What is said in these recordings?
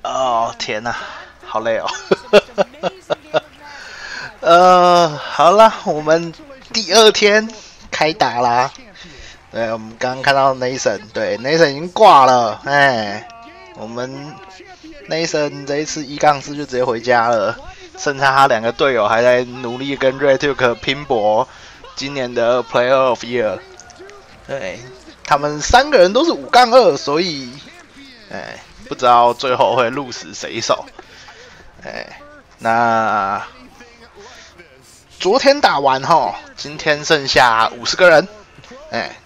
哦天哪，好累哦。好啦，我们第2天开打啦。对，我们刚刚看到 Nathan， 对 ，Nathan 已经挂了，哎，我们 Nathan 这一次1-4就直接回家了，剩下他2个队友还在努力跟 Red Duke 拼搏今年的 Player of Year。对，他们3个人都是5-2，所以，哎，不知道最后会鹿死谁手。哎，那昨天打完齁，今天剩下50个人，哎。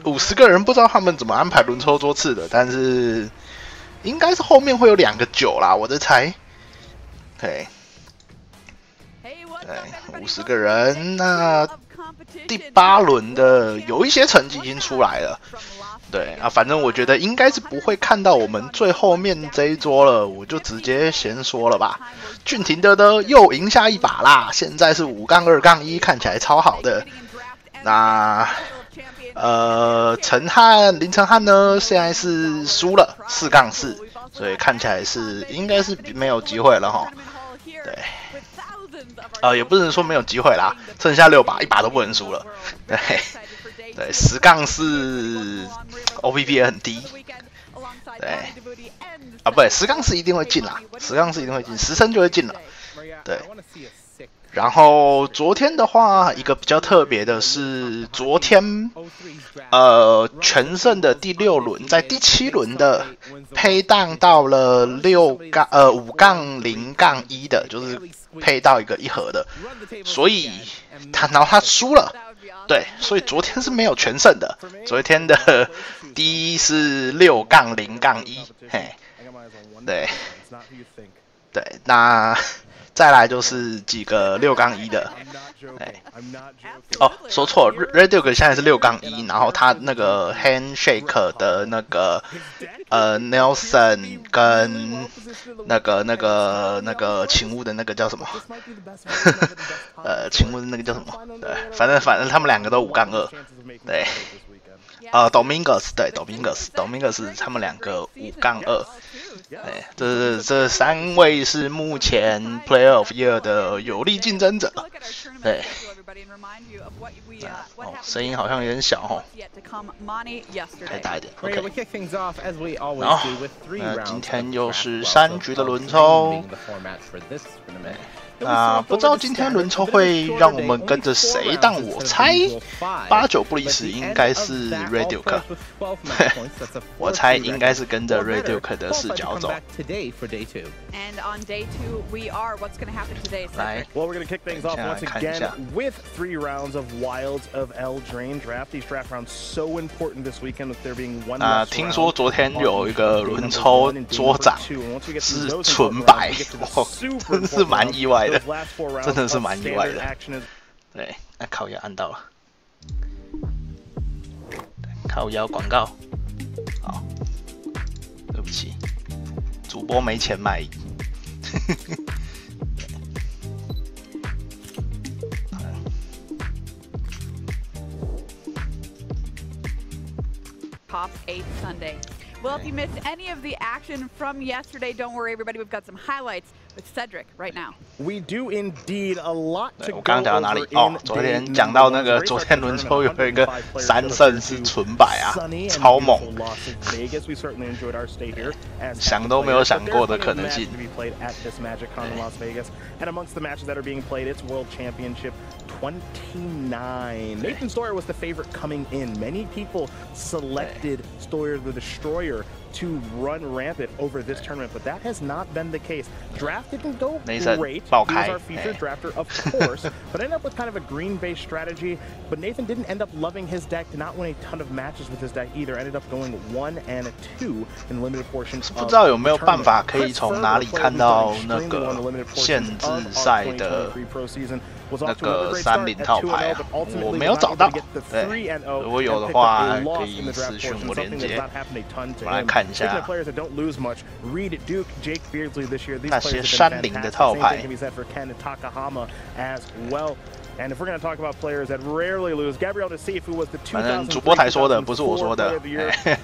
50个人不知道他们怎么安排轮抽桌次的，但是应该是后面会有2个9啦，我在猜。对，50个人，那第8轮的有一些成绩已经出来了。对啊，反正我觉得应该是不会看到我们最后面这一桌了，我就直接先说了吧。俊廷的又赢下一把啦，现在是5-2-1，看起来超好的。那林承翰呢，现在是输了4-4，所以看起来应该是没有机会了哈。对，也不能说没有机会啦，剩下6把，1把都不能输了。对，10-4 OPP 也很低。对，啊不对，10-4一定会进啦，10-4一定会进，10胜就会进了。对。然后昨天的话，一个比较特别的是，昨天全胜的第6轮，在第7轮的配档到了5-0-1的，就是配到一个1盒的，所以然后他输了，对，所以昨天是没有全胜的，昨天的第一是6-0-1，嘿，对，那。再来就是几个6-1的，哎，说错了 ，Red Duke 现在是6-1，然后他那个 Handshake 的那个Nelson 跟那个请勿的那个叫什么？请勿的那个叫什么？对，反正他们2个都5-2，对。Domingos 对 Domingos 他们2个5-2，对，这3位是目前 Player of Year 的有力竞争者，对，声音好像有点小哦，开大一点 ，OK， 然后今天又是3局的轮抽，不知道今天轮抽会让我们跟着谁，但我猜8-9不离10应该是 Red Duke， 我猜应该是跟着 Red Duke 的视角走。来，先来看一下。听说昨天有一个轮抽桌长是纯白，真是蛮意外的，真的是蛮意外的。对，那靠腰按到了，靠腰广告。好，对不起，主播没钱买。Top 8 Sunday. Well, if you missed any of the action from yesterday, don't worry, everybody. We've got some highlights with Cedric right now. We do indeed a lot to go over. 我刚刚讲到哪里？昨天讲到那个昨天轮抽有一个3胜是纯白啊，超猛，想都没有想过的可能性。And amongst the matches that are being played, it's World Championship 29. Nathan Stoyer was the favorite coming in. Many people selected Stoyer the Destroyer to run rampant over this tournament, but that has not been the case. Draft didn't go great. He was our featured drafter, of course, but ended up with kind of a green-based strategy. But Nathan didn't end up loving his deck, did not win a ton of matches with his deck either. Ended up going 1-2 in limited portions. 不知道有没有办法可以从哪里看到那个限制赛的那个30套牌啊？我没有找到。对，如果有的话，可以私讯我连接，我来看一下那些30的套牌。And if we're going to talk about players that rarely lose, Gabriel Deceif, who was the 主播台说的，不是我说的。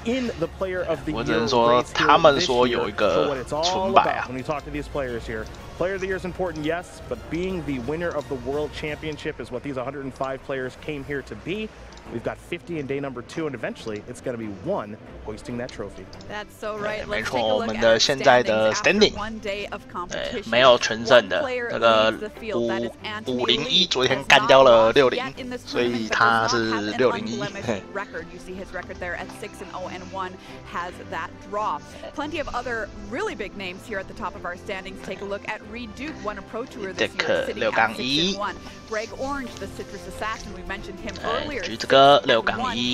in the Player of the Year 我只能说他们说有一个纯白啊。When we talk to these players here, Player of the Year is important, yes, but being the winner of the World Championship is what these 105 players came here to be. We've got 50 in day number 2, and eventually it's going to be 1 hoisting that trophy. That's so right. 没错，我们的现在的 standing， 没有全胜的，那个501昨天干掉了60，所以他是601。You see his record there at 6-0-1 has that draw. Plenty of other really big names here at the top of our standings. Take a look at Reed Duke, won a Pro Tour this year, sitting at 6-1. Greg Orange, the Citrus Assassin, we mentioned him earlier. 6-1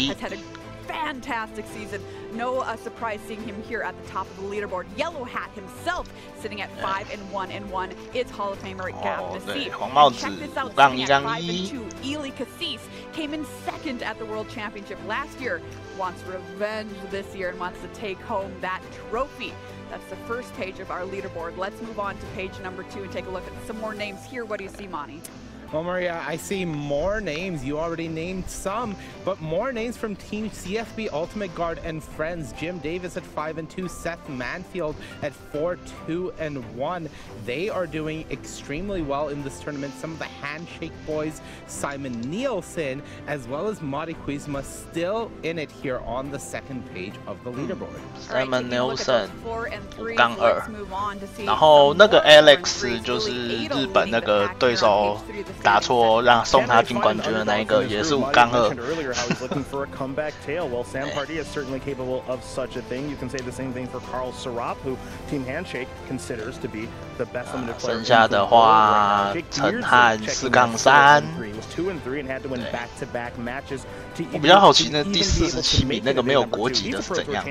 has had a fantastic season. No surprise seeing him here at the top of the leaderboard. Yellow Hat himself sitting at 5-1-1 is Hall of Famer Gabriel Deceif. Check this out, sitting at 5-2. Ely Cassis came in second at the World Championship last year. Wants revenge this year and wants to take home that trophy. That's the first page of our leaderboard. Let's move on to page number 2 and take a look at some more names here. What do you see, Monty? Well, Maria, I see more names. You already named some, but more names from Team CFB Ultimate Guard and friends. Jim Davis at 5-2, Seth Manfield at 4-2-1. They are doing extremely well in this tournament. Some of the Handshake boys, Simon Nielsen, as well as Mari Quizma, still in it here on the second page of the leaderboard. Simon Nielsen 5-2，然后那个 Alex 就是日本那个对手。打错让送他进冠军的那一个也是5-2。Well, Sam Pardee is certainly capable of such a thing. You can say the same thing for Carl Sarap, who Team Handshake considers to be the best limited player. 剩下的话，陈汉4-3。2-3 and had to win back-to-back matches. 我比较好奇那第47名那个没有国籍的是怎样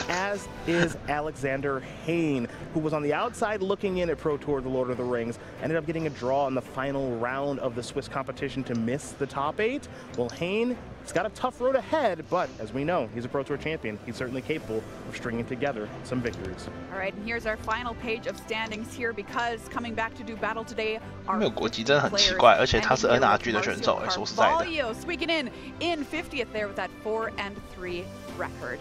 ？As is Alexander Hayne, who was on the outside looking in at Pro Tour The Lord of the Rings, ended up getting a draw in the final round of the Swiss competition to miss the top 8. Well, Hayne, he's got a tough road ahead, but as we know, he's a Pro Tour champion. He's certainly capable of stringing together some victories. All right, and here's our final page of standings here because coming back to do battle today are 没有国籍真的很奇怪，而且他是 NRG 的选手，说实在的。Squeaking in 50th there with that 4-3 record.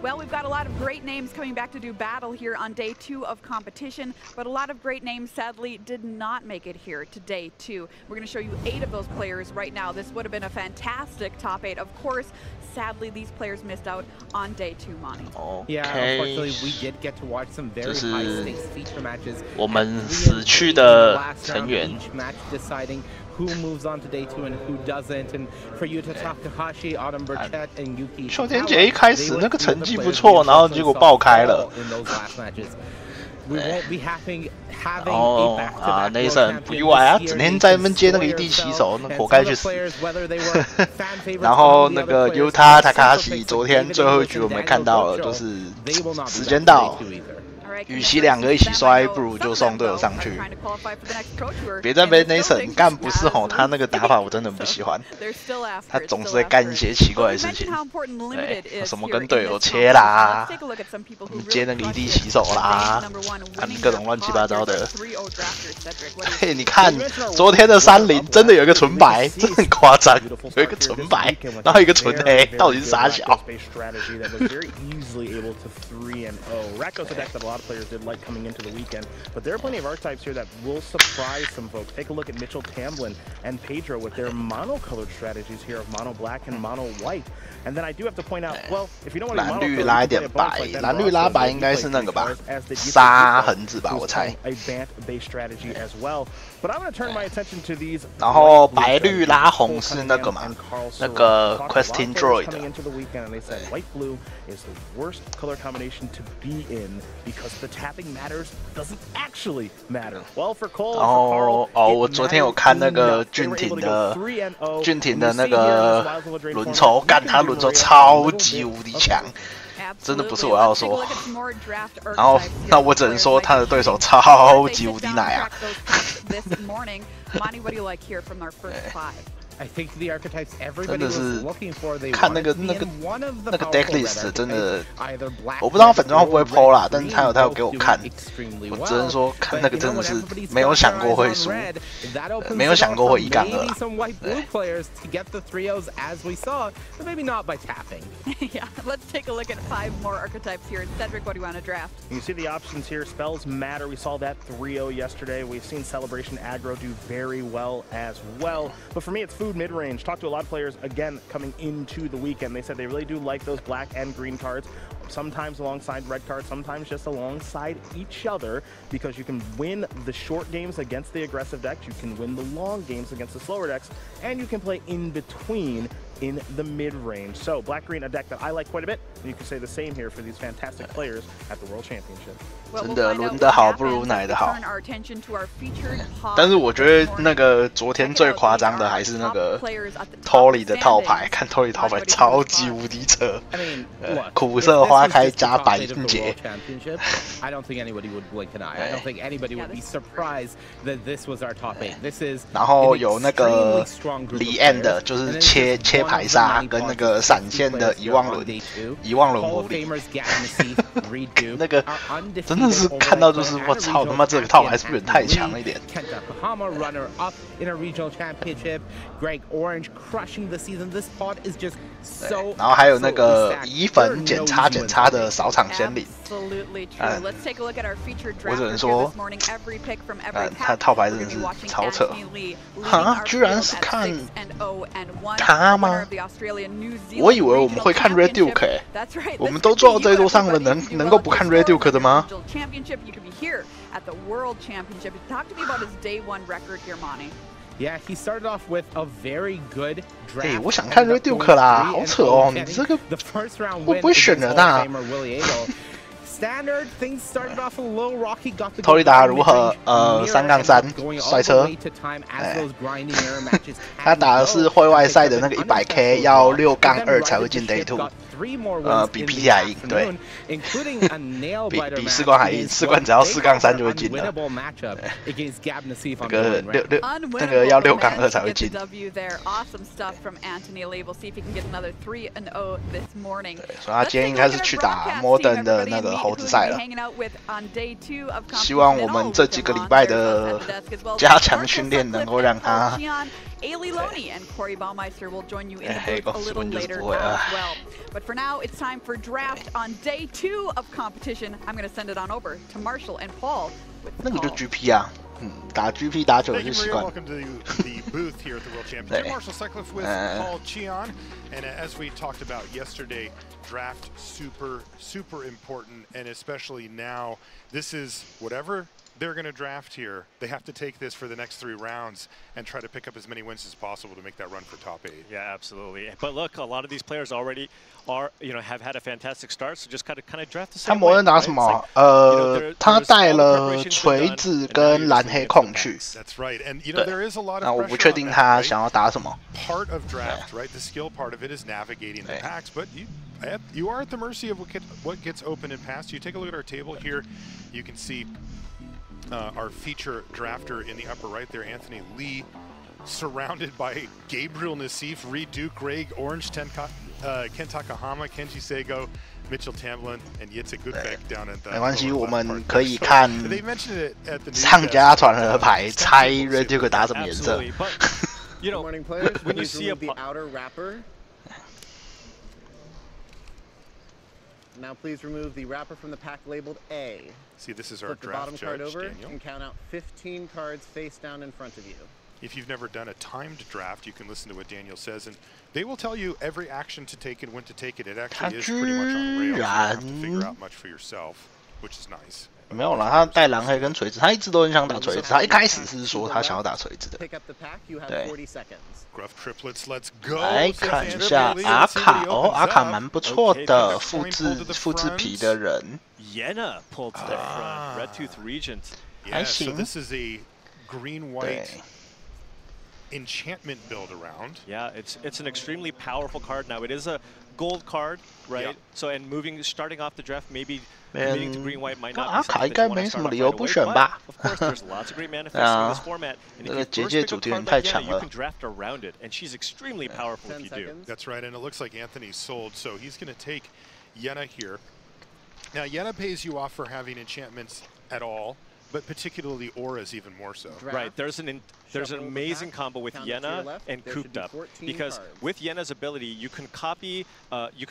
Well, we've got a lot of great names coming back to do battle here on day 2 of competition, but a lot of great names sadly did not make it here to day 2. We're going to show you 8 of those players right now. This would have been a fantastic top 8. Of course, sadly, these players missed out on day 2, Monty. Yeah, unfortunately, we did get to watch some very high-stakes feature matches. 我们死去的成员。 Who moves on to day 2 and who doesn't, and for Yuta Takahashi, Autumn Burchett, and Yuki. 秋天姐一开始那个成绩不错，然后结果爆开了。 We won't be having a 啊 ，Nathan 不意外啊，整天在那边接那个一地起手，那活该去死。然后那个 Yuta Takahashi 昨天最后一局我们看到了，就是时间到。 与其2个一起摔，不如就送队友上去。别再被 Nathan 干，不是吼，他那个打法我真的不喜欢。他总是会干一些奇怪的事情，对，什么跟队友切啦，接那个一地起手啦，各种乱七八糟的。对，你看昨天的30真的有一个纯白，真的很夸张，有一个纯白，然后一个纯黑，到底是啥小？ Players did like coming into the weekend, but there are plenty of archetypes here that will surprise some folks. Take a look at Mitchell Tamblin and Pedro with their mono-colored strategies here of mono black and mono white. And then I do have to point out, well, if you don't want to 蓝绿拉一点白，蓝绿拉白应该是那个吧，沙横子吧，我猜。 A Bant-based strategy as well. But I'm going to turn my attention to these. 然后白绿拉红是那个嘛，那个 Question Droid。 White blue is the worst color combination to be in because the tapping matters doesn't actually matter. Well, for Cole, 然后我昨天有看那个俊廷的那个轮抽，干他轮抽超级无敌强。 真的不是我要说，然后那我只能说他的对手超级无敌奶啊！ I think the archetypes everybody was looking for. They 看那个 deck list 真的，我不知道粉妆会不会 PO 啦，但是他有给我看，我只能说看那个真的是没有想过会输，没有想过会1杠2啦。Yeah, let's take a look at 5 more archetypes here. And Cedric, what do you want to draft? You see the options here. Spells matter. We saw that 3-0 yesterday. We've seen Celebration Aggro do very well as well. But for me, it's food mid-range. Talked to a lot of players, again, coming into the weekend. They said they really do like those black and green cards, sometimes alongside red cards, sometimes just alongside each other, because you can win the short games against the aggressive decks, you can win the long games against the slower decks, and you can play in between in the mid-range. So black-green, a deck that I like quite a bit, and you can say the same here for these fantastic players at the World Championship. 真的轮得好不如奶的好，但是我觉得那个昨天最夸张的还是那个 Tori 的套牌，看 Tori 套牌超级无敌扯，苦涩花开加白音节。I don't think anybody would blink an eye. I don't think anybody would be surprised that this was our top 8. This is 然后有那个李 N 的，就是切排杀跟那个闪现的遗忘轮狐狸，那个真的是看到就是我操他妈这个套牌是不是太强了一点？ runner up in a regional championship. Greg Orange crushing the season. This pod is just so. 然后还有那个乙粉检查的扫场先领。我只能说，他套牌真的是超扯。哈，居然是看他吗？我以为我们会看 Red Duke 我们都坐到这一桌上了，能够不看 Red Duke 的吗？ At the World Championship. Talk to me about his day 1 record here, Monty. Yeah, he started off with a very good draft. 我想看 Red Duke 啦，好扯哦！你这个会不会选人啊？ Standard things started off a little rocky. Got the 托利达如何3杠3摔车？他打的是会外赛的那个100K， 要6杠2才会进 Day 2。比 PT 还硬，对，比世冠还硬，世冠只要4杠3就会进了。那个要6杠2才会进。所以他今天应该是去打摩登的那个猴子赛了。希望我们这几个礼拜的加强训练能够让他。 Ailey Loney and Corey Baumeister will join you in the booth a little later as well. But for now, it's time for draft on day 2 of competition. I'm going to send it on over to Marshall and Paul. 那个就 GP 啊，打 GP 打久了就习惯。 Welcome to the booth here at the World Championship. Marshall Sutcliffe with Paul Cheon, and as we talked about yesterday, draft super important, and especially now, this is whatever they're going to draft here. They have to take this for the next 3 rounds and try to pick up as many wins as possible to make that run for top 8. Yeah, absolutely. But look, a lot of these players already have had a fantastic start, so just kind of draft the same. 他魔人打什么？他带了锤子跟蓝黑控去。That's right, and there is a lot of. 我不确定他想要打什么。 Part of draft, right? The skill part of it is navigating the packs, but you are at the mercy of what gets open and passed. You take a look at our table here, you can see. Our feature drafter in the upper right there, Anthony Lee, surrounded by Gabriel Nassif, Reed Duke, Greg Orange, Ken Takahama, Kenji Sego, Mitchell Tamlin, and Yitze Goodbeck down at the. 没关系，我们可以看 They mentioned it at the 上家传的牌，猜 Red Duke 打什么颜色。 Morning players, when you see the outer wrapper. Now please remove the wrapper from the pack labeled A. See, this is our Flip the draft bottom judge, card over Daniel. and count out 15 cards face down in front of you. If you've never done a timed draft, you can listen to what Daniel says, and they will tell you every action to take and when to take it. It actually is pretty much on rails. You don't have to figure out much for yourself, which is nice. 没有啦，他带蓝黑跟锤子，他一直都很想打锤子。他一开始是说他想要打锤子的。对。来看一下阿卡哦，阿卡蛮不错的，复制皮的人。Yena pulled to the front, Red Tooth Regent. Yeah, so this is a green-white enchantment build around. Yeah, it's an extremely powerful card now. It is a gold card, right? Yep. So and starting off the draft, maybe committing to green white might not be 阿卡 something 应 that 该 you want 没 to 什 start 么 off 理由 right 不 away. 选 But 吧？ of course, there's lots of great manifesting in this format. And if you 结 first 界 pick 主 a 题有 card 点太 like 强 Yana, you 了 can。draft around it, and she's extremely powerful if you do. That's right, and it looks like Anthony's sold, so he's going to take Yenna here. Now, Yenna pays you off for having enchantments at all, but particularly auras even more so. Right, there's an amazing combo with Yenna and Cooped Up, because with Yenna's ability, you can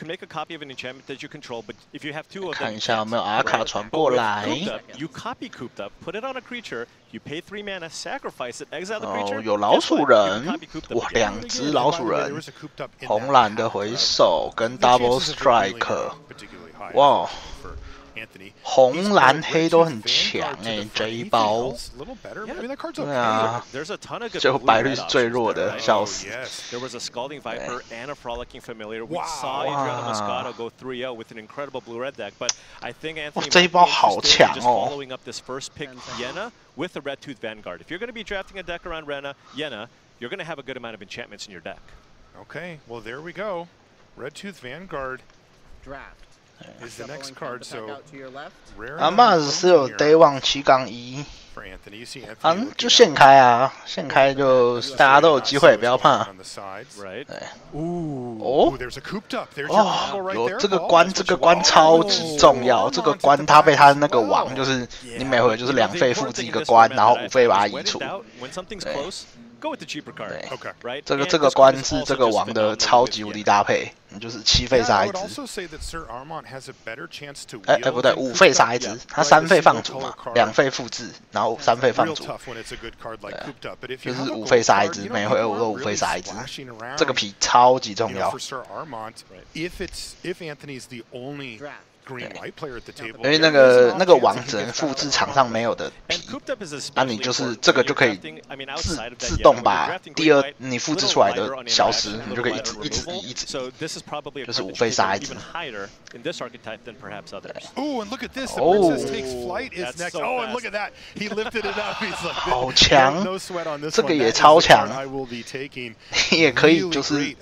make a copy of an enchantment that you control, but if you have two of them, 看一下有没有阿卡传过来。 you copy Cooped Up, put it on a creature, you pay 3 mana, sacrifice it, exile the creature. 有老鼠人，哇，2只老鼠人，红蓝的回手跟 Double Strike， 哇。 红蓝黑都很强哎，这一包。对啊，就白绿是最弱的，笑死。There was a Scalding Viper and a Frolicking Familiar. We saw Adriano Moscato go 3-0 with an incredible blue-red deck, but I think Anthony might be interested in just following up this first pick, Yenna, with a Red Tooth Vanguard. If you're going to be drafting a deck around Yenna, you're going to have a good amount of enchantments in your deck. Okay, well there we go. Red Tooth Vanguard. Draft. Is the next card so rare? 阿玛是有 Day One 7-1， 就现开啊，现开就大家都有机会，不要怕。Right. 哦，有这个关超级重要，这个关他被他的那个王，就是你每回就是2费复制一个关，然后5费把它移除。Go with the cheaper card. Okay. Right. 这个关是这个王的超级无敌搭配，你就是7费杀一只。不对，5费杀一只，他3费放逐嘛，2费复制，然后3费放逐，就是5费杀一只，每回5费杀一只，这个皮超级重要。因为那个王只能复制场上没有的皮，那你就是这个就可以自动把你复制出来的消失，你就可以一直就是5费杀一只。好强，这个也超强，你也可以就是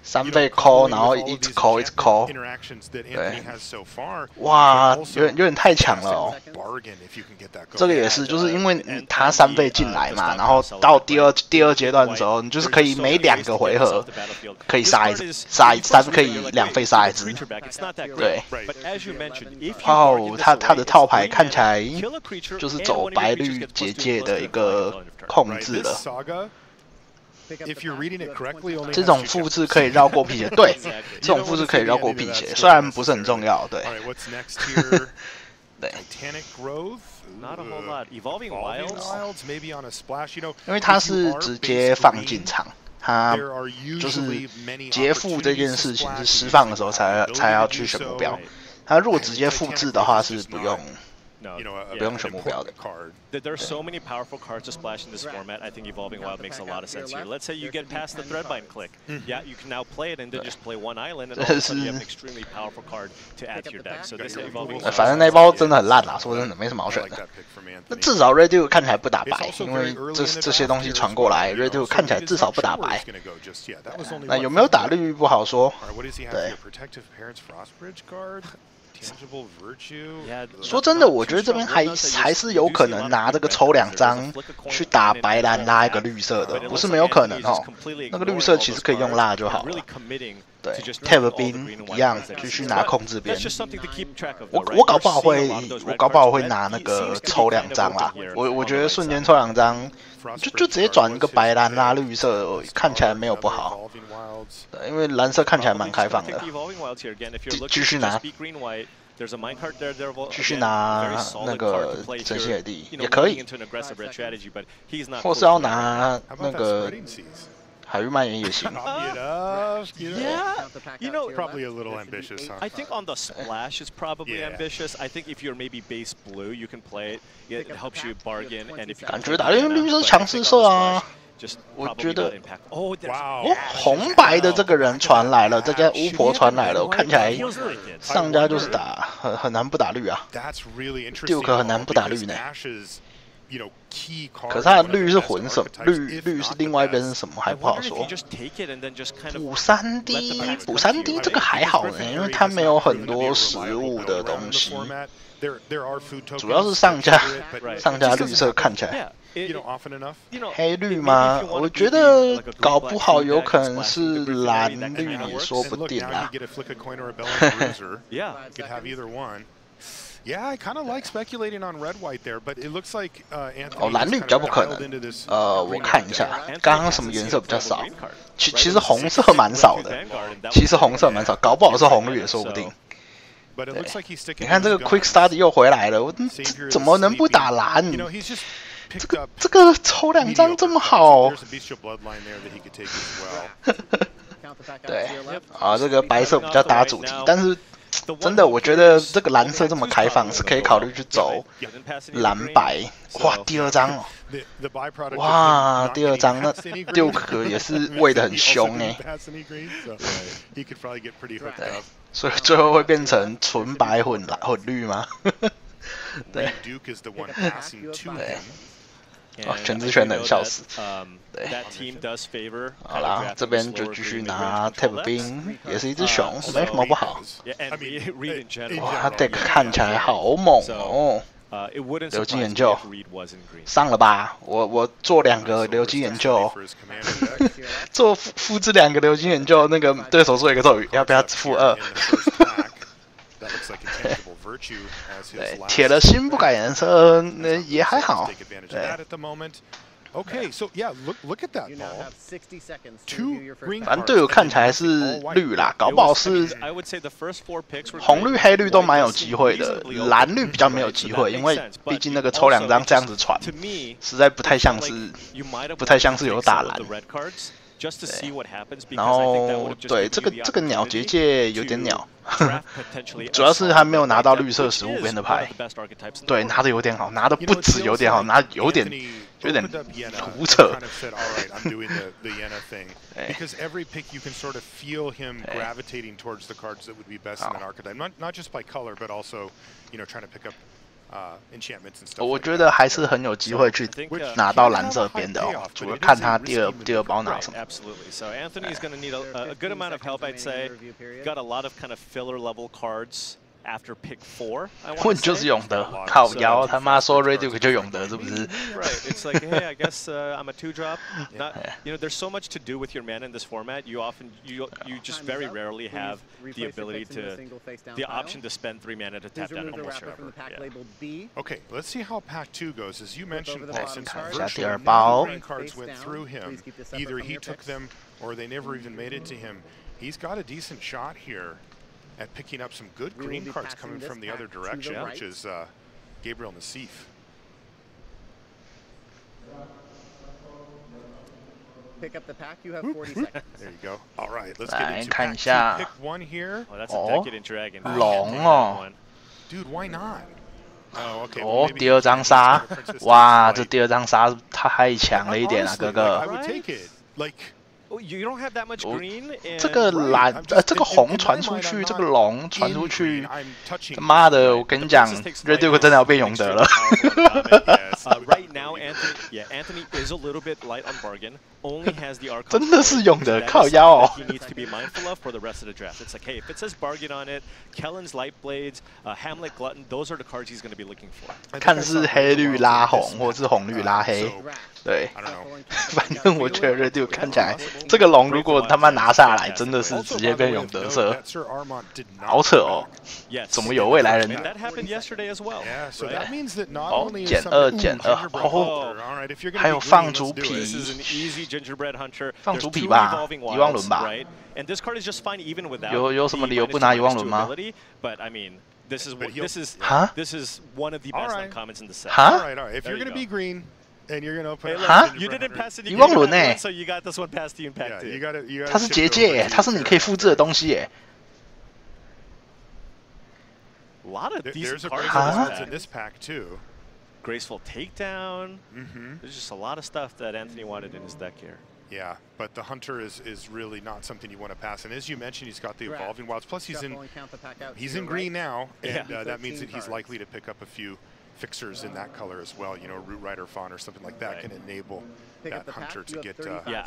3费抠，然后一直抠，对。 哇，有点太强了哦！这个也是，就是因为他3费进来嘛，然后到第二阶段的时候，你就是可以每2个回合可以杀一只，可以2费杀一只。对，哦，他的套牌看起来就是走白绿结界的一个控制了。 这种复制可以绕过辟邪，对，这种复制可以绕过辟邪，虽然不是很重要，对。对。因为它是直接放进场，它就是劫富这件事情是释放的时候才要去选目标，它如果直接复制的话是不用。 不用选目标的。There are so many powerful cards to splash in this format. I think Evolving Wild makes a lot of sense here. Let's say you get past the Threadbind click. Yeah, you can now play it and then just play one island, and all of a sudden you have an extremely powerful card to add to your deck. So this Evolving Wild. 反正那包真的很烂啦，说真的没什么好选的。那至少 Redu 看起来不打白，因为这些东西传过来 ，Redu 看起来至少不打白。那有没有打绿不好说。对。 说真的，我觉得这边还是有可能拿这个抽2张去打白蓝拉一个绿色的，不是没有可能哦。那个绿色其实可以用拉就好了。对 ，Tab 兵一样，继续拿控制边。我搞不好会拿那个抽2张啦。我觉得瞬间抽2张，就直接转一个白蓝拉绿色，看起来没有不好。对，因为蓝色看起来蛮开放的。继续拿。 继续拿那个真心野地也可以，或是要拿那个海域蔓延也行。Yeah, you know, probably a little ambitious. Huh? I think on the splash it's probably ambitious. I think if you're maybe base blue, you can play it. It helps you bargain, and if you 感觉打绿色强势色啊。 我觉得哦，红白的这个人传来了，这家巫婆传来了，我看起来上家就是打很难不打绿啊。Duke 很难不打绿呢。可是它的绿是混什么？绿是另外一边是什么？还不好说。补3D 这个还好呢，因为它没有很多食物的东西，主要是上加绿色看起来。黑绿吗？我觉得搞不好有可能是蓝绿，也说不定啦。Yeah, I kind of like speculating on red white there, but it looks like Anthony. 哦，蓝绿比较不可能。我看一下，刚刚什么颜色比较少？其实红色蛮少的，搞不好是红绿也说不定。你看这个 Quick Study 又回来了，怎么能不打蓝？这个抽2张这么好。对，啊，这个白色比较打主题，但是。真的，我觉得这个蓝色这么开放，是可以考虑去走蓝白。哇，第2张哦！哇，第2张那6颗也是喂得很凶哎。对，所以最后会变成纯白混绿吗？对。对。哦，全职权能笑死。对，好啦，这边就继续拿 Tab 兵，也是一只熊，没什么不好。哇，这个看起来好猛哦！流金研究上了吧？我做2个流金研究，做复制2个流金研究，那个对手做一个咒语，要不要负2？对，铁了心不改颜色，也还好。对。Okay, so yeah, look at that ball. 反正队友看起来是绿啦，搞不好是红绿黑绿都蛮有机会的，蓝绿比较没有机会，因为毕竟那个抽2张这样子传，实在不太像是有打蓝。然后对这个鸟结界有点鸟，主要是还没有拿到绿色15边的牌。对，拿的有点好，拿的不止有点好，拿有点胡扯。Because every pick you can sort of feel him gravitating towards the cards that would be best in that archetype, not just by color, but also trying to pick up. Enchantments and stuff. 我觉得还是很有机会去拿到蓝这边的哦，主要看他第二包拿什么。Absolutely. So Anthony's going to need a good amount of help, I'd say. Got a lot of kind of filler level cards after pick 4. 混就是永德，靠腰他妈说 Reduke 就永德是不是 ？Right. It's like, hey, I guess I'm a 2-drop. Not, there's so much to do with your mana in this format. You just very rarely have the ability the option to spend 3 mana to tap down an almost forever. Yeah. Okay, let's see how pack 2 goes. As you mentioned, Paul, since virtually no green cards went through him, either he took them or they never even made it to him. He's got a decent shot here at picking up some good green cards coming from the other direction, which is Gabriel Nassif. Pick up the pack. You have 40 seconds. There you go. All right, let's get into pack 2. Pick 1 here. Oh, that's a Decadent Dragon. 龙哦 Dude, why not? Oh, okay. 哦，第2张杀，哇，这第2张杀太强了一点啊，哥哥。 I would take it. Like. You don't have that much green. 这个蓝这个红传出去，这个龙传出去，他妈的，我跟你讲 ，Reduke 真的要变永德了。Right now, Anthony is a little bit light on bargain. Only has the arc. 真的是永德，靠腰哦。He needs to be mindful of for the rest of the draft. It's like, hey, if it says bargain on it, Kellen's Light Blades, Hamlet Glutton, those are the cards he's going to be looking for. 看是黑绿拉红，或是红绿拉黑。对，反正我觉得 Reduke 看起来，这个龙如果他妈拿下来，真的是直接变永德色，好扯哦！怎么有未来人？哦，减2，哦，还有放猪皮，放猪皮吧，遗忘轮吧。有什么理由不拿遗忘轮吗？This is one of the best uncommons in the set. If you're gonna be green. And you're gonna open. You didn't pass it. 遗忘轮哎 ，so you got this one past you in pack 2. 它是结界耶，它是你可以复制的东西耶。A lot of decent cards in this pack too. Graceful takedown. There's just a lot of stuff that Anthony wanted in his deck here. Yeah, but the Hunter is really not something you want to pass. And as you mentioned, he's got the Evolving Wilds. Plus, he's in green now, and that means that he's likely to pick up a few fixers in that color as well. You know, a Root Rider Fawn or something like that can enable that hunter to get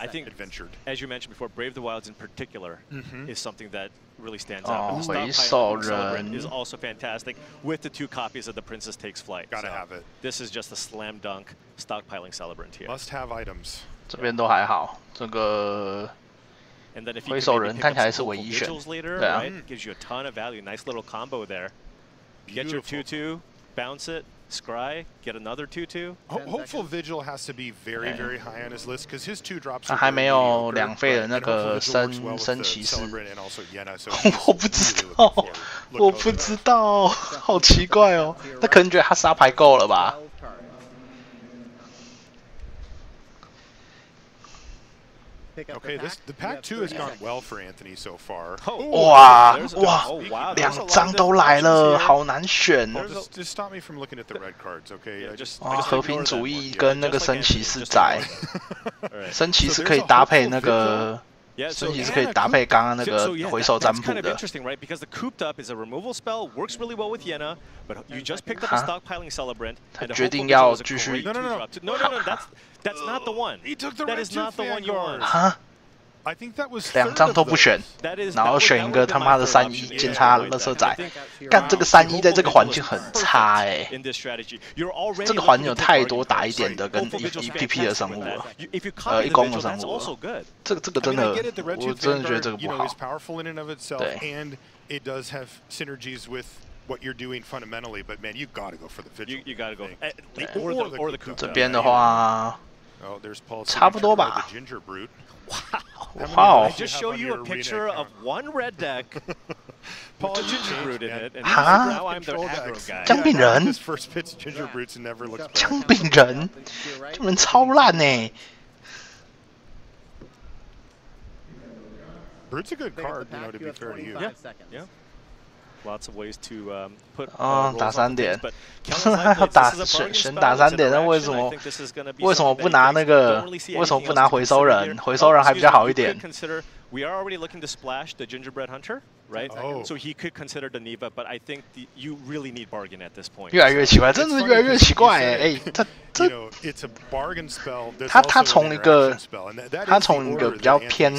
I think adventured. As you mentioned before, Brave the Wilds in particular is something that really stands out. Stockpiling Celebrant is also fantastic with the 2 copies of the Princess Takes Flight. Gotta have it. This is just a slam dunk stockpiling Celebrant here. Must have items. 这边都还好，这个回手人看起来是唯一选，对啊。Gives you a ton of value. Nice little combo there. Get your 2/2, bounce it. Scry, get another 2/2. Hopeful Vigil has to be very, very high on his list because his 2 drops. 还没有2费的那个升骑士，我不知道，我不知道，好奇怪哦。他可能觉得他沙牌够了吧？ Okay, the pack 2 has gone well for Anthony so far. 哇，2张都来了，好难选。Just stop me from looking at the red cards, okay? 和平主义跟那个升骑士仔，升骑士可以搭配那个。 升级是可以搭配刚刚那个回手占卜的。Interesting, right? Because the cooped up is a removal spell, works really well with Yenna, but you just picked up a stockpiling Celebrant. 他决定要继续。No, that's not the one. That is not the one you want. 哈，2张都不选，然后选一个他妈的3-1践踏垃圾仔，干这个3-1在这个环境很差哎，这个环境有太多打1点的跟1PP的生物了，1攻的生物了，这个真的，我真的觉得这个不好。对。It does have synergies with what you're doing fundamentally, but man, you gotta go for the vigil. You gotta go. Or the coop. 这边的话，差不多吧。 Wow! I just show you a picture of one red deck with the Ginger Brute in it, and now I'm the aggro guy. 姜饼人，姜饼人，这人超烂呢。Brute's a good card, you know, to be fair to you. Yeah. Lots of ways to put. 打3点，要打选打3点，那为什么不拿那个？为什么不拿回收人？回收人还比较好一点。 We are already looking to splash the Gingerbread Hunter, right? So he could consider the Neva, but I think you really need bargain at this point. 越来越奇怪，真的是越来越奇怪哎！他从一个比较偏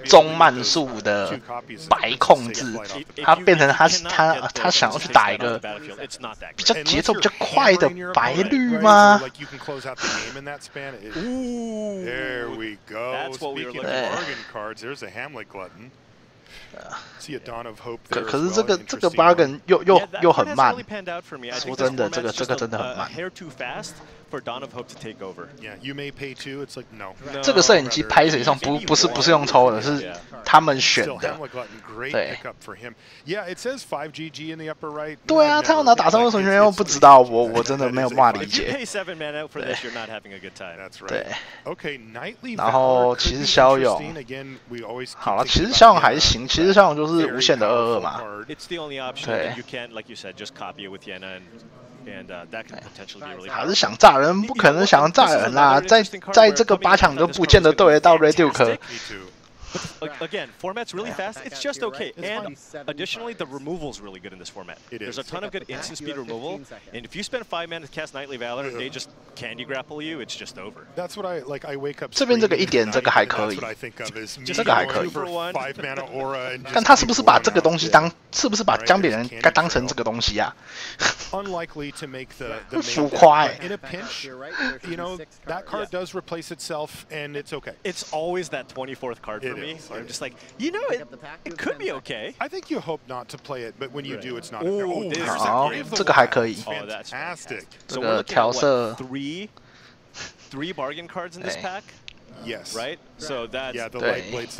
中慢速的白控制，他变成他想要去打一个比较节奏比较快的白绿吗？ There we go. That's what we were looking for. Bargain cards. There's a Hamlet glutton. See a Dawn of Hope there. 可是这个 bargain 又很慢。说真的，这个真的很慢。 For Dawn of Hope to take over. Yeah, you may pay 2. It's like no. 这个摄影机拍谁上不是用抽的，是他们选的。对。Yeah, it says 5GG in the upper right. 对啊，他要拿打3为什么又不知道？我真的没有办法理解。Pay 7 mana for this, you're not having a good time. That's right. 对。Okay, Nightly. 然后其实骁勇，好了，其实骁勇还行，其实骁勇就是无限的22嘛。It's the only option. You can't, like you said, just copy it with Yenna and that can potentially be really. 还是想炸人，不可能想炸人啦！在这个8强都不见得对得到 Reduke。 Again, format's really fast. It's just okay. And additionally, the removal's really good in this format. There's a ton of good instant speed removal. And if you spend 5 mana to cast Nightly Valor and they just candy grapple you, it's just over. That's what I like. I wake up. 这边这个1点，这个还可以，这个还可以。但他是不是把这个东西是不是把姜饼人该当成这个东西啊？ Unlikely to make the 浮夸哎。 In a pinch, you know, that card does replace itself, and it's okay. It's always that 24th card for me. I'm just like, you know, it could be okay. I think you hope not to play it, but when you do, it's not. 好，这个还可以。 Fantastic. 这个调色。 Three bargain cards in this pack. Yes. Right. So that's the light blades.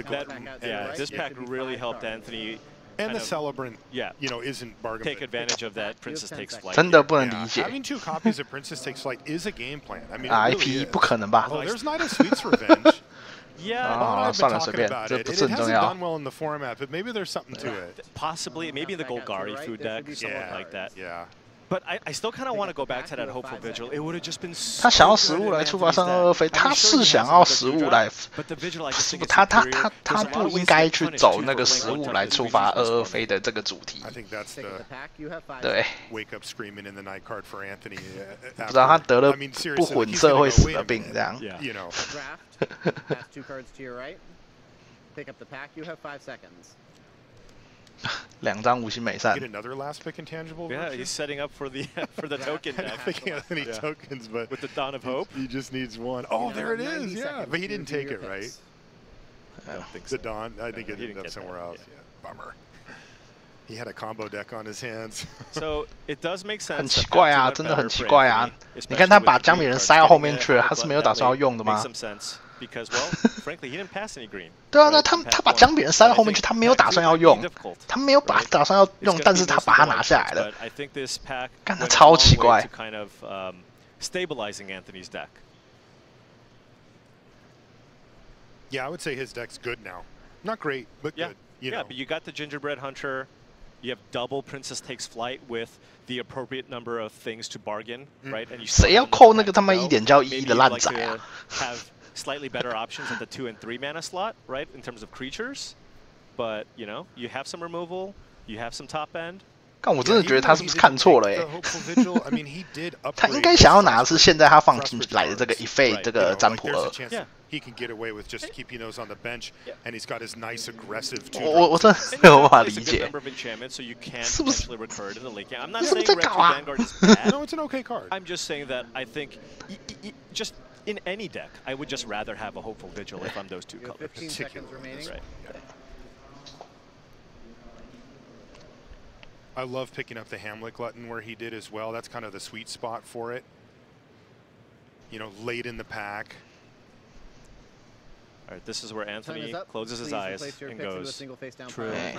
This pack really helped Anthony. And the Celebrant, you know, isn't bargain. Take advantage of that Princess Takes Flight. 真的不能理解。 Having 2 copies of Princess Takes Flight is a game plan. I mean, IP 不可能吧？ Oh, there's Night of Sweet's Revenge. Yeah. 算了，随便，这不是很重要。 It hasn't done well in the format, but maybe there's something to it. Possibly, maybe the Golgari food deck, something like that. Yeah. But I still kind of want to go back to that hopeful vigil. It would have just been so 他想要食物来触发上22飞，他是想要食物来，他不应该去走那个食物来触发22飞的这个主题。对，不知道他得了不混色会死的病这样。2张5星美善。 Yeah, he's setting up for the token deck. Any tokens, but with the Dawn of Hope, he just needs one. Oh, there it is. Yeah, but he didn't take it, right? I don't think so. The Dawn, I think it ended up somewhere else. Yeah, bummer. He had a combo deck on his hands. So it does make sense. 很奇怪啊，真的很奇怪啊！你看他把姜饼人塞到后面去了，他是没有打算要用的吗？ Because, well, frankly, he didn't pass any green. 对啊，那他把姜饼人塞到后面去，他没有打算要用，他没有打算要用，但是他把它拿下来了，干他超奇怪。Stabilizing Anthony's deck. Yeah, I would say his deck's good now. Not great, but good. Yeah, but you got the Gingerbread Hunter. You have double Princess Takes Flight with the appropriate number of things to bargain, right? And you 谁要扣那个他妈1点叫1的烂仔啊？ Slightly better options at the 2 and 3 mana slot, right, in terms of creatures. But, you know, you have some removal, you have some top end. 但我真的觉得他是不是看错了他应该想要拿的是现在他放进来的这个一费这个占卜2。He can get away with just keeping those on the bench, and he's got his nice aggressive. 我真的没有办法理解，是不是？ I'm not saying Red 2 Vanguard is bad. No, it's an okay card. I'm just saying that I think just in any deck, I would just rather have a Hopeful Vigil if I'm those two colors. 15 seconds remaining. Right. I love picking up the Hamlet Glutton where he did as well. That's kind of the sweet spot for it. You know, late in the pack. All right, this is where Anthony closes his eyes and goes, trip. 对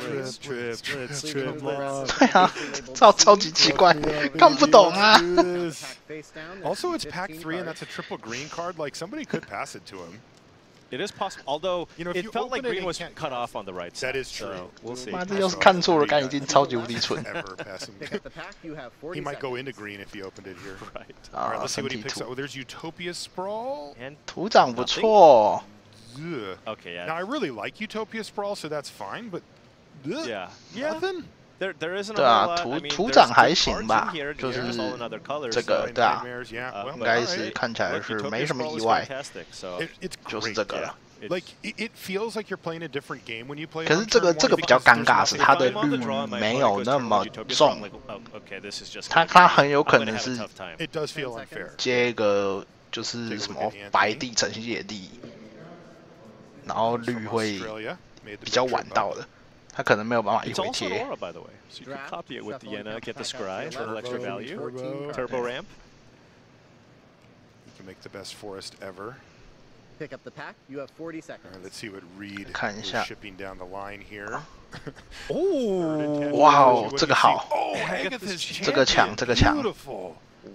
啊，超级奇怪，看不懂啊。Also, it's pack 3 and that's a triple green card. Like somebody could pass it to him. It is possible, although you know, it felt like green was cut off on the right side. That is true. So we'll see. 妈，这要是看错了，干已经超级无敌蠢。He might go into green if he opened it here. Right. All right, let's see what he picks up. Oh, there's Utopia Sprawl. 图长不错。 Okay, yeah. Now I really like Utopia Sprawl, so that's fine, but nothing. There isn't 对啊，图长还行吧，就是这个对啊，应该是看起来是没什么意外，就是这个了。 Like it feels like you're playing a different game when you play. 可是这个比较尴尬，是它的绿没有那么重，它很有可能是接一个就是什么白地城野地，然后绿会比较晚到的。 他可能没有办法一回接。So you can copy it with the Yenna, get the Scry for a little extra value. Turbo ramp. You can make the best forest ever. Pick up the pack. You have 40 seconds. All right, let's see what Reed is shipping down the line here. 哦，哇哦，这个好，这个强，这个强。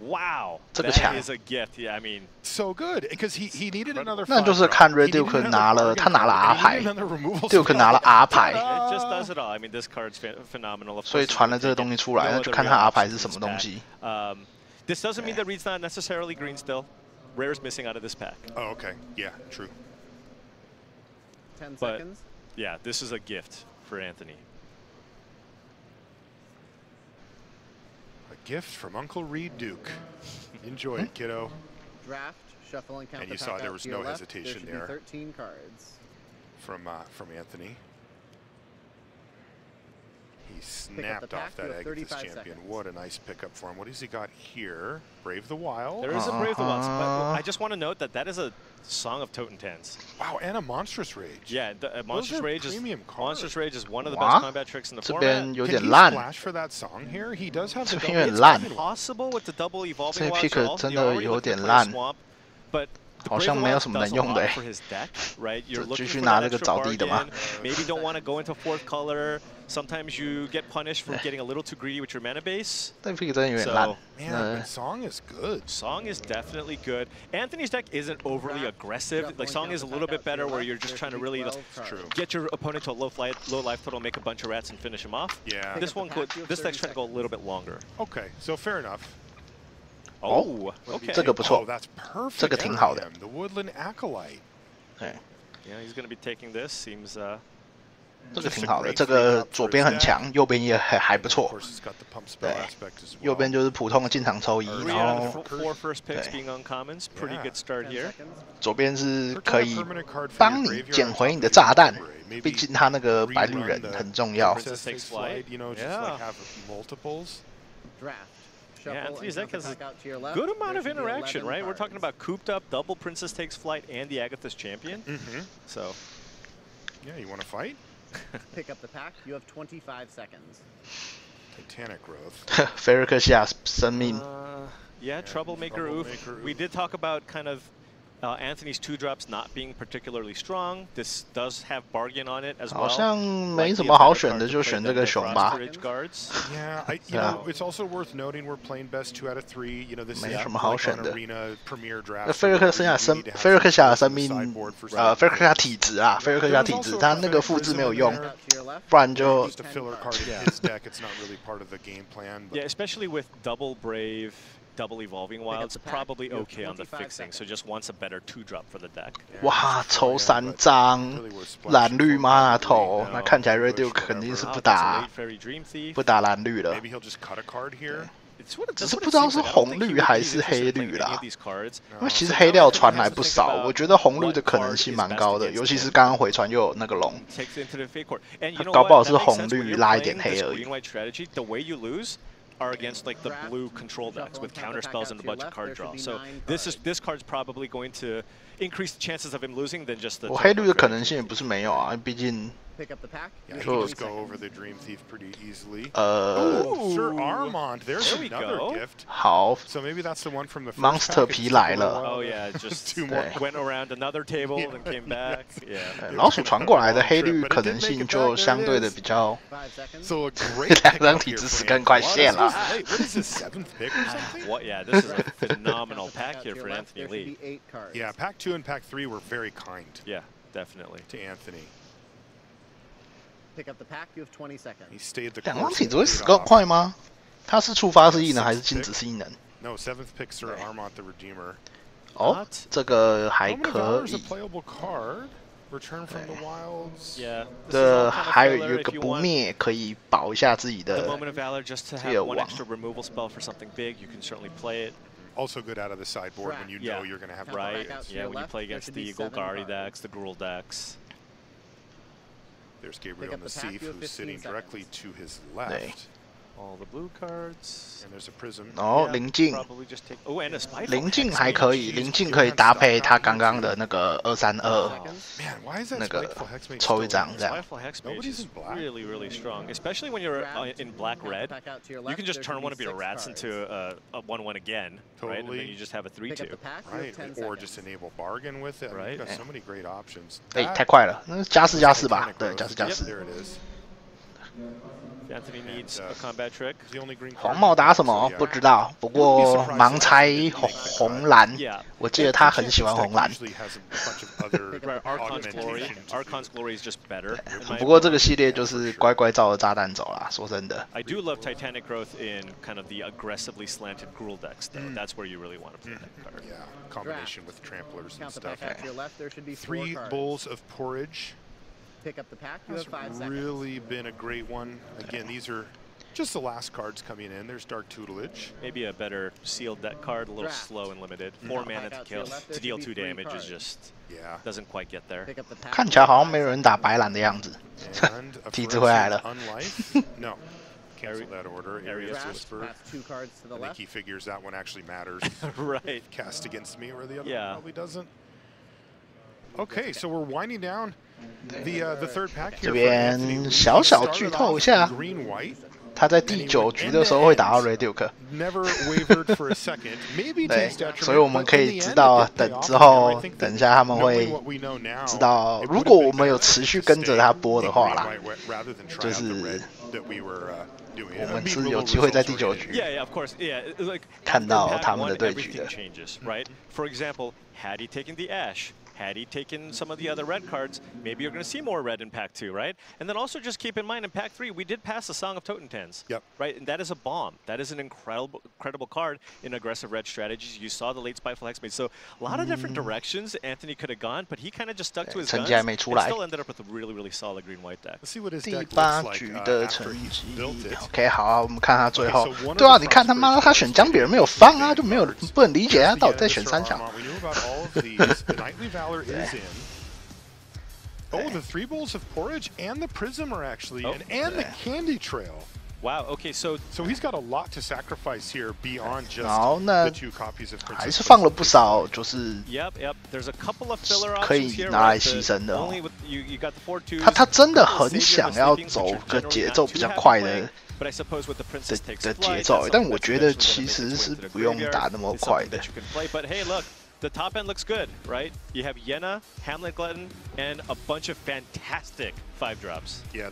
Wow, 这个强 is a gift. Yeah, I mean, so good because he needed another. 那就是看 Red Duke 拿了 R 牌 ，Duke 拿了 R 牌， it just does it all. I mean, this card's phenomenal. 所以传了这个东西出来，那就看他 R 牌是什么东西。This doesn't mean that Reed's not necessarily green still. Rare's missing out of this pack. Oh, okay. Yeah, true. 10 but, seconds. Yeah, this is a gift for Anthony. A gift from Uncle Reed Duke. Enjoy it, kiddo. Draft, shuffle, and count. And you saw there was no hesitation there. 13 cards. From Anthony. He snapped off that Agatha's champion. What a nice pickup for him. What has he got here? Brave the Wild. There is a Brave the Wild, but I just want to note that that is a Song of Totentans. Wow, and a Monstrous Rage. Yeah, Monstrous Rage is one of the best combat tricks in the 这边 format. 有点烂。 Flash for that song here. He does have 这边有点烂。 Possible with the double evolving 这 wilds, pick 真的有点烂。 but 好像没有什么能用的哎。继续拿这个着地的吗 ？Maybe don't want to go into fourth color. Sometimes you get punished for getting a little too greedy with your mana base. 但 pick 真的有点烂。Man, Song is good. Song is definitely good. Anthony's deck isn't overly aggressive. Like Song is a little bit better, where you're just trying to really get your opponent to a low life total, make a bunch of rats, and finish him off. Yeah. This deck's trying to go a little bit longer. Okay, so fair enough. Oh, okay. 这个不错 that's perfect. 这个挺好的 The Woodland Acolyte. Yeah, he's going to be taking this. Seems. 这个挺好的，这个左边很强，右边也还不错。对，右边就是普通的进场抽一，然后左边是可以帮你捡回你的炸弹，毕竟他那个白绿人很重要。Yeah, Anthony's deck has a good amount of interaction, right? We're talking about cooped up, double Princess Takes Flight, and the Agatha's Champion. So, yeah, you want to fight? Pick up the pack. You have 25 seconds. Titanic growth. 菲尔克夏生命。Yeah, Troublemaker Oof. We did talk about kind of Anthony's 2-drops not being particularly strong. This does have bargain on it as well. 好像没什么好选的，就选这个熊吧。Yeah, you know, it's also worth noting we're playing best 2 out of 3. You know, this is 没什么好选的。Arena Premier Draft. 菲尔克夏的生命，菲尔克夏体质啊，菲尔克夏体质，他那个复制没有用，不然就。Yeah, especially with double Brave. Double Evolving Wilds, probably okay on the fixing, so just wants a better 2-drop for the deck. 哇，抽3张蓝绿玛头，那看起来 Reduke 肯定是不打蓝绿了。只是不知道是红绿还是黑绿啦，因为其实黑料传来不少，我觉得红绿的可能性蛮高的，尤其是刚刚回传又有那个龙，他搞不好是红绿拉一点黑而已。Are against like the blue control decks with counter spells and a bunch of card draw. So this card's probably going to increase the chances of him losing than just the. 我黑绿的可能性也不是没有啊，毕竟。Yeah, you can just go over the Dream Thief pretty easily. Sir Armand, there's another gift. 好 So maybe that's the one from the Monster 皮来了。Oh yeah, just went around another table and came back. Yeah. 老鼠传过来的黑绿可能性就相对的比较。So a great 两张体质10根快线了。What is this 7th pick or something? What? Yeah, this is a phenomenal pack here for Anthony Lee. Yeah, pack 2 and pack 3 were very kind. Yeah, definitely. To Anthony. Pick up the pack. You have 20 seconds. He stayed the 两张体质会死够快吗？它是触发式异能还是静止式异能 ？No, 7th pick Sir Armand the Redeemer. 哦，这个还可以。Return from the wilds. Yeah. 这还有一个不灭，可以保一下自己的。 The moment of valor just to have one extra removal spell for something big, you can certainly play it. Also good out of the sideboard when you know you're going to have right. Yeah, when you play against the Golgari decks, the Gruul decks. There's Gabriel Nassif, who's sitting directly to his left. All the blue cards. And there's a prism. 哦，灵境。Oh, and a spy. 灵境还可以，灵境可以搭配他刚刚的那个232，那个抽一张这样。Nobody's in black. Really, really strong, especially when you're in black red. You can just turn one of your rats into a 1/1 again, right? And then you just have a 3/2. Right, or just enable bargain with it. Right. You've got so many great options. 哎，太快了，那是+4+4吧？对，+4+4。 There it is. Anthony needs a combat trick. 黄帽打什么不知道，不过盲猜红蓝，我记得他很喜欢红蓝。Archon's Glory is just better. 不过这个系列就是乖乖照着炸弹走啦，说真的。I do love Titanic Growth in kind of the aggressively slanted Gruul decks, though. That's where you really want to play that card. Yeah, combination with tramplers and stuff. 3 bowls of porridge. Pick up the pack. You have 5 seconds. Really been a great one. Again, these are just the last cards coming in. There's Dark Tutelage. Maybe a better sealed deck card, a little slow and limited. 4 mana to kill, to deal 2 damage is just doesn't quite get there. 看起来好像没有人打白蓝的样子。体质回来了。No. Cancel that order. Area's Whisper. I think he figures that one actually matters. Right. Cast against me, where the other one probably doesn't. Okay, so we're winding down the third pack here. 这边小小剧透一下，他在第9局的时候会打到 Reduke。对，所以我们可以知道，等之后，等一下他们会知道，如果我们有持续跟着他播的话啦，就是我们是有机会在第9局看到他们的对局的。Had he taken some of the other red cards, maybe you're going to see more red in Pack 2, right? And then also just keep in mind in Pack 3, we did pass the Song of Totentans, right? And that is a bomb. That is an incredible card in aggressive red strategies. You saw the late Spiteful Hexmate. So a lot of different directions Anthony could have gone, but he kind of just stuck to his guns and still ended up with a really solid green-white deck. Let's see what his deck looks like OK， 好啊，我们看他最后。对啊，你看他妈他选江别人没有放啊，就没有不能理解他到底在选3强。Is in. Oh, the 3 bowls of porridge and the prism are actually in, and the candy trail. Wow. Okay, so he's got a lot to sacrifice here beyond just the 2 copies of Princess. 还是放了不少，就是 Yep. There's a couple of filler options 可以拿来牺牲的。他真的很想要走个节奏比较快的节奏，但我觉得其实是不用打那么快的。The top end looks good, right? You have Yenna, Hamlet Glutton, and a bunch of fantastic 5-drops. Yeah,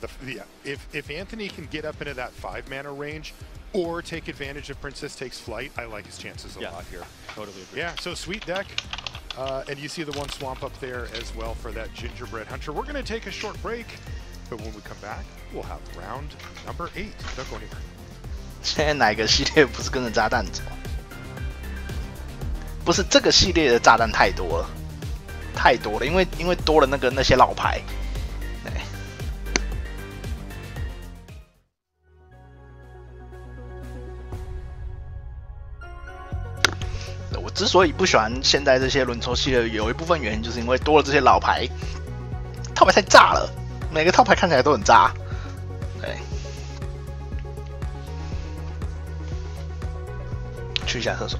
if Anthony can get up into that 5-mana range or take advantage of Princess Takes Flight, I like his chances a lot here. Totally agree. Yeah, so sweet deck. And you see the 1 swamp up there as well for that Gingerbread Hunter. We're going to take a short break, but when we come back, we'll have round number 8. Don't go anywhere. 现在哪个系列不是跟着炸弹走？不是这个系列的炸弹太多了，因为多了那些老牌。我之所以不喜欢现在这些轮抽系列，有一部分原因就是因为多了这些老牌，套牌太炸了，每个套牌看起来都很炸。对，去一下厕所。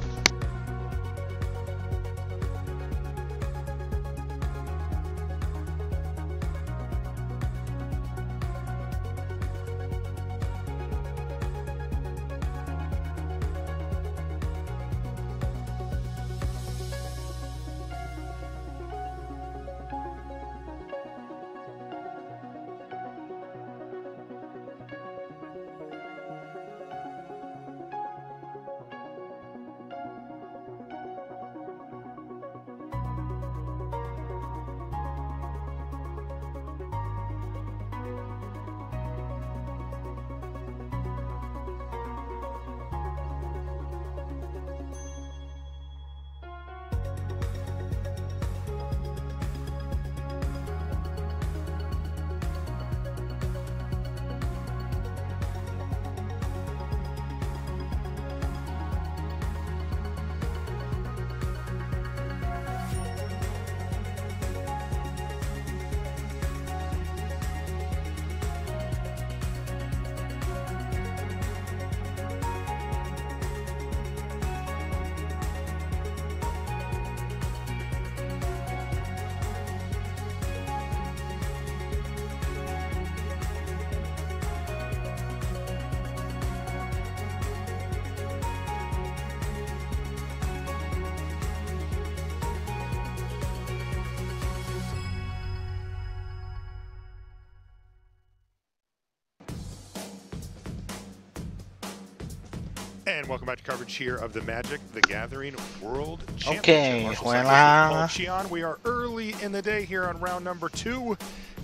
And welcome back to coverage here of the Magic the Gathering World Championship. Okay, we are early in the day here on round number 2.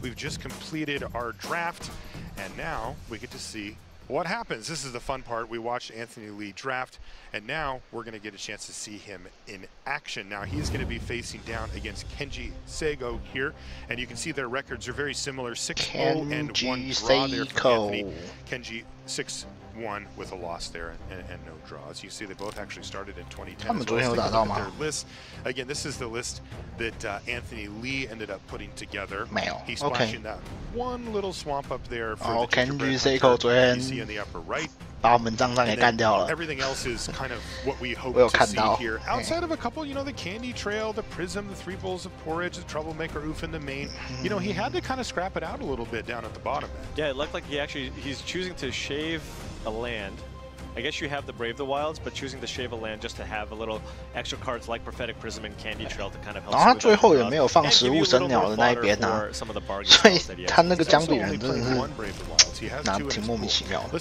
We've just completed our draft, and now we get to see what happens. This is the fun part. We watched Anthony Lee draft, and now we're going to get a chance to see him in action. Now he's going to be facing down against Kenji Seigo here, and you can see their records are very similar. 6-0 and 1 draw there for Anthony. Kenji 6-1 with a loss there and no draws. You see they both actually started in 2010. Their list. Again, this is the list that Anthony Lee ended up putting together. He's splashing that one little swamp up there for the Kenji Seigo you see in the upper right. Everything else is kind of what we hope to see here. Outside of a couple, you know, the Candy Trail, the Prism, the 3 bowls of porridge, the Troublemaker Oof in the main. You know, he had to kind of scrap it out a little bit down at the bottom. Yeah, it looked like he's choosing to shave a land. I guess you have the Brave the Wilds, but choosing to shave a land just to have a little extra cards like Prophetic Prism and Candy Trail to kind of help. 然后他最后也没有放食物生鸟的那一边啊，所以他那个姜饼人真的是拿挺莫名其妙的。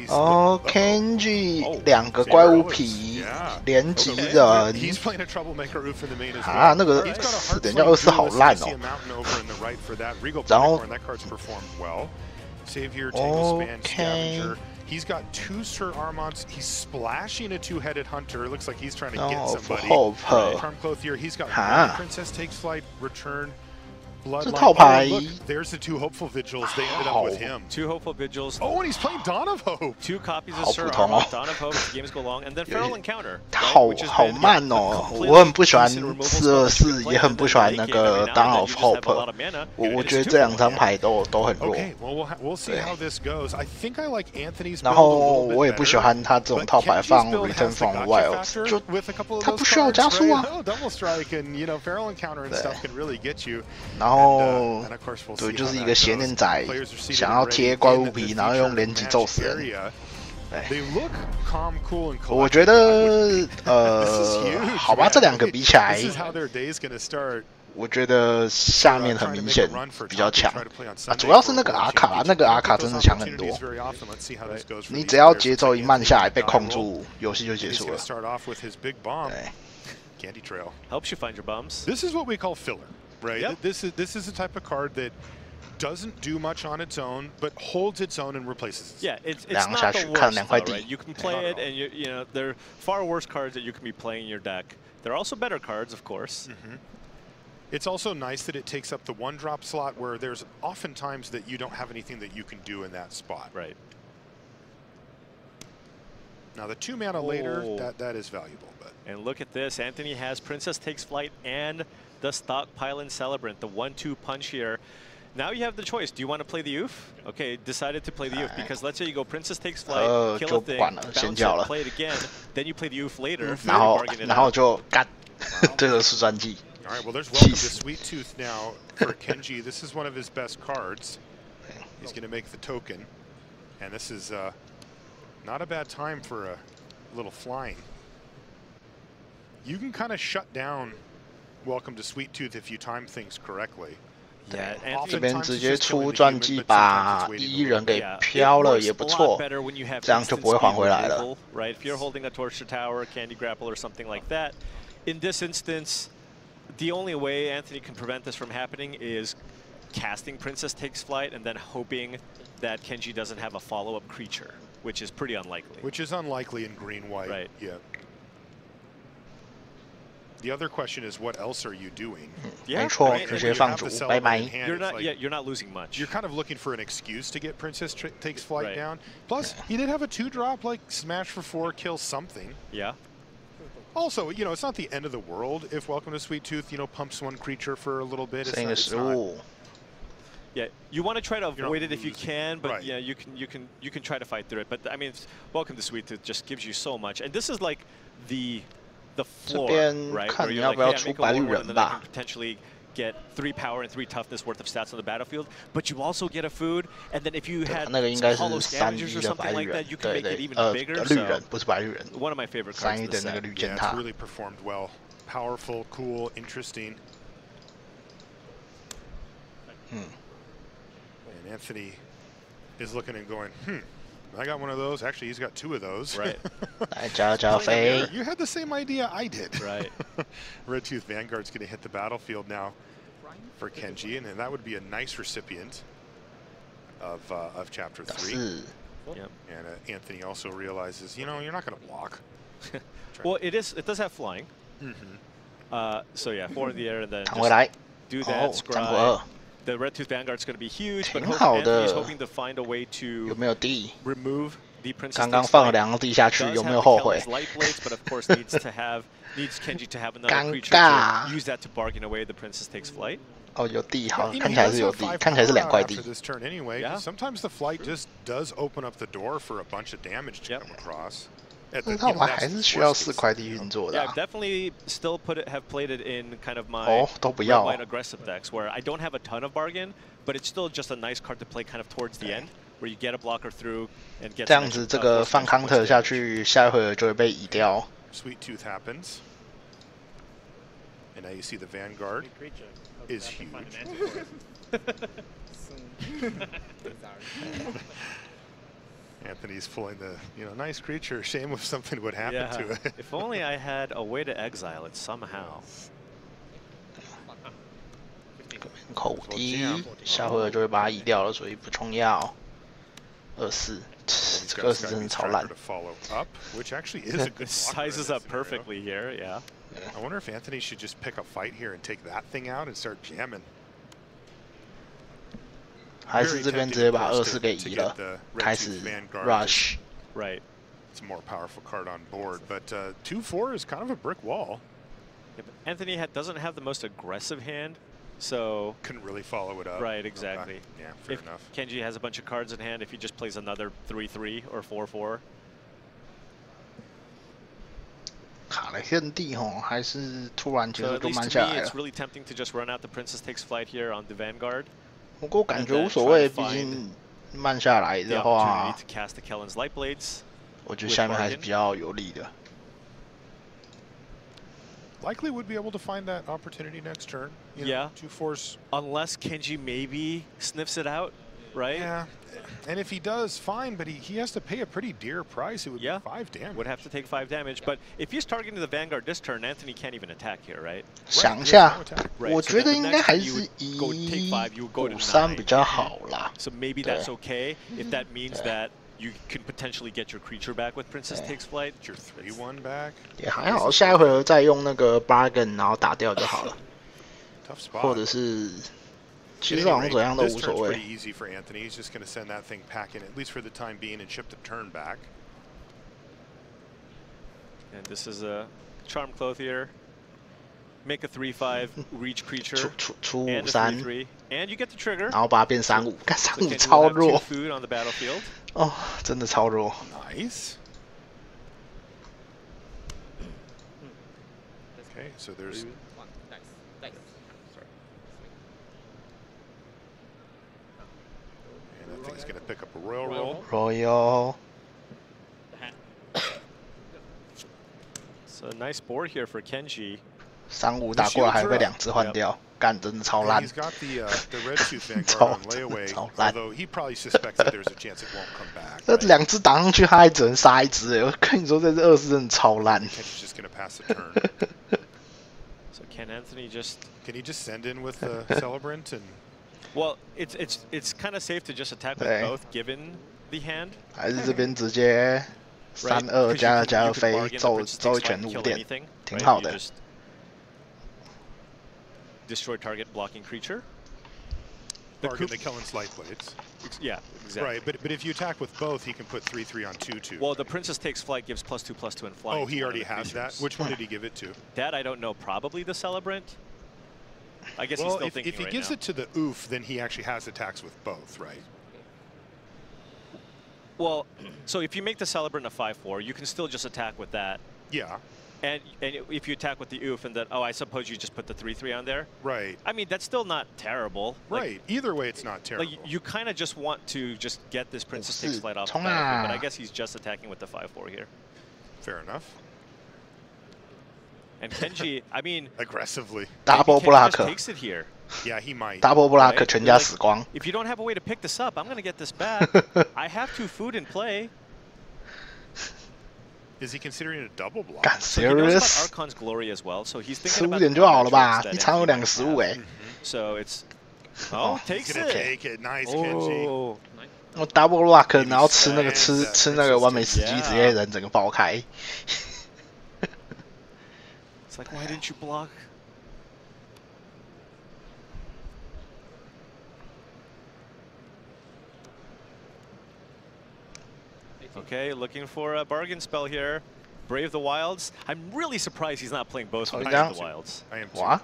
哦 ，Kenji 2个怪物皮连击人啊，那个等一下24好烂哦。然后 OK。 He's got 2 Sir Armonts. He's splashing a 2-headed hunter. It looks like he's trying to get somebody. Charm Clothier. He's got Princess Takes Flight, Return, Bloodline. Oh, look, there's the 2 Hopeful Vigils. They ended up with him. 2 Hopeful Vigils. Oh, and he's playing Dawn of Hope. 2 copies of Sir Armont, Dawn of Hope. Games go long, and then Feral Encounter. 好慢哦，我很不喜欢424，也很不喜欢那个 Dawn of Hope。我觉得这2张牌都很弱。然后我也不喜欢他这种套牌放 Return from the Wilds， 就他不需要加速啊。然后对，就是一个邪念仔，想要贴怪物皮，然后用连击揍死人。我觉得好吧，这2个比起来，我觉得下面很明显比较强啊，主要是那个阿卡，那个阿卡真的强很多。你只要节奏一慢下来被控住，游戏就结束了。Candy Trail helps you find your bums. This is what we call filler, right? Yep. This is a type of card that doesn't do much on its own, but holds its own and replaces it. Yeah, it's not the worst, though, right? You can play it, and you know there are far worse cards that you can be playing in your deck. There are also better cards, of course. It's also nice that it takes up the 1-drop slot, where there's often times that you don't have anything that you can do in that spot. Right. Now the 2 mana later, that is valuable. But and look at this, Anthony has Princess Takes Flight and the Stockpile and Celebrant, the 1-2 punch here. Now you have the choice. Do you want to play the Oof? Okay, decided to play the Oof because let's say you go Princess Takes Flight, kill a thing, bounce it, play it again, then you play the Oof later. 然后就干，这个是专技。 All right, well, there's Welcome to Sweet Tooth now for Kenji. This is one of his best cards. He's going to make the token, and this is not a bad time for a little flying. You can kind of shut down Welcome to Sweet Tooth if you time things correctly. 这边直接出传记把1人给飘了也不错，这样就不会还回来了。 Right, if you're holding a Torture Tower, Candy Grapple, or something like that, in this instance, the only way Anthony can prevent this from happening is casting Princess Takes Flight and then hoping that Kenji doesn't have a follow-up creature, which is pretty unlikely. Which is unlikely in green-white. Right. Yeah. The other question is, what else are you doing? Yeah, 没错，直接放逐，拜拜。 You're not losing much. You're kind of looking for an excuse to get Princess Takes Flight down. Plus, he did have a 2-drop, like smash for 4, kill something. Yeah. Also, you know, it's not the end of the world if Welcome to Sweet Tooth, you know, pumps 1 creature for a little bit. It's not. Yeah, you want to try to avoid it if you can, but yeah, you can try to fight through it. But I mean, Welcome to Sweet Tooth just gives you so much, and this is like the floor, right? Where you're like, hey, I make a 1/1 and then I can potentially get 3 power and 3 toughness worth of stats on the battlefield, but you also get a food, and then if you had hollow scavengers or something like that, you can make it even bigger. 绿人不是白绿人。 One of my favorite cards in the set. Yeah, it's really performed well. Powerful, cool, interesting. And Anthony is looking and going, I got one of those. Actually, he's got 2 of those. Right. You had the same idea I did. Right. Red Tooth Vanguard's going to hit the battlefield now for Kenji, and that would be a nice recipient of Chapter 3. Yep. And Anthony also realizes, you know, you're not going to block. Well, it does have flying. So yeah, 4 in the air and then just do that. Scry. The Red Tooth Vanguard's going to be huge, but Anthony's hoping to find a way to remove the Princess. 刚刚放了2个地下去，有没有后悔？ Light blades, but of course needs Kenji to have another creature to use that to bargain away the Princess Takes Flight. 哦，有地，好，看起来是有地，看起来是2块地。 Yeah. Sometimes the flight just does open up the door for a bunch of damage to come across. 这套牌还是需要4块地运作的。 Yeah, I've definitely still have played it in kind of my red-white aggressive decks where I don't have a ton of bargain, but it's still just a nice card to play kind of towards the end. where you get a blocker through and get 这样子这个放 counter 下去，下一回合就会被移掉。Sweet tooth happens, and now you see the Vanguard is huge. Anthony's pulling the, nice creature. Shame if something would happen to it. If only I had a way to exile it somehow. 口低，下回合就会把它移掉了，所以不重要。24，这个24真的超烂。Sizes up perfectly here, yeah. I wonder if Anthony should just pick a fight here and take that thing out and start jamming. 还是这边直接把24给移了，开始 rush. Right. It's a more powerful card on board, but 2-4 is kind of a brick wall. Yeah, but Anthony doesn't have the most aggressive hand, so couldn't really follow it up. Right, exactly. Okay. Yeah, fair enough. Kenji has a bunch of cards in hand. If he just plays another 3-3 or 4-4. 卡了现地吼，还是突然节奏就慢 So 下来 it's 了。 really tempting to just run out the Princess Takes Flight here on the Vanguard. 不过感觉无所谓，毕竟慢下来的话，我觉得下面还是比较有利的。Likely would be able to find that opportunity next turn. Yeah. 2-4s. Unless Kenji maybe sniffs it out, right? Yeah. And if he does, fine, but he has to pay a pretty dear price. It would be 5 damage. Would have to take 5 damage. But if he's targeting the Vanguard this turn, Anthony can't even attack here, right? 想一下，我觉得应该还是以53比较好啦。 So maybe that's okay if that means that you can potentially get your creature back with Princess Takes Flight. Your 3-1 back. 也还好，下一回合再用那个 bargain 然后打掉就好了。 Tough spot. 或者是。 其实好像怎样都无所谓。 Pretty easy for Anthony. He's just going to send that thing packing, at least for the time being, and ship the turn back. And this is a Charm Clothier. Make a 3/5 reach creature. 出5/3 and you get the trigger. 然后把它变3/5，干3/5超弱。 Food on the battlefield. 哦，真的超弱。 Nice. Okay, so there's. I think he's going to pick up a Royal Roll. Royal. So nice board here for Kenji. 3/5打过来还被2只换掉，干真的超烂。 He's got the red tooth Vanguard on layaway, although he probably suspects that there's a chance it won't come back. 那2只打上去，他还只能杀1只哎！我跟你说，这24真的超烂。 Kenji's just going to pass the turn. So can Anthony just? Can he just send in with the Celebrant and? Well, it's kind of safe to just attack with both, given the hand. 还是这边直接3/2加2飞，走一拳5点，挺好的。 Destroy target blocking creature. Bargain the Kellen's Light Blades. Yeah, exactly. Right, but if you attack with both, he can put 3/3 on 2/2. Well, the Princess Takes Flight gives +2/+2 and flying. Oh, he already has that? Which one did he give it to? That I don't know. Probably the Celebrant. I guess he's still thinking if he gives it to the Oof, then he actually has attacks with both, right? Well, so if you make the Celebrant a 5/4, you can still just attack with that. Yeah. And if you attack with the Oof, and then I suppose you just put the 3/3 on there. Right. I mean, that's still not terrible. Right. Either way, it's not terrible. Like you kind of just want to just get this Princess Takes Flight off the battlefield, but I guess he's just attacking with the 5/4 here. Fair enough. And Kenji, I mean, aggressively. Double block. Takes it here. Yeah, he might. Double block 全家死光。 If you don't have a way to pick this up, I'm gonna get this back. I have 2 food in play. Is he considering a double block? God, So he knows serious? about Archon's Glory as well, so he's thinking 15 about 点就好了吧？一场有2个失误哎。 So it's takes it. Take it. Nice, Kenji. 我 double block， 然后吃那个完美时机，直接人整个爆开。 It's like, why didn't you block? Okay, looking for a bargain spell here. Brave the Wilds. I'm really surprised he's not playing both Brave the Wilds. I am too. What?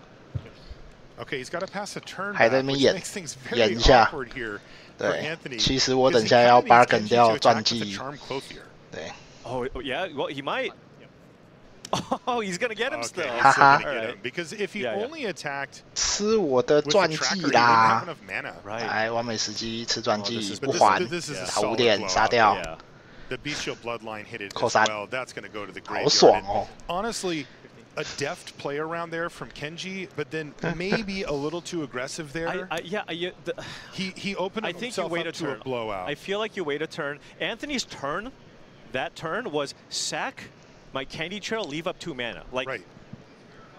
Okay, he's got to pass a turn 还在那 back, 边 which 演 makes things 演 very 一下。 awkward here for 对， Anthony. 其实我等下要 bargain 掉传记。 Charm Clothier. 对。 Oh yeah, well he might. Oh, he's gonna get him still. 哈哈。Because if he only attacked 吃我的传记啦！来，完美时机吃传记，不还，打5点杀掉。扣3，好爽哦 ！Honestly, a deft play around there from Kenji, but then maybe a little too aggressive there. He opened himself up to a blowout. I feel like you wait a turn. Anthony's turn, that turn was sack my candy trail, leave up 2 mana. Like,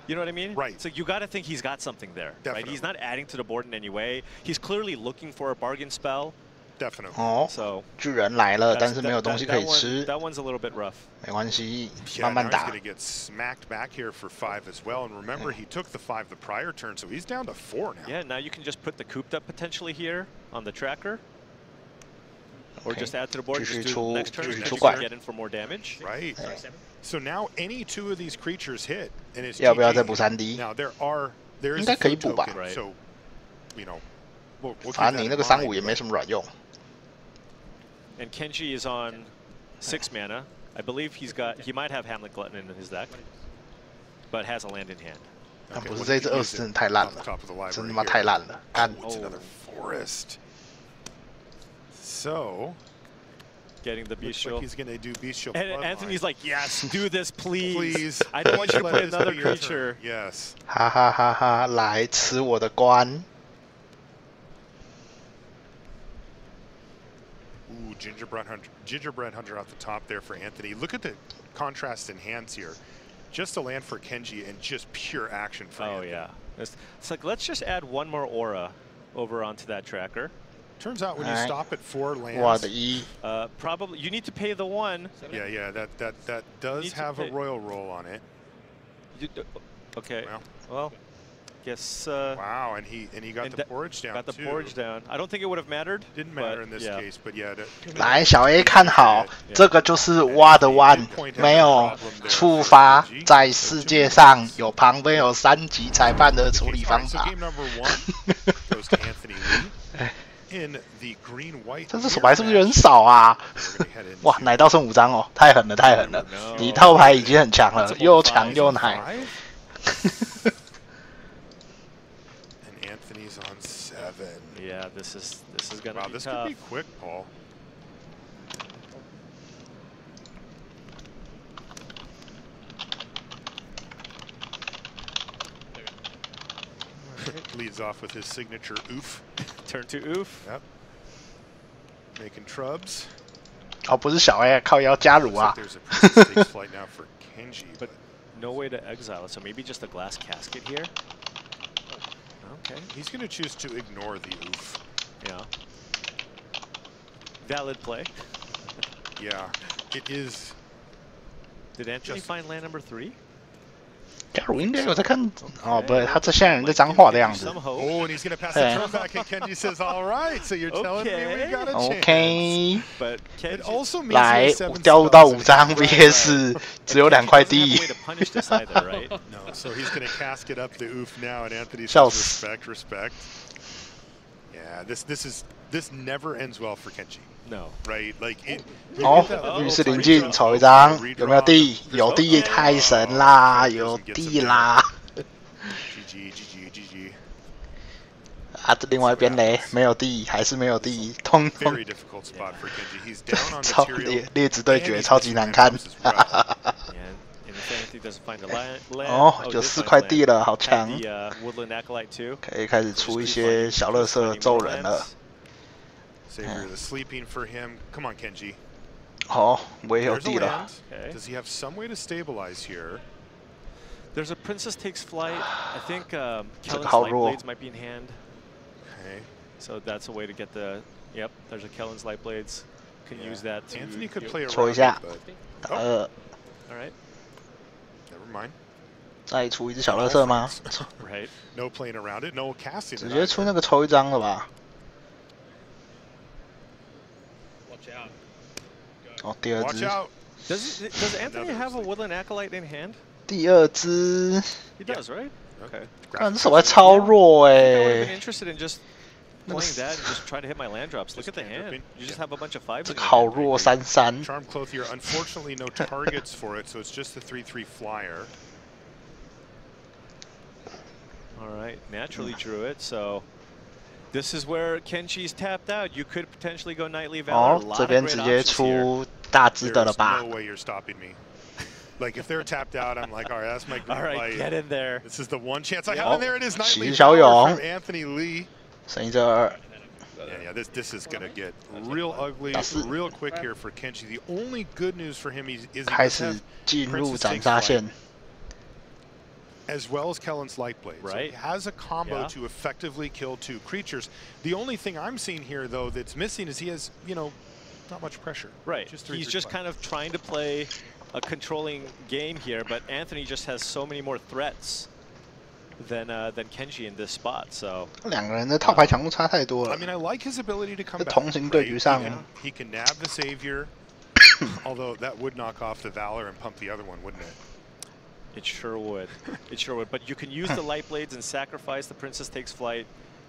you know what I mean? Right. So you got to think he's got something there. Definitely. Right? He's not adding to the board in any way. He's clearly looking for a bargain spell. Definitely. 哦， So 巨人来了，但是没有东西可以吃。 That one's a little bit rough. 没关系， Yeah, 慢慢 now 打 he's。going to get smacked back here for 5 as well. And remember, he took the 5 the prior turn, so he's down to 4 now. Yeah, now you can just put the cooped up potentially here on the tracker. Or just add to the board, just do next turn, just get in for more damage. Right. So now any 2 of these creatures hit, and it's 要不要再 GG. 补3D？ Now there is 应该 a 可以 food 补吧 token, so you know, we'll keep 反 that 正你 in 那个 mind, 35也没什么卵用。 And Kenji is on 6 mana. I believe he might have Hamlet Glutton in his deck, but has a land in hand. 但不是这一只20真的太烂了，真他妈太烂了，干！ It's another forest. So getting the beast looks like shield. he's gonna do beast shield. And Anthony's like, yes, do this, please. Please. I don't want you to Let play this another be your creature. turn. Yes. 哈哈哈哈！来吃我的官。 Ooh, gingerbread hunter off the top there for Anthony. Look at the contrast in hands here. Just a land for Kenji and just pure action for Anthony. Yeah. It's like, let's just add 1 more aura over onto that tracker. Turns out when you stop at 4 lands, 哇的一， Probably you need to pay the 1. yeah, that does have a royal roll on it. Okay. Well, guess. Wow, and he got the porridge down. Got the too. porridge down. I don't think it would have mattered. Didn't matter in this case, but yeah. 来，小 A 看好，这个就是挖的弯，没有触发，在世界上有旁边有3级裁判的处理方法。但是手牌是不是有点少啊？哇，奶到剩5张哦，太狠了，太狠了！你套牌已经很强了，又强又奶。Anthony's on 7. Yeah, this is gonna wow, be this tough. could be quick, Paul. Leads off with his signature oof. Turn to oof. Yep. Making trubs. 哦，不是小 A 靠腰加乳啊。 There's a princess takes flight now for Kenji, but no way to exile it. So maybe just a glass casket here. Okay. He's going to choose to ignore the oof. Yeah. Valid play. Yeah, it is. Did Anthony find land number 3? 加入应该有在看哦，不是，他这现在人在脏话的样子。 Oh, and he's gonna pass the turn back, and Kenji says, "All right, so you're telling me we got a chance." OK， But it also means 来掉入到5张 VS 只有2块地。 No, so he's gonna casket up the oof now, and Anthony says, "Respect." Yeah, this never ends well for Kenji. No, right? Like it. 哦，于是临近瞅1张，有没有地？有地，太神啦，有地啦。GG。啊，这另外一边嘞，没有地，还是没有地，通通。超劣质对决，超级难看。哦，有4块地了，好强！可以开始出一些小垃圾揍人了。 Savior the sleeping for him. Come on, Kenji. 好，我也有地了。 Does he have some way to stabilize here? There's a princess takes flight. I think Kellen's light blades might be in hand. Okay. So that's a way to get the. Yep. There's a Kellen's light blades. Can use that to. Anthony could play around. 抽一下。 All right. Never mind. 再出一只小垃圾吗？ Right. No playing around it. No casting. 直接出那个抽1张了吧？ 哦，第2只。Does Anthony have a Woodland Acolyte in hand? 第2只。 He does, right? Okay. 看这手牌超弱哎。 interested in just playing that and just try to hit my land drops. Look at the hand. You just have a bunch of fives. 这个好弱3-3。Charm Clothier, unfortunately, no targets for it, so it's just the 3-3 flyer. All right, naturally drew it, so this is where Kenji's tapped out. You could potentially go Knightly Valor. 哦，这边直接出大只的了吧 ？No way you're stopping me. Like if they're tapped out, I'm like, all right, that's my green light. All right, get in there. This is the one chance I have, and there it is, Knightly 齐小勇 from Anthony Lee. 剩一2。Yeah, this is gonna get real ugly, real quick here for Kenji. The only good news for him is he 开始进入斩杀线。 as well as Kellen's Lightblade. Right. So he has a combo to effectively kill 2 creatures. The only thing I'm seeing here, though, that's missing is he has, you know, not much pressure. Right. He's just kind of trying to play a controlling game here, but Anthony just has so many more threats than Kenji in this spot. So 两个人的套牌强度差太多了。 I mean, I like his ability to come back. 同型对局上 he can nab the Savior, although that would knock off the Valor and pump the other one, wouldn't it? It sure would. It sure would. But you can use the Light Blades and sacrifice the Princess Takes Flight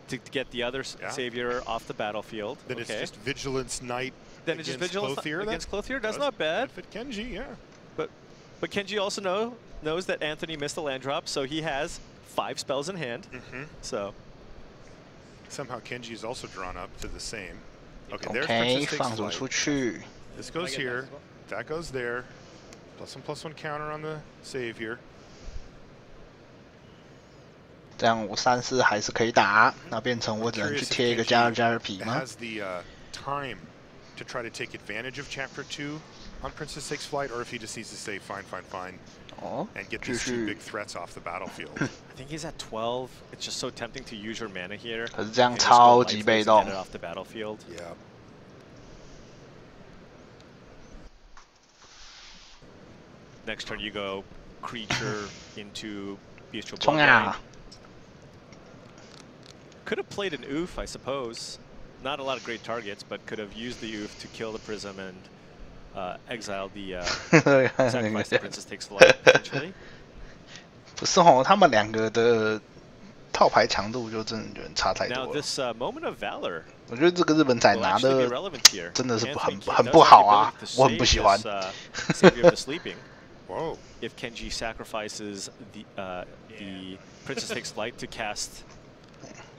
to get the other Savior off the battlefield. Then it's just Vigilance Knight. Then it's just Vigilance against Clothier. That's not bad. Fit Kenji, yeah. But Kenji also knows that Anthony missed the land drop, so he has 5 spells in hand. So somehow Kenji is also drawn up to the same. Okay, there's OK， Princess 放逐 Takes 出 Flight. 去。 This goes here. That goes there. +1/+1 counter on the Savior. 这样我3-4还是可以打，那变成我只能去贴一个加2皮吗 ？Has the time to try to take advantage of Chapter 2 on Princess Takes Flight, or if he just needs to say fine, and get these 2 big threats off the battlefield. I think he's at 12. It's just so tempting to use your mana here. 可是这样超级被动。 Off the battlefield. Yeah. Next turn you go creature into Bestial 冲呀！ Could have played an oof, I suppose. Not a lot of great targets, but could have used the oof to kill the prism and exile the sacrifice the Princess Takes Flight potentially. 不是哦，他们两个的套牌强度就真的差太多 Now 了。 this moment of valor. 我觉得这个日本仔拿的真的是很不好啊，我很不喜欢。 Whoa. If Kenji sacrifices the Princess Takes Flight to cast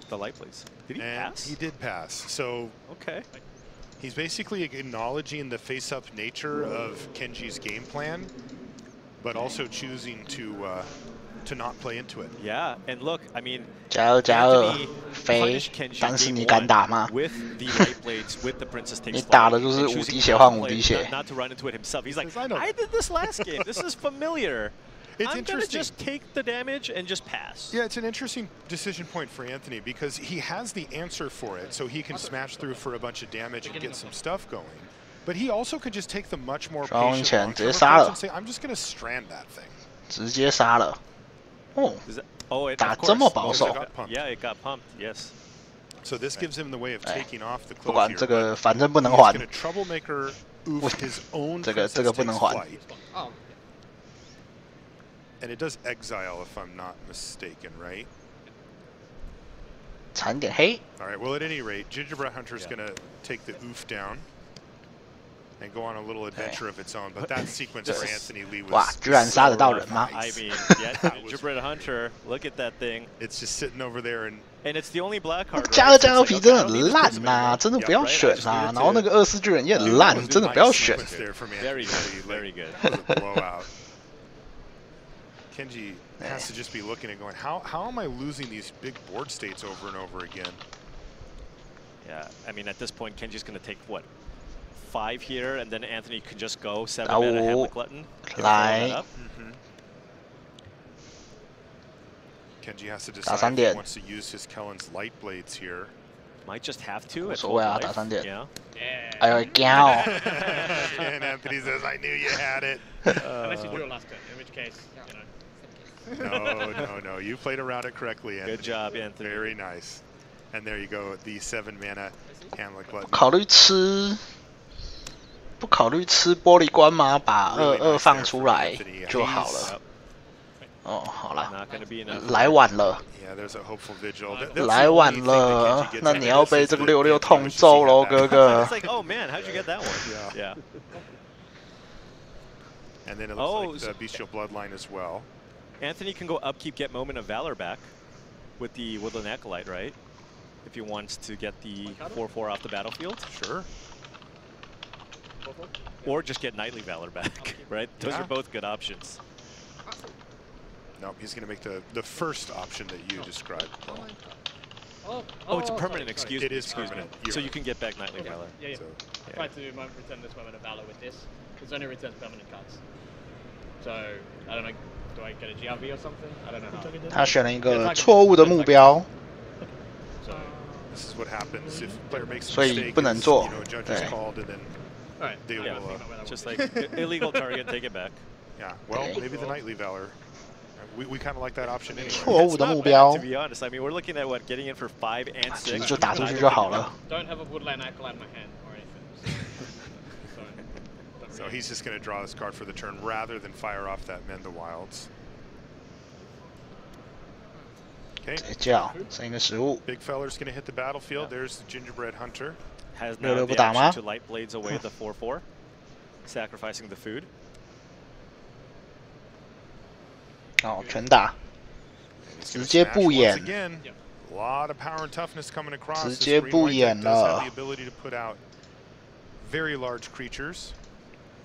the Light Blades. Did he pass? He did pass. So okay. He's basically acknowledging the face-up nature of Kenji's game plan, but also choosing to not play into it. Yeah, and look, I mean, 加2飞，但是你敢打吗？ With the Light Blades, with the Princess Takes Flight, 你打的就是5滴血换5滴血。 Not to run into it himself. He's like, I did this last game. This is familiar. I'm gonna just take the damage and just pass. Yeah, it's an interesting decision point for Anthony because he has the answer for it, so he can smash through for a bunch of damage and get some stuff going. But he also could just take the much more patient long-term approach and say, I'm just gonna strand that thing. 直接杀了。哦， Oh, 打这么保守。 Yeah, it got pumped. Yes. So this gives him the way of taking off the 不管 clothier. 这个，反正不能还。 He's gonna troublemaker oof his own 这个 Princess 不能 Takes 还。 Flight. And it does exile, if I'm not mistaken, right? 惨点黑。 All right. Well, at any rate, Gingerbread Hunter's gonna take the oof down and go on a little adventure of its own. But that sequence for Anthony Lee was 哇，居然杀得到人吗？ I mean, yeah, Gingerbread Hunter. Look at that thing. It's just sitting over there and it's the only black card. 加2皮真的很烂呐，真的不要选啦。然后那个24巨人也很烂，真的不要选。 Very good, very good. Blowout. Kenji has to just be looking and going, how am I losing these big board states over and over again? Yeah, I mean, at this point, Kenji's going to take, what, 5 here, and then Anthony can just go 7 mana Hamlet Glutton. 来， Kenji has to decide if he wants to use his Kellen's Light Blades here. Might just have to. 无所谓啊，打3点。 Yeah. 哎呦，屌！ And Anthony says, I knew you had it. Unless you drew a last turn, in which case, you know. No. You played around it correctly, Anthony. Good job, Anthony. Very nice. And there you go, the 7 mana Hamlet Glutton. 考虑吃，不考虑吃玻璃棺吗？把2放出来就好了。哦，好了， Not gonna be enough. 来晚了。Yeah, there's a hopeful vigil. 来晚了，那你要被这个66痛揍喽，哥哥。 It's like, oh man, how'd you get that one? Yeah. And then it looks like the bestial bloodline as well. Anthony can go upkeep, get Moment of Valor back with the Woodland Acolyte, right? If he wants to get the 4/4 off the battlefield. Sure. Or just get Knightly Valor back, right? Those are both good options. No, he's going to make the first option that you described. Oh, it's a permanent, excuse me. It is permanent. So you can get back Knightly Valor. Yeah. So, Try to return this Moment of Valor with this. It's only returns permanent cards. So, I don't know, do I get a GRV or something? I don't know how. 他选了一个错误的目标。 This is what happens if player makes a 所以 mistake. 不能做。 Judge is 对。 called and then they will. Just like illegal target, take it back. Yeah. Well, maybe the Knightly Valor. We kind of like that option anyway. 错误的目标。 To be honest, I mean, we're looking at what, getting in for 5 and 6. 就打出去就好了。 Don't have a Woodland Acolyte in my hand or anything. So he's just going to draw this card for the turn rather than fire off that Mend the Wilds. Okay. 叫剩一个食物。 Big feller's going to hit the battlefield. There's the Gingerbread Hunter. Has now the option to light blades away the 4/4, sacrificing the food. 哦，全打，直接不演。 A lot of power and toughness coming across. 直接不演了。 The ability to put out very large creatures.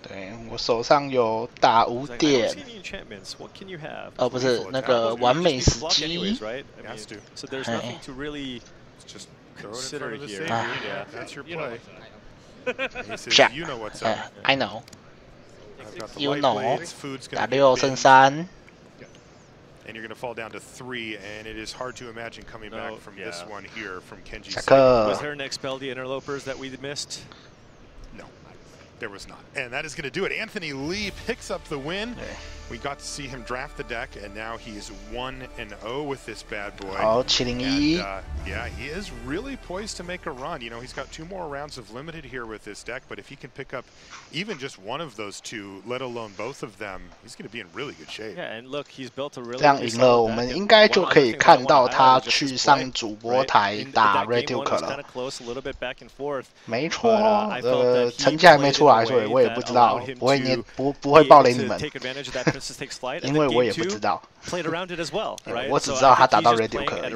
对我手上有大5点。不是那个完美时机。 So there's nothing to really just consider here. Yeah, that's your play. He says, Jack. You know what's up. I know. I've got the You light know. blades. Food's 打 going to 6剩3。 And you're going to fall down to 3, and it is hard to imagine coming back from this one here from Kenji. Was there an expel the interlopers that we missed? No, there was not. And that is going to do it. Anthony Lee picks up the win. We got to see him draft the deck, and now he is 1-0 with this bad boy. Oh, Chilingi. Yeah, he is really poised to make a run. You know, he's got 2 more rounds of limited here with this deck, but if he can pick up even just one of those 2, let alone both of them, he's going to be in really good shape. Yeah, and look, he's built a really. 这样赢了，我们应该就可以看到他去上主播台打 Red Duke 了。没错，成绩还没出来，所以我也不知道，不会爆雷你们。 因为我也不知道，我只知道他打到 Red Duke 而已。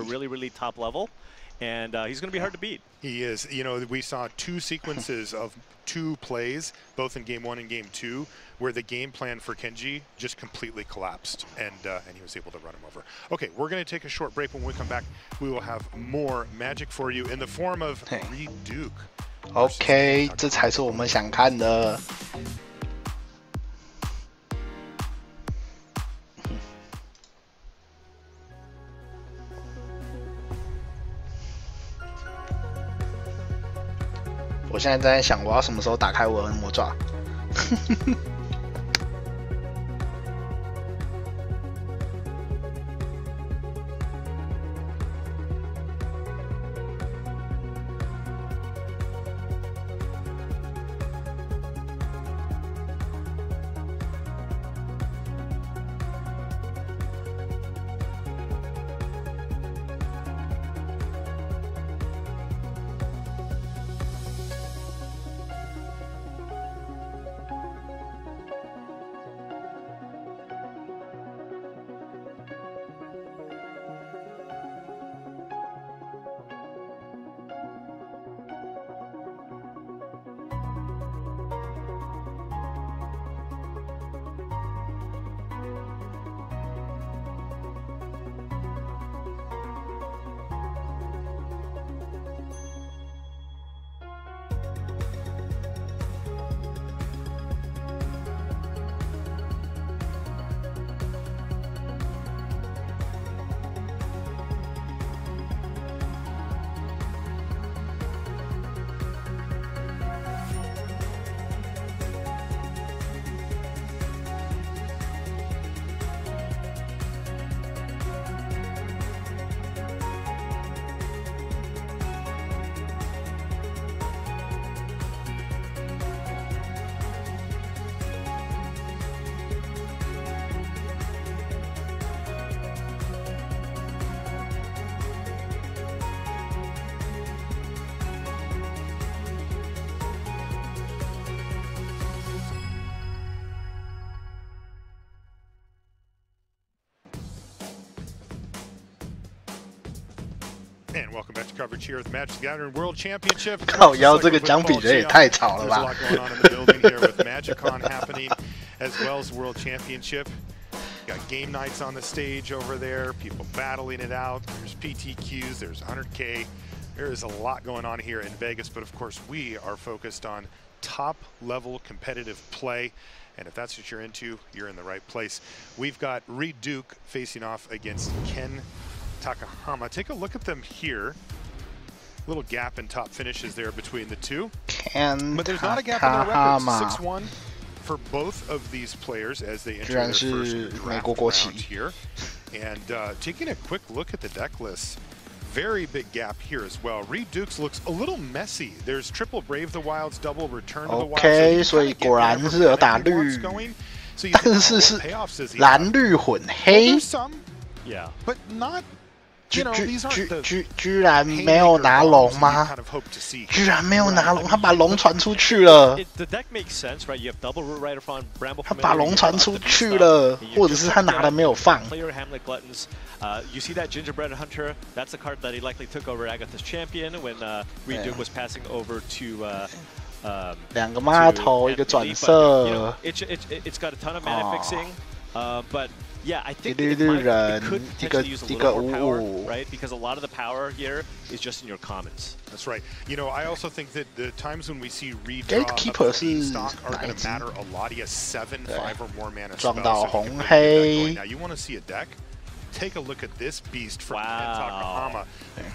And he's going to be hard to beat. He is. You know, we saw 2 sequences of 2 plays, both in Game 1 and Game 2, where the game plan for Kenji just completely collapsed, and he was able to run him over. Okay, we're going to take a short break. When we come back, we will have more magic for you in the form of Red Duke. OK， 这才是我们想看的。 我现在在想，我要什么时候打开我的魔爪？ And welcome back to coverage here at the Magic the Gathering World Championship. 靠腰这个讲比人也太吵了吧 There's a lot going on in the building here with MagicCon happening as well as World Championship. Got game nights on the stage over there, people battling it out. There's PTQs, there's 100K. There is a lot going on here in Vegas, but of course we are focused on top level competitive play. And if that's what you're into, you're in the right place. We've got Reed Duke facing off against Ken Takahama. Take a look at them here. Little gap in top finishes there between the two. But there's not a gap in their records. 6-1 for both of these players as they enter their first draft round here. And taking a quick look at the deck list, very big gap here as well. Reed Dukes looks a little messy. There's triple Brave the Wilds, double Return to the Wilds. OK， 所以果然是有打绿，但是是蓝绿混黑。Yeah, but not. 居然没有拿龙吗？居然没有拿龙，他把龙传出去了。他把龙传出去了，或者是他拿了没有放。You see that Gingerbread Hunter? That's a card that he likely took over Agatha's Champion when Reed Duke was passing over to. 两个码头，一个转色。It's got a ton of mana fixing, but. Yeah, I think it could potentially use a little more power, right? Because a lot of the power here is just in your commons. That's right. You know, I also think that the times when we see Reed draw up stock are going to matter a lot. He has 7, 5 or more mana spells. Now, you want to see a deck? Take a look at this beast from Ken Takahama.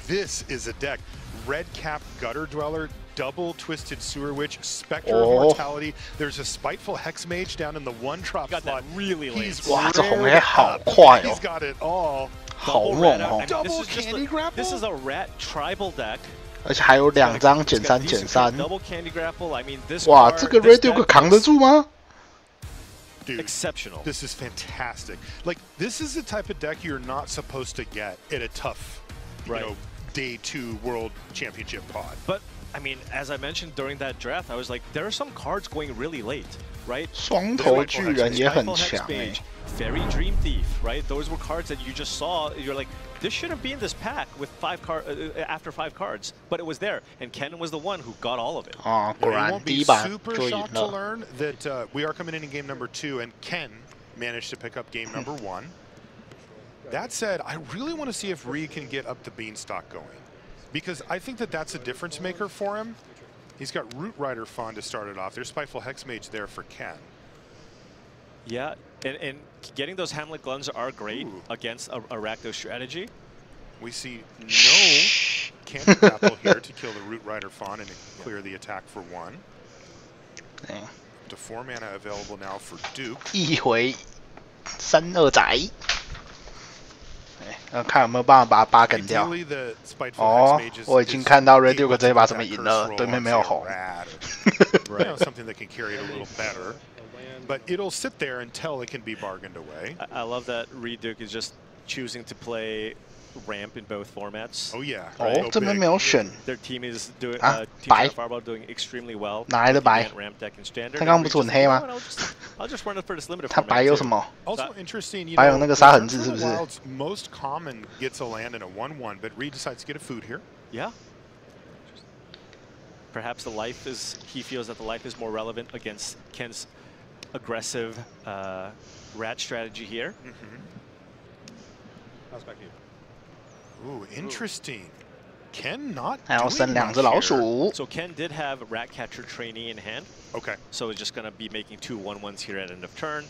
This is a deck. Red Cap Gutter Dweller, double Twisted Sewer Witch, Spectre of Mortality. There's a Spiteful Hex Mage down in the 1-drop slot. That really late. 哇，这红黑好快哦！ He's got it all. 好猛哦 ！Double Candy Grapple. This is a rat tribal deck. 而且还有2张减3减3。 Double Candy Grapple. I mean, this. 哇，这个 Reed Duke 扛得住吗？ Dude, exceptional. This is fantastic. Like, this is the type of deck you're not supposed to get at a tough, you know, Day 2 World Championship pod. But, I mean, as I mentioned during that draft, I was like, there are some cards going really late, right? 双头巨人也很强欸。 Fairy Dream Thief, right? Those were cards that you just saw. You're like, this shouldn't be in this pack with after 5 cards, but it was there, and Ken was the one who got all of it. 哦，果然第一把就赢了。 Super shocked to learn that we are coming in game number 2, and Ken managed to pick up game number 1. That said, I really want to see if Reed can get up the Beanstalk going, because I think that that's a difference maker for him. He's got Root Rider Fawn to start it off. There's Spiteful Hex Mage there for Ken. Yeah, and getting those Hamlet Gluns are great against a Rakdos strategy. We see no Candy Grapple here to kill the Root Rider Fawn and clear the attack for 1. To 4 mana available now for Duke. 一回3-2仔。 看有没有办法把他八梗掉。哦，我已经看到 Reed Duke 这一把怎么赢了，对面没有红。Something that can carry it a little better, but it'll sit there until it can be bargained away. I love that Reed Duke is just choosing to play ramp in both formats. Oh yeah. 哦，这边没有选。 Their team is doing 白 Fireball doing extremely well. 哪来的白？ Ramp deck and standard. 他刚刚不是很黑吗？ I'll just run it for this limited 他白有什么？ Also interesting, you 白有那个杀痕字是不是 ？Most common gets a land in a 1/1, but Reed decides to get a food here. Yeah. Perhaps the life is, he feels that the life is more relevant against Ken's aggressive rat strategy here. Ooh, interesting. Ken not 还要生2只老鼠。 So Ken did have Rat Catcher Trainee in hand. Okay. So it's just going to be making 2 1/1s here at end of turn.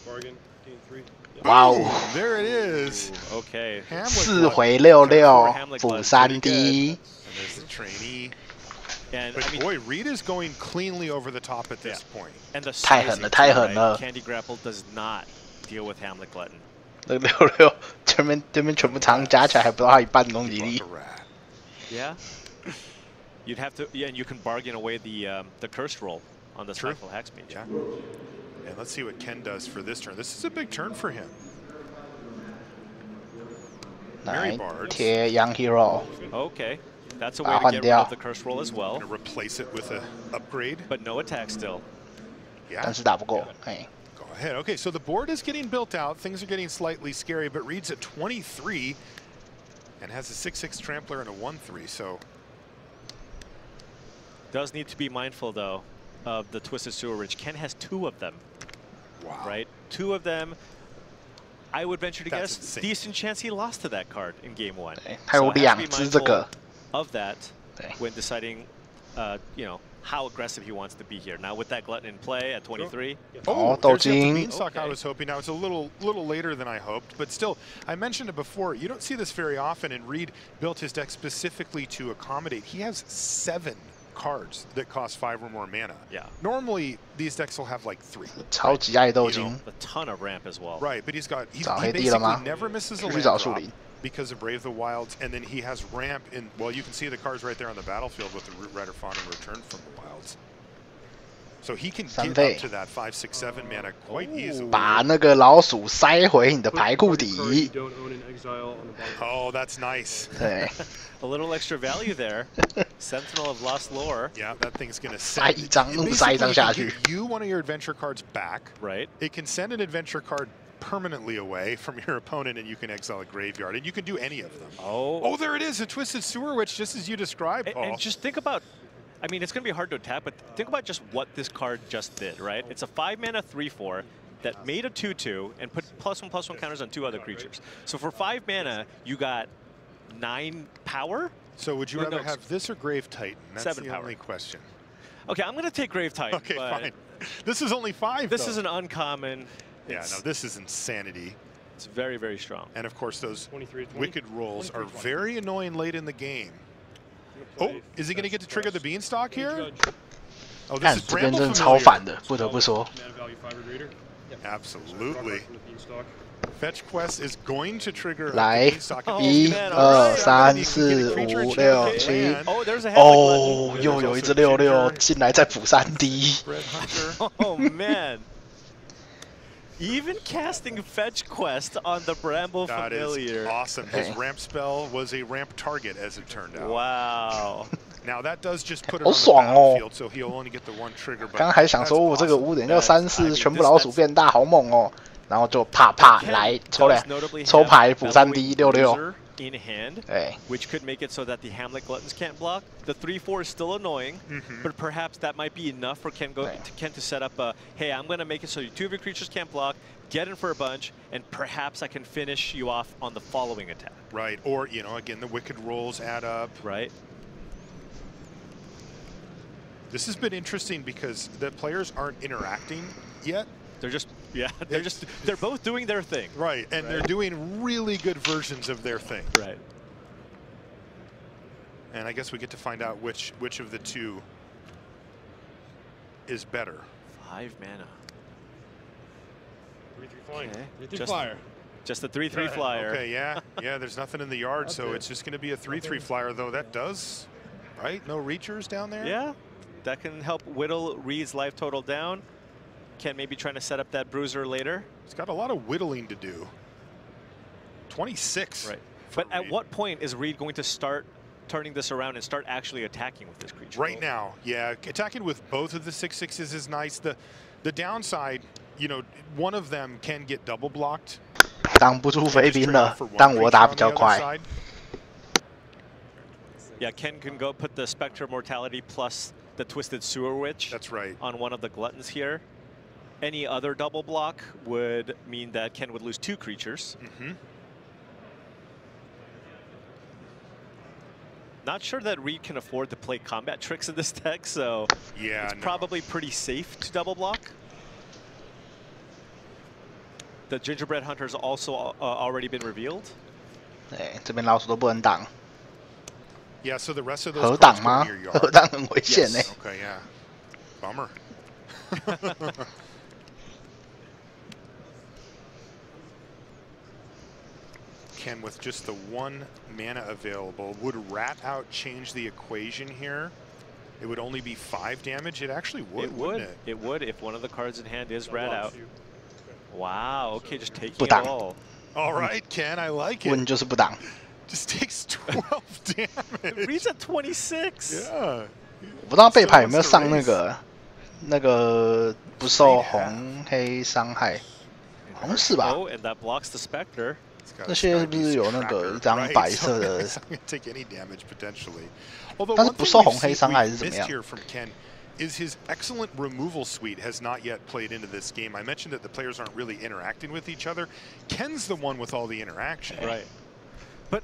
Wow. There it is. Okay. 4回66补3D。 There's the trainee. And but boy, Reed is going cleanly over the top at this point. And the 太狠了，太狠了。 Candy Grapple does not deal with Hamlet Glutton. 66这边全部常加起来还不到他一半攻击力。 Yeah. You'd have to, yeah, and you can bargain away the cursed roll on the Spiteful Hex Mage. Yeah. And let's see what Ken does for this turn. This is a big turn for him. 来贴 Young Hero。 Okay. That's a way to get rid of the curse roll as well. Replace it with an upgrade. But no attack still. Yeah. 但是打不过。Go ahead. Okay, so the board is getting built out. Things are getting slightly scary, but Reed's at 23. and has a 6-6 trampler and a 1-3. So does need to be mindful though of the Twisted Sewer Ridge. Ken has 2 of them. Wow. Right, 2 of them. I would venture to That's guess insane. decent chance he lost to that card in game 1. 还有2只这个 of that when deciding, you know, how aggressive he wants to be here. Now with that Glutton in play at 23. Oh, there's the beanstalk I was hoping. Now it's a little later than I hoped, but still, I mentioned it before. You don't see this very often, and Reed built his deck specifically to accommodate. He has 7 cards that cost 5 or more mana. Yeah. Normally, these decks will have like 3. 超级爱豆金 A ton of ramp as well. Right, but he 找黑地了吗？ basically never misses a 去 land 找树 drop 林。 because of Brave the Wilds, and then he has ramp in. Well, you can see the cards right there on the battlefield with the Root Rider Fawn and Return from the Wilds. So he can get up to that 5, 6, 7 mana quite easily. 把那个老鼠塞回你的牌库底。 Oh, that's nice. 对。 A little extra value there. Sentinel of Lost Lore. Yeah, that thing's gonna 塞一张，弄塞一张下去。 You one of your adventure cards back. Right. It can send an adventure card permanently away from your opponent, and you can exile a graveyard, and you can do any of them. Oh, there it is, a Twisted Sewer Witch, just as you described, Paul. And just think about, I mean, it's going to be hard to attack, but think about just what this card just did, right? It's a 5 mana 3/4 that made a 2/2 and put +1/+1 counters on 2 other creatures. So for 5 mana, you got 9 power. So would you rather have this or Grave Titan? That's 7 the power. only question. Okay, I'm going to take Grave Titan. Okay, fine. This is only 5. This is an uncommon. Yeah, no, this is insanity. It's very, very strong. And of course, those wicked rolls are very annoying late in the game. Oh, is he going to get to trigger the Beanstalk here? Oh, this is 这边真的超反的，不得不说。 Absolutely. Fetch Quest is going to trigger. 来，1、2、3、4、5、6、7。哦，又有一只66进来，再补3D。Oh man. Even casting Fetch Quest on the Bramble Familiar. That is awesome. His ramp spell was a ramp target, as it turned out. Wow. Now that does just put it on the battlefield, so he'll only get the 1 trigger. 刚还想说，我这个5点6、3、4全部老鼠变大，好猛哦！然后就啪啪来抽牌补3D 66。 in hand, 对 which could make it so that the Hamlet Gluttons can't block. The 3/4 is still annoying, but perhaps that might be enough for Ken to set up a, hey, I'm going to make it so 2 of your creatures can't block, get in for a bunch, and perhaps I can finish you off on the following attack. Right, or, you know, again, the wicked rolls add up. Right. This has been interesting because the players aren't interacting yet. They're just, yeah, they're both doing their thing. Right, and they're doing really good versions of their thing. Right. And I guess we get to find out which of the 2 is better. 5 mana. 3/3 flying. Okay. 3/3 flyer. Just a 3/3 flyer. Okay, yeah, there's nothing in the yard, so it's just going to be a 3/3 flyer, though that does, right? No reachers down there? Yeah, that can help whittle Reed's life total down. Ken maybe trying to set up that bruiser later. He's got a lot of whittling to do. 26. Right. But at what point is Reed going to start turning this around and start actually attacking with this creature? Right now, yeah. Attacking with both of the 6/6s is nice. The downside, you know, one of them can get double blocked. 挡不住飞兵了，但我打比较快。 Yeah, Ken can go put the Spectre Mortality plus the Twisted Sewer Witch. That's right. On one of the Gluttons here. Any other double block would mean that Ken would lose 2 creatures. Not sure that Reed can afford to play combat tricks in this deck, so yeah, it's probably pretty safe to double block. The Gingerbread Hunter's also already been revealed. 对，这边老鼠都不能挡。 Yeah, so the rest of those 合挡吗？合挡很危险呢。 Okay, yeah. Bummer. Ken with just the 1 mana available. Would Rat Out change the equation here? It would only be 5 damage. It actually would, wouldn't it? It would if one of the cards in hand is Rat Out. Wow, okay, just taking it all. All right, Ken, I like it. 问就是不挡。 Just takes 12 damage. Reed's at 26. Yeah. 我不知道背牌有没有上那个不受红黑伤害，好像是吧？ Oh, and that blocks the Spectre. 这些是不是有那个一张白色的？但是不受红黑伤害是怎么样？ Is his excellent removal suite has not yet played into this game. I mentioned that the players aren't really interacting with each other. Ken's the one with all the interaction. Right. But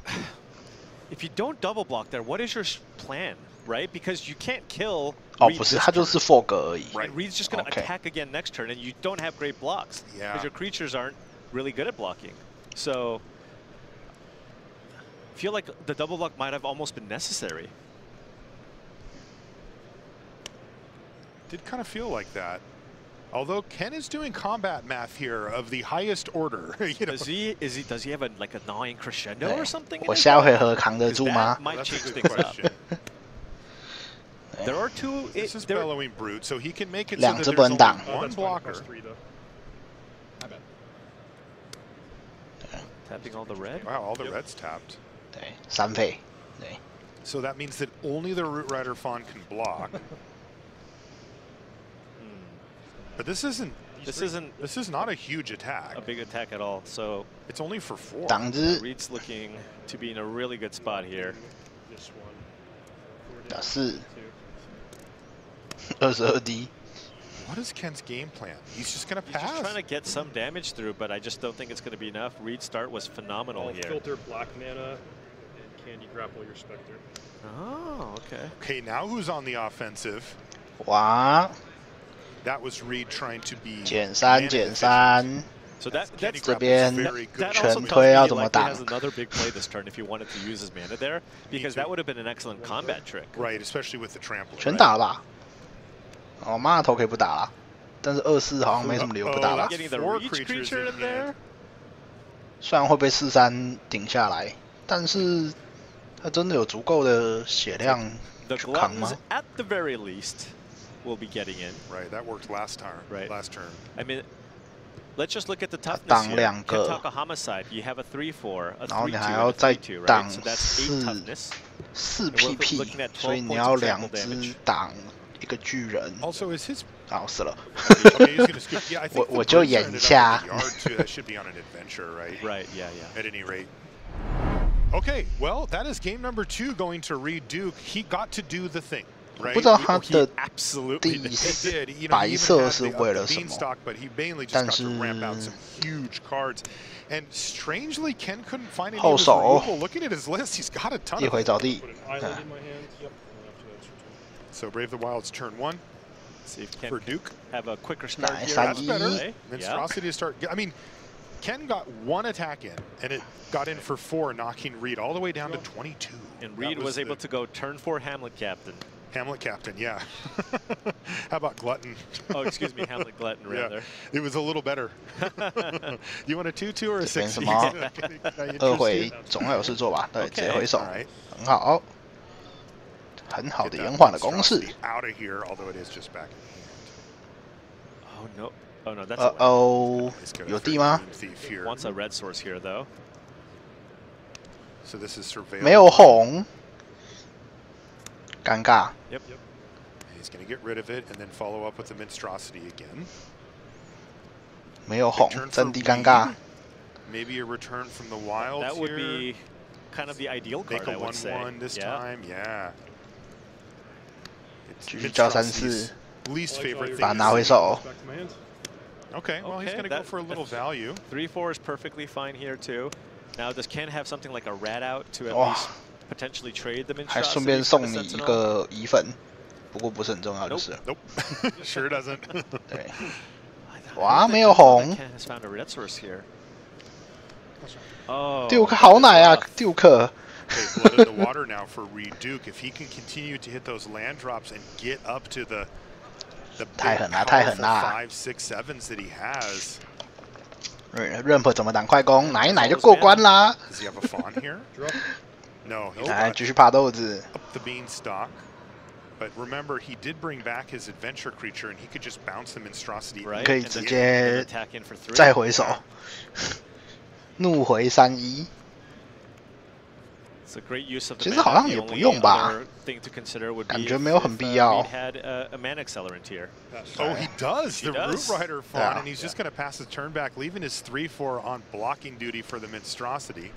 if you don't double block there, what is your plan, right? Because you can't kill. 哦，不是，他就是 fork 而已。Right. Reed's just going to attack again next turn, and you don't have great blocks because your creatures aren't really good at blocking. So I feel like the double block might have almost been necessary. Did kind of feel like that. Although Ken is doing combat math here of the highest order. You know? Does he have like a gnawing crescendo or something? 我下回合扛得住吗 ？Might change things up. There are two. This is bellowing brute, so he can make it so 两 that 只 there's 不能挡。 only one blocker. Tapping all the red. Wow, all the reds tapped. 对，3费。对。 So that means that only the Root Rider Fawn can block. But this is not a huge attack. A big attack at all. So it's only for 4. 挡之。 Reed's looking to be in a really good spot here. 打4。22D. What is Ken's game plan? He's just going to pass. He's just trying to get some damage through, but I just don't think it's going to be enough. Reed's start was phenomenal here. Filter black mana and candy grapple your Spectre. Oh, okay. Okay, now who's on the offensive? 哇。 That was Reed trying to be 减3减3。 So that's 这边全推要怎么挡 ？Has another big play this turn if you wanted to use his mana there, because that would have been an excellent combat trick. Right, especially with the trample. 全打了吧？哦，妈的头可以不打了，但是24好像没什么理由不打了。 Getting the reach creature in there. 虽然会被43顶下来，但是他真的有足够的血量去扛吗 ？At the very least. Will be getting in. Right, that worked last time. Right. Last turn. I mean, let's just look at the toughness here. 2个 Kentaka Homicide, you have a 3/4, a 3/2, 然后你还要再 3/2, 挡 right? So that's 8 toughness. 4 PP， 所以你要2只挡一个巨人。Also, is his 啊，死了。我就演一下。 That should be on an adventure, right? Right. Yeah. Yeah. At any rate. Okay, well, that is game number 2 going to Reed Duke. He got to do the thing. 不知道他的第白色是为了什么，但是后手一回着地。So Brave the Wild's turn 1. See if Ken for Duke. Have a quicker start here. That's better. Monstrosity to start. I mean, Ken got 1 attack in, and it got in for 4, knocking Reed all the way down to 22. And Reed was able to go turn 4 Hamlet Captain. Hamlet Captain, yeah. How about Glutton? Oh, excuse me, Hamlet Glutton, rather. Yeah, it was a little better. You want a 2/2 or a 6? 什么？2回总要有事做吧？对，直接回手，很好，很好的延缓的攻势。 Out of here, although it is just back. Oh no! Oh no, that's. 哦，有地吗？ Wants a red source here though. So this is surveillance. 没有红。 尴尬。 Yep. He's going to get rid of it and then follow up with the Monstrosity again. 没有红，真的尴尬。 Maybe a return from the wild. That would be kind of the ideal card, I would say. Make a 1/1 this time, yeah. 继续叫3/4， least favorite 把它拿回手。 Okay, well he's going to go for a little value. 3/4 is perfectly fine here too. Now does Ken have something like a rat out to at least? Potentially trade them in 还顺便送你一个乙粉，不过不是很重要，就是。Nope. Sure doesn't. 对。哇，没有红。Duke 好奶啊 ，Duke。 Okay, blood in the water now for Reed Duke. If he can continue to hit those land drops and get up to the太狠了，太狠了。 5, 6, 7s that he has. Ramp 怎么挡快攻，奶一奶就过关啦。 Does he have a fawn here? No, he's 来继续爬豆子。 Up the beanstalk. But remember, he did bring back his adventure creature, and he could just bounce the monstrosity. 可以直接再回手，怒回3-1。其实好像也不用吧，感觉没有很必要。Oh, he does. The Root Rider Fawn, and he's just going to pass the turn back, leaving his 3-4 on blocking duty for the monstrosity.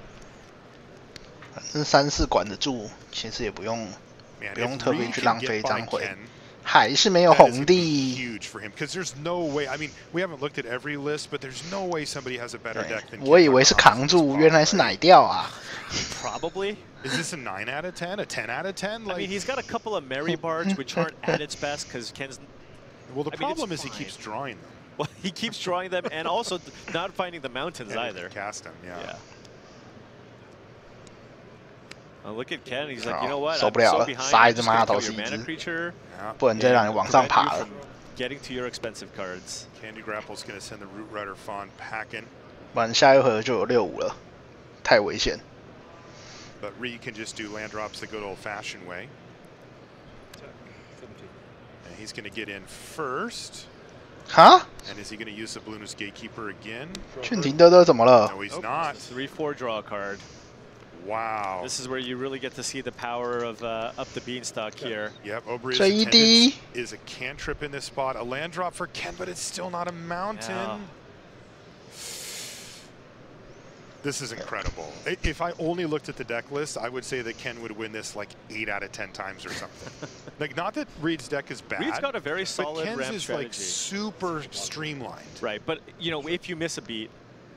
反正3-4管得住，其实也不用特别去浪费张回。 还是没有红地。Huge for him because there's no way. I mean, we haven't looked at every list, but there's no way somebody has a better deck than. 我以为是扛住，原来是奶掉啊。Probably. Is this a 9 out of 10? A 10 out of 10? Like, I mean, he's got a couple of Mary Bards which aren't at its best because Ken's. Well, the problem is he keeps drawing them. Well, he keeps drawing them and also not finding the mountains either. Cast them, yeah. Oh, look at Ken. He's like, you know what? 受不了了，杀一只妈头是一只，不能再让你往上爬了。Getting to your expensive cards. Candy Grapple's going to send the Root Rider Fawn packing. 不然下一回就有6-5了，太危险。But Ree can just do land drops the good old-fashioned way. And he's going to get in first. Huh? And is he going to use the Blueness Gatekeeper again? 俊廷德怎么了 No, he's not. 3-4 draw card. Wow. This is where you really get to see the power of up the beanstalk here. Yep, Obri's attendance is a cantrip in this spot. A land drop for Ken, but it's still not a mountain. Yeah. This is incredible. If I only looked at the deck list, I would say that Ken would win this like 8 out of 10 times or something. Like, not that Reed's deck is bad. Reed's got a very solid ramp strategy. Ken's is like super streamlined. Right, but you know, if you miss a beat,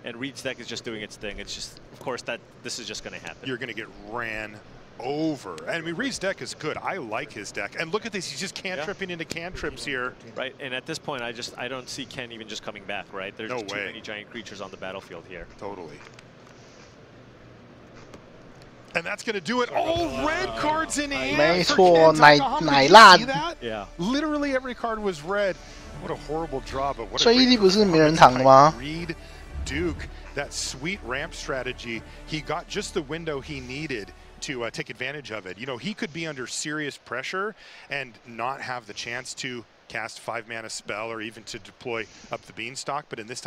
and Reed's deck is just doing its thing, it's just, of course, that this is just going to happen. You're going to get ran over. And I mean, Reed's deck is good. I like his deck. And look at this, he's just cantripping into cantrips here. Right, and at this point, I don't see Ken even just coming back, right? There's just too many giant creatures on the battlefield here. Totally. And that's going to do it. Oh, red cards in hand. 没错，奶辣。Yeah. Literally every card was red. What a horrible draw, but what a 所以不是名人堂的吗 ？Reed Duke, that sweet ramp strategy, he got just the window he needed to take advantage of it. You know, he could be under serious pressure and not have the chance to cast 5-mana spell or even to deploy up the beanstalk, but in this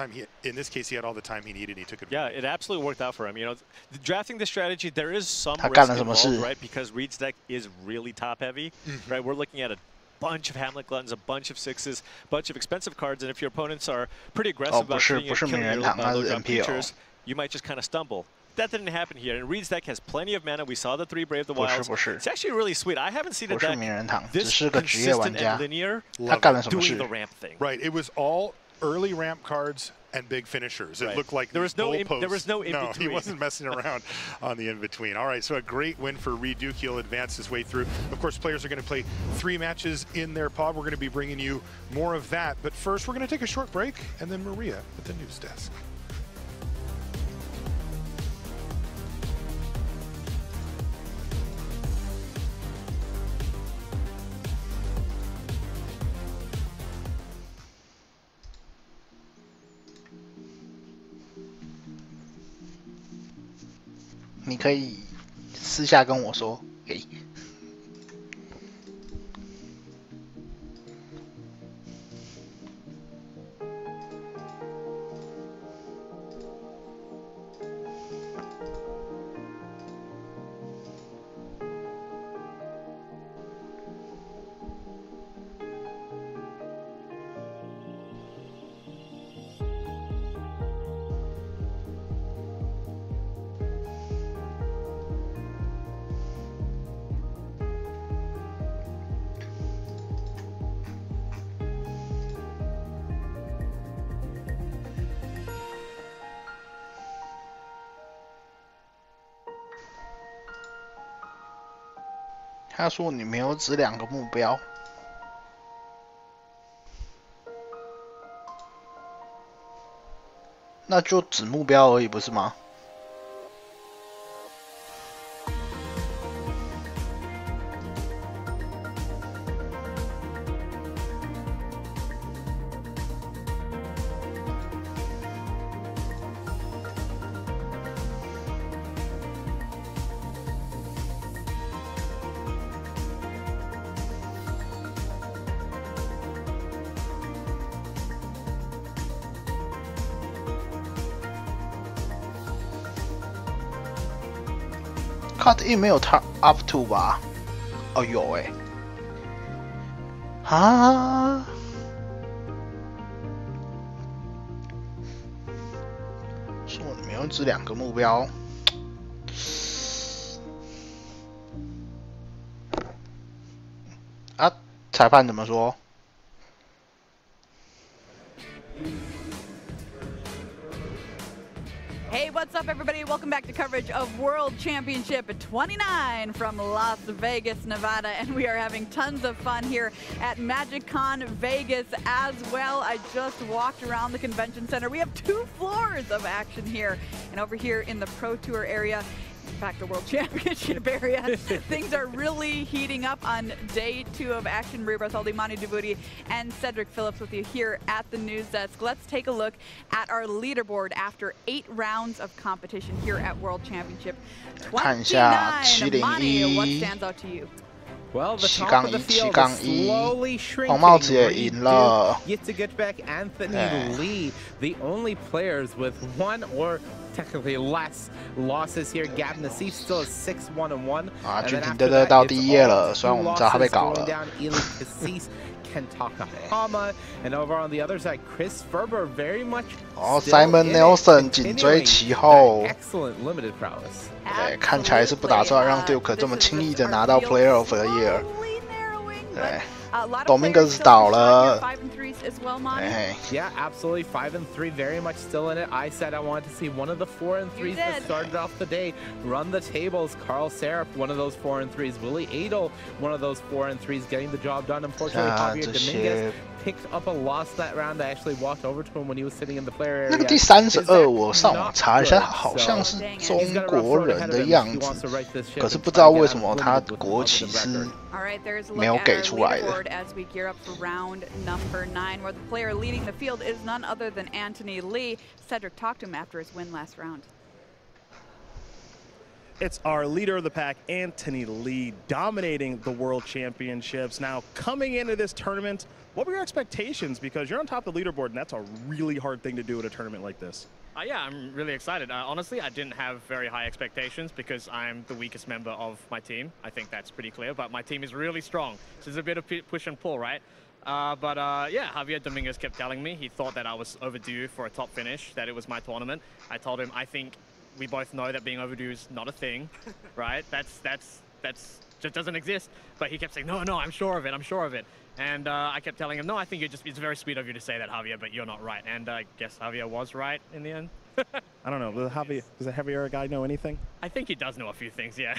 case, he had all the time he needed and he took advantage. Yeah, it absolutely worked out for him. You know, drafting this strategy, there is some risk involved, right? Because Reed's deck is really top-heavy, right? We're looking at a bunch of Hamlet Gluttons, a bunch of 6s, a bunch of expensive cards, and if your opponents are pretty aggressive about killing your low-drop creatures, you might just kind of stumble. That didn't happen here, and Reed's deck has plenty of mana. We saw the 3 Brave the Wilds. It's actually really sweet. I haven't seen a deck this consistent and linear doing the ramp thing. Right, it was all early ramp cards and big finishers. It looked like there was no in between. No, he wasn't messing around on the in between. All right, so a great win for Reed Duke. He'll advance his way through. Of course, players are going to play 3 matches in their pod. We're going to be bringing you more of that. But first, we're going to take a short break, and then Maria at the news desk. .你可以私下跟我说，他说你没有指2个目标，那就指目标而已，不是吗？ cut in 没有他 up to 吧？哦，有哎。啊！说你们要指2个目标。啊，裁判怎么说？ Hey, what's up, everybody? Welcome back to coverage of World Championship 29 from Las Vegas, Nevada. And we are having tons of fun here at MagicCon Vegas as well. I just walked around the convention center. We have 2 floors of action here. And over here in the Pro Tour area, in fact, the World Championship area, things are really heating up on day 2 of action. Maria Bartholdi, Manu Dubuti, and Cedric Phillips with you here at the news desk. Let's take a look at our leaderboard after 8 rounds of competition here at World Championship 29. Manu, what stands out to you? Well, the top of the field is slowly shrinking. Yet to get back Anthony Lee, the only players with 1 or technically less losses here. Gavin Nassif still is 6-1-1. 啊，俊廷得到第1页了，虽然我们知道他被搞了。Kentaka Hama, and over on the other side, Chris Ferber very much. Simon Nelson 紧追其后。 Excellent limited prowess. 对，看起来是不打算让 Duke 这么轻易的拿到 Player of the Year。对。 Dominguez 倒了。Yeah, absolutely 5-3, very much still in it. I said I wanted to see one of the 4-3s that started off the day run the tables. Carl Serap, one of those 4-3s. Willie Adel, one of those 4-3s, getting the job done. Unfortunately, Javier Dominguez picked up a loss that round. I actually walked over to him when he was sitting in the player area. 那个第32，我上网查一下，好像是中国人的样子，可是不知道为什么他国旗是没有给出来的。 As we gear up for round number 9, where the player leading the field is none other than Anthony Lee. Cedric talked to him after his win last round. It's our leader of the pack, Anthony Lee, dominating the World Championships. Now, coming into this tournament, what were your expectations? Because you're on top of the leaderboard, and that's a really hard thing to do at a tournament like this. Yeah, I'm really excited. Honestly, I didn't have very high expectations because I'm the weakest member of my team. I think that's pretty clear, but my team is really strong. So there's a bit of push and pull, right? Yeah, Javier Dominguez kept telling me he thought that I was overdue for a top finish, that it was my tournament. I told him, I think we both know that being overdue is not a thing, right? That's just doesn't exist. But he kept saying, no, I'm sure of it, I'm sure of it. And I kept telling him, no, I think it's very sweet of you to say that, Javier, but you're not right. And I guess Javier was right in the end. I don't know. Does the Javier guy know anything? I think he does know a few things, yeah.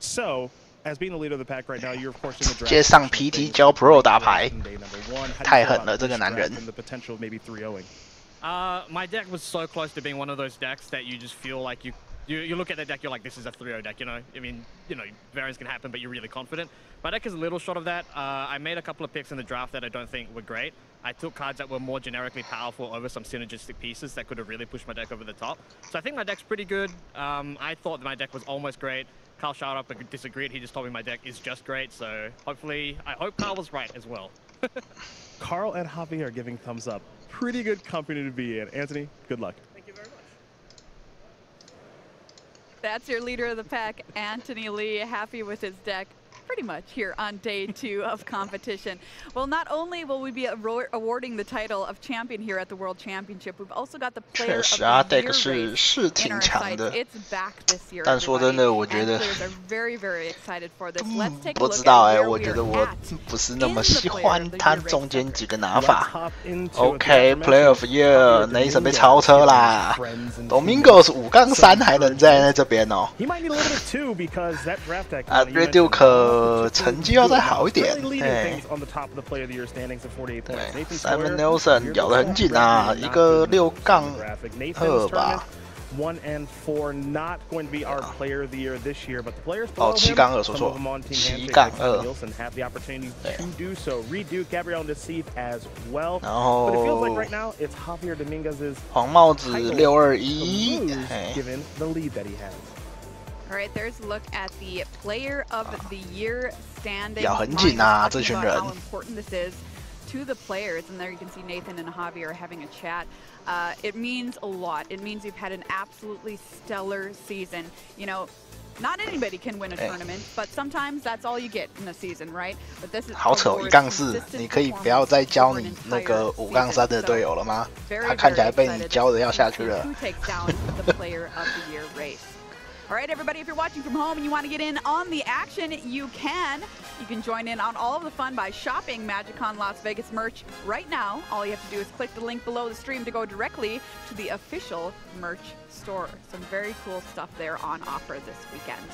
So, as being the leader of the pack right now, you're of course in the draft. 接上 PT 教 Pro 打牌，太狠了，这个男人。 The potential of maybe 3-0ing. My deck was so close to being one of those decks that you just feel like you look at the deck, you're like, this is a 3-0 deck, you know? I mean, variance can happen, but you're really confident. My deck is a little short of that. I made a couple of picks in the draft that I don't think were great. I took cards that were more generically powerful over some synergistic pieces that could have really pushed my deck over the top. So I think my deck's pretty good. I thought that my deck was almost great. Carl shot up and disagreed. He just told me my deck is just great. So hopefully, I hope Carl was right as well. Carl and Javier are giving thumbs up. Pretty good company to be in. Anthony, good luck. Thank you very much. That's your leader of the pack, Anthony Lee, happy with his deck. Pretty much here on day 2 of competition. Well, not only will we be awarding the title of champion here at the World Championship, we've also got the player of the year race in our sights. It's back this year. 但说真的，我觉得 very, very excited for this. Let's take a 不 look 知道 at where 我 we 觉 are 得我 at 不是那么 in 喜 the 欢 player 他 of the year 中 race 间 segment. 几个拿法。OK Player of Year Nathan 被超车啦 ，Domingos 5-3还能在这边哦。啊 ，Red Duke 成绩要再好一点。 对 ，Simon Nelson 咬得很紧啊，一个6-2吧。 1-4, not going to be our player of the year this year, but the players below 7-2说错 Nielsen have the opportunity to do so. Redo Gabriel Nassif as well. But it feels like right now it's Javier Dominguez's 黄帽子6-2-1 given the lead that he has. All right, there's a look at the player of the year standings. 咬很紧啊，这群人。 How important this is to the players, and there you can see Nathan and Javier are having a chat. It means a lot. It means you've had an absolutely stellar season. You know, Not anybody can win a tournament, but sometimes that's all you get in a season, right? But this is 好扯，1杠4，你可以不要再教你那个5杠3的队友了吗？他看起来被你教的要下去了。All right, everybody, if you're watching from home and you want to get in on the action, you can. You can join in on all of the fun by shopping MagicCon Las Vegas merch right now. All you have to do is click the link below the stream to go directly to the official merch store. Some very cool stuff there on offer this weekend.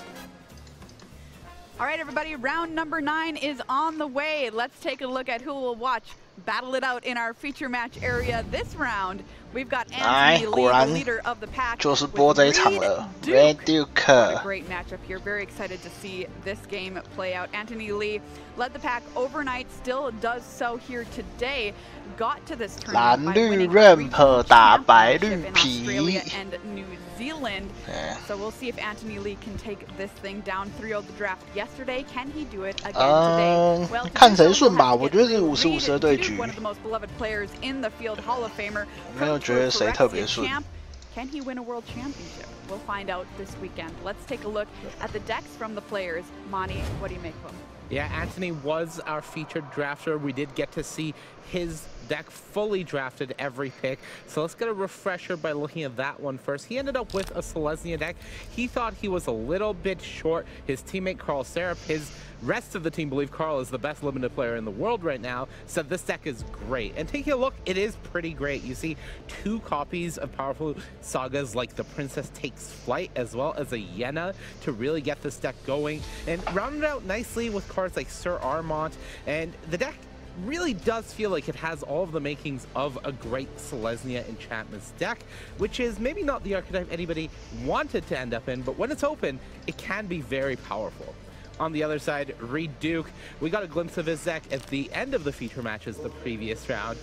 All right, everybody, round number 9 is on the way. Let's take a look at who will watch battle it out in our feature match area this round. We've got Anthony Lee, the leader of the pack, 就是播这一场了。Red Duke. What a great matchup here. Very excited to see this game play out. Anthony Lee led the pack overnight, still does so here today. Got to this tournament by winning in Australia and New Zealand. So we'll see if Anthony Lee can take this thing down 3-0 the draft yesterday. Can he do it again today? Well, 看谁顺吧，我觉得是50-50的对局。 One of the most beloved players in the field, Hall of Famer. 没有觉得谁特别顺。 Can he win a World Championship? We'll find out this weekend. Let's take a look at the decks from the players. Monty, what do you make of them? Yeah, Anthony was our featured drafter. We did get to see his deck fully drafted every pick. So let's get a refresher by looking at that one first. He ended up with a Selesnya deck. He thought he was a little bit short. His teammate Carl Serap, his rest of the team believe Carl is the best limited player in the world right now, said this deck is great. And taking a look, it is pretty great. You see 2 copies of powerful sagas like the Princess Takes Flight, as well as a Yenna to really get this deck going. And rounded out nicely with cards like Sir Armont. And the deck really does feel like it has all of the makings of a great Selesnya enchantments deck, which is maybe not the archetype anybody wanted to end up in, but when it's open, it can be very powerful. On the other side, Reed Duke, we got a glimpse of his deck at the end of the feature matches the previous round.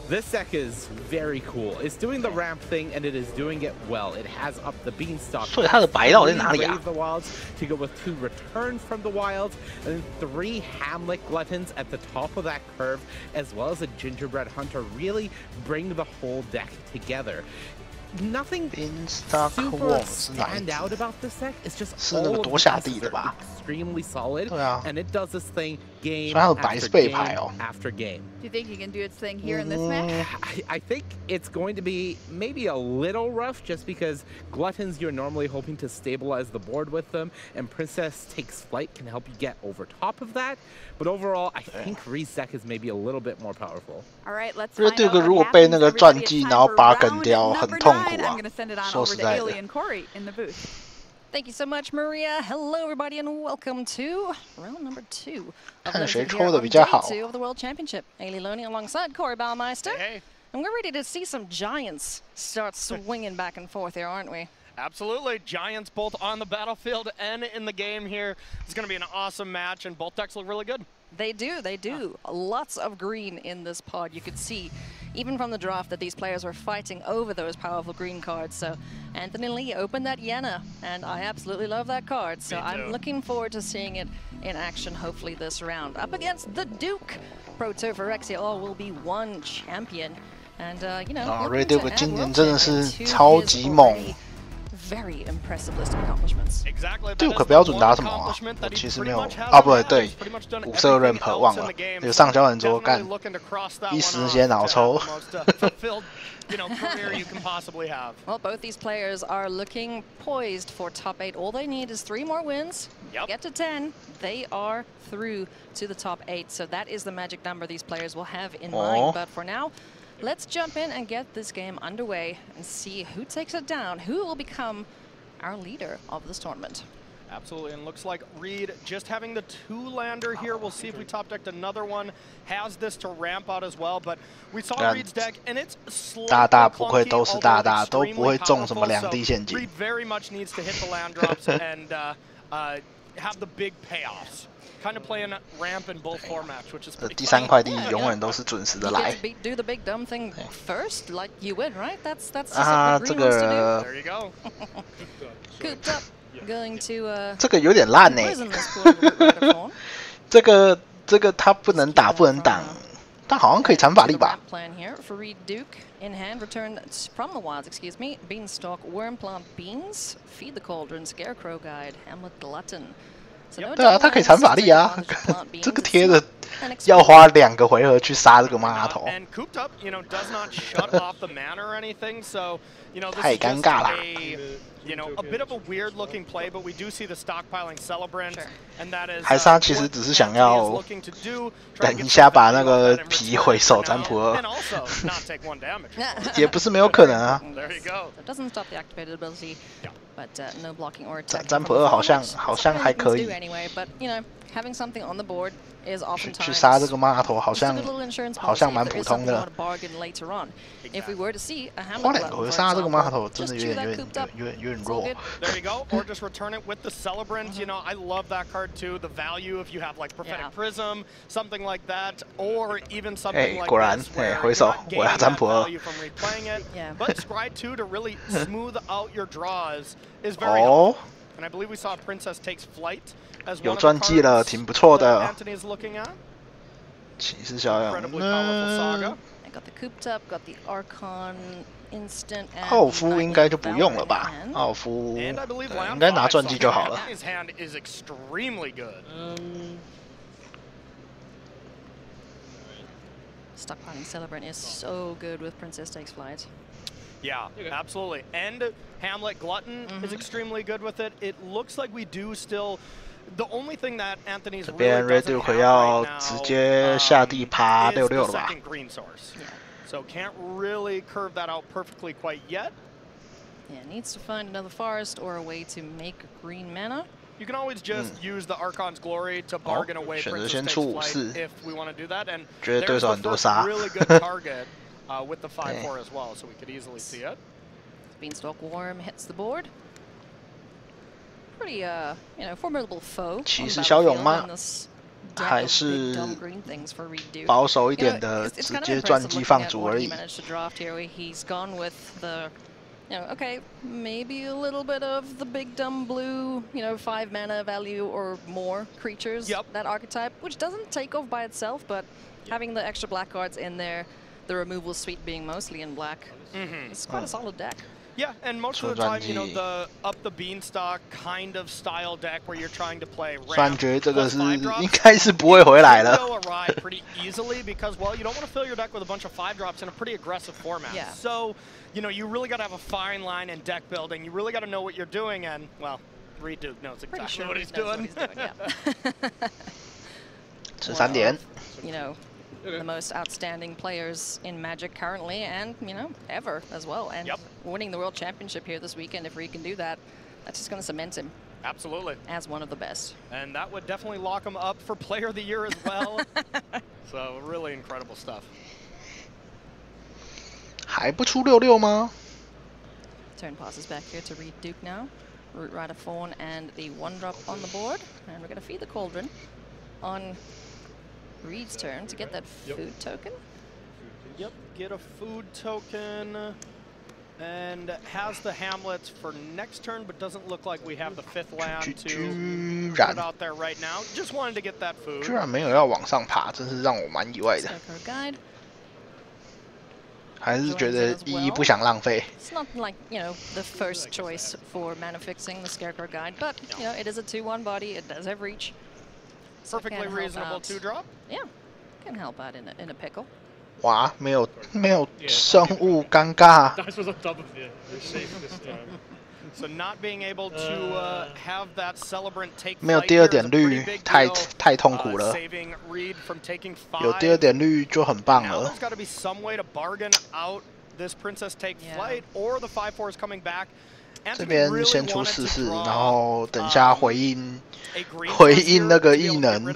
This deck is very cool. It's doing the ramp thing, and it is doing it well. It has up the Beanstalk. 所以它的白到底在哪里啊？ The wilds to go with 2 returns from the wilds, and then 3 Hamlet Gluttons at the top of that curve, as well as a Gingerbread Hunter. Really bring the whole deck together. Nothing super stand out about this deck. It's just all of the pieces are extremely solid, and it does this thing game after game after game. Do you think he can do its thing here in this match? I think it's going to be maybe a little rough, just because Gluttons you're normally hoping to stabilize the board with them, and Princess Takes Flight can help you get over top of that. But overall, I think Reed's deck is maybe a little bit more powerful. All right, let's find out 如果被那个传记然后把梗掉，很痛苦啊。 I'm going to send it on over to Alien Corey in the booth. Thank you so much, Maria. Hello, everybody, and welcome to round number 2 of the of the World Championship. Ailey Loney alongside Corey Baumeister. Hey. And we're ready to see some giants start swinging back and forth here, aren't we? Absolutely. Giants both on the battlefield and in the game here. It's going to be an awesome match, and both decks look really good. They do, they do. Lots of green in this pod. You could see, even from the draft, that these players were fighting over those powerful green cards. So Anthony Lee opened that Yenna, and I absolutely love that card. So I'm looking forward to seeing it in action, hopefully this round. Up against the Duke. Protophyrexial all will be 1 champion. And, you know, Red Duke 今年真的是超级猛。 Very impressive list of accomplishments. Duke 标准打什么啊？我其实没有啊，不对，5色 ramp 忘了，有上交很多干，一时间脑抽。Well, both these players are looking poised for top 8. All they need is 3 more wins. Get to 10. They are through to the top 8. So that is the magic number these players will have in mind. But for now, let's jump in and get this game underway and see who takes it down, who will become our leader of this tournament. Absolutely, and looks like Reed just having the 2-lander here. We'll see if we top decked another one. Has this to ramp out as well, but we saw Reed's deck, and it's slightly clunky, although extremely powerful. Reed very much needs to hit the land drops and have the big payoffs. Kind of playing ramp in both formats, which is pretty 第3块地永远都是准时的来。 Do the big dumb thing first, like you would, right? That's just what the green wants to do. There you go. Cooped up, going to 这个有点烂呢。这个他不能打不能挡，但好像可以残法力吧 ？Plan here for Reed Duke in hand, return from the wilds. Excuse me. Beanstalk, worm plant beans, feed the cauldron, scarecrow guide, Hamlet glutton. 对啊，他可以残法力啊！这个贴的要花2个回合去杀这个妈头，太尴尬了。a bit of a weird-looking play, but we do see the stockpiling celebrant, and that is. 还是他其实只是想要等一下把那个皮回手占卜二，也不是没有可能啊。占卜二好像还可以。去杀这个骂头好像蛮普通的。花2个回合杀这个骂头真的有点弱。There you go, or just return it with the celebrant. You know, I love that card too. The value if you have like prophetic prism, something like that, or even something like this where you're not gaining that value from replaying it. But Scry 2 to really smooth out your draws is very helpful. And I believe we saw Princess Takes Flight. 有传记了，挺不错的。骑士小勇，奥夫应该就不用了吧？奥夫应该拿传记就好了。Stockpiling Celebrant is so good with Princess Takes Flight. Yeah, absolutely. And Hamlet Glutton is extremely good with it. It looks like we do still. The only thing that Anthony's really doesn't have right now is the second green source. So can't really curve that out perfectly quite yet. Yeah, needs to find another forest or a way to make green mana. You can always just use the Archon's Glory to bargain away Princess Takes Flight if we want to do that. And there's the first really good target with the 5/4 as well, so we could easily see it. Beanstalk Worm hits the board. Pretty, formidable foe. 骑士骁勇吗？还是保守一点的，直接传记放逐而已。He's gone with the, okay, maybe a little bit of the big dumb blue, 5 mana value or more creatures. That archetype, which doesn't take off by itself, but having the extra black cards in there, the removal suite being mostly in black, it's quite a solid deck. Yeah, and most of the time, the up the beanstalk kind of style deck where you're trying to play ramp plus 5 drops. 应该是不会回来了。 Go awry pretty easily because, well, you don't want to fill your deck with a bunch of 5 drops in a pretty aggressive format. So, you really got to have a fine line in deck building. You really got to know what you're doing, and well, Reed Duke knows exactly what he's doing. 是3点。 The most outstanding players in Magic currently, and ever as well. And winning the World Championship here this weekend, if Reed can do that, that's just going to cement him. Absolutely. As one of the best. And that would definitely lock him up for Player of the Year as well. So really incredible stuff. 还不出66吗？ Turn passes back here to Reed Duke now. Root Rider Fawn and the 1-drop on the board, and we're going to feed the Cauldron on Reed's turn to get that food token. Yep, get a food token, and has the Hamlets for next turn, but doesn't look like we have the 5th land to put out there right now. Just wanted to get that food. 居然没有要往上爬，真是让我蛮意外的。还是觉得一不想浪费。 It's not like the first choice for mana fixing the Scarecrow Guide, but it is a 2/1 body. It does have reach. Perfectly reasonable 2-drop. Yeah, can help out in a pickle. 哇，没有生物，尴尬。 So not being able to have that celebrant take 没有第2点绿，太痛苦了。有第2点绿就很棒了。 There's got to be some way to bargain out this Princess Take Flight, or the 5/4 is coming back. 这边先出4/4，然后等一下回应那个异能，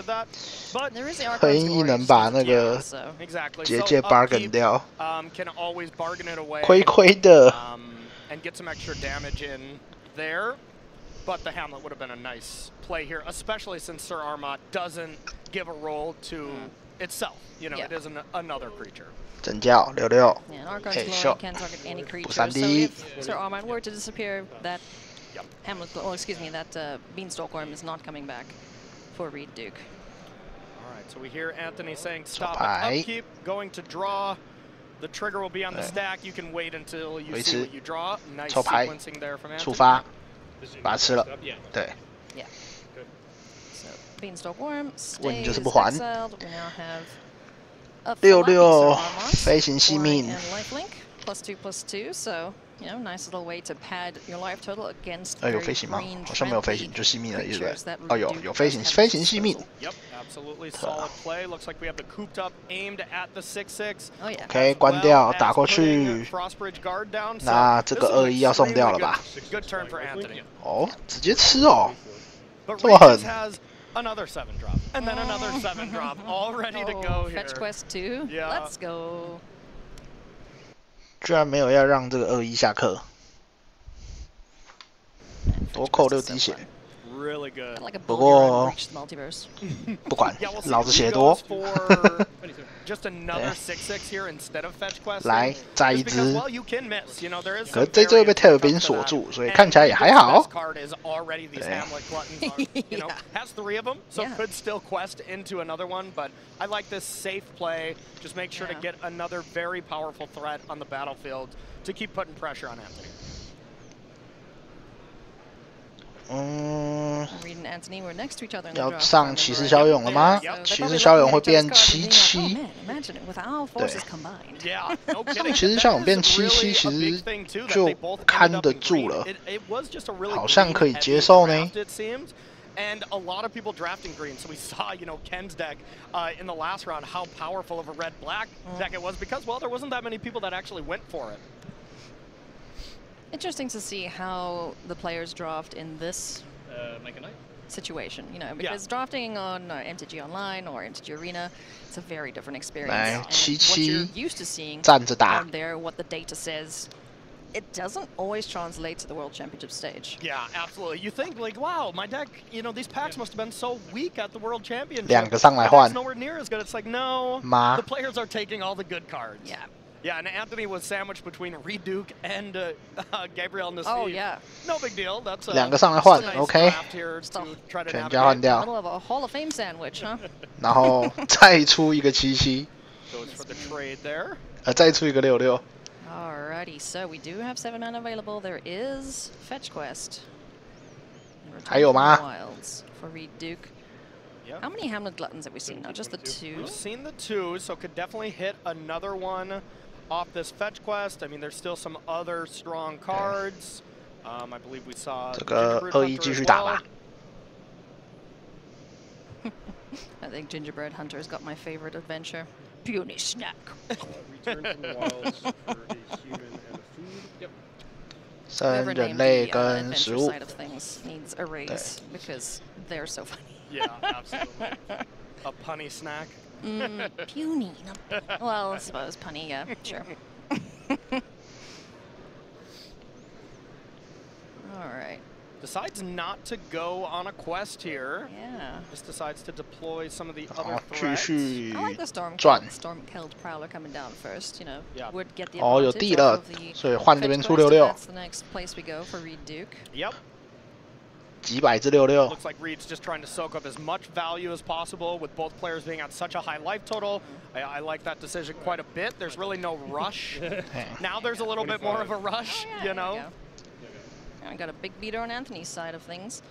回应异能把那个结界 bargain 掉，亏的。 And get some extra damage in there, but the Hamlet would have been a nice play here, especially since Sir Armat doesn't give a role to itself. It isn't another creature. 整叫66， Archon's Glory can target any creature. So if Sir Armat were to disappear, that Hamlet, that Beanstalk Worm is not coming back for Reed Duke. right, so we hear Anthony saying stop upkeep, going to draw. The trigger will be on the stack. You can wait until you see what you draw. Nice sequencing there from Anthony. 触发，把它吃了。对。Yeah. So Beanstalk Worm 问题就是 stays 不还。 exiled. We now have a 66飞行惜命。 lifelink +2/+2. So you know, nice little way to pad your life total against. 有飞行吗？好像没有飞行，就惜命而已，对不对？哦，有飞行，飞行惜命。 Yep, absolutely solid play. Looks like we have the cooped up aimed at the 6/6. Oh yeah. OK， 关掉，打过去。那这个21要送掉了吧？ Good turn for Anthony. 哦，直接吃哦，这么狠。 Another 7 drop, and then another 7 drop, all ready to go here. Fetch quest 2. Yeah. Let's go. 居然没有要让这个21下课，多扣6滴血。 Really good. 不过不管，老子血多。Just another 6/6 here instead of fetch quest. 来，再一只。 可是这只会被 tail 兵锁住，所以看起来也还好。对。Has 3 of them, so could still quest into another one. But I like this safe play. Just make sure to get another very powerful threat on the battlefield to keep putting pressure on Anthony. Reed and Anthony were next to each other in the 要上骑士骁勇了吗？骑士骁勇会变77。对，上骑士骁勇变77，其实就看得住了，好像可以接受呢。 And a lot of people drafting green, so we saw, you know, Ken's deck in the last round, how powerful of a red-black deck it was because, well, there wasn't that many people that actually went for it. Interesting to see how the players draft in this situation, you know, because drafting on MTG Online or MTG Arena, it's a very different experience. And what you're used to seeing on there, what the data says, it doesn't always translate to the World Championship stage. Yeah, absolutely. You think like, wow, my deck, you know, these packs must have been so weak at the World Championship. 两个上来换。 It's nowhere near as good. It's like, no, the players are taking all the good cards. Yeah. Yeah, and Anthony was sandwiched between Reed Duke and Gabriel Nassif. Oh yeah. No big deal. That's 两个上来换 ，OK。 全交换掉。 Middle of a Hall of Fame sandwich, huh? 然后再出一个77。 Goes for the trade there. 再出一个66。 Alrighty, so we do have 7 mana available. There is Fetch Quest. 还有吗 ？Wilds for Reed Duke. How many Hamlet Gluttons have we seen now? Just the 2? We've seen the 2, so could definitely hit another one off this Fetch Quest. I mean, there's still some other strong cards. I believe we saw 这个21继续打吧。 I think Gingerbread Hunter's got my favorite adventure. Puny Snack. Return from the wilds for a human and a food. Yep. 生人类跟食物。 side of things needs a raise because they're so funny. Yeah, absolutely. A punny snack. Puny. Well, I suppose punny. Yeah, sure. All right. Decides not to go on a quest here. Yeah. Just decides to deploy some of the other threats. I like the Storm-Killed Prowler coming down first. You know, would get the 哦，有 D 了，所以换这边出66。 That's the next place we go for Reed Duke. Yep. 几百只66。 Looks like Reed's just trying to soak up as much value as possible with both players being at such a high life total. I like that decision quite a bit. There's really no rush. Now there's a little bit more of a rush, you know. I got a big beater on Anthony's side of things.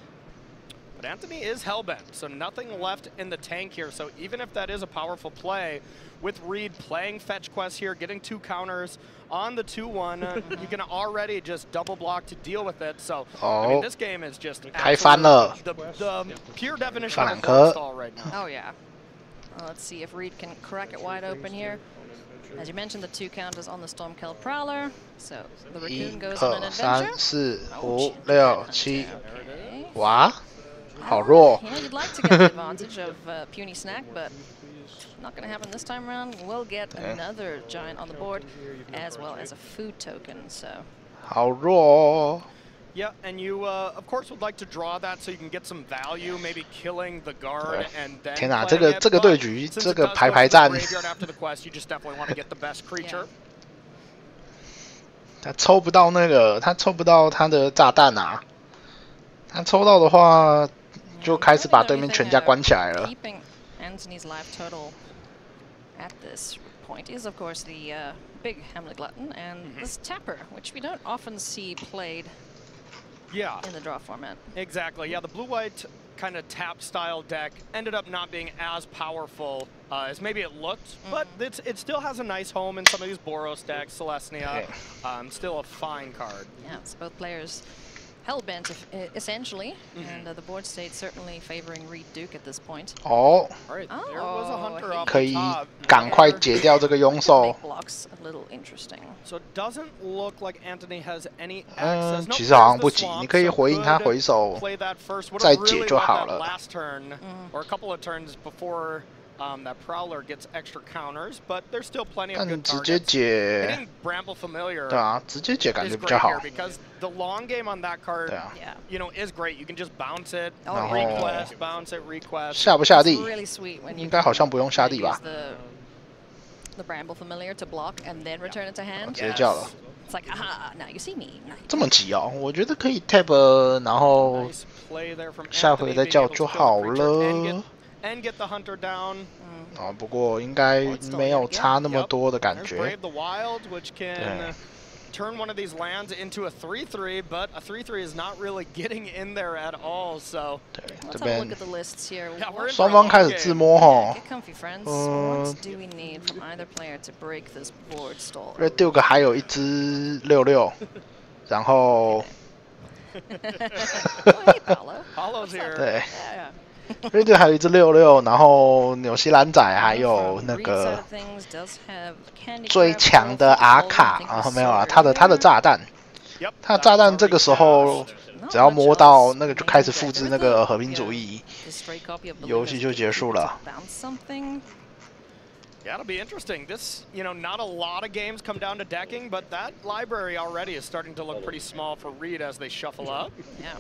But Anthony is hellbent, so nothing left in the tank here. So even if that is a powerful play, with Reed playing Fetch Quest here, getting 2 counters on the 2/1, you can already just double block to deal with it. So I mean, this game is just the pure definition of a stall right now. Oh yeah. Well, let's see if Reed can crack it wide open here. As you mentioned, the 2 counters on the Storm-Killed Prowler. So the Raccoon goes on an adventure. 1, 2, 3, 4, 5, 6, 7. 哇，好弱。 You know, you'd like to get the advantage of Puny Snack, but not going to happen this time around. We'll get another giant on the board, as well as a food token. So. 好弱哦。 Yeah, and you, of course, would like to draw that so you can get some value, maybe killing the guard and then. 天哪，这个对局，这个排战。 After the quest, you just definitely want to get the best creature. 他抽不到那个，他抽不到他的炸弹啊！他抽到的话，就开始把对面全家关起来了。Anthony's life total at this point is, of course, the big Hamlet Glutton and this Tapper, which we don't often see played in the draw format. Exactly. Yeah, the blue-white kind of tap style deck ended up not being as powerful as maybe it looked, but it still has a nice home in some of these Boros decks. Celestia, still a fine card. Yeah, it's both players hell-bent essentially, and the board state certainly favoring Reed Duke at this point. Oh, there was a hunter off 可 the 以 top. 赶快解掉这个拥兽。 Blocks a little interesting. So it doesn't look like Anthony has any access. 其实好像不急，你可以回应他回手， play that first. 再解就好 That 了。 last turn or a couple of turns before that Prowler gets extra counters, but there's still plenty of good 直接 targets. 解， Hitting Bramble Familiar 对啊，直接解感觉 is 比较 great 好 here。because the long game on that card, you know, is great. You can just bounce it, request, bounce it, request. 下不下地？ Really sweet when you 应该好像不用下地吧？ The Bramble Familiar to block and then return it to hand. 直接叫了。 It's like, aha, now you see me. 这么急哦？我觉得可以 tab， 然后下回再叫就好了。 And get the hunter down. 啊，不过应该没有差那么多的感觉。 Brave the Wild, which can turn one of these lands into a 3/3, but a 3/3 is not really getting in there at all. So 这边 look at the lists here. 双方开始自摸吼。 Get comfy, friends. What do we need from either player to break this board stall? Red Duke 还有一只66，然后 Paulo's here. 对。 Red Duke 还有一只66，然后纽西兰仔还有那个最强的阿卡啊，没有啊，他的炸弹，他的炸弹这个时候只要摸到那个就开始复制那个和平主义，游戏就结束了。 Yeah, it'll be interesting. This, you know, not a lot of games come down to decking, but that library already is starting to look pretty small for Reed as they shuffle up. Yeah.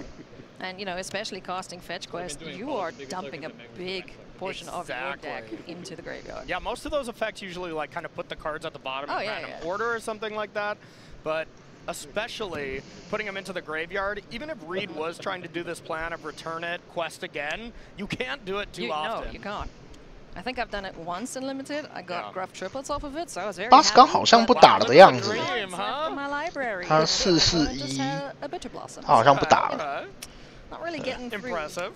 And, you know, especially casting Fetch Quest, you are dumping a big portion of your deck into the graveyard. Yeah, most of those effects usually, like, kind of put the cards at the bottom in random order or something like that. But especially putting them into the graveyard, even if Reed was trying to do this plan of return it, quest again, you can't do it too often. No, you can't. I think I've done it once in Limited. I got Gruff triplets off of it, so I was very happy. 刚好像不打了的样子。他441，他好像不打了。 Not really getting impressive.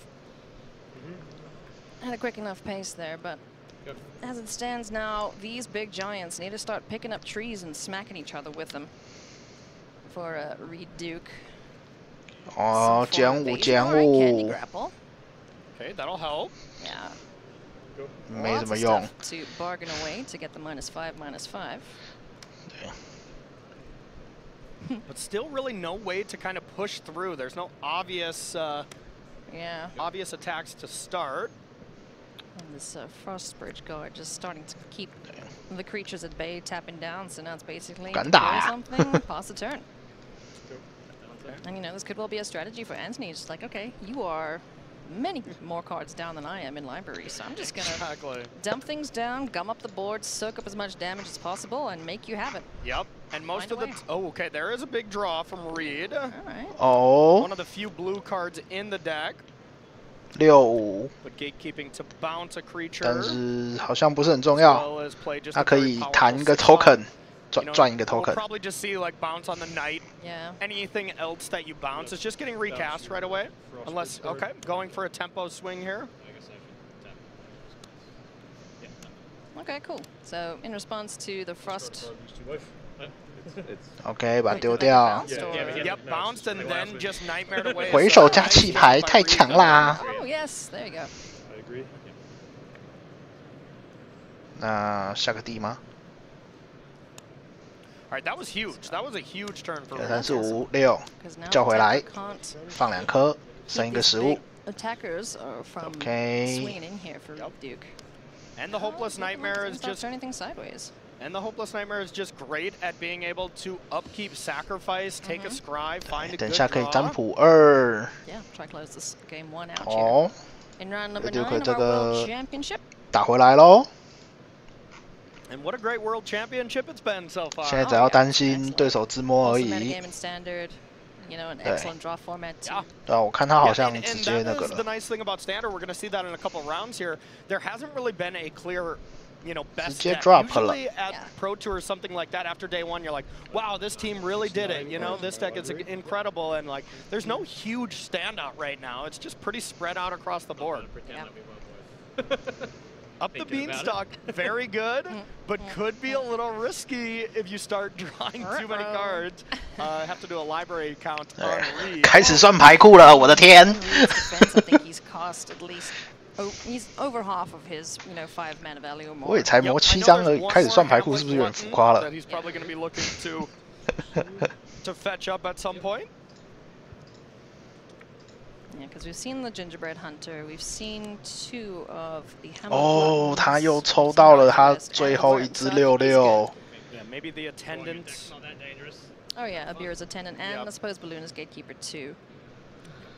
Had a quick enough pace there, but as it stands now, these big giants need to start picking up trees and smacking each other with them. For Reed Duke. 哦，减5减5。 Okay, that'll help. Yeah. 没什么用。 To bargain away to get the -5, -5. But still really no way to kind of push through. There's no obvious obvious attacks to start. And this Frost Bridge Guard just starting to keep the creatures at bay, tapping down, so now it's basically something, pass the turn. And you know, this could well be a strategy for Anthony. It's just like, okay, you are many more cards down than I am in library, so I'm just gonna dump things down, gum up the board, soak up as much damage as possible, and make you have it. Yep, and most of the okay, there is a big draw from Reed. All right. Oh. One of the few blue cards in the deck. 65。 But gatekeeping to bounce a creature. 但是好像不是很重要，他可以弹一个 token。 赚一个 token. We'll probably just see like bounce on the knight. Yeah. Anything else that you bounce is just getting recast right away. Unless, okay, going for a tempo swing here. Okay, cool. So in response to the Frost. OK， 把它丢掉。 Yep, bounced and then just nightmared away. 回手加弃牌太强啦。 Oh yes, there you go. I agree. 那下个地吗？ All right, that was huge. That was a huge turn for 2、3、4、5、6，叫回来，放2颗，剩一个食物。 Attackers are from swinging in here for Duke. And the Hopeless Nightmare is just anything sideways. And the Hopeless Nightmare is just great at being able to upkeep sacrifice, take a scry, find a good draw. 等下可以占卜2。 Yeah, try close this game 1 out. 哦。 In round number 9 of our World Championship. 打回来喽。 And what a great World Championship it's been so far. 现在只要担心对手自摸而已。you know, an excellent draw format too. 对啊，我看他好像直接那个了。 The nice thing about standard, we're going to see that in a couple rounds here. There hasn't really been a clear, you know, best deck. Usually at Pro Tour or something like that, after day one, you're like, wow, this team really did it. You know, this deck is incredible, and like, there's no huge standout right now. It's just pretty spread out across the board. Up the beanstalk, very good, but could be a little risky if you start drawing too many cards. Have to do a library count on Reed. 开始算牌库了，我的天！ I think he's cost at least. Oh, he's over half of his, you know, 5 mana value or more. 我也才磨7张而已，开始算牌库是不是有点浮夸了？ He's probably going to be looking to fetch up at some point. Yeah, because we've seen the Gingerbread Hunter, we've seen 2 of the Hamlet. 哦，他又抽到了他最后一只66。Yeah, maybe the attendant. Oh yeah, Abir's attendant, and I suppose Balloon is gatekeeper too.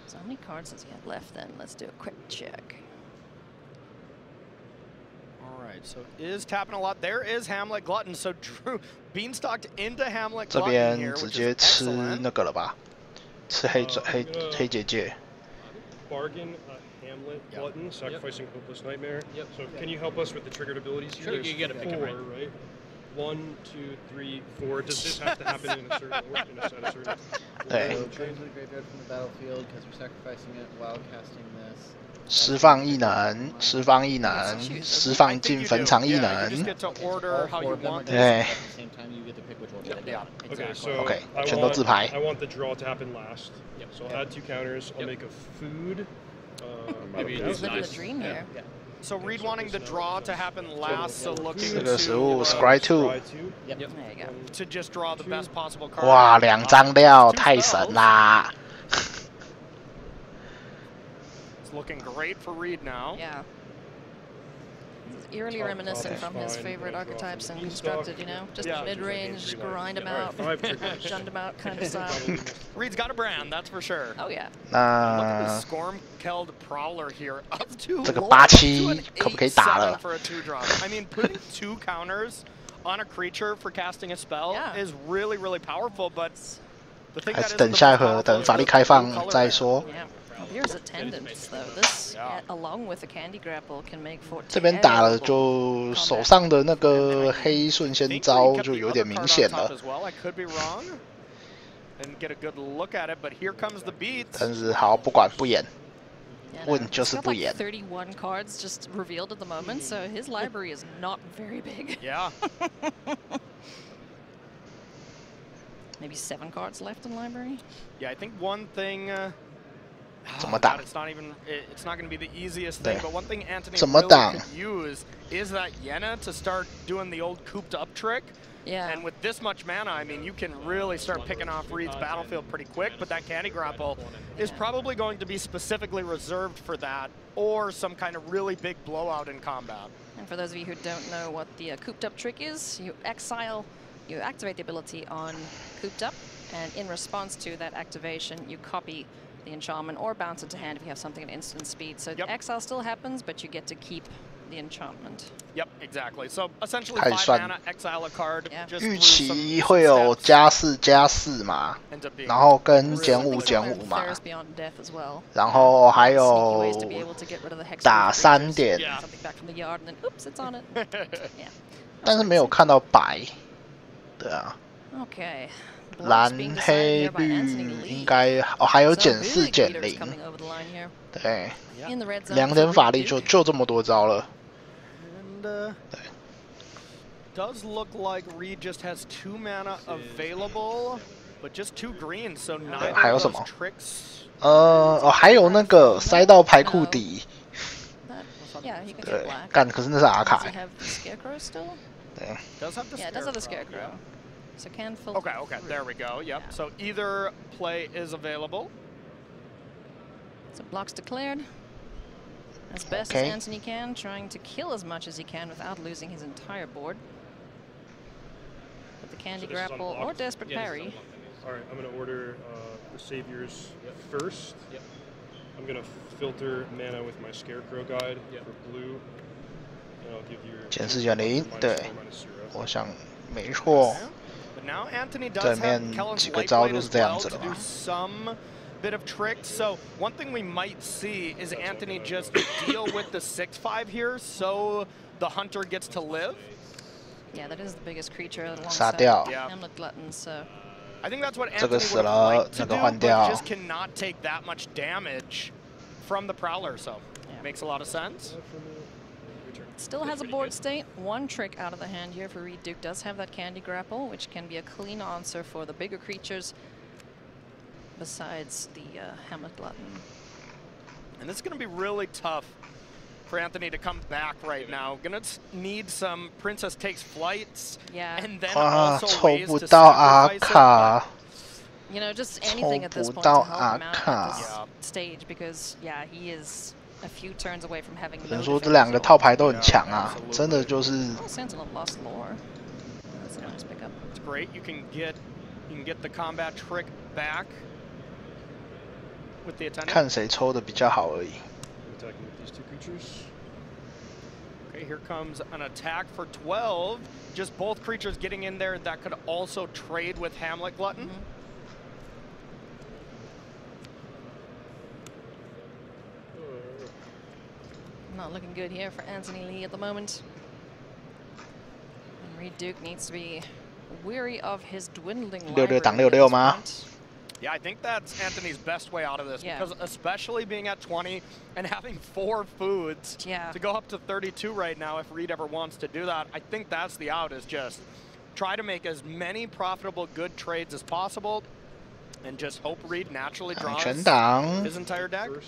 So how many cards does he have left then? Let's do a quick check. All right, so is tapping a lot. There is Hamlet Glutton. So Drew beanstalked into Hamlet 这 Glutton 边 here, 直 which 接 is 吃 excellent. 那个了吧？吃黑姐姐。 Bargain Hamlet Glutton, sacrificing Hopeless Nightmare. So can you help us with the triggered abilities here? Sure, you get a pick 4, right? 1, 2, 3, 4. Does this have to happen in a certain order? In a set of certain? 对。 Transfer the graveyard from the battlefield because we're sacrificing it while casting this. 释放异能，释放异能，释放进坟场异能。对。Okay, so OK， 全都自排。 I want the draw to happen last. So I'll add 2 counters. I'll make a food. Maybe he's living the dream here. So Reed wanting the draw to happen last, so looking 这个食物 Scry 2。 There you go. To just draw the best possible card. 哇，2张料太神啦！ It's looking great for Reed now. Yeah. It's eerily reminiscent from his favorite archetypes and constructed, you know, just mid-range, grind him out, jund him out kind of style. Reed's got a brand, that's for sure. Oh yeah. Look at the Storm-Keld Prowler here, up to 这个87可不可以打了 for a 2-drop. I mean, putting 2 counters on a creature for casting a spell is really, really powerful, but the thing 还 that 是 is 等下一回合，等法力开放再说。 Here's attendance though. This, along with the candy grapple, can make 14. 这边打了就手上的那个黑瞬间招就有点明显了。 但是好，不管不演，问就是不演。 31 cards just revealed at the moment, so his library is not very big. Yeah. Maybe 7 cards left in library. Yeah, I think one thing. 怎么打 It's not going to be the easiest thing, but one thing Anthony 怎么 really 打 could use is that Yenna to start doing the old cooped up trick. Yeah. And with this much mana, I mean, you can really start picking off Reed's battlefield pretty quick, but that candy grapple is probably going to be specifically reserved for that or some kind of really big blowout in combat. And for those of you who don't know what the cooped up trick is, you activate the ability on cooped up, and in response to that activation, you copy the enchantment or bounce it to hand if you have something at instant speed. So the exile still happens, but you get to keep the enchantment. Yep, exactly. So essentially 5 mana, exile a card. 预期会有+4+4嘛，然后跟减5嘛，然后还有打3点，但是没有看到白，对啊。 Okay. 蓝黑绿应该还有减4减0，对，2点法力就这么多招了。对。 Does look like Reed just has 2 mana available, but just 2 greens, so neither 还有 of 什 those 么 tricks. 还有那个塞到牌库底。 对，干，可是那是阿卡。对。 Does have the yeah, it does have the scarecrow. So can fill. Okay, there we go. Yep. So either play is available. So blocks declared. As best as Anthony can, trying to kill as much as he can without losing his entire board. With the candy grapple or desperate parry. All right, I'm going to order the saviors first. Yep. I'm going to filter mana with my scarecrow guide for blue. And I'll give you 减4减0，对，我想没错。now Anthony does have Kellen's light blade as well to do some bit of tricks. So one thing we might see is Anthony just deal with the 6-5 here, so the hunter gets to live. Yeah, that is the biggest creature alongside Hamlet Glutton. So I think that's what Anthony would like to do, but just cannot take that much damage from the Prowler. So makes a lot of sense. Still has a board state. One trick out of the hand here for Reed Duke. Does have that Candy Grapple, which can be a clean answer for the bigger creatures besides the Hamlet Glutton. And this is going to be really tough for Anthony to come back right now. Gonna need some Princess Takes Flights, and then also ways to sacrifice it. You know, just anything at this point to help him out at this stage, because he is a few turns away from having no defense. 说这两个套牌都很强啊，真的就是。Sentinel lost lore. That's a nice pickup. It's great. You can get the combat trick back with the attendant. 看谁抽的比较好而已。Okay, here comes an attack for 12. Just both creatures getting in there that could also trade with Hamlet Glutton. Not looking good here for Anthony Lee at the moment. And Reed Duke needs to be wary of his dwindling library. 66吗？ Yeah, I think that's Anthony's best way out of this, because especially being at 20 and having 4 foods to go up to 32 right now, if Reed ever wants to do that, I think that's the out, is just try to make as many profitable good trades as possible and just hope Reed naturally draws his entire deck. We're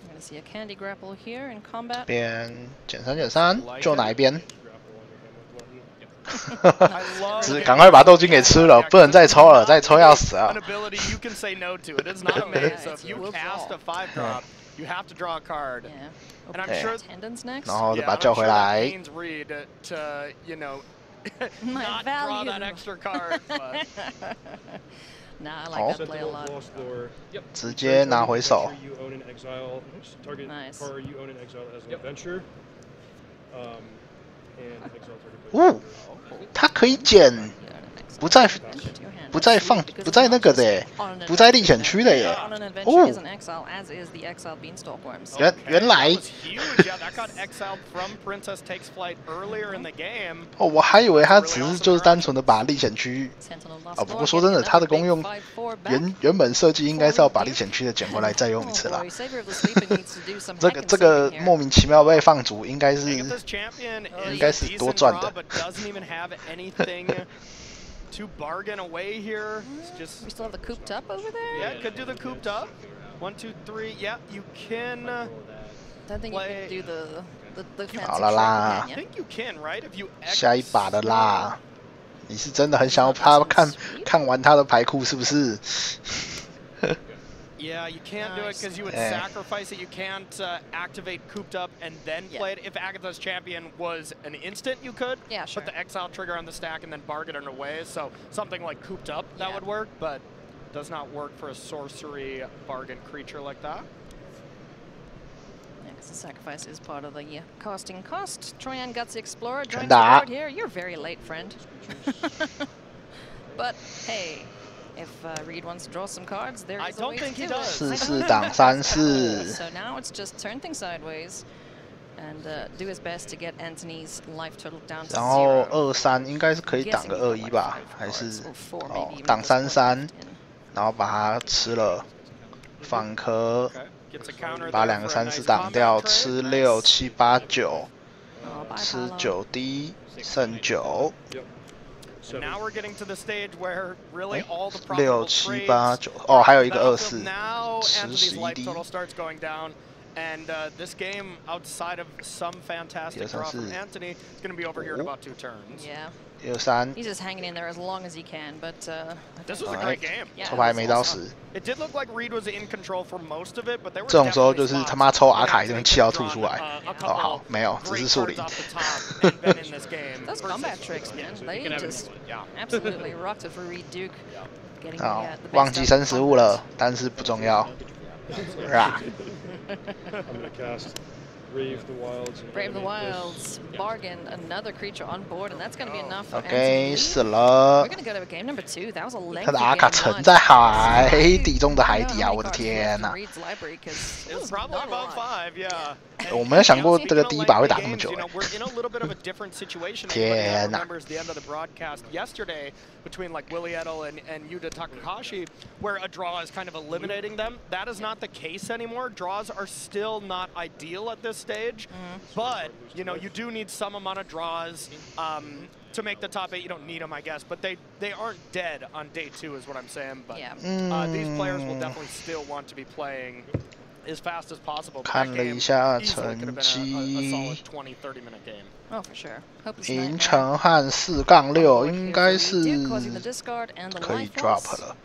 going to see a Candy Grapple here in combat. 边减3减3，就哪一边？ 只赶快把豆金给吃了，不能再抽了，再抽要死啊！ You can say no to it. It's not a maze. So if you cast a 5-drop, you have to draw a card. And I'm sure. 然后就把它叫回来。Reed to not draw that extra card. Nah, I like that play a lot. 直接拿回手。 Nice. 哦，它可以减，不在那个的耶，不在历险区的耶。哦，原来。哦，我还以为他只是就是单纯的把历险区。哦，不过说真的，它的功用原本设计应该是要把历险区的捡回来再用一次啦。这个莫名其妙被放逐，应该是多赚的。 To bargain away here. Just we still have the cooped up over there. Yeah, could do the cooped up. 1, 2, 3. Yeah, you can. Don't think you can do the fancy 好了啦 I think you can, right? If you 下一把的啦。你是真的很想要他看完他的牌库是不是？ Yeah, you can't do it because you would sacrifice it. You can't activate Cooped Up and then play it. If Agatha's Champion was an instant, you could put the Exile trigger on the stack and then bargain it away. So something like Cooped Up, that would work, but does not work for a sorcery bargain creature like that. Yeah, because the sacrifice is part of the casting cost. Troyan Gutsy Explorer joins the board here. You're very late, friend. But hey. If Reed wants to draw some cards, there is a way to do it. 4-4挡3-4。 So now it's just turn things sideways and do his best to get Anthony's life total down to 0. 然后2-3应该是可以挡个2-1吧，还是挡3-3，然后把它吃了，反壳，把2个3-4挡掉，吃6、7、8、9，吃9滴，剩9。 And now we're getting to the stage where really all the 6、7、8、9，哦，还有一个24， now 10、Anthony's life 11滴。 total starts going down, and this game, outside of some fantastic draw from Anthony, is going to be over here in about 2 turns. Yeah. 1-3。 He's just hanging in there as long as he can, but this was a great game. 抽牌没到10。 It did look like Reed was in control for most of it, but there were 这种时候就是他妈抽阿卡一定气要吐出来。哦，好，没有，只是树林。 Those combat tricks, man, they just absolutely rocked it for Reed Duke. 好，忘记生食物了，但是不重要。是吧？ Brave the Wilds. Brave the Wilds. Bargain another creature on board, and that's going to be enough for OK， Anthony. 死了。 We're going to go to game number 2. That was a lengthy 他的阿卡 game 沉 one. 在海底中的海底啊！我的天哪！ Reed's library 'cause it was probably not a about lot. 5, yeah. 我没有想过这个第一把会打那么久。 We're in a little bit of a different situation. 天哪 remembers the end of the broadcast yesterday between like Willie Edel and Yuta Takahashi, where a draw is kind of eliminating them. That is not the case anymore. Draws are still not ideal at this stage, but you know you do need some amount of draws to make the top 8. You don't need them, I guess, but they aren't dead on day 2, is what I'm saying. But these players will definitely still want to be playing as fast as possible. 看了一下成绩， Oh, for sure. 银城和4-6应该是可以 drop 了。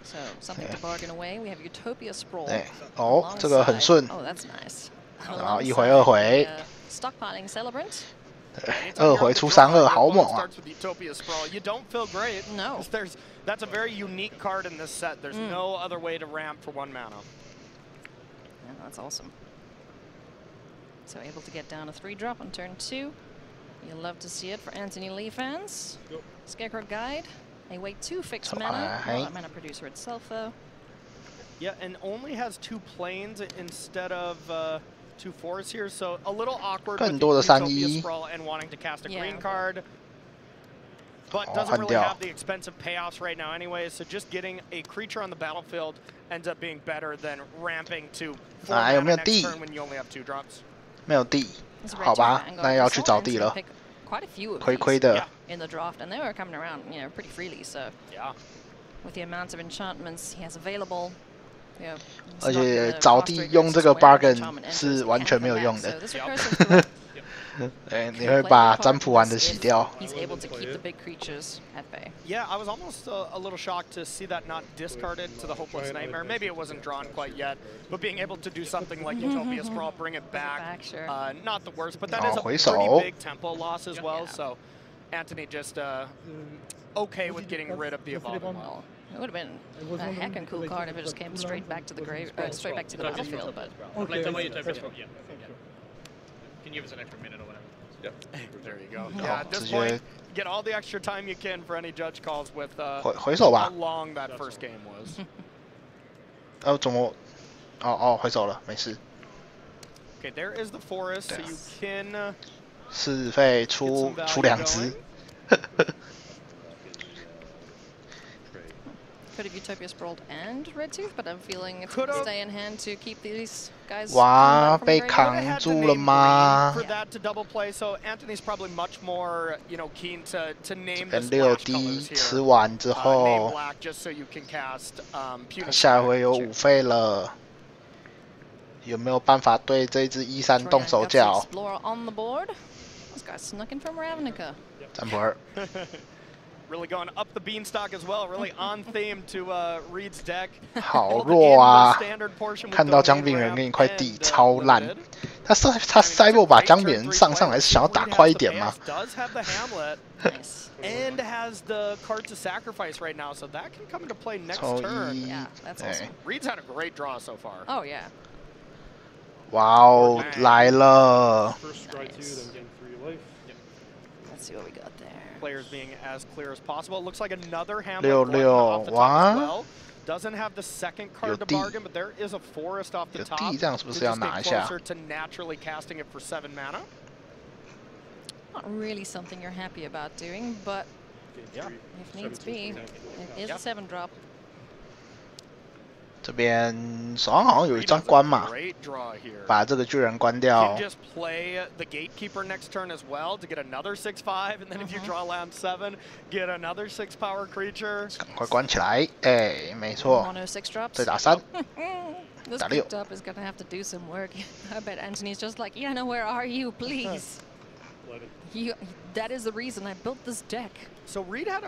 哎，哦，这个很顺。然后1回2回。 2回出3-2，好猛啊！ You don't feel great. No. That's a very unique card in this set. There's no other way to ramp for 1 mana. Yeah, that's awesome. So able to get down a 3-drop on turn 2. You'll love to see it for Anthony Lee fans. Scarecrow Guide. A way 2 fixed mana. Not mana producer itself, though. Yeah, and only has 2 planes instead of 2 forests here, so a little awkward with Utopia Sprawl and wanting to cast a green card. But doesn't really have the expensive payoffs right now anyway, so just getting a creature on the battlefield ends up being better than ramping to 4 mana next turn when you only have 2 drops. 没有地，好吧，那要去找地了。亏亏的。 In the draft, and they were coming around, you know, pretty freely. So with the amounts of enchantments he has available. 而且找地用这个 bargain 是完全没有用的。对，你会把占卜完的洗掉。Yeah, I was almost a little shocked to see that not discarded to the Hopeless Nightmare. Maybe it wasn't drawn quite yet, but being able to do something like Utopia Sprawl, bring it back, not the worst. But that is a pretty big tempo loss as well. So Anthony just okay with getting rid of the Evolving Well. It would have been a heckin' cool card if it just came straight back to the grave, straight back to the battlefield. But okay. Can you give us an extra minute or whatever? There you go. Yeah, at this point, get all the extra time you can for any judge calls with how long that first game was. 怎么？哦，回手了，没事。 Okay, there is the forest, so you can. 4费出2只。Could have Utopia Sprawled and Red Tooth, but I'm feeling it's going to stay in hand to keep these guys. 哇，被扛住了吗？ For that to double play, so Anthony's probably much more, you know, keen to name the 6D 吃完之后，下回有5费了，有没有办法对这只1-3动手脚？ on the board. This guy snuck in from Ravnica. 占卜2。 Really going up the beanstalk as well, really on theme to Reed's deck. 好弱啊！看到姜饼人给你块地，超烂。他塞不把姜饼人上来，是想要打快一点吗？ Does have the Hamlet and has the card to sacrifice right now, so that can come into play next turn. Yeah, that's awesome. Reed's had a great draw so far. Oh yeah. 哇哦，来了！ Nice. Let's see what we got there. Players being as clear as possible. It looks like another Hamlet 6-6 off the top as well. Doesn't have the second card to bargain, but there is a forest off the top. 有地，这样是不是要拿一下？ Closer to naturally casting it for 7 mana. Not really something you're happy about doing, but if needs be, it is a 7-drop. 这边手上好像有一张关嘛，把这个巨人关掉。 Just play the gatekeeper next turn as well to get another 6/5, and then if you draw land 7, get another 6-power creature. 赶快关起来，哎，没错。再打3， This 打6。 up is gonna have to do some work. I bet Anthony's just like, yeah, no, where are you, please? That is the reason I built this deck. So Reed had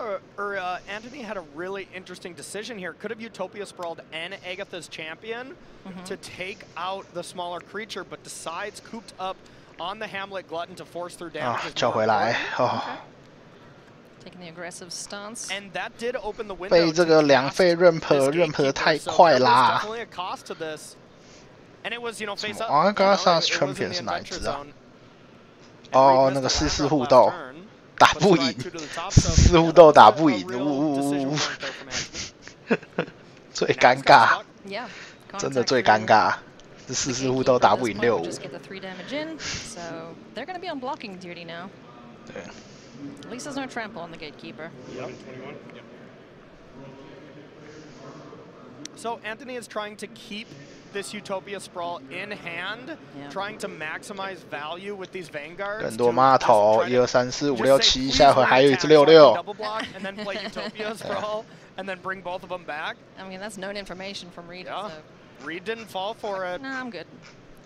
Anthony had a really interesting decision here. Could have Utopia Sprawled and Agatha's Champion to take out the smaller creature, but decides cooped up on the Hamlet Glutton to force through damage. 叫回来哦。 Taking the aggressive stance. And that did open the window. 被这个2费认婆的太快啦。刚刚上 Champion 是哪一只啊？哦，那个4-4互斗打不赢，4-4互斗打不赢，最尴尬，真的最尴尬。 这4-4互斗打不赢6-5。对。At least there's no trample on the gatekeeper. Yep. So Anthony is trying to keep this Utopia Sprawl in hand, trying to maximize value with these vanguards. 更多码头，1、2、3、4、5、6、7，下回还有一只6-6。 Double block and then play Utopia Sprawl and then bring both of them back. I mean that's known information from Reed. Yeah. Reed didn't fall for it. Nah, I'm good.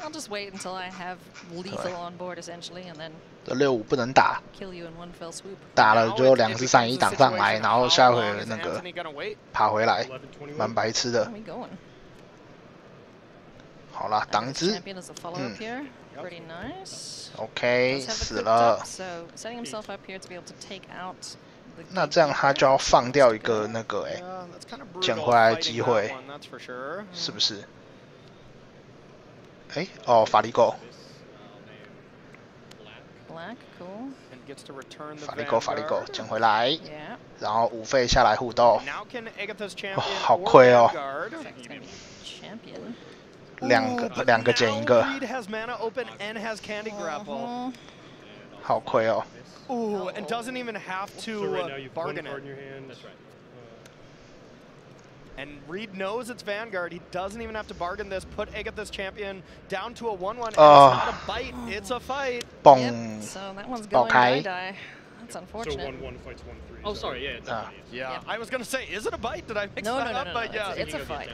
I'll just wait until I have lethal on board essentially, and then. 这6-5不能打， kill you in one fell swoop. 打了就2只3-1挡上来，然后下回那个爬回来，蛮白痴的。好啦，挡一只。OK， 死了。那这样他就要放掉一个那个捡回来的机会，是不是？哦，法力狗。 法力狗捡回来，然后5费下来互斗，哇，好亏哦！两个捡一个，好亏哦。 Ooh, and doesn't even have to bargain it. And Reed knows it's Vanguard. He doesn't even have to bargain this. Put Agatha's champion down to a 1-1. It's not a bite. It's a fight. Yep, so that one's going die. That's unfortunate. So 1-1 fights 1-3. Oh, sorry. Yeah. Yeah. I was gonna say, is it a bite? Did I mix that up? But yeah, it's a fight.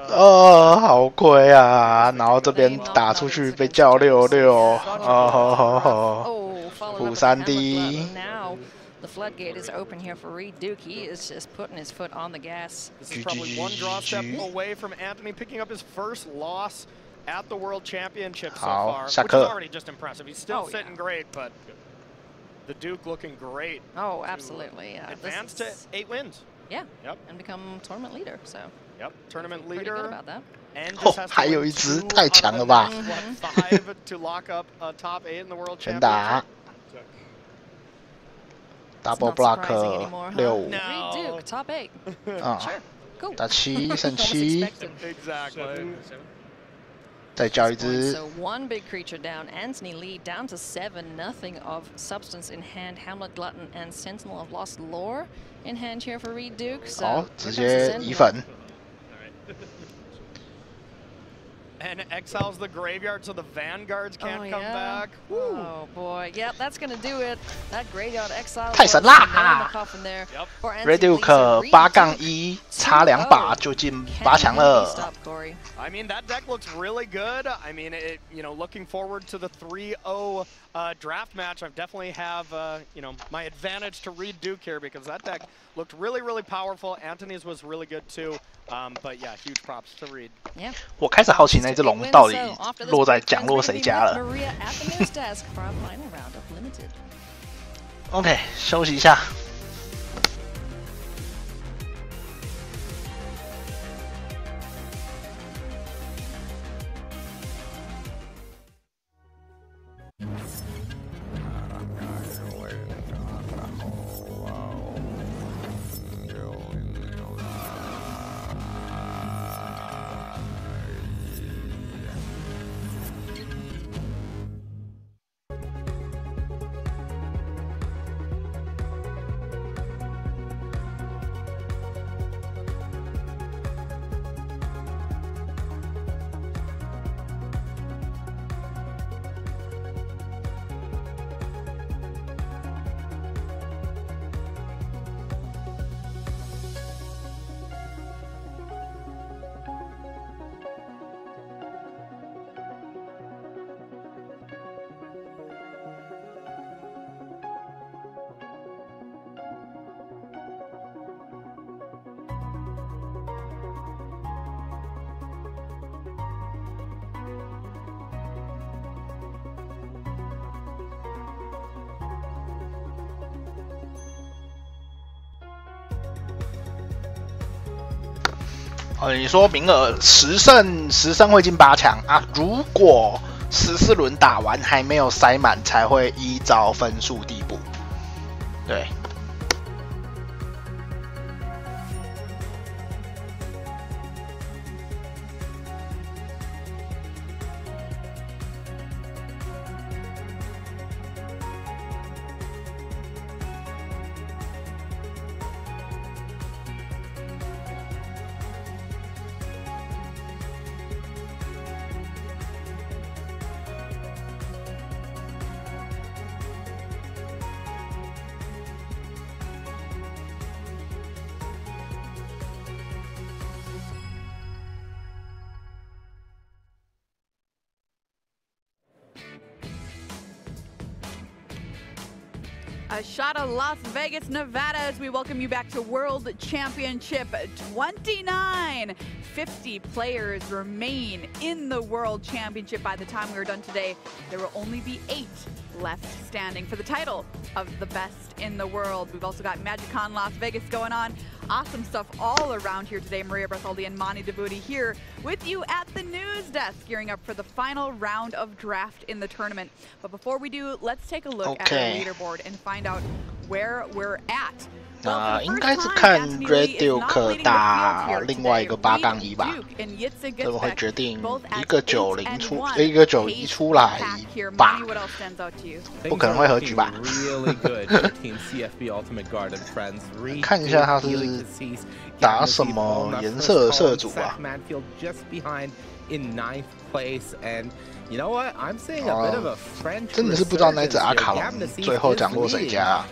好亏啊！然后这边打出去被叫6-6，虎3D。 The floodgate is open here for Reed Duke. He is just putting his foot on the gas. This is probably one draw step away from Anthony picking up his first loss at the World Championship so far, which is already just impressive. He's still sitting great, but the Duke looking great. Oh, absolutely. Yeah. Advance to 8 wins. Yeah. Yep. And become tournament leader. So. Yep. Tournament leader. Good about that. And just has 还有一只太强了吧 5 to lock up a top 8 in the World Championship. Double block 6-5。Reed Duke top 8. 打7剩7。 Exactly. 再叫一只。 So one big creature down. Anthony Lee down to 7. Nothing of substance in hand. Hamlet Glutton and Sentinel of Lost Lore in hand here for Reed Duke. So 好，直接移粉。 And exiles the graveyard so the vanguards can't come back. Oh boy, yeah, that's gonna do it. That graveyard exile. 太神啦 ！Reduke 8-1，差2把就进8强了。 I mean, that deck looks really good. I mean, looking forward to the 3-0 draft match. I definitely have, my advantage to Reed Duke here because that deck looked really, really powerful. Anthony's was really good too. But yeah, huge props to Reed. 我开始好奇那只龙到底降落谁家了。OK， 休息一下。你说名额10胜会进8强啊？如果14轮打完还没有塞满，才会依照分数递补。对。A shot of Las Vegas, Nevada, as we welcome you back to World Championship 29. 50 players remain in the World Championship. By the time we are done today, there will only be 8 left standing for the title of the best in the world. We've also got MagicCon Las Vegas going on. Awesome stuff all around here today. Maria Bartholdi and Mani Devuti here with you at the news desk, gearing up for the final round of draft in the tournament. But before we do, let's take a look at the leaderboard and find out where we're at. 应该是看 Red Duke 打另外一个8-1吧，这个会决定一个90出，一个91出来吧，不可能会和局吧？看一下他是打什么颜色的社主啊？ You know what? I'm seeing a bit of a French 真的是不知道那只阿卡龙最后降落谁家啊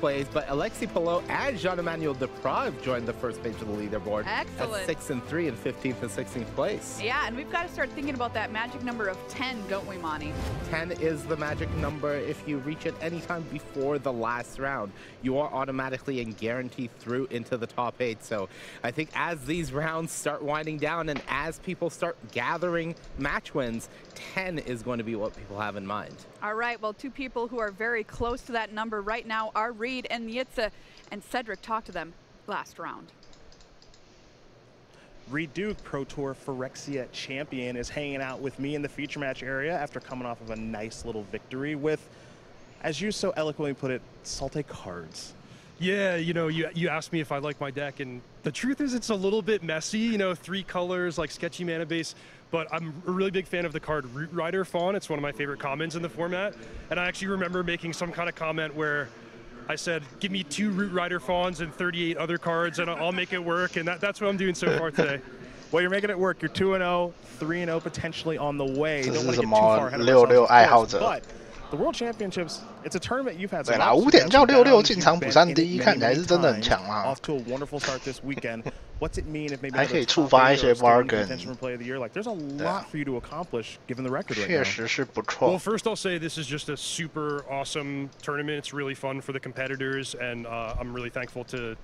plays, but Alexi Pelot and Jean-Emmanuel Deprave joined the first page of the leaderboard. Excellent. At 6-3 and 15th and 16th place. Yeah, and we've got to start thinking about that magic number of 10, don't we, Mani? 10 is the magic number. If you reach it anytime before the last round, you are automatically and guaranteed through into the top 8. So I think as these rounds start winding down and as people start gathering match wins, 10 is going to be what people have in mind. All right, well, 2 people who are very close to that number right now are Reed and Yitza, and Cedric talked to them last round. Reed Duke, Pro Tour Phyrexia champion, is hanging out with me in the feature match area after coming off of a nice little victory with, as you so eloquently put it, Salte cards. Yeah, you know, you asked me if I like my deck, and the truth is it's a little bit messy, you know, 3 colors, like sketchy mana base, but I'm a really big fan of the card Root Rider Fawn. It's one of my favorite commons in the format, and I actually remember making some kind of comment where I said, give me 2 Root Rider Fawns and 38 other cards, and I'll make it work, and that's what I'm doing so far today. Well, you're making it work. You're 2-0, 3-0 potentially on the way. Don't want to get too far ahead of ourselves, but the World Championships, it's a tournament you've had. 对啦，5点叫66进场补3第1，看起来是真的很强啊。 Off to a wonderful start this weekend. What's it mean if maybe 还可以触发一些 bargain? Like, there's a lot for you to accomplish given the record right now. 确实是不错。 Well, first I'll say this is just a super awesome tournament. It's really fun for the competitors, and I'm really thankful to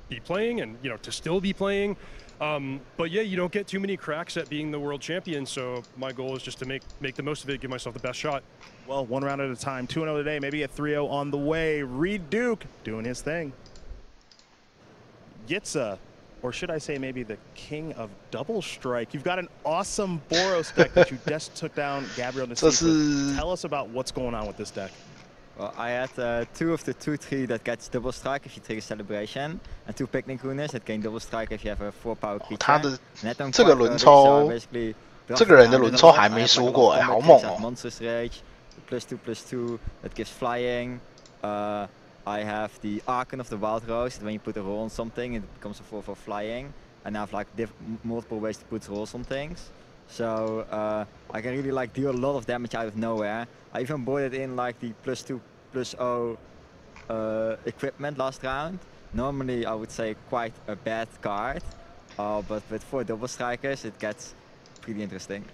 be playing and to still be playing. But yeah, you don't get too many cracks at being the world champion, so my goal is just to make the most of it, give myself the best shot. Well, 1 round at a time, 2-0 today, maybe a 3-0 on the way. Reed Duke doing his thing. Yitza, or should I say maybe the king of double strike. You've got an awesome Boros deck that you just took down Gabriel Nasifa. Tell us about what's going on with this deck. Well, I had 2 of the 2/3 that gets double strike if you trigger celebration, and 2 picnic runners that gain double strike if you have a 4-power creature. 他的这个轮抽，这个人的轮抽还没输过哎，好猛哦 ！Monsters Rage, +2/+2 that gives flying. I have the Archon of the Wild Rose. When you put a roll on something, it becomes a 4/4 flying, and I have like multiple ways to put rolls on things. So I can really like deal a lot of damage out of nowhere. I even boarded in like the +2/+0 equipment last round. Normally I would say quite a bad card, but with 4 double strikers it gets pretty interesting.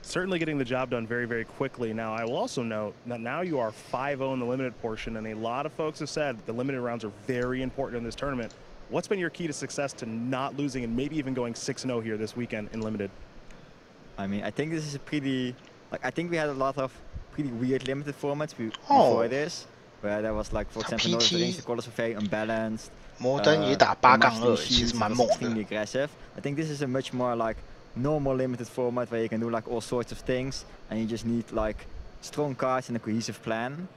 Certainly getting the job done very, very quickly. Now, I will also note that now you are 5-0 in the limited portion, and a lot of folks have said the limited rounds are very important in this tournament. What's been your key to success to not losing and maybe even going 6-0 here this weekend in limited? I mean, I think this is a pretty, I think we had a lot of pretty weird limited formats before this. where there was like, for example, Lord of the Rings, the colors were very unbalanced. 摩登也打8-2，其实蛮猛的。 aggressive. I think this is a much more like normal limited format where you can do like all sorts of things, and you just need like strong cards and a cohesive plan.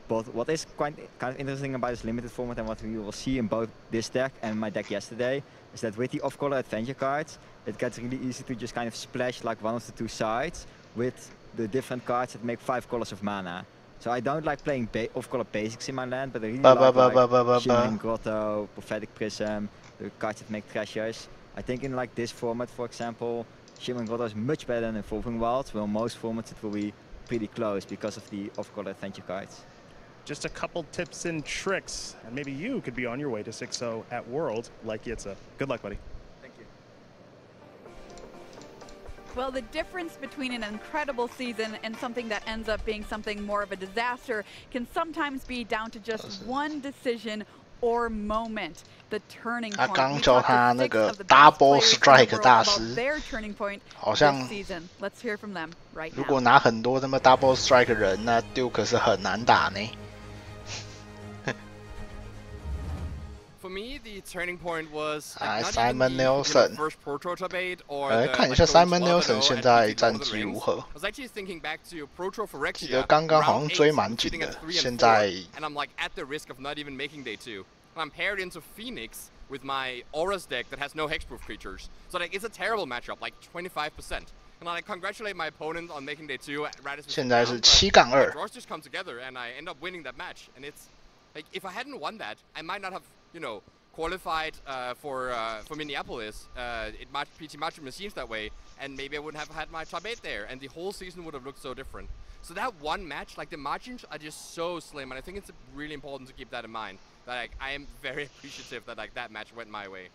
But what is kind of interesting about this limited format and what we will see in both this deck and my deck yesterday is that with the off-color adventure cards, it gets really easy to just kind of splash like one of the two sides with the different cards that make 5 colors of mana. So I don't like playing off-color basics in my land, but I really like Shimmering Grotto, Prophetic Prism, the cards that make treasures. I think in like this format, for example, Shimmering Grotto is much better than Evolving Wilds, while most formats it will be pretty close because of the off-color adventure cards. Just a couple tips and tricks, and maybe you could be on your way to 6-0 at World like Xxix. Good luck, buddy. Thank you. Well, the difference between an incredible season and something that ends up being something more of a disaster can sometimes be down to just one decision or moment. The turning point. 他刚教他那个 double strike 大师，好像如果拿很多这么 double strike 人，那 Duke 是很难打呢。For me, the turning point was Simon Nelson. 看一下 Simon Nelson 现在战绩如何？记得刚刚好像追蛮紧的，现在。I'm paired into Phoenix with my Auras deck that has no hexproof creatures. So like it's a terrible matchup, like 25%. And I congratulate my opponent on making day 2 right as we现在是7-2。Draws just come together and I end up winning that match. And it's like if I hadn't won that, I might not have, you know, qualified for Minneapolis. PT Match seems that way, and maybe I wouldn't have had my top 8 there, and the whole season would have looked so different. So that one match, like the margins are just so slim, and I think it's really important to keep that in mind. Like I am very appreciative that like that match went my way.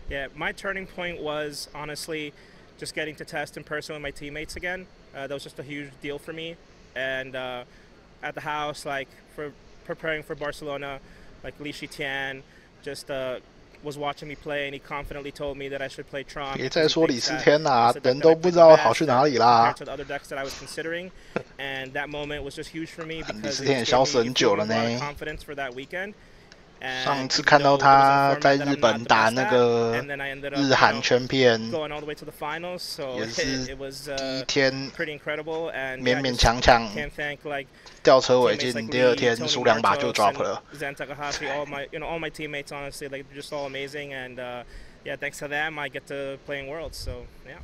Yeah, my turning point was honestly just getting to test in person with my teammates again. That was just a huge deal for me. And at the house, like for preparing for Barcelona, like Li Shitian just was watching me play, and he confidently told me that I should play Tron. 别再说李思天啦，人都不知道跑去哪里啦。To the other decks that I was considering, and that moment was just huge for me because 李思天也消失很久了呢。 confidence for that weekend. 上次看到他在日本打那个日韩圈片，也是第一天勉勉强强吊车尾进，第二天输2把就 drop 了。all my teammates honestly like just all amazing, and yeah, thanks to them I get to play in Worlds. So yeah.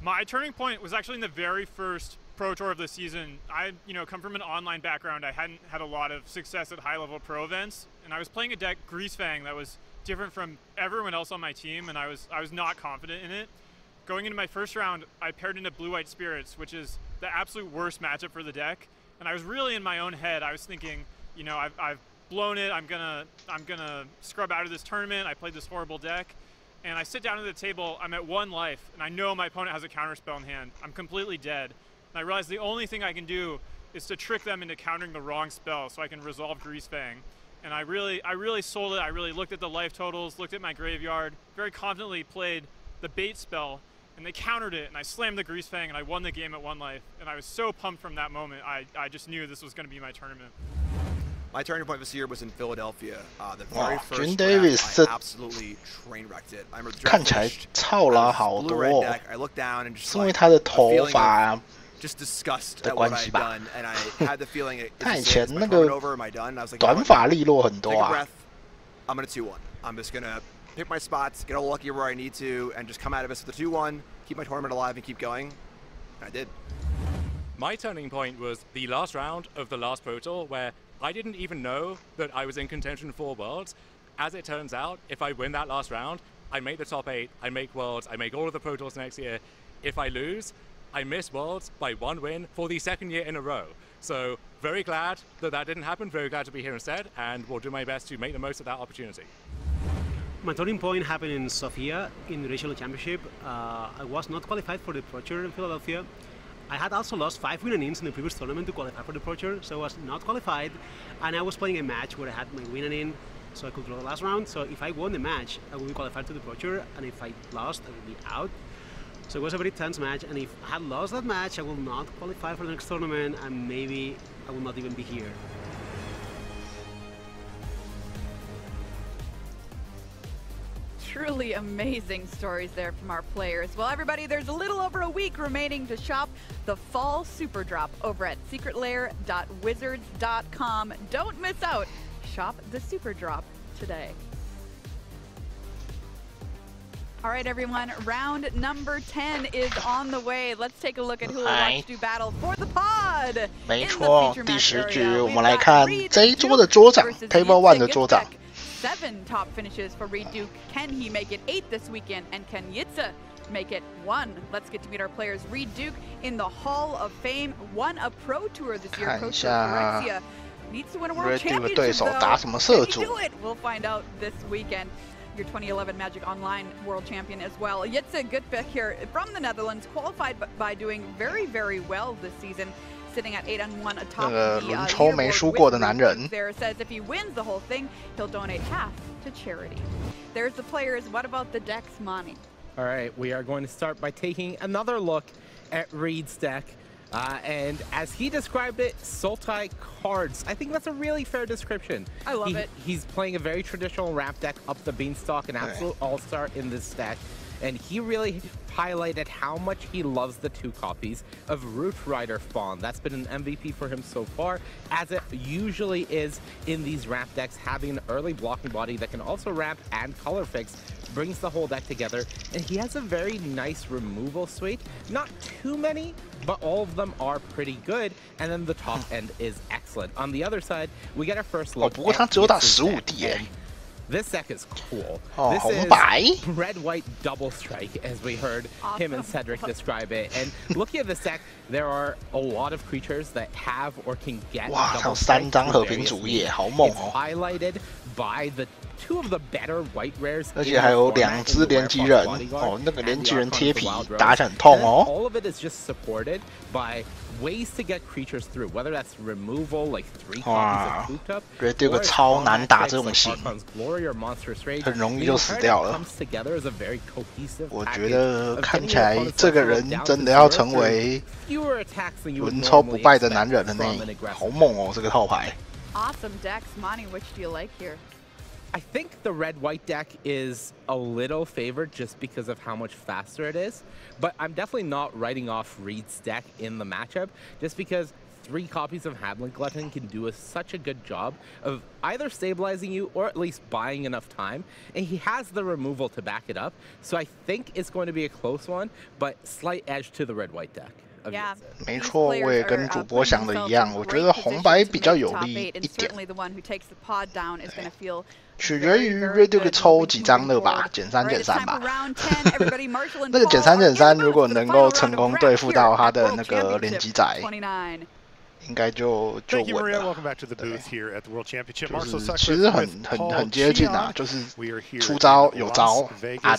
My turning point was actually in the very first Pro Tour of the season. I, come from an online background. I hadn't had a lot of success at high-level pro events, and I was playing a deck Greasefang that was different from everyone else on my team, and I was not confident in it. Going into my first round, I paired into Blue-White Spirits, which is the absolute worst matchup for the deck, and I was really in my own head. I was thinking, I've blown it. I'm gonna scrub out of this tournament. I played this horrible deck. And I sit down at the table, I'm at 1 life, and I know my opponent has a counterspell in hand. I'm completely dead. And I realize the only thing I can do is to trick them into countering the wrong spell so I can resolve Greasefang. And I really sold it. I really looked at the life totals, looked at my graveyard, very confidently played the bait spell, and they countered it, and I slammed the Greasefang, and I won the game at 1 life. And I was so pumped from that moment. I just knew this was going to be my tournament. My turning point this year was in Philadelphia. The very first Davis round, I absolutely train wrecked it. I remember the 看起来操啦好多哦， I looked down and just 是因为他的头发 just disgust at what I'd done, and I had the feeling 他以前那个短发利落很多啊。I'm gonna 2-1. I'm just gonna pick my spots, get all lucky where I need to, and just come out of this with a 2-1, keep my tournament alive, and keep going. And I did. My turning point was the last round of the last Pro Tour, where I didn't even know that I was in contention for Worlds. As it turns out, if I win that last round, I make the top 8, I make Worlds, I make all of the Pro Tours next year. If I lose, I miss Worlds by 1 win for the 2nd year in a row. So very glad that that didn't happen, very glad to be here instead, and will do my best to make the most of that opportunity. My turning point happened in Sofia in the Regional Championship. I was not qualified for the Pro Tour in Philadelphia. I had also lost 5 win-and-ins in the previous tournament to qualify for the Pro Tour, so I was not qualified. And I was playing a match where I had my win-and-in, so I could draw the last round. So if I won the match, I would be qualified to the Pro Tour, and if I lost, I would be out. So it was a very tense match, and if I had lost that match, I will not qualify for the next tournament, and maybe I will not even be here. Truly amazing stories there from our players. Well, everybody, there's a little over a week remaining to shop the Fall Super Drop over at secretlair.wizards.com. Don't miss out. Shop the Super Drop today. All right, everyone, round number 10 is on the way. Let's take a look at who will watch do battle for the pod. 没错，第10局我们来看这一桌的桌长 ，Table One 的桌长。 7 top finishes for Reed Duke. Can he make it 8 this weekend? And can Xxix make it 1? Let's get to meet our players. Reed Duke in the Hall of Fame, won a Pro Tour this year. Pro Tour Phyrexia needs to win a World Championship though. Can he do it? We'll find out this weekend. Your 2011 Magic Online World Champion as well. Xxix, good pick here from the Netherlands, qualified by doing very, very well this season. Sitting at 8-1 atop the leaderboard. There says if he wins the whole thing, he'll donate half to charity. There's the players. What about the decks, Mani? All right, we are going to start by taking another look at Reed's deck. And as he described it, Sultai cards. I think that's a really fair description. I love it. He's playing a very traditional ramp deck up the beanstalk, an absolute all-star in this deck. And he really highlighted how much he loves the 2 copies of Root Rider Fawn. That's been an MVP for him so far, as it usually is in these ramp decks. Having an early blocking body that can also ramp and color fix brings the whole deck together. And he has a very nice removal suite. Not too many, but all of them are pretty good. And then the top end is excellent. On the other side, we get our first look at this deck is cool. This is red-white double strike, as we heard him and Cedric describe it. And looking at this deck, there are a lot of creatures that have or can get double strike. It's highlighted by the 2 of the better white rares. 而且还有2只连击人哦，那个连击人贴皮打起来很痛哦。All of it is just supported by ways to get creatures through, whether that's removal, like 3 copies of Cooped Up, 这个超难打这种型，很容易就死掉了。我觉得看起来这个人真的要成为轮抽不败的男人了呢，好猛哦，这个套牌。Awesome decks, Mani. Which do you like here? I think the red-white deck is a little favored just because of how much faster it is, but I'm definitely not writing off Reed's deck in the matchup just because 3 copies of Hamlet Glutton can do such a good job of either stabilizing you or at least buying enough time, and he has the removal to back it up, so I think it's going to be a close one, but slight edge to the red-white deck. 没错，我也跟主播想的一样，我觉得红白比较有利一点。取决于 Reduke 抽几张了吧，减3减3吧。那个减3减3，如果能够成功对付到他的那个连击仔，应该就稳了。对，就是其实很接近啊，就是出招有招啊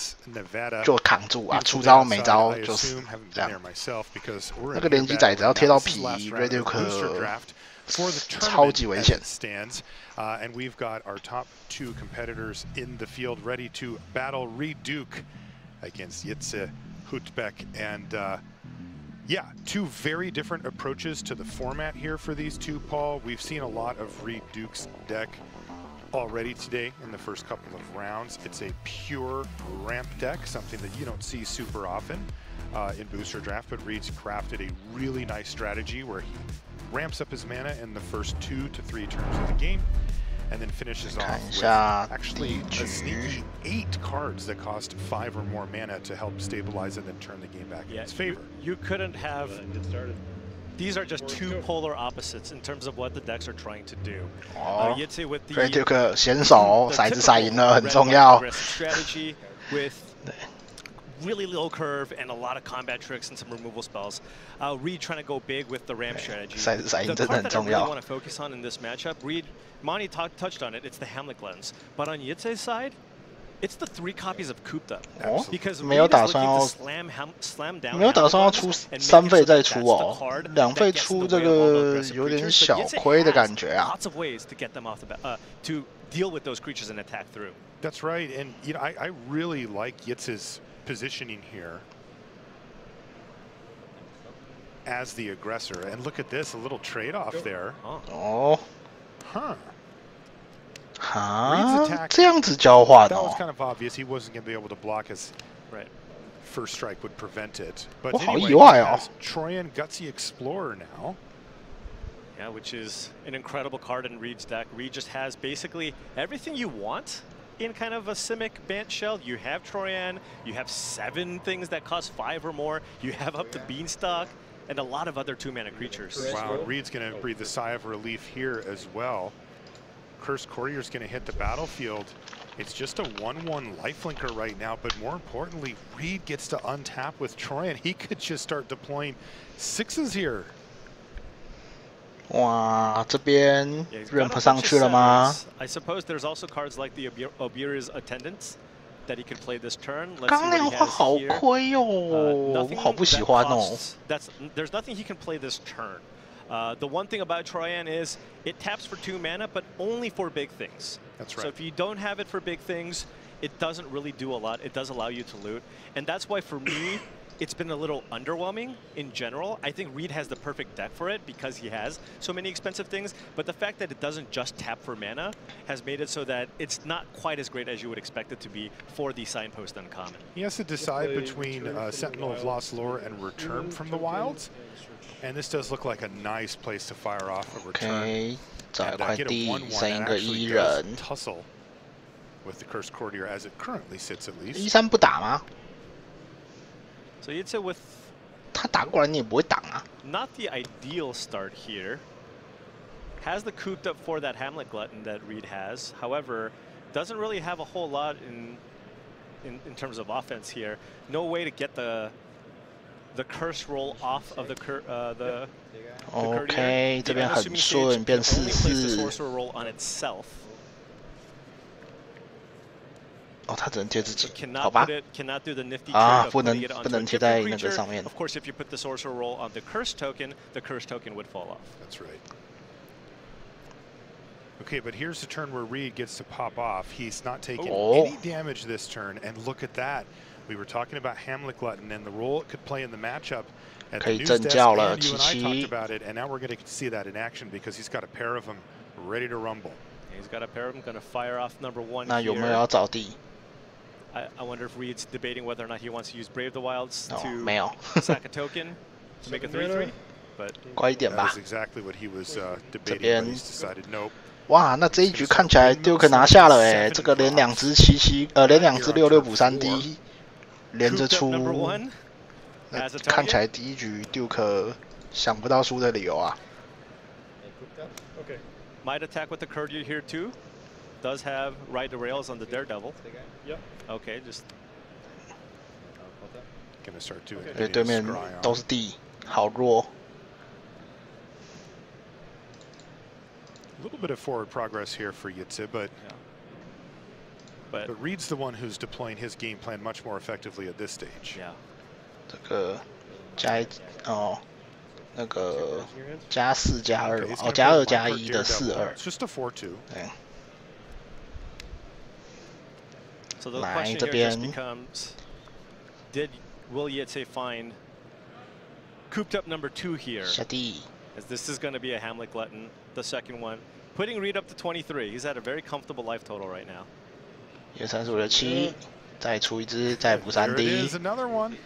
就扛住啊，出招没招就是这样。那个连击仔只要贴到皮 ，Reduke 超级危险。And we've got our top 2 competitors in the field ready to battle Reed Duke against Xxix, Hutbeck, and yeah, 2 very different approaches to the format here for these 2, Paul. We've seen a lot of Reed Duke's deck already today in the first couple of rounds. It's a pure ramp deck, something that you don't see super often in Booster Draft, but Reed's crafted a really nice strategy where he ramps up his mana in the first 2 to 3 turns of the game, and then finishes off with actually a sneaky 8 cards that cost 5 or more mana to help stabilize and then turn the game back in his favor. You couldn't have. These are just 2 polar opposites in terms of what the decks are trying to do. Xxix with the Reduke 先手，骰子骰赢了很重要。 strategy with really low curve and a lot of combat tricks and some removal spells. Reed trying to go big with the ramp strategy. The card that I really want to focus on in this matchup, Reed, Mani touched on it, it's the Hamlet Lens. But on Xixix's side, it's the 3 copies of Cooped Up. Because Reed is looking to slam down 没有打算要出3费再出哦，2费出这个有点小亏的感觉啊。 Lots of ways to get them off the to deal with those creatures and attack through. That's right, and you know I really like Xixix's positioning here. as the aggressor. And look at this, a little trade-off there. Oh. Huh. Reed's attack, 这样子交换 that was kind of obvious. He wasn't going to be able to block his first strike would prevent it. But anyway, he has Troyan Gutsy Explorer now. Yeah, which is an incredible card in Reed's deck. Reed just has basically everything you want in kind of a Simic Bant shell. You have Troyan, you have 7 things that cost 5 or more, you have up the Beanstalk, and a lot of other 2-mana creatures. Wow, Reed's going to breathe a sigh of relief here as well. Cursed Courtier's going to hit the battlefield. It's just a 1/1 lifelinker right now, but more importantly, Reed gets to untap with Troyan. He could just start deploying 6s here. 哇，这边 ramp 上去了吗？ I suppose there's also cards like the Obira's Attendants that he could play this turn. 刚亮花好亏哦，我好不喜欢哦。There's nothing he can play this turn. The one thing about Troyan is it taps for 2 mana, but only for big things. That's right. So if you don't have it for big things, it doesn't really do a lot. It does allow you to loot. And that's why for me, it's been a little underwhelming in general. I think Reed has the perfect deck for it because he has so many expensive things. But the fact that it doesn't just tap for mana has made it so that it's not quite as great as you would expect it to be for the Signpost Uncommon. He has to decide between Sentinel of Lost Lore and Return from the Wilds. And this does look like a nice place to fire off a return. 找一块地，生一个伊人。 Tussle with the Cursed Courtier as it currently sits at least. 1-3不打吗？ So you'd say with 他打过来你也不会挡啊。 Not the ideal start here. Has the cooped up for that Hamlet Glutton that Reed has. However, doesn't really have a whole lot in terms of offense here. No way to get the curse roll off of the OK， 这边很顺，变4/4。哦，他只能贴自己，好吧？啊，不能贴在那个上面。Of course, if you put the sorcerer roll on the curse token would fall off. That's right. Okay, but here's the turn where Reed gets to pop off. He's not taking any damage this turn, and look at that. We were talking about Hamlet Glutton and the role it could play in the matchup at the news desk, and you and I talked about it, and now we're going to see that in action because he's got a pair of them ready to rumble. He's got a pair of them going to fire off number 1 那有没有要找地？ I wonder if Reed's debating whether or not he wants to use Brave the Wilds to 没有 sack a token to make a 3/3, but 快一点吧。 That is exactly what he was debating, but he's decided nope. 哇，那这一局看起来 Duke 拿下了哎，这个连2只66补3D。 连着出，看起来第一局 Duke 想不到输的理由啊。Might attack with the courtier here too. Does have ride the rails on the Daredevil. Yep. Okay, just. Gonna start doing. 对面都是地，好弱。 A little bit of forward progress here for Xxix, but Reed's the one who's deploying his game plan much more effectively at this stage. Yeah. 这个那个+4+2哦+2+1的4/2。 It's just a 4/2. 对。 So the question here just becomes, will Xxix find cooped up number 2 here? 下地。 As this is going to be a Hamlet Glutton, the second one, putting Reed up to 23. He's at a very comfortable life total right now. 1、3、4、5、6、7，再出一只，再补3D。 There is another one.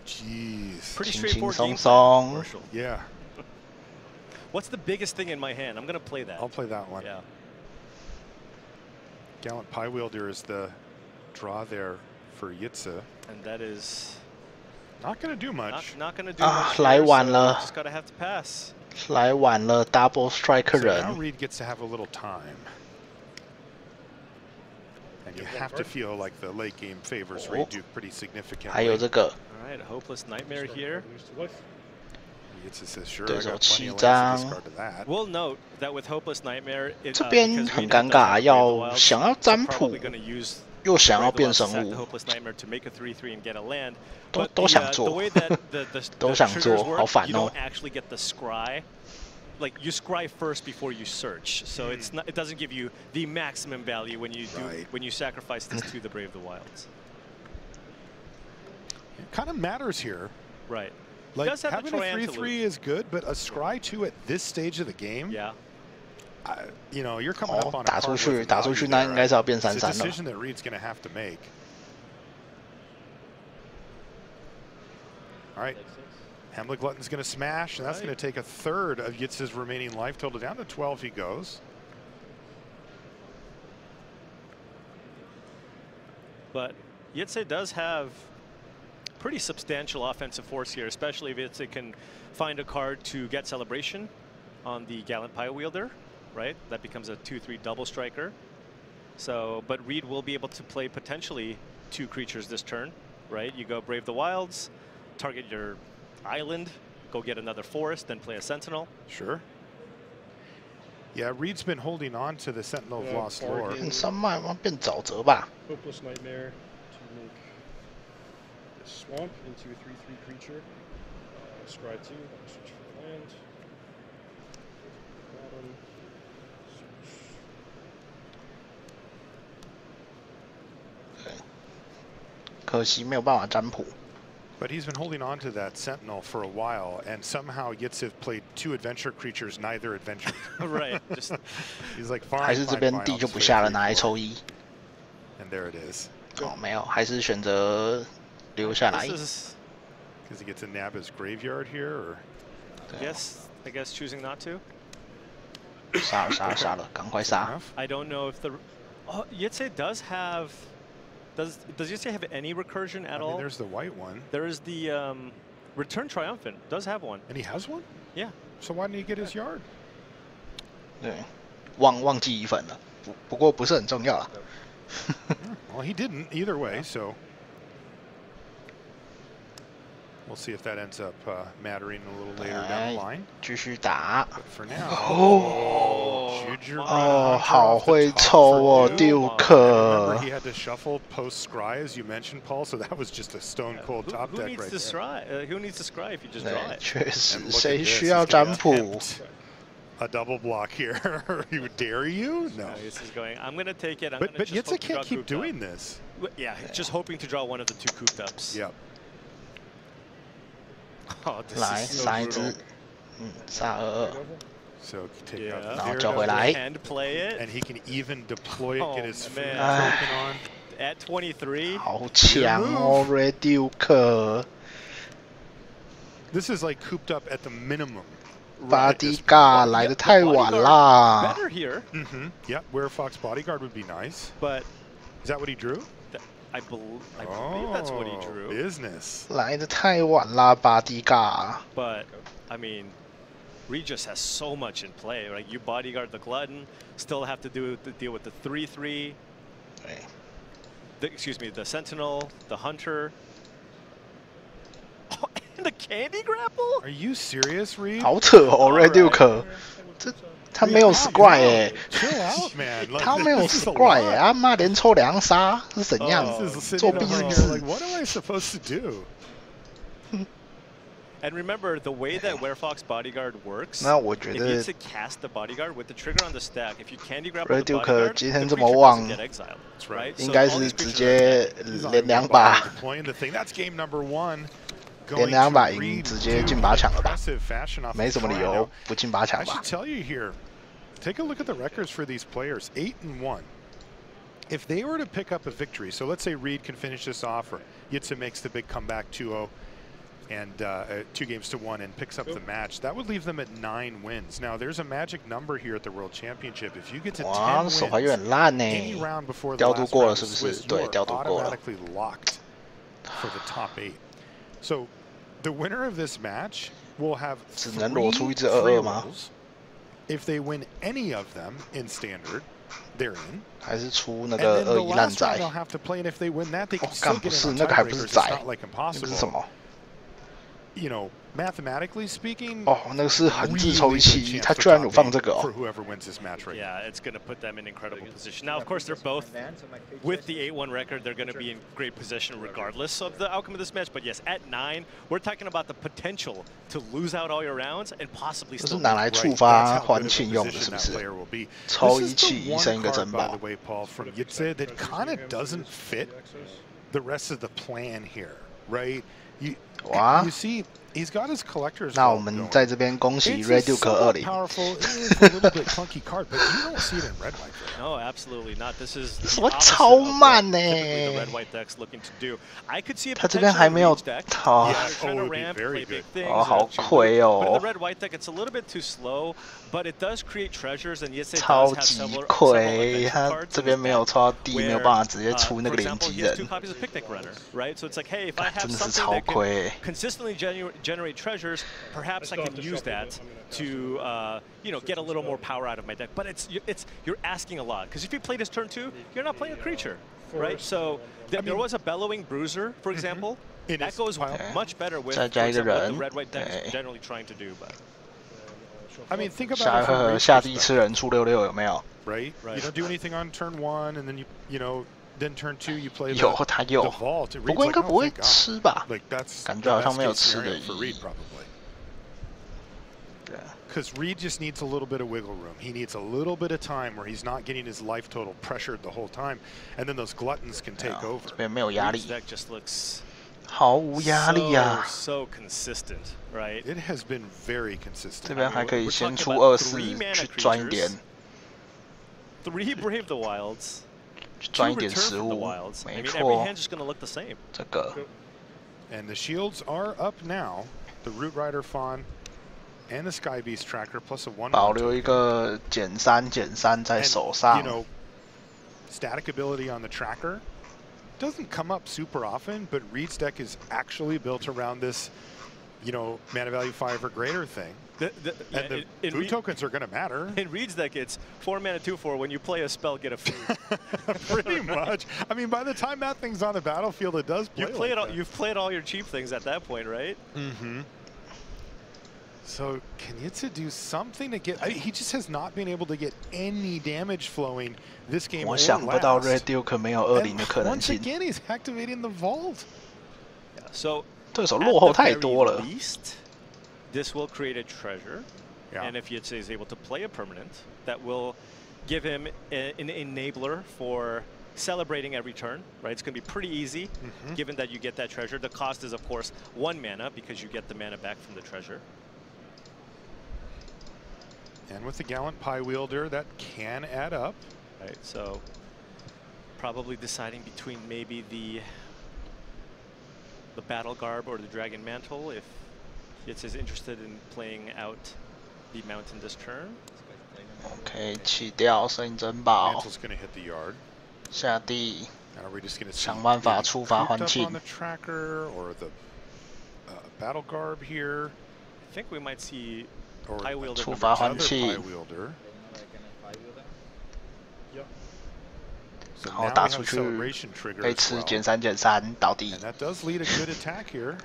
Jeez. Pretty straightforward game plan. Yeah. What's the biggest thing in my hand? I'm going to play that. I'll play that one. Yeah. Gallant Pie Wielder is the draw there for Xxix. And that is not going to do much. Not going to do much. 来晚了。 Just gotta have to pass. 来晚了 ，Double Strike 人。 So now Reed gets to have a little time. And you have to feel like the late game favors Reed Duke pretty significantly. 还有这个。 All right, a Hopeless Nightmare here. Xxix says sure. 对手7张。 We'll note that with Hopeless Nightmare, 这边很尴尬，想要占卜，又想要变生物，都想做，都想做，好烦哦。 Like you scry first before you search, so it's not. It doesn't give you the maximum value when you when you sacrifice this to the Brave the Wilds. It kind of matters here Right. Like having a 3-3 is good, but a scry 2 at this stage of the game. Yeah. You know, you're coming up on a 打出去，那应该是要变3-3了。It's a decision that Reed's going to have to make. All right. Hamlet Glutton's going to smash, and that's going to take a third of Yitz's remaining life total. Down to 12 he goes. But Yitze does have pretty substantial offensive force here, especially if Yitze can find a card to get celebration on the Gallant Pie Wielder, right? That becomes a 2-3 double striker. So, but Reed will be able to play potentially 2 creatures this turn, right? You go Brave the Wilds, target your island, go get another forest, then play a Sentinel. Sure. Yeah, Reed's been holding on to the Sentinel of Lost Lore. 3卖吗？变沼泽吧。 Hopeless Nightmare to make a swamp into a 3/3 creature. Scry 2, search for land. Bottom. Search. 可惜没有辦法占卜。 But he's been holding on to that Sentinel for a while, and somehow Yitz played 2 adventure creatures, neither adventure. Right. Just he's like fine. 还是这边地就不下了，拿来抽1。And there it is. 哦，没有，还是选择留下来。Because he gets to nab his graveyard here, or? I guess choosing not to. 杀了，趕快殺。 I don't know if the Yitze does have. Does Yitze have any recursion at all? There's the white one. There is the Return Triumphant. Does have one. And he has one? Yeah. So why didn't he get his yard? 对，忘记1粉了，不过不是很重要啦。Well, he didn't either way, so we'll see if that ends up mattering a little later down the line. 继續打。 But for now, 哦，好会抽哦，Duke。 He had to shuffle post scry, as you mentioned, Paul. So that was just a stone cold top deck right there. Who needs to scry if you just draw it? 确实，谁需要占卜？ A double block here. You dare you? No. This is going. I'm going to take it. But Yitze can't keep doing this. Yeah, just hoping to draw one of the 2 cooped ups. Yep. Oh, this 来 is so 杀一 brutal. 只，杀2/2。 So take out 然后交回来。 And play it. And he can even deploy it, get his food man. broken on. At 23. 好强哦 ，Red Duke。 This is like cooped up at the minimum. Bodyguard 来得太晚啦。 Better here. Yep, Where Fox Bodyguard would be nice. But is that what he drew? I believe that's what he drew. Business. 来得太晚啦 ，Bodyguard。 But I mean, Regis has so much in play. Right, you bodyguard the Glutton, still have to deal with the 3/3. Excuse me, the Sentinel, the Hunter. Oh, and the Candy Grapple? Are you serious, Reed? 好扯哦 ，Red Duke。他没有 scry 哎，他没有 scry 哎，他妈连抽2张杀是怎样？作弊是不是 ？What am I supposed to do? And remember, the way that Werefox Bodyguard works, 那我觉 if 得 you need to cast the Bodyguard with the trigger on the stack, if you candy grapple Red the Duke Bodyguard, 今 the 天这 creature 么旺 doesn't get exiled, right? 应 So 该 all 是 these 直 creatures 接连2把， Deploying the thing. That's game number 1. 连2把赢，直接进8强了吧？没什么理由不进8强 I 吧 should tell you here, take a look at the records for these players. 8-1. If they were to pick up a victory, so let's say Reed can finish this off, or Yitze makes the big comeback 2-0, and 2-1 and picks up the match, that would leave them at 9 wins. Now, there's a magic number here at the World Championship. If you get to 10 手牌有点烂 any 呢 round before， the 调度 last 过 round 了 is 是不是？ Swiss, 对， you 调度 are 过了。 automatically locked for the top 8. So, the winner of this match will have 只能裸出一只 free 22吗？ rolls. If they win any of them in standard, they're in. 还是出那 And 个 then the 21烂 last 仔 round？they'll have to play, and if they win that, they can 哦， still 干不 get 是 in 那 on 个还不是 tiebreakers. 仔 It's not like， 那个是 impossible. 什么？ You know, mathematically speaking, 哦，那个是横置抽1/7，他居然有放这个 for 哦。 whoever wins this match right Yeah, it's going to put them in incredible position. Now, of course, they're both, with the 8-1 record, they're going to be in great position regardless of the outcome of this match. But yes, at 9, we're talking about the potential to lose out all your rounds and possibly 这 still 是拿来触发欢庆用的，是不是？抽1气1胜1个珍 by 宝 the。way, Paul, from Yitze that kind of doesn't fit the rest of the plan here, right? 哇 You see, he's got his collector's 那我们在这边恭喜 Red Duke 20。Powerful. It is a little bit clunky card, but you don't see it in red white. No, absolutely not. This is 什么超慢呢？ the red white deck's looking to do. I could see a 他这边还没有好，哦，好亏哦。 But in the red white deck, it's a little bit too slow, but it does create treasures, and yes, it does 超 have 级 several 亏， adventure 他 cards 这边没有抽到地，没有办法直接出那个 for 连 example, 击 he has 人 2 copies of Picnic Runner, right? So it's like, hey, if I have 真的是 something 超 that 亏。 can consistently generate treasures, perhaps I can use that to, you know, get a little more power out of my deck. But you're asking a lot, because if you play this turn 2, you're not playing a creature, right? So there was a Bellowing Bruiser, for example. That goes much better with, for example, what the red-white deck is generally trying to do. But I mean, think about 下 it from 下地吃人出66有没有？ right? You don't do anything on turn 1, and then you know, then turn 2 you play 有 the 他有， vault. It 不过 reads 应该 like, 不 oh, 会 thank 吃吧？ God. Like that's 感觉好像 the 没有 best 吃 case 的 scenario 意 for 义 Reed,。Because Reed just needs a little bit of wiggle room. He needs a little bit of time where he's not getting his life total pressured the whole time, and then those gluttons can take over. 这边没有压力 Reed's deck just looks 毫无压力呀。 so consistent, right? It has been very consistent. 这边还可以先出24去赚一点， 3 Brave the Wilds, 去赚一 2 点 Return 食 from the 物 Wilds. I 没 mean, every 错 hand's just going to look the same. 这个 And the shields are up now. The Root Rider Fawn and the Sky Beast Tracker plus a 1/1. 保留一个减3在手上。 You know, static ability on the tracker doesn't come up super often, but Reed's deck is actually built around this, you know, mana value 5 or greater thing. And the food tokens are going to matter. In Reed's deck, it's 4 mana 2/4. When you play a spell, get a food. Pretty much. I mean, by the time that thing's on the battlefield, it does play. You've played all your cheap things at that point, right? Mm-hmm. So can Yitza do something to get? I mean, he just has not been able to get any damage flowing this game. 我想不到 Red Duke 没有20的可能 Once 性。 again, he's activating the vault. Yeah, so 对手落后太多了。 at the very least, this will create a treasure, and if Yitza is able to play a permanent, that will give him an enabler for celebrating every turn, right? It's going to be pretty easy, given that you get that treasure. The cost is, of course, 1 mana because you get the mana back from the treasure. And with the Gallant Pie Wielder, that can add up. Right, so probably deciding between maybe the Battle Garb or the Dragon Mantle if Yitza is interested in playing out the Mountain this turn. OK， 弃掉声音珍宝。 Mantle's going to hit the yard. 下地 Now we're just going to 想办法触发欢 on 庆。 the tracker or the Battle Garb here. I think we might see Or Pie Wielder 触发欢 another 庆 Pie Wielder. 然后打出去被吃减3倒地。 And that does lead a good attack here.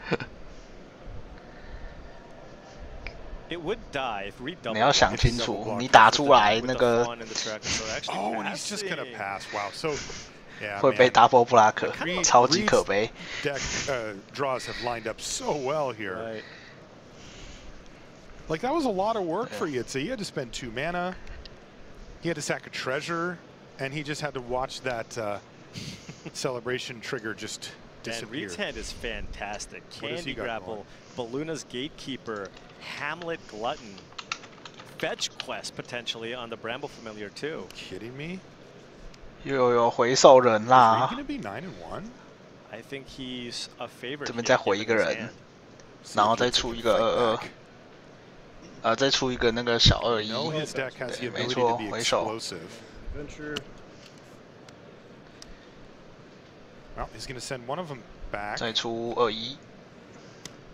It would die if Reed doubled. 你要想清楚，你打出来那个 Oh, and he's just gonna pass. Wow. So, yeah, 会被 double block， 超级可悲。 Deck draws have lined up so well here. Right. Like that was a lot of work for Yitza. He had to spend 2 mana. He had to sack a treasure, and he just had to watch that celebration trigger just disappear. And Reed's hand is fantastic. Candy Grapple, Balluna's Gatekeeper, Hamlet Glutton, Fetch Quest potentially on the Bramble Familiar too. Kidding me? 又有回手人啦。 Is he gonna be 9/1? I think he's a favorite. 这边再回一个人，然后再出一个22，再出一个那个小21。对，没错，回手。 Well, he's going to send one of them back. 再出21。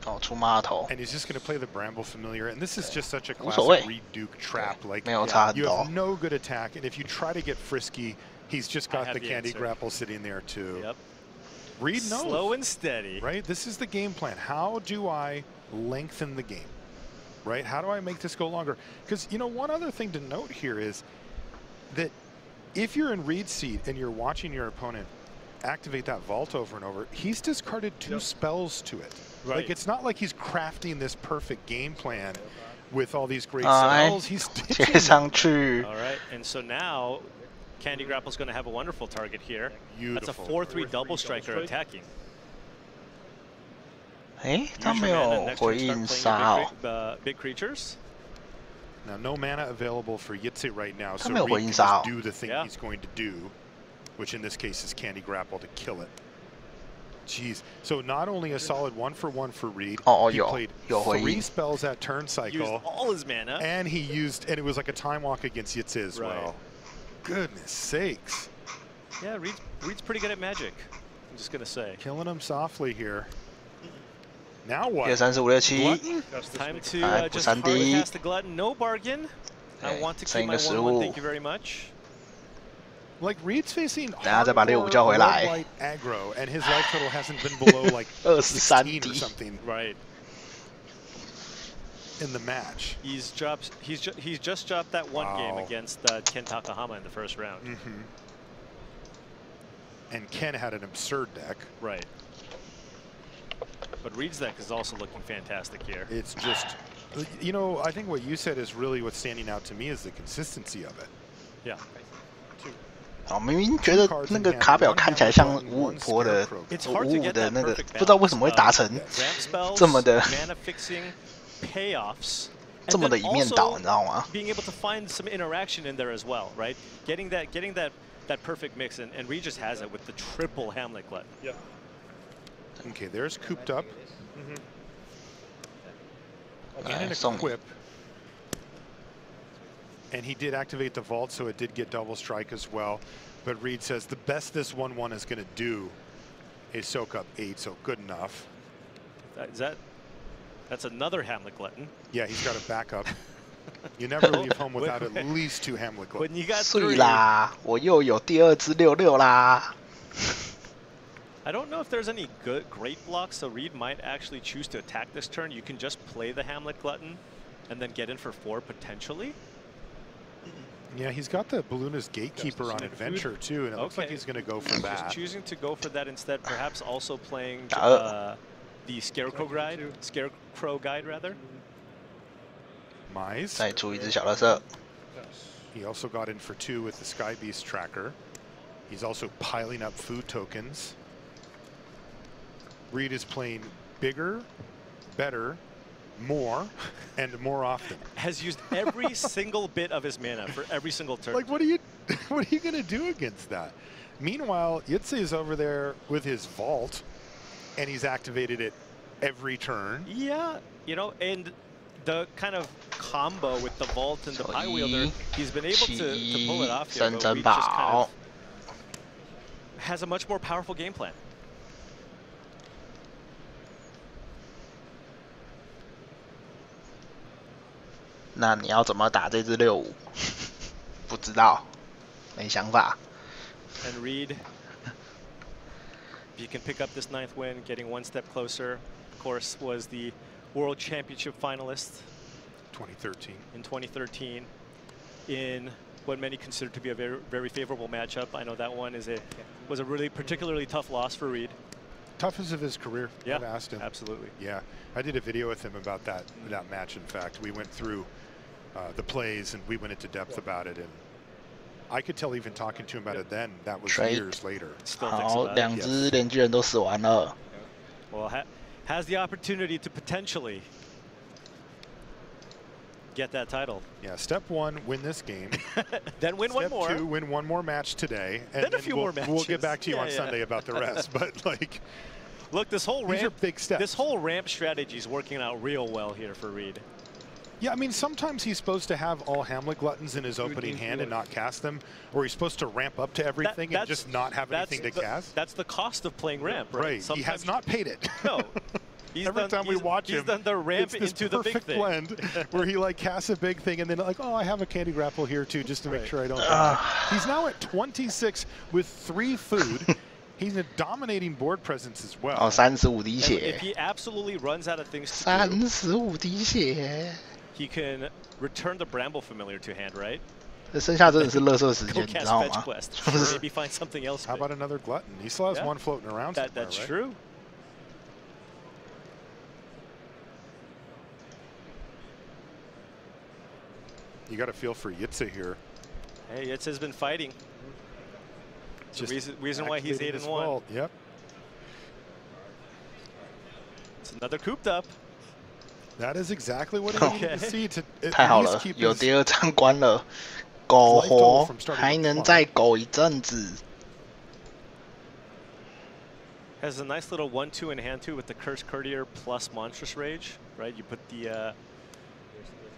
哦，出码头。 And he's just going to play the Bramble Familiar, and this is just such a 无所谓。 classic Reed Duke trap. Like 没有差很 you 多。 have no good attack, and if you try to get frisky, he's just got the Candy Grapple sitting there too. Yep. Reed knows. Slow and steady. Right? This is the game plan. How do I lengthen the game? Right? How do I make this go longer? Because, you know, one other thing to note here is that if you're in Reed's seat and you're watching your opponent activate that vault over and over, he's discarded 2 spells to it. Right. Like, it's not like he's crafting this perfect game plan with all these great spells. He's接上去。 All right, and so now Candy Grapple's going to have a wonderful target here. Beautiful. That's a 4/3 double striker attacking. 哎，他没有回应杀哦。 Big creatures. Now, no mana available for Xixix right now, so Reed can just do the thing he's going to do, which in this case is Candy Grapple to kill it. Jeez. So not only a solid 1-for-1 for Reed, he played 3 spells at turn cycle. Used all his mana. And it was like a time walk against Xixix as well. Goodness sakes. Yeah, Reed's pretty good at magic, I'm just going to say. Killing him softly here. Now what? 1、2、3、4、5、6、7。 Time to just hard cast the Glutton. No bargain. I want to keep my 1/1. Thank you very much. Like Reed's facing 等下再把65叫回来。 aggro, and his life total hasn't been below like 16 or something. Right. In the match. He's just dropped that one game against Ken Takahama in the first round. And Ken had an absurd deck. Right. But Reed's deck is also looking fantastic here. It's just, you know, I think what you said is really what's standing out to me is the consistency of it. Yeah. 我明明觉得那个卡表看起来像55波的55的那个，不知道为什么会达成这么的这么的一面倒，你知道吗 ？Being able to find some interaction in there as well, right? Getting that perfect mix, and Reed just has it with the triple Hamlet Glutton. Yeah. Okay, there's cooped up. And an equip. And he did activate the vault, so it did get double strike as well. But Reed says the best this 1/1 is going to do is soak up 8, so good enough. That's another Hamlet Glutton. Yeah, he's got a backup. You never leave home without at least 2 Hamlet Gluttons. When you got 3啦，我又有第2只66啦。 I don't know if there's any great blocks, so Reed might actually choose to attack this turn. You can just play the Hamlet Glutton and then get in for 4 potentially. Yeah, he's got the Balloonist Gatekeeper on Adventure too, and it looks like he's going to go for that. Just choosing to go for that instead, perhaps also playing the Scarecrow Guide rather. Mize. 再出一只小垃圾。 He also got in for 2 with the Sky Beast tracker. He's also piling up food tokens. Reed is playing bigger, better, more, and more often. Has used every single bit of his mana for every single turn. Like, what are you going to do against that? Meanwhile, Xixix is over there with his vault, and he's activated it every turn. Yeah, you know, and the kind of combo with the vault and the pie wielder, he's been able to pull it off here, but Reed just kind of has a much more powerful game plan. 那你要怎么打这只65？不知道，没想法。And Reed, if you can pick up this 9th win, getting 1 step closer. Of course, was the World Championship finalist 2013. In 2013, in what many consider to be a very, very favorable matchup. I know that one was a really particularly tough loss for Reed. Toughest of his career. Yeah, I've asked him. Absolutely. Yeah, I did a video with him about that match. In fact, we went through the plays and we went into depth about it, and I could tell even talking to him about it then that was years later. Still 好，2只连巨人都死完了。 Well, has the opportunity to potentially get that title. Yeah, step 1, win this game. Then win one more. Step 2, win 1 more match today. And then a few more matches. We'll get back to you on Sunday about the rest. But like, look, this whole ramp, these are big steps. This whole ramp strategy is working out real well here for Reed. Yeah, I mean, sometimes he's supposed to have all Hamlet Gluttons in his opening hand and not cast them, or he's supposed to ramp up to everything and just not have anything to cast. That's the cost of playing ramp, right? He has not paid it. No. Every time we watch him, he's done the ramp it's this into the big perfect thing. blend where he like casts a big thing and then like, oh, I have a candy grapple here too, just to make sure I don't die. He's now at 26 with 3 food. He's a dominating board presence as well. 哦，35滴血。 If he absolutely runs out of things to do, 35滴血。 he can return the Bramble Familiar to hand, right? 这剩下真的是垃圾时间，你 Go 知 cast 道 Fetch 吗？ Quest. Maybe find something else. How about another Glutton? He still has one floating around somewhere, That's right? true. You got to feel for Xixix here. Hey, Xixix has been fighting. It's the reason why he's 8-1. Yep. It's another cooped up. That is exactly what I needed to see to 太好了，有第二张关了，苟活还能再苟一阵子。Has a nice little 1-2 in hand too with the Curse Courtier plus Monstrous Rage, right? You put the,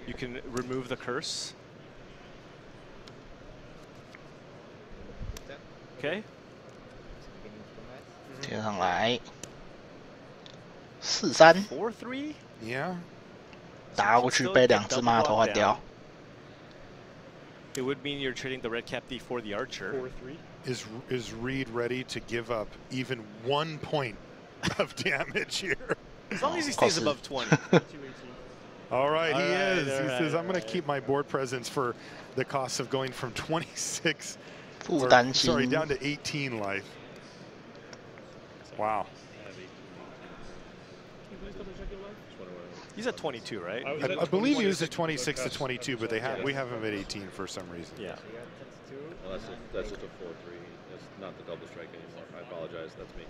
you can remove the curse. Okay. 贴上来，4-3。4-3. Yeah. 打过去被2只码头换掉。It would mean you're trading the red cap D for the archer. 4-3. Is Reed ready to give up even 1 point of damage here? As long as he stays above 20. All right, he is. He says, I'm going to keep my board presence for the cost of going from 26, sorry, down to 18 life. Wow. He's at 22, right? I believe he was at 26 to 22, but we have him at 18 for some reason. Yeah. Well, that's just a 4-3. That's not the double strike anymore. I apologize. That's me.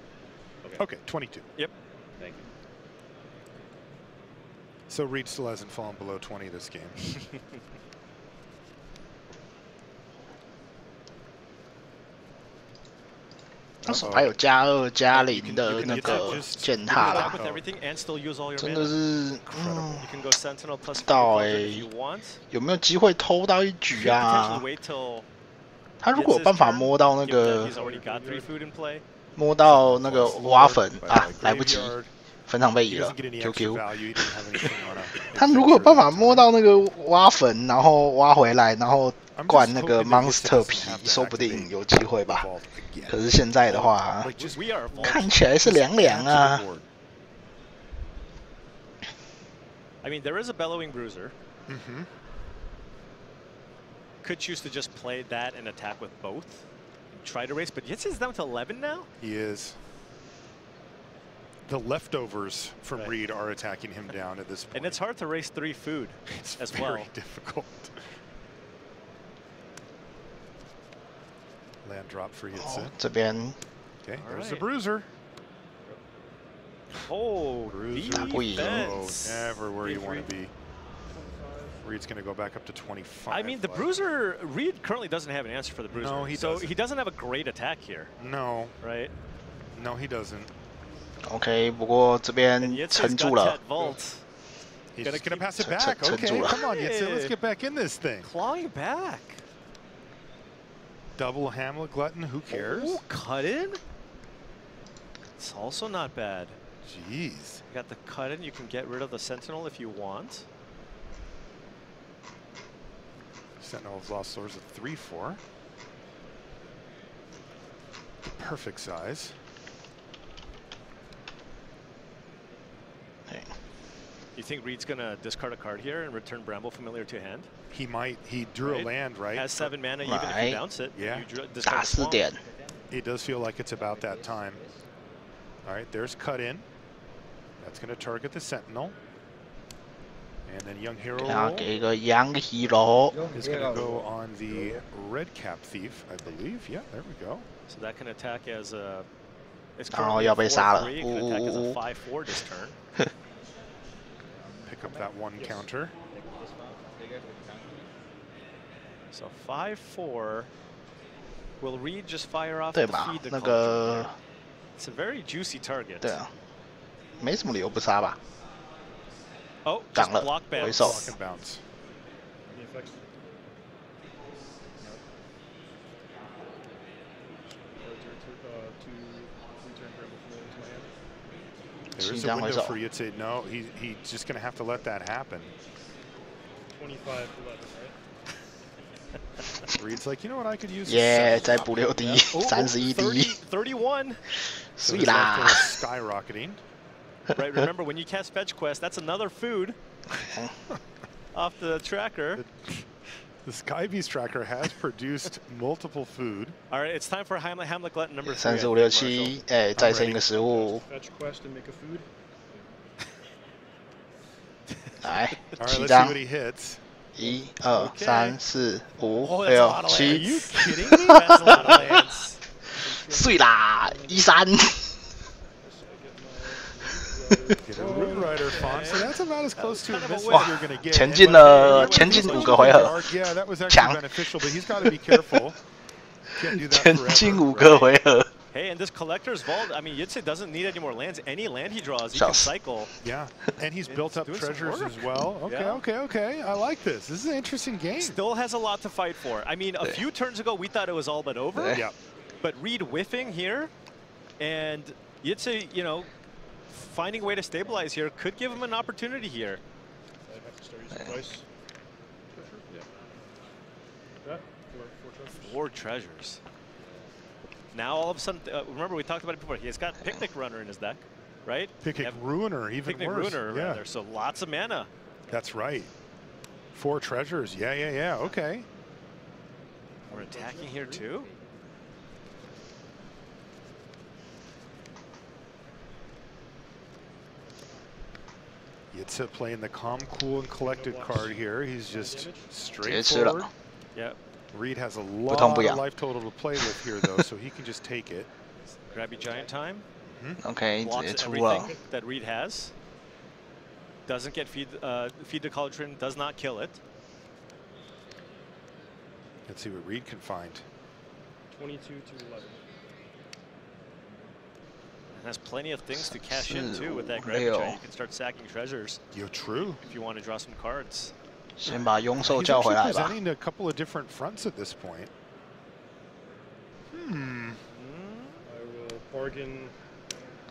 Okay, 22. Yep. Thank you. So Reed still hasn't fallen below 20 this game. 那手还有+2、+0的那个践踏啦，真的是，不知道有没有机会偷到一局啊？他如果有办法摸到那个挖粉啊，来不及，分场被移了 ，QQ。他如果有办法摸到那个挖粉，然后挖回来，然后灌那个 Monster 皮，说不定有机会吧。可是现在的话，看起来是凉啊。I mean, there is a bellowing bruiser. Could choose to just play that and attack with both. Try to race, but Yitz down to 11 now? He is. The leftovers from Reed are attacking him down at this point. And it's hard to race 3 food as well. It's very difficult. Land drop for Yitz. 这边 Okay, there's the bruiser. Oh, never where you want to be. Reed's going to go back up to 25. I mean, the bruiser, Reed currently doesn't have an answer for the bruiser. No, he so doesn't. He doesn't have a great attack here. No. Right? No, he doesn't. OK， 不过这边撑住了。He's going to pass it back. Okay, come on, Yitz. Let's get back in this thing. Clawing back. Double Hamlet Glutton, who cares? Oh, cut in? It's also not bad. Jeez. You got the cut in, you can get rid of the Sentinel if you want. Sentinel of Lost Swords at 3-4. Perfect size. Hey. You think Reed's going to discard a card here and return Bramble Familiar to hand? He might. He drew a land, right? Has 7 mana even if you bounce it. Yeah. It does feel like it's about that time. All right, there's cut in. That's going to target the Sentinel. And then Young Hero is going to go on the Red Cap Thief, I believe. Yeah, there we go. So that can attack as a... It's currently a 4-3. It can attack as a 5-4 this turn. Pick up that 1 counter. So 5-4. Will Reed just fire off the feed the It's a very juicy target. 对啊，没什么理由不杀吧。 Oh, 挡了，回手。 There is a window for you to say no. He's just going to have to let that happen. 25-11, right? Reed's like, you know what, I could use. Yeah, 再补6滴，31滴。 31. 碎啦。 Skyrocketing. Right. Remember, when you cast Fetch Quest, that's another food off the tracker. The Sky Beast tracker has produced multiple food. All right, it's time for Hamlet Glutton number 3. 35, 36, 7，哎，再生一个食物。Fetch quest and make a food. 来，7 张。 1、2、3、4、5、6、7。碎啦，13。哇，前进了，前进5个回合，强，前进5个回合。 Hey, and this collector's vault, I mean, Xxix doesn't need any more lands. Any land he draws, he can cycle. Yeah, and he's built up treasures as well. Okay. I like this. This is an interesting game. Still has a lot to fight for. I mean, a few turns ago, we thought it was all but over. Yeah. But Reed whiffing here, and Xxix, you know, finding a way to stabilize here could give him an opportunity here. 4 treasures. Now all of a sudden, remember we talked about it before. He's got Picnic Runner in his deck, right? Picnic Ruiner, even Picnic worse. Ruiner, yeah. rather. So lots of mana. That's right. 4 treasures. Yeah. Okay. We're attacking here too. Xxix playing the calm, cool, and collected card here. He's just straightforward. Yep. Reed has a lot of life total to play with here, though, so he can just take it. Grabby Giant time. Okay, blocks everything that Reed has. Doesn't get feed the Cauldron. Does not kill it. Let's see what Reed can find. 22 to 11. And has plenty of things to cash in too with that Grabby Giant. You can start sacking treasures. You're true. If you want to draw some cards. 先把勇兽叫回来吧。 He's presenting a couple of different fronts at this point. I will bargain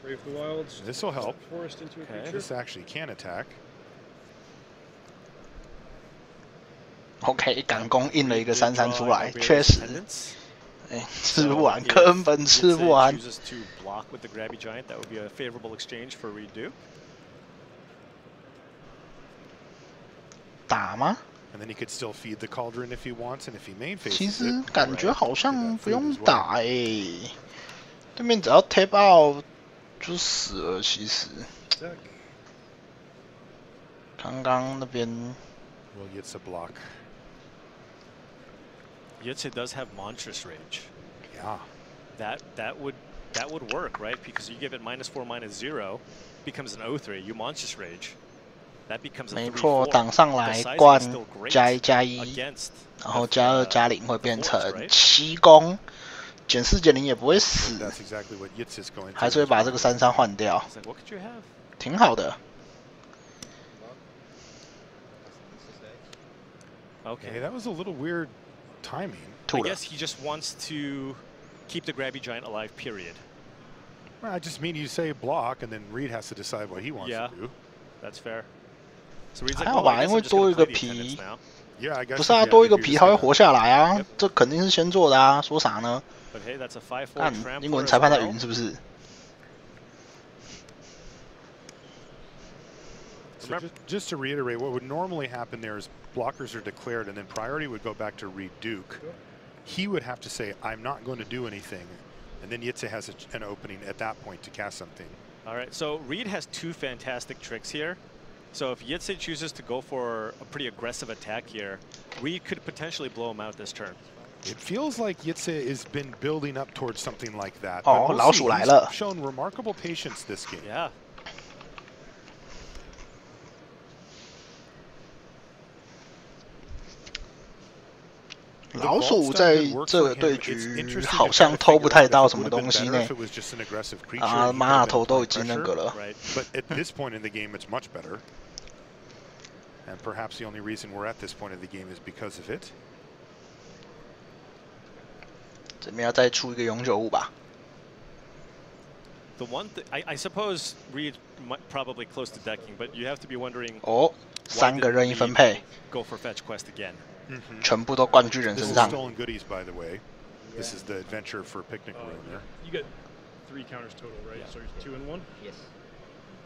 Brave the Wilds. This will help. Forest into a creature. This actually can attack. OK， 赶工印了一个3/3出来，确实，哎，吃不完，根本吃不完。打吗？ And then he could still feed the Cauldron if he wants, and if he main faces 其实感觉好像不用打欸，对面只要 tap out 就死了。其实，刚刚那边 Well, gets a block. Xxix does have Monstrous Rage. Yeah. That would work, right? Because you give it -4/-0, becomes an 0/3. You Monstrous Rage. 没错，挡上来灌+1+1，然后+2+0会变成7攻，减4减0也不会死，还是会把这个3/3换掉，挺好的。Okay, that was a little weird timing. I guess he just wants to keep the Grabby Giant alive, period. Well, I just mean you say block, and then Reed has to decide what he wants to do. That's fair. 还好吧，因为多一个皮，不是啊，多一个皮他会活下来啊，这肯定是先做的啊，说啥呢？看英文裁判在云是不是？ So just to reiterate, what would normally happen there is blockers are declared, and then priority would go back to Reed Duke. He would have to say, I'm not going to do anything, and then Xxix has an opening at that point to cast something. All right, so Reed has 2 fantastic tricks here. So if Xxix chooses to go for a pretty aggressive attack here, Reed could potentially blow him out this turn. It feels like Xxix has been building up towards something like that. 哦，老鼠来了。 He's shown remarkable patience this game. Yeah. 老鼠在这个对局好像偷不太到什么东西呢。啊，马尔头都已经那个了。 But at this point in the game, it's much better. And perhaps the only reason we're at this point of the game is because of it. 这边要再出一个永久物吧。 The one I suppose Reed might probably close to decking, but you have to be wondering. 哦，3个任意分配。 Go for fetch quest again. 全部都灌巨人身上。 Stolen goodies, by the way. This is the adventure for Picnic Room there. You get 3 counters total, right? So 2 and 1. Yes.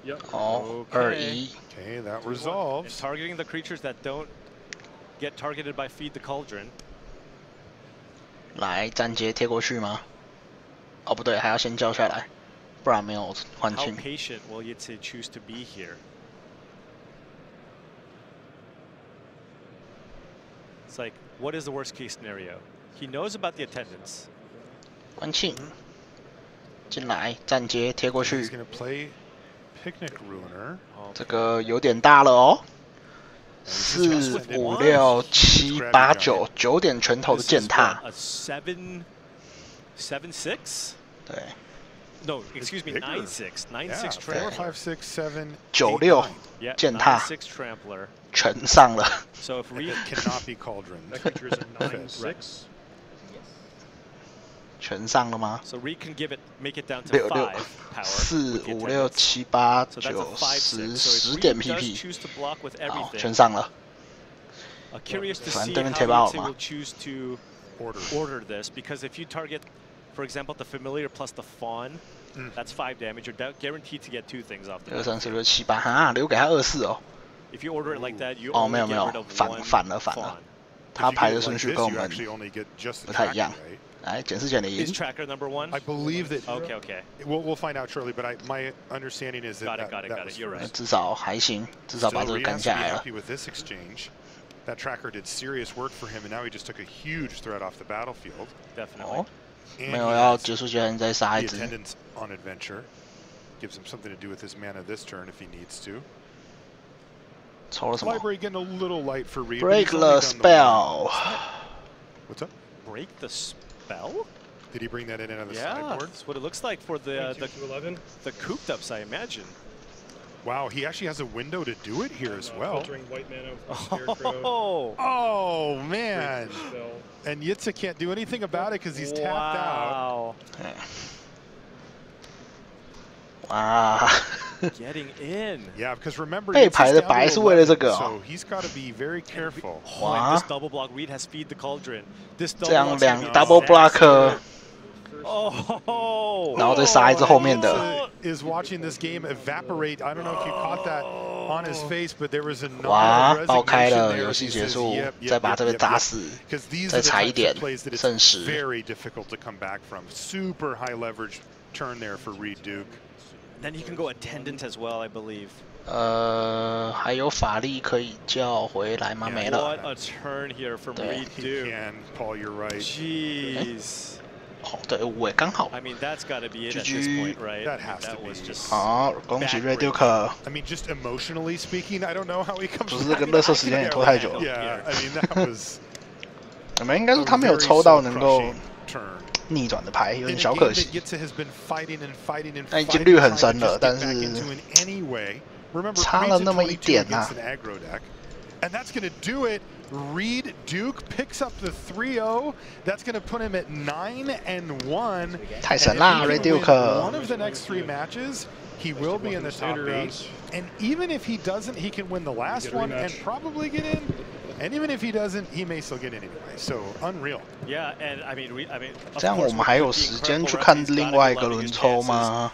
Yep. Oh, okay. Okay, that resolves. And targeting the creatures that don't get targeted by Feed the Cauldron. 来，站街贴过去吗？哦，不对，还要先叫下来，不然没有换 How 庆。 patient will Xxix choose to be here? It's like, what is the worst case scenario? He knows about the attendance. 换庆，进来，站街贴过去。 He's going to play 这个有点大了哦。4、5、6、7、8、9， 9点拳头的践踏。7-6。对。No, excuse me, 9-6 trampler. 96践踏，全上了。So if Reed cannot be cauldron, that creature is a 9-6. 全上了吗？So Reed can give it, make it down to 5 power. 4、5、6、7、8、9、10 10点 PP， 好，全上了。反正对面贴吧好嘛。choose to order this because if you target, for example, the familiar plus the fawn, that's 5 damage. You're guaranteed to get 2 things off the. 2、3、4、6、7、8，哈，留给他24哦。If you order it like that, you 哦，没有没有，反了，他排的顺序跟我们不太一样。来，检视检灵。Is tracker number 1? I believe that. Okay. We'll find out shortly, but my understanding is that got it. You're right. 至少还行，至少把这个干下来了。 That tracker did serious work for him, and now he just took a huge threat off the battlefield. Definitely. 没有要结束前再杀一只。 Attendance on adventure gives him something to do with his mana this turn if he needs to. 抽了什么 ？Library getting a little light for Reed. Break the spell. What's up? Break the spell? Did he bring that in out of the sideboard? sideboard? That's what it looks like for the cooped ups, I imagine. Wow, he actually has a window to do it here as well. White mana oh man! And Yitza can't do anything about it because he's tapped out. Wow. Getting in. Yeah, because remember, 被排的白是为了这个哦。 So he's got to be very careful. Wow. This double block, Reed has feed the cauldron. This 这样2 double block。 Oh. 然后再杀一只后面的。 Is watching this game evaporate. I don't know if you caught that on his face, but there was a 哇，爆开了，游戏结束，再把这个砸死，再踩一点，剩10。 Very difficult to come back from. Super high leverage turn there for Reed Duke. Then he can go attendant as well, I believe. 还有法力可以叫回来吗？没了。 What a turn here from Reed Duke. Paul, you're right. Jeez. 哦，对，5位刚好。 I mean, that's got to be it at this point, right? That has to be. 好，恭喜Red Duke。 I mean, just emotionally speaking, I don't know how he comes. 不是这个热射时间也拖太久了。 Yeah, I mean that was. 我们应该是他没有抽到能够逆转的牌，有点小可惜。那已经绿很深了，但是差了那么一点呐。 And that's going to do it. Reed Duke picks up the 3-0. That's going to put him at 9-1. 太神啦 ，Red Duke. One of the next 3 matches, he will be in the top 8. And even if he doesn't, he can win the last one and probably get in. And even if he doesn't, he may still get in anyway. So unreal. Yeah, and I mean, 这样我们还有时间去看另外一个轮抽吗？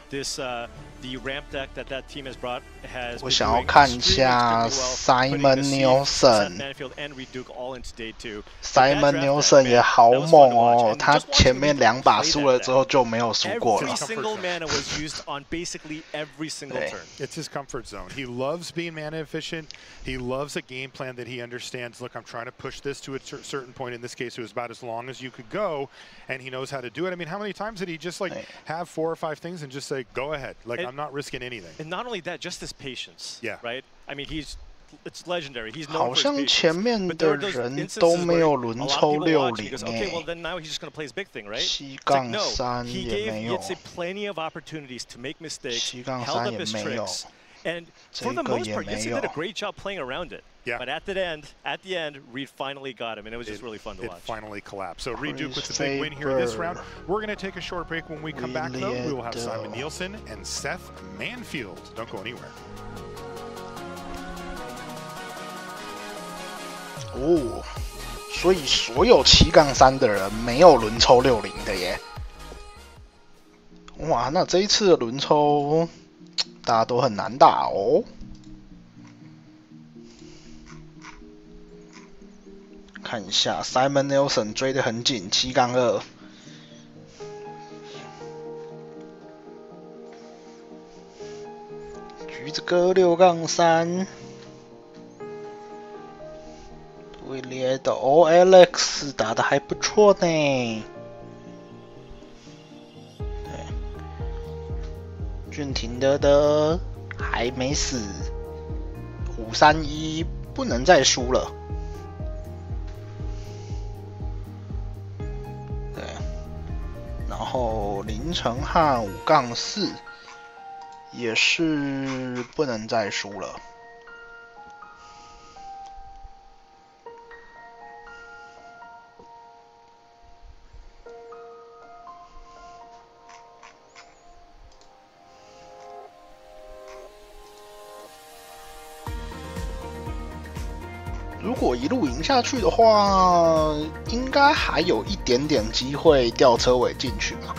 The ramp deck that team has brought has. 我想要看一下 Simon Nielsen。Simon Nielsen 也好猛哦，他前面2把输了之后就没有输过了。 Every single mana was used on basically every single turn. It's his comfort zone. He loves being mana efficient. He loves a game plan that he understands. Look, I'm trying to push this to a certain point. In this case, it was about as long as you could go, and he knows how to do it. I mean, how many times did he just like have 4 or 5 things and just say, "Go ahead"? Like I'm not risking anything. And not only that, just his patience. Yeah. Right. I mean, it's legendary. He's known 好像前面的人都没有轮抽60 Okay, well then now he's just going to play his big thing, right? 7-3 也没有。 He gave Yitze plenty of opportunities to make mistakes, 7-3 held up his tricks, and for the most part, Yitze did a great job playing around it. Yeah. But at the end, Reed finally got him, and it was just really fun to watch. It finally collapsed. So Reed Duke with the big win here this round. We're going to take a short break. When we come back, though, we will have Simon Nielsen and Seth Manfield. Don't go anywhere. 哦，所以所有7-3的人没有轮抽60的耶。哇，那这一次的轮抽大家都很难打哦。看一下 ，Simon Nielsen 追得很紧，7-2。橘子哥6-3。 威廉的 Alex 打得还不错呢。对，俊廷的还没死，531不能再输了。对，然后凌晨汉5-4也是不能再输了。如果一路赢下去的话，应该还有一点点机会吊车尾进去吧。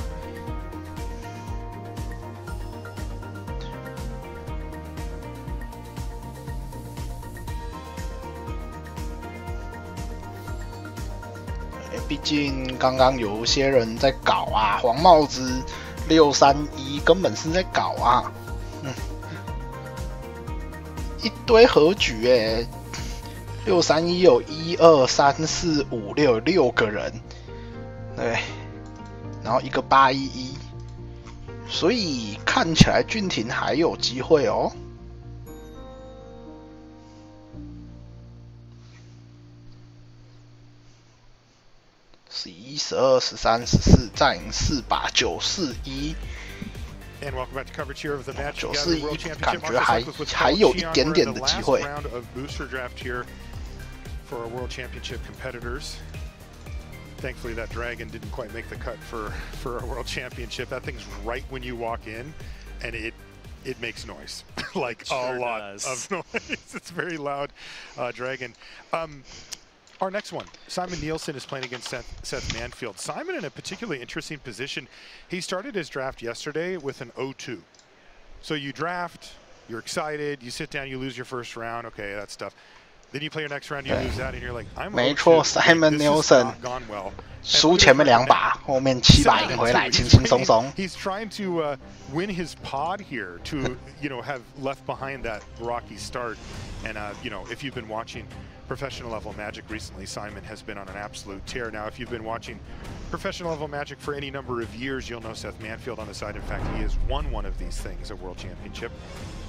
毕竟刚刚有些人在搞啊，黄帽子631根本是在搞啊，一堆和局631有1、2、3、4、5、6个人，对，然后一个811，所以看起来俊廷还有机会哦。11、12、13、14，再赢4把941。941感觉还有一点点的机会。For our World Championship competitors. Thankfully, that dragon didn't quite make the cut for our World Championship. That thing's right when you walk in, and it makes noise, like a lot of noise. It's very loud, dragon. Our next one, Simon Nielsen is playing against Seth Manfield. Simon in a particularly interesting position. He started his draft yesterday with an 0-2. So you draft, you're excited, you sit down, you lose your first round. Okay, that's tough. Then you play your next round, you lose that, and you're like, I'm 没错 ，Simon Nielsen 输前面2把，后面7把赢回来，轻轻松松。He's trying to win his pod here to have left behind that rocky start, and if you've been watching professional level Magic recently, Simon has been on an absolute tear. Now, if you've been watching professional level Magic for any number of years, you'll know Seth Manfield on the side. In fact, he has won one of these things, a World Championship,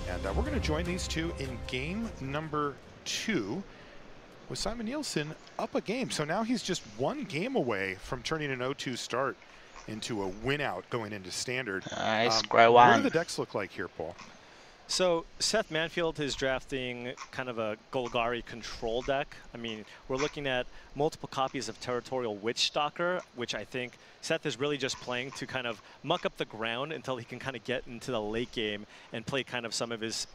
and we're going to join these two in game number 2 with Simon Nielsen up a game. So now he's just 1 game away from turning an 0-2 start into a win out going into standard. Nice, what do the decks look like here, Paul? So Seth Manfield is drafting kind of a Golgari control deck. I mean, we're looking at multiple copies of Territorial Witchstalker, which I think Seth is really just playing to kind of muck up the ground until he can kind of get into the late game and play kind of some of his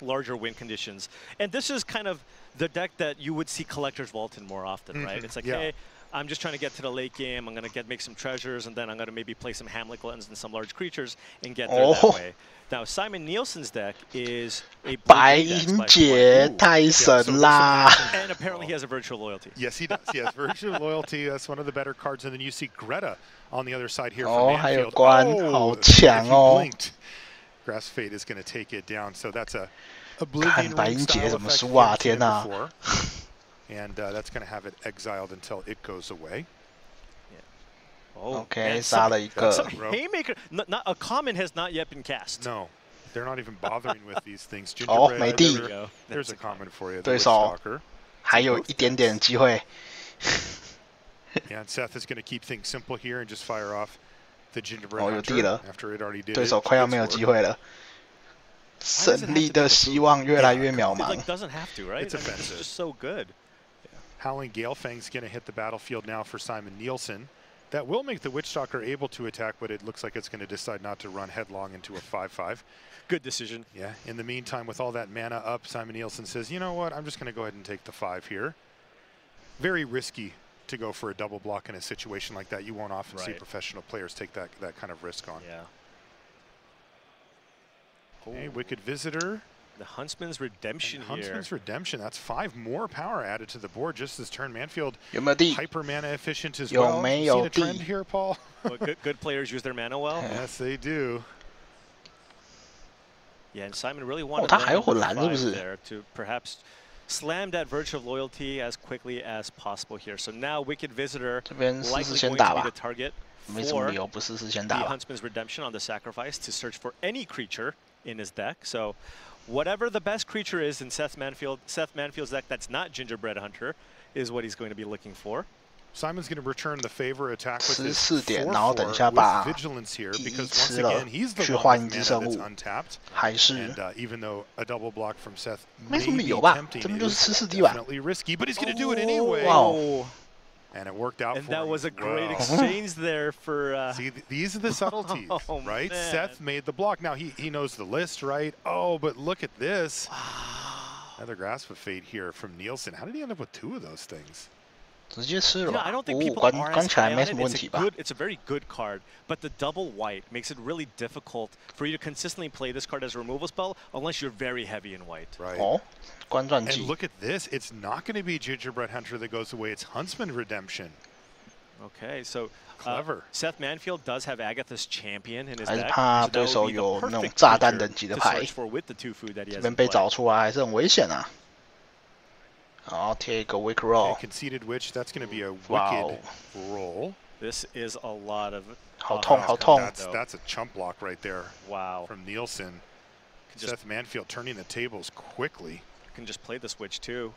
larger win conditions. And this is kind of the deck that you would see collectors vault in more often, right? It's like, hey, I'm just trying to get to the late game. I'm going to make some treasures, and then I'm going to maybe play some Hamlet Gluttons and some large creatures and get there that way. Now, Simon Nielsen's deck is a白银姐太神啦 and apparently he has a Virtual Loyalty. Yes, he does. He has Virtual Loyalty. That's one of the better cards. And then you see Greta on the other side here from Manfield. 还有关好强哦 Grass Fade is going to take it down. So that's a Oblivion 白银姐 style 怎么 effect 输啊 we've 天 seen 哪 before. And that's going to have it exiled until it goes away. OK， 杀了一个。Haymaker, not a common has not yet been cast. No, they're not even bothering with these things. 没地 There's a common for you. 对手还有一点点机会。And Seth is going to keep things simple here and just fire off the Gingerbread 有地了 after it already did. 对手快要没有机会了。胜利的希望越来越渺茫。 It doesn't have to, right? It's offensive. It's just so good. Howling Galefang's going to hit the battlefield now for Simon Nielsen. That will make the Witchstalker able to attack, but it looks like it's going to decide not to run headlong into a 5-5. Good decision. Yeah. In the meantime, with all that mana up, Simon Nielsen says, you know what, I'm just going to go ahead and take the 5 here. Very risky to go for a double block in a situation like that. You won't often see professional players take that kind of risk on. Yeah. Okay, Wicked Visitor. The Huntsman's Redemption Huntsman's Redemption. That's 5 more power added to the board just this turn. Manfield 有没有地 hyper mana efficient as 有 well. 没 Seen 有 a 地 trend here, Paul? Well, good players use their mana well. Yes, they do. Yeah, and Simon really wanted 他还有混蓝是不是 there to perhaps slam that Virtue of Loyalty as quickly as possible here. So now Wicked Visitor 这边试 likely 试先 going 打 to be 吧 the target 没什么 for 理由不试试先 the 打吧 Huntsman's Redemption on the sacrifice to search for any creature in his deck. So whatever the best creature is in Seth Manfield's deck that's not Gingerbread Hunter is what he's going to be looking for. Simon's going to return the favor attack with his 14点，然后等一下把第一吃了，去换一只生物，还是 even though a double block from Seth 没什么理由吧？这不就是吃4滴吧 risky, but he's going to do it anyway. Wow. And it worked out and for that him. was a great exchange there for... See, these are the subtleties, right? Man. Seth made the block. Now, he knows the list, right? Oh, but look at this. Another Grasp of Fate here from Nielsen. How did he end up with 2 of those things? 直接吃了吧 I don't think people 关起来没什么问题吧 It's a very good card, but the double white makes it really difficult for you to consistently play this card as a removal spell unless you're very heavy in white. Right. 哦，关传记 And look at this. It's not going to be Gingerbread Hunter that goes away. It's Huntsman Redemption. Okay, so clever. Seth Manfield does have Agatha's Champion in his 还是 deck. 怕 so that 对 would 手 be the 有那种 perfect 炸弹 creature 等级的 to 牌 search for with the 2 food that he 这 has 边 in 被 play. 找出来还是很危险啊。然后贴一个 Wick Roll， Conceded Witch. That's going to be a Wow. wicked roll. This is a lot of... 好痛，好痛。 That's a chump block right there. Wow. From Nielsen. Seth Manfield turning the tables quickly. Can just play the switch too.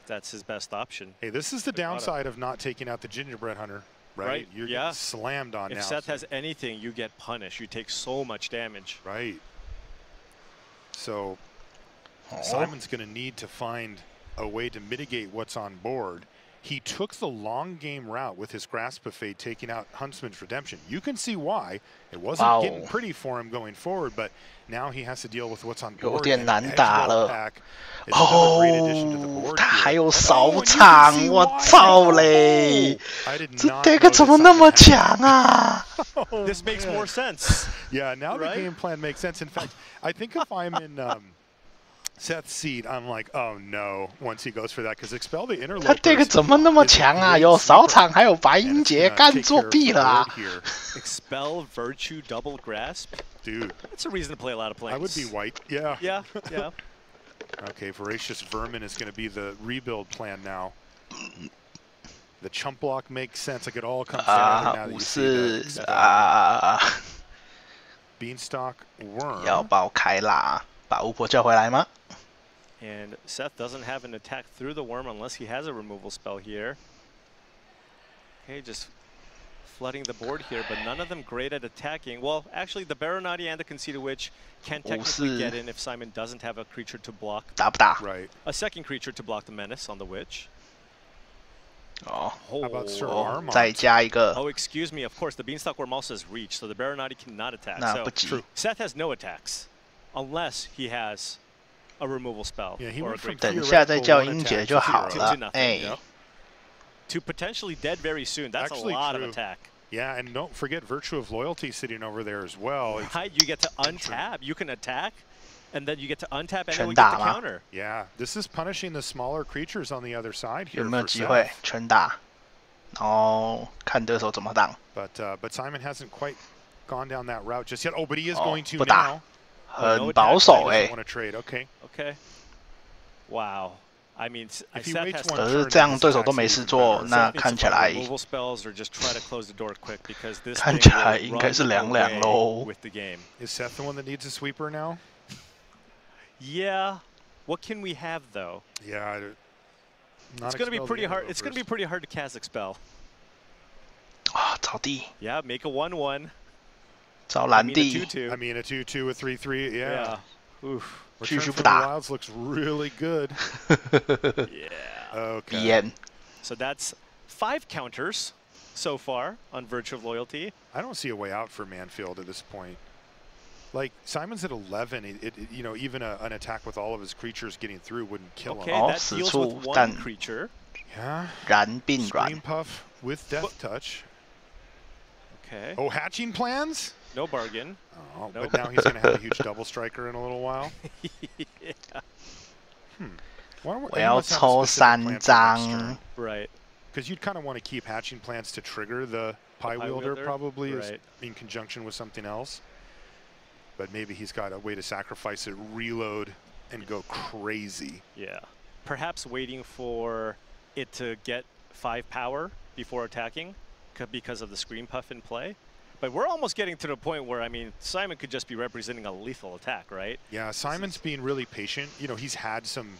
That's his best option. Hey, this is the downside of not taking out the Gingerbread Hunter, right? You're getting slammed on if now. If Seth has anything, you get punished. You take so much damage. Right. So Simon's going to need to find a way to mitigate what's on board. He took the long game route with his Grasp of Fate, taking out Huntsman's Redemption. You can see why. It wasn't getting pretty for him going forward, but now he has to deal with what's on board. 有点难打了。 哦，他还有扫场，我操嘞！这 deck 怎么那么强啊 ？This makes more sense. Yeah, now the game plan makes sense. In fact, I think if I'm in Seth's seat, I'm like, oh no, once he goes for that, because expel the interlopers. 他 deck 怎么那么强啊？有扫场，还有白银节，干作弊了啊 ！Expel Virtue Double Grasp, dude. That's a reason to play a lot of planes. I would be white. Yeah. Yeah. Yeah. Okay, Voracious Vermin is going to be the rebuild plan now. The chump block makes sense. Like it all comes together now that you see the Beanstalk Worm. 要爆开啦！把巫婆叫回来吗？ And Seth doesn't have an attack through the worm unless he has a removal spell here. Okay, just flooding the board here, but none of them great at attacking. Well, actually, the Baronati and the Conceited Witch can technically get in if Simon doesn't have a creature to block. 打不打 Right. A second creature to block the menace on the Witch. 哦 How about Sir Armand? 再加一个 Oh, excuse me. Of course, the Beanstalk Worm also has reach, so the Baronati cannot attack. 那不急 So Seth has no attacks unless he has a removal spell. Yeah, he or a went from great 等一下再叫英姐就好了。哎 To potentially dead very soon. That's Actually a lot true. of attack. Yeah, and don't forget Virtue of Loyalty sitting over there as well. Right, you get to untap. You can attack, and then you get to untap and then we 全 get 打 the 吗 counter. Yeah, this is punishing the smaller creatures on the other side here. 有没有 for 机会 Seth. 全打？然后看对手怎么挡。 But Simon hasn't quite gone down that route just yet. Oh, but he is going to 不打 now. 很保守 He 哎 doesn't want to trade. Okay. Okay. Wow. I mean, If he Seth waits has one 可是 turn, 这样 his 对手 attacks 都没 even 事做， better. 那 needs to 看起 find 来 removal spells or just try to close the door quick because this 看 thing 起来 will 应该是 run 凉凉 away 喽。 with the game. Is Seth the one that needs a sweeper now? Yeah. What can we have though? Yeah. It's going to be pretty hard. It's going to be pretty hard to cast expel. 啊，草地 Yeah, make a 1/1. 找 I 蓝 mean, a 地 2/2. I mean, a 2/2, a 3/3. Yeah. Oof. 继续 Return from the 不打 Wilds looks really good. Yeah. Okay. BN So that's 5 counters so far on Virtue of Loyalty. I don't see a way out for Manfield at this point. Like Simon's at 11. You know, even an attack with all of his creatures getting through wouldn't kill Okay, him. that deals with 1 creature. Yeah. 燃并软 Scream Puff with Death Touch. Okay. Oh, hatching plans? No bargain. Oh, Nope. but now he's going to have a huge double striker in a little while. Yeah. Why don't 我要抽3张。 Right. Because you'd kind of want to keep hatching plans to trigger the Pie Wielder, probably, right. in conjunction with something else. But maybe he's got a way to sacrifice it, reload, and go crazy. Yeah. Perhaps waiting for it to get 5 power before attacking because of the Scream Puff in play. But we're almost getting to the point where, I mean, Simon could just be representing a lethal attack, right? Yeah, Simon's being really patient. You know, he's had some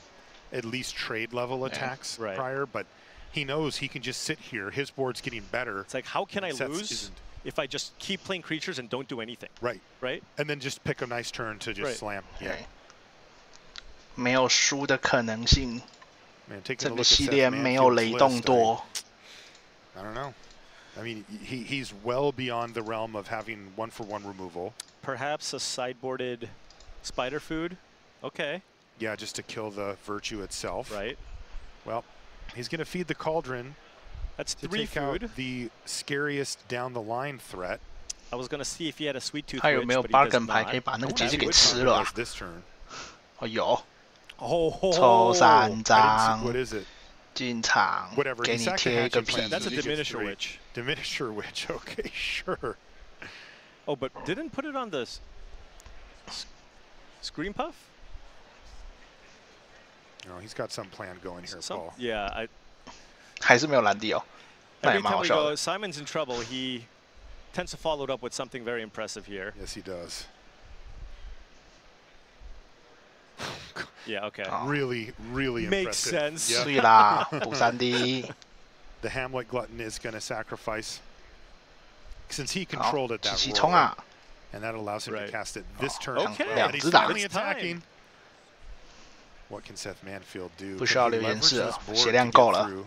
at least trade level attacks prior, but he knows he can just sit here. His board's getting better. It's like, how can I lose if I just keep playing creatures and don't do anything? Right. Right? And then just pick a nice turn to just slam. Yeah. 没有输的可能性。 Man, taking 这 a 个 look 系 at 列 Seth 没有雷动 Manfield's 多。 I don't know. I mean, he's well beyond the realm of having 1-for-1 removal. Perhaps a sideboarded spider food. Okay. Yeah, just to kill the virtue itself. Right. Well, he's going to feed the cauldron. That's to 3 take food. Out the scariest down the line threat. I was going to see if he had a sweet tooth. 他有没有 bargain 牌可以把那个机器给吃了啊？ This turn. 哦有。 Oh. 抽3张。 What is it? 进场。 Whatever. 给你贴一个皮。 That's a Diminisher Witch. Diminisher Witch. Okay, sure. Oh, but didn't put it on the Scream Puff? No, he's got some plan going here, Paul. Yeah, 还是没有蓝地哦。那也 every 蛮 time 好 we 笑 go, 的。 Simon's in trouble. He tends to follow it up with something very impressive here. Yes, he does. Yeah, okay. Really, really Makes impressive. sense. Yeah. 对啦，补3滴。 The Hamlet Glutton is going to sacrifice since he controlled it that 机器 roll, 冲啊！ and that allows him to cast it this turn. Okay. And he's finally attacking. What can Seth Manfield do? 不需要 Can he 留言 leverage 室 this 了， board 血 to 量 get 够了。 through,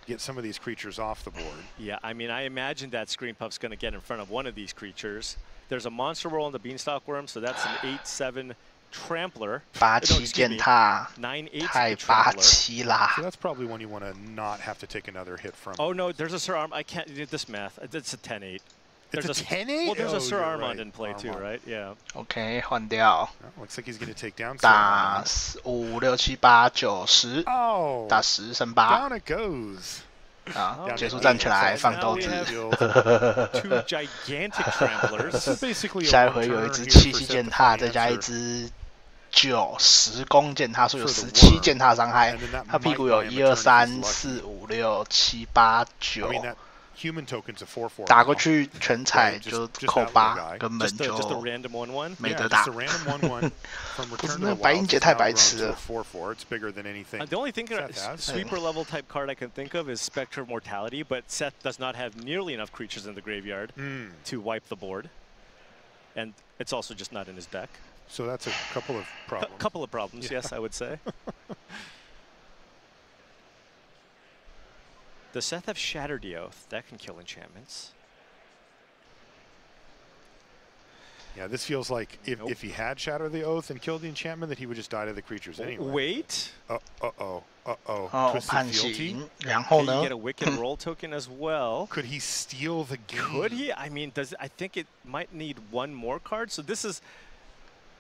get some of these creatures off the board? Yeah, I mean, I imagine that Scream Puff's going to get in front of one of these creatures. There's a monster roll on the Beanstalk Worm, so that's an 8/7 Trampler. 87践踏， 9/8 太 the 霸 Trampler. 气啦！ So that's probably one you want to not have to take another hit from. Oh no, there's a Sir Arm. I can't do this math. It's a 10/8. It's There's a 10/8? Well, there's a Oh, Sir you're Armand right. in play too, Armand. right? Yeah. OK， 换掉。 Looks like he's going to take down. 打5、6、7、8、9、10。 Oh. 打10剩8。 Down it goes. 啊，结束站起来放豆子。 Two gigantic Tramplers. 下一回有一只7系践踏，再加一只9、10攻践踏，所以有17践踏伤害。他屁股有1、2、3、4、5、6、7、8、9。 Human tokens of 4/4. 打过去全彩就扣8，根本就 just a random 1/1. 没得打。 Just a random 1/1 from 不是 Return 那 to 个 the 白银 Wild. 姐太白痴了。 4/4. It's bigger than anything. The only thing Seth has. sweeper level type card I can think of is Spectre of Mortality, but Seth does not have nearly enough creatures in the graveyard to wipe the board, and it's also just not in his deck. So that's a couple of problems. Couple of problems, yes, I would say. Does Seth have Shatter the Oath? That can kill enchantments. Yeah, this feels like if he had Shatter the Oath and killed the enchantment, that he would just die to the creatures anyway. Wait. Uh-oh. 判刑，然后呢 Can you get a Wicked Roll token as well? Could he steal the game? Could he? I mean, I think it might need one more card. So this is.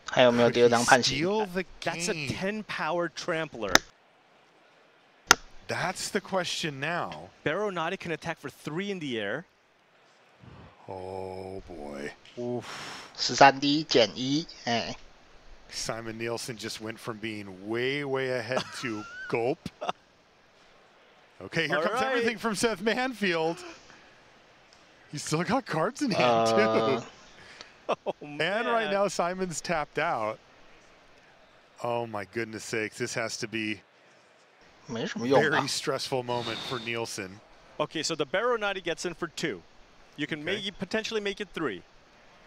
还有没有第2张判刑 That's a 10-power Trampler. That's the question now. Baronati can attack for 3 in the air. Oh boy. 13滴减1，哎。 Simon Nielsen just went from being way, way ahead to gulp. Okay, here comes everything from Seth Manfield. He's still got cards in hand, too. Oh, man. And right now, Simon's tapped out. Oh, my goodness sakes. This has to be a very stressful moment for Nielsen. Okay, so the Baronati gets in for 2. You can potentially make it 3.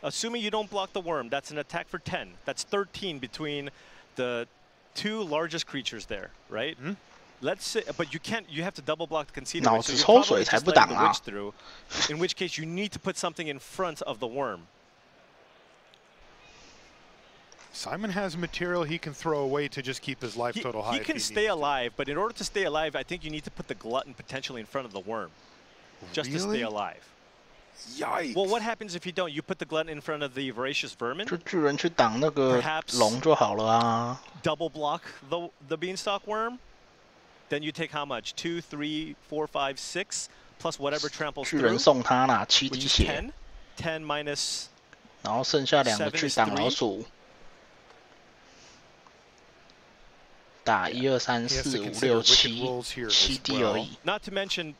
Assuming you don't block the worm, that's an attack for 10. That's 13 between the 2 largest creatures there, right? Let's say, but you can't. You have to double block the conceded. So you're probably just letting the witch through. In which case, you need to put something in front of the worm. Simon has material he can throw away to just keep his life total high. He can stay alive, but in order to stay alive, I think you need to put the glutton potentially in front of the worm, just to stay alive. Yikes. Well, what happens if you don't? You put the glutton in front of the voracious vermin. 就巨人去挡那个龙就好了啊。Double block the beanstalk worm. Then you take how much? 2, 3, 4, 5, 6 plus whatever tramples through. 巨人送他啦，7滴血。 10 minus. 然后剩下2个去挡老鼠。打1、2、3、4、5、6、7，7滴而已。 Not to mention,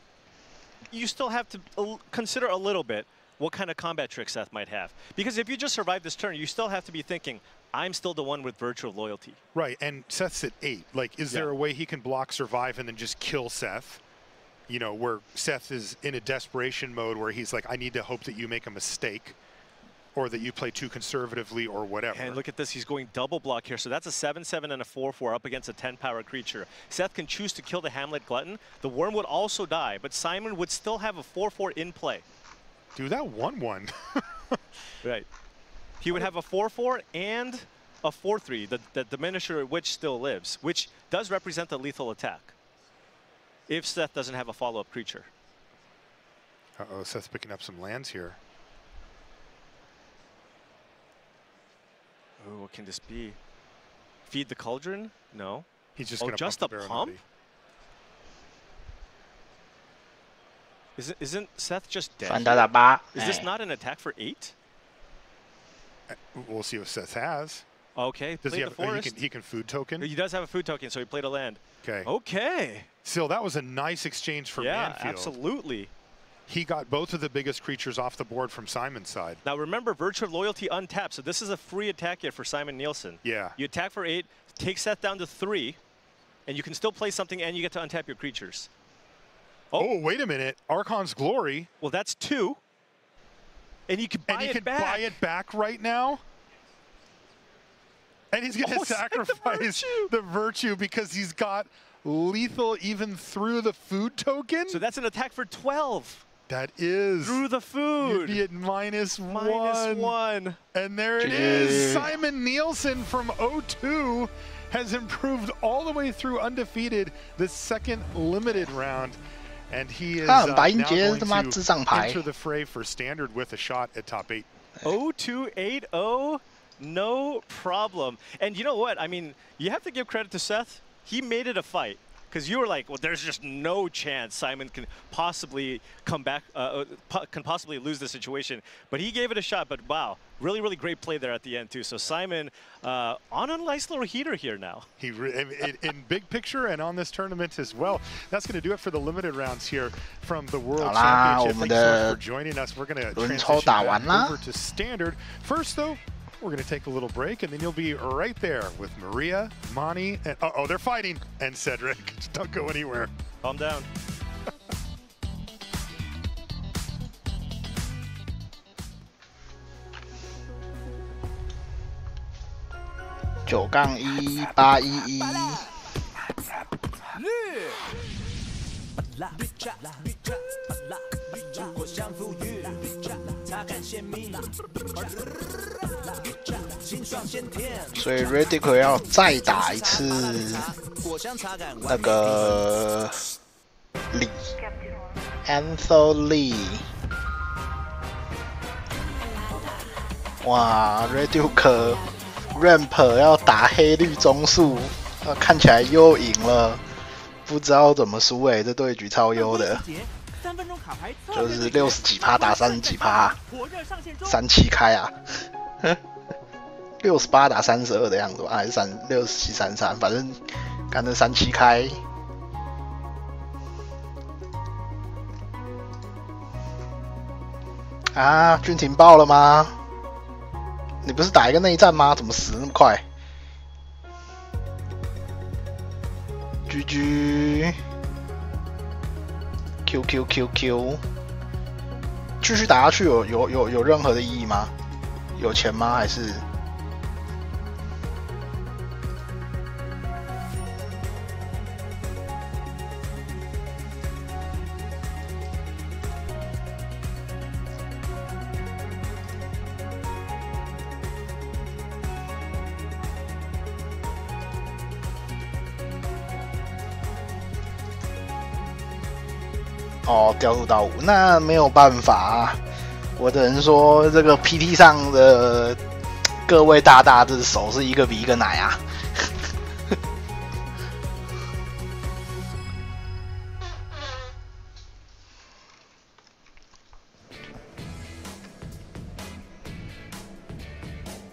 you still have to consider a little bit. what kind of combat trick Seth might have. Because if you just survive this turn, you still have to be thinking, I'm still the one with Virtue of Loyalty. Right, and Seth's at 8. Like, is there a way he can block, survive, and then just kill Seth? You know, where Seth is in a desperation mode where he's like, I need to hope that you make a mistake or that you play too conservatively or whatever. And look at this, he's going double block here. So that's a 7/7 and a 4/4 up against a 10-power creature. Seth can choose to kill the Hamlet Glutton. The Worm would also die, but Simon would still have a 4/4 in play. Dude, that 1/1. Right. He would have a 4/4 and a 4/3. The Diminisher Witch still lives, which does represent the lethal attack if Seth doesn't have a follow-up creature. Uh-oh, Seth's picking up some lands here. Oh, what can this be? Feed the Cauldron? No. He's just going to just a pump? Isn't Seth just dead? Is this not an attack for 8? We'll see what Seth has. Okay, does he have the forest? He can food token? He does have a food token, so he played a land. Okay. Okay. Still, that was a nice exchange for Manfield. Yeah, absolutely. He got both of the biggest creatures off the board from Simon's side. Now remember, Virtue of Loyalty untapped, so this is a free attack here for Simon Nielsen. Yeah. You attack for 8, take Seth down to 3, and you can still play something, and you get to untap your creatures. Oh, wait a minute. Archon's Glory. Well, that's 2. And you can buy it back. Buy it back right now? And he's going to sacrifice the virtue because he's got lethal even through the food token? So that's an attack for 12. That is. Through the food. You'd be at -1. -1. And there it is. Simon Nielsen from 0-2 has improved all the way through undefeated the second limited round. And he is now going to enter the fray for standard with a shot at top 8. 0-2-8-0, no problem. And you know what? I mean, you have to give credit to Seth. He made it a fight. Because you were like, well, there's just no chance Simon can possibly come back, can possibly lose the situation. But he gave it a shot. But wow, really, really great play there at the end too. So Simon on a nice little heater here now. He in big picture and on this tournament as well. That's going to do it for the limited rounds here from the World Championship. Thanks so much for joining us. We're going to transition back over to standard. First, though, we're going to take a little break, and then you'll be right there with Maria, Mani, and uh-oh, they're fighting, and Cedric. Don't go anywhere. Calm down.所以 Radical 要再打一次那个李 Anthony， 哇 ，Radical Ramp 要打黑绿中速，看起来又赢了，不知道怎么输欸，这对局超优的。就是60几%打30几%， 37开啊，68打32的样子吧，还是67、33，反正干成37开。啊，俊廷爆了吗？你不是打一个内战吗？怎么死那么快 ？GG。QQQQ， 继续打下去有任何的意义吗？有钱吗？还是？哦，掉入到5，那没有办法啊。我只能说，这个 PT 上的各位大大，这手是一个比一个奶啊。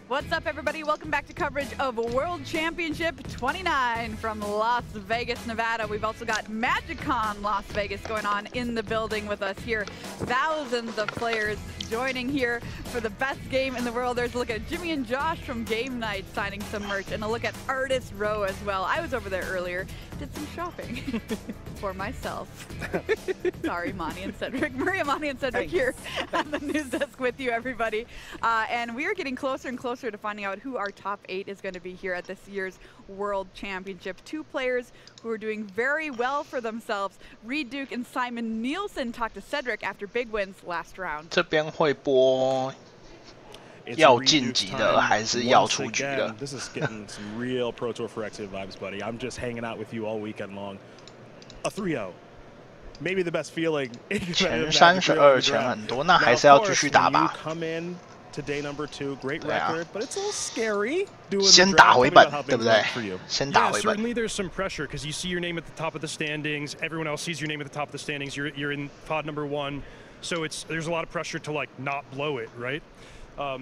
What's up, everybody? Welcome back to coverage of World Championship 29 from Las Vegas, Nevada. We've also got MagicCon Las Vegas going on in the building with us here thousands of players joining here for the best game in the world. There's a look at Jimmy and Josh from Game Night signing some merch, and a look at Artist Row as well. I was over there earlier, did some shopping for myself. Sorry, Monty and Cedric. Maria, Monty, and Cedric here at the news desk with you, everybody. And we are getting closer and closer to finding out who our top 8 is going to be here at this year's World Championship. 2 players who are doing very well for themselves. Reed Duke and Simon Nielsen talked to Cedric after big wins last round. 这边会播要晋级的还是要出局的 This is getting some real Pro Tour for Xxix vibes, buddy. I'm just hanging out with you all weekend long. A 3-0. Maybe the best feeling. 前32前很多，那还是要继续打吧。 To day number 2, great record, but it's a little scary. 先打回本，对不对？先打回本。 Certainly, there's some pressure because you see your name at the top of the standings. Everyone else sees your name at the top of the standings. You're in pod number 1, so there's a lot of pressure to like not blow it, right?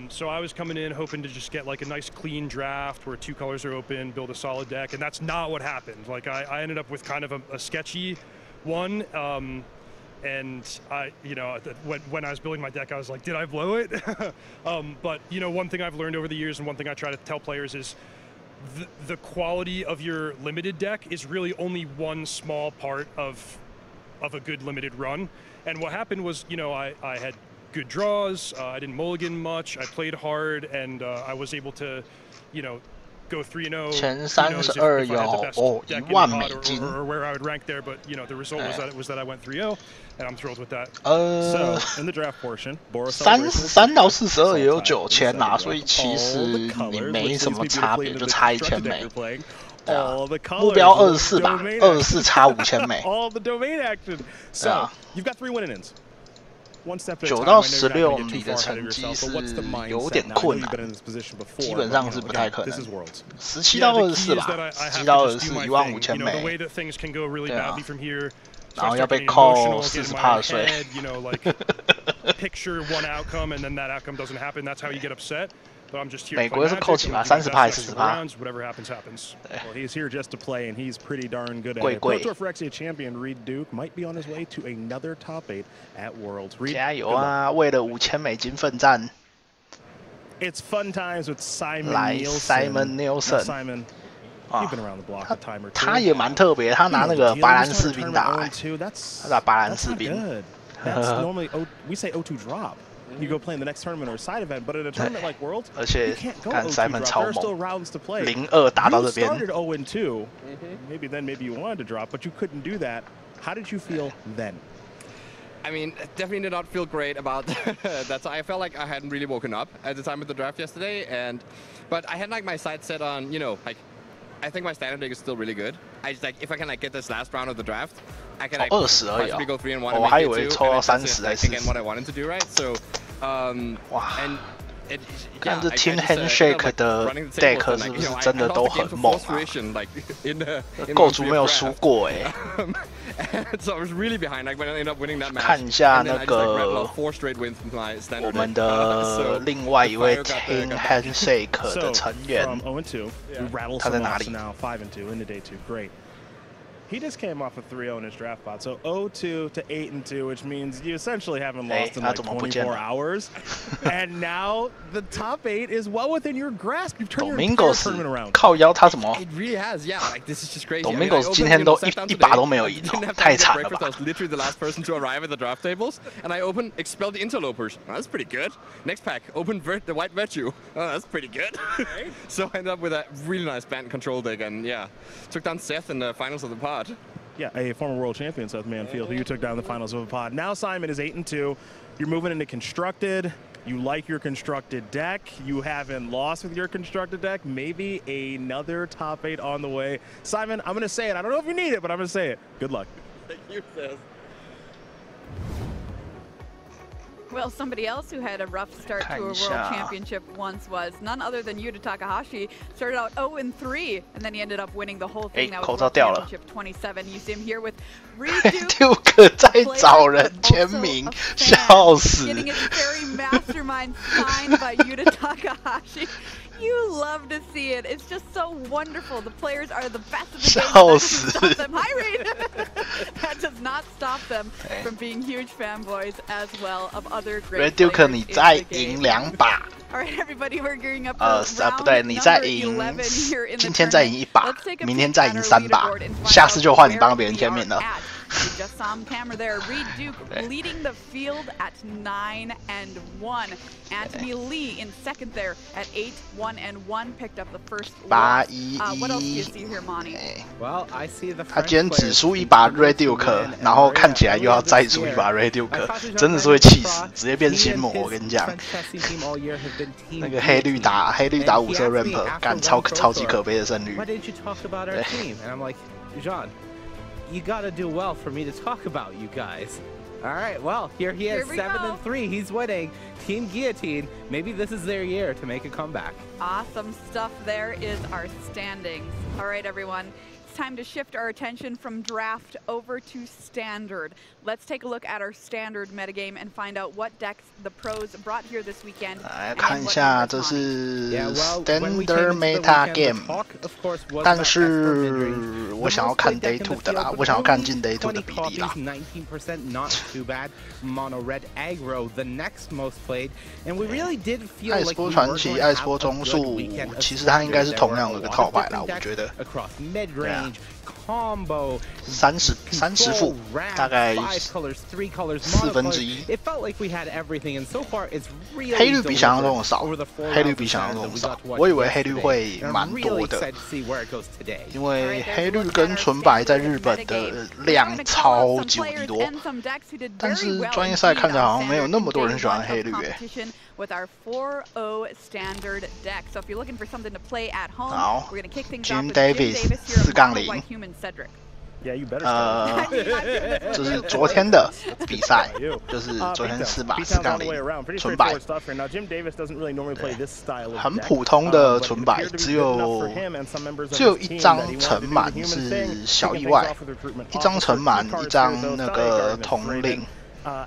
So I was coming in hoping to just get like a nice clean draft where 2 colors are open, build a solid deck, and that's not what happened. Like I ended up with kind of a sketchy one. And when I was building my deck, I was like, did I blow it? But one thing I've learned over the years, and one thing I try to tell players is the quality of your limited deck is really only one small part of a good limited run. And what happened was, I had good draws. I didn't mulligan much. I played hard, and I was able to, go 3-0. 前32有1万美金 or where I would rank there, but the result was that I went 3-0, and I'm thrilled with that. So in the draft portion, 33到42也有9000啦，所以其实你没什么差别，就差1000美。目标24吧，24差5000美。All the domain action. So you've got 3 winning ins. 9到16你的成绩是有点困难，基本上是不太可能。17到24吧，17到24 15000美，对啊，然后要被扣40%的税。美国是扣起来30%还是40%？ Well, he's here just to play, and he's pretty darn good at it. 贵 Pro Tour for Xxix champion Reed Duke might be on his way to another top 8 at Worlds. Reed, 加油啊！为了5000美金奋战。It's fun times with Simon 来 Simon Nielsen。 Simon, you've been around the block a time or two. 他也蛮特别，他拿那个白兰士兵打，他打白兰士兵。 That's normally we say O2 drop. You go play in the next tournament or side event, but in a tournament like Worlds, 而且 you can't go 看 O2 Simon drop. 超 There are still 猛 rounds to play. 0-2打到这边。 You started 0-2. Maybe you wanted to drop, but you couldn't do that. How did you feel then? I mean, definitely did not feel great about that. I felt like I hadn't really woken up at the time of the draft yesterday, but I had like my sights set on, like I think my standard deck is still really good. I just like if I can like get this last round of the draft, I can like possibly go 3-1 and make it 2. That's again what I wanted to do, right? So, and 看这 Team Handshake 的 deck 是不是真的都很猛啊？构筑没有输过哎。So I was really behind, like when I ended up winning that match. 看一下那个我们的另外一位 Team Handshake 的成员，他在哪里？ He just came off a 3-0 in his draft spot, so 0-2 to 8-2, which means you essentially haven't lost in like 24 hours. And now the top 8 is well within your grasp. You've turned your entire tournament around. 靠腰他怎么 It really has, yeah. Like this is just crazy. Domingos 今天都一把都没有赢，太惨了吧 I was literally the last person to arrive at the draft tables, and I expelled the interlopers. Oh, that's pretty good. Next pack, open the white virtue. Oh, that's pretty good. So I ended up with a really nice band control deck, and yeah, took down Seth in the finals of the pod. Yeah, a former world champion, Seth Manfield, who you took down in the finals of a pod. Now Simon is 8-2. You're moving into constructed. You like your constructed deck. You haven't lost with your constructed deck. Maybe another top 8 on the way. Simon, I'm going to say it. I don't know if you need it, but I'm going to say it. Good luck. Thank you, Seth. Well, somebody else who had a rough start to a World Championship once was none other than Yuta Takahashi. Started out 0-3, and then he ended up winning the whole thing. That was World Championship 27. You see him here with Reed Duke 在找人签名，笑死！ Getting his very mastermind signed by Yuta Takahashi. You love to see it. It's just so wonderful. The players are the best of the game. That doesn't stop them. Hi, Reed. That does not stop them from being huge fanboys as well of other great players in the game. All right, everybody, we're gearing up for round number 11 here in the tournament. Let's take a peek at our leaderboard and find out where we are at. You just saw him camera there. Reed Duke leading the field at 9-1. Anthony Lee in second there at 8-1-1. Picked up the first loss. What else do you see here, Monty? Well, I see the 他今天只输一把 Red Duke， 然后看起来又要再输一把 Red Duke， 真的是会气死，直接变心魔。我跟你讲，那个黑绿打5色 ramp， 干超级可悲的胜率。You gotta do well for me to talk about you guys. All right, well, here he is, 7-3. He's winning. Team Guillotine. Maybe this is their year to make a comeback. Awesome stuff. There is our standings. All right, everyone. It's time to shift our attention from draft over to standard. Let's take a look at our standard metagame and find out what decks the pros brought here this weekend. 来看一下，这是 standard meta game， 但是我想要看 day 2的啦，我想要看进 day 2的比例啦。19% not too bad. Mono red aggro, the next most played, and we really did feel like 艾斯波传奇、艾斯波中速，其实它应该是同样的一个套牌啦，我觉得。Combo 30副，大概1/4。黑绿比想象中的少，黑绿比想象中的少。我以为黑绿会蛮多的，因为黑绿跟纯白在日本的量超级无敌多，但是专业赛看起来好像没有那么多人喜欢黑绿诶。With our 4-0 standard deck. So if you're looking for something to play at home, we're going to kick things off with Jim Davis here in White Human Cedric. Yeah, you better 这是昨天的比赛，就是昨天4把4-0纯白，很普通的纯白，只有一张城满是小意外，一张城满，一张那个统领。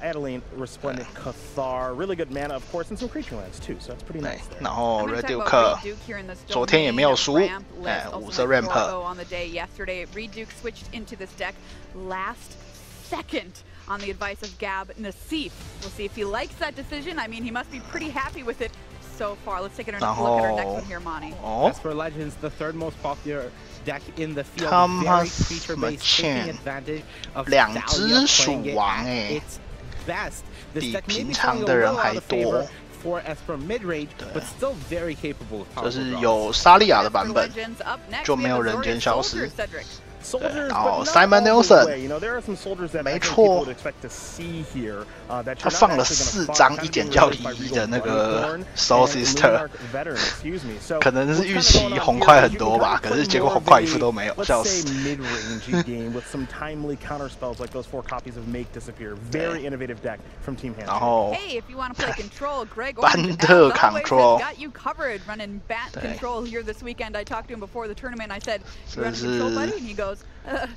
Adeline, Resplendent Cathar, really good mana, of course, and some creature lands too, so that's pretty nice. 然后 Red Duke 昨天也没有输，5色 ramp。 on the day yesterday, Reed Duke switched into this deck last second on the advice of Gab Nassif. We'll see if he likes that decision. I mean, he must be pretty happy with it so far. Let's take a look at our next one here, Monty. As for Legends, the third most popular deck in the field, very feature-based, taking advantage of 2只鼠王哎。 比平常的人还多。这是有莎莉亚的版本，就没有人间消失。然后 Simon Nelson， 没错，他放了4张1点叫1的那个 Soul Sister， 可能是预期红块很多吧，可是结果红块一副都没有，笑死。然后班特 Control， 这是。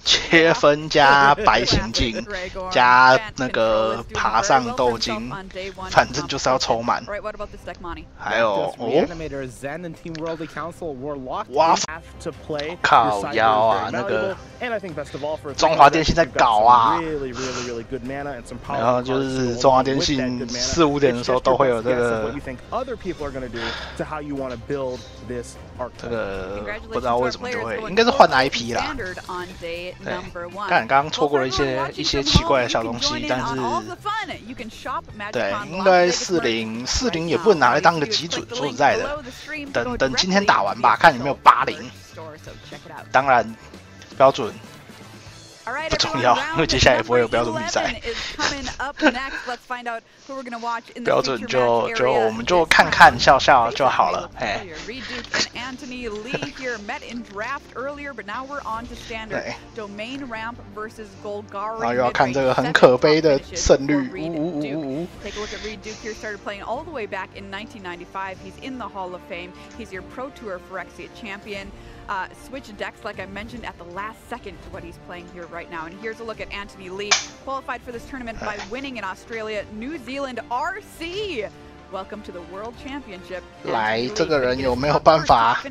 切分加白行进加那个爬上斗金，反正就是要抽满。还有哇，靠腰啊，那个中华电信在搞啊。然后就是中华电信4、5点的时候都会有这个。这个不知道为什么就会，应该是换 IP 啦。对，刚刚错过了一些奇怪的小东西，但是对，应该40也不能拿来当个基准。说实在的，等今天打完吧，看有没有80。当然，标准。 不重要，因为接下来也不会有标准比赛。标准就我们就看看笑笑就好了，哎。对。然后又要看这个很可悲的胜率，5。Take a look at Reed Duke here. Started playing all the way back in 1995. He's in the Hall of Fame. He's your Pro Tour Phyrexia champion. Switched decks, like I mentioned, at the last second to what he's playing here right now. And here's a look at Anthony Lee, qualified for this tournament by winning in Australia, New Zealand RC. Welcome to the World Championship. 来，这个人有没有办法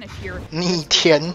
逆天？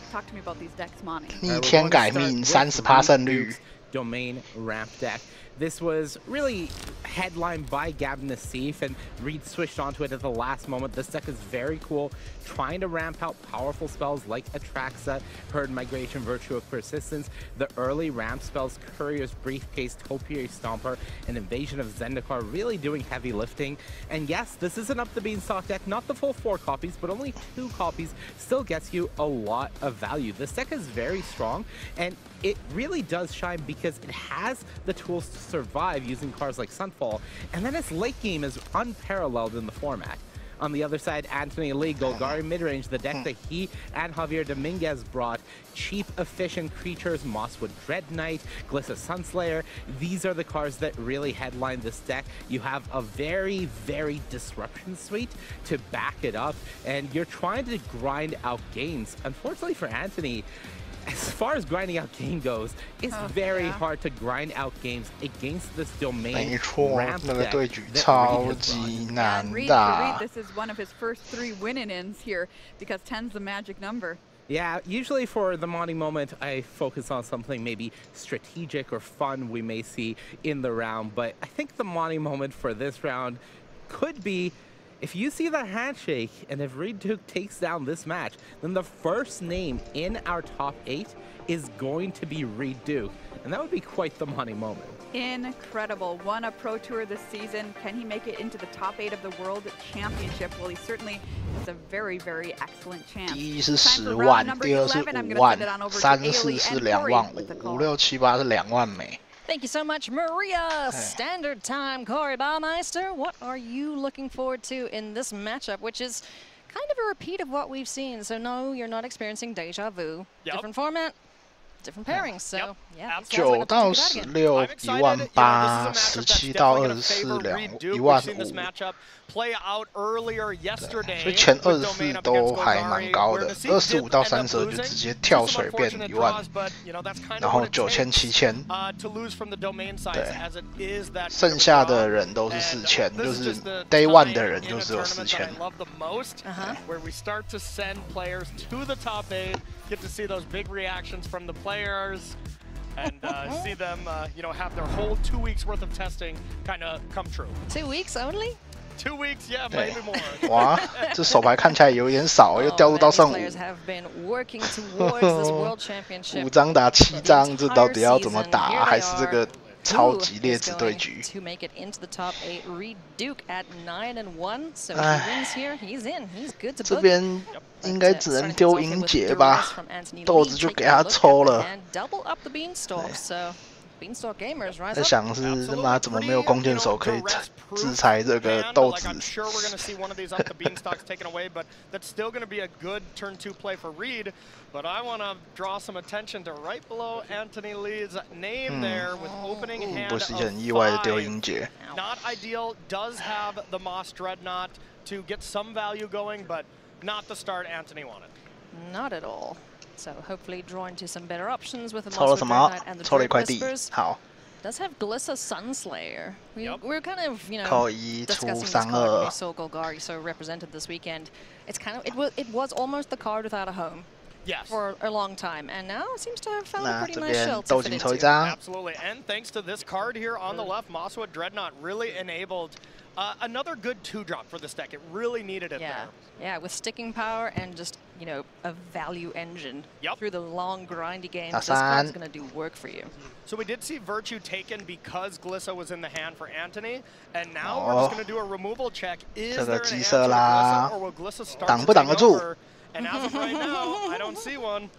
逆天改命，30%胜率。Domain ramp deck. This was really headlined by Gavin Nassif, and Reed switched onto it at the last moment. This deck is very cool, trying to ramp out powerful spells like Atraxa, Herd Migration, Virtue of Persistence, the early ramp spells, Courier's Briefcase, Topiary Stomper, and Invasion of Zendikar, really doing heavy lifting. And yes, this isn't up the beanstalk deck, not the full 4 copies, but only 2 copies still gets you a lot of value. This deck is very strong, and it really does shine because it has the tools to survive using cards like Sunfall, and then its late game is unparalleled in the format. On the other side, Anthony Lee, Golgari midrange, the deck that he and Javier Dominguez brought. Cheap, efficient creatures, Mosswood Dread Knight, Glissa Sunslayer. These are the cards that really headline this deck. You have a very, very disruption suite to back it up, and you're trying to grind out games. Unfortunately for Anthony, as far as grinding out game goes, it's very hard to grind out games against this domain. 没错，那个对局超级难打。This is one of his first 3 win-ins here because 10's the magic number. Yeah, usually for the Monty moment, I focus on something maybe strategic or fun we may see in the round, but I think the Monty moment for this round could be if you see the handshake, and if Reed Duke takes down this match, then the first name in our top 8 is going to be Reed Duke, and that would be quite the money moment. Incredible. Won a Pro Tour this season. Can he make it into the top 8 of the World Championship? Well, he certainly has a very, very excellent chance. 第1是10万，第2是5万，3、4是2万5，5、6、7、8是2万美。Thank you so much, Maria. Standard time, Corey Baumeister. What are you looking forward to in this matchup, which is kind of a repeat of what we've seen? So no, you're not experiencing deja vu. Different format, different pairings. So yeah. 9到16 18000 ，17到24 15000。Play out earlier yesterday. 所以前24都还蛮高的，25到32就直接跳水变1万，然后9000、7000，对，剩下的人都是4000，就是 Day One 的人就只有4000。Where we start to send players to the top 8, get to see those big reactions from the players. And see them, have their whole 2 weeks worth of testing kind of come true. 2 weeks only? 2 weeks, yeah, maybe more. 哇，这手牌看起来有点少，又掉入到剩5。5张打7张，这到底要怎么打？还是这个超级劣质对局？这边应该只能丢英杰吧，豆子就给他抽了。在想是他妈怎么没有弓箭手可以制裁这个豆子。But I want to draw some attention to right below Anthony Lee's name there with opening hand of 5. Not ideal, does have the Moss Dreadnought to get some value going, but not the start Anthony wanted. Not at all. So hopefully drawn to some better options with the Moss Dreadnought and the Dread Whispers. Does have Glissa Sunslayer. We're kind of, discussing this card when we saw Golgari so represented this weekend. It's kind of, it was almost the card without a home. Yes. For a long time, and now it seems to have found a pretty nice shell to fit into. Absolutely, and thanks to this card here on the left, Mosswood Dreadnought really enabled another good 2-drop for this deck. It really needed it there. Yeah, with sticking power and just, a value engine through the long, grindy games, this card's going to do work for you. So we did see Virtue taken because Glissa was in the hand for Anthony, and now we're just going to do a removal check. Is there an answer to Glissa, or will Glissa start to take over? And as of right now, I don't see one.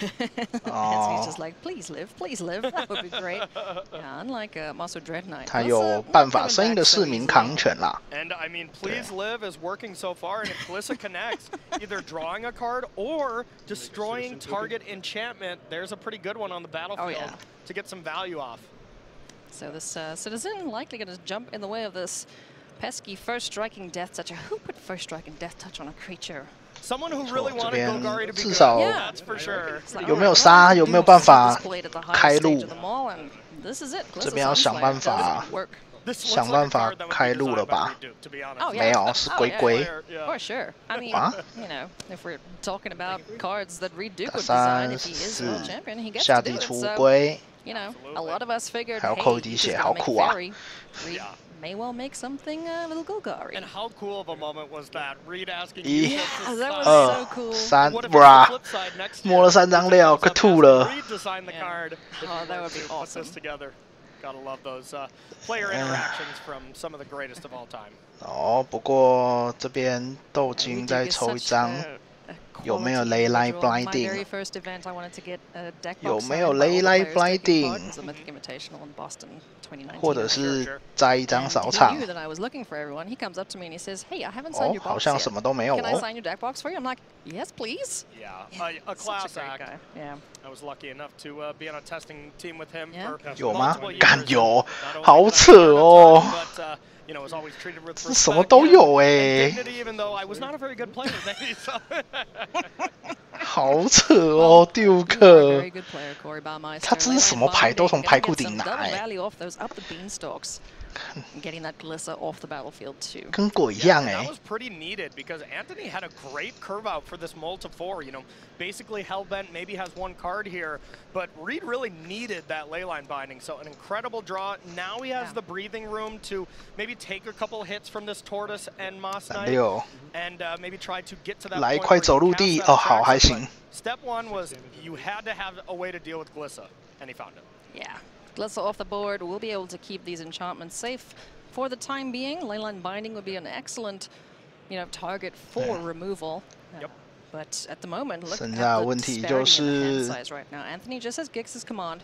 Anthony's just like, please live, please live. That would be great. Yeah, unlike Mosswood Dreadnought. 他有办法声音的市民扛权啦。And I mean, please live is working so far, and if Glissa connects, either drawing a card or destroying target enchantment, there's a pretty good one on the battlefield to get some value off. So this Citizen likely going to jump in the way of this pesky first striking death touch. Who put first striking death touch on a creature? Someone who really wanted Golgari to be good. That's for sure. 有没有杀？有没有办法开路？This is it. 这边要想办法。想办法开路了吧？没有，是龟龟。For sure. I mean, you know, if we're talking about cards that Reed Duke would design, if he is world champion, he gets to do it. So, you know, a lot of us figured, hey, he's gonna make fairy. Reed may well make something a little Golgari. And how cool of a moment was that? Reed asking you to that was so cool. 3，哇，摸了3张料，快吐了。Reed designed the card. Oh, that would be awesome. Put this together. Gotta love those player interactions from some of the greatest of all time. 哦，不过这边豆金再抽一张。有没有 Leyline Blinding？ 有没有 Leyline Blinding？ 或者是摘一张扫场？哦，好像什么都没有哦。Yes, please. Yeah, a class act. Yeah. I was lucky enough to be on a testing team with him for 有吗？ multiple years. 干有，好扯哦。 You know, was always treated with respect. 什么都有哎。 Even though I was not a very good player, maybe so. 好扯哦，Duke。他真是什么牌都从牌库顶拿哎。 Getting that Glissa off the battlefield too. 跟鬼一样哎。 That was pretty needed because Anthony had a great curve out for this mold to 4. You know, basically Hellbent maybe has one card here, but Reed really needed that leyline binding. So an incredible draw. Now he has the breathing room to maybe take a couple hits from this Tortoise and Moss Knight, and maybe try to get to that. 来，快走陆地哦，好还行。 Step 1 was you had to have a way to deal with Glissa, and he found it. Yeah. Glissa off the board, we'll be able to keep these enchantments safe for the time being. Leyline Binding would be an excellent, you know, target for removal. Yep. But at the moment, look at the disparity in the hand size right now. Anthony just has Gix's command,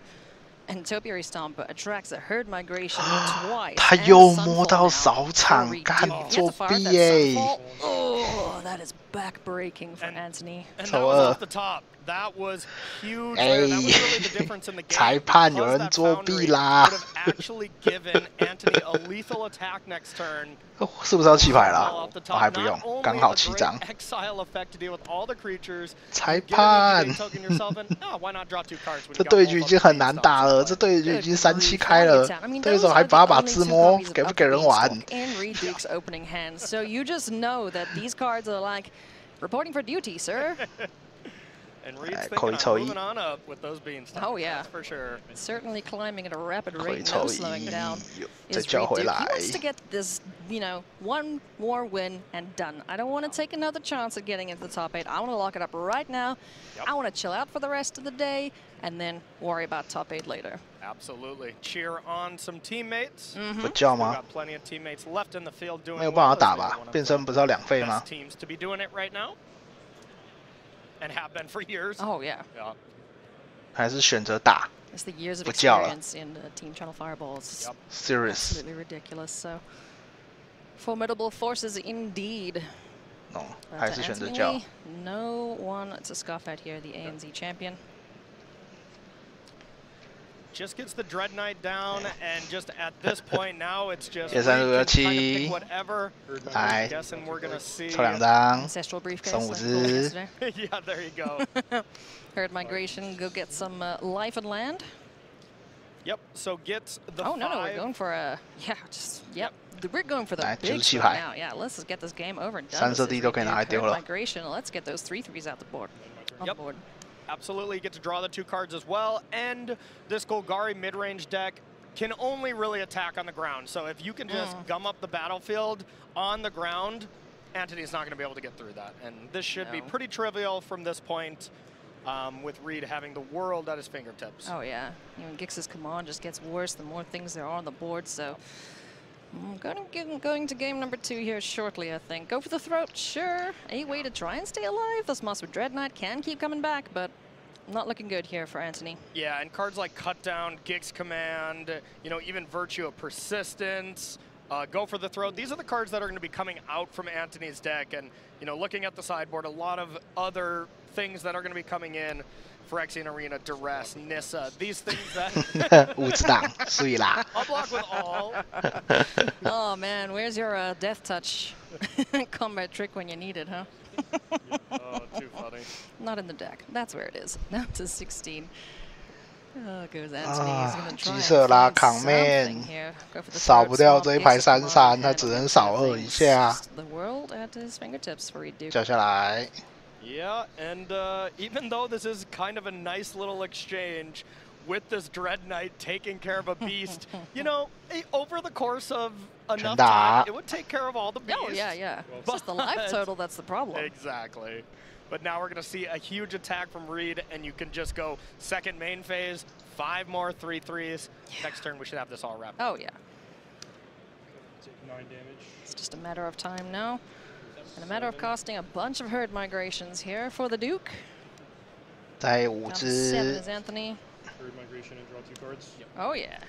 and Topiary Stomp attracts a herd migration twice. 他又摸到扫场，干作弊耶！ Oh, that is backbreaking for Anthony. And that was off the top. That was huge. That was really the difference in the game. 裁判有人作弊啦！ Would have actually given Anthony a lethal attack next turn. 是不是要弃牌了？我还不用，刚好7张。 Exile effect to deal with all the creatures. 裁判，这对局已经很难打了，这对局已经3-7开了，对手还把自摸，给不给人玩？ In Reed Duke's opening hand, so you just know that these cards are like reporting for duty, sir. And Reed's thinking I'm moving on up with those beans. Oh yeah, that's for sure. Certainly climbing at a rapid rate, no slowing down. Is Reed Duke. He wants to get this, you know, one more win and done. I don't want to take another chance at getting into the top 8. I want to lock it up right now. I want to chill out for the rest of the day and then worry about top 8 later. Absolutely. Cheer on some teammates. 不叫吗？ Got plenty of teammates left in the field doing. 没有办法打吧？变身不是要2费吗？ Teams to be doing it right now. And have been for years. Oh yeah. Yeah. 还是选择打？ It's the years of experience in Team Channel Fireballs. Serious. Absolutely ridiculous. So formidable forces indeed. No, 还是选择叫。 No one to scoff at here. The ANZ champion. Just gets the Dread Knight down, and just at this point now, it's just whatever. I'm guessing we're gonna see. Ancestral briefcase. Yeah, there you go. Herd migration. Go get some life and land. Yep. So gets the. Oh no, we're going for a We're going for the big one now. Yeah, let's just get this game over and done. 3D 都可以拿来丢了。 Migration. Let's get those 3/3s out the board. On the board. Absolutely, you get to draw the 2 cards as well, and this Golgari mid-range deck can only really attack on the ground. So if you can just gum up the battlefield on the ground, Anthony's not going to be able to get through that. And this should be pretty trivial from this point, with Reed having the world at his fingertips. Oh yeah, you know, Gix's command just gets worse the more things there are on the board. So I'm going to game number 2 here shortly, I think. Go for the throat, sure. A way to try and stay alive. This Moss with Dread Knight can keep coming back, but not looking good here for Anthony. Yeah, and cards like Cut Down, Gix Command, you know, even Virtue of Persistence, Go for the Throat. These are the cards that are going to be coming out from Anthony's deck. And, you know, looking at the sideboard, a lot of other things that are going to be coming in. Phyrexian Arena, Duress, Nissa, these things that... I'll block with all. Oh, man, where's your Death Touch combat trick when you need it, huh? Oh, too funny. Not in the deck. That's where it is. Down to 16. 鸡舍拉扛面，扫不掉这一排33，他只能扫2一下，掉下来。 Yeah, and even though this is kind of a nice little exchange with this Dread Knight taking care of a beast, you know, over the course of enough time, it would take care of all the beasts. Oh, yeah. It's just the life total that's the problem. Exactly. But now we're going to see a huge attack from Reed, and you can just go second main phase, 5 more 3-3s. Next turn, we should have this all wrapped. Oh, yeah. Take 9 damage. It's just a matter of time now. And a matter of costing a bunch of herd migrations here for the Duke. 带5只。 7 is Anthony. Herd migration and draw 2 cards. Oh yeah.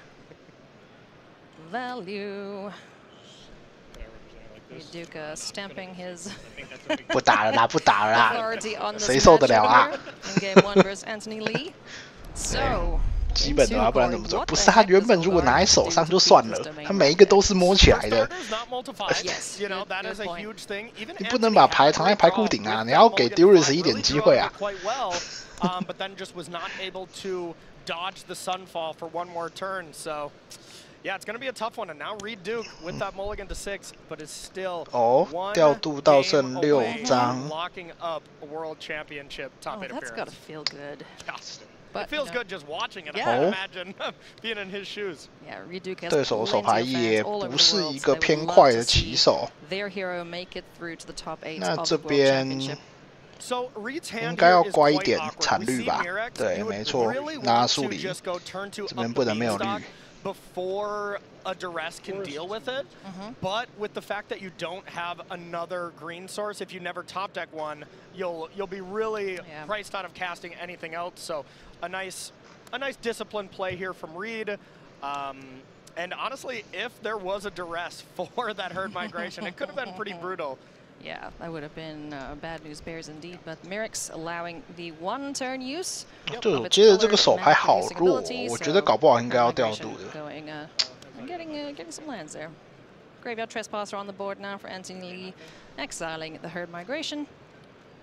Value. Duke stamping his 不打了啦，不打了啦， authority on this 谁受得了啊 in game 1 versus Anthony Lee. So. 基本的啊，不然怎么做？不是他原本如果拿在手上就算了，他每一个都是摸起来的。你不能把牌藏在牌库顶啊！你要给 Darius 一点机会啊。But then just was not able to dodge the sunfall for one more turn. So, yeah, it's going to be a tough one. And now Reed Duke with that mulligan to 6, but is still 调度到剩6张 locking up a World Championship top 8 appearance. That's gotta feel good. But it feels good just watching it. I can't imagine being in his shoes. Yeah, Reed Duke has 对手手牌也不是一个偏快的棋手。 Their hero make it through to the top 8那这边应该要乖一点产率吧？对，没错，拉数里这边不能没有绿。 Before a duress can deal with it, but with the fact that you don't have another green source, if you never top deck one, you'll be really priced out of casting anything else. So a nice disciplined play here from Reed. And honestly, if there was a duress for that herd migration, it could have been pretty brutal. Yeah, that would have been bad news bears indeed. But Merrick's allowing the 1 turn use. 对，我觉得这个手牌好弱，我觉得搞不好应该要调度的。Getting some lands there. Graveyard Trespasser on the board now for Anthony Lee, exiling the herd migration.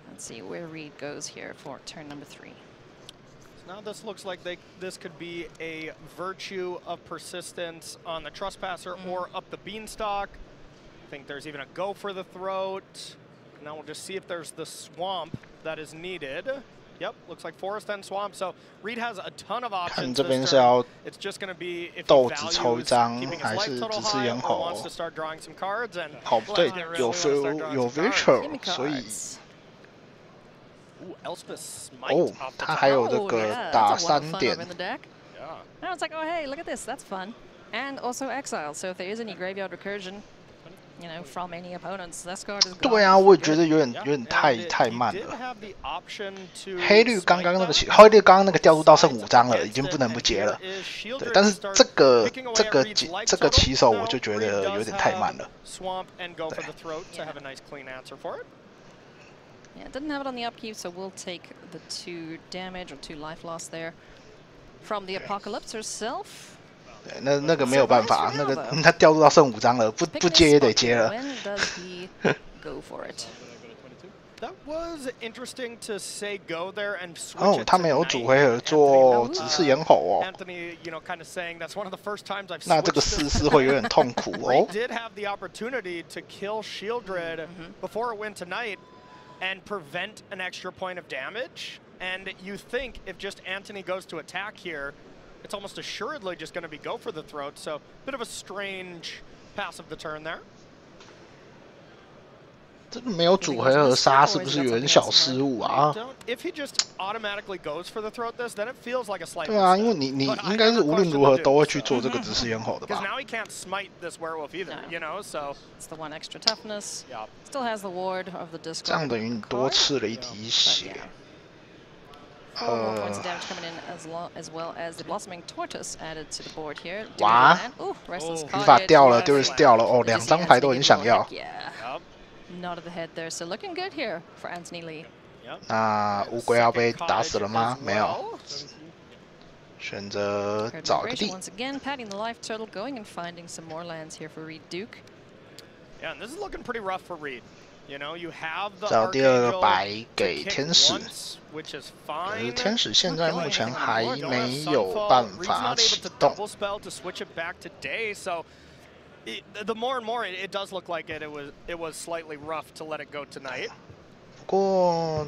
Let's see where Reed goes here for turn number 3. Now this looks like this could be a virtue of persistence on the Trespasser or up the Beanstalk. I think there's even a go for the throat. Now we'll just see if there's the swamp that is needed. Yep, looks like forest and swamp. So Reed has a ton of options. It's just going to be if he values keeping his life total high or wants to start drawing some cards. And 好，对，有 virtual， 所以。 哦，他还有这个打3点。 Now it's like, oh hey, look at this, that's fun. And also exile. So if there is any graveyard recursion, you know, from any opponents, this card is gone. 对啊，我也觉得有点太慢了。黑绿刚刚那个调度到剩5张了，已经不能不接了。对，但是这个棋手我就觉得有点太慢了。Yeah, didn't have it on the upkeep, so we'll take the 2 damage or 2 life loss there from the Apocalypse herself. 对，那个没有办法，那个他调度到剩5张了，不接也得接了。When does he go for it? That was interesting to say go there and switch. 哦，他们有组回合做直视咽喉哦。Anthony, you know, kind of saying that's one of the first times I've. 那这个4会有点痛苦哦。Did have the opportunity to kill Shieldred before it went tonight. And prevent an extra point of damage. And you think if just Anthony goes to attack here, it's almost assuredly just going to be go for the throat. So bit of a strange pass of the turn there. 这个没有组回合杀，是不是有点小失误啊？ If he just automatically goes for the throat this, then it feels like a slight. 对啊，因为你应该是无论如何都会去做这个直视咽喉的吧 ？Because now he can't smite this werewolf either, you know. So it's the 1 extra toughness. Still has the ward of the disc. 这样等于你多吃了一滴血。 4 more points of damage coming in as well as the blossoming tortoise added to the board here. 哇，语法掉了 ，Darius 掉了哦，2张牌都很想要。 Nod of the head there, so looking good here for Anthony Lee. 那乌龟要被打死了吗？没有，选择找一个地。 Once again, padding the life total, going and finding some more lands here for Reed Duke. Yeah, and this is looking pretty rough for Reed. 找第二个白给天使，可是天使现在目前还没有办法启动。The more and more it does look like it was slightly rough to let it go tonight. 不过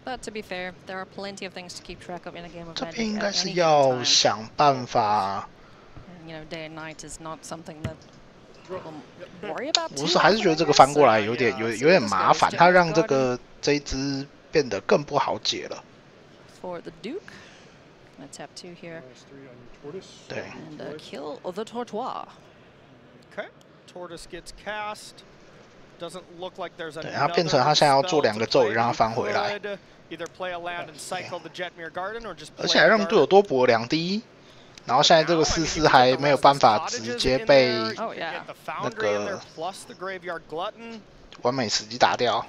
But to be fair, there are plenty of things to keep track of in a game of 这 Magic 边应该 at 是 any 要 given time. 想办法。 And, you know, day and night is not something that we'll worry about. 我是还是觉得这个翻过来有点麻烦，它让这一只变得更不好解了。 For the Duke, let's tap 2 here. 对。 And kill the Tortoise. Okay, Tortoise gets cast. Doesn't look like there's 对，它变成它现在要做2个咒语让它翻回来， Either play a land and cycle the Jetmir Garden or just 而且还让队友多补了2滴，然后现在这个4/4还没有办法直接被那个完美时机打掉。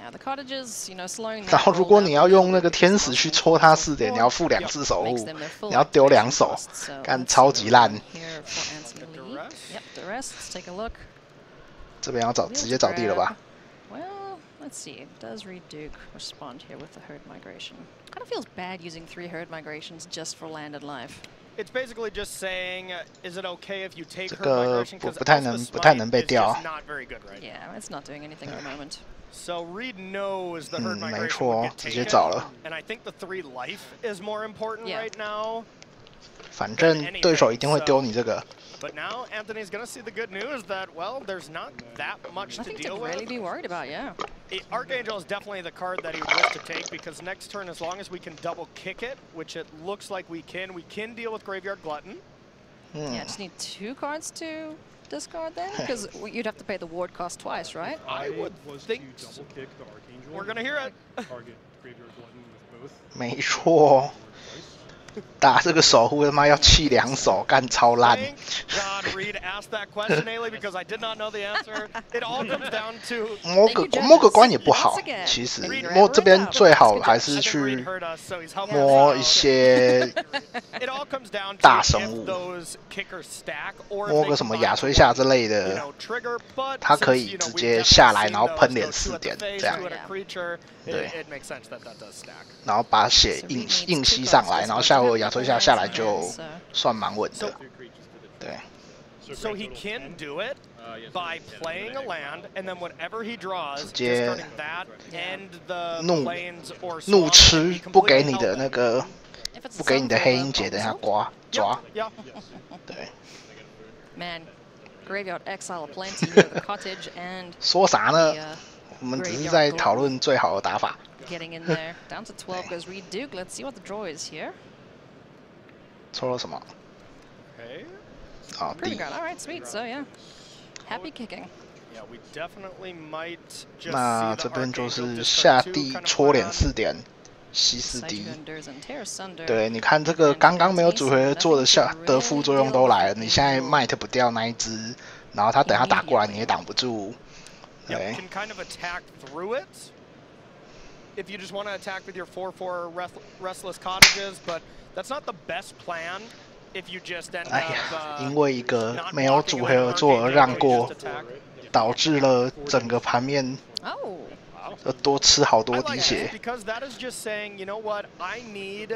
然后如果你要用那个天使去戳他4点，你要付2次守护，你要丢2手，干超级烂。这边要直接找地了吧？ Let's see. Does Reed Duke respond here with the herd migration? Kind of feels bad using 3 herd migrations just for land and life. It's basically just saying, is it okay if you take herd migration? 不太能被掉。 Not very good, right? Yeah, it's not doing anything at the moment. So Reed knows the herd 没 migration 错， would 直 get 接 taken, 找了。 and I think the 3 life is more important right now. 反正对手一定会丢你这个。 But now Anthony's going to see the good news that, well, there's not that much to deal with. Really be worried about, yeah. Archangel is definitely the card that he would wish to take because next turn, as long as we can double kick it, which it looks like we can deal with Graveyard Glutton. Yeah, just need 2 cards to discard then, because you'd have to pay the ward cost twice, right? I would think we're going to hear it. 没错。 打这个守护他妈要弃2手，干超烂。God, Reed asked that question, Ailey, because I did not know the answer. It all comes down to 摸个关也不好，其实摸这边最好还是去摸一些大生物，摸个什么亚崔夏之类的，它可以直接下来，然后喷脸4点这样。对，然后把血硬吸上来，然后下回亚崔夏下来就算蛮稳的。对。 So he can do it by playing a land, and then whatever he draws, 直接 discarding that and the plains or 怒吃不给你的那个，不给你的黑鹰姐，等一下抓。对。Man, graveyard exile plenty near the cottage and 说啥呢？我们只是在讨论最好的打法。 Getting in there, down to 12 goes Reed Duke. Let's see what the draw is here. 抽了什么？ Pretty good. All right, sweet. So yeah, happy kicking. Yeah, we definitely might just 那这边就是下地戳脸4点，吸4滴。对，你看这个刚刚没有组合做的副作用都来了，你现在 might 不掉那一只，然后他等他打过来你也挡不住。对。 Can kind of attack through it. If you just want to attack with your 4/4 restless cottages, but that's not the best plan. If you just end 哎呀，因为一个没有组合而做而让过，导致了整个盘面多吃好多滴血。 Because that is just saying, you know what, I need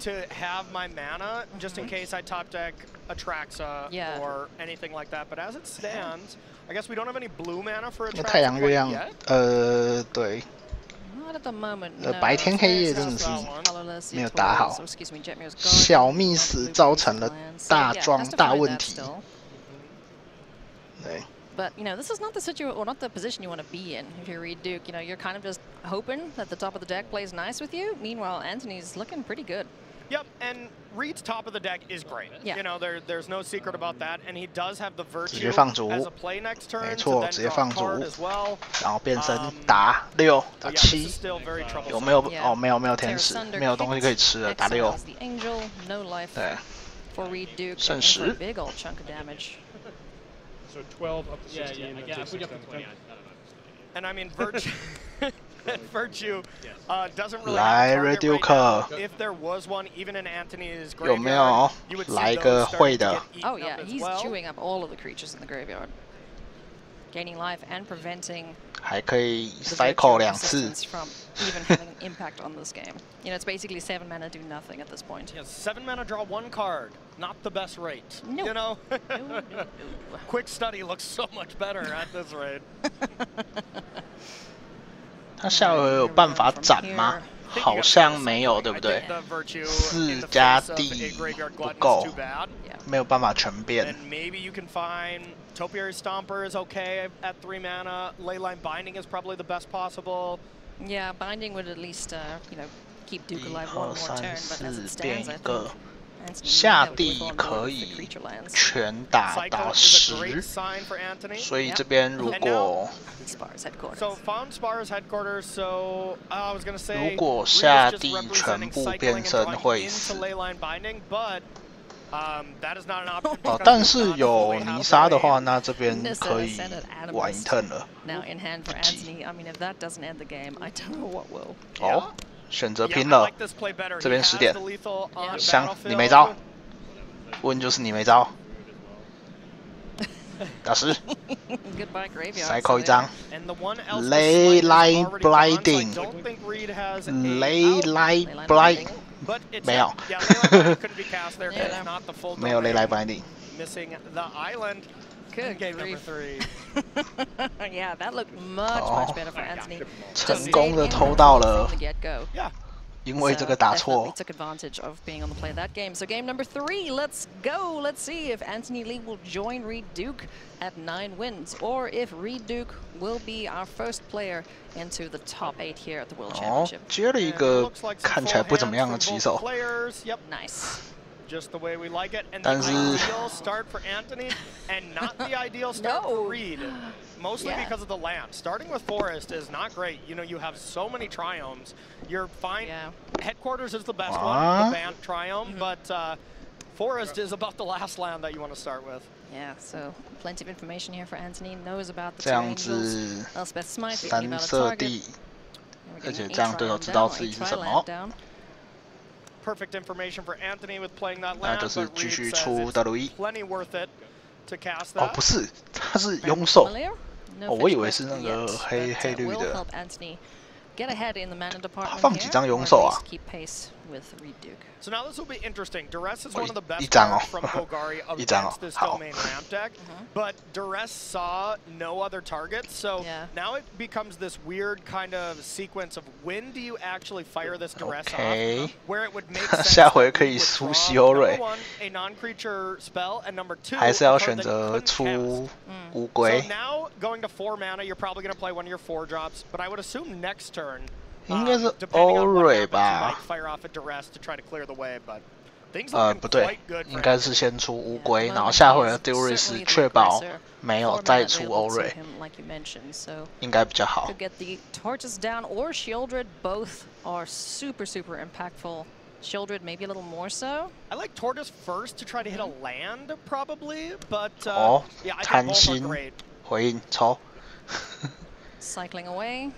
to have my mana just in case I top deck Atraxa or anything like that. But as it stands, I guess we don't have any blue mana for Atraxa 太阳月亮，对。 Not at the moment. 白天黑夜真的是没有打好，小密死造成了大问题。对。 But you know, this is not the situation or not the position you want to be in. If you read Duke, you know, you're kind of just hoping that the top of the deck plays nice with you. Meanwhile, Anthony's looking pretty good. Yep, and Reed's top of the deck is great. Yeah. You know, there's no secret about that, and he does have the virtue 直接放逐， as a play next turn 没错， to then 直接 draw a 放逐 card as well. 然后变身打6打7， 有没有？ 哦，没有天使，没有东西可以吃了，打6。对，剩10。 So 12 up to 16. And I mean, Virtue doesn't really 来 have Reduker， if there was one, even in Anthony's 有没有 graveyard, you would 来 see 一个 those 会 starting to 的 get eaten Oh yeah, up as he's well. chewing up all of the creatures in the graveyard. gaining life and preventing 还可以 cycle 2次 from even having an impact on this game. You know, it's basically 7 mana do nothing at this point. Yeah, 7 mana draw 1 card. Not the best rate. No. You know? No. Quick study looks so much better at this rate. 他下回有办法斩吗？好像没有，对不对？4加 D 不够，没有办法全变。Maybe you can find Topiary Stomper is okay at 3 mana. Leyline Binding is probably the best possible. Yeah, Binding would at least you know keep Duke alive 1 more turn, but as it stands, I think 下地可以全打10，所以这边如果 So found Spar's headquarters. So I was gonna say 如果下地全部变身会死。哦，但是有泥沙的话，那这边可以玩一 turn 了。哦，选择拼了，这边10点，香，你没招，问就是你没招。打10 ，cycle 1张 ，Leyline Blinding，Leyline Blind 没有，没有 Leyline Blinding。 Good grief. Yeah, that looked much better for Anthony. 成功的偷到了。因为这个打错。 took advantage of being on the play of that game. So game number 3, let's go. Let's see if Anthony Lee will join Reed Duke at 9 wins, or if Reed Duke will be our first player into the top 8 here at the World Championship. 接了一个看起来不怎么样的棋手。 Nice. Just the way we like it, and the ideal start for Anthony, and not the ideal start for Reed. Mostly because of the land. Starting with Forest is not great. You know, you have so many triomes. You're fine. Headquarters is the best one, the Bant triome, but Forest is about the last land that you want to start with. Yeah, so plenty of information here for Anthony. Knows about the angels. Elspeth Smythe thinking about a target. 而且这样对手知道自己是什么。 Perfect information for Anthony with playing that land, 那就是继续出德鲁伊。 Plenty worth it to cast that. 哦，不是，他是拥守。哦，我以为是那个黑绿的。他放几张拥守啊？ So now this will be interesting. Duress is one of the best 一张哦， from Golgari 一张哦， against this 好。 domain ramp deck, but Duress saw no other targets, so now it becomes this weird kind of sequence of when do you actually fire this Duress off, where it would make sense. 下回可以出西欧瑞。 Number 1, a non-creature spell, and number 2, 还是要选择出乌龟。 So now going to 4 mana, you're probably going to play one of your 4 drops, but I would assume next turn. 应该是欧瑞吧？不对，应该是先出乌龟，然后下回的丢瑞斯确保没有再出欧瑞，应该比较好。 Could get the torches down or Shieldred, both are super impactful. Shieldred maybe a little more so. I like Tortoise first to try to hit a land probably, but yeah, I think both are great. 贪心回应抽。 Cycling away.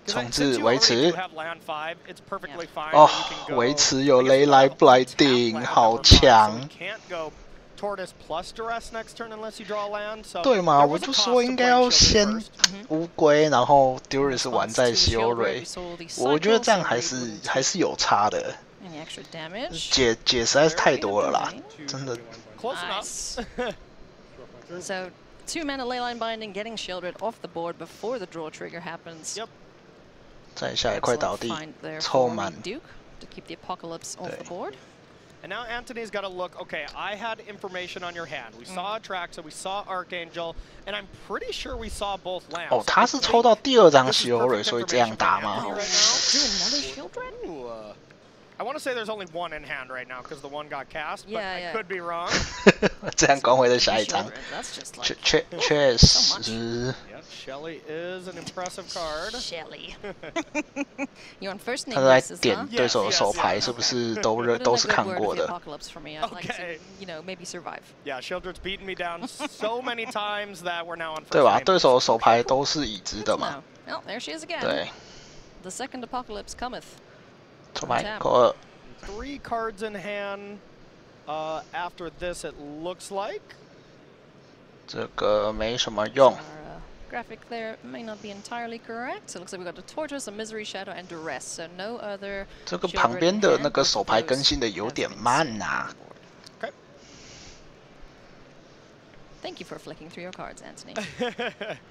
重置维持。哦，维持有Leyline Blinding，好强。对嘛，我就说应该要先乌龟，然后Duress玩在西欧瑞，我觉得这样还是有差的。解实在是太多了啦，真的。So 2 mana Leyline Binding, getting Shieldred off the board before the draw trigger happens. Yep. 再下一块倒地，凑满。 Duke to keep the apocalypse off the board. And now Anthony's got to look, okay, I had information on your hand. We saw Atraxa, we saw Archangel, and I'm pretty sure we saw both lands. 哦，他是抽到第2张西欧瑞，所以这样打吗？ I want to say there's only 1 in hand right now because the 1 got cast, but I could be wrong. 这样光辉的下一张，确实。 Shelly is an impressive card. Shelly. You're on first name 他在点对手的手牌，是不是都是看过的 ？Okay. You know, maybe survive. Yeah, Shieldred's beaten me down so many times that we're now on first. 对吧？对手的手牌都是已知的嘛。 Well, there she is again. 对。 The second apocalypse cometh. 出牌扣2。 3 cards in hand. After this, it looks like. 这个没什么用。 Graphic there may not be entirely correct. So it looks like we got a tortoise, a misery shadow, and duress. So no other. 这个旁边的那个手牌更新的有点慢呐。 Thank you for flicking through your cards, Anthony.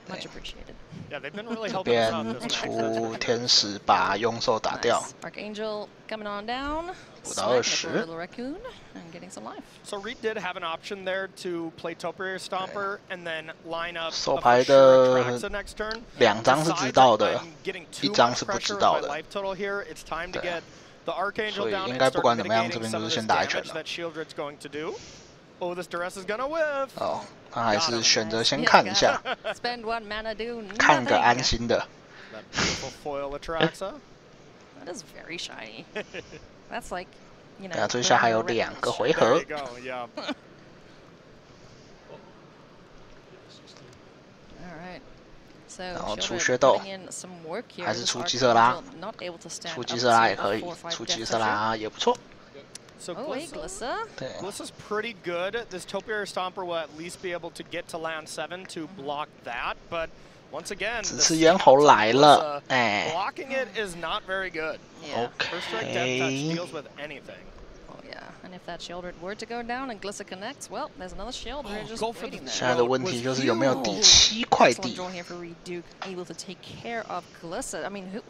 Much appreciated. Yeah, they've been really 这边出天使把용兽打掉。 Archangel coming on down. 5到20。 Little raccoon and getting some life. So Reed did have an option there to play Topiary Stomper and then line up 手牌的 next turn. 2张是知道的，1张是不知道的。 所以应该不管怎么样，这边就是先打一拳了。 Oh, this duress is gonna whiff. 哦，他还是选择先看一下，看个安心的。Foil Atraxa. That is very shiny. That's like, you know. 等下追下还有2个回合。Yeah. Alright. So 然后出血斗，还是出基色拉，出基色拉也可以，出基色拉也不错。 So Glissa's pretty good. This Topiary Stomper will at least be able to get to land 7 to block that, but once again, 只是咽喉来了，哎 blocking it is not very good. First strike death touch deals with anything. Oh yeah, and if that Shieldred were to go down and Glissa connects, well, there's another Shieldred just waiting there. 现在的问题就是有没有第7块地。 Here for Reed Duke, able to take care of Glissa. I mean,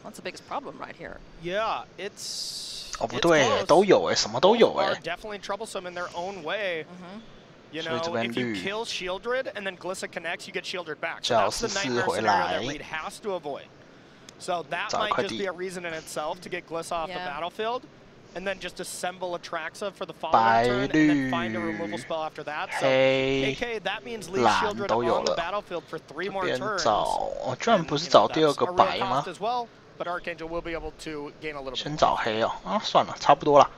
what's the biggest problem right here? Yeah, it's. 哦，不对，都有哎，什么都有哎。 Definitely troublesome in their own way. You know, if you kill Shieldred and then Glissa connects, you get Shieldred back. So that's the nightmare scenario that Reed has to avoid. So that might just be a reason in itself to get Glissa off the battlefield, and then just assemble Atraxa for the following turn, and then find a removal spell after that. So, AK, that means leave Shieldred on the battlefield for 3 more turns. 我居然不是找第2个白吗？ But Archangel will be able to gain a little. 先找黑哦，啊，算了，差不多啦，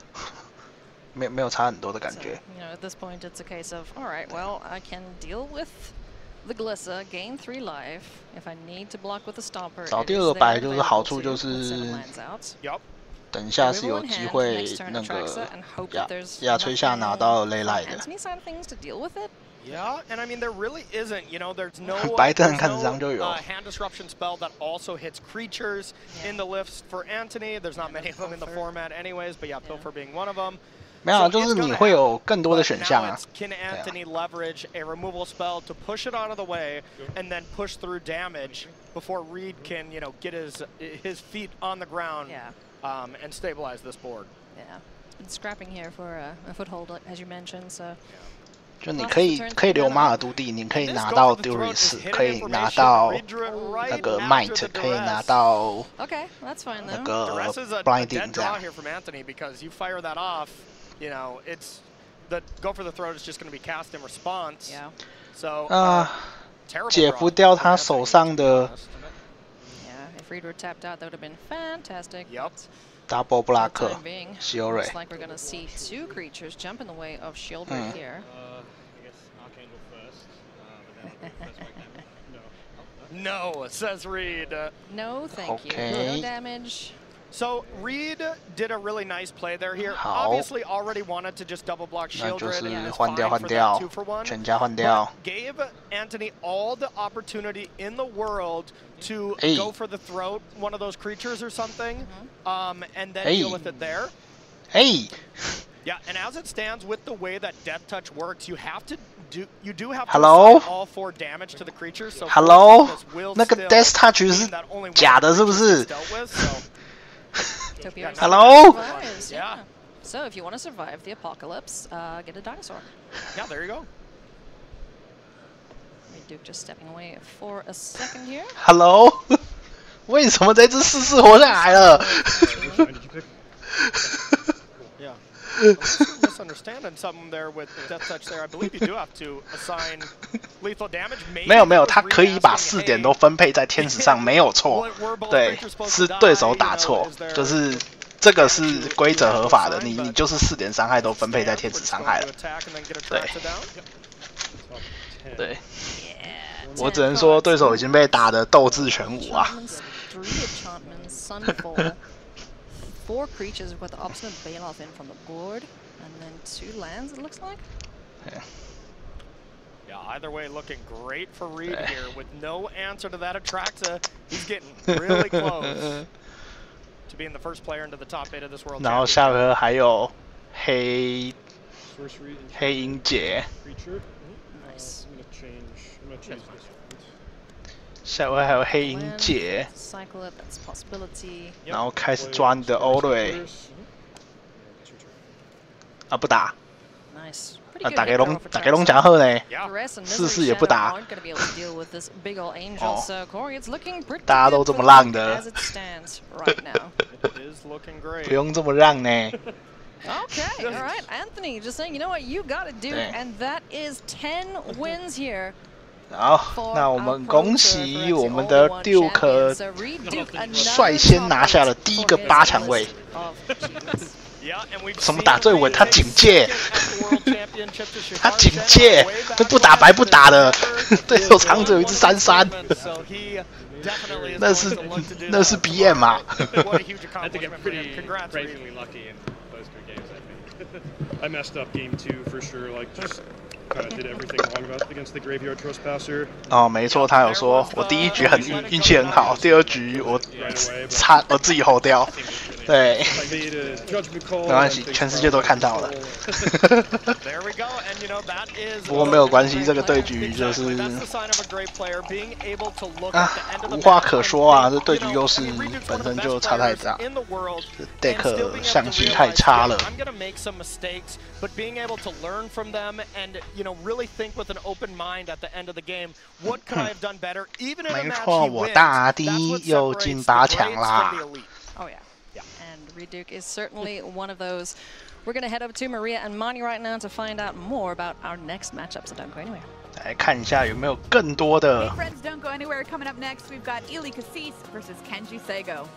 没有差很多的感觉。You know, at this point, it's a case of, all right, well, I can deal with the Glissa, gain 3 life. If I need to block with the Stomper, 找第2个白就是好处就是，等一下是有机会那个亚吹下拿到雷赖的。 Yeah, and I mean there really isn't, you know, there's no hand disruption spell that also hits creatures in the lifts for Anthony. There's not many of them in the format anyways, but yeah, Pilfer being one of them. 没有，就是你会有更多的选项啊。 Can Anthony leverage a removal spell to push it out of the way and then push through damage before Reed can, you know, get his feet on the ground and stabilize this board? Yeah, it's been scrapping here for a foothold, as you mentioned, so. 就你可以留马尔都地，你可以拿到 Duris， 可以拿到那个 Might， 可以拿到那个 Blinding 这样。 Because you fire that off, you know, it's the go for the throat is just going to be cast in response. Yeah. So 解不掉他手上的。 Yeah, if Reed were tapped out, that would have been fantastic. Yep. Double block, Shieldred. Looks like we're going to see 2 creatures jump in the way of Shieldred here. No, says Reed. No, thank you. No damage. So Reed did a really nice play there here. Obviously already wanted to just double block Shieldred and is fine for that 2-for-1. But gave Anthony all the opportunity in the world to go for the throat, one of those creatures or something, and then deal with it there. Hey. Yeah, and as it stands with the way that Death Touch works, you have to do have to assign all 4 damage to the creature. So Hello， 那个 Death Touch 是假的，是不是 ？Hello。 Yeah. So if you want to survive the apocalypse, get a dinosaur. Yeah, there you go. Duke just stepping away for a second here. Hello， 为什么这只4-4活下来了？ Yeah. Misunderstanding something there with Death Touch there. I believe you do have to assign lethal damage. 没有，他可以把4点都分配在天使上，没有错。对，是对手打错，就是这个是规则合法的，你就是4点伤害都分配在天使伤害了。对，我只能说对手已经被打得斗志全无啊。 4 creatures with Obstinate Bailoff in from the board, and then 2 lands, it looks like. Yeah, either way, looking great for Reed here. With no answer to that Atraxa, he's getting really close to being the first player into the top 8 of this World Championship. 然后下回合还有黑鹰姐。Nice. 下回合还有黑鹰姐。 Cycle it, that's a possibility. 然后开始抓你的欧瑞。啊，不打。Nice. 啊，打给龙讲好呢，试试也不打。大家都这么浪的，不用这么让呢。Okay, all right, Anthony, just saying, you know what, you got to do, and that is 10 wins here. 好，那我们恭喜我们的 Duke 率先拿下了第一个8强位。什么打最稳？他警戒，他警戒，都不打白不打的。对手常只有一只33，那是 BM 嘛。I messed up game 2 for sure, like just kind of did everything wrong against the graveyard trespasser. 哦，没错，他有说，我第一局运气很好，第2局我自己吼掉。对，没关系，全世界都看到了。不过没有关系，这个对局就是无话可说啊，这对局优势本身就差太大 ，deck 象棋太差了。But being able to learn from them and really think with an open mind at the end of the game, what could I have done better? Even in a match 没错，我大D又进8强啦。 Oh yeah. And Reduke is certainly one of those. We're going to head over to Maria and Mani right now to find out more about our next matchup, so don't go anywhere. 来看一下有没有更多的。 Hey friends, don't go anywhere. Coming up next, we've got Xxix versus Kenji Sego.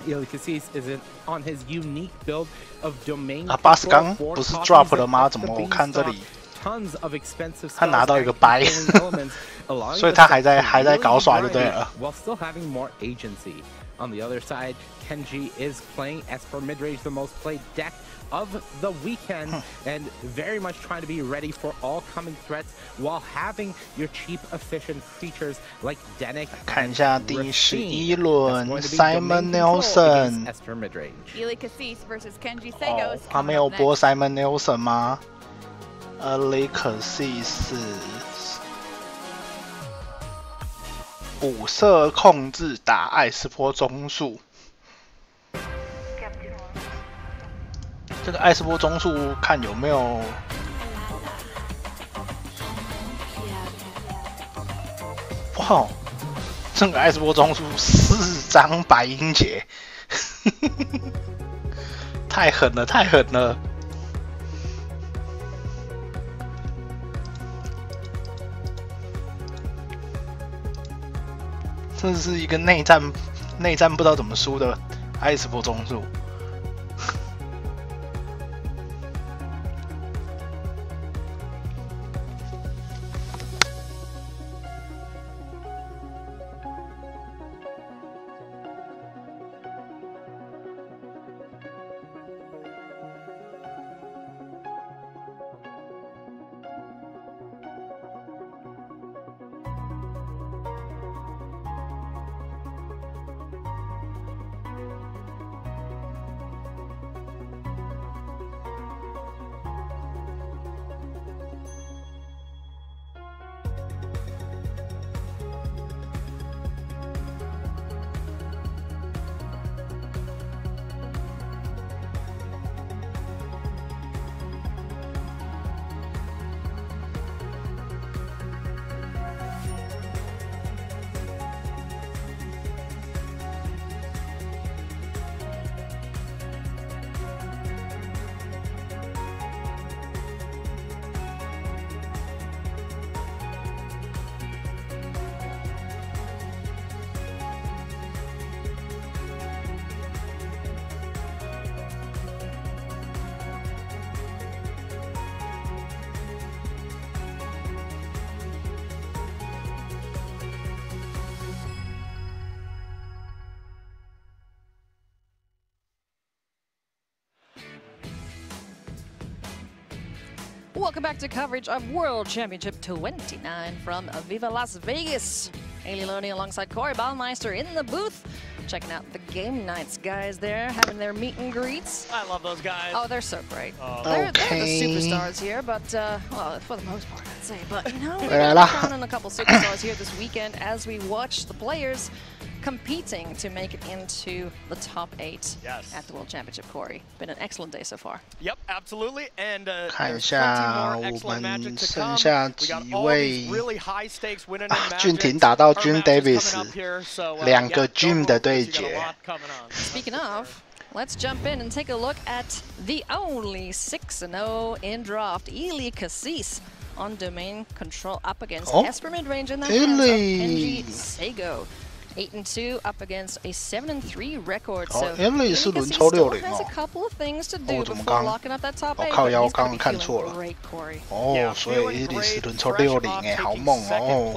Xxix is on his unique build of domain. 啊，80刚不是 drop 了吗？怎么我看这里？他拿到一个白，所以他还在搞耍就对了。 While still having more agency. On the other side, Kenji is playing Esper Midrange, the most played deck of the weekend, and very much trying to be ready for all coming threats while having your cheap, efficient creatures like Denick. 看一下第11轮 Simon Nelson。 Xxix versus Kenji Sego. 哦，他没有播 Simon Nelson 吗 ？Xxix 5色控制打艾斯波中速。 这个艾斯波中速看有没有？哇，这个艾斯波中速4张白鹰姐，太狠了，太狠了！这是一个内战不知道怎么输的艾斯波中速。Welcome back to coverage of World Championship 29 from Viva Las Vegas. Haley Loney alongside Corey Baumeister in the booth. Checking out the game nights guys there, having their meet and greets. I love those guys. Oh, they're so great. They're the superstars here, but, well, for the most part, I'd say. But, you know, we're crowning a couple superstars here this weekend as we watch the players competing to make it into the top 8 at the World Championship, Corey. Been an excellent day so far. Yep, absolutely. And 看一下我们剩下几位俊廷打到 Jim Davis， 2个 Jim 的对决。Speaking of, let's jump in and take a look at the only 6-0 in draft, Ely Xxix on domain control up against Esper Midrange in that Kenji Sego. 8-2 up against a 7-3 record. So Emily 是轮抽60 has a couple of things to do 怎么 before locking up that top 8. 靠腰，我刚刚看错了。所以 Ely 是轮抽60哎，好猛哦。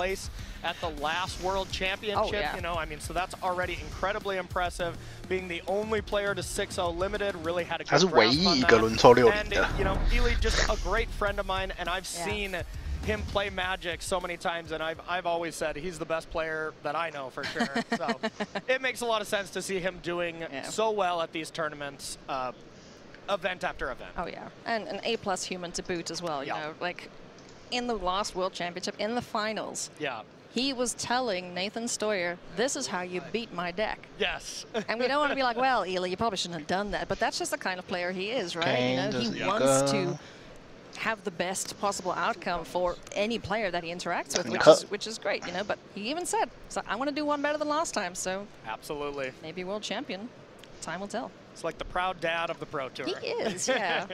At the last World Championship, you know, I mean, so that's already incredibly impressive. Being the only player to 6-0 limited, really had a good grasp on that. 他是唯一一个轮抽60的。And you know, Ely just a great friend of mine, and I've seen him play Magic so many times, and I've always said he's the best player that I know for sure. So it makes a lot of sense to see him doing so well at these tournaments, event after event. Oh yeah, and an A+ human to boot as well. You know, like in the last World Championship, in the finals. Yeah. He was telling Nathan Stoyer, this is how you beat my deck. Yes. And we don't want to be like, well, Ely, you probably shouldn't have done that. But that's just the kind of player he is, right? You know, he wants to have the best possible outcome for any player that he interacts with, which is great, you know. But he even said, so I want to do one better than last time. So absolutely. Maybe world champion. Time will tell. It's like the proud dad of the Pro Tour. He is, yeah.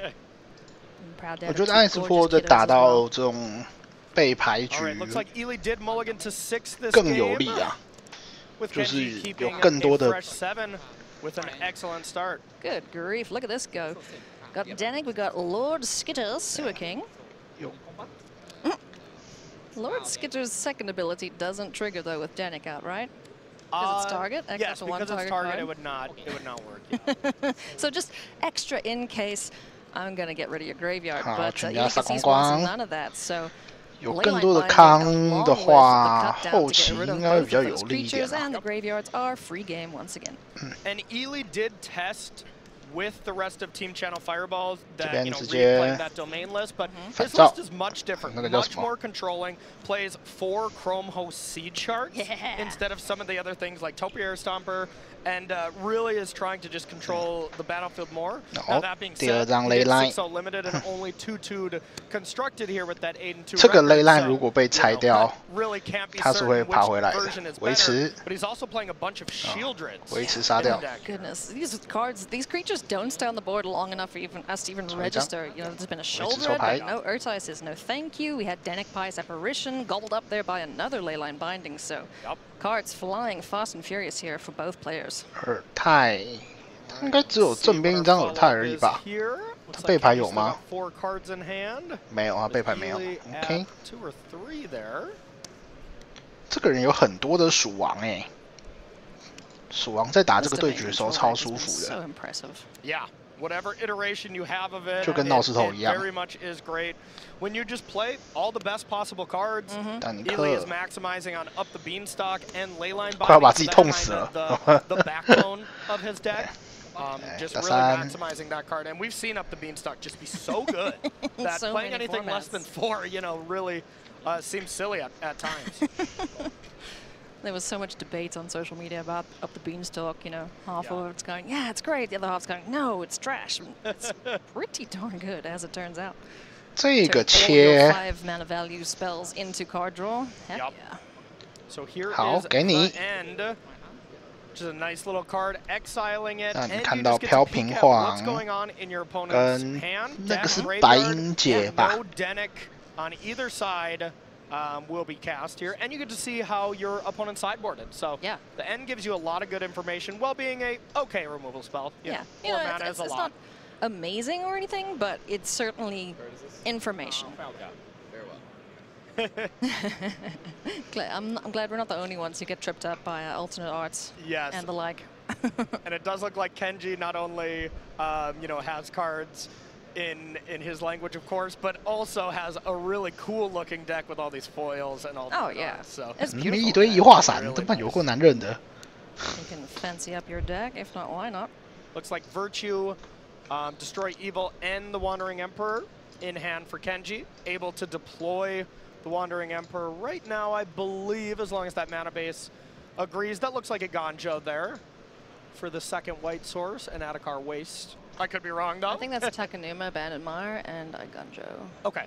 Proud dad. 我觉得艾斯珀的打到这种 被排局更有利啊，就是有更多的。Good grief! Look at this go. Got Danik, we got Lord Skitter's Sewer King. Lord Skitter's second ability doesn't trigger though with Danik out, right? Because it's target. Yes, because it's target, it would not work. Yeah. So just extra in case I'm gonna get rid of your graveyard, but Xxix wants none of that. So. 有更多的康的话，后期应该会比较有利一点。And the graveyards are free game once again. And Ely did test with the rest of Team Channel Fireballs that replayed that domain list, but his list is much different, much more controlling. Plays 4 Chrome Host Seed Sharks instead of some of the other things like Topiary Stomper. And really is trying to just control the battlefield more. Now that being said, it's so limited and only 2-2 constructed here with that 8-2. 这个ley line 如果被拆掉， really can't be 它是会爬回来的，维持。 But he's also playing a bunch of Shieldreds. 维持杀掉。 Goodness, these cards, these creatures don't stay on the board long enough for us to even register. You know, there's been a Shieldred, but no Urtai is no thank you. We had Danik Pai's Apparition gobbled up there by another leyline binding. So cards flying fast and furious here for both players. 耳泰，应该只有正边一张耳泰而已吧？他背牌有吗？没有啊，背牌没有。OK。这个人有很多的鼠王哎，鼠王在打这个对决的时候超舒服的。 Whatever iteration you have of it, 就跟闹石头一样。 very much is great. When you just play all the best possible cards, Ely is maximizing on up the beanstalk and leyline binding. 快要把自己痛死了。 The backbone of his deck. Just really maximizing that card, and we've seen up the beanstalk just be so good that playing anything less than 4, you know, really seems silly at times. There was so much debate on social media about Up the Beanstalk, you know, half of it's going, yeah, it's great, the other half's going, no, it's trash. It's pretty darn good, as it turns out. 这个切 5 mana value spells into card draw. Heck yeah. So here is the end. Which is a nice little card, exiling it, and you just get to peek at what's going on in your opponent's hand. Deck, graveyard, and no Danik on either side. Will be cast here, and you get to see how your opponent sideboarded. So the end gives you a lot of good information, while being a okay removal spell. Yeah, you know, it's not amazing or anything, but it's certainly information. I'm glad we're not the only ones who get tripped up by alternate arts and the like. And it does look like Kenji not only you know, has cards in his language, of course, but also has a really cool looking deck with all these foils and all. Oh yeah, so it's beautiful. beautiful. 一堆异化伞，他妈有够难认的。 You can fancy up your deck, if not, why not? Looks like Virtue, Destroy Evil, and the Wandering Emperor in hand for Kenji. Able to deploy the Wandering Emperor right now, I believe, as long as that mana base agrees. That looks like a Ganjo there for the second white source, and Adhikar Waste. I could be wrong, though. I think that's a Takanuma, Bandit Mire, and a Ganjo. Okay.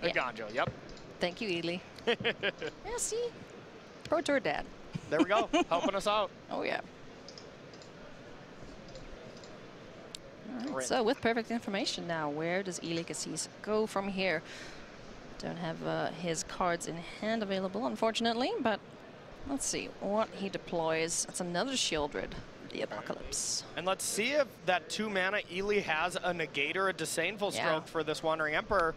A Ganjo, yep. Thank you, Ely. Yeah, see? Pro Tour Dad. There we go, helping us out. Oh, yeah. All right, so with perfect information now, where does Ely Xxix go from here? Don't have his cards in hand available, unfortunately, but let's see what he deploys. It's another Shieldred, the Apocalypse. And let's see if that 2 mana Ely has a Negator, a Disdainful Stroke for this Wandering Emperor.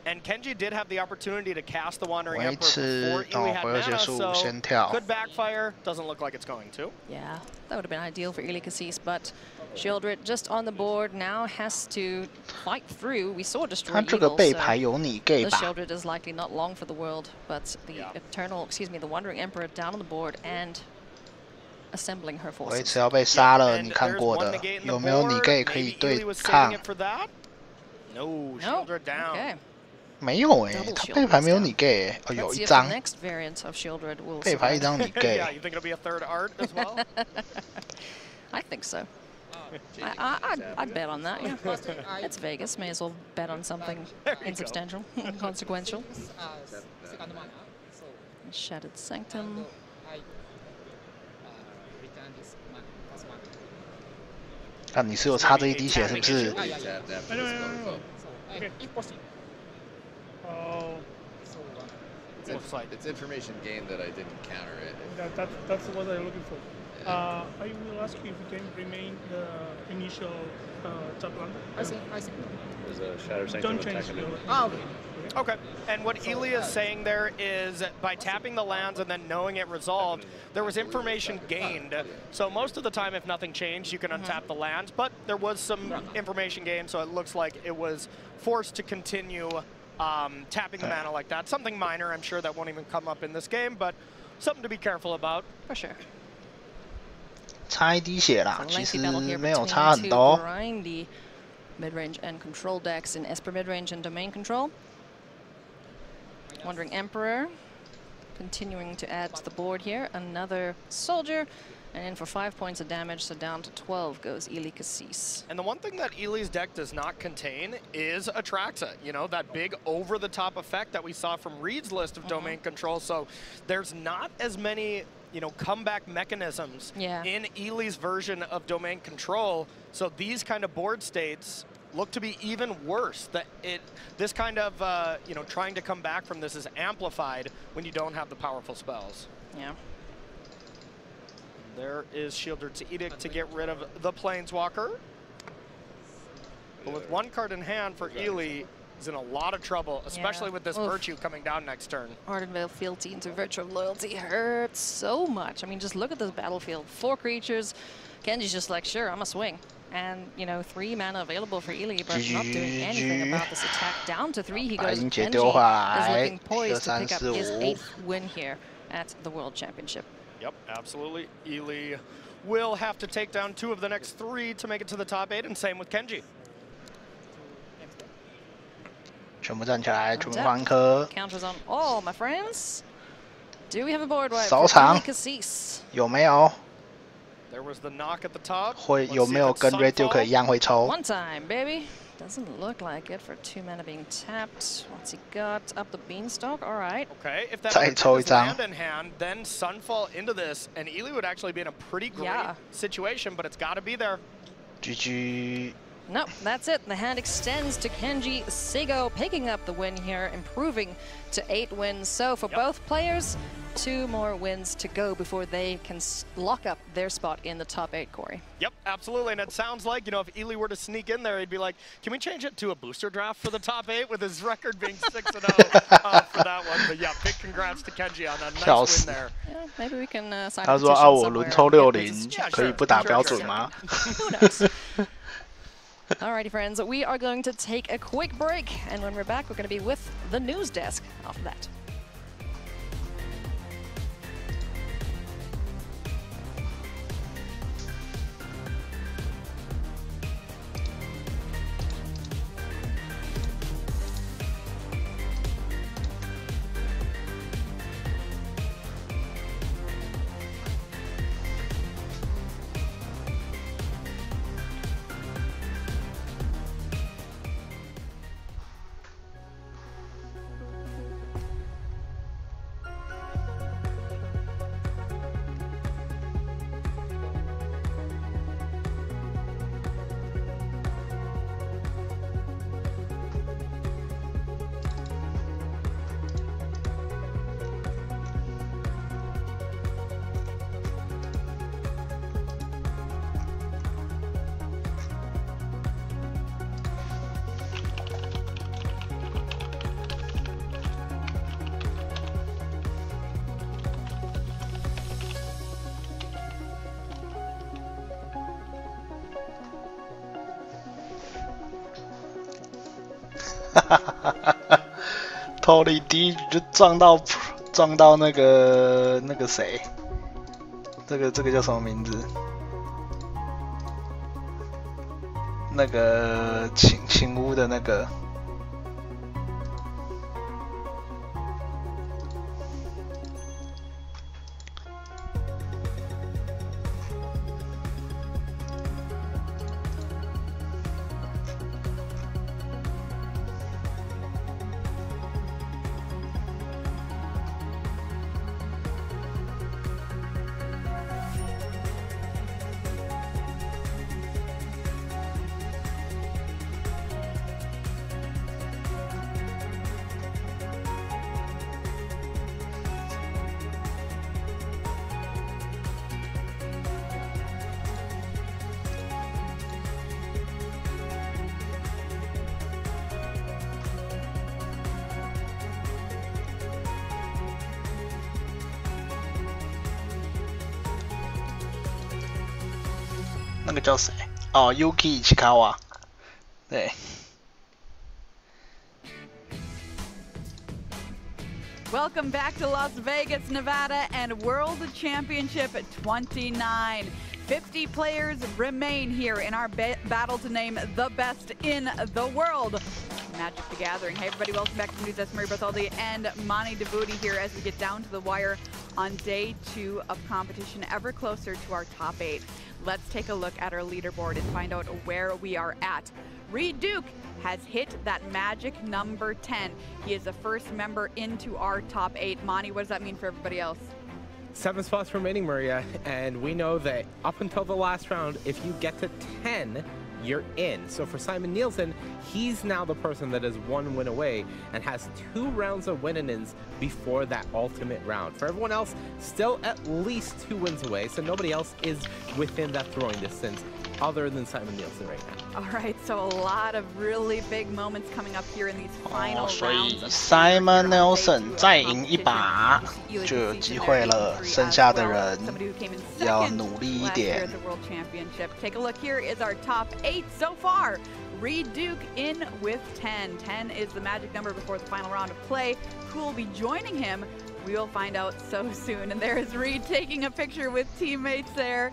And Kenji did have the opportunity to cast the Wandering Emperor before Ely had mana, so could backfire. Doesn't look like it's going to. Yeah, that would have been ideal for Ely Xxix, but Shieldred just on the board now has to fight through. We saw Destroy Evil, so the Shieldred is likely not long for the world, but the the Wandering Emperor down on the board and assembling her forces. 我一次要被杀了，你看过的，有没有negate可以对抗？ No, Shieldred down. Okay. 没有哎，他背牌没有negate，哦有一张。背牌一张negate。 Yeah, you think it'll be a third art as well? I think so. I'd bet on that. Yeah. It's Vegas. May as well bet on something insubstantial, inconsequential. Shattered Sanctum. 啊，你是有插这一滴血是不是？ Oh. It's information gained that I didn't counter it. That's what I'm looking for. I will ask you if you can remain the initial top lander. I see. There's a Shatter Sanctum. Don't change your... Okay, and what Ely is saying there is by tapping the lands and then knowing it resolved, there was information gained. So most of the time, if nothing changed, you can untap the lands, but there was some information gained, so it looks like it was forced to continue tapping the mana like that. Something minor, I'm sure that won't even come up in this game, but something to be careful about. For sure. 差一滴血啦，其实没有差很多。 Mid-range and control decks in Esper mid-range and domain control. Wandering Emperor continuing to add to the board here. Another soldier, and in for 5 points of damage, so down to 12 goes Ely Xxix. And the one thing that Ely's deck does not contain is Atraxa, you know, that big over-the-top effect that we saw from Reed's list of domain control. So there's not as many, you know, comeback mechanisms in Ely's version of domain control. So these kind of board states look to be even worse. That this kind of, you know, trying to come back from this is amplified when you don't have the powerful spells. Yeah. There is Shieldred's Edict to get rid of the Planeswalker. But with one card in hand for Ely, he's in a lot of trouble, especially with this Virtue coming down next turn. Ardenvale Fealty into Virtue of Loyalty hurts so much. I mean, just look at this battlefield. 4 creatures. Kenji's just like, sure, I'm a swing. And, you know, 3 mana available for Ely, but not doing anything about this attack. Down to 3 he goes. Kenji is looking poised to pick up his 8th win here at the World Championship. Yep, absolutely. Ely will have to take down 2 of the next 3 to make it to the top 8, and same with Kenji. 全部站起来，全部换颗。 Counters on all, my friends. Do we have a board wipe? 扫场 Xxix. 有没有？ There was the knock at the top. 会有没有跟 Red Duke 一样会抽 ？One time, baby. Doesn't look like it for 2 mana being tapped. What's he got? Up the beanstalk. All right. Okay, if that was land in hand, then Sunfall into this, and Ely would actually be in a pretty great situation, but it's got to be there. GG. Nope, that's it. The hand extends to Kenji Sego, picking up the win here, improving to 8 wins. So for both players, 2 more wins to go before they can lock up their spot in the top 8, Corey. Yep, absolutely. And it sounds like, you know, if Ely were to sneak in there, he'd be like, can we change it to a booster draft for the top 8 with his record being 6-0 for that one. But yeah, big congrats to Kenji on a nice win there. Yeah, maybe we can sign 他说啊，我轮抽60可以不打标准吗？ Who knows? Alrighty, friends, we are going to take a quick break, and when we're back, we're going to be with the news desk after that.托里第一局就撞到那个谁，这个叫什么名字？那个请屋的那个。那个叫谁？哦 ，Yuki Ichikawa， 对。Welcome back to Las Vegas, Nevada, and World Championship 29. 50 players remain here in our battle to name the best in the world. Magic the Gathering. Hey everybody, welcome back to the news. That's Marie Bartholdi and Mani Devooti here as we get down to the wire on day 2 of competition, ever closer to our top 8. Let's take a look at our leaderboard and find out where we are at. Reed Duke has hit that magic number 10. He is the first member into our top 8. Mani, what does that mean for everybody else? 7 spots remaining, Maria, and we know that up until the last round, if you get to 10, you're in. So for Simon Nielsen, he's now the person that is 1 win away and has 2 rounds of win-ins before that ultimate round. For everyone else, still at least 2 wins away, so nobody else is within that throwing distance other than Simon Nielsen right now. All right, so a lot of really big moments coming up here in these final rounds. 所以 Simon Nielsen 再赢一把就有机会了，剩下的人要努力一点。 World Championship. Take a look. Here is our top 8 so far. Reed Duke in with 10. 10 is the magic number before the final round of play. Who will be joining him? We will find out so soon. And there is Reed taking a picture with teammates there.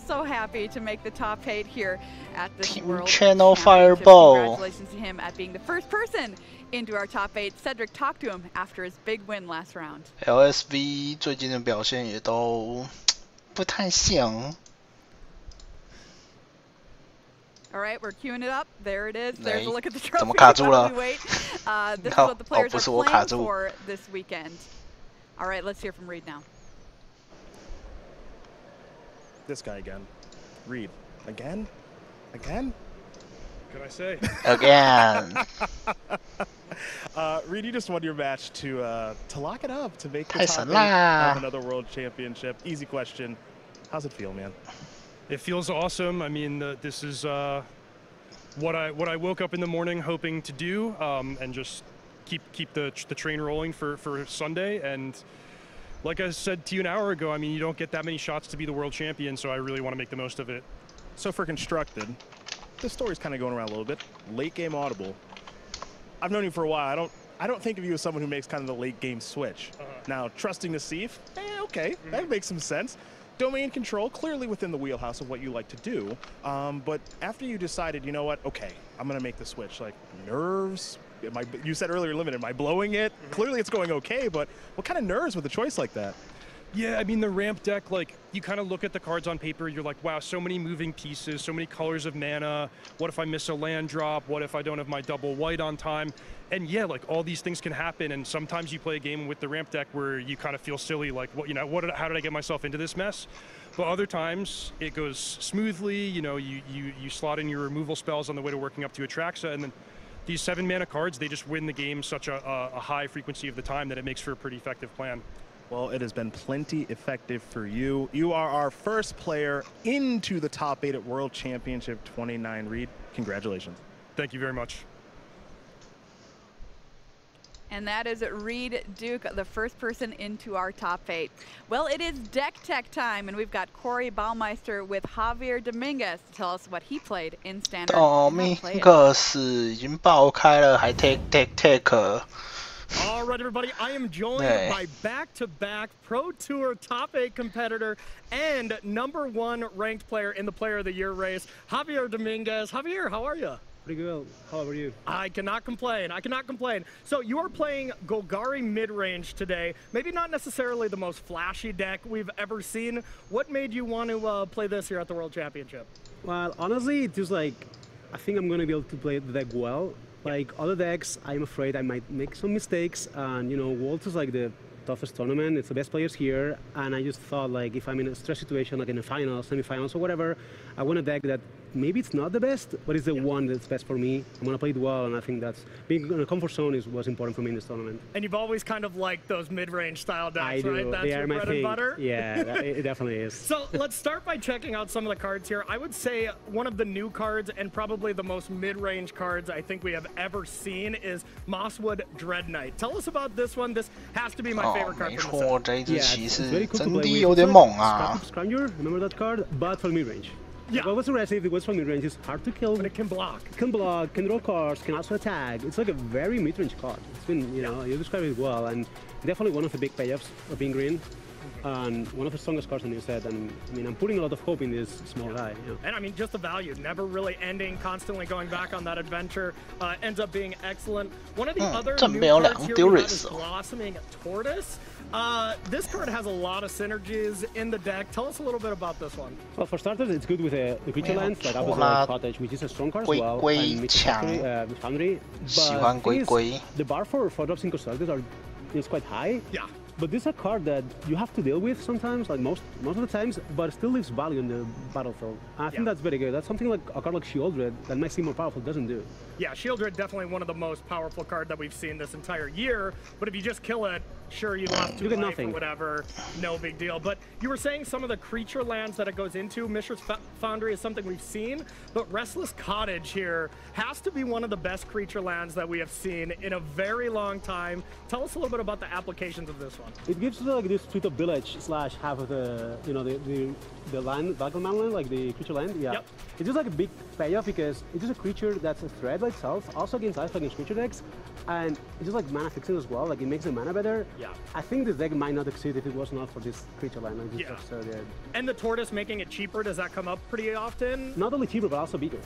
So happy to make the top 8 here at this World Channel Championship. Fireball. Congratulations to him at being the first person into our top 8. Cedric, talk to him after his big win last round. LSV 最近的表现也都不太像。 All right, we're queuing it up. There it is. There's a look at the trophy. 怎么卡住了？ This is what the players are playing for this weekend. All right, let's hear from Reed now. This guy again. Reed. Again? Again? What can I say? Again. Reed, you just won your match to lock it up, to make the top 8 of another World Championship. Easy question. How's it feel, man? It feels awesome. I mean, this is what I woke up in the morning hoping to do, and just keep the train rolling for Sunday. And like I said to you an hour ago, I mean, you don't get that many shots to be the world champion, so I really want to make the most of it. So for Constructed, this story's kind of going around a little bit. Late game audible. I've known you for a while. I don't think of you as someone who makes kind of the late game switch. Now, trusting the Seif, okay, that makes some sense. Domain control, clearly within the wheelhouse of what you like to do. But after you decided, you know what, okay, I'm going to make the switch, like nerves, you said earlier, Limited, am I blowing it? Clearly it's going okay, but what kind of nerves with a choice like that? Yeah, I mean, the ramp deck, like, you kind of look at the cards on paper, you're like, wow, so many moving pieces, so many colors of mana. What if I miss a land drop? What if I don't have my double white on time? And yeah, like, all these things can happen, and sometimes you play a game with the ramp deck where you kind of feel silly, like, how did I get myself into this mess? But other times, it goes smoothly, you slot in your removal spells on the way to working up to Atraxa, and then these 7 mana cards, they just win the game such a high frequency of the time that it makes for a pretty effective plan. Well, it has been plenty effective for you. You are our first player into the top 8 at World Championship 29, Reed. Congratulations. Thank you very much. And that is Reed Duke, the first person into our top 8. Well, it is deck tech time, and we've got Corey Baumeister with Javier Dominguez to tell us what he played in Standard. Dominguez 已经爆开了，还 take。 All right, everybody, I am joined by back-to-back Pro Tour top 8 competitor and #1 ranked player in the Player of the Year race, Javier Dominguez. Javier, how are you? Pretty good. How are you? I cannot complain. I cannot complain. So you are playing Golgari mid-range today. Maybe not necessarily the most flashy deck we've ever seen. What made you want to play this here at the World Championship? Well, honestly, it was like, I think I'm going to be able to play the deck well. Like other decks, I'm afraid I might make some mistakes. And, Worlds is like the toughest tournament. It's the best players here. And I just thought, like, if I'm in a stress situation, like in a final, semi-finals, or whatever, I want a deck that maybe it's not the best, but it's the one that's best for me. I'm going to play it well, and I think that's being in a comfort zone was important for me in this tournament. And you've always kind of liked those mid-range style decks, I do. right? That's they your are my bread thing. and butter? Yeah, it definitely is. So let's start by checking out some of the cards here. I would say one of the new cards and probably the most mid-range cards I think we have ever seen is Mosswood Dread Knight. Tell us about this one. This has to be my favorite card from the set. 这一只骑士真的 with. 有点猛啊 Scrounger, remember that card? But for mid-range. Yeah. But what's aggressive, it was from mid-range, it's hard to kill. But it can block. Can block, can draw cards, can also attack. It's like a very mid-range card. It's been, you described it well, and definitely one of the big payoffs of being green. And one of the strongest cards in your set, and I mean, I'm putting a lot of hope in this small guy. And I mean, just the value, never really ending, constantly going back on that adventure, ends up being excellent. One of the other new cards here we have is Blossoming Tortoise. This card has a lot of synergies in the deck. Tell us a little bit about this one. Well, for starters, it's good with the creature lands, like Apple Cottage, which is a strong card as well. And Foundry. But the bar for 4-drops in Constructors is quite high. Yeah. But this is a card that you have to deal with sometimes, like most of the times, but it still leaves value in the battlefield. I think that's very good. That's something like a card like Shieldred that might seem more powerful doesn't do. Yeah, Shieldred definitely one of the most powerful cards that we've seen this entire year. But if you just kill it, sure, you lost 2 life or whatever, no big deal. But you were saying some of the creature lands that it goes into, Mishra's Foundry is something we've seen, but Restless Cottage here has to be one of the best creature lands that we have seen in a very long time. Tell us a little bit about the applications of this one. It gives like this sweet of village / half of the the land, battleman land, like the creature land. Yeah. Yep. It's just like a big payoff because it's just a creature that's a threat by itself, also against ice against creature decks, and it's just like mana fixing as well. Like it makes the mana better. Yeah. I think this deck might not succeed if it was not for this creature land. Like, yeah. So good. And the Tortoise making it cheaper, does that come up pretty often? Not only cheaper, but also bigger.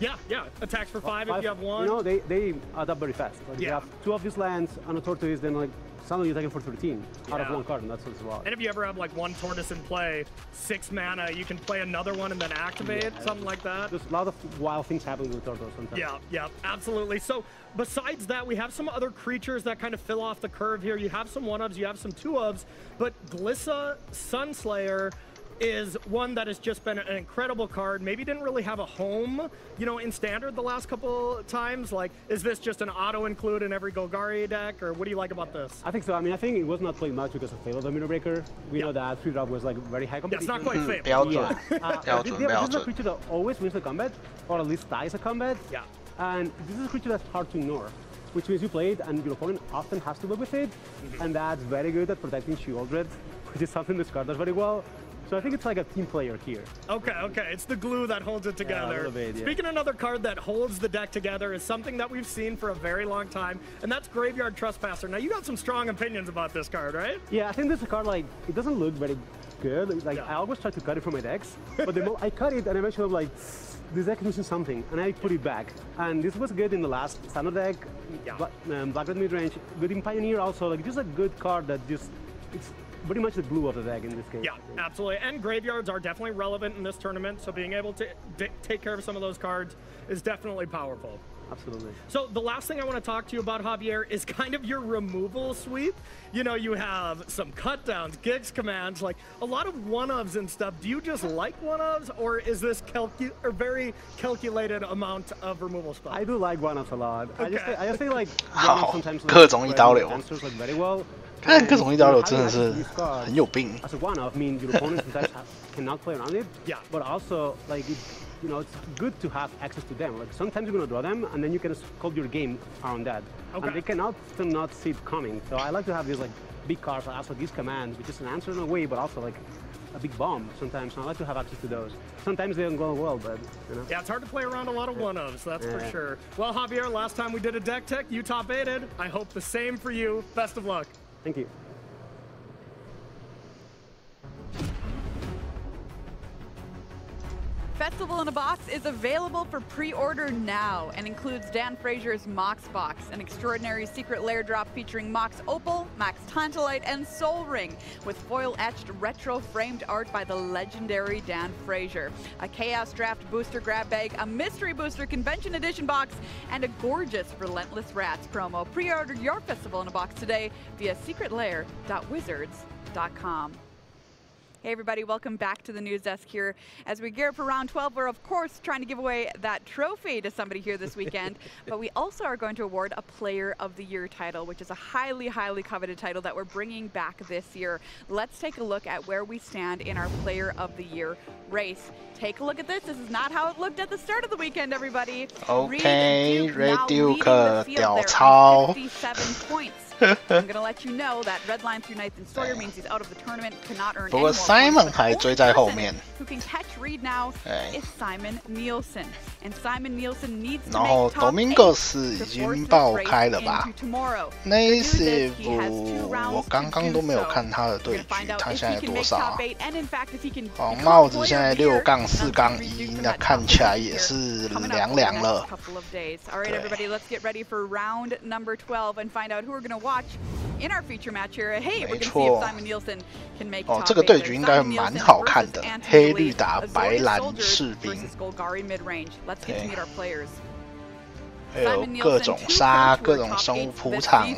Yeah, yeah. Attacks for 5 if you have 1. They add up very fast. Like, you have 2 of these lands on a Tortoise, then like suddenly you're taking for 13 out of 1 card, and that's a lot. And if you ever have like 1 Tortoise in play, 6 mana, you can play another one and then activate, something like that. There's a lot of wild things happening with Tortoise sometimes. Yeah, yeah, absolutely. So besides that, we have some other creatures that kind of fill off the curve here. You have some 1-ofs, you have some 2-ofs, but Glissa Sunslayer is one that has just been an incredible card. Maybe didn't really have a home, in Standard the last couple times. Like, is this just an auto-include in every Golgari deck, or what do you like about this? I think so. I mean, I think it was not played much because of Fable the Mirror Breaker. We know that 3-drop was like very high competition. Yeah, it's not quite Fable. This is a creature that always wins the combat, or at least ties a combat. Yeah. And this is a creature that's hard to ignore, which means you play it and your opponent often has to work with it, and that's very good at protecting Shieldred, which is something this card does very well. So I think it's like a team player here. Okay, okay. It's the glue that holds it together. Yeah, a little bit, yeah. Speaking of another card that holds the deck together is something that we've seen for a very long time, and that's Graveyard Trespasser. Now, you got some strong opinions about this card, right? Yeah, I think this is a card, like, it doesn't look very good. Like, I always try to cut it from my decks, but the I cut it, and eventually I'm like, this deck is missing something, and I put it back. And this was good in the last standard deck, Black Red Midrange, good in Pioneer also, like, just a good card that just, it's pretty much the glue of the deck in this case. Yeah, absolutely. And graveyards are definitely relevant in this tournament, so being able to take care of some of those cards is definitely powerful. Absolutely. So the last thing I want to talk to you about, Javier, is kind of your removal sweep. You know, you have some cut downs, gigs commands, like a lot of one-ofs and stuff. Do you just like one-ofs, or is this a very calculated amount of removal spells? I do like one-offs a lot. Okay. I just think like sometimes 各种一刀流。 answers like very well. 看各种一刀流真的是很有病。 As a one-off means your opponents cannot play around it. Yeah. But also like you know, it's good to have access to them. Like sometimes you're gonna draw them, and then you can sculpt your game around that. Okay. And they cannot not see it coming. So I like to have these like big cards, like also these commands, which is an answer in a way, but also like a big bomb sometimes. So I like to have access to those. Sometimes they don't go well, but you know. Yeah, it's hard to play around a lot of one-ofs, that's for sure. Well, Javier, last time we did a deck tech, you top 8'd. I hope the same for you. Best of luck. Thank you. Festival in a Box is available for pre-order now and includes Dan Frazier's Mox Box, an extraordinary secret lair drop featuring Mox Opal, Max Tantalite, and Soul Ring, with foil-etched retro framed art by the legendary Dan Frazier, a Chaos Draft booster grab bag, a mystery booster convention edition box, and a gorgeous Relentless Rats promo. Pre-order your Festival in a Box today via secretlair.wizards.com. Hey everybody, welcome back to the news desk here. As we gear up for round 12, we're of course trying to give away that trophy to somebody here this weekend, but we also are going to award a Player of the Year title, which is a highly, highly coveted title that we're bringing back this year. Let's take a look at where we stand in our Player of the Year race. Take a look at this. This is not how it looked at the start of the weekend, everybody. Okay, Red Duke 57 points. I'm going to let you know that red line through Ninth and Sawyer means he's out of the tournament, cannot earn any more points. Simon 还追在后面。 Who can catch Reed now is Simon Nielsen, and Simon Nielsen needs to 然后 make top 8 Domingos 已经爆开了吧 ？Native 我刚刚都没有看他的对局，他现在多少啊？黄帽子现在6-4-1，那看起来也是凉凉了。All right, everybody, let's get ready for round number 12 and find out who we're going to watch in our feature match here. Hey, we're going to see if Simon Nielsen can make top 8. 这个对局应该蛮好看的，黑绿打白蓝士兵。 Let's get to meet our players. 还有各种杀、各种生物铺场、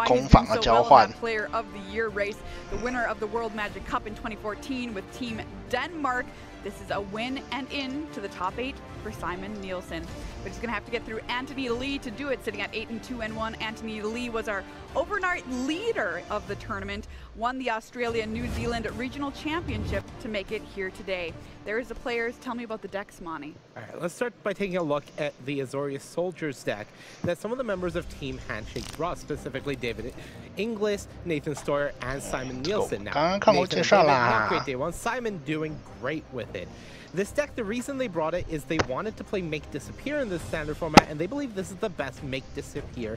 攻防的交换。 Player of the Year race, the winner of the World Magic Cup in 2014 with Team Denmark. This is a win and in to the top 8 for Simon Nielsen. But he's going to have to get through Anthony Lee to do it, sitting at 8-2-1. Anthony Lee was our overnight leader of the tournament, won the Australia-New Zealand Regional Championship to make it here today. There's the players. Tell me about the decks, Monty. All right, let's start by taking a look at the Azorius Soldiers deck that some of the members of Team Handshake brought, specifically David Inglis, Nathan Stoyer, and Simon Nielsen. Now, Nathan and David, not great day one. Simon doing great with it. This deck, the reason they brought it is they wanted to play Make Disappear in the standard format, and they believe this is the best Make Disappear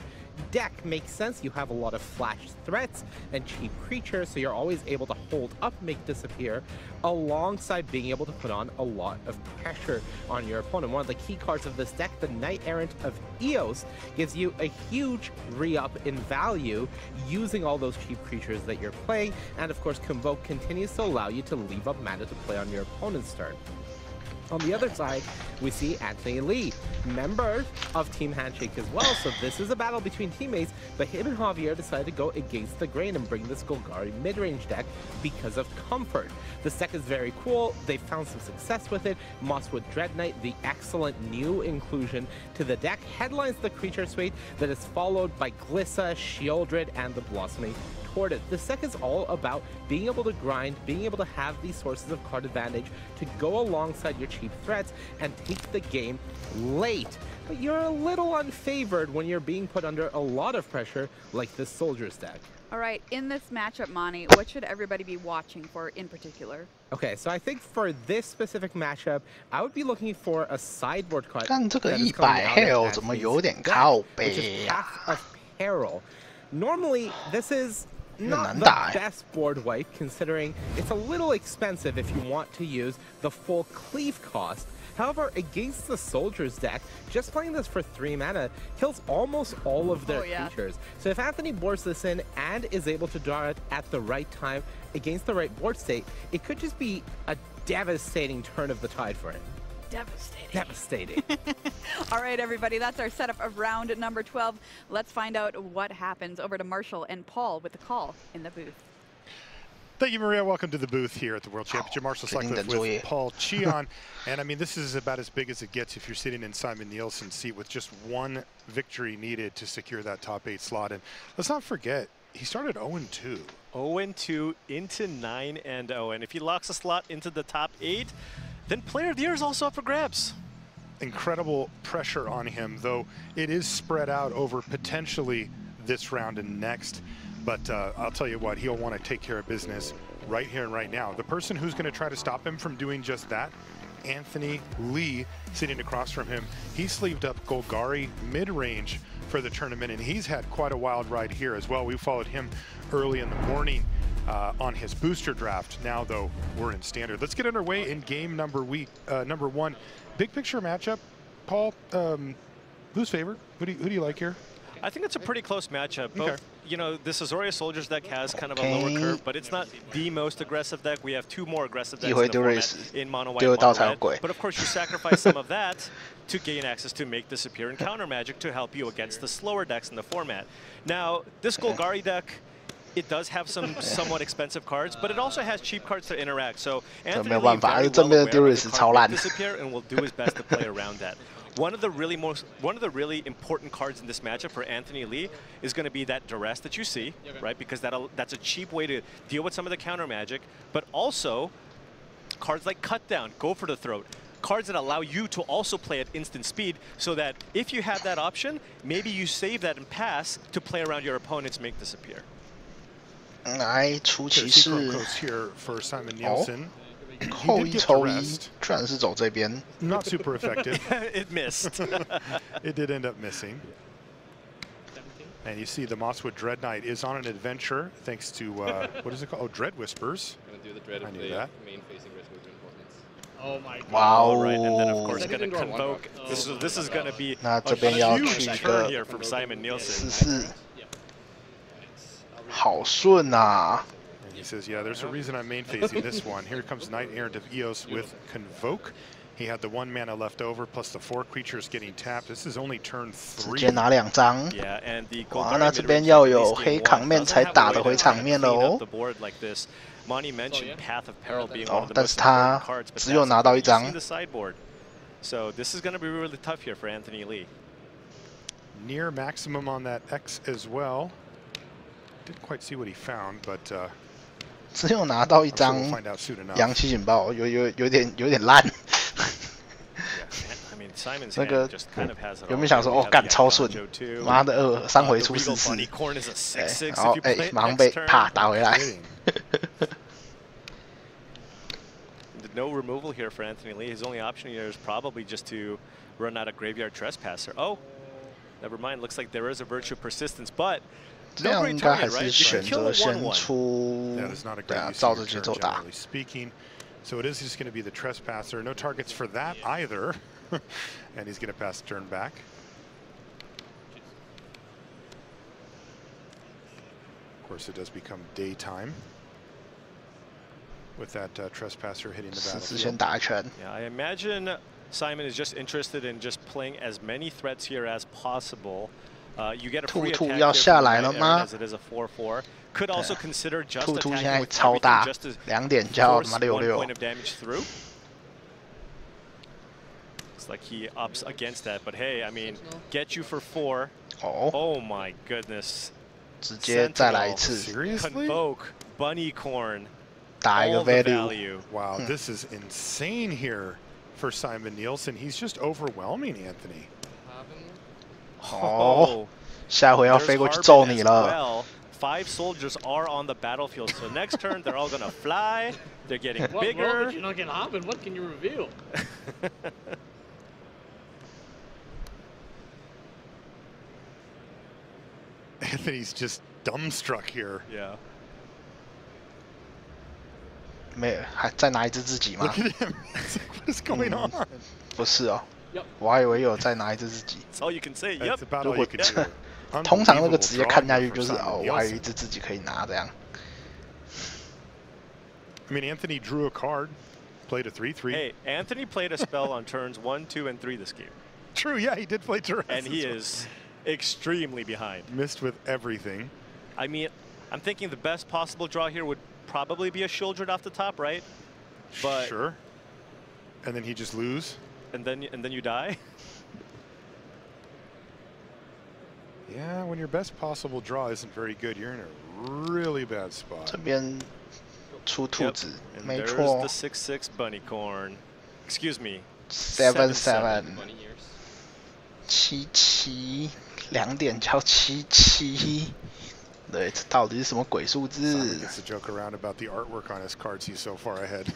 deck. Makes sense. You have a lot of flash threats and cheap creatures, so you're always able to hold up Make Disappear alongside being able to put on a lot of pressure on your opponent. One of the key cards of this deck, the Knight Errant of Eos, gives you a huge re-up in value using all those cheap creatures that you're playing, and of course Convoke continues to allow you to leave up mana to play on your opponent's turn. On the other side, we see Anthony Lee, member of Team Handshake as well, so this is a battle between teammates, but him and Javier decided to go against the grain and bring this Golgari mid-range deck because of comfort. This deck is very cool, they found some success with it. Mosswood Dread Knight, the excellent new inclusion to the deck, headlines the creature suite that is followed by Glissa, Shieldred, and the Blossoming Tortoise. This deck is all about being able to grind, being able to have these sources of card advantage to go alongside your cheap threats and take the game late. But you're a little unfavored when you're being put under a lot of pressure like this Soldiers deck. All right, in this matchup, Monty, what should everybody be watching for in particular? Okay, so I think for this specific matchup, I would be looking for a sideboard card. 看这个100 Hell 怎么有点靠背呀？ Peril. Normally, this is not the best board wipe, considering it's a little expensive if you want to use the full cleave cost. However, against the Soldiers deck, just playing this for 3 mana kills almost all of their creatures. So if Anthony boards this in and is able to draw it at the right time against the right board state, it could just be a devastating turn of the tide for him. Devastating. All right, everybody, that's our setup of round number 12. Let's find out what happens. Over to Marshall and Paul with the call in the booth. Thank you, Maria. Welcome to the booth here at the World Championship. Marshall Sutcliffe with Paul Cheon. And I mean, this is about as big as it gets if you're sitting in Simon Nielsen's seat with just one victory needed to secure that top 8 slot. And let's not forget, he started 0-2. 0-2 into 9-0. And if he locks a slot into the top 8, then Player of the Year is also up for grabs. Incredible pressure on him, though it is spread out over potentially this round and next. But I'll tell you what, he'll want to take care of business right here and right now. The person who's going to try to stop him from doing just that, Anthony Lee, sitting across from him. He sleeved up Golgari mid-range for the tournament, and he's had quite a wild ride here as well. We followed him early in the morning on his booster draft. Now, though, we're in standard. Let's get underway in game number 1. Big picture matchup. Paul, who's favored? Who do you like here? I think it's a pretty close matchup. Both, you know, this Azoria Soldiers deck has kind of a lower curve, but it's not the most aggressive deck. We have 2 more aggressive decks in the format in mono white, mono red. But of course, you sacrifice some of that to gain access to make disappear and counter magic to help you against the slower decks in the format. Now, this Golgari deck, it does have some somewhat expensive cards, but it also has cheap cards to interact. So Anthony Lee very well aware of the card disappear and will do his best to play around that. One of the really important cards in this matchup for Anthony Lee is going to be that duress that you see, right? Because that's a cheap way to deal with some of the counter magic, but also cards like Cut Down, Go for the Throat, cards that allow you to also play at instant speed, so that if you have that option, maybe you save that and pass to play around your opponents, make disappear. 来出骑士 扣1抽1，居然是走这边。 Not super effective. It missed. It did end up missing. And you see the Mosswood Dread Knight is on an adventure thanks to, what is it called? Oh, Dread Whispers. I knew that. Oh my god. Wow. Right, and then of course going to convoke. This is going to be a huge turn here from Simon Nielsen. 好顺啊！ He says, yeah, there's a reason I'm main facing this one. Here comes Knight Errant of Eos with Convoke. He had the 1 mana left over, plus the 4 creatures getting tapped. This is only turn 3. 直接拿2张。 Yeah, and the 哇，那这边要有黑扛面才打得回场面了哦。 Monty mentioned Path of Peril being one of the 但 most 是他 important cards, but 只有拿到1张。 the sideboard. So this is going to be really tough here for Anthony Lee. Near maximum on that X as well. Didn't quite see what he found, but 只有拿到1张阳气警报，有点烂。那个有没有想说哦，干超顺，妈的3回出4次，然后马上被啪打回来。No removal here for Anthony Lee. His only option here is probably just to run out a Graveyard Trespasser. Oh, never mind. Looks like there is a Virtue of Persistence, but 这样应该还是选择先出，对啊，照着节奏打。 So it is just going to be the Trespasser. No targets for that either. And he's going to pass turn back. Of course, it does become daytime with that Trespasser hitting the battlefield. Yeah, I imagine Simon is just interested in just playing as many threats here as possible. You get a free attack here as it is a 4/4. Could also consider just attacking with everything just to force 1 point of damage through. It's like he ups against that, but hey, I mean, get you for 4. Oh my goodness. 直接再来一次 Convoke, Bunnycorn. 打一个 value. Wow, this is insane here for Simon Nielsen. He's just overwhelming Anthony. 哦，下回要飞过去揍你了。5 soldiers are on the battlefield. So next turn, they're all going to fly. They're getting bigger. What, you're not going to happen. What can you reveal? Anthony's just dumbstruck here. Yeah. 没有，还在拿一只自己吗 Look at him. It's like, what is going on? 不是哦，我还以为有在拿一只自己。 That's all you can say. That's Yep. about all you can do. 通常那个直接看下去就是哦，我还有一只自己可以拿这样。I mean, Anthony drew a card, played a 3/3. Hey, Anthony played a spell on turns 1, 2, and 3 this game. True, yeah, he did play Duress. And he is extremely behind. Missed with everything. I mean, I'm thinking the best possible draw here would probably be a Shieldred off the top, right? But sure. And then he just lose. And then you die. Yeah, when your best possible draw isn't very good, you're in a really bad spot. 这边出兔子，没 There's 错。 the 6/6 bunny corn. Excuse me. 7/7。77， 2点叫77。对，这到底是什么鬼数字 Simon gets to joke around about the artwork on his cards. He's so far ahead.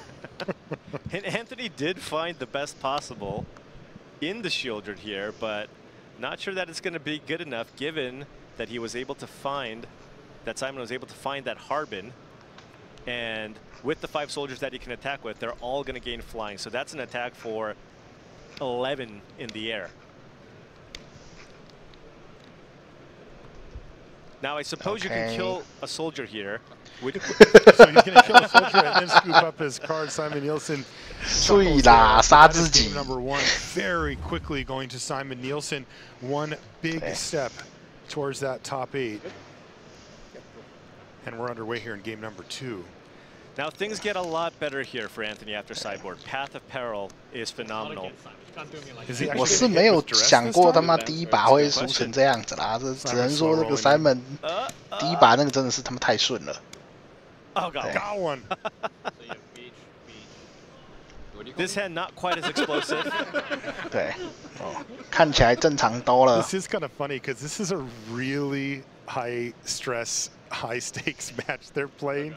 And Anthony did find the best possible in the Shieldred here, but not sure that it's going to be good enough given that he was able to find, that Simon was able to find that Harbin. And with the 5 soldiers that he can attack with, they're all going to gain flying. So that's an attack for 11 in the air. Now, I suppose you can kill a soldier here. So he's going to kill a soldier and then scoop up his card. Simon Nielsen. 碎啦，杀自己。Number 1, very quickly going to Simon Nielsen. One big step towards that top 8. And we're underway here in game number 2. Now things get a lot better here for Anthony after sideboard. Path of Peril is phenomenal. 我是没有想过他妈第一把会输成这样子啦，这只能说这个 Simon 第一把那个真的是他妈太顺了。Oh god, got one. This hand not quite as explosive. 对，哦，看起来正常多了。 This is kind of funny because this is a really high stress, high stakes match they're playing.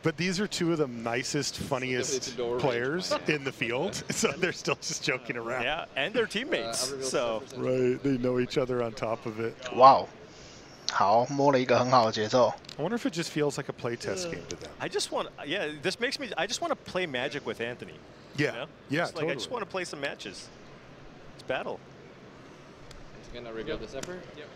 But these are 2 of the nicest, funniest players in the field, so they're still just joking around. Yeah, and they're teammates, so. Right, they know each other on top of it. Wow. 好，摸了一个很好的节奏。 I wonder if it just feels like a playtest game to them. I just want, yeah, this makes me, I just want to play Magic with Anthony. Yeah, you know? yeah, just, like, totally. I just want to play some matches. It's battle. He's going to reveal this effort? Yep.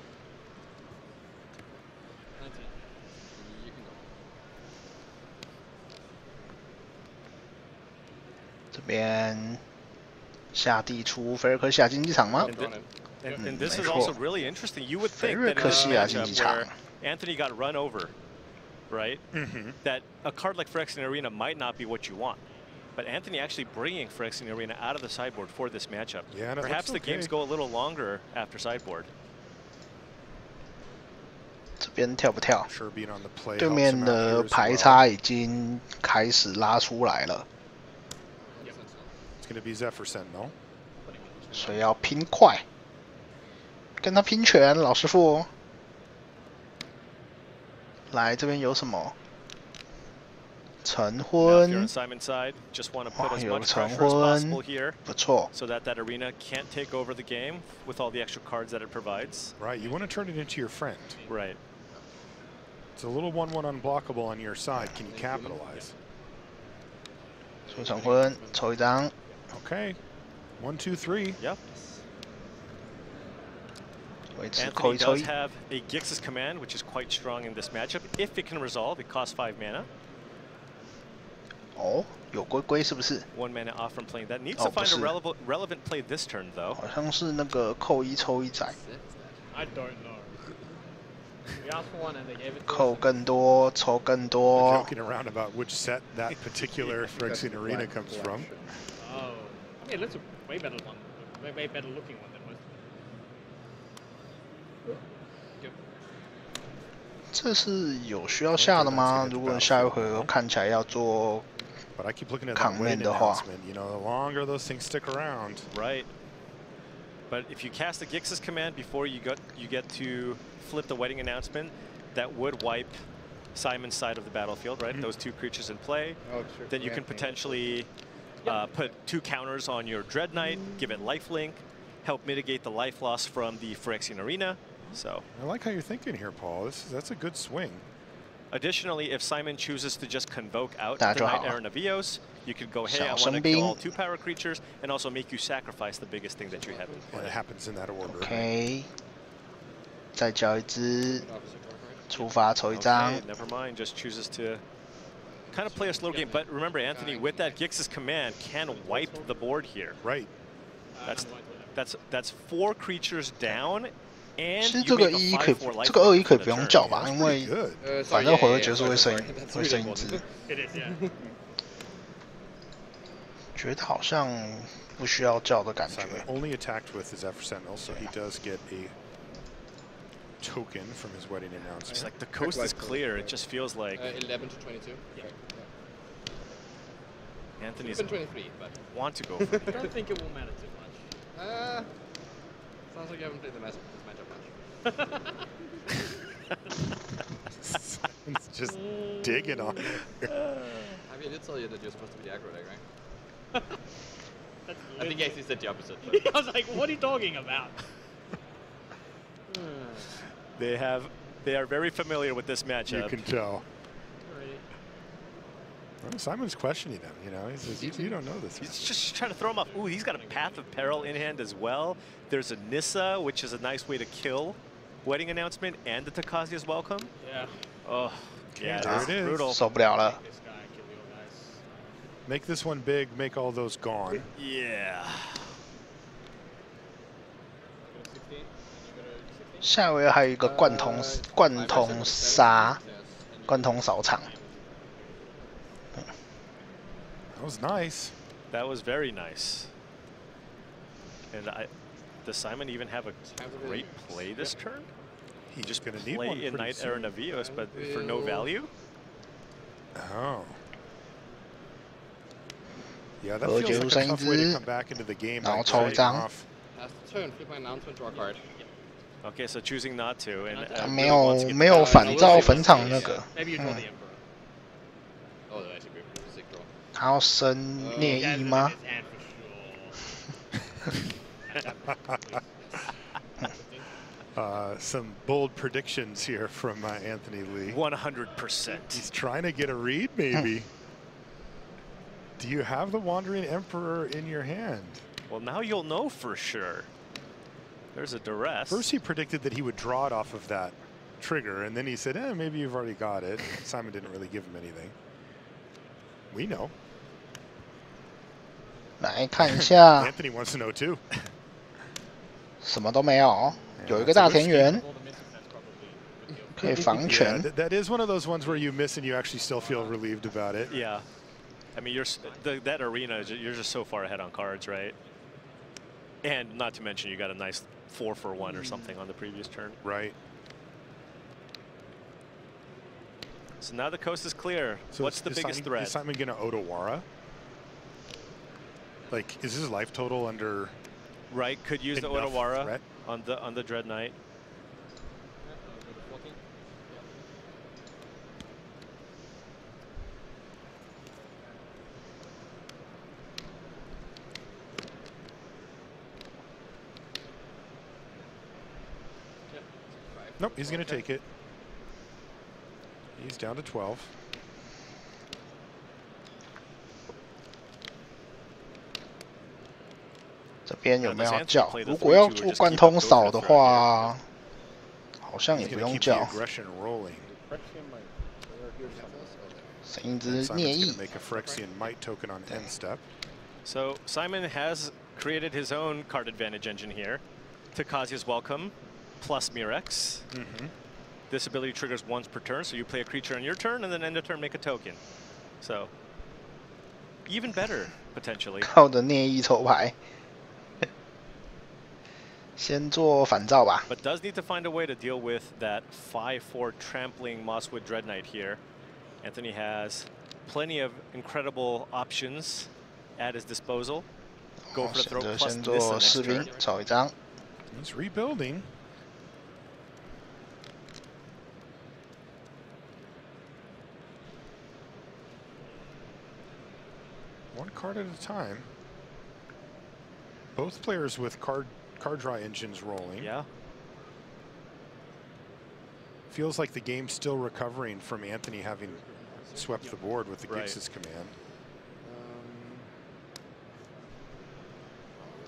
这边下地出菲尔克西亚竞技场吗？ And this is also really interesting. You would think that in a matchup where Anthony got run over, right? That a card like Phyrexian Arena might not be what you want. But Anthony actually bringing Phyrexian Arena out of the sideboard for this matchup. Yeah, perhaps the games go a little longer after sideboard. 这边跳不跳？ Sure being on the play 对面的排差已经开始拉出来了。 It's going to be Zephyr Sentinel. 所以要拼快，跟他拼拳，老师傅。来，这边有什么？晨昏。有晨昏，不错。 So that arena can't take over the game with all the extra cards that it provides. Right, you want to turn it into your friend. Right. It's a little 1/1 unblockable on your side. Can you capitalize? 出晨昏，抽一张。 Okay. 1, 2, 3. Yep. Anthony does have a Xxix command, which is quite strong in this matchup. If it can resolve, it costs 5 mana. 哦，有龟龟是不是 ？1 mana off from playing that. Needs to find a relevant play this turn, though. 好像是那个扣1抽1仔。 I don't know. We asked for one and they gave it to us. 扣更多，抽更多。 Joking around about which set that particular Phyrexian Arena comes from. Oh, I mean, that's a way better one, way better looking one than most. 这是有需要下的吗？如果下一回合看起来要做 But I keep looking at 抗 that 面 wedding 的话， announcement. You know, the longer those things stick around. Right. But if you cast the Xixis command before you get to flip the wedding announcement, that would wipe Simon's side of the battlefield, right? Those 2 creatures in play. Then you can potentially put 2 counters on your Dread Knight, give it lifelink, help mitigate the life loss from the Phyrexian Arena. So I like how you're thinking here, Paul. That's a good swing. Additionally, if Simon chooses to just convoke out the Knight Errant of Eos, you could go, hey, I want to kill all 2 power creatures and also make you sacrifice the biggest thing that you have in play. And it happens in that order. Okay. 再交一只，出发抽一张。Okay, never mind, just chooses to kind of play a slow game. But remember, Anthony, with that Xix's command, can wipe the board here. Right. That's 4 creatures down. 其实这个1可以，这个2-1可以不用叫吧，因为反正回合结束会升一只。觉得好像不需要叫的感觉。Only attacked with his F Sentinel, so he does get a token from his wedding announcement. It's like the coast is clear. It just feels like 11 to 22. Yeah. Anthony's 23, but want to go. For I don't think it will matter too much. Sounds like you haven't played the matchup much. It's just digging on it. I mean, I did tell you that you're supposed to be the aggro deck, right? I think Xxix said the opposite. I was like, what are you talking about? They are very familiar with this matchup. You can tell. Well, Simon's questioning him, you know. He says, you don't know this. He's just trying to throw him off. Ooh, he's got a Path of Peril in hand as well. There's a Nissa, which is a nice way to kill Wedding Announcement and the Takazia's Welcome. Yeah. Oh, yeah, there it is. Brutal. 受不了了。Make this one big, make all those gone. Yeah. 下回还有一个贯通杀，贯通扫场。That was nice. That was very nice. And does Simon even have a great play this turn? He's just going to need one play in Knight Errant of Eos, but for no value? Oh. Yeah, that feels like a tough way to come back into the game. 然后抽一张。 Last turn, flip my announcement, draw a card. Okay, so choosing not to. And 没有反照坟场那个。 Maybe you draw the Emperor. Oh, that's a great sick draw. 他要升孽翼吗？ Some bold predictions here from Anthony Lee. 100%. He's trying to get a read, maybe. Do you have the Wandering Emperor in your hand? Well, now you'll know for sure. There's a duress. First, he predicted that he would draw it off of that trigger, and then he said, maybe you've already got it. Simon didn't really give him anything. We know. 来看一下。 Anthony wants to know too. 什么都没有，有一个大田园，可以防权。That is one of those ones where you miss and you actually still feel relieved about it. Yeah. I mean, that arena, you're just so far ahead on cards, right? And not to mention, you got a nice 4-for-1 or something on the previous turn. Right. So now the coast is clear. So what's the biggest threat? Is Simon going to Odawara? Like, is his life total under? Right, could use the Odawara on the Dread Knight. Nope, he's going to take it. He's down to 12.这边有没有叫？如果要做贯通扫的话，好像也不用叫。升一只孽翼。 So Simon has created his own card advantage engine here. Takazia's Welcome plus Mirex. This ability triggers once per turn, so you play a creature on your turn and then end of turn make a token. So even better potentially. 靠着孽翼抽牌。先做反照吧。 But does need to find a way to deal with that 5/4 trampling Mosswood Dread Knight here. Anthony has plenty of incredible options at his disposal. Go for the throat plus 先做士兵，抽一张。 He's rebuilding. One card at a time. Both players with card draw engines rolling. Yeah. Feels like the game's still recovering from Anthony having swept the board with the Xxix command.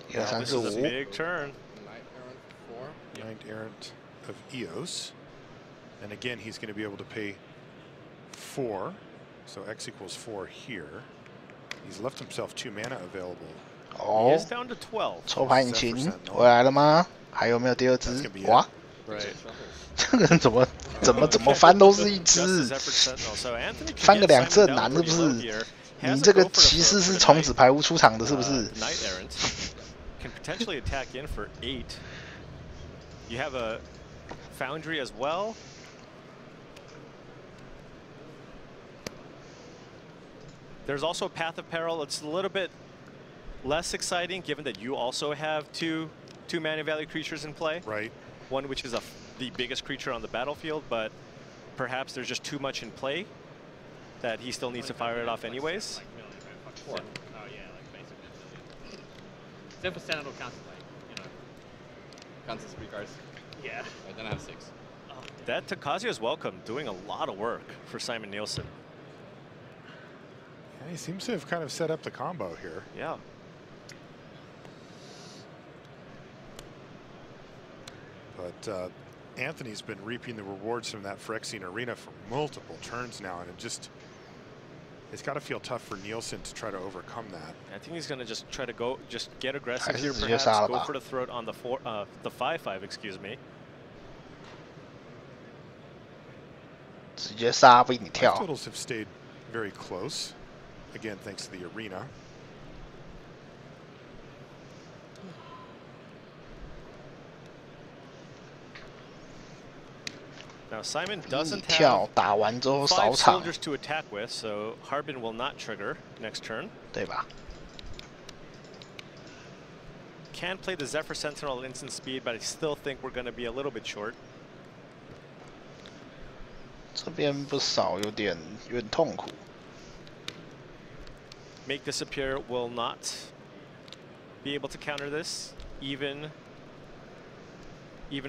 Yeah, this is a big turn. Knight Errant of EOS. And again, he's going to be able to pay 4. So X equals 4 here. He's left himself 2 mana available. He is down to 12. 抽牌引擎回来了吗？还有没有第二只？哇！这个人怎么翻都是一只，翻个2只很难是不是？你这个骑士是从此排无出场的，是不是？ Can potentially attack in for 8. You have a Foundry as well. There's also Path of Peril. It's a little bit less exciting given that you also have two mana value creatures in play. Right. One which is the biggest creature on the battlefield, but perhaps there's just too much in play that he still needs to fire it off anyways. Zephyr Sentinel counts as Counts as 3 cards? Yeah. Right, then I have 6. That Takazia's welcome, doing a lot of work for Simon Nielsen. Yeah, he seems to have kind of set up the combo here. Yeah. But Anthony's been reaping the rewards from that Phyrexian Arena for multiple turns now, and it's got to feel tough for Nielsen to try to overcome that. I think he's going to just try to just get aggressive here, perhaps go for the throat on the 5/5, excuse me. 直接杀逼你跳。 Totals have stayed very close, again thanks to the arena. Now Simon doesn't have 打完之后扫 5 场， soldiers to attack with, so Harbin will not trigger next turn. 对吧？ Can play the Zephyr Sentinel at instant speed, but I still think we're going to be a little bit short. 这边不扫，有点痛苦。 Make Disappear will not be able to counter this, even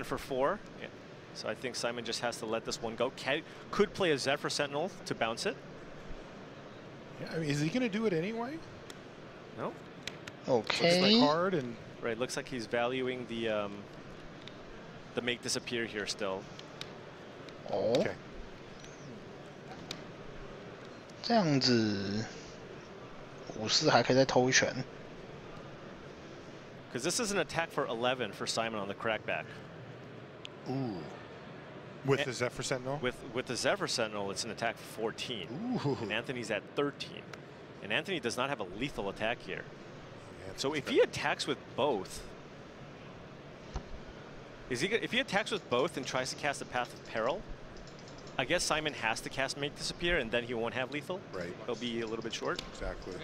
for 4. Yeah. So I think Simon just has to let this one go. Could play a Zephyr Sentinel to bounce it. Yeah, I mean, is he going to do it anyway? No. Okay. Card and right, looks like he's valuing the Make Disappear here still. Oh. Okay. 这样子，54还可以再偷一拳。 Because this is an attack for 11 for Simon on the crackback. Ooh. With the Zephyr Sentinel? With the Zephyr Sentinel, it's an attack for 14. Ooh. And Anthony's at 13. And Anthony does not have a lethal attack here. Yeah, so if he attacks with both, if he attacks with both and tries to cast the Path of Peril, I guess Simon has to cast Make Disappear, and then he won't have lethal. Right. He'll be a little bit short. Exactly.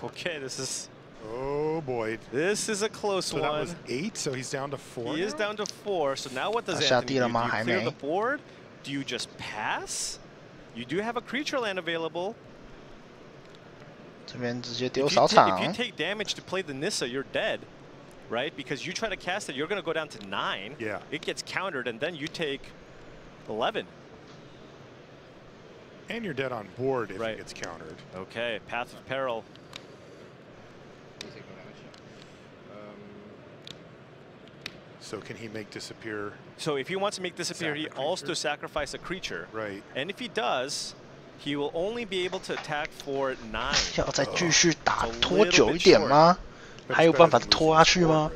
Okay, this is... Oh boy. This is a close one. So that was 8, so he's down to 4 He is down to 4, so now what does Anthony do? Do you clear the board? Do you just pass? You do have a creature land available. 这边直接丢扫场。 If you take damage to play the Nissa, you're dead, right? Because you try to cast it, you're going to go down to 9. Yeah. It gets countered, and then you take 11. And you're dead on board if it gets countered. Okay, Path of Peril. So can he make Disappear? So if he wants to make Disappear, he also sacrifice a creature. Right. And if he does, he will only be able to attack for 9. 要再继续打拖久一点吗？还有办法拖下去吗？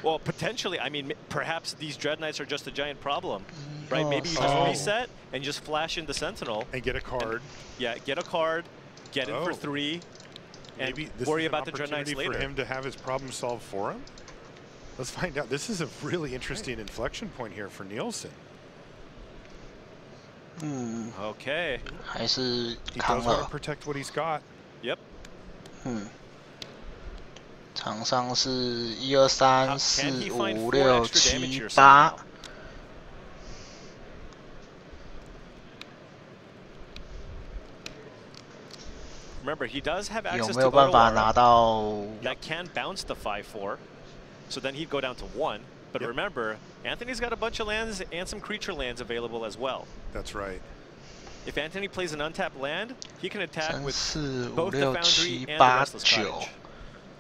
Well, potentially. I mean, perhaps these Dread Knights are just a giant problem, right? Maybe you just reset and just flash into Sentinel. And get a card. Yeah, get a card, get in for 3, and maybe this worry is an about the Dread Knights later. For him to have his problem solved for him? Let's find out. This is a really interesting inflection point here for Nielsen. Okay. 还是 He 扛 does want 了 to。protect what he's got. Yep. 场上是1、2、3、4、5、6、7、8。Remember, he does have access to 有没有办法拿到 that can bounce the 5/4, so then he'd go down to 1. But remember, Anthony's got a bunch of lands and some creature lands available as well. That's right. If Anthony plays an untapped land, he can attack with 3、4、both 5、the 6、Foundry 7、and the 8、 Restless Cottage.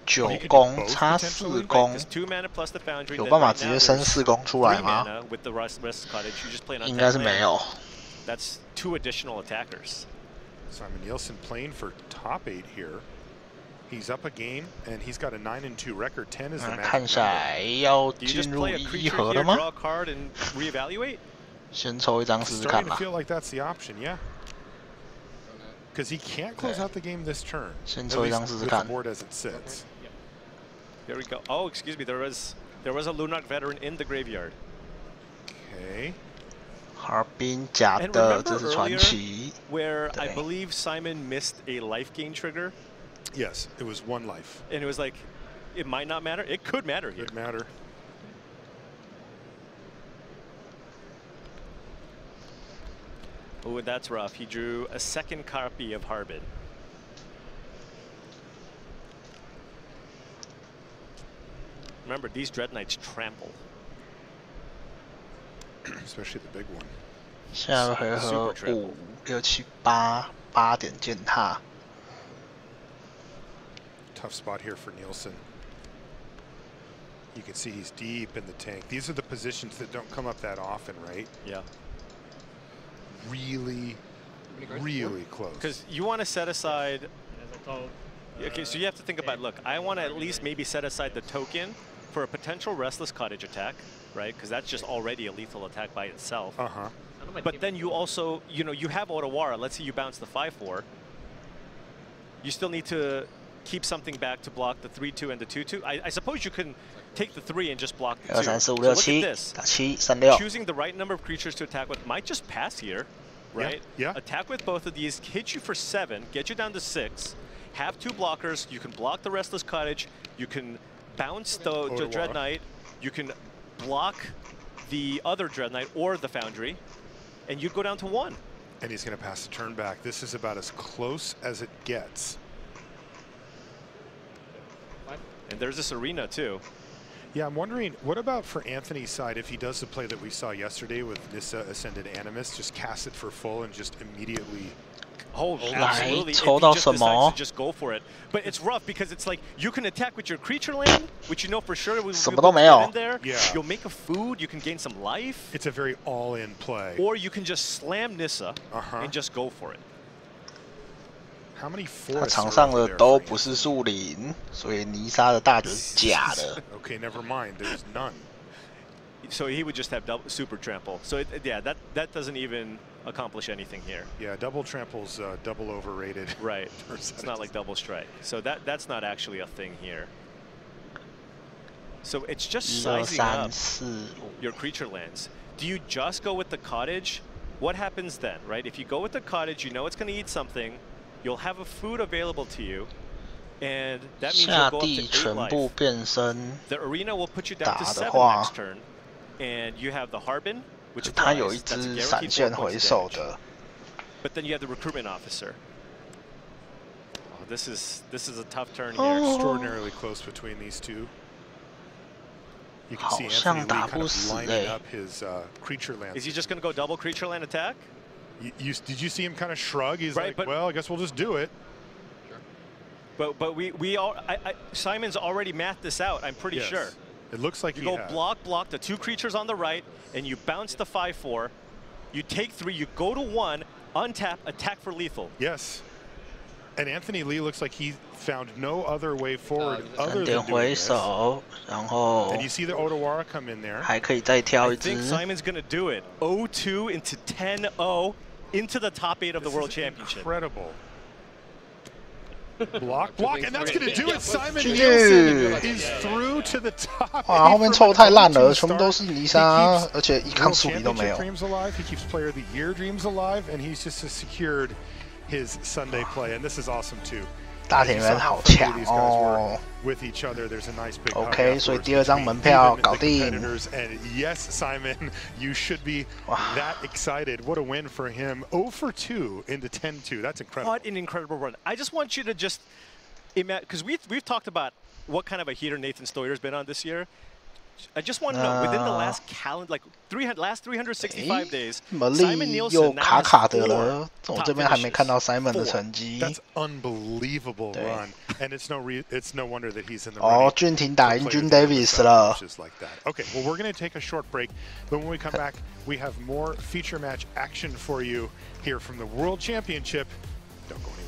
9攻差4攻， 2 mana plus the Foundry. 有办法直接升4攻出来吗？ With the Restless Cottage, you just play an 应该是 untapped 没有。 That's 2 additional attackers. Simon Nielsen playing for top 8 here. He's up a game, and he's got a 9-2 record. 10 is the match. 看起来要进入1盒了吗？先抽一张试试看吧。 Starting to feel like that's the option, yeah. Because he can't close out the game this turn. 先抽一张试试看。 The board as it sits. Here we go. Oh, excuse me. There was a Lunark veteran in the graveyard. Okay. 哈尔滨假的，这是传奇。 Where I believe Simon missed a life gain trigger. Yes, it was 1 life. And it was like, it might not matter. It could matter here. It could matter. Oh, that's rough. He drew a second copy of Harbin. Remember, these Dread Knights trample. Especially the big one. 下个回合5、6、7、8点践踏。 Tough spot here for Nielsen. You can see he's deep in the tank. These are the positions that don't come up that often, right? Yeah. Really, really close. Because you want to set aside. Okay, so you have to think about, look, I want to at least maybe set aside the token for a potential Restless Cottage attack, right? Because that's just already a lethal attack by itself. But then you also, you have Otawara. Let's say you bounce the 5/4. You still need to keep something back to block the 3/2 and the 2/2. I suppose you can take the 3 and just block the 2. So look at this. Choosing the right number of creatures to attack with might just pass here, right? Yeah. Attack with both of these, hit you for 7, get you down to 6, have 2 blockers, you can block the Restless Cottage, you can bounce the Dread Knight, you can block the other Dread Knight or the Foundry, and you'd go down to 1. And he's going to pass the turn back. This is about as close as it gets. And there's this arena too. Yeah, I'm wondering, what about for Anthony's side, if he does the play that we saw yesterday with Nissa Ascended Animus, just cast it for full and just immediately... Oh, absolutely. If he just decides to just go for it. But it's rough because it's like, you can attack with your creature land, which you know for sure will be in there. Yeah. You'll make a food, you can gain some life. It's a very all-in play. Or you can just slam Nissa and just go for it. 他场上的都不是树林，所以泥沙的大绝是假的。Okay, never mind. There's none. So he would just have super trample. So yeah, that doesn't even accomplish anything here. Yeah, double trample's double overrated. Right. It's not like double strike. So that's not actually a thing here. So it's just sizing up your creature lands. Do you just go with the cottage? What happens then, right? If you go with the cottage, you know it's going to eat something. You'll have a food available to you, and that means you'll go up to 8 life. The arena will put you down to 7 next turn, and you have the Harbin, which flies. That's a guaranteed 4 points of damage. But then you have the recruitment officer. Oh, this is a tough turn here. Extraordinarily close between these two. You can see Anthony Lee kind of lining up his creature land. Is he just going to go double creature land attack? Did you see him kind of shrug? He's like, well, I guess we'll just do it. Sure. But we all Simon's already mathed this out. I'm pretty sure. It looks like you go block the 2 creatures on the right, and you bounce the 5/4. You take 3. You go to 1, untap, attack for lethal. Yes. And Anthony Lee looks like he found no other way forward other than doing this. And you see the Otawara come in there. I think Simon's going to do it. 0-2 into 10-0 into the top 8 of the World Championship. Incredible. Block, and that's going to do it. Simon Nielsen is through to the top. 哇，后面凑太烂了，全部都是泥沙，而且一抗树敌都没有。 Dreams alive. He keeps Player of the Year dreams alive, and he's just secured his Sunday play, and this is awesome too. 大田园好强哦。OK， 所以第2张门票搞定。And yes, Simon, you should be that excited. What a win for him. 0 for 2 into 10-2. That's incredible. What an incredible run. I just want you to just imagine, because we've talked about what kind of a heater Nathan Stoyer's been on this year. I just want to know, within the last last 365 days, Simon Nielsen 卡卡的了。我这边还没看到 Simon 的成绩。That's unbelievable run, and it's no wonder that he's in the. 哦，俊廷打赢君 Davis 了。Okay, well we're going to take a short break, but when we come back, we have more feature match action for you here from the World Championship. Don't go anywhere.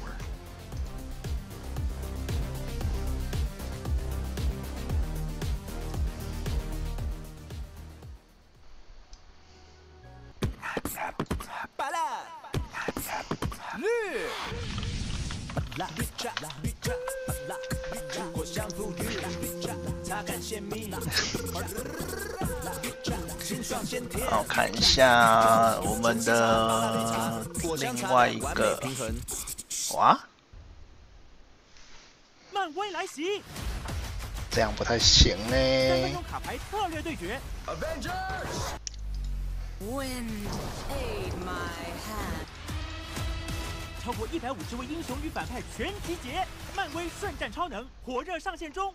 好，看一下我们的另外一个，哇，漫威来袭，这样不太行呢。3分钟卡牌策略对决。超过150位英雄与反派全集结，漫威瞬战超能火热上线中。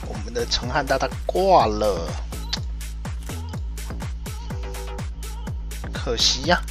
我们的陈汉大大挂了，可惜呀。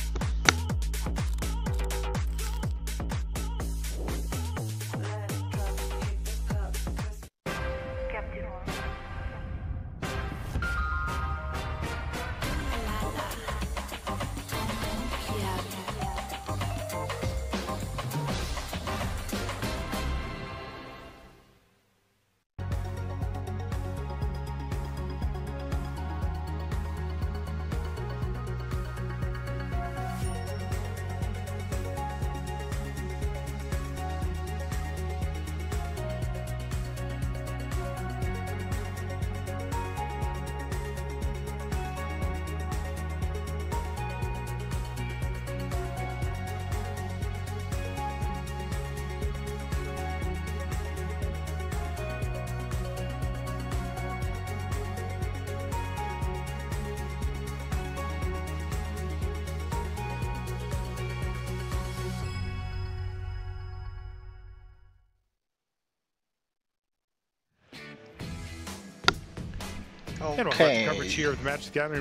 OK，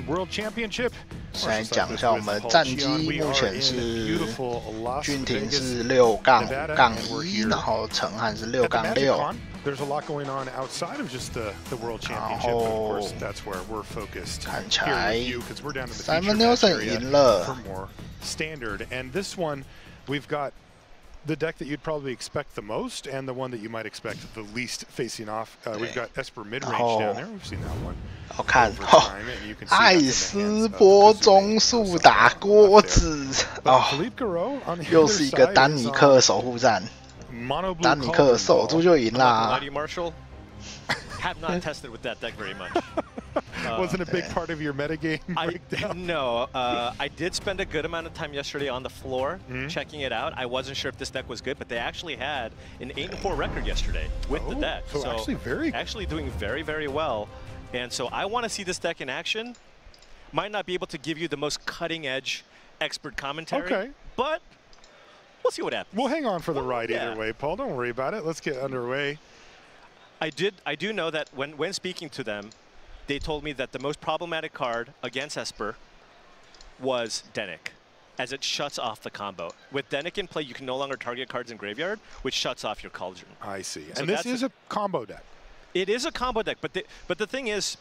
World Championship。现在讲一下我们战绩，目前是俊廷是6-5-1，然后陈汉是6-6。There's a lot going on outside of just the World Championship. Of course, that's where we're focused. 看起来 Simon Nielsen 赢了。For more standard, and this one, we've got the deck that you'd probably expect the most, and the one that you might expect the least facing off. We've got Esper mid-range down there. We've seen that one. 好看哦，艾斯波中速打锅子哦，又是一个丹尼克守护战，丹尼克守住就赢啦。Have not tested with that deck very much. Wasn't a big part of your metagame breakdown? No, I did spend a good amount of time yesterday on the floor checking it out. I wasn't sure if this deck was good, but they actually had an 8-4 record yesterday with the deck. So actually doing very, very well. And so I want to see this deck in action. Might not be able to give you the most cutting-edge expert commentary, but we'll see what happens. We'll hang on for the ride either way, Paul. Don't worry about it. Let's get underway. I do know that when speaking to them, they told me that the most problematic card against Esper was Denick, as it shuts off the combo. With Denick in play, you can no longer target cards in graveyard, which shuts off your Cauldron. I see. So and this is a combo deck. It is a combo deck, but the thing is,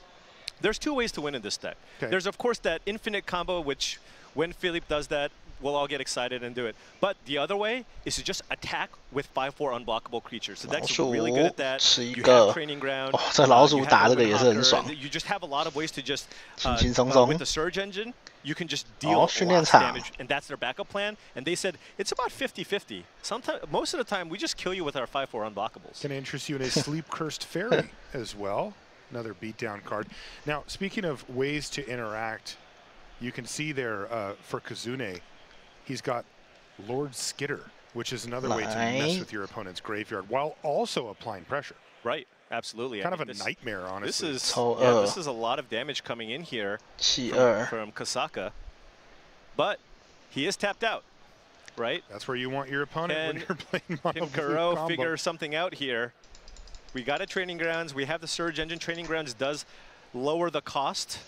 there's two ways to win in this deck. There's, of course, that infinite combo, which when Philippe does that, we'll all get excited and do it. But the other way is to just attack with 5/4 unblockable creatures. The deck's really good at that. You have training ground. 这老鼠打这个也是很爽。 You just have a lot of ways to just 轻轻松松 with the Surge engine, you can just deal lots of damage, and that's their backup plan. And they said it's about 50-50. Sometimes, most of the time, we just kill you with our 5/4 unblockables. Can interest you in a Sleep Cursed Fairy as well. Another beatdown card. Now, speaking of ways to interact, you can see there for Kazune, he's got Lord Skitter, which is another way to mess with your opponent's graveyard while also applying pressure. Right, absolutely. Kind of a nightmare, honestly. This is a lot of damage coming in here from Kosaka, but he is tapped out, right? That's where you want your opponent when you're playing mono blue Karo combo. figure something out here. We got a Training Grounds. We have the Surge Engine. Training Grounds does lower the cost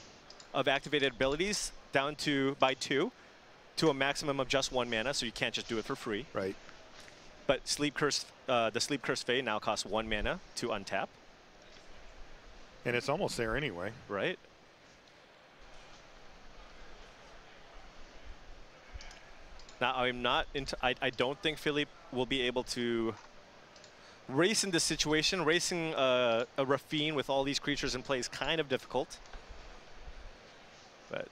of activated abilities down by 2 to a maximum of just 1 mana, so you can't just do it for free. Right. But the Sleep Curse Fae now costs 1 mana to untap. And it's almost there anyway. Right. Now I'm not into. I don't think Philippe will be able to race in this situation. Racing a Rafine with all these creatures in play is kind of difficult. But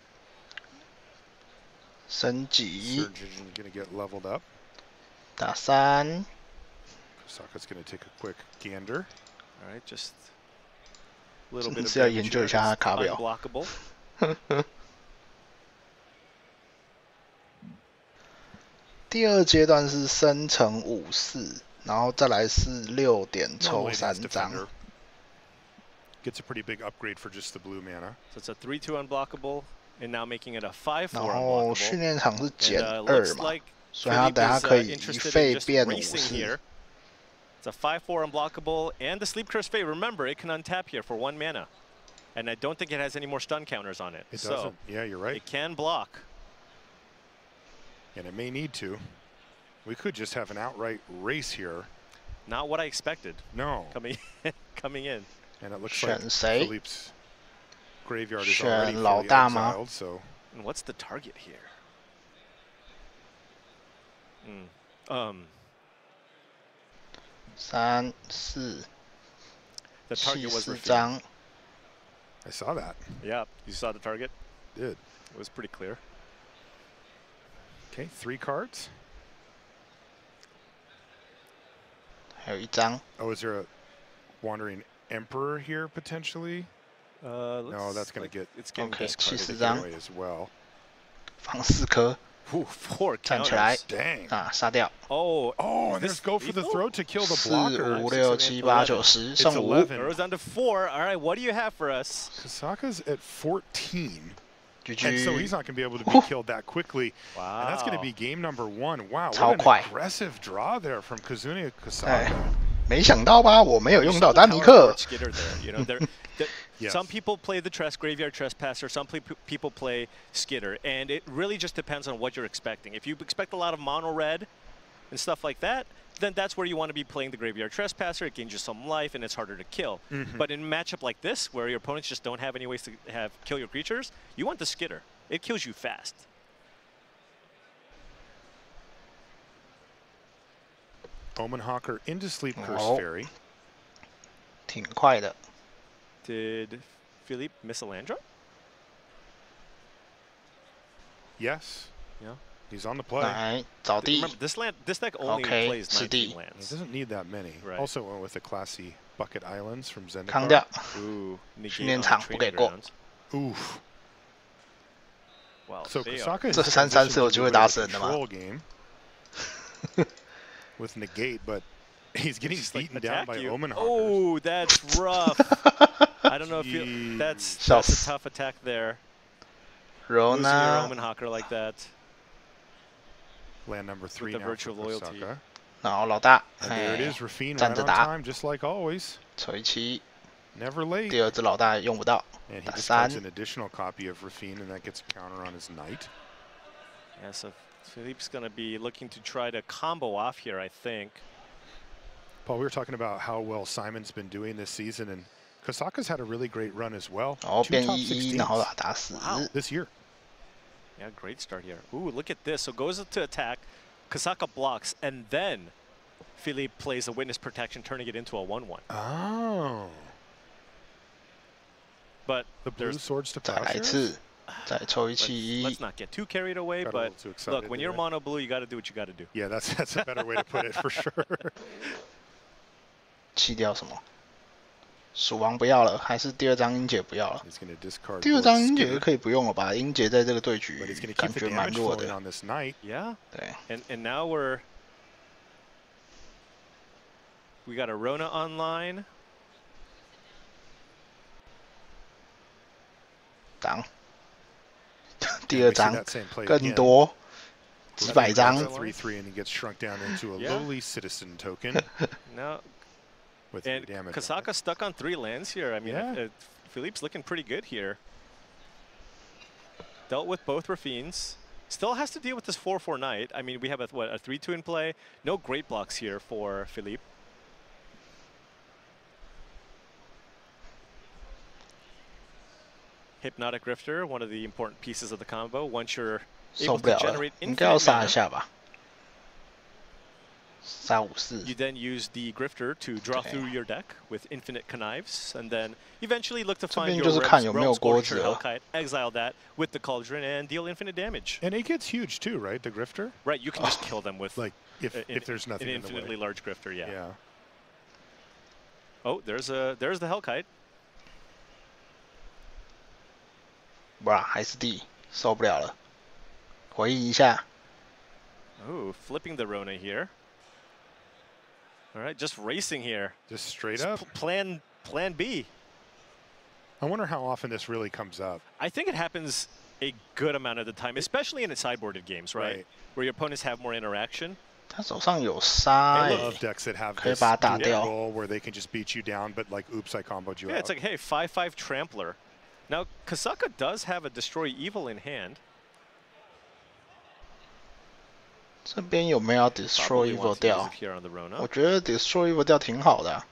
Surge Engine going to get leveled up. 打3 Kosaka's going to take a quick gander. All right, just a little bit of 是要研究一下他的卡表。 unblockable. 第二阶段是生成54，然后再来是6点抽3张。 Gets a pretty big upgrade for just the blue mana. So it's a 3/2 unblockable, and now making it a 5/4 然后训练场是减2嘛， like 所以他等下可以一费变50。 It's a 5/4 unblockable, and the Sleep Curse Fae. Remember, it can untap here for 1 mana, and I don't think it has any more stun counters on it. It doesn't. Yeah, you're right. It can block. And it may need to. We could just have an outright race here. Not what I expected. No. Coming in. And it looks like Philippe's graveyard is already fully 老大吗？ exiled, so. And what's the target here? 3、4、 The target was 4张。 I saw that. Yeah, you saw the target? Did. It was pretty clear. Okay, 3 cards. 还有1张。 Oh, is there a Wandering Emperor here potentially? No, that's going to get discarded anyway as well. 放4颗。 4 站起来。 Dang. 啊，杀掉。 Oh, and there's go for the throw to kill the blocker. 4、5、6、7、8、9、10，剩5。 Goes down to 4. All right, what do you have for us? Kosaka's at 14. GG. And so he's not going to be able to be killed that quickly. Wow. And that's going to be game number 1. Wow, what 超 an 快。 aggressive draw there from Kazuya Kosaka. 没想到吧？我没有用到丹尼克。 Some people play the Graveyard Trespasser, some people play Skitter, and it really just depends on what you're expecting. If you expect a lot of mono red and stuff like that, then that's where you want to be playing the Graveyard Trespasser. It gains you some life and it's harder to kill. But in a matchup like this, where your opponents just don't have any ways to kill your creatures, you want the Skitter. It kills you fast. Omen Hawker into Sleep Curse Fairy. 挺快的。 Did Philippe miss a land drop? Yes. Yeah. He's on the play. 来找地。 Remember, this deck only plays 19 lands. It doesn't need that many. Right. Also went with the classy Bucket Islands from Zendikar. 扛掉。 Ooh, 训练场不给过。 Oof. Wow, so Kosaka is 这3-3是有机会打死人的吗？ game with negate, but he's getting beaten down by Omen Hawkers. Oh, that's rough. I don't know if that's a tough attack there. Losing your Omen Hawker like that. Land number 3 with the now virtue of loyalty. 然后老大， And there it is, Rafine 站 right 着 on 打， time, just like always. 锤7， Never late. 第二只老大用不到， And he 打 discards 3 an additional copy of Rafine, and that gets a counter on his knight. Yeah, so Philippe's going to be looking to try to combo off here, I think. Paul, we were talking about how well Simon's been doing this season, and Kosaka's had a really great run as well. 然后 2变 top 1-1，然后 16s 打死。 this year. Yeah, great start here. Ooh, look at this. So goes to attack, Kosaka blocks, and then Philippe plays a Witness Protection, turning it into a 1/1. Oh. But the blue swords to 再来一次，再抽一气。 Let's not get too carried away, Got a but little too excited look, when you're there. mono blue, you got to do what you got to do. Yeah, that's a better way to put it for sure. 弃掉什么？鼠王不要了，还是第二张英杰不要了？第二张英杰可以不用了吧？英杰在这个对局感觉蛮弱的。Yeah. 对。And now we got a Rona online. 挡。第二张更多。 几百张。No. And Kasaka stuck on 3 lands here. I mean, Philippe's looking pretty good here. Dealt with both Rafines. Still has to deal with this 4/4 knight. I mean, we have a 3/2 in play. No great blocks here for Philippe. Hypnotic Rifter, one of the important pieces of the combo. Once you're able to generate infinite mana, you then use the Grifter to draw through your deck with infinite connives, and then eventually look to find your Realm Scorcher Hellkite, exile that with the Cauldron, and deal infinite damage. And it gets huge too, right? The Grifter? Right, you can just kill them with like if there's nothing an infinitely large Grifter, yeah. Oh, there's the Hellkite. 哇，还是 D， 受不了了，回应一下。Oh, flipping the Rona here. All right, just racing here. Just straight up. Plan B. I wonder how often this really comes up. I think it happens a good amount of the time, especially in the sideboarded games, right? Where your opponents have more interaction. 他手上有沙 I love decks that have this role where they can just beat you down, but like, oops, I comboed you out. Yeah, it's like, hey, 5/5 Trampler. Now, Kasaka does have a Destroy Evil in hand. 这边有没有 Destroy Evil 掉？我觉得 Destroy Evil 掉挺好的、啊。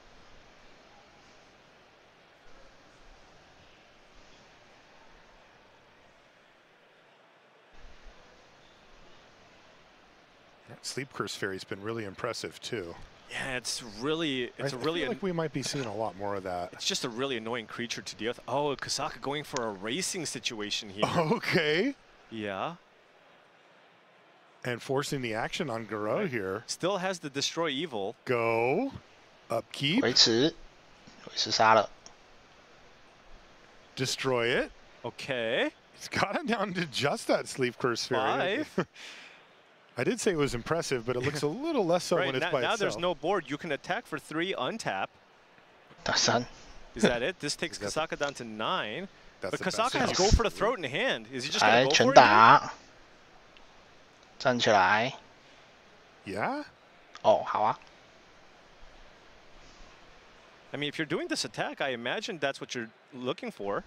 Sleep Curse Fairy's been really impressive too. Yeah, it's a really. I feel like we might be seeing a lot more of that. It's just a really annoying creature to deal with. Oh, Kasaka going for a racing situation here. Okay. Yeah. And forcing the action on Garo here. Still has the Destroy Evil. Go. Upkeep. 维持杀了。Destroy it. Okay. He's got him down to just that Sleep Curse Fairy. 5. I did say it was impressive, but it looks a little less so when it's by now itself. There's no board. You can attack for 3, untap. 打3。Is that it? This takes Kasaka down to 9. But Kasaka has Go for the Throat in hand. Is he just going to go for it? 全打。站起来。Yeah. 哦，好啊。I mean, if you're doing this attack, I imagine that's what you're looking for.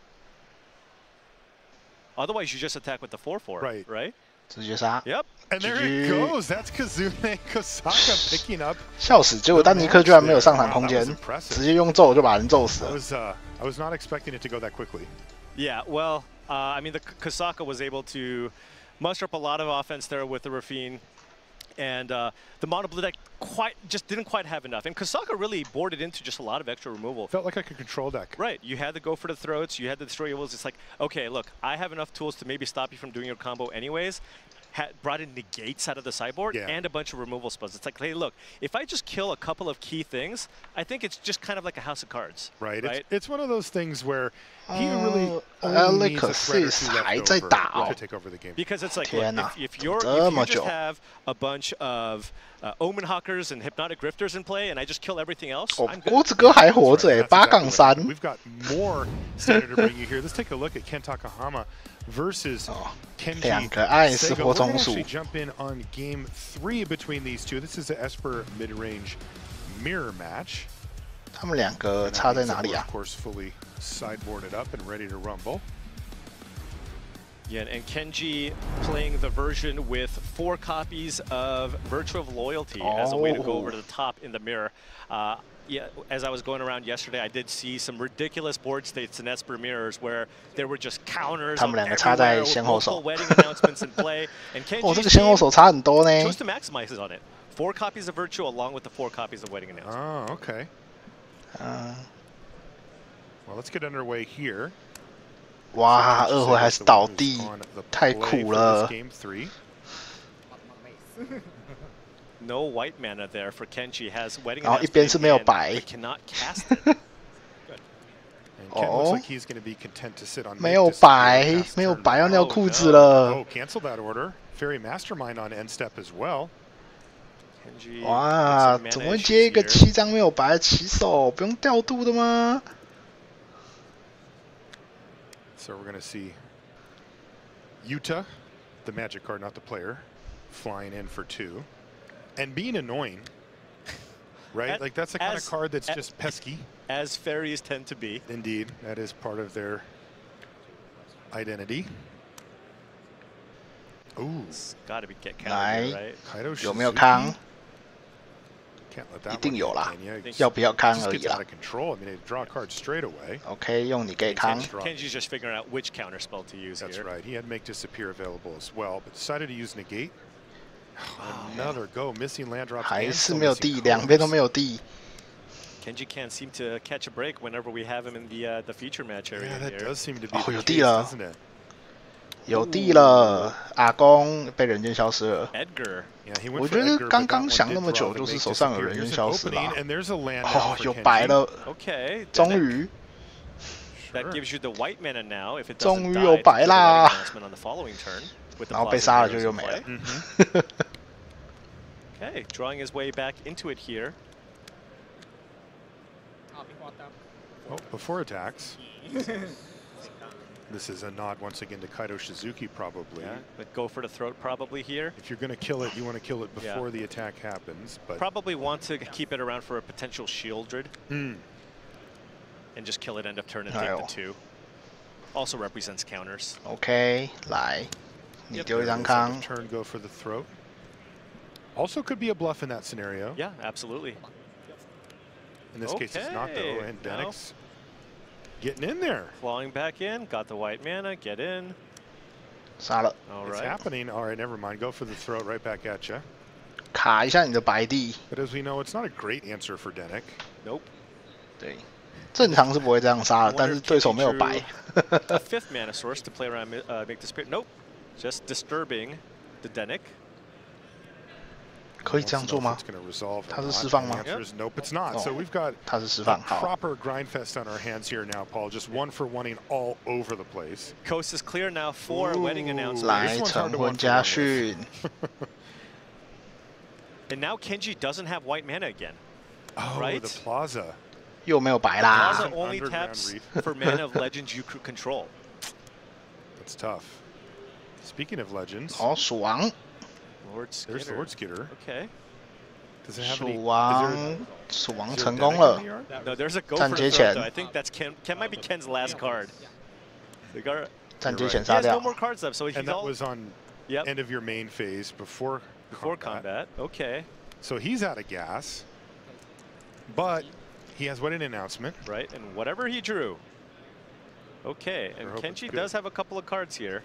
Otherwise, you just attack with the 4/4. Right. 直接杀。Yep. And there it goes. That's Kazune Kasaka picking up. 笑死！结果丹尼克居然没有上场空间，直接用咒就把人咒死了。I was not expecting it to go that quickly. Yeah. Well, I mean, the Kasaka was able to muster up a lot of offense there with the Rafine, and the mono blue deck didn't quite have enough. And Kasaka really boarded into just a lot of extra removal. Felt like a control deck. Right. You had to go for the throats. You had to destroy evils. It's like, okay, look, I have enough tools to maybe stop you from doing your combo anyways. Brought in negates out of the sideboard and a bunch of removal spells. It's like, hey, look, if I just kill a couple of key things, I think it's just kind of like a house of cards. Right. It's one of those things where he really only needs a threat or two left over to take over the game. Because it's like, look, if you just have a bunch of Omen Hawkers and Hypnotic Grifters in play, and I just kill everything else, I'm good. 郭子哥还活着8-3。We've got more standard to bring you here. Let's take a look at Ken Takahama versus Kenji Sega. We're going to actually jump in on game 3 between these two. This is the Esper mid-range mirror match. 他们两个差在哪里啊 ？Of course, fully sideboarded up and ready to rumble. Yeah, and Kenji playing the version with 4 copies of Virtue of Loyalty as a way to go over to the top in the mirror. Yeah, as I was going around yesterday, I did see some ridiculous board states in Esper mirrors where there were just counters everywhere with multiple wedding announcements in play. And Kenji's chose to maximize on it. 4 copies of Virtue along with the 4 copies of wedding announcement. Oh, okay. Well, let's get underway here. 哇，2回还是倒地，太苦了。 No white mana there for Kenji. Has wedding 然后一边是没有白。 Cannot cast it. Good. 哦，没有白，没有白要尿裤子了。Oh, cancel that order. Fairy Mastermind on end step as well. 哇，怎么会接一个7张没有白的起手？不用调度的吗 ？So we're gonna see Yuta, the magic card, not the player, flying in for 2, and being annoying. Right? Like that's the kind of card that's just pesky. As fairies tend to be. Indeed, that is part of their identity. Ooh, it's got to be get counted, right? 有没有康？一定有啦，要不要康而已啦。OK， 用你给康。Kenji's just figuring out which counter spell to use. That's right. He had make disappear available as well, but decided to use negate. Another go, missing land drops. 还是没有地，两边都没有地。 Kenji can't seem to catch a break whenever we have him in the feature match area. Yeah, that does seem to be. 哦，有地了，有地了，阿公被人间消失了。Edgar， 我觉得刚刚想那么久，就是手上有人间消失啦。哦，有白了。OK， 终于。 That gives you the white mana now. If it 终 doesn't 于有 die, 白啦。 on the following turn. 然后被杀了就又没了。Okay, drawing his way back into it here. Oh, before attacks. This is a nod once again to Kaito Shizuki, probably. Yeah, but go for the throat probably here. If you're going to kill it, you want to kill it before the attack happens. But probably want to keep it around for a potential Shieldred. And just kill it end of turn and take the 2. Also represents counters. Okay, 来，你丢一张康。Turn, go for the throat. Also could be a bluff in that scenario. Yeah, absolutely. In this case, it's not though, and Denix getting in there. Clawing back in, got the white mana, get in. 杀了。 All right. It's happening. All right, never mind. Go for the throat right back at you. 卡一下你的白地。 But as we know, it's not a great answer for Denix. Nope. 对，正常是不会这样杀的，但是对手没有白。A 5th mana source to play around make the spirit. Nope. Just disturbing the Denix. 可以这样做吗？它是释放吗 ？Nope, it's not. So we've got 它是释放。 proper grind fest on our hands here now, Paul. Just one for oneing all over the place. Coast is clear now for wedding announcement. 来，成婚家训。And now Kenji doesn't have white mana again. Oh, right? The Plaza. 又没有白啦。 Plaza only taps for mana of legends you control. That's tough. Speaking of legends. 哦，鼠王。 There's Lord Skitter. Okay. Does it have any? 鼠王成功了。 No, there's a go for the throat, I think that's Ken might be Ken's last card. 战阶前 He 杀 has 掉。 no more cards left, so he's and that was on end of your main phase before combat. Okay. So he's out of gas, but he has wedding announcement. Right, and whatever he drew. Okay, and Kenji does have a couple of cards here.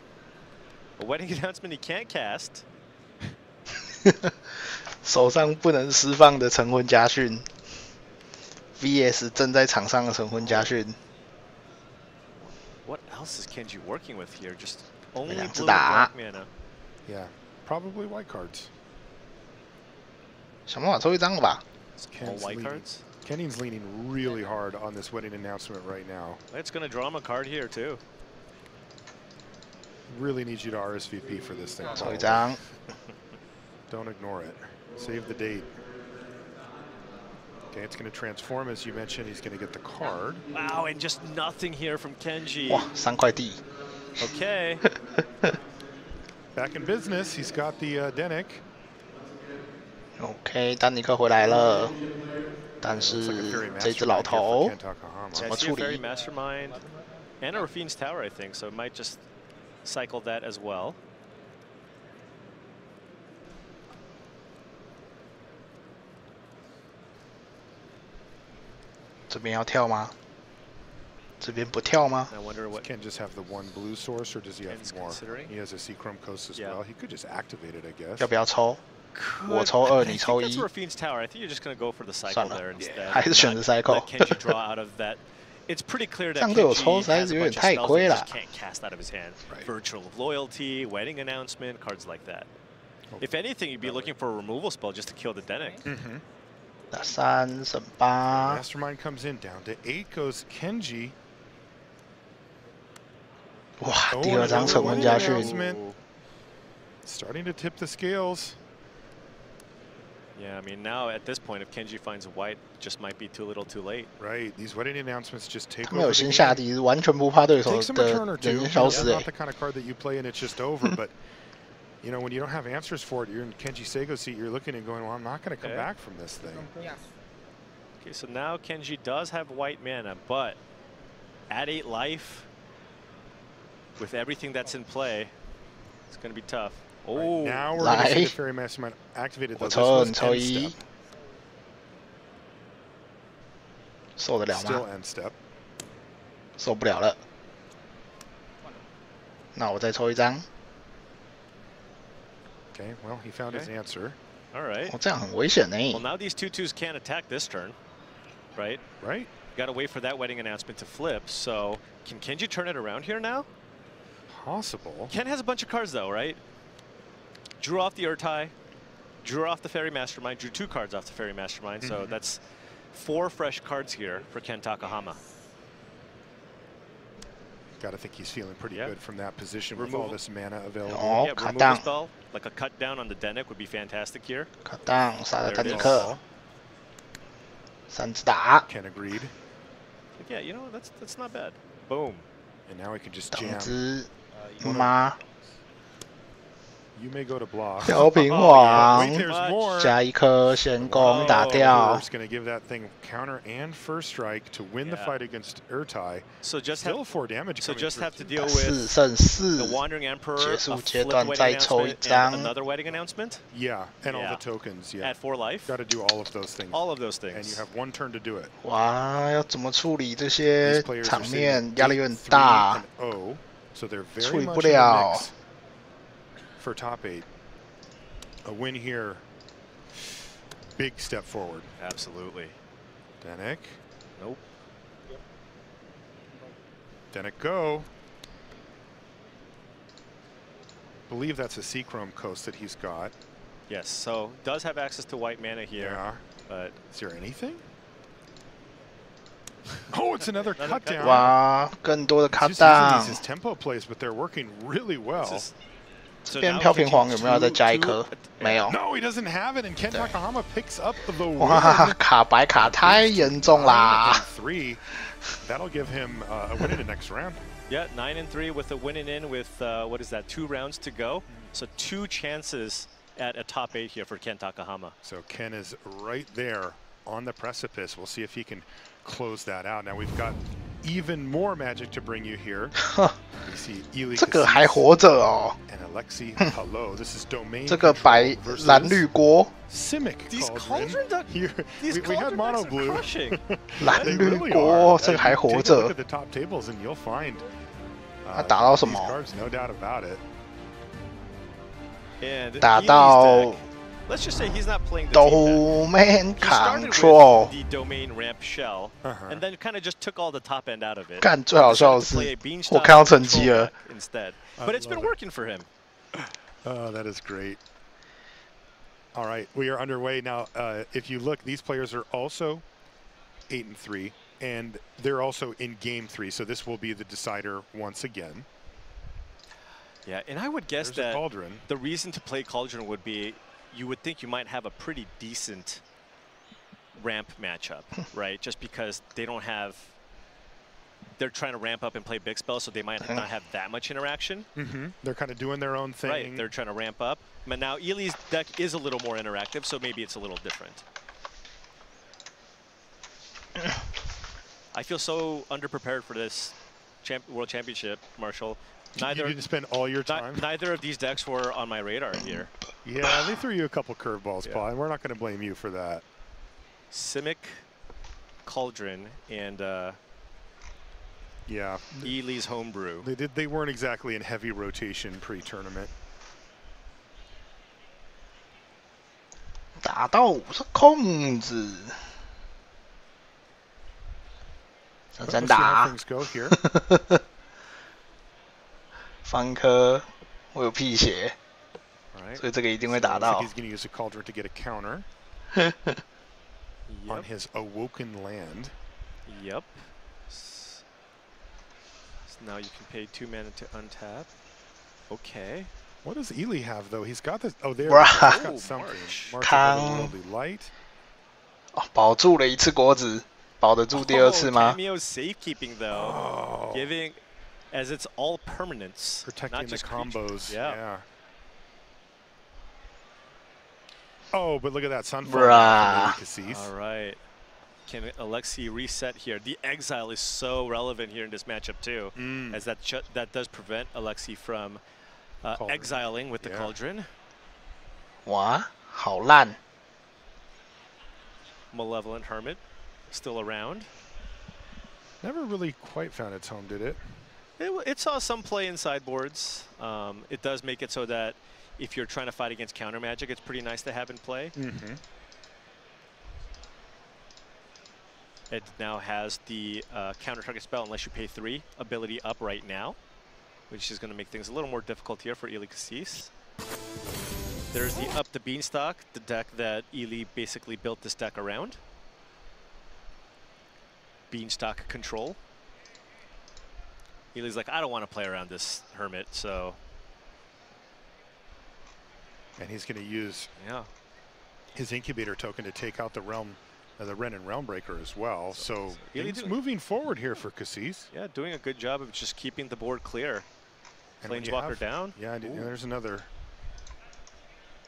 A wedding announcement he can't cast. 手上不能释放的成婚家训 ，VS 正在场上的成婚家训。What else is Kenji working with here? Just only blue 2 打 mana. Yeah, probably white cards. 想办法抽一张了吧 ？All white cards. Kenning's leaning really hard on this wedding announcement right now. It's going to draw him a card here too. Really needs you to RSVP for this thing. 抽一张。 Don't ignore it. Save the date. Okay, it's going to transform, as you mentioned. He's going to get the card. Wow, and just nothing here from Kenji. 哇，3块地。 Okay. Back in business. He's got the Denix. OK， 丹尼克回来了，但是这只老头怎么处理 ？Fairy Mastermind and a Rafine's Tower, I think. So it might just cycle that as well. 这边要跳吗？这边不跳吗 I wonder what Ken just have the one blue source, or does he have more? He has a Seachrome Coast as well. He could just activate it, I guess. 要不要抽？我抽2，你抽1。That's Rafine's Tower. I think you're just going to go for the cycle there instead. 还是选择 cycle。 Let Kenji draw out of that. It's pretty clear that 这样对我抽实在是有点太亏了。 Kenji can't cast out of his hand. Virtual of Loyalty, Wedding Announcement, cards like that. If anything, you'd be looking for a removal spell just to kill the Denix. 打3省8。 Mastermind comes in down to 8 goes Kenji. 哇，第2张成文家训。 Starting to tip the scales. Yeah, I mean now at this point, if Kenji finds white, just might be too little, too late. Right, these wedding announcements just take. 他们有先下地，完全不怕对手的人消失。Not the kind of card that you play and it's just over, but you know when you don't have answers for it, you're in Kenji Seigo's seat. You're looking and going, well, I'm not going to come back from this thing. Yes. Okay, so now Kenji does have white mana, but at 8 life, with everything that's in play, it's going to be tough. Oh, now we're going to see the Fairy Mastermind activated. 我抽你抽1，受得了吗？ Still end step. 受不了了。那我再抽1张。Okay, well he found his answer. All right. 这样很危险呢。Well, now these 2/2s can't attack this turn, right? Right. Got to wait for that wedding announcement to flip. So can Kenji turn it around here now? Possible. Ken has a bunch of cards though, right? Drew off the Urtai, drew off the Fairy Mastermind, drew 2 cards off the Fairy Mastermind. So that's 4 fresh cards here for Ken Takahama. Got to think he's feeling pretty good from that position with all this mana available. Oh, yeah, remove a spell, like a cut down on the Denick would be fantastic here. Cut down, 杀了丹尼克。3只打。Ken agreed. Yeah, you know that's not bad. Boom. And now we can just jam. 2只妈。 You may go to block. 小平皇加1颗先攻打掉。Going to give that thing counter and first strike to win the fight against Urtai. So just still 4 damage. So just have to deal with 4胜4。 the Wandering Emperor. 结束阶段再抽1张。 Another wedding announcement. Yeah, and all the tokens. Yeah. At 4 life. Got to do all of those things. All of those things. And you have 1 turn to do it. 哇，要怎么处理这些场面？压力有点大。So they're 处 very 理 much 不 in the 了。 mix for top 8. A win here. Big step forward. Absolutely. Denick. Nope. Denick go. Believe that's a Seachrome Coast that he's got. Yes, so does have access to white mana here. Yeah. But is there anything? Oh, it's another cut down. 哇，更多的 cut down. down. His tempo plays, but they're working really well. 这边飘平皇有没有再加1颗？没有。 No, he doesn't have it, and Ken Takahama picks up the win. 哇，卡白卡太严重啦。 3. That'll give him a win in the next round. Yeah, 9-3 with a win and in with what is that? 2 rounds to go. So 2 chances at a top 8 here for Ken Takahama. So Ken is right there on the precipice. We'll see if he can close that out. Now we've got even more magic to bring you here. We see Eli 这个还活着哦。 and Alexi Hello. This is domain. 这个白蓝绿锅。 Simic These cauldron. These we had mono blue. 蓝绿锅，这个还活着。 Look at the top tables and you'll find. 他打到什么？ Cards, no doubt about it. And 打到。 Let's just say he's not playing the domain control. The domain ramp shell, and then kind of just took all the top end out of it. 干最好笑的是，我看到成绩了。 Instead, but it's been working for him. Oh, that is great. All right, we are underway now. If you look, these players are also 8-3, and they're also in game 3. So this will be the decider once again. Yeah, and I would guess that the reason to play Cauldron would be. You would think you might have a pretty decent ramp matchup, right? Just because they don't have, they're trying to ramp up and play big spells, so they might not have that much interaction. They're kind of doing their own thing. Right, they're trying to ramp up. But now Eli's deck is a little more interactive, so maybe it's a little different. I feel so underprepared for this World Championship, Marshall. You didn't spend all your time? Neither of these decks were on my radar here. Yeah, they threw you a couple curveballs, Paul, and we're not going to blame you for that. Simic, Cauldron, and yeah, Eli's Homebrew. They weren't exactly in heavy rotation pre-tournament. 打到50控制，真打。方科，我有辟邪，所以这个一定会打到。 He's going to use a Cauldron to get a counter on his Awoken land. Yep. Now you can pay 2 mana to untap. Okay. What does Ely have though? He's got this. Oh, there. He's got something. March of the Worldly Light. 哦，保住了一次锅子，保得住第二次吗 ？Cameo safekeeping though, giving as it's all permanents, protecting not just the combos. Yeah. Oh, but look at that Sunfall. All right. Can Alexi reset here? The exile is so relevant here in this matchup too, as that does prevent Alexi from exiling with the Cauldron. 哇，好烂。 Malevolent Hermit still around. Never really quite found its home, did it? It saw some play in sideboards. It does make it so that if you're trying to fight against counter magic, it's pretty nice to have in play. It now has the counter target spell unless you pay 3 ability up right now, which is going to make things a little more difficult here for Ely Xxix. There's the Up the Beanstalk, the deck that Ely basically built this deck around. Beanstalk control. Ely's like, I don't want to play around this Hermit, so. And he's going to use his Incubator token to take out the Realm, the Wrenn and Realmbreaker as well. So he's moving forward here for Xxix. Yeah, doing a good job of just keeping the board clear. Planeswalker down. Yeah, and there's another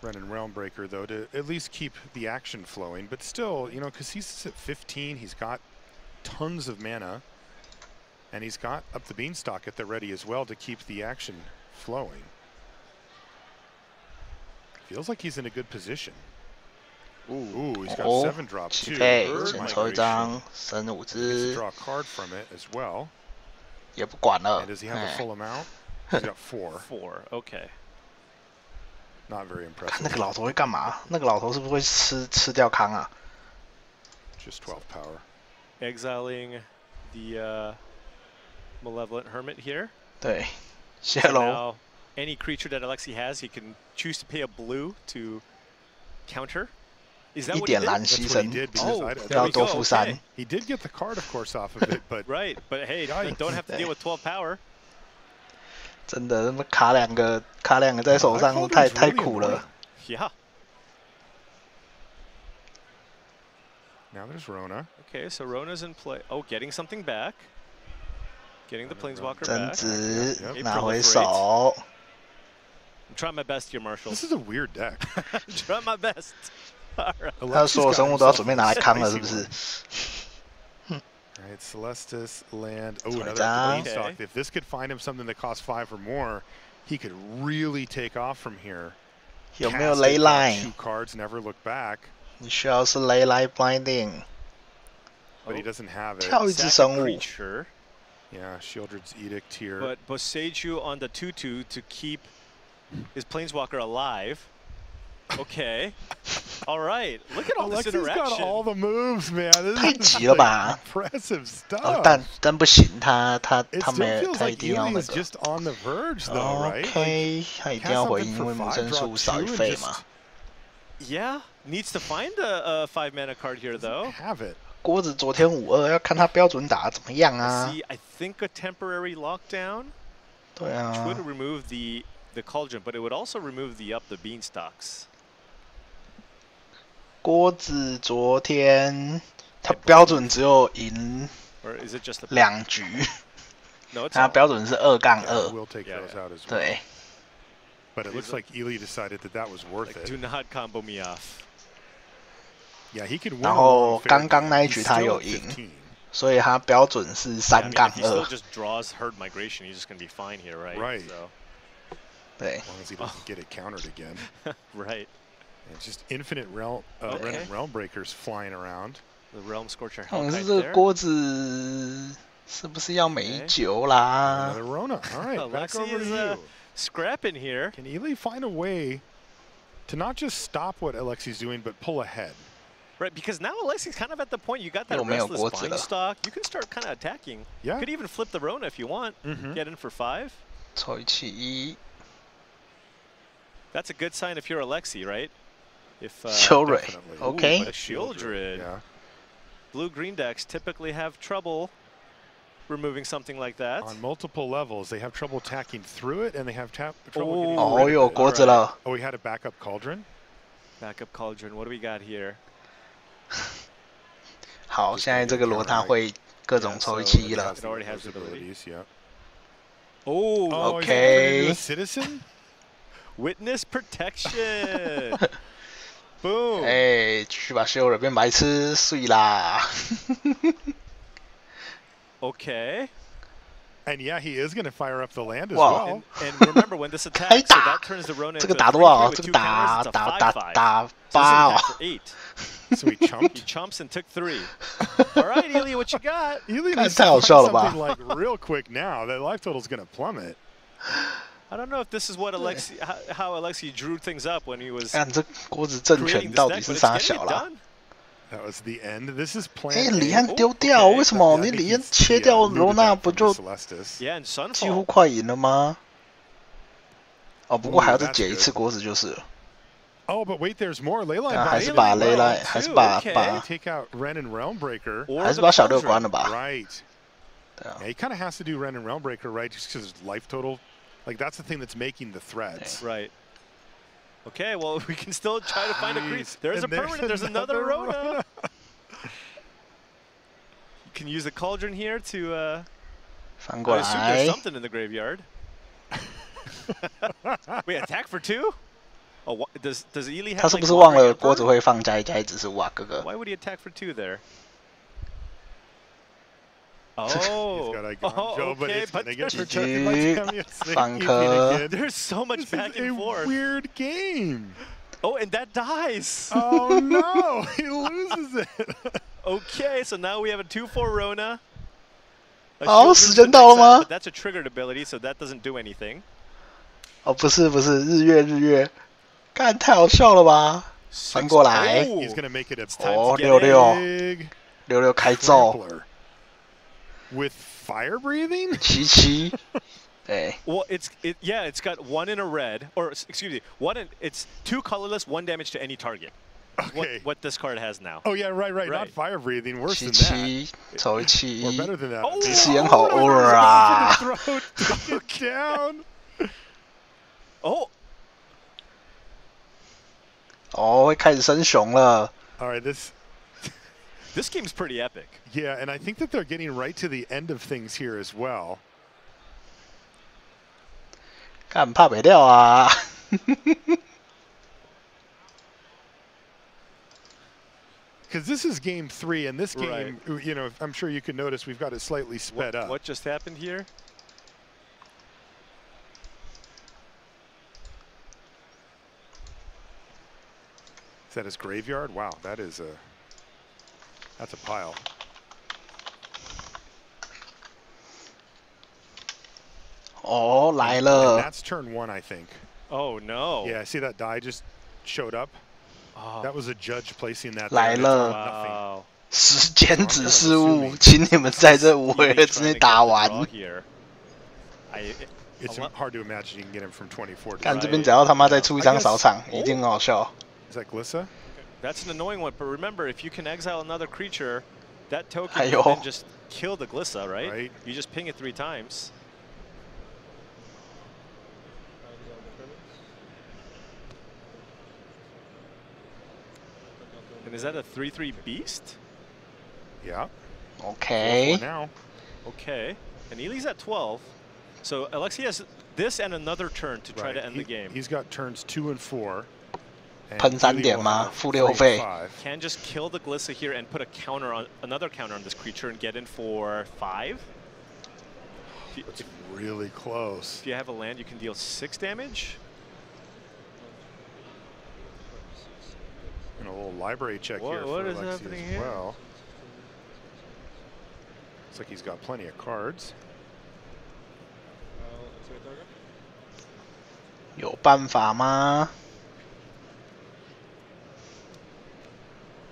Wrenn and Realmbreaker, though, to at least keep the action flowing. But still, you know, Xxix is at 15. He's got tons of mana. And he's got Up the Beanstalk at the ready as well to keep the action flowing. Feels like he's in a good position. Ooh, he's got 7 drops too.先抽一张，升5只。 Draw a card from it as well. 也不管了。 And does he have a full amount? He's got 4. 4, okay. Not very impressive. 那个老头会干嘛？那个老头是不是会吃掉康啊 ？Just 12 power. Exiling the Malevolent Hermit here. 对，谢 So 喽。 now, any creature that Alexi has, he can choose to pay a blue to counter. Is that what he did? That's what he did because要多付3。 He did get the card, of course, off of it, but right. But hey, you don't have to deal with 12 power. 真的，那么卡两个在手上太苦了。 Yeah. Now there's Rona. Okay, so Rona's in play. Oh, getting something back. Getting the Planeswalker 增 back. 值拿回手。 I'm trying my best here, Marshall. This is a weird deck. I'm trying my best. All right. 他所有生物都要准备拿来康了，是不是？ All right, Celestis, land. Oh, another Beanstalk. If this could find him something that costs 5 or more, he could really take off from here. 有没有雷 line？ 2 cards, never look back. 你需要是雷 line blinding。 But he doesn't have it. 跳一只生物。 Yeah, Shieldred's Edict here. But Boseiju on the 2/2 to keep his Planeswalker alive. Okay. All right. Look at all this interaction. Got all the moves, man. 太急了吧 ？Impressive stuff. 但不行，他一定要那个。 just on the verge, though, right? OK， 他一定要回应，因为木真数少一费嘛。 Yeah, needs to find a 5 mana card here, though. Have it. 郭子昨天5-2，要看他标准打怎么样啊。 See, I think a temporary lockdown. 对啊。 Which would remove the Cauldron, but it would also remove the Up the Beanstalks. 郭子昨天他标准只有赢2局，他标准是2-2。对。 But it looks like Ely decided that was worth it. Do not combo me off. Yeah, he could win. 然后刚刚那一局他有赢，所以他标准是3-2。If he still just draws Herd Migration, he's just going to be fine here, right? Right. So. 对。 As long as he doesn't get it countered again. Right. And just infinite Wrenn and Realmbreakers flying around. The Realm Scorcher. 可是这个锅子是不是要没酒啦 ？Another Rona. All right, back over to you. Scrapping here. Can Ely find a way to not just stop what Alexi's doing, but pull ahead? Right, because now Alexi's kind of at the point you got that Restless Beanstalk. You can start kind of attacking. Yeah. You could even flip the Rona if you want. Get in for 5. 抽一起1。 That's a good sign if you're Alexi, right? If Shieldred. Okay. Shieldred. Yeah. Blue-green decks typically have trouble removing something like that. On multiple levels, they have trouble tacking through it, and they have trouble getting哦 rid of 有 it. 锅子了。Oh, we had a backup cauldron. Backup cauldron. What do we got here? 好，现在这个罗塔会各种抽一期了。 It already has abilities. Yeah. Oh, okay. Citizen. Witness protection. Boom. 哎，继续把修了，变白痴，碎啦。Okay. And yeah, he is going to fire up the land as Wow. well. And remember, when this attacks, so that turns the Rona 这 into 个 a 打多少？ 3-3 with 这 two 个 counters. It's a 打 5-5. 8 So this is哦。 for 8. So he chumped. He chumps and took 3. All right, Ely, what you got? Ely 看 needs 太 to 好 find 笑了吧 something like real quick now. That life total is going to plummet. I don't know if this is what how Alexi drew things up when he was. 看这锅子政权到底是啥小啦？ That was the end. This is plan 哎， A. 李安丢掉，为什么？你李安切掉罗纳不就 Yeah, and 几乎 Sunfall. 快赢了吗？哦，不过还要再解一次锅子就是了。 Oh, but wait, there's more. Leyline 还是把 Leyline， 还是把 take out Ren and Realmbreaker. 还是把小六关了吧？ Right. Yeah, he kind of has to do Ren and Realmbreaker, right? Just because life total, like that's the thing that's making the threats. Right. Okay, well, we can still try to find a crease. There's a permanent. There's another Rona. You can use the cauldron here to. 翻过 I assume 来 there's。something in the graveyard. Wait, attack for 2? Oh, does Ely have? 他是 like 不是忘 water 了 amber? 锅子会放加一加一指示物啊，哥哥？ Why would he attack for 2 there? He's Oh, got a Gonjo, but okay, it's but going to get there's, protected by Cameo Snake Fanker. keeping again. there's so much This back is and a forth. weird game. Oh, and that dies. Oh no, he loses it. Okay, so now we have a 2-4 Rona. A 好， shield 时 boost 间到了 attacks 吗 out, but that's a triggered ability, so that doesn't do anything. 哦，不是，日月，干太好笑了吧？翻过来， He's going to make it a 哦， big 66开咒 trampler with fire breathing. 77，对， Well, it's got 1 in a red, or excuse me, it's 2 colorless, 1 damage to any target. Okay. What this card has now. Oh yeah, right. Not fire breathing. Worse than that. 77抽一期 Or，better than that. 姿势很好，over 啊！ Throat, take it down. Oh. 哦，会开始升熊了。 All right, this game's pretty epic. Yeah, and I think that they're getting right to the end of things here as well. 干怕没掉啊！ Because this is game 3, and this game, you know, I'm sure you can notice we've got it slightly sped up. What just happened here? Is that his graveyard? Wow, that's a pile. Oh, 来 And 了。 that's turn 1, I think. Oh no. Yeah, see that die just showed up? Oh. That was a judge placing that 来 there. 了 Wow. 时间指示物，请你们在这5回合之内打完。 It's hard to imagine you can get him from 24 to 看这边只要他妈再出一张扫场，一定很好笑。 Is that Glissa? That's an annoying one, but remember, if you can exile another creature, that token 哎呦 can then just kill the Glissa, right? You just ping it 3 times. And is that a 3/3 beast? Yeah. Okay. Now. Okay. And Ely's at 12. So Alexi has this and another turn to try Right. to end the game. He's got turns 2 and 4. 喷3点吗？负6费。 Can just kill the Glissa here and put another counter on this creature and get in for 5. It's really close. If you have a land, you can deal 6 damage. And a little library check here What for is Alexi happening as here? well. Looks like he's got plenty of cards. 有办法吗？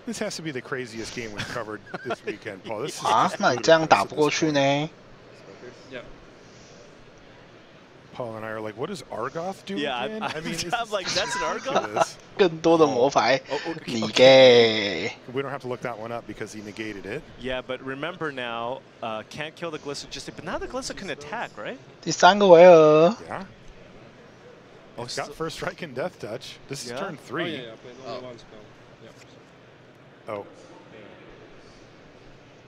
This has to be the craziest game we've covered this weekend, Paul. This is 啊，那你这样打不过去呢？ Paul and I are like, what does Argoth do again? I mean, I'm like, that's an Argoth? 更多的魔牌，你给。We don't have to look that one up because he negated it. Yeah, but remember now, can't kill the Glissa just, but now the Glissa can attack, right? 第3个回合。Yeah. Oh, it's got first strike and death touch. This is turn 3. Oh, yeah, but only one spell. Yeah. Oh.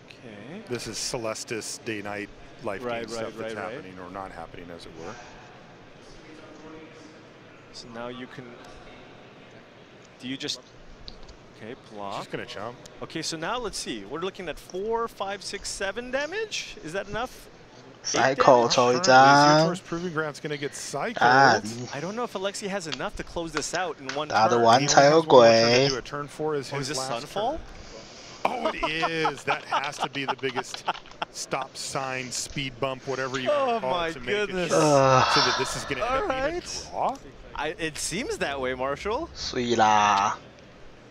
Okay. This is Celestis Day Night life game stuff that's happening or not happening, as it were. So now you can. Do you just? Okay, block. Just gonna jump. Okay, so now let's see. We're looking at 4, 5, 6, 7 damage. Is that enough? Cycle 抽一张。Proving Ground's gonna get cycled. I don't know if Alexi has enough to close this out in one turn. 打得完才有鬼。Turn 4 is his is this last Sunfall? Oh, it is. That has to be the biggest stop sign, speed bump, whatever you want to call it, to make it so that this is going to end up being a draw. It seems that way, Marshall. 所以啦，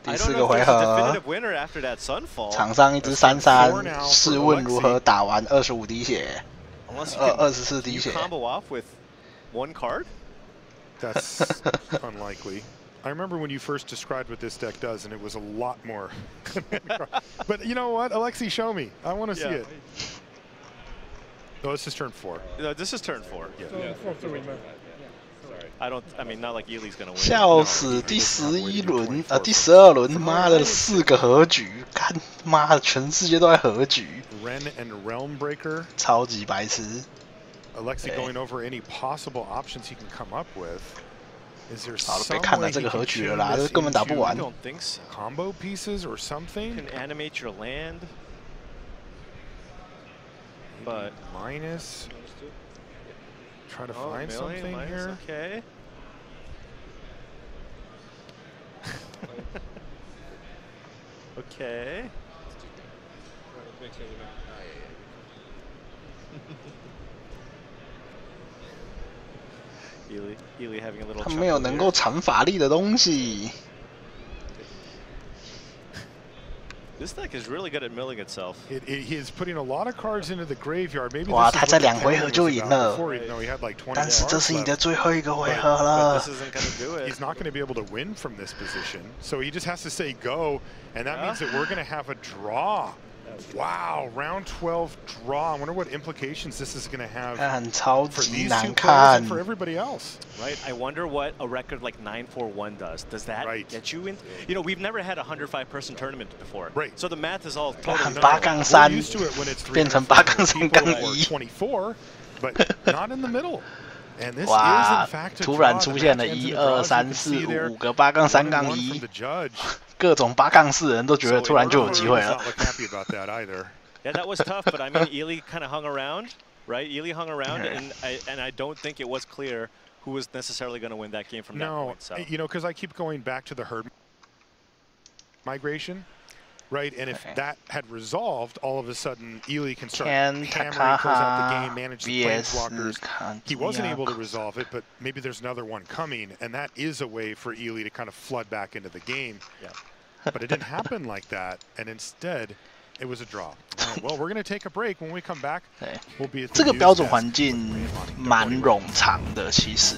第4个回 a 合， definitive winner after that Sunfall. 场上一支33，试问如何打完25滴血？24滴血。 Combo off with one card? That's unlikely. I remember when you first described what this deck does, and it was a lot more. But you know what? Alexi, show me. I want to see it. No, this is turn 4. No, this is turn 4. Yeah. I mean, not like Ely's gonna win. 笑死！第11轮第12轮，妈的4个和局，看妈的全世界都在和局。Ren and Realm Breaker. 超级白痴。Alexi going over any possible options he can come up with. Is there 好了，别看了这个和局了啦，这根本打不完。 Combo pieces or something? You can animate your land, but minus. Try to find something here. Okay. Okay. Ely having a little. 他没有能够产法力的东西。This deck is really good at milling itself. He is putting a lot of cards into the graveyard. Maybe 哇，他在2回合就赢了。但是这是你的最后一个回合了。 He's not going to be able to win from this position, so he just has to say go, and that means that we're going to have a draw. Wow, round 12 draw. I wonder what implications this is going to have for these two players and for everybody else. Right. I wonder what a record like 9-4-1 does. Does that get you in? You know, we've never had a 105-person tournament before. Right. So the math is all totally. 8-3 used to it when it's 变成8-3-1 24, but not in the middle. And this is 哇 in fact a 突然 draw. 出 The 现了 match ends 1、in a draw, 2、as you 3、can see 4、 there. 5个8-3-1 1-1 from the judge. 各种8-4的人都觉得突然就有机会了。 Not look happy about that either. Yeah, that was tough, but I mean, Ely kind of hung around, right? Ely hung around, and I don't think it was clear who was necessarily going to win that game from that point. So. You know, because I keep going back to the herd migration, right? And if that had resolved, all of a sudden Ely can start hammering, close out the game, manage the planeswalkers. He wasn't able to resolve it, but maybe there's another one coming, and that is a way for Ely to kind of flood back into the game. Yeah. But it didn't happen like that, and instead, it was a draw. Well, we're going to take a break. When we come back, we'll be at the 这个标准环境蛮冗长的，其实。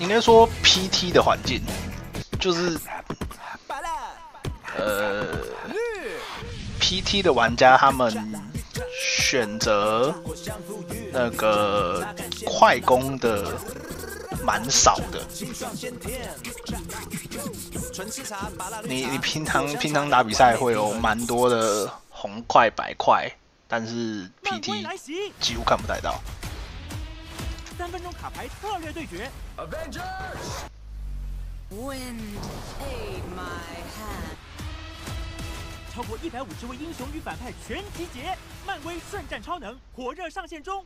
应该说 PT 的环境，就是PT 的玩家他们选择那个快攻的蛮少的。你平常打比赛会有蛮多的红块白块，但是 PT 几乎看不太到。3分钟卡牌策略对决。Avengers。Wind aid my hand。超过150位英雄与反派全集结，漫威瞬战超能火热上线中。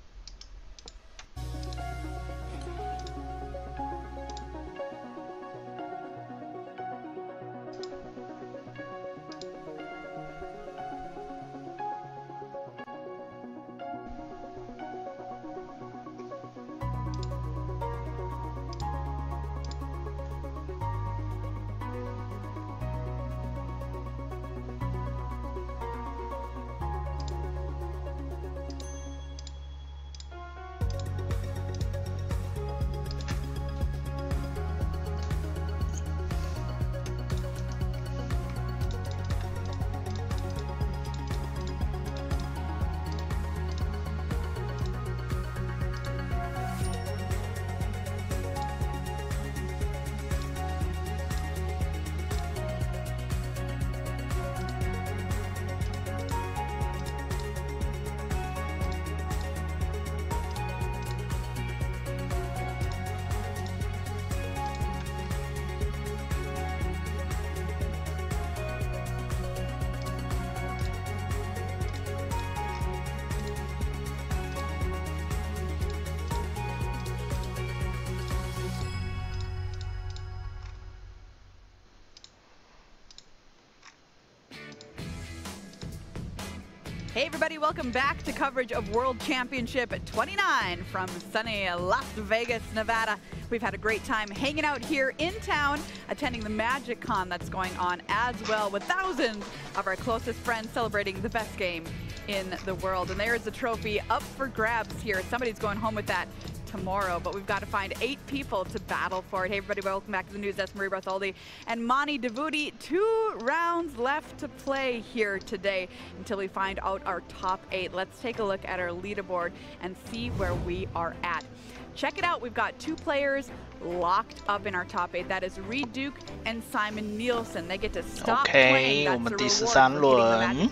Hey everybody, welcome back to coverage of World Championship 29 from sunny Las Vegas, Nevada. We've had a great time hanging out here in town, attending the Magic Con that's going on as well, with thousands of our closest friends celebrating the best game in the world. And there's the trophy up for grabs here. Somebody's going home with that tomorrow, but we've got to find 8 people to battle for it. Hey everybody, welcome back to the news. That's Marie Bartholdi and Mani Devuti. 2 rounds left to play here today until we find out our top 8. Let's take a look at our leaderboard and see where we are at. Check it out, we've got 2 players locked up in our top 8. That is Reed Duke and Simon Nielsen. They get to stop playing. 我们第13轮，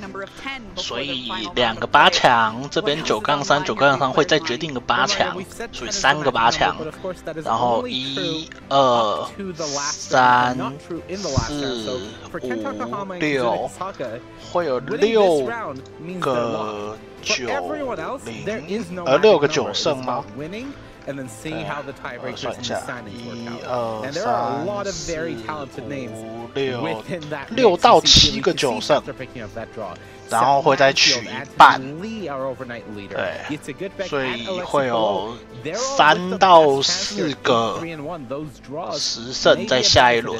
所以2个8强，这边9-3、9-3会再决定个8强，所以3个8强，然后1、2、3、4、5、6，会有6个6个9胜吗？And then seeing how the tiebreakers and standings work out. And there are a lot of very talented names within that 6到7个9胜，然后会再取一半，对，所以会有3到4个10胜在下一轮。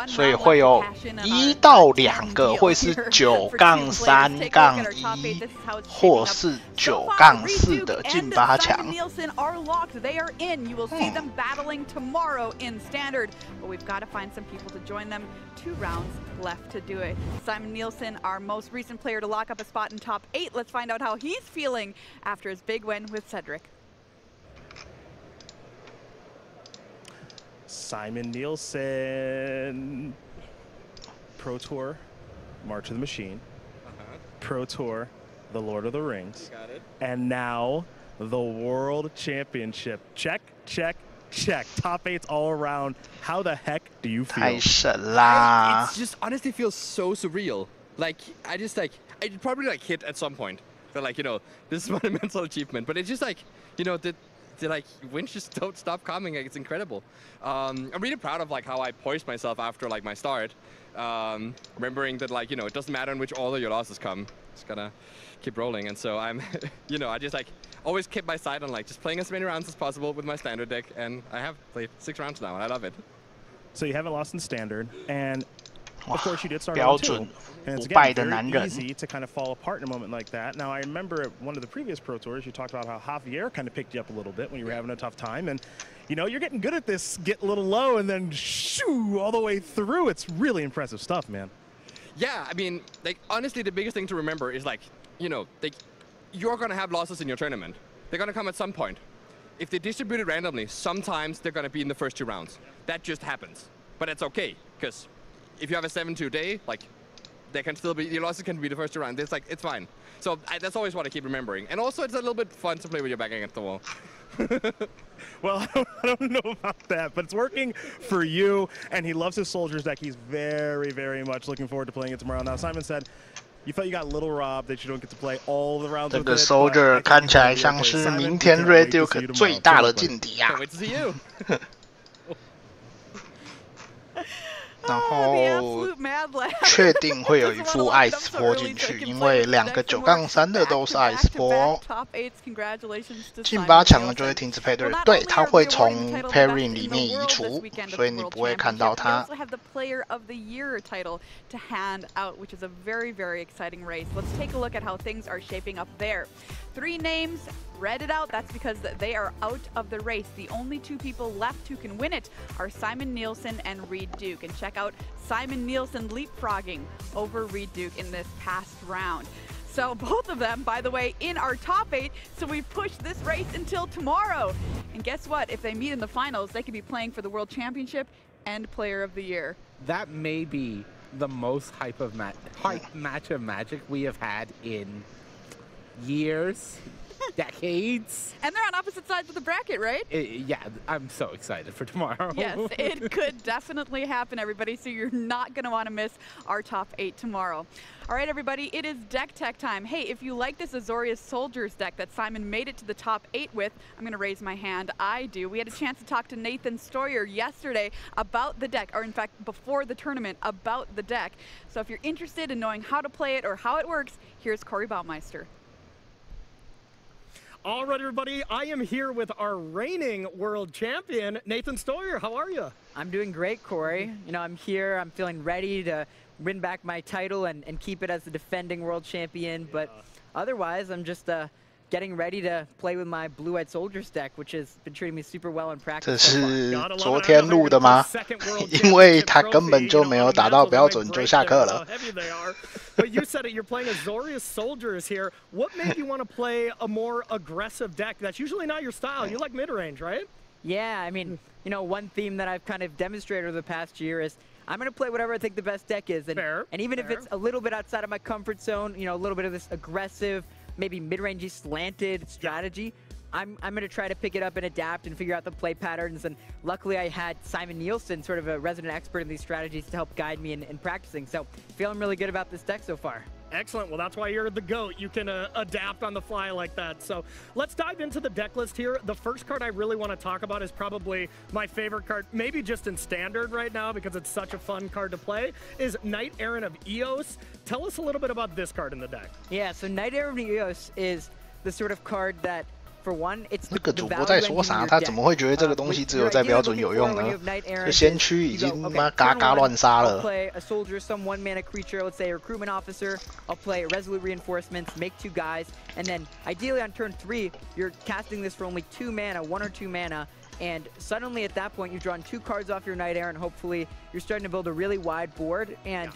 所以会有1到2个会是9-3-1，或是9-4的进8强。2 rounds left to do it. Simon Nielsen, our most recent player to lock up a spot in top 8. Let's find out how he's feeling after his big win with Cedric. Simon Nielsen, Pro Tour, March of the Machine, Pro Tour, The Lord of the Rings, and now the World Championship. Check, check, check. Top 8's all around. How the heck do you feel? It just honestly feels so surreal. Like, I probably like hit at some point. But like, you know, this is my mental achievement. But it's just like, you know, the like wins just don't stop coming. Like, it's incredible. I'm really proud of like how I poised myself after like my start. Remembering that like, you know, it doesn't matter in which order your losses come. Just gotta keep rolling. And so I'm, you know, I just like always kept my sight on like just playing as many rounds as possible with my standard deck. And I have played 6 rounds now and I love it. So you haven't lost in standard, and of course you did start on 2. And it's again very easy to kind of fall apart in a moment like that. Now I remember at one of the previous Pro Tours you talked about how Javier kind of picked you up a little bit when you were having a tough time, and you know you're getting good at this, get a little low and then shoo all the way through. It's really impressive stuff, man. Yeah, I mean, like honestly the biggest thing to remember is like, you know, you're gonna have losses in your tournament. They're gonna come at some point. If they distribute it randomly, sometimes they're gonna be in the first 2 rounds. That just happens, but it's okay because if you have a 7-2 day, like, they can still be, your losses can be the first 2 rounds. It's like, it's fine. So that's always what I keep remembering. And also, it's a little bit fun to play with your back against the wall. Well, I don't know about that, but it's working for you. And he loves his Soldiers deck. He's very, very much looking forward to playing it tomorrow. Now, Simon said you felt you got a little robbed that you don't get to play all the rounds with it. 这个 Soldier 看起来像是明天 Red Duke 最大的劲敌啊！ Can't wait to see you. 然后确定会有一副 Ice 波进去，因为2个9-3的都是 Ice 波。进8强了就会停止配对，对，它会从 Pairing 里面移除，所以你不会看到它。3 names, read it out. That's because they are out of the race. The only 2 people left who can win it are Simon Nielsen and Reed Duke. And check out Simon Nielsen leapfrogging over Reed Duke in this past round. So both of them, by the way, in our top 8. So we've pushed this race until tomorrow. And guess what? If they meet in the finals, they could be playing for the World Championship and Player of the Year. That may be the most hype match of Magic we have had in years. decades. And they're on opposite sides of the bracket, right? Yeah, I'm so excited for tomorrow. Yes, it could definitely happen, everybody, so you're not going to want to miss our top 8 tomorrow. All right, everybody, it is deck tech time. Hey, if you like this Azorius Soldiers deck that Simon made it to the top 8 with, I'm going to raise my hand. I do. We had a chance to talk to Nathan Stoyer yesterday about the deck, or in fact, before the tournament, about the deck. So if you're interested in knowing how to play it or how it works, here's Corey Baumeister. All right, everybody, I am here with our reigning world champion, Nathan Stoyer. How are you? I'm doing great, Corey. You know, I'm here. I'm feeling ready to win back my title and keep it as the defending world champion. But otherwise, I'm just getting ready to play with my Blue-Eyed Soldiers deck, which has been treating me super well in practice. 这是昨天录的吗？因为他根本就没有打到标准就下课了。But you said it, you're playing Azorius Soldiers here. What made you want to play a more aggressive deck? That's usually not your style. You like mid-range, right? Yeah, I mean, you know, one theme that I've kind of demonstrated over the past year is I'm going to play whatever I think the best deck is. And even if it's a little bit outside of my comfort zone, you know, a little bit of this aggressive, maybe mid-rangey slanted strategy, I'm going to try to pick it up and adapt and figure out the play patterns. And luckily I had Simon Nielsen, sort of a resident expert in these strategies, to help guide me in practicing. So feeling really good about this deck so far. Excellent. Well, that's why you're the GOAT. You can adapt on the fly like that. So let's dive into the deck list here. The first card I really want to talk about is probably my favorite card, maybe just in standard right now because it's such a fun card to play, is Knight Errant of Eos. Tell us a little bit about this card in the deck. Yeah, so Knight Errant of Eos is the sort of card that, for one, it's 那个主播在说啥？他怎么会觉得这个东西只有在标准有用呢？这先驱已经妈嘎嘎乱杀了。I'll play a soldier, some 1-mana creature, let's say a recruitment officer. I'll play resolute reinforcements, make 2 guys, and then ideally on turn 3, you're casting this for only 2 mana, 1 or 2 mana. And suddenly at that point, you've drawn 2 cards off your Knight Errant. Hopefully, you're starting to build a really wide board. And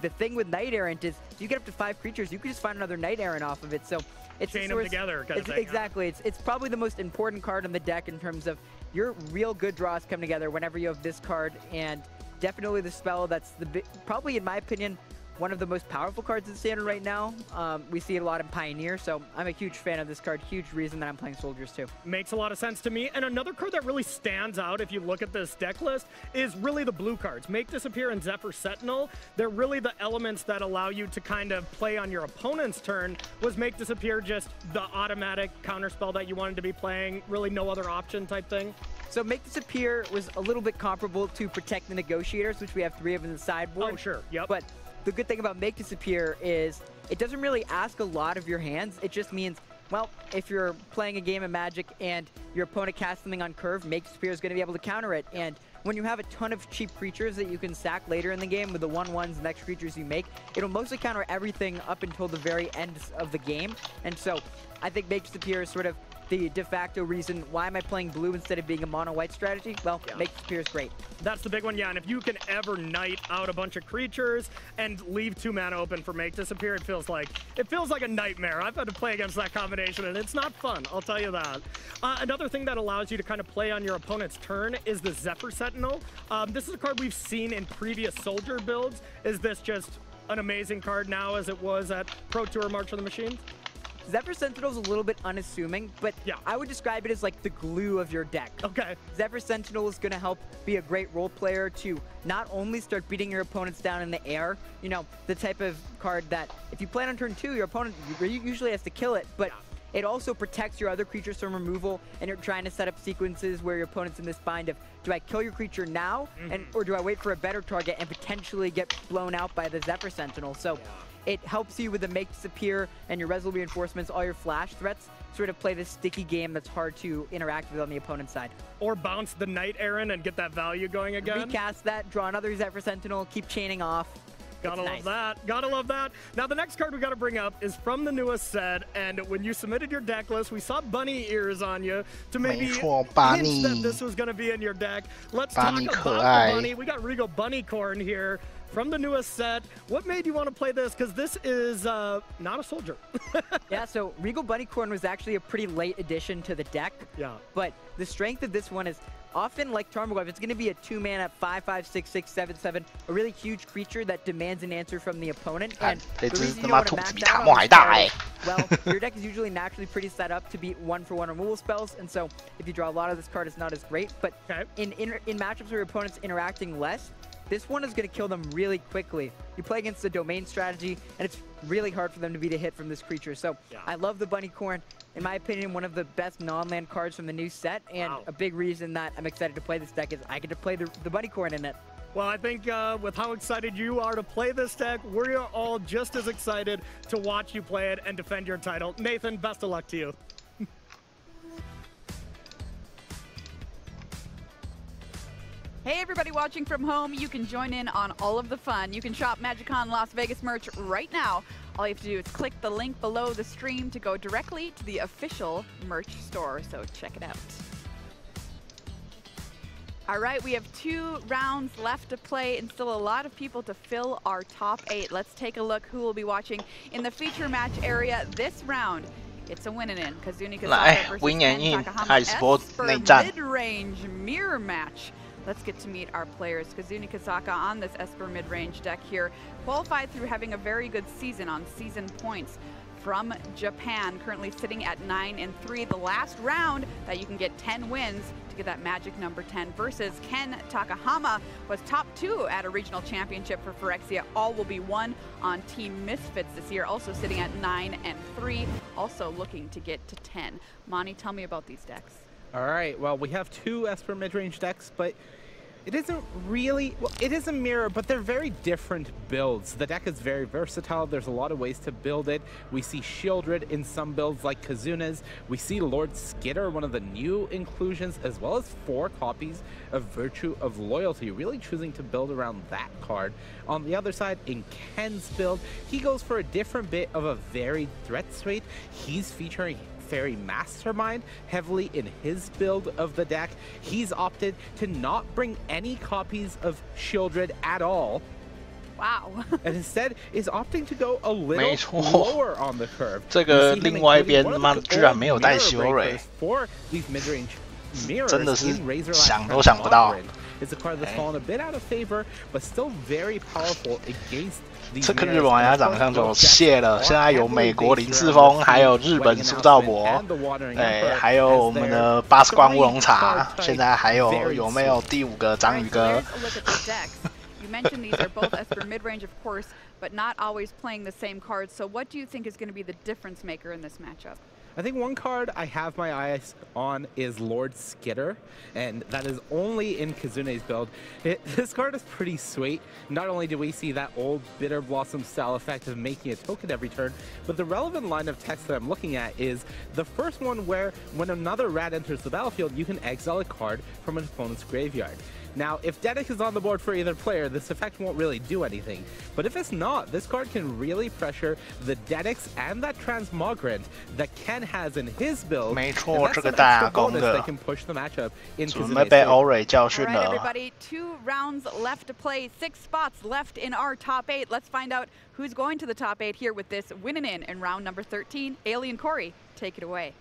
the thing with Knight Errant is, if you get up to 5 creatures, you can just find another Knight Errant off of it. So it's chain them together kind of thing. Exactly. It's probably the most important card in the deck in terms of your real good draws come together whenever you have this card. And definitely the spell that's probably, in my opinion, one of the most powerful cards in Standard right now. We see it a lot in Pioneer, so I'm a huge fan of this card. Huge reason that I'm playing Soldiers too. Makes a lot of sense to me. And another card that really stands out if you look at this deck list is really the blue cards. Make Disappear and Zephyr Sentinel. They're really the elements that allow you to kind of play on your opponent's turn. Was Make Disappear just the automatic counterspell that you wanted to be playing? Really no other option type thing? So Make Disappear was a little bit comparable to Protect the Negotiators, which we have 3 of in the sideboard. Oh, sure. Yep. But the good thing about Make Disappear is it doesn't really ask a lot of your hands. It just means, well, if you're playing a game of Magic and your opponent casts something on curve, Make Disappear is going to be able to counter it. And when you have a ton of cheap creatures that you can sack later in the game with the 1/1s and extra creatures you make, it'll mostly counter everything up until the very end of the game. And so I think Make Disappear is sort of the de facto reason why am I playing blue instead of being a mono-white strategy? Well, Make Disappear is great. That's the big one, yeah. And if you can ever knight out a bunch of creatures and leave 2 mana open for Make Disappear, it feels like a nightmare. I've had to play against that combination, and it's not fun, I'll tell you that. Another thing that allows you to kind of play on your opponent's turn is the Zephyr Sentinel. This is a card we've seen in previous Soldier builds. Is this just an amazing card now as it was at Pro Tour March of the Machines? Zephyr Sentinel is a little bit unassuming, but I would describe it as like the glue of your deck. Okay. Zephyr Sentinel is going to help be a great role player to not only start beating your opponents down in the air, you know, the type of card that if you play it on turn 2, your opponent usually has to kill it, but it also protects your other creatures from removal, and you're trying to set up sequences where your opponent's in this bind of, do I kill your creature now, or do I wait for a better target and potentially get blown out by the Zephyr Sentinel? So it helps you with the Make Disappear and your resolute reinforcements, all your flash threats, sort of play this sticky game that's hard to interact with on the opponent's side. Or bounce the Knight Errant and get that value going again. Recast that, draw another Zephyr Sentinel, keep chaining off. Gotta love that. Gotta love that. Now, the next card we gotta bring up is from the newest set, and when you submitted your deck list, we saw bunny ears on you to maybe hint that this was gonna be in your deck. Let's talk about the bunny. We got Regal Bunnycorn here from the newest set. What made you want to play this? Because this is not a soldier. Yeah, so Regal Bunnycorn was actually a pretty late addition to the deck. Yeah. But the strength of this one is often, like Tarmogoyf, it's going to be a 2-mana 5/5, 6/6, 7/7, a really huge creature that demands an answer from the opponent. And the reason you want to max out on this card, well, your deck is usually naturally pretty set up to beat 1-for-1 removal spells, and so if you draw a lot of this card, it's not as great. But in matchups where your opponent's interacting less, this one is going to kill them really quickly. You play against the domain strategy, and it's really hard for them to beat a hit from this creature. So I love the Bunnycorn. In my opinion, one of the best non-land cards from the new set, and a big reason that I'm excited to play this deck is I get to play the Bunnycorn in it. Well, I think with how excited you are to play this deck, we're all just as excited to watch you play it and defend your title. Nathan, best of luck to you. Hey everybody watching from home, you can join in on all of the fun. You can shop MagicCon Las Vegas merch right now. All you have to do is click the link below the stream to go directly to the official merch store, so check it out. All right, we have 2 rounds left to play and still a lot of people to fill our top 8. Let's take a look who will be watching in the feature match area this round. It's a win-in. Kazuni Kasaka versus Ken Takahama Esper mid-range mirror match. Let's get to meet our players. Kazuni Kasaka on this Esper mid-range deck here, qualified through having a very good season on season points from Japan, currently sitting at 9-3. The last round that you can get 10 wins to get that magic number 10 versus Ken Takahama was top 2 at a regional championship for Phyrexia. All will be won on Team Misfits this year, also sitting at 9-3, also looking to get to 10. Monty, tell me about these decks. All right, well, we have 2 Esper mid-range decks, but it isn't really, well, it is a mirror, but they're very different builds. The deck is very versatile. There's a lot of ways to build it. We see Shieldred in some builds like Kazuna's. We see Lord Skitter, one of the new inclusions, as well as 4 copies of Virtue of Loyalty, really choosing to build around that card. On the other side, in Ken's build, he goes for a different bit of a varied threat suite. He's featuring Fairy Mastermind heavily in his build of the deck. He's opted to not bring any copies of Shieldred at all. Wow. And instead is opting to go a little lower on the curve. 这个另外一边妈居然没有带Shieldred， for these mid-range mirrors 真的是想都想不到。 It's a card that's fallen a bit out of favor, but still very powerful against. 这个日本玩家长相就谢了，现在有美国林世峰，还有日本苏兆博，哎，还有我们的80罐乌龙茶，现在还有没有第5个章鱼哥？ You mentioned these are both Esper mid-range, of course, but not always playing the same cards. So what do you think is going to be the difference maker in this matchup? I think one card I have my eyes on is Lord Skitter, and that is only in Kazune's build. This card is pretty sweet. Not only do we see that old Bitter Blossom style effect of making a token every turn, but the relevant line of text that I'm looking at is the first one where when another rat enters the battlefield, you can exile a card from an opponent's graveyard. Now, if Dedek is on the board for either player, this effect won't really do anything. But if it's not, this card can really pressure the Dedeks and that Transmogrant that Ken has in his build. 没错，这个大功的。 They can push the matchup in 准备被欧蕊教训 All 了。 right, everybody, 2 rounds left to play, 6 spots left in our top 8. Let's find out who's going to the top 8 here with this winning in round number 13. Alien Corey, take it away.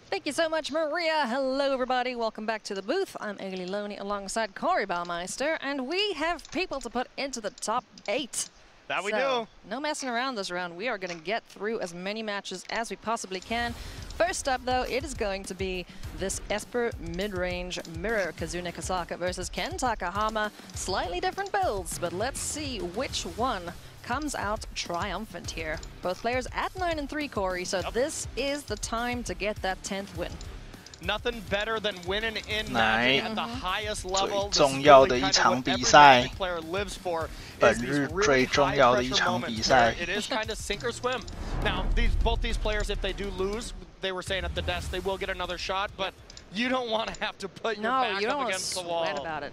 Thank you so much, Maria. Hello, everybody. Welcome back to the booth. I'm Ailey Loney alongside Corey Baumeister, and we have people to put into the top 8. That we do. No messing around this round. We are going to get through as many matches as we possibly can. First up, though, it is going to be this Esper mid-range mirror Kazuna Kasaka versus Ken Takahama. Slightly different builds, but let's see which one comes out triumphant here. Both players at 9-3, Corey, so this is the time to get that 10th win. Nothing better than winning in Magic at the highest level. 最重要的一场比赛，本日最重要的一场比赛。 It is kind of sink or swim. Now, both these players, if they do lose, they were saying at the desk they will get another shot, but you don't want to have to put your back up against the wall. No, you don't want to sweat about it.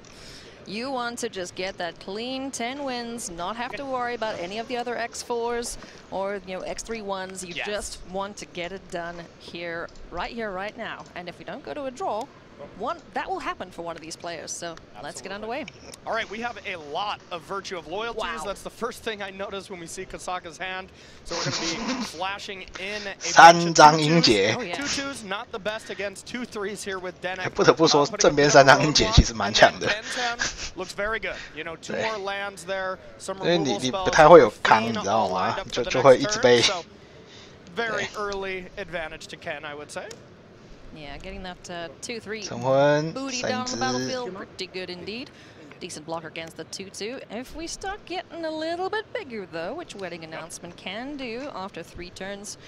You want to just get that clean 10 wins, not have to worry about any of the other X4s or X3-1s. You just want to get it done here, right now. And if we don't go to a draw, that will happen for one of these players. So let's get underway. All right, we have a lot of Virtue of Loyalties. Wow. That's the first thing I noticed when we see Kasaka's hand. So we're going to be flashing in a 3张音节。2-2s not the best against 2-3s here with Denek. 不得不说，正边3张音节其实蛮强的。Looks very good. You know, 2 more lands there. Some 因为你不太会有扛，你知道吗？就会一直被。Very early advantage to Ken, I would say. Yeah, getting that 2-3 booty down on the battlefield, pretty good indeed. Decent blocker against the 2-2. If we start getting a little bit bigger, though, which Wedding Announcement can do after 3 turns,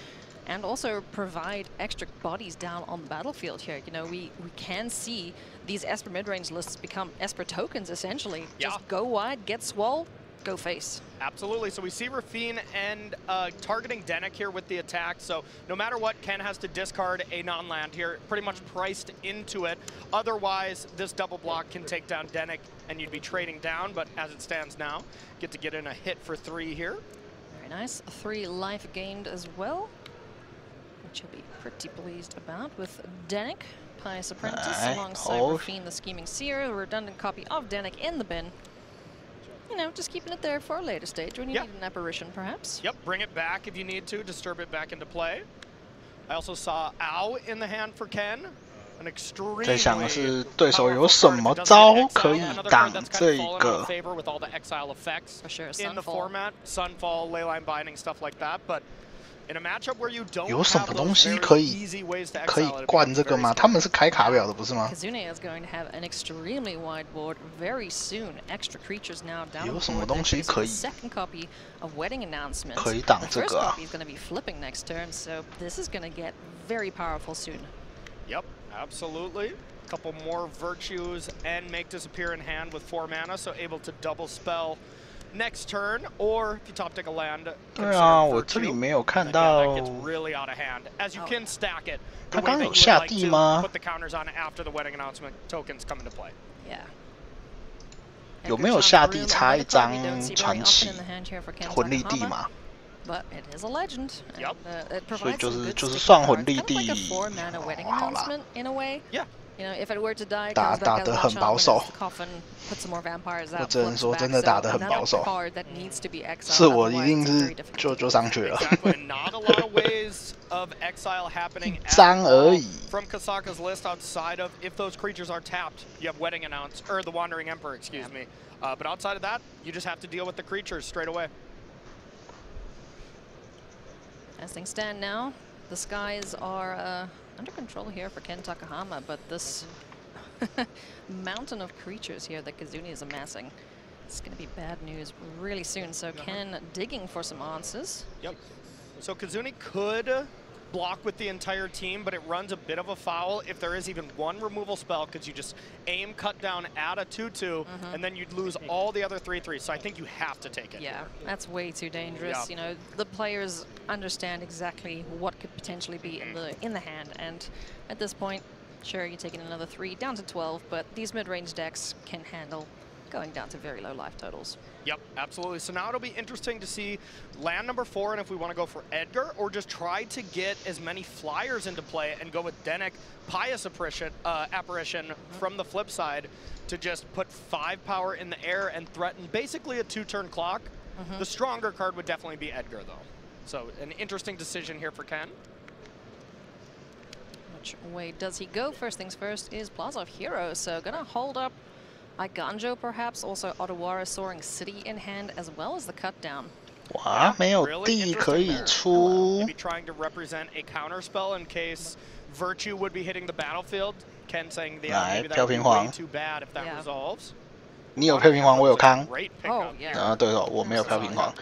and also provide extra bodies down on the battlefield here. You know, we can see these Esper mid-range lists become Esper tokens, essentially. Just go wide, get swole, go face. Absolutely. So we see Rafine and targeting Denek here with the attack. So no matter what, Ken has to discard a non-land here, pretty much priced into it. Otherwise, this double block can take down Denek and you'd be trading down. But as it stands now, get in a hit for 3 here. Very nice. 3 life gained as well, which you'll be pretty pleased about with Denek. Pious Apprentice alongside Rafine, the Scheming Seer, a redundant copy of Denek in the bin. You know, just keeping it there for a later stage when you need an apparition, perhaps. Yep, bring it back if you need to, disturb it back into play. I also saw Ow in the hand for Ken. An extremely 在想的是对手有什么招可以挡这个。With all the exile effects in the format, Sunfall, Leyline Binding, stuff like that, but. In a matchup where you don't 有什么东西可以灌这个吗？他们是开卡表的，不是吗？ Kazune is going to have an extremely wide board very soon. Extra creatures now down. 有什么东西可以 second copy of Wedding Announcement. 可以挡这个啊 The first copy is going to be flipping next turn, so this is going to get very powerful soon. Yep, absolutely. A couple more Virtues and make disappear in hand with 4 mana, so able to double spell. Next turn, or if you top deck a land, 对啊，我这里没有看到。 really out of hand. As you can stack it. 他刚有下地吗？ Put the counters on after the Wedding Announcement tokens come into play. Yeah. 有没有下地插一张传奇魂力地嘛？ But it is a legend. Yep. It 所以 provides 就是算魂力地。 like a 4-mana Wedding Announcement in a way. Yeah. You know, if it were to die, 打得很保守。 coffin, put some more vampires out. 我只能说真的打得很保守。 That needs to be exiled. 是我一定是就上去了。 Exactly. Not a lot of ways of exile happening 一张而已。 From Kasaka's list outside of if those creatures are tapped, you have Wedding Announce or the Wandering Emperor, excuse me. But outside of that, you just have to deal with the creatures straight away. As things stand now, the skies are under control here for Ken Takahama, but this mountain of creatures here that Kazune is amassing, it's going to be bad news really soon. So Ken digging for some answers. Yep. So Kazune could block with the entire team, but it runs a bit of a foul if there is even 1 removal spell, because you just aim, cut down, add a 2-2, and then you'd lose all the other 3-3. So I think you have to take it. Yeah, that's way too dangerous. Yep. You know, the players understand exactly what could potentially be in the hand, and at this point, sure, you're taking another 3 down to 12, but these mid-range decks can handle going down to very low life totals. Yep, absolutely. So now it'll be interesting to see land number 4, and if we want to go for Edgar, or just try to get as many flyers into play and go with Denek, Pious Apparition from the flip side to just put 5 power in the air and threaten basically a 2-turn clock. The stronger card would definitely be Edgar, though. So an interesting decision here for Ken. Which way does he go? First things first is Plaza of Heroes, so gonna hold up Iganjo perhaps, also Otawara Soaring City in hand, as well as the cut down. 哇，没有地可以出。 Maybe trying to represent a counter spell in case Virtue would be hitting the battlefield. Ken saying maybe that would be way too bad if that resolves. 你有飘平皇，我有康。 Oh yeah. 啊，对哦，我没有飘平皇。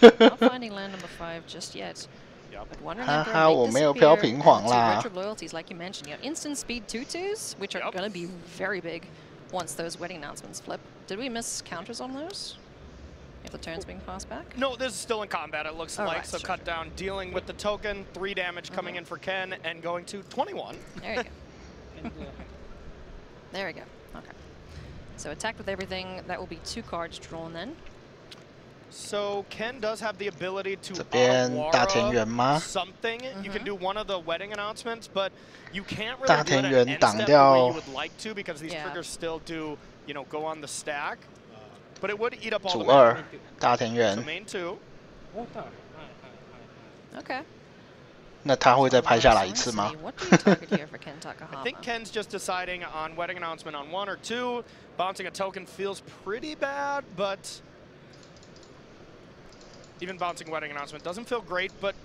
Not finding land number 5 just yet. But ha ha, 我没有飘平皇啦。 Retro loyalties, like you mentioned, you have instant speed 2-2s, which are going to be very big once those Wedding Announcements flip. Did we miss counters on those? If the turn's being passed back? No, this is still in combat, it looks like. So cut down, dealing with the token, 3 damage coming in for Ken, and going to 21. There you go. There we go. Okay. So attacked with everything. That will be 2 cards drawn then. So Ken does have the ability to 这边大田园吗？ something. You can do one of the wedding announcements, but you can't really 大 do 田 it 园 at 挡 end step the way 掉 you would like to because these triggers still do, you know, go on the stack. But it would eat up all 主 the 二 mana. 大田 So 园。 main 2. Okay. 那他会再拍下来一次吗？ What do you target here for Ken Takahama? I think Ken's just deciding on wedding announcement on 1 or 2. Bouncing a token feels pretty bad, but even bouncing wedding announcement doesn't feel great, but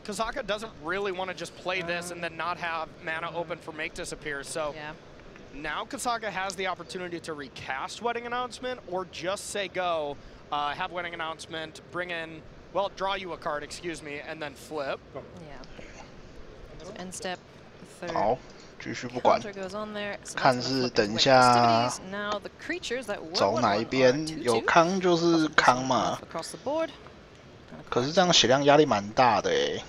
Kozaka doesn't really want to just play this and then not have mana open for Make Disappear. So now Kozaka has the opportunity to recast wedding announcement or just say go, have wedding announcement, bring in, well, draw you a card, excuse me, and then flip. Yeah. So end step, third. 好，继续不管 Counter goes on there, so 看 that's 是 gonna flip 等 into 一 wedding 下 festivities. Now the creatures that were 走哪一 1/1 are 边， 2/2. 有康就是康嘛。 Across the board. 可是这样血量压力蛮大的诶。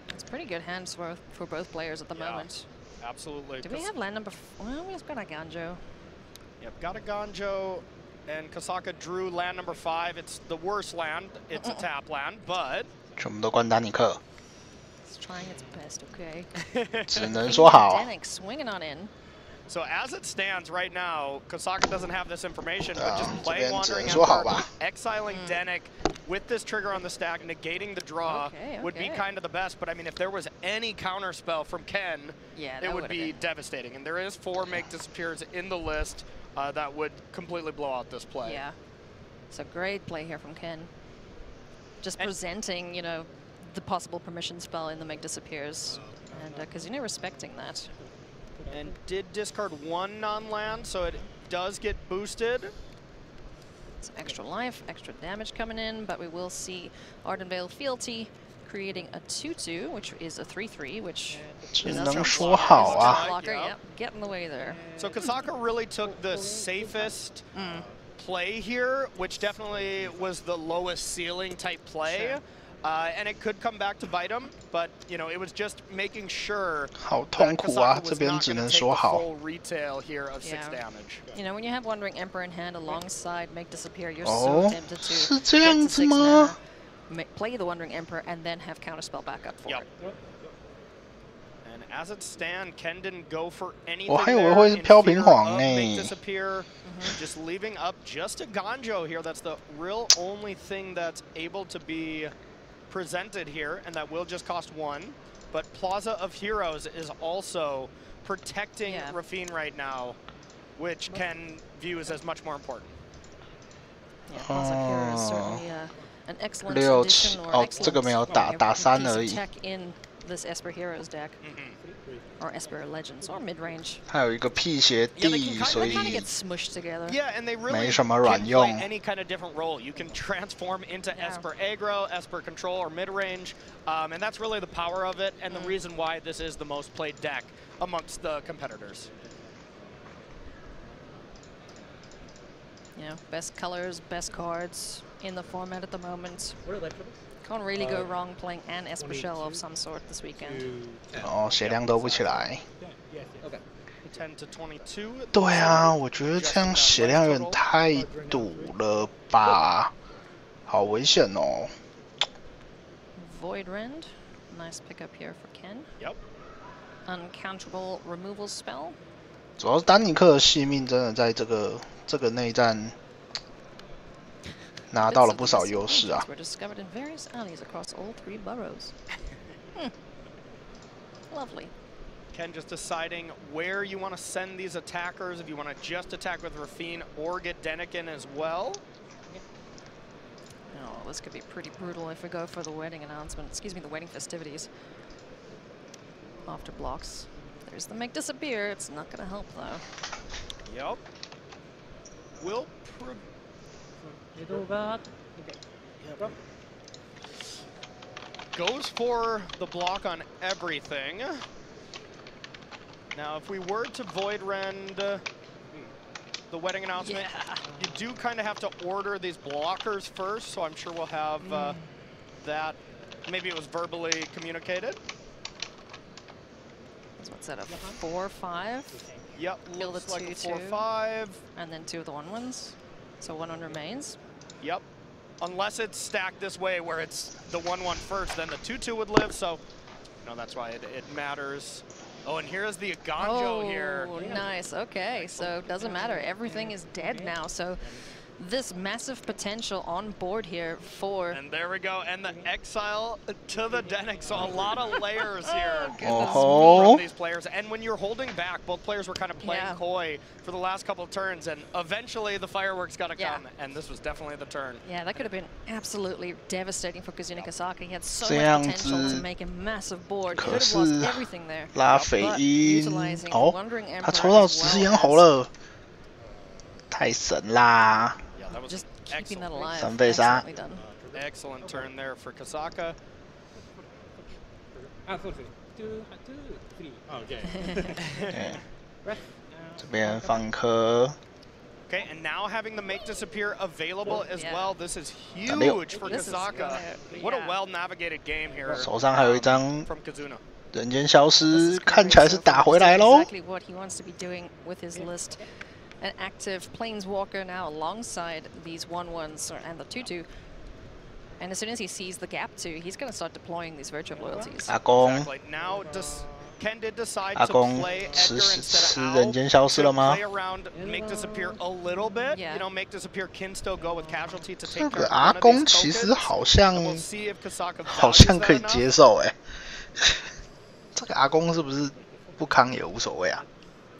It's pretty good hands for both players at the moment. Absolutely. Do we have land number? Well, we've got a Ganjo. Yep, got a Ganjo, and Kozaka drew land number 5. It's the worst land. It's a tap land, but 全部都关丹尼克， It's trying its best, okay. 只能说好。 Danik swinging on in. So as it stands right now, Kozaka doesn't have this information, but just 这 play 边只 Wandering 能说好 Emperor, 吧。 exiling Danik with this trigger on the stack, negating the draw would be kind of the best. But I mean, if there was any counter spell from Ken, it would be devastating. And there is 4 Make Disappears in the list that would completely blow out this play. Yeah. It's a great play here from Ken. Just presenting, you know, the possible permission spell in the Make Disappears. And Kazuna respecting that. And did discard 1 non-land, so it does get boosted. Some extra life, extra damage coming in, but we will see Ardenvale Fealty creating a 2/2, which is a 3/3, which 只能说好啊。 blocker, yep, get in the way there. So Kozaka really took the safest play here, which definitely was the lowest ceiling type play. And it could come back to bite him, but you know, it was just making sure 好痛苦啊，这边只能说好。 full retail here of 6 damage. You know, when you have Wandering Emperor in hand alongside Make Disappear, you're 哦 so tempted to 是这样 get to 子 6 吗？ mana, play the Wandering Emperor, and then have counterspell backup for it. And as it stands, Ken didn't go for anything 我还以为 there 会是 in 飘屏 fear 皇 of 呢。 Make Disappear, just leaving up just a Ganjo here. That's the real only thing that's able to be presented here, and that will just cost 1. But Plaza of Heroes is also protecting Rafine right now, which Ken views as much more important. Yeah, Plaza of Heroes is certainly an excellent 6 addition or 哦， excellent 这个没有打，打3 piece 而 of 已。 tech in this Esper Heroes deck. Or Esper Legends, or mid-range. 还有一个辟邪地，所以 get smushed together. Yeah, and they really 没什么 can 卵 play 用。 any kind of different role. You can transform into Esper aggro, Esper control, or mid-range, and that's really the power of it, and the reason why this is the most played deck amongst the competitors. You know, best colors, best cards in the format at the moment. Can't really go wrong playing an Esper Shell of some sort this weekend. 哦，血量都不起来。 10 to 22. 对啊，我觉得这样血量有点太堵了吧，好危险哦。 Void Rend, nice pickup here for Ken. Yep. Uncounterable removal spell. 主要是丹尼克的细命真的在这个内战拿到了不少优势啊。 Were discovered in various alleys across all 3 boroughs. Lovely. Ken just deciding where you want to send these attackers, if you want to just attack with Rafine or get Denikin as well. Oh, this could be pretty brutal if we go for the wedding announcement. Excuse me, the wedding festivities. After blocks. There's the Make Disappear. It's not going to help, though. Yep. Will goes for the block on everything. Now, if we were to Void Rend the wedding announcement, you do kind of have to order these blockers first, so I'm sure we'll have that. Maybe it was verbally communicated. So what's that, a 4/5? Yep, Kill looks the like a 2/2. 4/5. And then 2 of the 1/1s. So 1-1 remains. Yep. Unless it's stacked this way where it's the 1-1 first, then the 2-2 would live. So, no, that's why it matters. Oh, and here's the Aganjo here. Oh, nice. Okay, so it doesn't matter. Everything is dead now. So this massive potential on board here for... And there we go. And the exile to the Denix. So a lot of layers here from these players. And when you're holding back, both players were kind of playing coy for the last couple of turns. And eventually the fireworks got to come. And this was definitely the turn. Yeah, that could have been absolutely devastating for Kazuna Kasaka. He had so much potential to make a massive board. He could have lost everything there. 拉斐因哦，他抽到10咽喉了，太神啦！ Just keeping that alive. 3倍杀。 Excellent turn there for Kasaka. Okay. 这边放一颗。 Okay, and now having the make disappear available as well. This is huge for Kasaka. What a well-navigated game here. 手上还有一张 from Kazuna. 人间消失，看起来是打回来喽。 Exactly what he wants to be doing with his list. An active Planeswalker now alongside these 1-1s and the 2-2. And as soon as he sees the gap too, he's going to start deploying these virtual loyalties. 阿公， Now Ken did decide 阿 to 公 play 吃 Edgar instead of 人间消失了吗？ play around, make disappear a little bit. You know, make disappear can still go with casualty to 这 take 个 care 阿 of one of 公 these 其实 tokens. 好像 We'll see if Kasaka 好 values 像 that 可以 enough. 接受哎。这个阿公是不是不康也无所谓啊？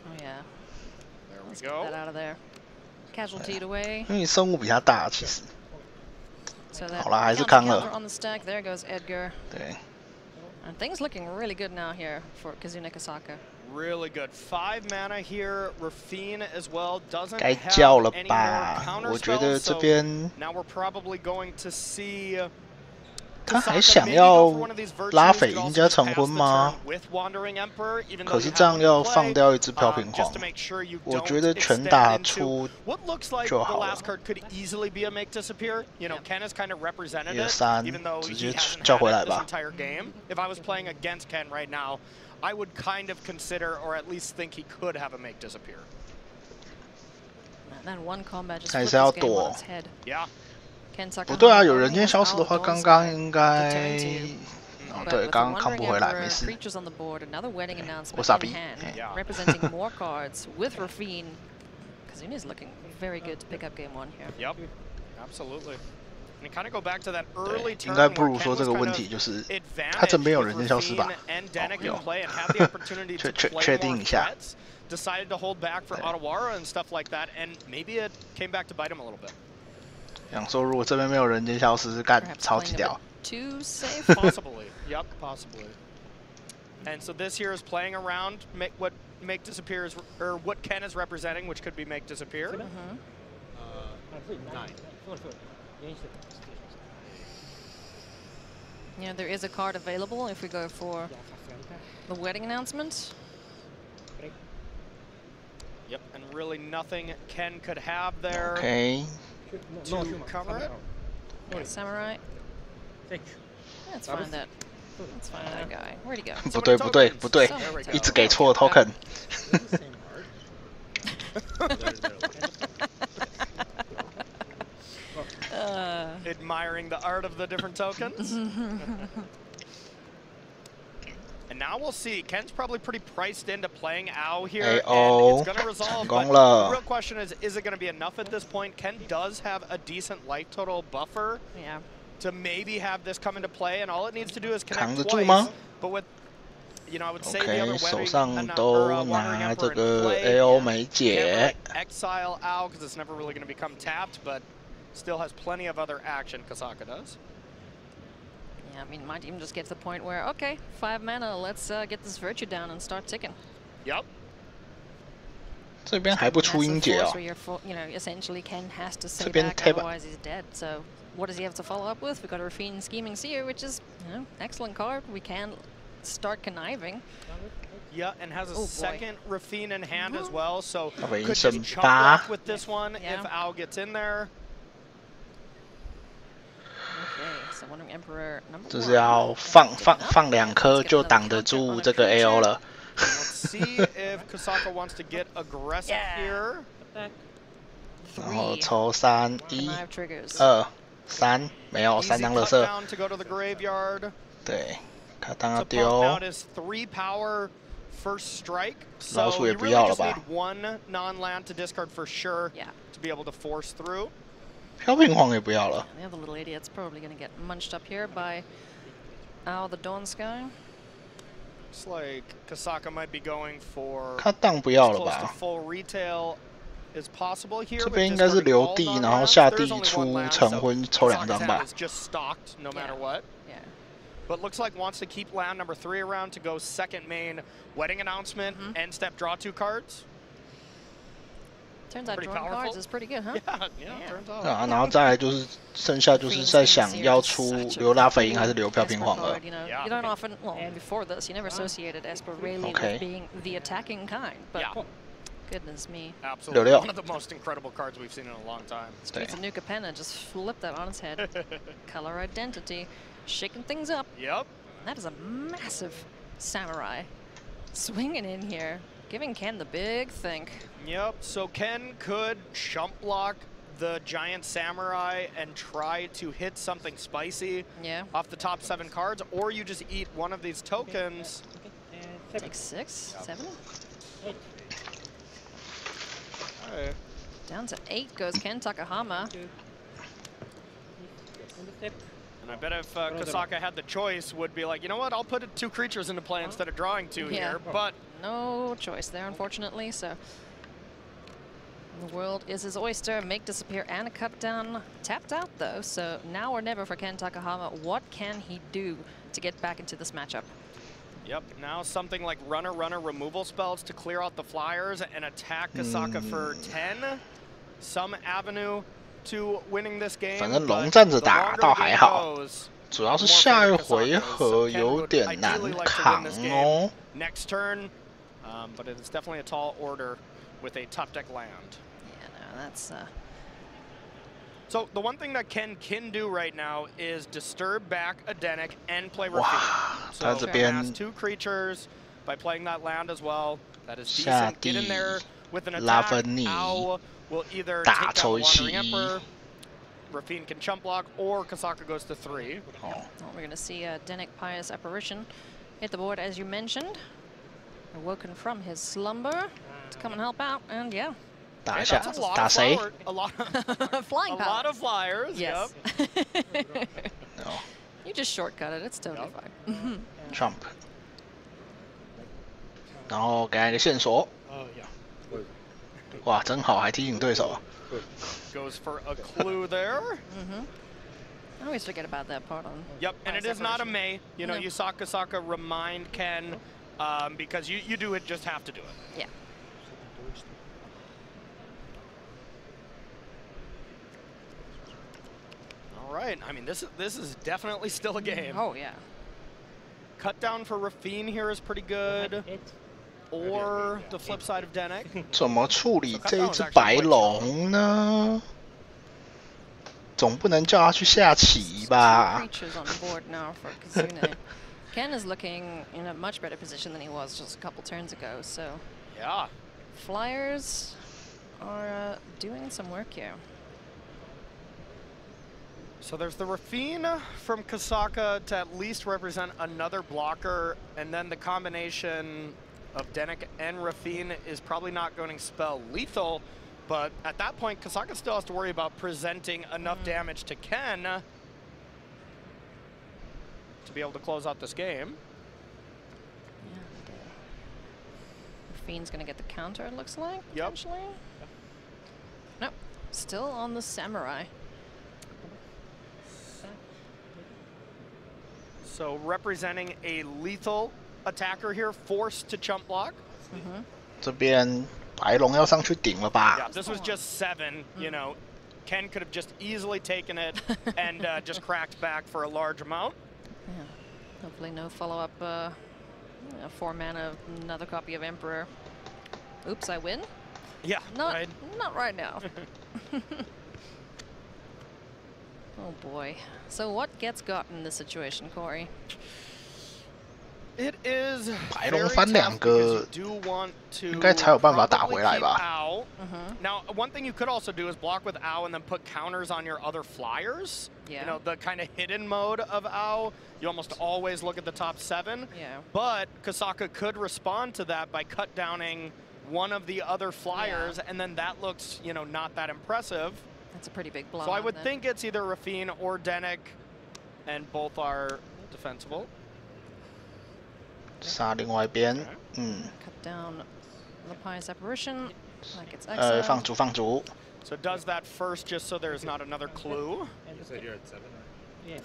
Oh yeah. There we Let's go. get that out of there. Casualty away. 因为生物比他大，其实。 So that 好了，还是康 counter 了。 on the stack. There goes Edgar. 对。 And things looking really good now here for Kazuna Kasaka. Really good. 5 mana here. Rafine as well doesn't 该 have 叫了 any 吧？ more counter 我觉得 spells, 这 so 边 now we're probably going to see 他还想要拉斐因加成婚吗？ with Wandering Emperor, even though 可是 you 这样 have 要 one to 放 play, 掉一只飘屏 just 皇 to make sure you 我 don't 觉得全 extend 打 into 出 what looks like 就 the 好了 last card could easily be a make disappear. You know, Ken has kind of represented 1、 it, 3 even though 直 he 接 hasn't 叫 had 回 it 来 this 吧。 entire game. If I was playing against Ken right now, I would kind of consider, or at least think he could have a make disappear. And then one combat just 还 flipped 是要 this game 躲 on its head. Yeah. Ken Tucker 不对啊， only 有人间 has 消失的话， outdoors 刚刚应该 to turn to. 哦 But 对， with 刚 the 刚看不 Wandering 回来， Emperor, 没事。 creatures on the board, another wedding announcement Wasabi. in hand, Yeah. representing more cards with Rafine. Kazuna is looking very good to pick up game 1 here. Yep. Absolutely. And you kind of go back to that early 应 turn 该 where 不如 Ken 说 was 这个 kind 问 of 题就是他 advantaged 这边有 with 人间消失吧？ Rafine and Danik 有 in play and had the opportunity to play 确 more 定一下。 threats. Decided to hold back for Ottawara and stuff like that, and maybe it came back to bite him a little bit. 想说如果这边没有人间消失，干 Perhaps 超 playing 级 a 屌 bit。too safe. Possibly. Yep, possibly. And so this here is playing around what make disappear is, or what Ken is representing, which could be make disappear. Yeah, there is a card available if we go for the wedding announcement. Yep, and really nothing Ken could have there OK， to cover it. Yeah, Samurai. Let's find that. Let's find that guy. Where'd he go? 不对不对不对，一直给错 token。 Admiring the art of the different tokens. And now we'll see. Ken's probably pretty priced into playing Ao here, and it's going to resolve. But the real question is it going to be enough at this point? Ken does have a decent life total buffer to maybe have this come into play, and all it needs to do is connect twice. But with, you know, I would say the other 手上都拿这个 AO 没解。 Exile Ao because it's never really going to become tapped, but still has plenty of other action. Kasaka does. Yeah, I mean, might even just get to the point where, okay, 5 mana, let's get this virtue down and start ticking. Yep. 这边还不出音节哦。 You know, essentially Ken has to stay back, otherwise he's dead. So what does he have to follow up with? We've got a Rafine Scheming Seer, which is, you know, excellent card. We can start conniving. Yeah, and has a second Rafine in hand as well, so could 1 just 胜 chop 8 off with this one if Ao gets in there. Okay, so Wandering Emperor number 这是要放2颗就挡得住这个 AO 了。 Let's see if Kasaka wants to get aggressive here. 然后抽3、1、2、3，没有3张垃圾。对，卡当要丢。老鼠也不要了吧？飘屏皇也不要了。The other little idiot's probably going to get munched up here by the Dawn Sky. Looks like Kasaka might be going for 他当不要了吧？ full retail is possible here. 这边应该是留地，然后下地出成婚抽2张吧。Just stocked no matter what. Yeah. But looks like wants to keep land number 3 around to go second main wedding announcement end step draw 2 cards. Turns out drawing cards is pretty good, huh? Yeah, turns out. 啊，然后再来就是剩下就是在想要出留拉菲鹰还是留飘屏皇了。You don't often, well, before this, you never associated Esper Rayleigh with being the attacking kind, but goodness me. Absolutely, one of the most incredible cards we've seen in a long time. Streets of New Capenna just flipped that on its head. Color identity, shaking things up. Yep. That is a massive samurai swinging in here. Giving Ken the big think. Yep, so Ken could chump block the giant samurai and try to hit something spicy off the top 7 cards, or you just eat one of these tokens. Take 6, 7? Right. Down to 8 goes Ken Takahama. And I bet if Kasaka had the choice, would be like, you know what, I'll put 2 creatures into play instead of drawing 2 here, but no choice there, unfortunately, so the world is his oyster. Make disappear and a cut down. Tapped out, though, so now or never for Ken Takahama. What can he do to get back into this matchup? Yep, now something like runner removal spells to clear out the flyers and attack Kasaka for 10. Some avenue to winning this game. 反正龙站着打倒还好，主要是下一回合有点难扛哦。Next turn, but it is definitely a tall order with a top deck land. Yeah, no, that's. So the one thing that Ken can do right now is disturb back Adenik and play Rafine. So Ken has 2 creatures by playing that land as well. That is decent. Get in there with an attack. Ow will either take down the Wandering Emperor. Rafine can chump block, or Kasaka goes to 3. Well, we're going to see Adenik Pious Apparition hit the board, as you mentioned. Awoken from his slumber to come and help out, and yeah. 打一下，打谁？ Flying power. A lot of flyers. Yes. Yep. No. You just shortcut it. It's totally fine. Trump. 然后给他一个线索。哇，真好，还提醒对手。Goes for a clue there. I always forget about that part on. Yep, and it is not a May. You know, you saw Kasaka remind Ken because you do it, just have to do it. Yeah. All right. I mean, this is definitely still a game. Oh yeah. Cut down for Rafine here is pretty good. Or the flip side of Denik. 怎么处理这一只白龙呢？总不能叫他去下棋吧？ Creatures on board now for Kazune. Ken is looking in a much better position than he was just a couple turns ago. So yeah, flyers are doing some work here. So there's the Rafine from Kasaka to at least represent another blocker, and then the combination of Denik and Rafine is probably not going to spell lethal, but at that point, Kasaka still has to worry about presenting enough damage to Ken to be able to close out this game. Yeah, Rafine's going to get the counter, it looks like, yep. Potentially. Nope, still on the Samurai. So representing a lethal attacker here, forced to chump block. 这边白龙要上去顶了吧 Yeah, this was just 7. You know, Ken could have just easily taken it and just cracked back for a large amount. Yeah, hopefully no follow-up 4 mana, another copy of Emperor. Oops, I win? Yeah, not right now. Oh boy. So what gets got in this situation, Corey? It is 白龙翻2个，应该才有办法打回来吧？ Ow. Now, one thing you could also do is block with Ow and then put counters on your other flyers. Yeah. You know, the kind of hidden mode of Ow. You almost always look at the top 7. Yeah. But Kasaka could respond to that by cut downing one of the other flyers, and then that looks, you know, not that impressive. That's a pretty big blow. So I would think it's either Rafine or Denik, and both are defensible. 杀另外一边， Cut down the pie separation, like it's excellent. 放逐放逐。 So does that first just so there's not another clue. You said you're at 7, right?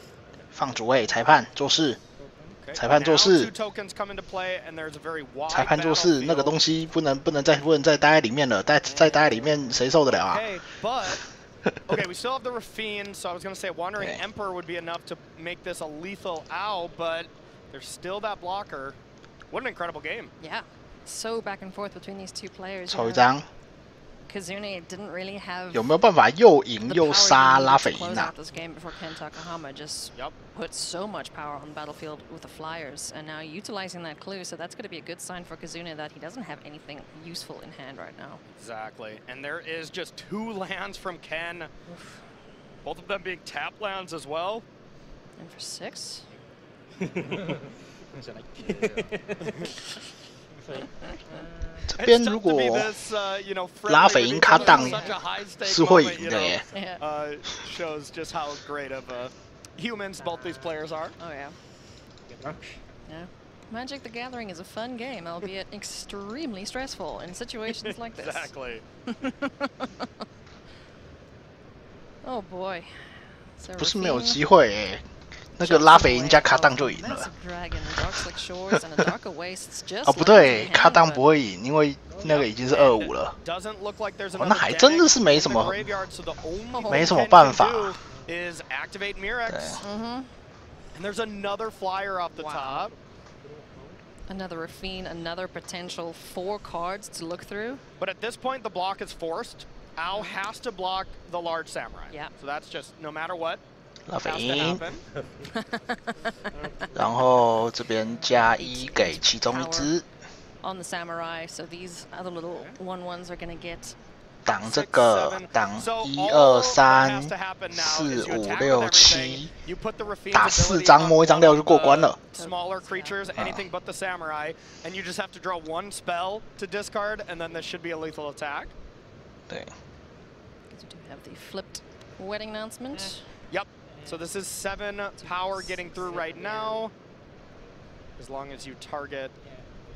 放逐裁判做事，裁判做事， 裁判做事，那个东西不能再待在里面了，再待在里面谁受得了啊？ Okay, we still have the Rafine, so I was going to say Wandering Emperor would be enough to make this a lethal owl, but there's still that blocker. What an incredible game. Yeah, so back and forth between these two players. 抽一张。 Kazune didn't really have 有没有办法又赢又杀拉斐因啊？ This game before Ken Takahama just put so much power on the battlefield with the flyers, and now utilizing that clue, so that's going to be a good sign for Kazune that he doesn't have anything useful in hand right now. Exactly, and there is just 2 lands from Ken, both of them being tap lands as well. And for 6. 这边如果拉斐因卡档是会赢的耶。Shows just how great of humans both these players are. Oh yeah. Yeah. Magic the Gathering is a fun game, albeit extremely stressful in situations like this. Exactly. Oh boy. 不是没有机会耶。 那个拉斐因加卡档就赢了。哦，不对，卡档不会赢，因为那个已经是2-5了。哦，那还真的是没什么办法。对。There's another flyer off the top. Another Rafine, another potential 4 cards to look through. But at this point, the block is forced. Owl has to block the large samurai. Yeah. So that's just no matter what. 拉斐因，然后这边加1给其中一只。On the samurai, so these other little 1/1s are gonna get. 挡这个，挡1、2、3、4、5、6、7，打4张，摸1张料就过关了。 Smaller creatures, anything but the samurai, and you just have to draw 1 spell to discard, and then this should be a lethal attack. 对。 You do have the flipped wedding announcement. Yep. So this is 7 power getting through right now, as long as you target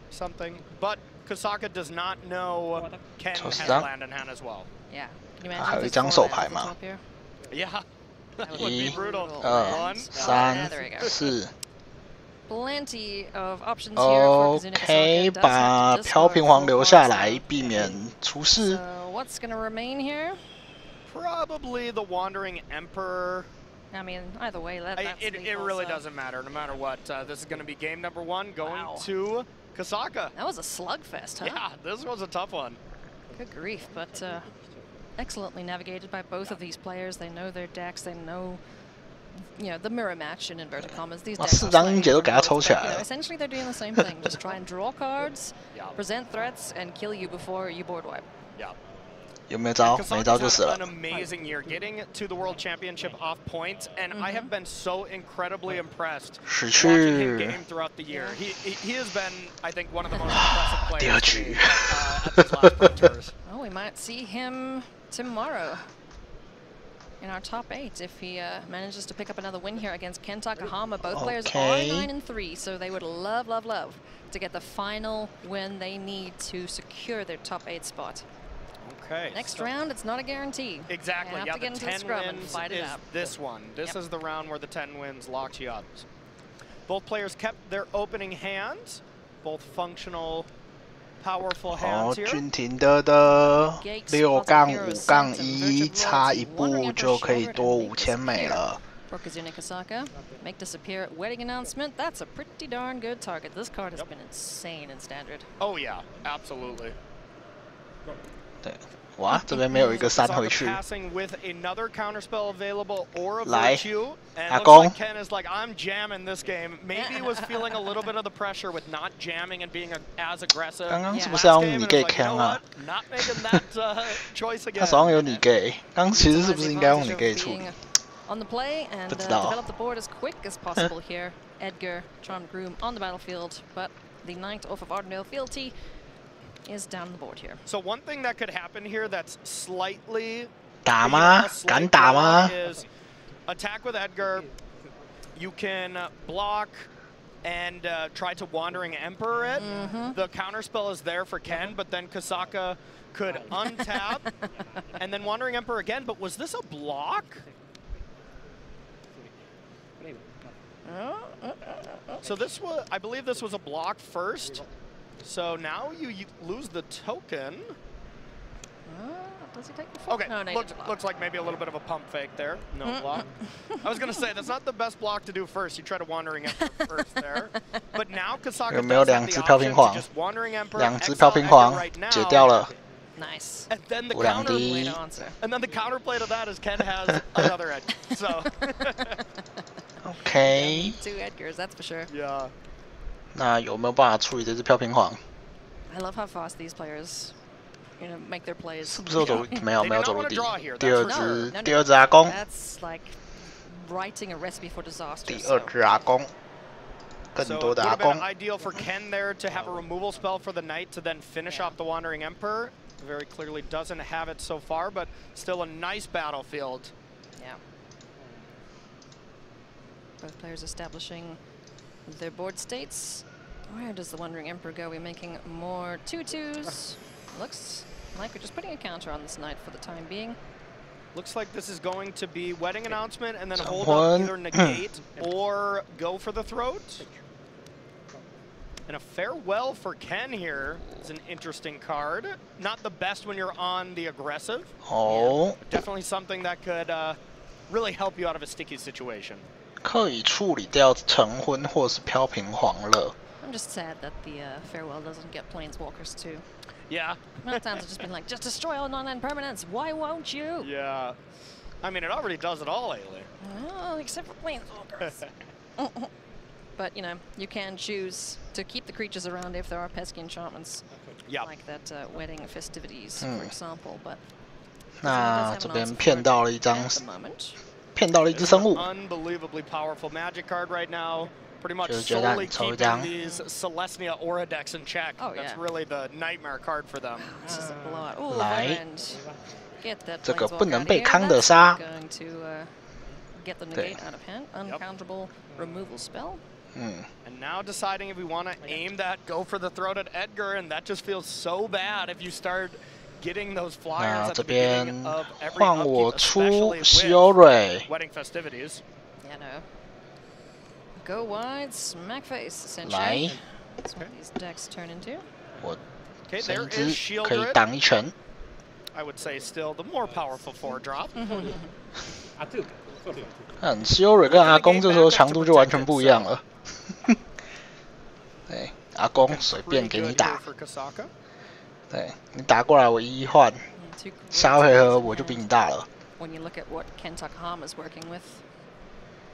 something. But Kasaka does not know Ken has land in hand as well. Yeah. Can you imagine? 还有1张手牌吗？ Yeah. That would be brutal. 1、2、3、4。 Plenty of options here for Kazune OK， 把飘屏皇留下来，避免出事。 So what's going to remain here? Probably the Wandering Emperor. I mean, either way, it really doesn't matter. No matter what, this is going to be game number 1 going to Kasaka. That was a slugfest, huh? Yeah, this was a tough one. Good grief, but excellently navigated by both of these players. They know their decks. They know, you know, the mirror match in inverted commas. These decks. 4张音节都给他抽起来了。 Essentially, they're doing the same thing. Just try and draw cards, present threats, and kill you before you board wipe. Yeah. 有没有招？没招就死了。 An amazing year, getting to the World Championship off points, and I have been so incredibly impressed watching him game throughout the year. He has been, I think, one of the most impressive players at these last Pro Tours. Oh, we might see him tomorrow in our top 8 if he manages to pick up another win here against Ken Takahama. Both players are 9-3, so they would love to get the final win they need to secure their top 8 spot. Okay. Next round, it's not a guarantee. Exactly. Yeah, the 10 wins is this one. This is the round where the 10 wins locks you up. Both players kept their opening hands. Both functional, powerful hands here. 俊廷的6-5-1差1步就可以多5000美了。 For Kazune Kasaka, make disappear wedding announcement. That's a pretty darn good target. This card has been insane in standard. Oh yeah, absolutely. 对，哇，这边没有一个3回去。来，阿公。刚刚是不是要用你给扛啊？他手上有你给，刚其实是不是应该用你给处理？ On the play and develop the board as quick as possible here. Edgar, Charmed Groom on the battlefield, but the Knight off of Ardenvale Fealty is down the board here. So one thing that could happen here that's slightly 打吗？敢打吗 ？Is attack with Edgar. You can block and try to Wandering Emperor it. The counterspell is there for Ken, but then Kasaka could untap and then Wandering Emperor again. But was this a block? So this was, I believe this was a block first. So now you lose the token. Does he take the okay, no, looks like maybe a little bit of a pump fake there. No block. I was going to say, that's not the best block to do first. You try to Wandering Emperor first there. But now Kasaka does have the option to just Wandering Emperor, exile Edgar right now. 解掉了。 Nice. And then the counterplay to that is Ken has another Edgar. So. Okay. 2 Edgars, that's for sure. Yeah. 那有没有办法处理这只飘屏皇 I love how fast these players, you know, make their plays. 是不是走没有走陆地？第二只阿公。 That's like writing a recipe for disaster. 第二只阿公。更多的阿公。 So it would have been ideal for Ken there to have a removal spell for the Knight to then finish off the Wandering Emperor. Very clearly doesn't have it so far, but still a nice battlefield. Yeah. Both players establishing their board states. Where does the Wandering Emperor go? We're making more 2/2s. Looks like we're just putting a counter on this Knight for the time being. Looks like this is going to be wedding announcement and then hold up either negate or go for the throat. And a farewell for Ken here is an interesting card. Not the best when you're on the aggressive. Oh. Definitely something that could really help you out of a sticky situation. 可以处理掉成婚或是飘屏皇了。 I'm just sad that the farewell doesn't get planeswalkers too. Yeah. Many times it's just been like, just destroy all non-land permanents. Why won't you? Yeah. I mean, it already does it all lately. Oh, except for planeswalkers. But, you know, you can choose to keep the creatures around if there are pesky enchantments. Yep. Like that wedding festivities, for example. But 那这边骗到了一张，骗到了一只生物。 Unbelievably powerful magic card right now. Pretty much solely keeping these Celestia Aura decks in check. Oh, yeah. That's really the nightmare card for them. This is a blowout. Oh, 来， get that 这个不能被康的杀。 Going to get the negate out of hand. Uncounterable removal spell. And now deciding if we want to aim that, go for the throat at Edgar, and that just feels so bad if you start getting those flyers at the beginning of every upkeep, especially with wedding festivities. Yeah, no. Go wide, smack face, essentially. That's what these decks turn into. Okay, there is Shieldred. 挡一拳。 I would say still the more powerful 4-drop. 希欧蕊跟阿公这时候强度就完全不一样了。对，阿公随便给你打。对你打过来我一换，下回合我就比你大了。 When you look at what Ken Takahama's working with.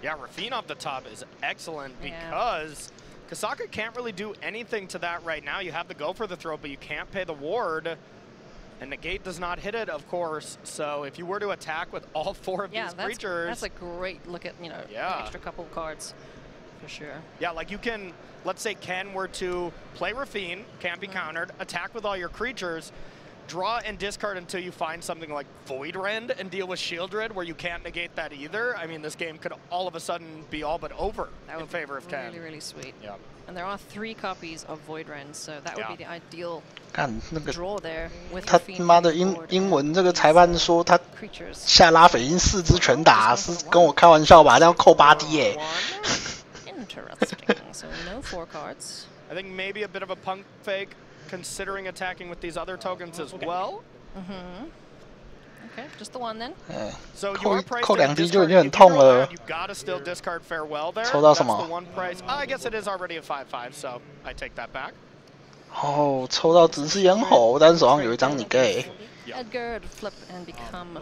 Yeah, Rafine off the top is excellent because Kasaka can't really do anything to that right now. You have to go for the throat, but you can't pay the ward. And negate does not hit it, of course. So if you were to attack with all 4 of these creatures... that's a great look at, you know, an extra couple of cards, for sure. Yeah, like you can, let's say Ken were to play Rafine, can't be countered, attack with all your creatures, draw and discard until you find something like Void Rend and deal with Shieldred where you can't negate that either. I mean, this game could all of a sudden be all but over in favor of Ken. Really, really sweet. Yeah. And there are 3 copies of Void Rend, so that would be the ideal 看那个 draw there with 他妈的英文这个裁判说他下拉斐因4只全打，是跟我开玩笑吧？这样扣8D 耶。Interesting. So no 4 cards. I think maybe a bit of a punk fake, considering attacking with these other tokens as well. Okay, just the one then. So you are priced 扣2滴就已经很痛了。 You gotta still discard farewell there. 抽到什么 That's the one price. I guess it is already a 5/5, so I take that back. 哦，抽到直视咽喉，但是手上有一张你给。Edgar to flip and become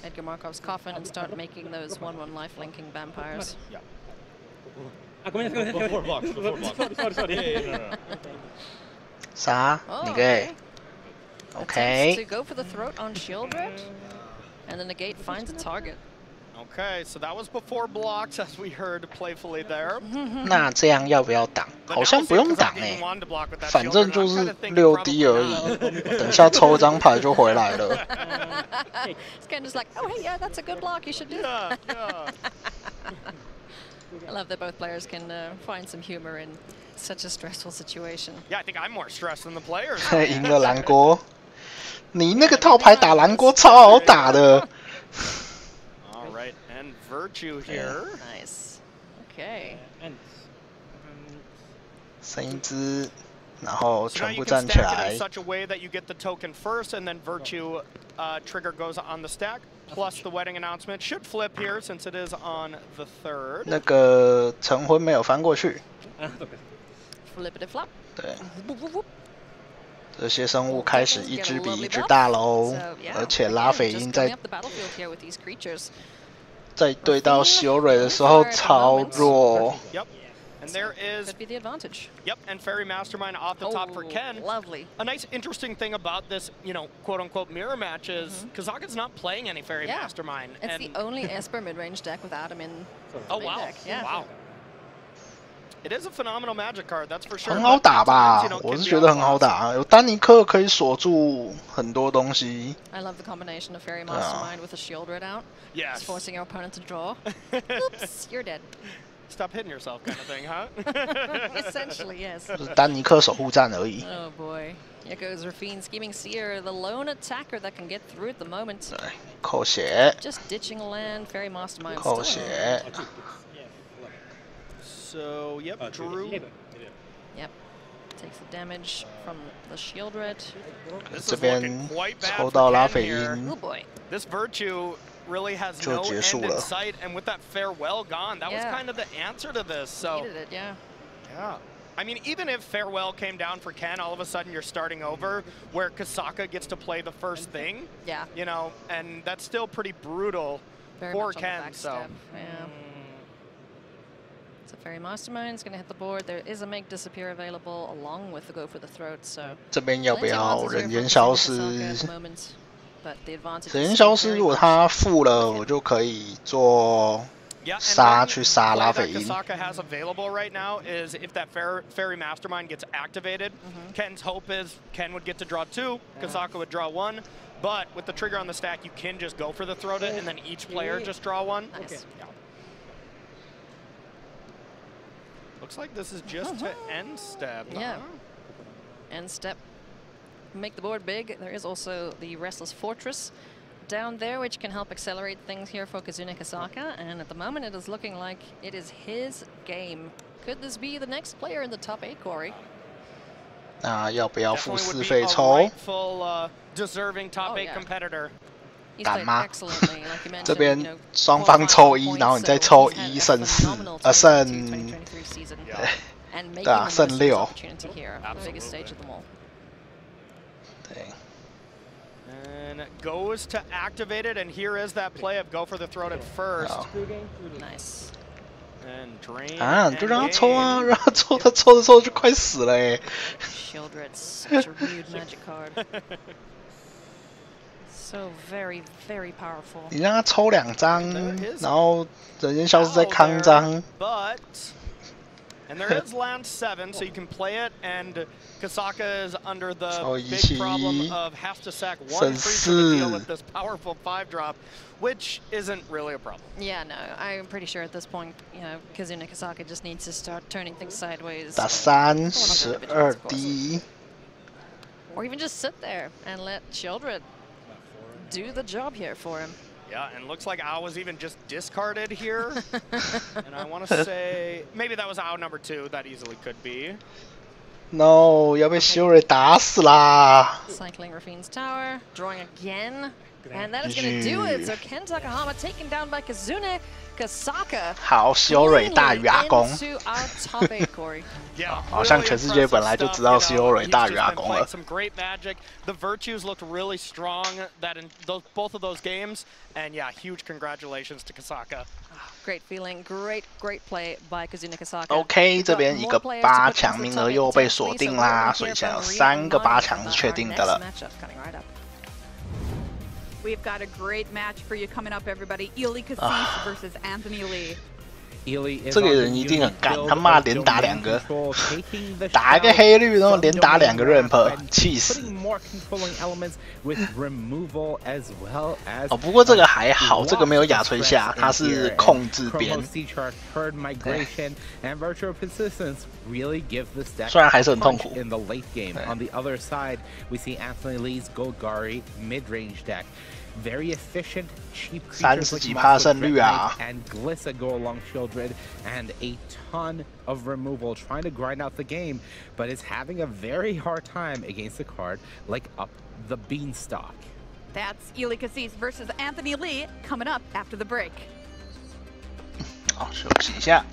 Edgar Markov's coffin and start making those 1/1 life linking vampires. Sorry. 啥？你给 ？Okay. To go for the throat on Shieldred, and then the gate finds a target. Okay, so that was before blocks, as we heard playfully there. 那这样要不要挡？好像不用挡哎，反正就是6D 而已。等下抽一张牌就回来了。It's kind of just like, oh hey, yeah, that's a good block. You should do that. I love that both players can find some humor in such a stressful situation. Yeah, I think I'm more stressed than the players. 赢了蓝锅，你那个套牌打蓝锅超好打的。All right, and Virtue here. Nice. Okay. 升一只，然后 So now 全 you 部 can 站起 stack it 来 in。such a way that you get the token first, and then Virtue trigger goes on the stack. Plus the wedding announcement should flip here since it is on the 3rd. 那个成婚没有翻过去。Flippity flop. 对。这些生物开始一只比一只大喽，而且拉斐因在对到修蕊的时候超弱。And there is could be the advantage. Yep, and Fairy Mastermind off the top for Ken. Lovely. A nice, interesting thing about this, you know, quote-unquote mirror match is Kazaka's not playing any Fairy Mastermind. It's the only Esper mid-range deck without him in. Oh wow! Deck. Yeah. Wow. It is a phenomenal Magic card, that's for sure. 很好打吧？我是觉得很好打，有丹尼克可以锁住很多东西。I love the combination of Fairy Mastermind with a shield red out. Yes. It's forcing your opponent to draw. Oops, you're dead. Stop hitting yourself, kind of thing, huh? Essentially, yes. 就是丹尼克守护战而已。 Oh boy. Here goes Rafine, Scheming Seer, the lone attacker that can get through at the moment. 扣血。 Just ditching a land, Fairy Mastermind. 扣血。 So, yep, Drew. Yep. Takes the damage from the shield red. 这边抽到拉斐因。 Oh boy. This Virtue really has no end in sight, and with that farewell gone, that was kind of the answer to this. So, needed it, yeah. Yeah. I mean, even if farewell came down for Ken, all of a sudden you're starting over, where Kasaka gets to play the first thing. Yeah. You know, and that's still pretty brutal for Ken. So. Yeah. So Fairy Mastermind's going to hit the board. There is a Make Disappear available along with the Go for the Throat. So. 这边要不要人间消失？ 人间消失，如果他付了，我就可以做杀去杀拉斐因。 Kasaka has available right now is if that Fairy Mastermind gets activated, Ken's hope is Ken would get to draw 2, Kasaka would draw 1, but with the trigger on the stack, you can just go for the Throat it, and then each player just draw 1. Nice. Okay. Yeah. Looks like this is just to end step. Yeah. End step. Make the board big. There is also the Restless Fortress down there, which can help accelerate things here for Kazuna Kasaka. And at the moment, it is looking like it is his game. Could this be the next player in the top 8, Corey? 那要不要付4费抽？ Deserving top 8 competitor. 敢吗？这边双方抽1，然后你再抽1胜4，胜对啊，胜6。对。 And it goes to activate it, and here is that play of go for the throat at first. Nice. And drain. 啊，就让他抽啊，让他抽，他抽着抽着就快死了哎。Shield Red's such a rude magic card. So very, very powerful. 你让他抽2张，然后人间消失再扛张。 But and there is land 7, so you can play it, and Kasaka is under the big problem of has to sack 1 creature to deal with this powerful 5-drop, which isn't really a problem. Yeah, no, I'm pretty sure at this point, you know, Kazuna Kasaka just needs to start turning things sideways. 打3 12D. Or even just sit there and let Shieldred do the job here for him. Yeah, and looks like Ao was even just discarded here. And I want to say maybe that was Ao number 2. That easily could be. No, 要被修蕊打死啦 Cycling Rafine's tower, drawing again. And that is going to do it. So Ken Takahama taken down by Kazune Kasaka. 好，修蕊大于阿公。好像全世界本来就知道修蕊大于阿公了。Some great magic. The Virtues looked really strong that in both of those games. And yeah, huge congratulations to Kasaka. Great feeling, great play by Kazune Kasaka. OK， 这边一个8强名额又被锁定啦，所以现在有3个8强是确定的了。We've got a great match for you coming up, everybody. Ili Xxix versus Anthony Lee. 这个人一定很干，他妈连打2个，打一个黑绿，然后连打2个 ramp， 气死！哦，不过这个还好，这个没有亚垂下，它是控制边，虽然还是很痛苦。Very efficient, cheap creatures like 胜率啊 and Glissa go along Shieldred, and a ton of removal trying to grind out the game, but is having a very hard time against a card like Up the Beanstalk. That's Ili Xxix versus Anthony Lee coming up after the break. 好，休息一下。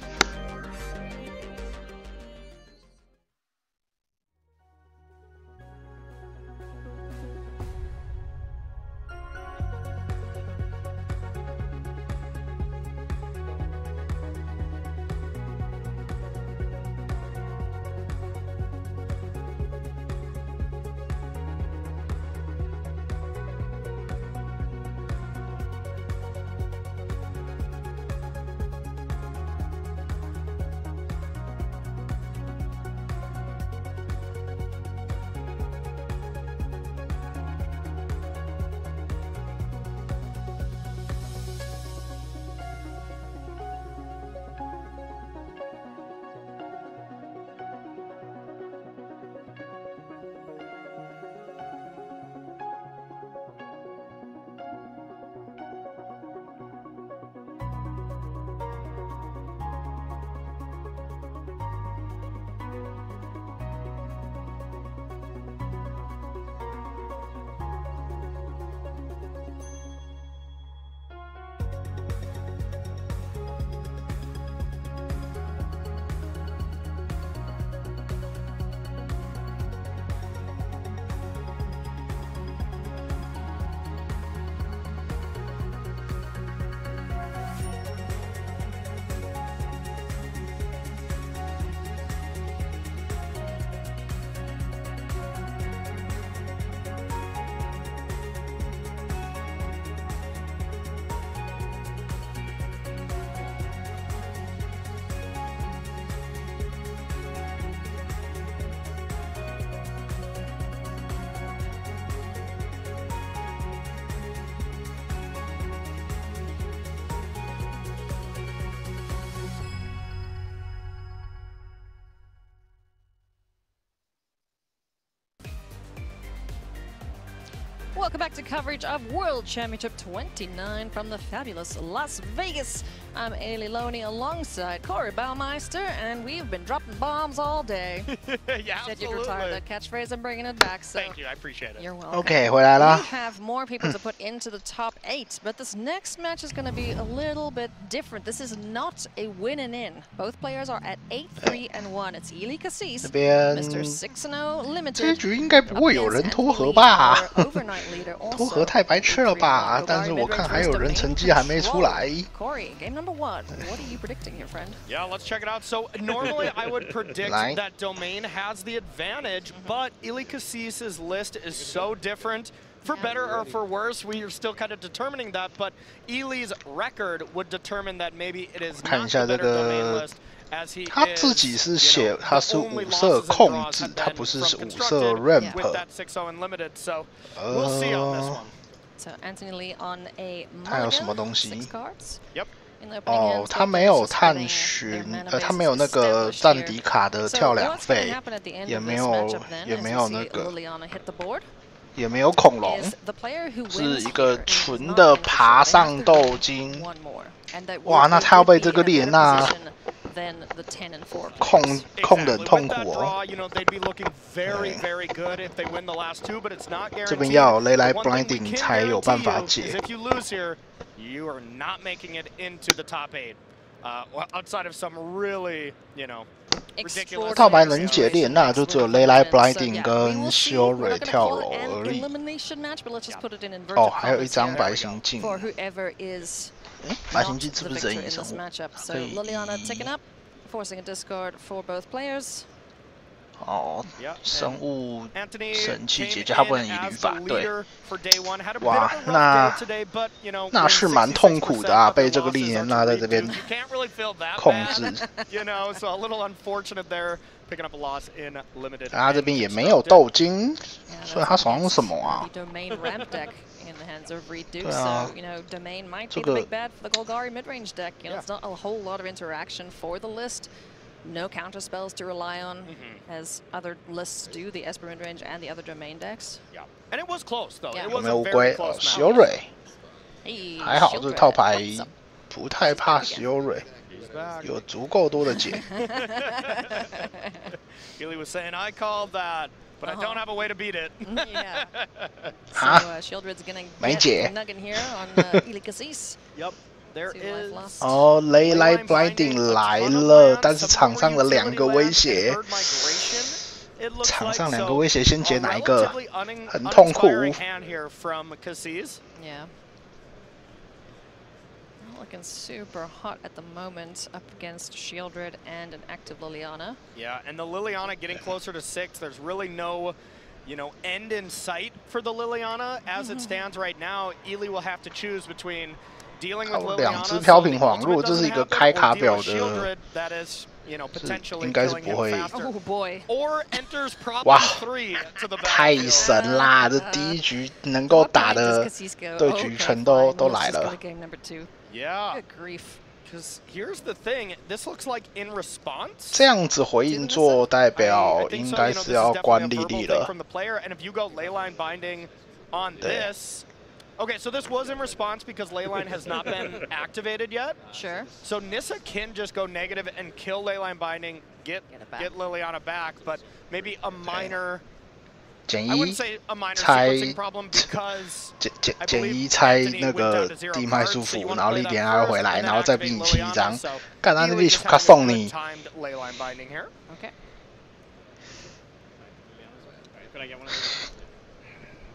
Welcome back to coverage of World Championship 29 from the fabulous Las Vegas. I'm Ailey Loney alongside Corey Baumeister, and we've been dropping bombs all day. Yeah, said you'd retire that catchphrase. I'm bringing it back. So thank you, I appreciate it. You're welcome. OK， 回来了。We have more people to put into the top 8, but this next match is going to be a little bit different. This is not a win and in. Both players are at 8-3-1. It's Ili Xxix, Mr. 6-0 Limited. 这局应该不会有人脱河吧？脱河太白痴了吧？但是我看还有人成绩还没出来。Corey, game number 1. What are you predicting here, friend? Yeah, let's check it out. So normally I would predict that Domain has the advantage, but Ili Xxix's list is so different. For better or for worse, we are still kind of determining that, but Ili's record would determine that maybe it is not the better Domain list. 他自己是写他是5色控制，他不是5色 ramp。他有什么东西？哦，他没有探寻，他没有那个战敌卡的跳2费，也没有那个。也没有恐龙，是一个纯的爬上斗金。哇，那他要被这个列娜 than the 10 and 4. 控得很痛苦哦。这边要雷来 blinding 才有办法解。 You are not making it into the top 8. Outside of some really, ridiculous. 套牌能解列，那就只有雷来 blinding 跟修蕊跳楼而已。哦，还有一张白行镜。白行镜是不是正义生物？可以。 哦，生物神器结界，它不能以旅法对。哇，那是蛮痛苦的啊，被这个莉莲娜在这边控制。他这边也没有斗金，所以他手上是什么啊？对啊，这个。 No counter spells to rely on, as other lists do, the Esper midrange and the other domain decks. Yeah, and it was close though. Yeah. It was 没有 a 乌 very 龟 close 修蕊，还好这套牌不太怕修蕊，有足够多的解。Gilly was saying, "I called that, but I don't have a way to beat it." Yeah. So Shieldred's gonna get a nugget here on Xxix. Yep. There is 哦，雷来 blinding 来了，但是场上的2个威胁，场上2个威胁先解哪一个？很痛苦。Yeah. Looking super hot at the moment up against Shieldred and an active Liliana. Yeah, and the Liliana getting closer to 6. There's really no, end in sight for the Liliana as it stands right now. Ely will have to choose between. 2只飘屏黄，如果这是一个开卡表的，应该是不会。哇，太神啦！这第一局能够打的对局全都来了。这样子回应做代表，应该是要关莉莉了。对。 Okay, so this was in response because Leyline has not been activated yet. Sure. So Nissa can just go negative and kill Leyline Binding, get Liliana back, but maybe a minor. I wouldn't say a minor sequencing problem because 减一猜那个地脉束缚，然后莉莲还会回来，然后再逼你7张，干他那边他送你。Okay.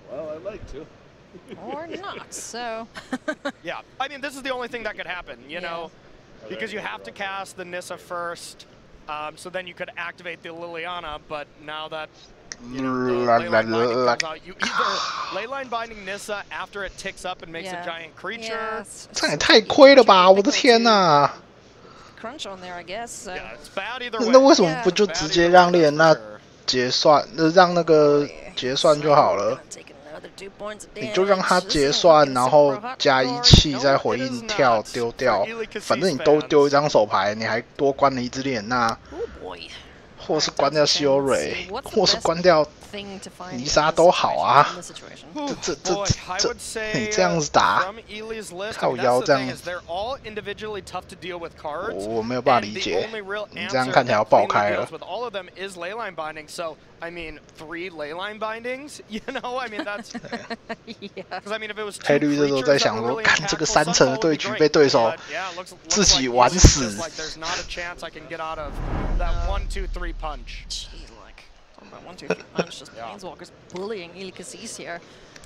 Well, I'd like to. Or not, so. Yeah, I mean, this is the only thing that could happen, because you have to cast the Nissa first, so then you could activate the Liliana, but now that, Leyline comes out, you either Leyline Binding Nissa after it ticks up and makes a giant creature. 这也太亏了吧！我的天哪！ Crunch on there, I guess. Yeah, it's bad either way. 那为什么不就直接让莉莲娜结算，让那个结算就好了？ 你就让他结算，然后加1气再回应跳丢掉，反正你都丢一张手牌，你还多关了一只莉莲娜，或是关掉修蕊，或是关掉泥沙都好啊。你这样子打，靠腰这样，我没有办法理解。你这样看起来要爆开了。 I mean, 3 Leyline bindings, I mean, that's... Because, I mean, if it was 黑绿这时候在想说，看这个3层的对局被对手自己玩死。 There's not a chance I can get out of that 1-2-3 punch. Talking about 1-2-3 punch, just Planeswalkers bullying Xxix here.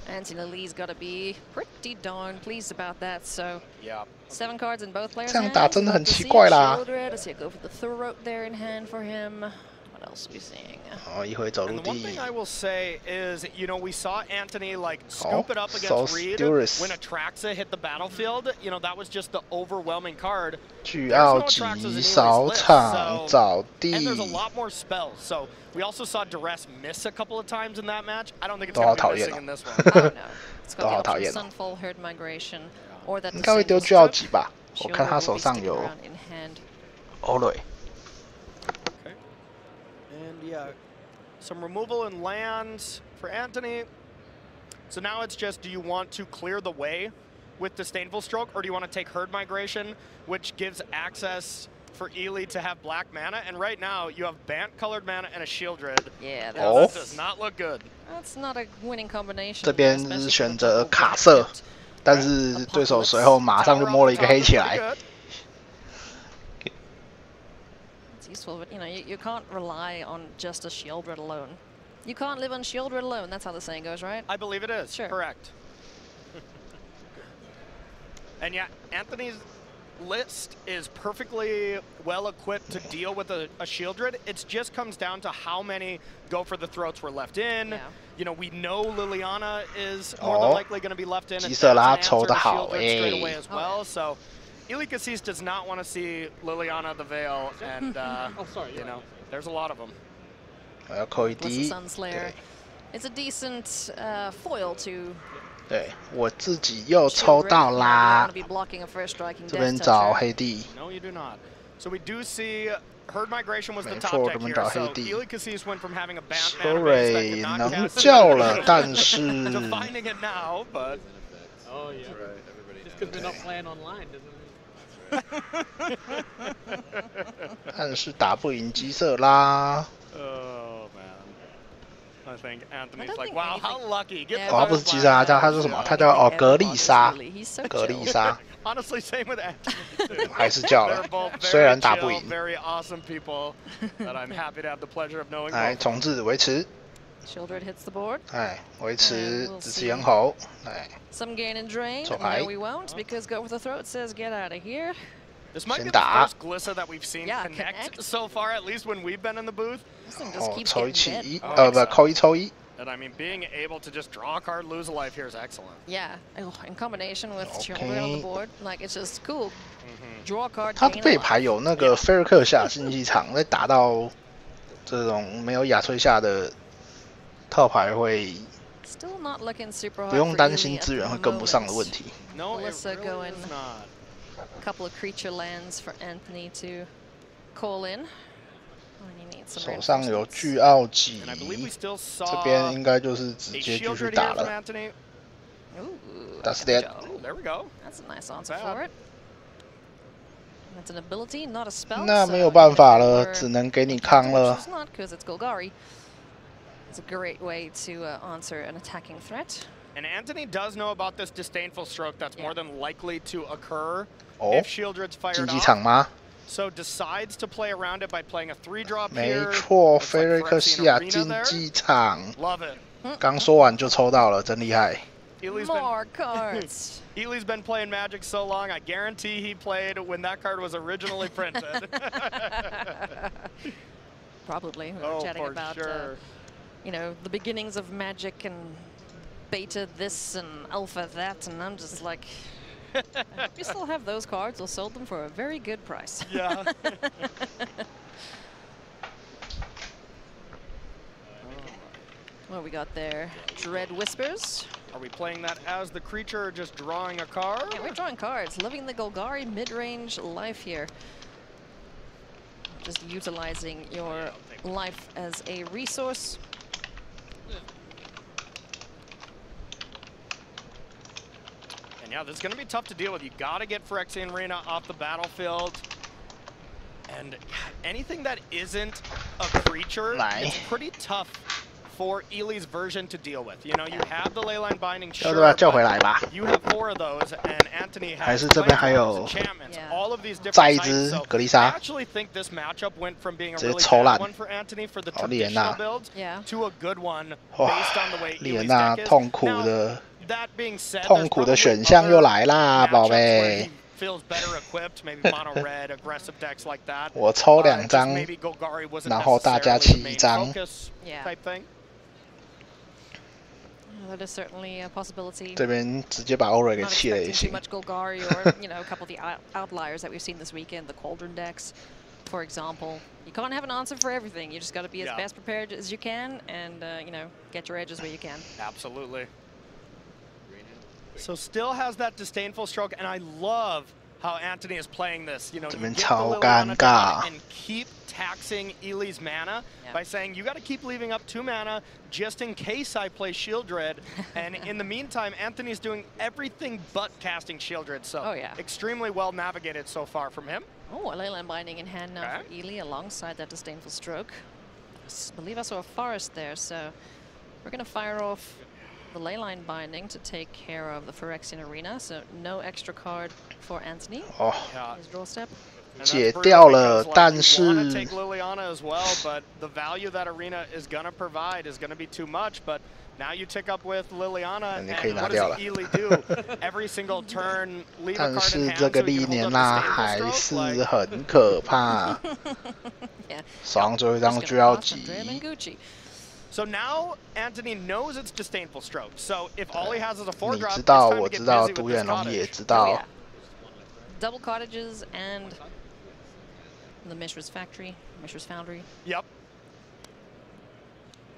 Anthony Lee's got to be pretty darn pleased about that, so... Yeah. 7 cards in both players' 这样打真的很奇怪啦。 I see it go for the throat there in hand for him. What else are we seeing? 哦，一回走路 And the one 地。 thing I will say is, we saw Anthony scoop it up so against Reed Stewart. when Atraxa hit the battlefield. That was just the overwhelming card. 巨奥级扫场找地。 And there's a lot more spells. So we also saw Duress miss a couple of times in that match. I don't think it's going to be missing in this one. Oh no, it's都好讨厌。 Sunfall Herd Migration, or that 应该会丢巨奥级吧？我看他手上有欧瑞。 Yeah, some removal in lands for Anthony. So now it's just, do you want to clear the way with Disdainful Stroke, or do you want to take Herd Migration, which gives access for Ely to have black mana, and right now you have Bant-colored mana and a Shieldred. Yeah, that does not look good. That's not a winning combination. 这边是选择卡色，但是对手随后马上就摸了一个黑起来。It's useful, but you can't rely on just a Shieldred alone. You can't live on Shieldred alone. That's how the saying goes, right? I believe it is. Sure. Correct. And yeah, Anthony's list is perfectly well equipped to deal with a Shieldred. It just comes down to how many go for the throats were left in. Yeah. You know, we know Liliana is more than likely going to be left in. And 吉瑟拉抽得 Shieldred 好 straight away as well. So Ely Xxix does not want to see Liliana the Veil, and you know, there's a lot of them. 我要扣一滴。 Sunslayer. It's a decent foil to. 对，我自己又抽到啦。这边找黑地。No, you do not. So we do see herd migration was the top deck here. So Ely Xxix went from having a band Sorry， 能叫了，但是。To finding it now, but. Oh yeah. Just because we're not playing online doesn't mean. 但是打不赢基瑟拉。 Oh man. I think Anthony's like, wow, how lucky. 他不是基瑟拉，他说什么？他叫格丽莎。格丽莎。 Honestly, same with Anthony. 还是叫了，虽然打不赢。 Very awesome people that I'm happy to have the pleasure of knowing. 来，重置维持。 Shieldred hits the board. 哎，维持紫气咽喉。哎。 Some gain and drain. No, we won't because Go with the Throat says get out of here. This might be the first Glissa that we've seen connect so far, at least when we've been in the booth. 抽一起，不，扣一抽一。 And I mean, being able to just draw a card, lose a life here is excellent. Yeah, in combination with Shieldred on the board, like it's just cool. Draw a card. 他背牌有那个菲尔克夏竞技场，在打到这种没有亚翠夏的套牌会。 Still not looking super hard. 不用担心资源会跟不上的问题。 No, Melissa going a couple of creature lands for Anthony to call in. 手上有巨奥吉，这边应该就是直接继续打了。That's that. There we go. That's a nice answer for it. That's an ability, not a spell. 那没有办法了，只能给你康了。 It's not because it's Golgari. It's a great way to answer an attacking threat. And Anthony does know about this disdainful stroke that's more than likely to occur if Shieldred's fired off. 竞技场吗？ So decides to play around it by playing a 3-drop 没 here. 错，菲瑞克西亚竞技场。 Love it. 刚说完就抽到了，真厉害。 More cards. Ely's been playing Magic so long, I guarantee he played when that card was originally printed. Probably. We were chatting about, you know, the beginnings of Magic and beta this and alpha that, and I'm just like, we still have those cards. We'll sell them for a very good price. Yeah. What we got there? Dread Whispers. Are we playing that as the creature or just drawing a card? Yeah, we're drawing cards. Living the Golgari mid-range life here. Just utilizing your life as a resource. And yeah, this is going to be tough to deal with. You got to get Phyrexian Arena off the battlefield. And anything that isn't a creature, it's pretty tough for Ely's version to deal with. You know, you have the Leyline Binding, sure, you have 4 of those, and Anthony has enchantments, all of these different types. So I actually think this matchup went from being a really bad one for Anthony for the traditional builds to a good one based on the way Ely's deck is. Now, that being said, 痛苦的选项又来啦，宝贝。 feels better equipped, maybe mono red, aggressive decks like that. 我抽2张，然后大家起1张。Type thing. That is certainly a possibility. 这边直接把欧瑞给弃了也 Too 行。 much Golgari, or you know, a couple of the outliers that we've seen this weekend, the Cauldron decks, for example. You can't have an answer for everything. You just got to be as best prepared as you can, and you know, get your edges where you can. Absolutely. So still has that disdainful stroke, and I love how Anthony is playing this. You know, you get the Liliana down and keep taxing Ely's mana by saying, you got to keep leaving up 2 mana just in case I play Shieldred. And in the meantime, Anthony's doing everything but casting Shieldred. So extremely well navigated so far from him. Oh, a leyline binding in hand now for Ely alongside that disdainful stroke. I believe I saw a forest there, so we're going to fire off the leyline binding to take care of the Phyrexian Arena, so no extra card for Anthony. Oh. His draw step. 解掉了，但是 take Liliana as well, but the value that Arena is gonna provide is gonna be too much. But now you tick up with Liliana, and what does Ely do? Every single turn, leave a card in hand. 但是这个历年啦还是很可怕。上最后一张就要急。 So now Anthony knows it's disdainful stroke. So if all he has is a 4 drop, 你知道，我知道，独眼龙也知道。 Double cottages and the Mishra's factory, Mishra's foundry. Yep.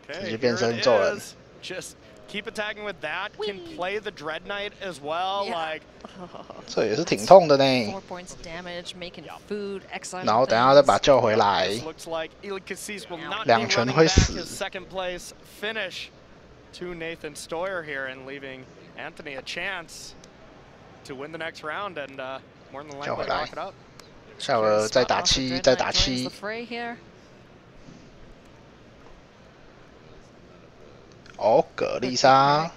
Okay, 直接变身咒人。 Just keep attacking with that. Can play the Dread Knight as well. Like. 这也是挺痛的呢。 4 points damage, making food, exile. 然后等下再把他救回来。 Looks like Xxix will not 两拳会死。 his second place finish to Nathan Stoyer here and leaving Anthony a chance to win the next round and more than likely lock it up. 下回再打7，再打7。 哦，葛丽莎，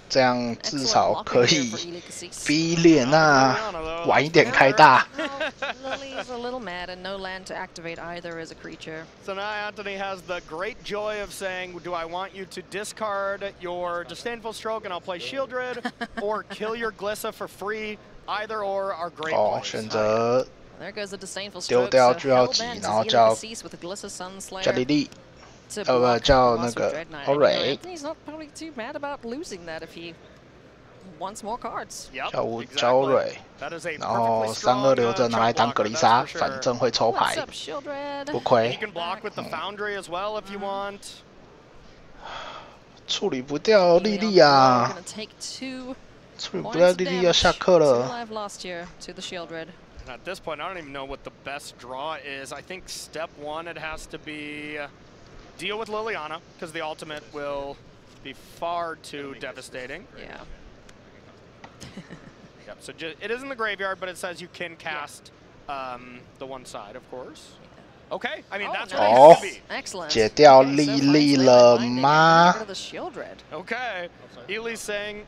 这样至少可以逼脸娜晚一点开大。Lily's a little mad and no land to activate either as a creature. So now Anthony has the great joy of saying, do I want you to discard your Disdainful Stroke and I'll play Shieldred, or kill your Glissa for free? Either or are great plays. 选择 There goes the Disdainful 丢 Stroke. 掉就要急，然后叫莉莉。 叫那个欧蕊， He's not probably too mad about losing that if he wants more cards. 叫欧蕊，然后3-2留着拿来当格丽莎，反正会抽牌，不亏。处理不掉莉莉啊！处理不掉莉莉要下课了。 At this point, I don't even know what the best draw is. I think step 1, it has to be deal with Liliana, because the ultimate will be far too devastating. Yeah. Yep, so it is in the graveyard, but it says you can cast the one side, of course. Okay, I mean, that's what it has to be. Excellent. 解掉莉莉了吗 Okay, Ely's saying...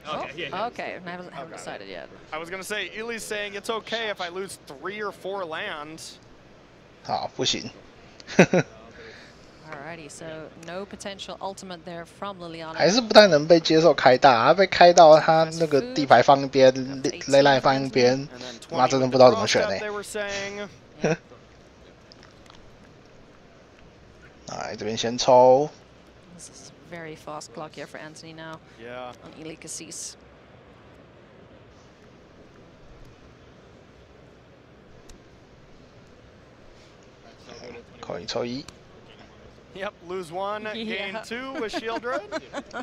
Okay, I haven't decided yet. I was going to say, Ely's saying it's okay if I lose 3 or 4 lands. 好，不行。 Alrighty, so no potential ultimate there from Liliana. 还是不太能被接受开大，他被开到他那个地牌放一边，雷赖放一边，妈真的不知道怎么选呢。来这边先抽。 This is very fast clock here for Anthony now. Yeah. On Ely Xxix. Coin 抽1。 Yep, lose 1, gain 2 with Shieldred.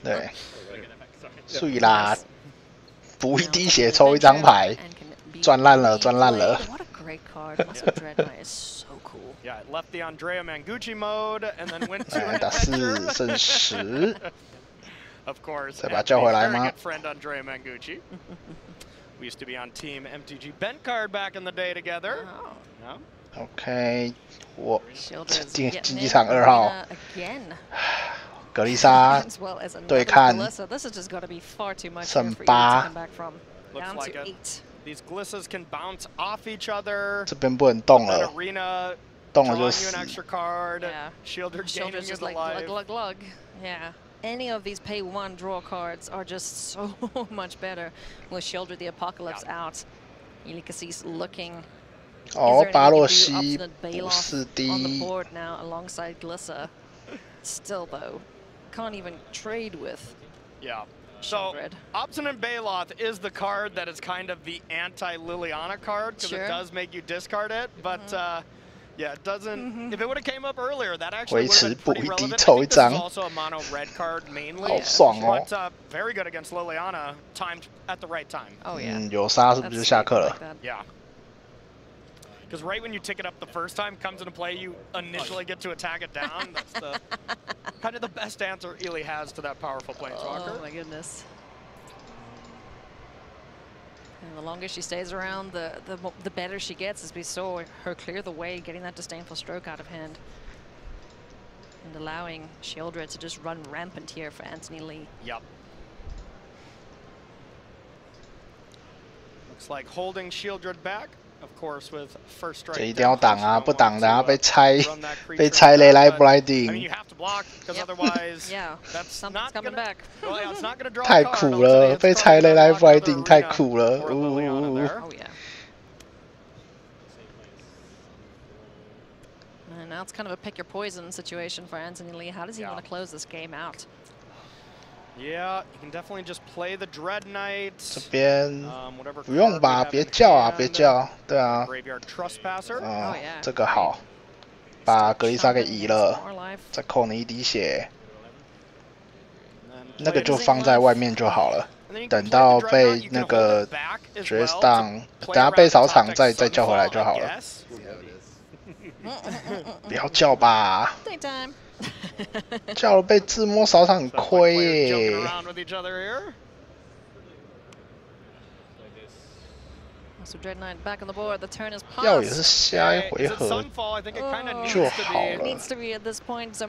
对，碎啦，补一滴血抽1张牌，赚烂了，赚烂了。 What a great card! Muscle Dread Knight is so cool. Yeah, it left the Andrea Mangucci mode and then went to an 打4剩10。 Of course, 再把他叫回来吗 very good friend Andrea Mangucci. We used to be on Team MTG Bent Card back in the day together. No? OK， 我竞技场2号，格丽莎对看剩8。 Looks like it. These Glissas can bounce off each other. 这边不能动了， Arena 动了就 drawing you 死 an。extra card. Yeah. Shieldred gaining Shieldred's you just the like life. glug. Yeah. Any of these pay 1 draw cards are just so much better with Shieldred the Apocalypse out. Ely Xxix looking. 哦，巴洛西不是 On the 低。 board now alongside Glissa. Still though, can't even trade with. Yeah. So, Obstinate Baloth is the card that is kind of the anti-Liliana card, because it does make you discard it, but yeah, it doesn't... If it would have came up earlier, that actually would have been pretty relevant. I think this is also a mono red card mainly, 好爽哦。 but very good against Liliana, timed at the right time. Oh yeah. 有杀是不是下课了？ Yeah. Because right when you tick it up the first time, comes into play, you initially get to attack it down. That's the kind of the best answer Ely has to that powerful Planeswalker. Oh my goodness. And the longer she stays around, the better she gets, as we saw her clear the way, getting that disdainful stroke out of hand. And allowing Shieldred to just run rampant here for Anthony Lee. Yep. Looks like holding Shieldred back. Of course, with first strike. 这一定要挡啊，不挡等下被拆雷来不来顶。太苦了，被拆雷来不来顶太苦了。And now it's kind of a pick your poison situation for Anthony Lee. How does he want to close this game out? Yeah, you can definitely just play the Dread Knight. 这边不用吧，别叫啊，别叫，对啊。这个好，把格丽莎给移了，再扣你一滴血，那个就放在外面就好了。等到被那个绝档，等下被扫场再叫回来就好了。不要叫吧。叫了被自摸扫场很亏耶。要也是下一回合就好了。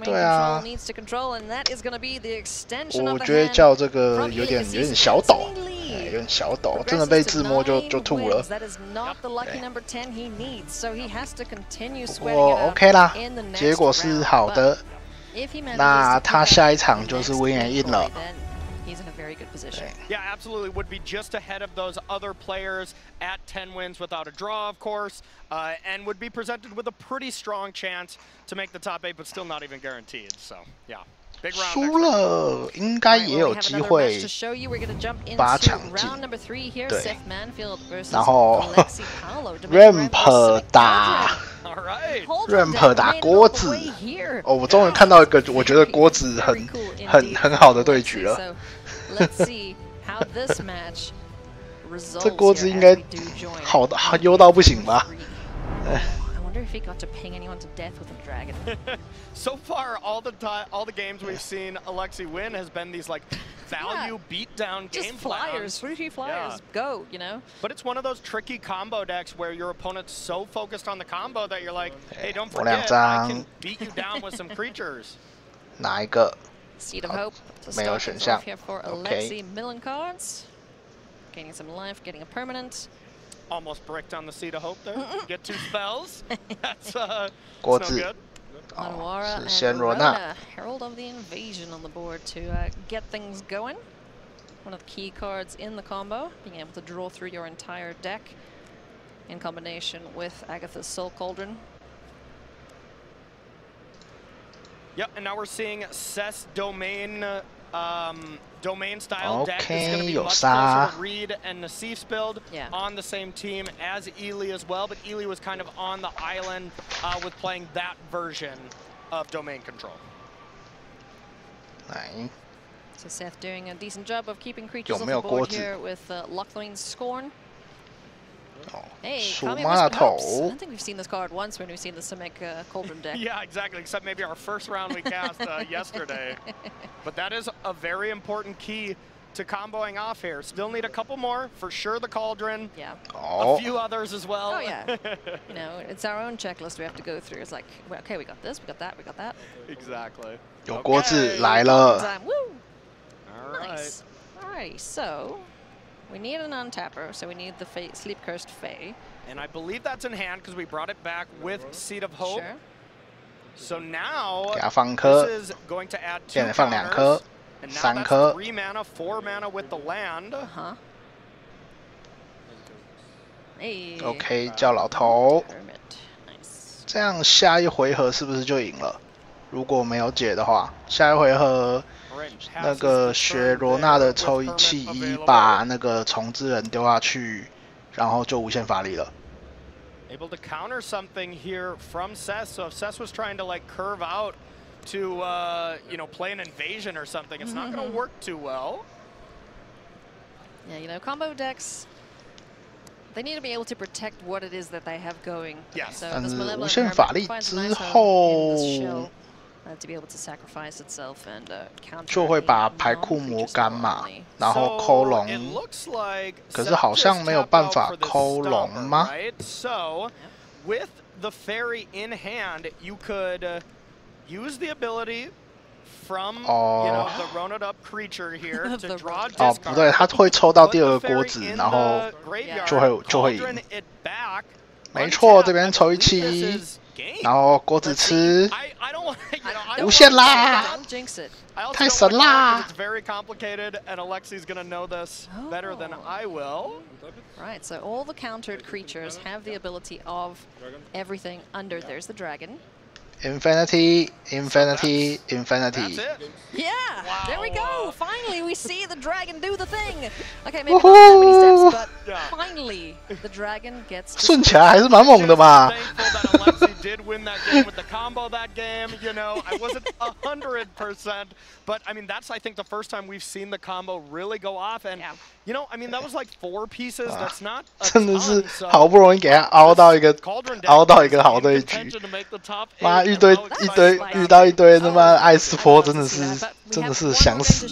对啊，我觉得叫这个有点小抖，有点小抖，真的被自摸就吐了。不过 OK 啦，结果是好的。那他下一场就是 win and in 了。He's in a very good position. Yeah, absolutely. Would be just ahead of those other players at 10 wins without a draw, of course, and would be presented with a pretty strong chance to make the top 8, but still not even guaranteed. So, yeah. 输了，应该也有机会把抢进。对，然后 Ramp 打 Ramp 打锅子。哦，我终于看到一个我觉得锅子很好的对局了。这锅子应该好的优到不行吧？If he got to ping anyone to death with a dragon. So far, all the games we've seen Alexi win has been these like value beatdown game flyers, fruity flyers, go, you know. But it's one of those tricky combo decks where your opponent's so focused on the combo that you're like, hey, don't forget, I can beat you down with some creatures. 哪一个？ Seed of Hope. 没有选项。 Here for Alexi Millen cards, gaining some life, getting a permanent. Almost bricked on the Seed of Hope there. Get 2 spells. That's no good. Manwara and Rona, Herald of the Invasion on the board to get things going. One of the key cards in the combo, being able to draw through your entire deck in combination with Agatha's Soul Cauldron. Yep, and now we're seeing Cess domain style deck is going to be much closer to Reed and Nassif's build on the same team as Ely as well, but Ely was kind of on the island with playing that version of domain control. Nice. So Seth doing a decent job of keeping creatures on the board here with Lochlin's Scorn. Hey, Kami Whisper Hopes. I don't think we've seen this card once when we've seen the Simic Cauldron deck. Yeah, exactly, except maybe our first round we cast yesterday. But that is a very important key to comboing off here. Still need a couple more. For sure the Cauldron. Yeah. A few others as well. Oh, yeah. You know, it's our own checklist we have to go through. It's like, well, okay, we got this, we got that, we got that. Exactly. 有锅子来了。 Woo! All right. Nice. Alrighty, so we need an untapper, so we need the Sleep Cursed Fae. And I believe that's in hand because we brought it back with Seed of Hope. Sure. So now this is going to add 2 counters. And now that's 3 mana, 4 mana with the land. Hey. OK， 叫老头。这样下一回合是不是就赢了？如果没有解的话，下一回合那个学罗纳的抽气1把那个虫之人丢下去，然后就无限法力了。 Able to counter something here from Cess. So if Cess was trying to like curve out to you know, play an invasion or something, it's not going to work too well. Yeah, you know, combo decks, they need to be able to protect what it is that they have going. Yes. So 但是无限法力之后， to be able to sacrifice itself and counter. 就会把牌库磨干嘛，然后抠龙。可是好像没有办法抠龙吗？ So with the fairy in hand, you could use the ability from the rounded up creature here to draw discard. 不对，他会抽到第二个锅子，然后就会赢。没错，这边抽1-7，然后锅子吃，无限啦，太神啦！ It's very complicated, and Alexi's gonna know this better than I will. Right, so all the countered creatures have the ability of everything under. There's the dragon. Infinity, infinity, infinity. Yeah, wow. There we go. Finally, we see the dragon do the thing. Okay, maybe not that many steps, but finally, the dragon gets. 顺起来还是蛮猛的嘛。 Alexi did win that game with the combo that game. You know, I wasn't 100%, but I mean that's I think the first time we've seen the combo really go off, and you know, I mean that was like 4 pieces. That's not. 真的是好不容易给他熬到一个好对局。妈，遇到一堆他妈艾斯坡，真的是想死。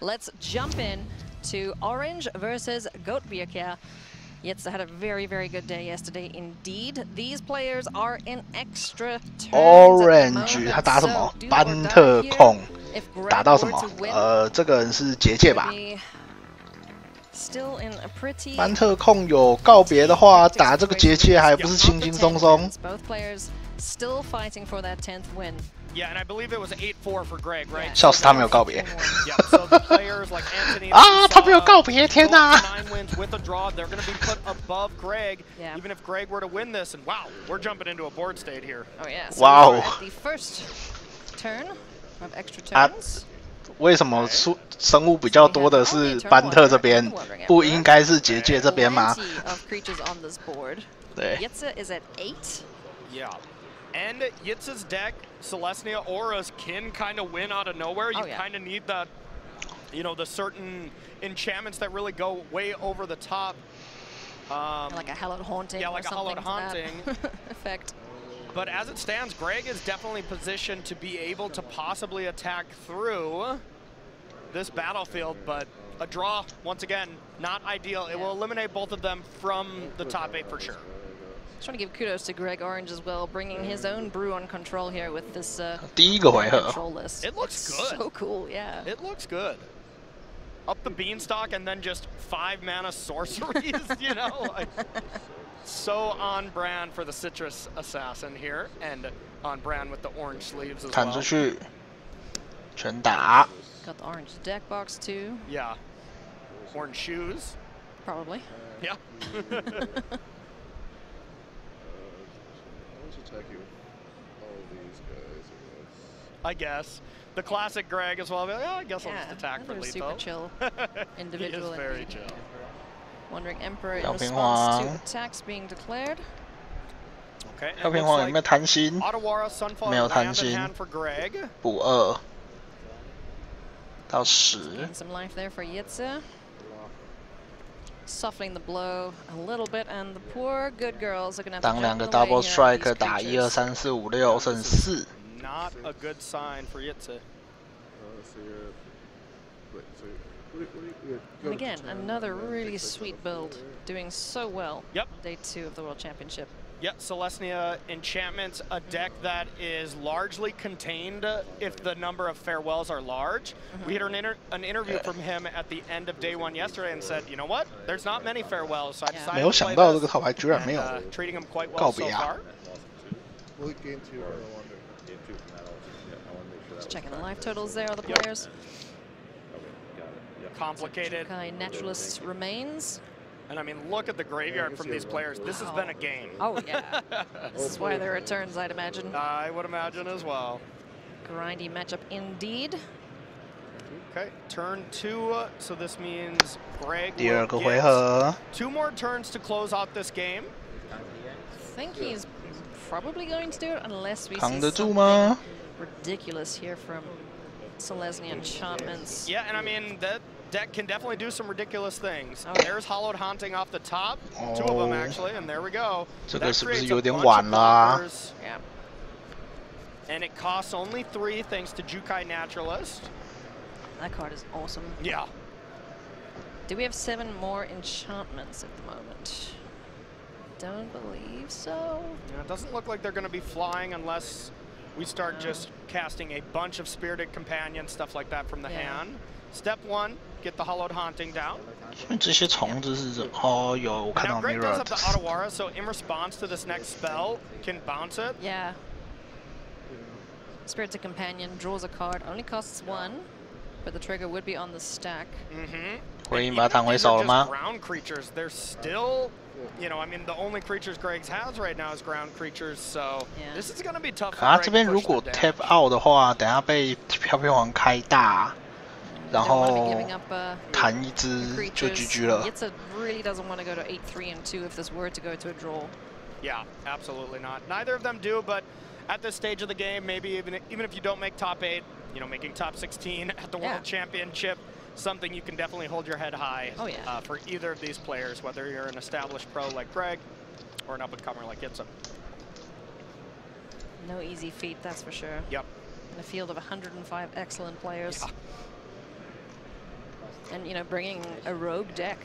Let's jump in to Orange versus Goatbierker. Yetsa had a very, very good day yesterday indeed. These players are in extra turns. Orange 他打什么？班特控打到什么？这个人是结界吧？ 班特控有告别的话，打这个结界还不是轻轻松松。 Still fighting for that 10th win. Yeah, and I believe it was 8-4 for Greg, right? 笑死他没有告别。 Yeah, so the players like Anthony 啊，他没有告别，天哪 ！9 wins with a draw, they're going to be put above Greg. Even if Greg were to win this, and wow, we're jumping into a board state here. Oh yeah. So wow. At the first turn of extra turns. 为什么生物比较多的是班特这边，不应该是结界这边吗？对。 Yetsa is at 8. Yeah. And Yitza's deck, Celestia auras can kind of win out of nowhere. You kind of need the, you know, the certain enchantments that really go way over the top. Like a hallowed haunting. Yeah, like a hallowed haunting effect. But as it stands, Greg is definitely positioned to be able to possibly attack through this battlefield. But a draw, once again, not ideal. It will eliminate both of them from the top 8 for sure. Just want to give kudos to Greg Orange as well, bringing his own brew on control here with this control list. It looks good. So cool, yeah. It looks good. Up the beanstalk and then just 5 mana sorceries, you know? Like, so on brand for the citrus assassin here, and on brand with the orange sleeves as well. 弹出去，全打。 Got the orange deck box too. Yeah. Orange shoes. Probably. Yeah. I guess. The classic Greg as well. I guess I'll just attack for lethal. Super chill individual. He is very chill. Wondering Emperor in response to attacks being declared. Okay. 小平皇有没有贪心？没有贪心。补2到10。 Some life there for Yetsa. Softening the blow a little bit, and the poor good girls are gonna have to 当2个 double strike 打1、2、3、4、5、6剩4。 Not a good sign for Yetsa. And again, another really sweet build, doing so well. Yep. Day 2 of the World Championship. Yep, Celestia Enchantments, a deck that is largely contained if the number of farewells are large. We had an interview from him at the end of day 1 yesterday and said, you know what, there's not many farewells, so I decided to play this, and treating him quite well so far. Just checking the life totals there, all the players. Complicated. Naturalist remains. And I mean, look at the graveyard from these players. This has been a game. Oh, yeah. This is why there are turns, I'd imagine. I would imagine as well. Grindy matchup indeed. Okay, turn 2. So this means Greg will 第2个回合。 2 more turns to close out this game. I think he's probably going to do it unless we 扛得 see 住吗？ something ridiculous here from Celestia Enchantments. Yeah, and I mean, that deck can definitely do some ridiculous things. There's Hollowed Haunting off the top. 2 of them, actually, and there we go. 这个是不是有点晚啦？ Yeah. And it costs only 3 thanks to Jukai Naturalist. That card is awesome. Yeah. Do we have 7 more enchantments at the moment? Don't believe so. Yeah, it doesn't look like they're going to be flying unless we start just casting a bunch of Spirited Companions, stuff like that from the hand. Step 1, get the Hollowed Haunting down. 这些虫子是哦，有我看到 Greg does have the mirror。 Otawara, so in response to this next spell, can bounce it. Yeah. Spirited Companion draws a card, only costs 1, but the trigger would be on the stack. Ground creatures, they're still, you know, I mean, the only creatures Greg has right now is ground creatures, so this is going to be tough. 可他这边如果 tap out 的话，等下被飘飘王开大，然后弹一只就 GG 了。Yitza really doesn't want to go to 8-3 and 2 if this were to go to a draw. Yeah, absolutely not. Neither of them do, but at this stage of the game, maybe even if you don't make top 8, you know, making top 16 at the World Championship, something you can definitely hold your head high for either of these players, whether you're an established pro like Greg or an up-and-comer like Yitza. No easy feat, that's for sure. Yep. In a field of 105 excellent players. Yeah. And, you know, bringing a rogue deck.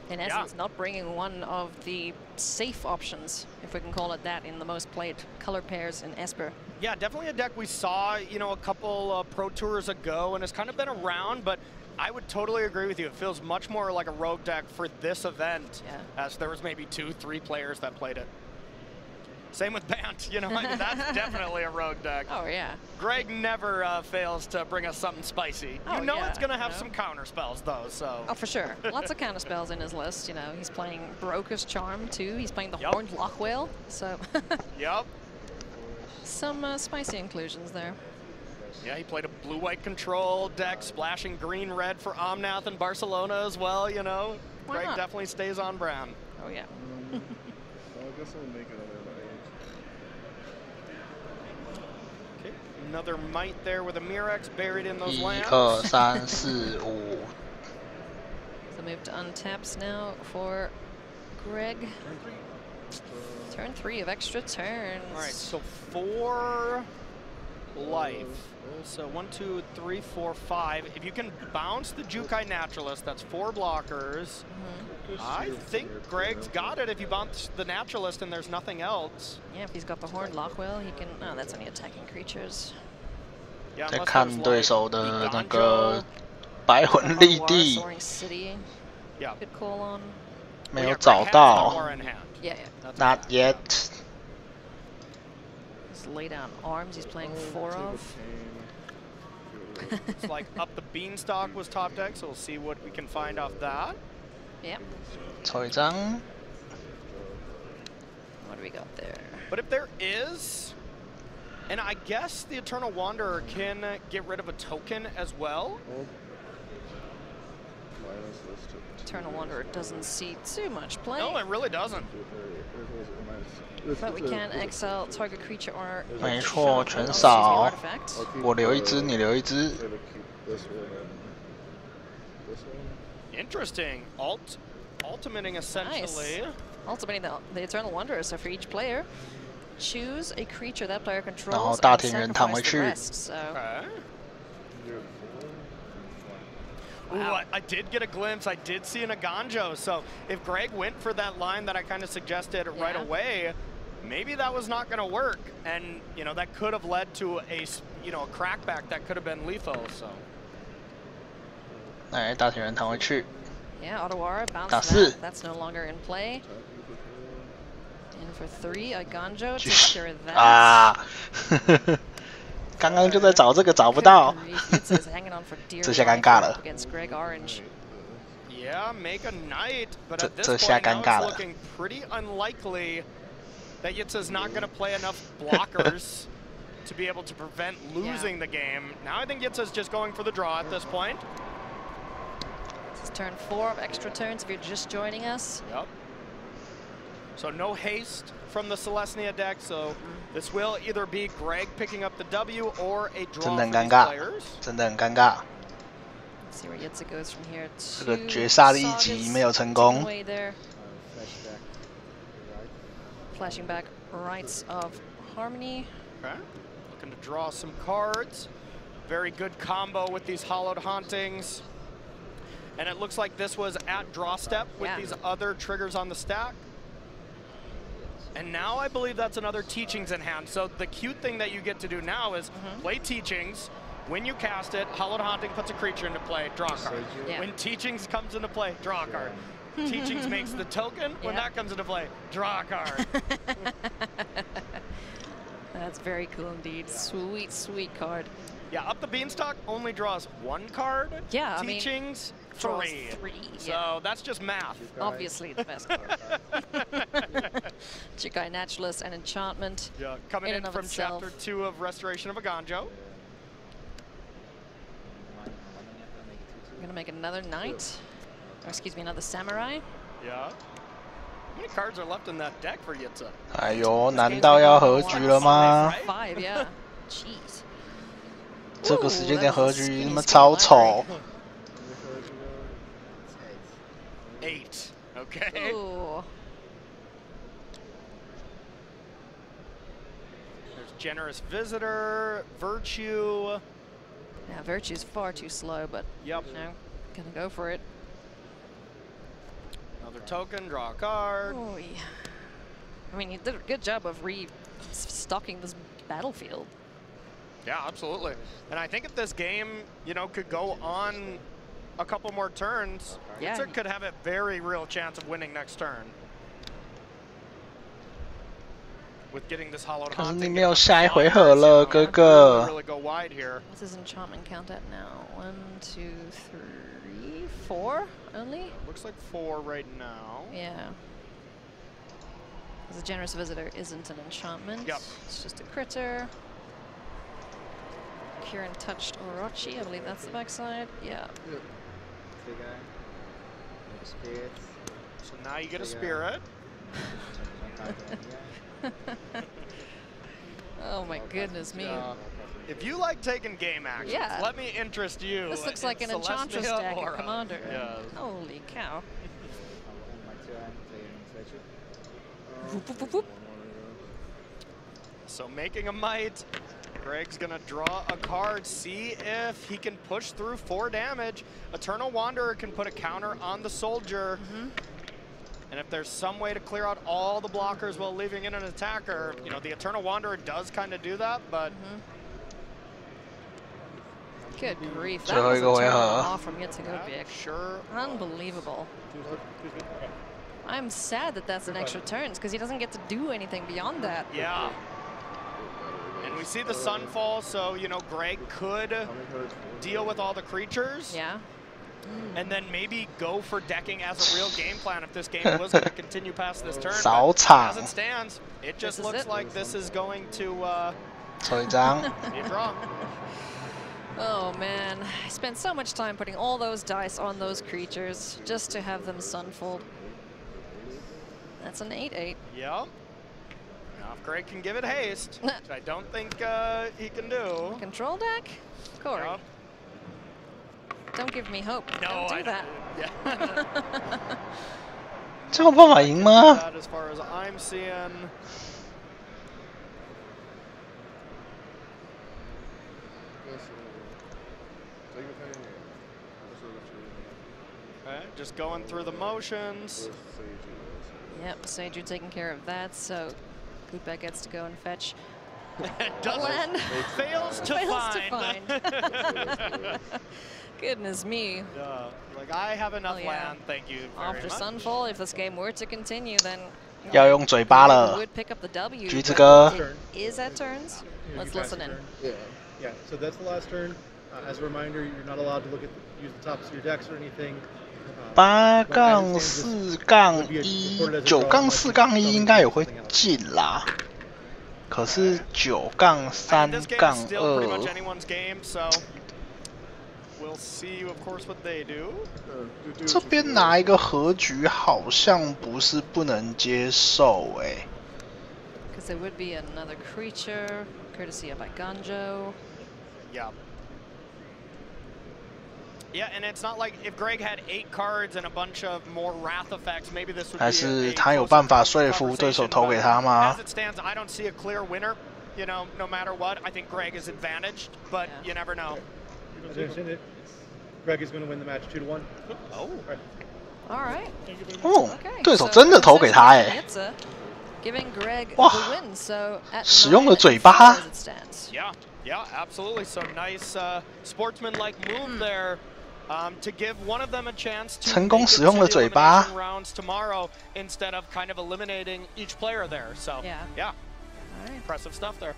In essence, not bringing one of the safe options, if we can call it that, in the most played color pairs in Esper. Yeah, definitely a deck we saw, you know, a couple Pro Tours ago, and has kind of been around, but I would totally agree with you. It feels much more like a rogue deck for this event, as there was maybe 2-3 players that played it. Same with Bant, you know, I mean, that's definitely a rogue deck. Oh, yeah. Greg never fails to bring us something spicy. You know it's going to have some counter spells, though, so. Oh, for sure. Lots of counter spells in his list, you know. He's playing Broker's Charm, too. He's playing the Horned Lochwhale, so. Some spicy inclusions there. Yeah, he played a blue-white control deck, splashing green-red for Omnath and Barcelona as well, you know. Greg definitely stays on brand. Oh, yeah. I guess I'll make another Okay, another Might there with a Mirex buried in those lands. 1, 2, 3, 4, 5. So move to untaps now for Greg. Turn 3 of extra turns. All right, so 4 life. So 1, 2, 3, 4, 5. If you can bounce the Jukai Naturalist, that's 4 blockers. I think Greg's got it if you bounce the Naturalist and there's nothing else. Yeah, if he's got the Horned Lochwhale, he can. Oh, that's only attacking creatures. 在看对手的那个白魂立地， Good call on. 没有找到。 Yeah. Not yet. He's lay down arms. He's playing 4 of. It's like Up the Beanstalk was top deck, so we'll see what we can find off that. Yep. 抽一张。 What do we got there? But if there is, and I guess the Eternal Wanderer can get rid of a token as well. Eternal Wanderer doesn't see too much play. No, it really doesn't. But we can exile target creature or 没错，全扫。我留一只，你留一只。 Interesting. Ultimating essentially. Nice. Ultimating the Eternal Wanderer. So for each player, choose a creature that player controls and sacrifice the rest. So. Ooh, I did get a glimpse. I did see an Aganjo. So if Greg went for that line that I kind of suggested right away, maybe that was not going to work. And, you know, that could have led to a, you know, a crackback that could have been lethal. So. 来，大铁人弹回去。 Yeah, Otawara bounce that. That's no longer in play. In for 3, Aganjo takes care of that. 啊！刚刚就在找这个，找不到。这下尴尬了。 Yeah, make a knight, but at this point now it's looking pretty unlikely that Yitza's not going to play enough blockers to be able to prevent losing the game. Now I think Yitza's just going for the draw at this point. This is turn 4 of extra turns if you're just joining us. Yep. So no haste from the Celestia deck, so this will either be Greg picking up the W or a draw for these players. 真的很尴尬。 Let's see where Yitza goes from here. 这个绝杀的一击没有成功。 Flashing back Rites of Harmony. Okay. Looking to draw some cards. Very good combo with these hollowed hauntings. And it looks like this was at draw step with these other triggers on the stack. And now I believe that's another Teachings in hand. So the cute thing that you get to do now is play Teachings. When you cast it, Hollowed Haunting puts a creature into play, draw a card. When Teachings comes into play, draw a card. Teachings makes the token. When that comes into play, draw a card. That's very cool indeed. Sweet, sweet card. Yeah, Up the Beanstalk only draws one card. Yeah, Teachings, draws three. Yeah. So that's just math. Obviously the best card. Chikai Naturalist and Enchantment. Yeah, coming in from itself. Chapter 2 of Restoration of Aganjo. I'm gonna make another Knight. Or excuse me, another Samurai. Yeah. How many cards are left in that deck for Yitza? 哎呦，难道要和局了吗？ 5, yeah. Jeez. 这个时间点和局他妈超丑。 8. Okay. Ooh. There's Generous Visitor, Virtue. Yeah, Virtue's far too slow, but yep. No, gonna go for it. Another token, draw a card. Oh, yeah. I mean, you did a good job of restocking this battlefield. Yeah, absolutely. And I think if this game, you know, could go on a couple more turns, Yitzer could have a very real chance of winning next turn. With getting this hollowed 可是你没有下一回合了，哥哥。 Really go wide here. What's his enchantment count at now? 1, 2, 3, 4 only? Looks like 4 right now. Yeah. Because a Generous Visitor isn't an enchantment. Yep. It's just a critter. Kieran touched Orochi, I believe that's the backside. Yeah. So now you get a spirit. Oh my goodness me. If you like taking game actions, let me interest you. This looks like an Enchantress deck at Commander. Yeah. Holy cow. So making a Might. Greg's gonna draw a card, see if he can push through 4 damage. Eternal Wanderer can put a counter on the soldier. And if there's some way to clear out all the blockers while leaving in an attacker, you know, the Eternal Wanderer does kind of do that, but... Good grief, that was a turn off from Yitzagopic. Sure. Unbelievable. I'm sad that that's an extra turns, because he doesn't get to do anything beyond that. Yeah. And we see the Sunfall, so, you know, Greg could deal with all the creatures. Yeah. And then maybe go for decking as a real game plan if this game was going to continue past this turn. But as it stands, it just looks like this is going to be a draw. Oh man, I spent so much time putting all those dice on those creatures just to have them Sunfold. That's an 8/8. Yep. Now if Greg can give it haste, which I don't think he can do. Control deck? Corey. Yep. Don't give me hope. No, don't do that. Yeah. 这有办法赢吗？ As far as I'm seeing. Okay, just going through the motions. Yep, Seiju taking care of that, so Koopek gets to go and fetch. Fails to find. Goodness me. Like, I have enough land, thank you very After much. Sunfall, if this game were to continue, then 要用嘴巴了， would pick up the W. 橘子哥。 It is at turns. Let's listen in. Yeah, so that's the last turn. As a reminder, you're not allowed to use the tops of your decks or anything. 8-4-1 9-4-1应该也会进啦。可是9-3-2。 We'll see, of course, what they do. 这边拿一个和局好像不是不能接受哎。 Because there would be another creature, courtesy of Aganjo. Yeah. Yeah, and it's not like if Greg had 8 cards and a bunch of more wrath effects, maybe this would be 还是他有办法说服对手投给他吗？ As it stands, I don't see a clear winner. you know, no matter what, I think Greg is advantaged, but you never know. Greg is going to win the match 2-1. Oh. All right. 哦，对手真的投给他哎。 哇，使用了嘴巴。 Yeah, absolutely. So nice sportsman-like move there to give one of them a chance to 成功使用了嘴巴 rounds tomorrow instead of kind of eliminating each player there. So yeah, impressive stuff there.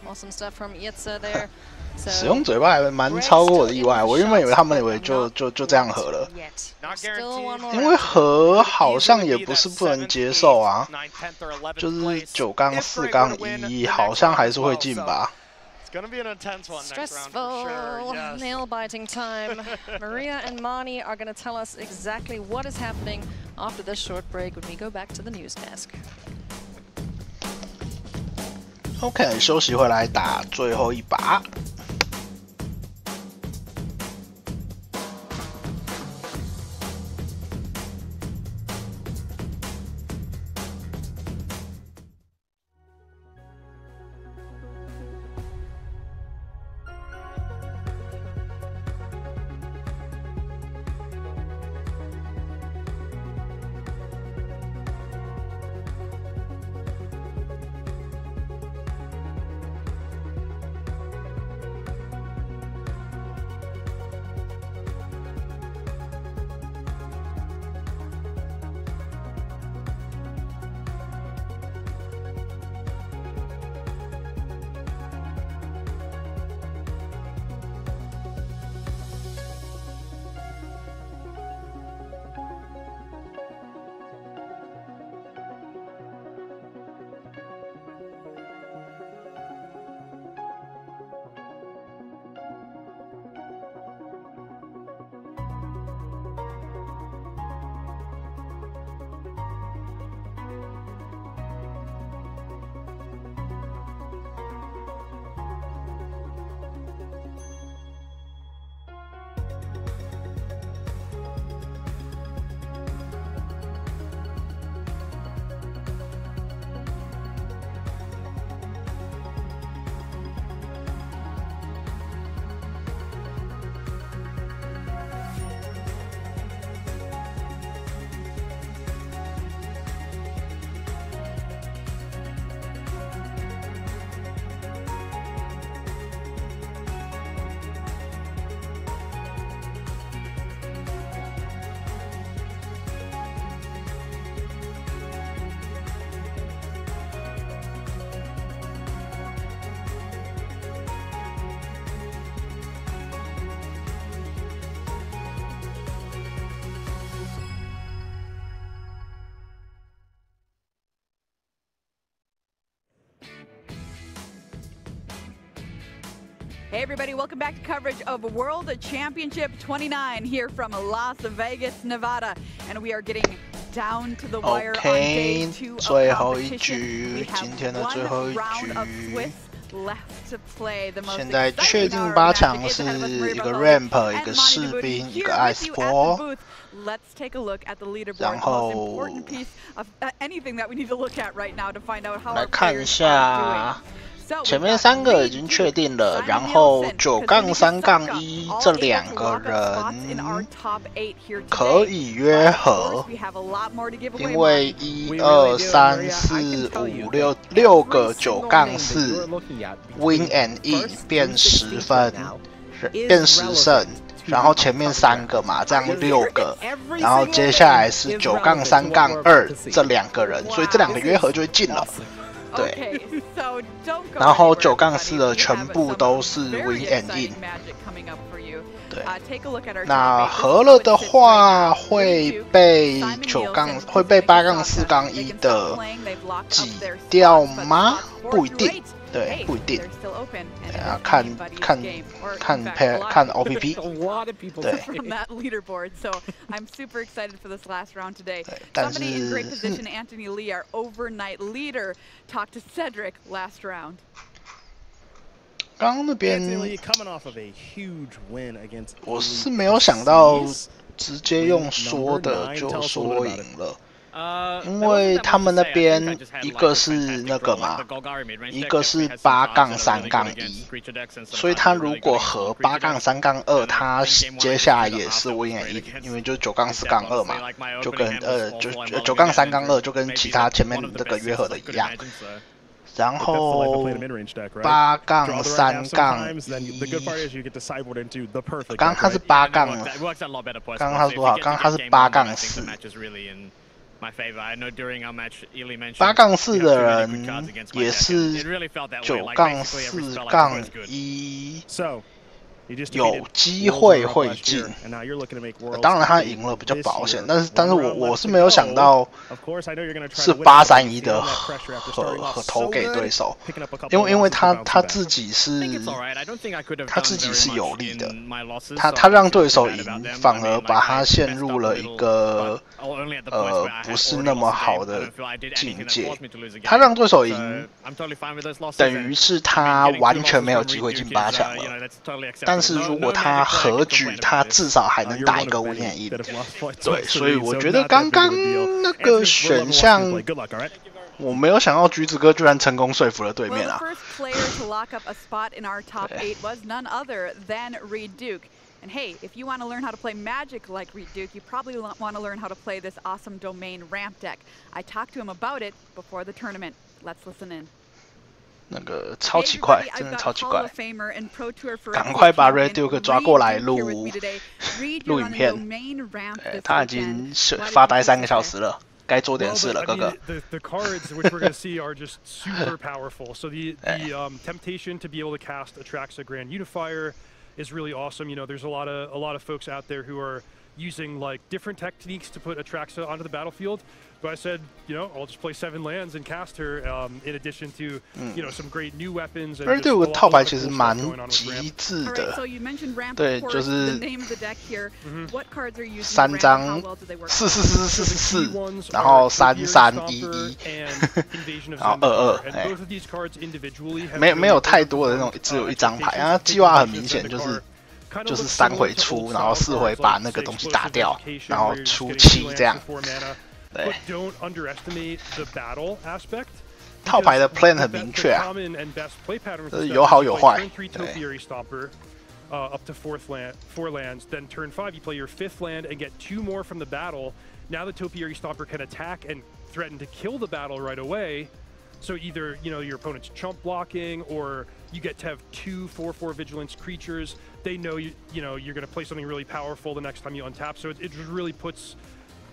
Awesome stuff from Xxix there. 使用嘴巴还蛮超过我的意外，我原本以为他们以为就这样合了，因为合好像也不是不能接受啊，就是9-4-1好像还是会进吧。 Stressful, nail-biting time. Maria and Mani are going to tell us exactly what is happening after this short break when we go back to the news desk. OK， 休息回来打最后一把。Hey everybody, welcome back to coverage of World Championship 29 here from Las Vegas, Nevada. And we are getting down to the wire on day 2 of competition. We have one round of Swiss left to play. The most 现在确定8强是一个 ramp， 一个士兵，一个 ice ball。 Let's take a look at the leaderboard. The most important piece of anything that we need to look at right now to find out how our players are doing. 前面3个已经确定了，然后9-3-1这2个人可以约合，因为1、2、3、4、5、6个9-4 win and in 变10分，变10胜，然后前面3个嘛，这样6个，然后接下来是9-3-2这2个人，所以这2个约合就会进了。 对，然后9-4的全部都是 win and in。对，那合了的话会被8-4-1的挤掉吗？不一定。 对，不一定。看 OPP。对。From that leaderboard, so I'm super excited for this last round today. Somebody in great position, Anthony Lee, our overnight leader, talked to Cedric last round. 刚刚那边我是没有想到直接用说的就说赢了。因为他们那边一个是那个嘛，一个是8-3-1，所以他如果和8-3-2，他接下来也是 win and 1，因为就是9-4-2嘛，就跟9-3-2就跟其他前面那个约合的一样。然后8-3-1，刚刚他是刚刚他是多少？刚刚他是8-4。8-4的人也是9-4-1，有机会会进。当然他赢了比较保险，但是我是没有想到是8-3-1的和投给对手，因为他自己是有利的，他让对手赢，反而把他陷入了一个不是那么好的境界。他让对手赢，等于是他完全没有机会进8强了。但是如果他和局，他至少还能打一个5-1。对，所以我觉得刚刚那个选项，我没有想到橘子哥居然成功说服了对面啊。And hey, if you want to learn how to play Magic like Reed Duke, you probably want to learn how to play this awesome domain ramp deck. I talked to him about it before the tournament. Let's listen in. 那个超级快，真的超级快！赶快把 Red Duke 抓过来录影片。他已经发呆3个小时了，该做点事了，哥哥。The cards which we're going to see are just super powerful. So the temptation to be able to cast Atraxa Grand Unifier is really awesome. You know, there's a lot of folks out there who are using like different techniques to put Atraxa onto the battlefield. But I said, you know, I'll just play 7 lands and cast her. In addition to, you know, some great new weapons. 对我套牌其实蛮极致的。对，就是3张4，然后3-3-1-1，然后2-2，没有太多的那种，只有1张牌啊。计划很明显就是3回出，然后4回把那个东西打掉，然后出7这样。对，套牌的 plan 很明确啊，有好有坏。对。Up to 4 lands, then turn 5 you play your 5th land and get 2 more from the battle. Now the Topiary Stomper can attack and threaten to kill the battle right away. So either, you know, your opponent's chump blocking, or you get to have 2 4/4 vigilance creatures. They know you know you're going to play something really powerful the next time you untap. So it really puts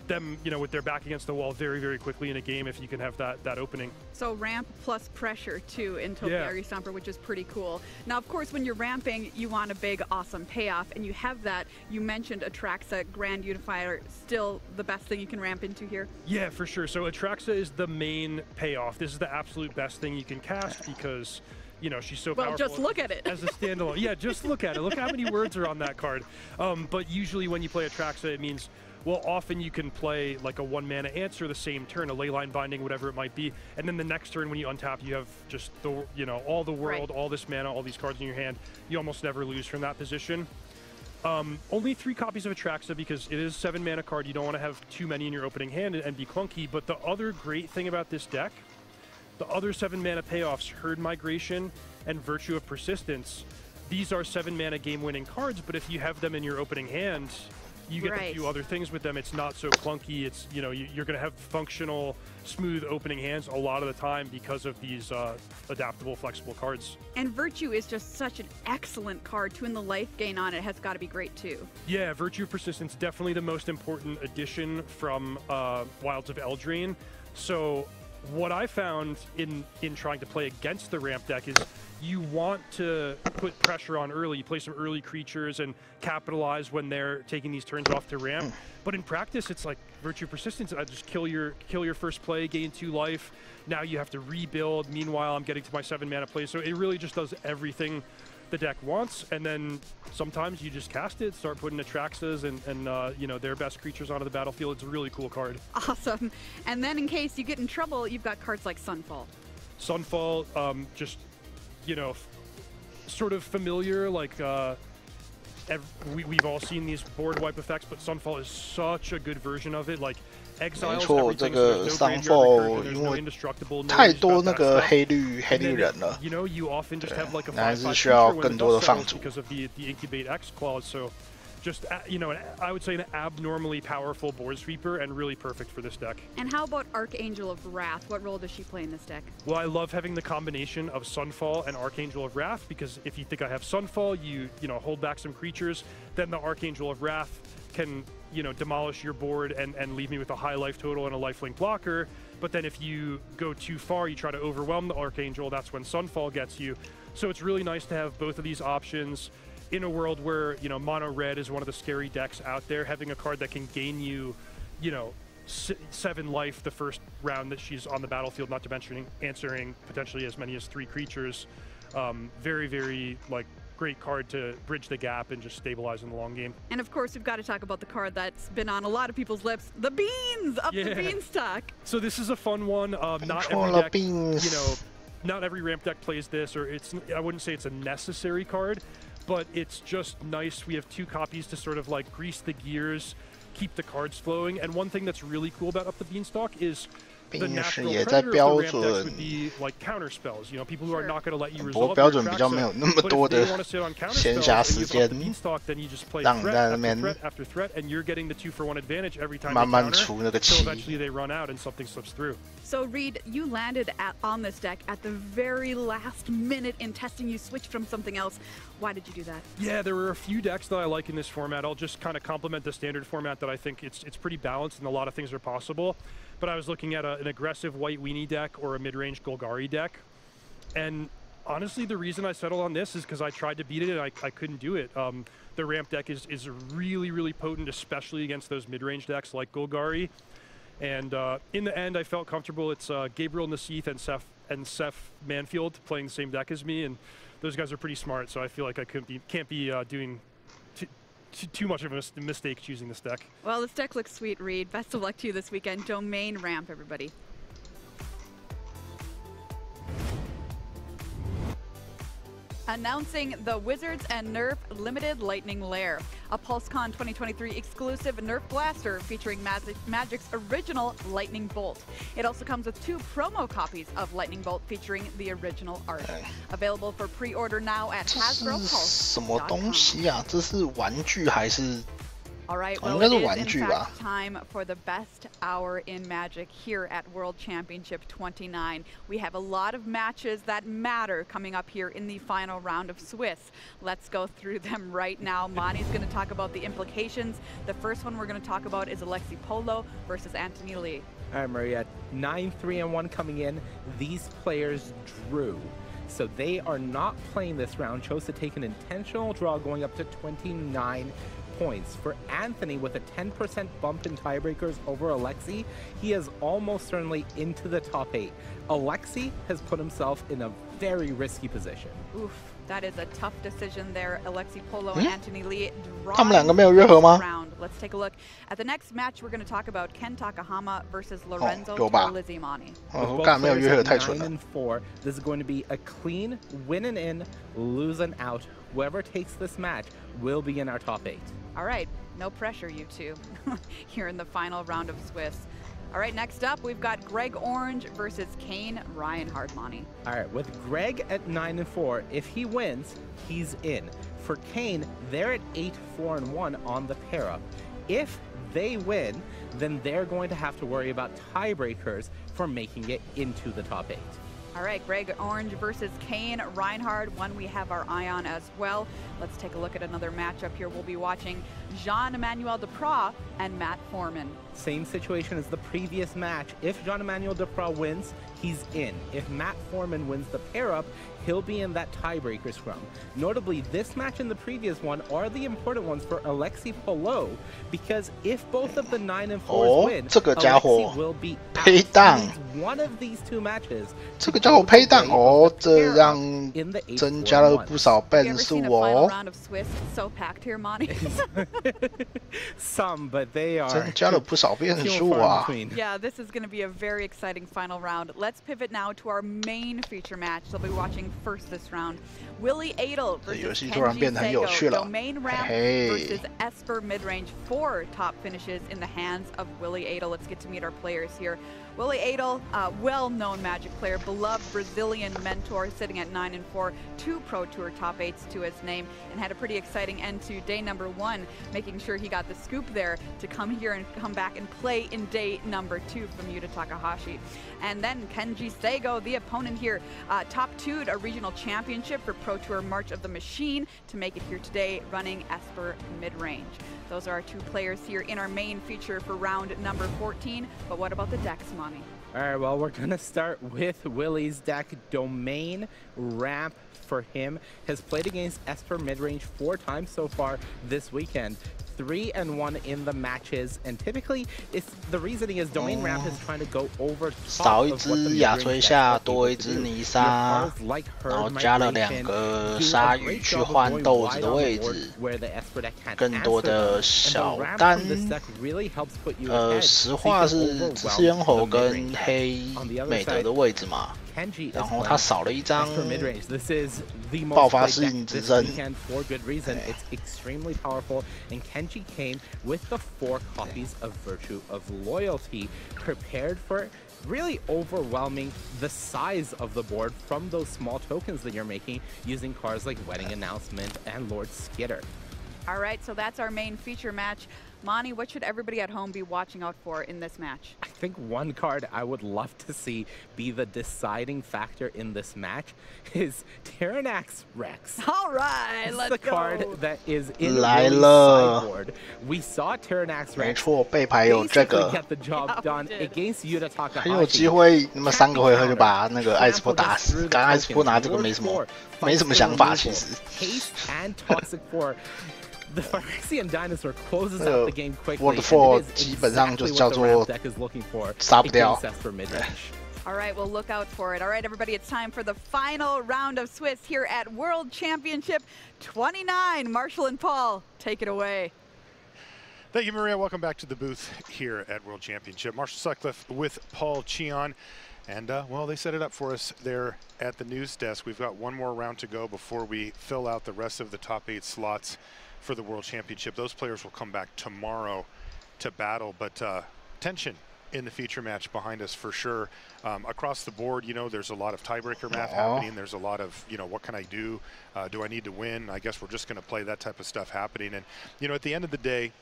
them, you know, with their back against the wall very, very quickly in a game if you can have that opening. So ramp plus pressure too in Topiary Stomper, which is pretty cool. Now, of course, when you're ramping, you want a big, awesome payoff, and you have that. You mentioned Atraxa Grand Unifier, still the best thing you can ramp into here? Yeah, for sure. So Atraxa is the main payoff. This is the absolute best thing you can cast because, you know, she's so powerful. Well, just look at it. As a standalone. Yeah, just look at it. Look how many words are on that card. But usually when you play Atraxa, it means, well, often you can play like a 1-mana answer the same turn, a Leyline Binding, whatever it might be, and then the next turn when you untap, you have just the, you know, all the world, all this mana, all these cards in your hand. You almost never lose from that position. Only 3 copies of Atraxa because it is a 7-mana card. You don't want to have too many in your opening hand and be clunky. But the other great thing about this deck, the other 7-mana payoffs, Herd Migration and Virtue of Persistence. These are 7-mana game-winning cards, but if you have them in your opening hand, you get to do other things with them. It's not so clunky. It's, you know, you're going to have functional, smooth opening hands a lot of the time because of these adaptable, flexible cards. And Virtue is just such an excellent card too, and the life gain on it has got to be great too. Yeah, Virtue of Persistence, definitely the most important addition from Wilds of Eldraine. So what I found in trying to play against the ramp deck is you want to put pressure on early. You play some early creatures and capitalize when they're taking these turns off to ramp. But in practice, it's like Virtue of Persistence. I just kill your first play, gain 2 life. Now you have to rebuild. Meanwhile, I'm getting to my 7-mana play. So it really just does everything the deck wants, and then sometimes you just cast it, start putting Atraxas and you know, their best creatures onto the battlefield. It's a really cool card. Awesome. And then in case you get in trouble, you've got cards like Sunfall. Sunfall, just, you know, sort of familiar, like we've all seen these board wipe effects, but Sunfall is such a good version of it. Like exiles 没错，这 everything, 个 so there's no Sunfall graveyard recursion, 因 there's no 为 indestructible, no 太多 indestructible 那个 stuff. 黑绿 And then, 人了， you know, you often just have like a 还是 5/5 需要 creature when 更 the 多的 dust 放 settles 逐。 because of the incubate X clause. So just, you know, I would say an abnormally powerful board sweeper and really perfect for this deck. And how about Archangel of Wrath? What role does she play in this deck? Well, I love having the combination of Sunfall and Archangel of Wrath, because if you think I have Sunfall, you know, hold back some creatures, then the Archangel of Wrath can, you know, demolish your board and leave me with a high life total and a lifelink blocker. But then if you go too far, you try to overwhelm the Archangel, that's when Sunfall gets you. So it's really nice to have both of these options in a world where, you know, mono red is one of the scary decks out there. Having a card that can gain you, you know, 7 life the first round that she's on the battlefield, not to mention answering potentially as many as 3 creatures. Very, very, like, great card to bridge the gap and just stabilize in the long game. And of course, we've got to talk about the card that's been on a lot of people's lips, the beans up the beanstalk. So this is a fun one. Not every deck, you know, not every ramp deck plays this, or it's, I wouldn't say it's a necessary card, but it's just nice. We have 2 copies to sort of like grease the gears, keep the cards flowing. And one thing that's really cool about Up the Beanstalk is the natural predator of the ramp decks would be like counter spells. You know, people who are not going to let you resolve your track. But if they want to sit on counter spells and use Up the Beanstalk, then you just play threat after threat after threat, and you're getting the 2-for-1 advantage every time they counter, until eventually they run out and something slips through. So Reed, you landed on this deck at the very last minute in testing. You switched from something else. Why did you do that? Yeah, there were a few decks that I like in this format. I'll just kind of complement the standard format that I think it's pretty balanced and a lot of things are possible. But I was looking at an aggressive white weenie deck or a mid-range Golgari deck. And honestly, the reason I settled on this is because I tried to beat it and I couldn't do it. The ramp deck is really, really potent, especially against those mid-range decks like Golgari. And in the end, I felt comfortable. It's Gabriel Nassif and Seth Manfield playing the same deck as me, and those guys are pretty smart. So I feel like I can't be doing too much of a mistake choosing this deck. Well, this deck looks sweet, Reed. Best of luck to you this weekend. Domain ramp, everybody. Announcing the Wizards and Nerf Limited Lightning Lair, a PulseCon 2023 exclusive Nerf blaster featuring Magic's original Lightning Bolt. It also comes with 2 promo copies of Lightning Bolt featuring the original art. Available for pre-order now at Hasbro Pulse. 什么东西啊？这是玩具还是？ All right, well, it is in fact time for the best hour in Magic here at World Championship 29. We have a lot of matches that matter coming up here in the final round of Swiss. Let's go through them right now. Monty's going to talk about the implications. The first one we're going to talk about is Alexi Polo versus Anthony Lee. All right, Maria, 9-3-1 coming in. These players drew. So they are not playing this round, chose to take an intentional draw going up to 29 points. For Anthony, with a 10% bump in tiebreakers over Alexi, he is almost certainly into the top 8. Alexi has put himself in a very risky position. Oof, that is a tough decision there. Alexi Polo and Anthony Lee round. Let's take a look at the next match we're going to talk about. Ken Takahama versus Lorenzo Lizimani. 9-4. This is going to be a clean win and in, lose and out. Whoever takes this match will be in our top 8. All right, no pressure, you two, here in the final round of Swiss. All right, next up, we've got Greg Orange versus Kane Reinhardt, Monty. All right, with Greg at 9-4, if he wins, he's in. For Kane, they're at 8-4-1 on the pair-up. If they win, then they're going to have to worry about tiebreakers for making it into the top 8. All right, Greg Orange versus Kane Reinhardt, one we have our eye on as well. Let's take a look at another matchup here. We'll be watching Jean-Emmanuel Duprat and Matt Foreman. Same situation as the previous match. If Jean-Emmanuel Duprat wins, he's in. If Matt Foreman wins the pair-up, he'll be in that tiebreaker scrum. Notably, this match and the previous one are the important ones for Alexi Polo, because if both of the 9-4s win, Alexi will be out. One of these 2 matches. 这个家伙配档哦，这样增加了不少变数哦。 So packed here, Monty. Some, but they are. 增加了不少变数啊。Yeah, this is going to be a very exciting final round. Let's let's pivot now to our main feature match. They'll be watching first this round. Willie Adel versus Kenji Sego. Domain ramp versus Esper midrange. 4 top finishes in the hands of Willie Adel. Let's get to meet our players here. Willie Adel, well-known Magic player, beloved Brazilian mentor, sitting at 9-4, 2 Pro Tour top 8s to his name, and had a pretty exciting end to day number 1, making sure he got the scoop there to come here and come back and play in day number 2 from Yuta Takahashi. And then Kenji Sego, the opponent here, top 2'd a regional championship for Pro Tour March of the Machine to make it here today, running Esper mid-range. Those are our 2 players here in our main feature for round number 14. But what about the decks, Monty? All right, well, we're going to start with Willie's deck. Domain ramp for him. Has played against Esper midrange 4 times so far this weekend. 3-1 in the matches, and typically it's the reasoning is domain ramp is trying to go over top of what the亚吹下，多一只泥沙，然后加了2个鲨鱼去换豆子的位置，更多的小单。实话是只是咽喉跟黑美德的位置嘛。 然后他少了一张爆发适应之身。For good reason, it's extremely powerful, and Kenji came with the 4 copies of Virtue of Loyalty, prepared for really overwhelming the size of the board from those small tokens that you're making using cards like Wedding Announcement and Lord Skitter. All right, so that's our main feature match. Monty, what should everybody at home be watching out for in this match? I think one card I would love to see be the deciding factor in this match is Tyranax Rex. All right, let's go. This is the card that is in the sideboard. We saw Tyranax Rex basically get the job done against Yuta Takahashi. 很有机会，那么3个回合就把那个艾斯波打死。刚艾斯波拿这个没什么想法，其实。 and Toxic 4. The Phyrexian Dinosaur closes out the game quickly. World 4 基本上就叫做杀不掉。 All right, we'll look out for it. All right, everybody, it's time for the final round of Swiss here at World Championship 29. Marshall and Paul, take it away. Thank you, Maria. Welcome back to the booth here at World Championship. Marshall Sutcliffe with Paul Cheon. And, well, they set it up for us there at the news desk. We've got one more round to go before we fill out the rest of the top 8 slots for the World Championship. Those players will come back tomorrow to battle, but tension in the feature match behind us for sure. Across the board, you know, there's a lot of tiebreaker math happening. There's a lot of, you know, what can I do? Do I need to win? I guess we're just going to play that type of stuff happening. And, you know, at the end of the day,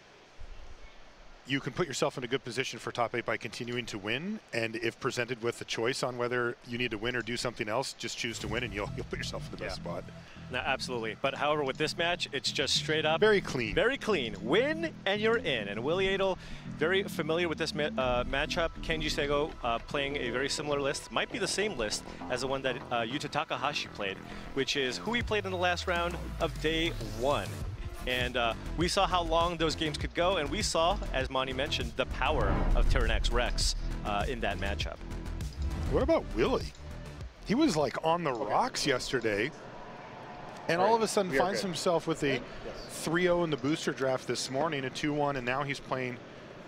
you can put yourself in a good position for top 8 by continuing to win, and if presented with a choice on whether you need to win or do something else, just choose to win and you'll put yourself in the best spot. No, absolutely. But however, with this match, it's just straight up. Very clean. Very clean. Win and you're in. And Willie Adel, very familiar with this matchup. Kenji Sego playing a very similar list. Might be the same list as the one that Yuta Takahashi played, which is who he played in the last round of day 1. And we saw how long those games could go, and we saw, as Monty mentioned, the power of Tyranax Rex in that matchup. What about Willie? He was like on the rocks yesterday, and all of a sudden finds himself with a 3-0 in the booster draft this morning, a 2-1, and now he's playing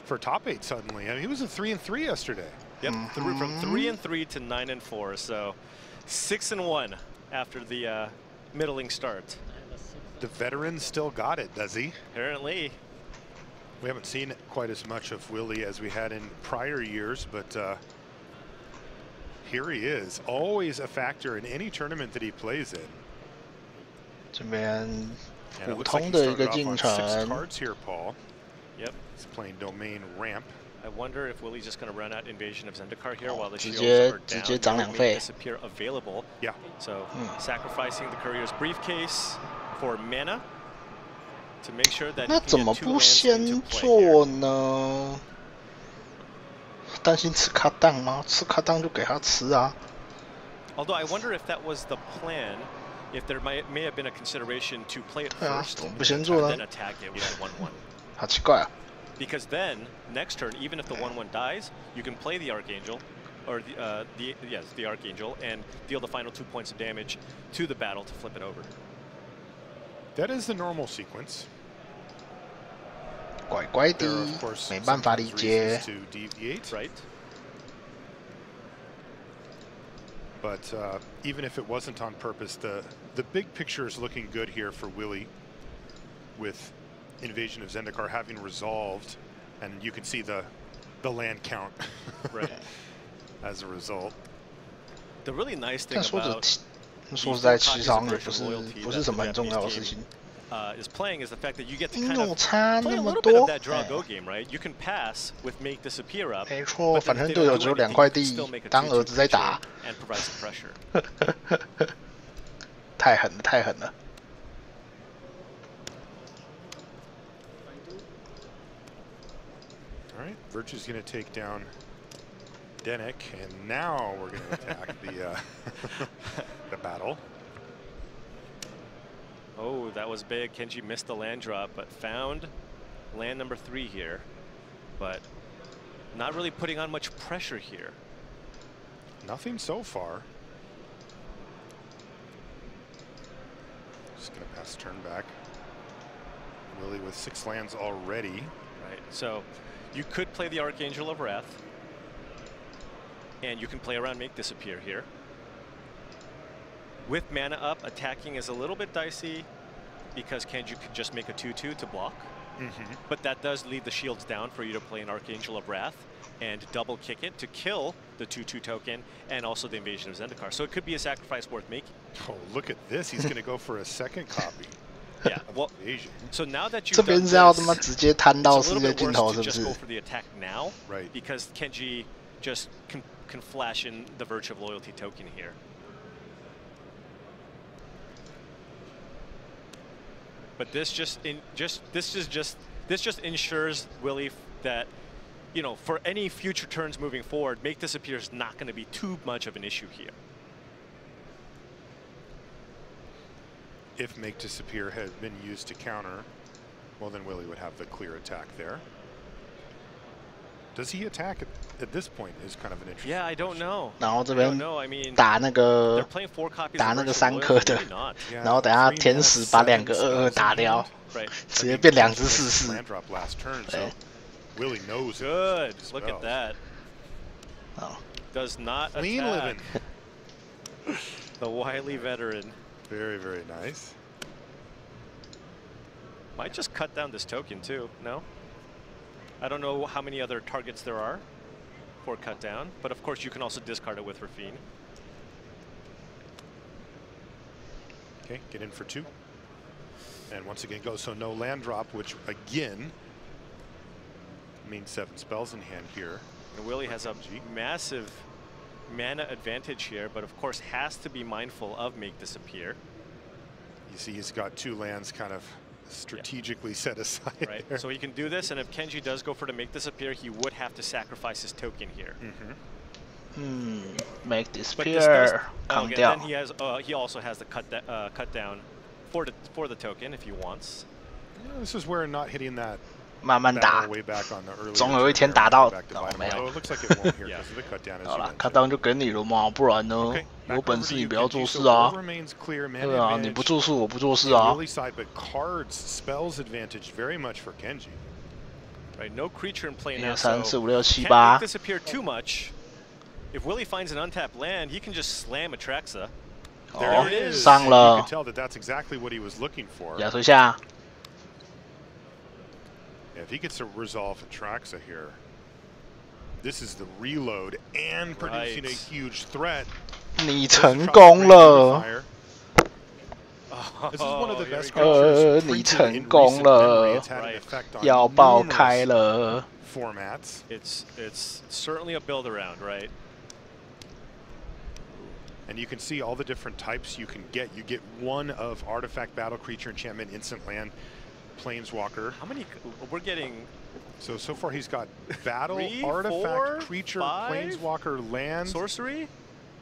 for top 8 suddenly. I mean, he was a 3-3 yesterday. Yep, from 3-3 to 9-4, so 6-1 after the middling start. The veteran still got it, does he? Apparently. We haven't seen quite as much of Willie as we had in prior years, but here he is. Always a factor in any tournament that he plays in. 这边普通的一个进程。6 cards here, Paul. Yep. He's playing domain ramp. I wonder if Willie's just going to run out Invasion of Zendikar here while the shields are down. May disappear available. Yeah. So sacrificing the courier's briefcase for mana to make sure that 那怎么不先做呢？担心吃卡当吗？吃卡当就给他吃啊。Although I wonder if that was the plan, if there may have been a consideration to play it first and then attack it with the 1/1. 好奇怪啊。Because then next turn, even if the 1/1 dies, you can play the Archangel, or the Archangel, and deal the final 2 points of damage to the battle to flip it over. That is the normal sequence. 怪怪的，没办法理解。Right. But even if it wasn't on purpose, the big picture is looking good here for Willie, with Invasion of Zendikar having resolved, and you can see the land count right as a result. The really nice thing about 说实在，骑上也不是什么很重要的事情。 is playing is the fact that you get to kind of 因为我差那 play a 么 little bit 多 of that draw go game, right? You can pass with make disappear up. 没错，反正队友只有2块地，当儿子在打。And provide some pressure. 太狠了，太狠了。 All right, Virtue's going to take down Denik, and now we're going to attack the battle. Oh, that was big. Kenji missed the land drop, but found land number 3 here. But not really putting on much pressure here. Nothing so far. Just going to pass turn back. Willie with 6 lands already. Right, so you could play the Archangel of Wrath. And you can play around Make Disappear here. With mana up, attacking is a little bit dicey because Kenji could just make a 2/2 to block. But that does leave the shields down for you to play an Archangel of Wrath and double kick it to kill the 2/2 token and also the Invasion of Zendikar. So it could be a sacrifice worth making. Oh, look at this. He's going to go for a second copy. Yeah, well, so now that you've 这边是要他妈直接摊到世 it's a 界 little bit 尽头， worse 是 to 不 just 是 go for the attack now, right? Because Kenji just can flash in the Virtue of Loyalty token here. But this just ensures Willie that, you know, for any future turns moving forward, Make Disappear is not going to be too much of an issue here. If Make Disappear had been used to counter, well, then Willie would have the clear attack there. Does he attack at this point is kind of an interesting Yeah, I don't know. 然后这边打那个3颗的，然后等下天使把2个2/2打掉，直接变2只4/4。 Drop last turn, so Willie knows. Good. Look at that. Oh. Does not Clean attack. living. The wily veteran. Very, very nice. Might just cut down this token too. No? I don't know how many other targets there are for cut down, but of course you can also discard it with Rafine. Okay, get in for 2. And once again go, so no land drop, which again means 7 spells in hand here. And Willie has a massive mana advantage here, but of course has to be mindful of Make Disappear. You see he's got 2 lands kind of strategically set aside. Right, there. so he can do this, and if Kenji does go for to Make Disappear, he would have to sacrifice his token here. Make Disappear. Then he has. He also has the cut down for the token if he wants. Yeah, this is where not hitting that. 慢慢打，总有一天打到。没有。好了，cut down 就给你了嘛，不然呢？有本事你不要做事啊！对啊，你不做事我不做事啊。 Right, no creature in play now. 1、2、3、4、5、6、7、Can't 8。 make disappear too much. If Willie finds an untapped land, he can just slam Atraxa. There it is. 上了。 You can tell that that's exactly what he was looking for. 压碎下。 If he gets to resolve Atraxa here, this is the reload and producing a huge threat. 你成功了。 This is one of the best creatures 你成功了，要爆开了。 Formats. It's certainly a build around, right? And you can see all the different types you can get. You get 1 of artifact, battle creature, enchantment, instant land, planeswalker. How many? We're getting. So far he's got battle, 3, artifact, 4, creature, 5, planeswalker, land, sorcery,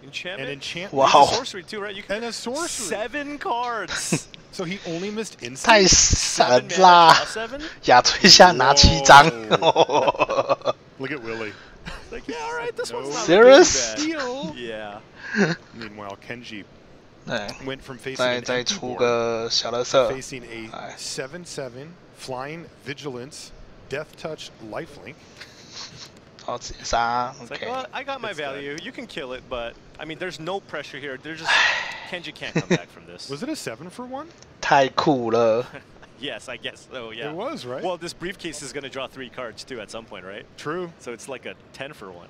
enchantment, and enchantment. Wow. Sorcery too, right? You can, and a sorcery. 7 cards. So he only missed instant. 太神啦！压碎下拿7张。 Look at Willie. Like, yeah, all right, this one's not serious. Yeah. Meanwhile, Kenji 对 went from facing 再出个小乐色 facing a 7/7 flying vigilance, death touch, lifelink. 哦，直接杀。It's like, well, I got my value. You can kill it, but I mean, there's no pressure here. There's just Kenji can't come back from this. Was it a 7-for-1? 太酷了。Yes, I guess so. Yeah. It was, right? Well, this briefcase is going to draw 3 cards too at some point, right? True. So it's like a 10-for-1.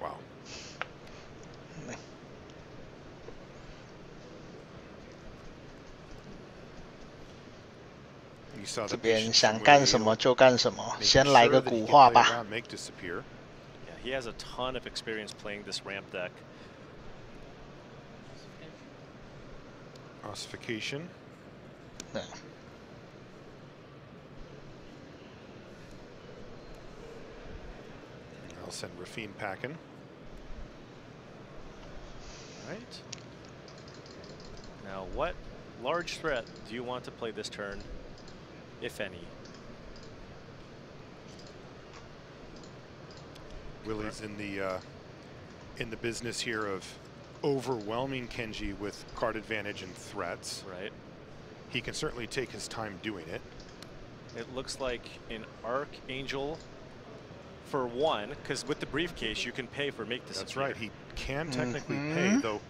Wow. You saw 这边想干什么就干什么，先来个古话吧。Yeah, he has a ton of experience playing this ramp deck. Ossification. Yeah. I'll send Rafine packing. All right. Now, what large threat do you want to play this turn, if any? Willie's in the business here of overwhelming Kenji with card advantage and threats. Right. He can certainly take his time doing it. It looks like an Archangel for 1, because with the briefcase you can pay for make disappear. That's right. He can technically pay, though.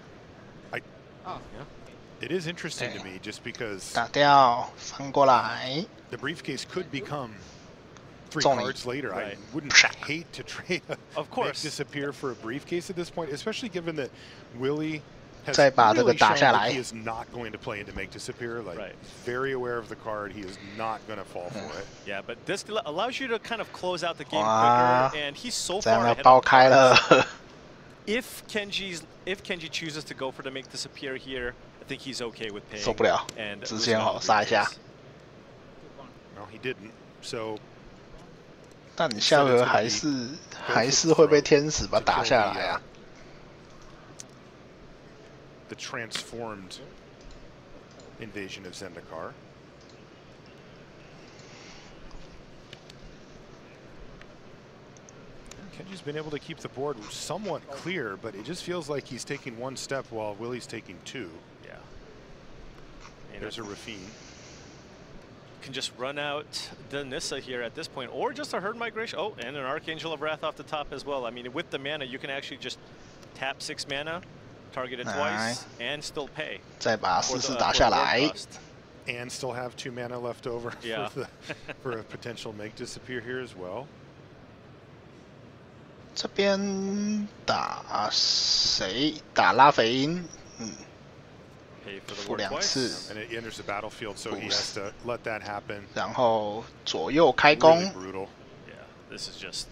It is interesting to me just because 打掉，翻过来。 the briefcase could become 3 cards later. I wouldn't hate to trade a make disappear for a briefcase at this point, especially given that Willie has really shown that he is not going to play into make disappear. Like, very aware of the card, he is not going to fall for it. Yeah, but this allows you to kind of close out the game quicker, and he's so far ahead. 爆开了。If Kenji chooses to go for the make disappear here, I think he's okay with paying. 受不了，直接好杀一下。No, he didn't. So. 但你下回还是会被天使把打下来啊。 The transformed invasion of Zendikar. Kenji's been able to keep the board somewhat clear, but it just feels like he's taking 1 step while Willie's taking 2. Yeah. And there's a Rafine. Can just run out the Nissa here at this point, or just a Herd Migration. Oh, and an Archangel of Wrath off the top as well. I mean, with the mana, you can actually just tap 6 mana, target it twice, and still pay. 再把44打下来。 And still have 2 mana left over for a potential make disappear here as well. 这边打谁？打拉斐因。负2次。 And it enters the battlefield, so he has to let that happen. 然后左右开弓。 Really brutal. Yeah, this is just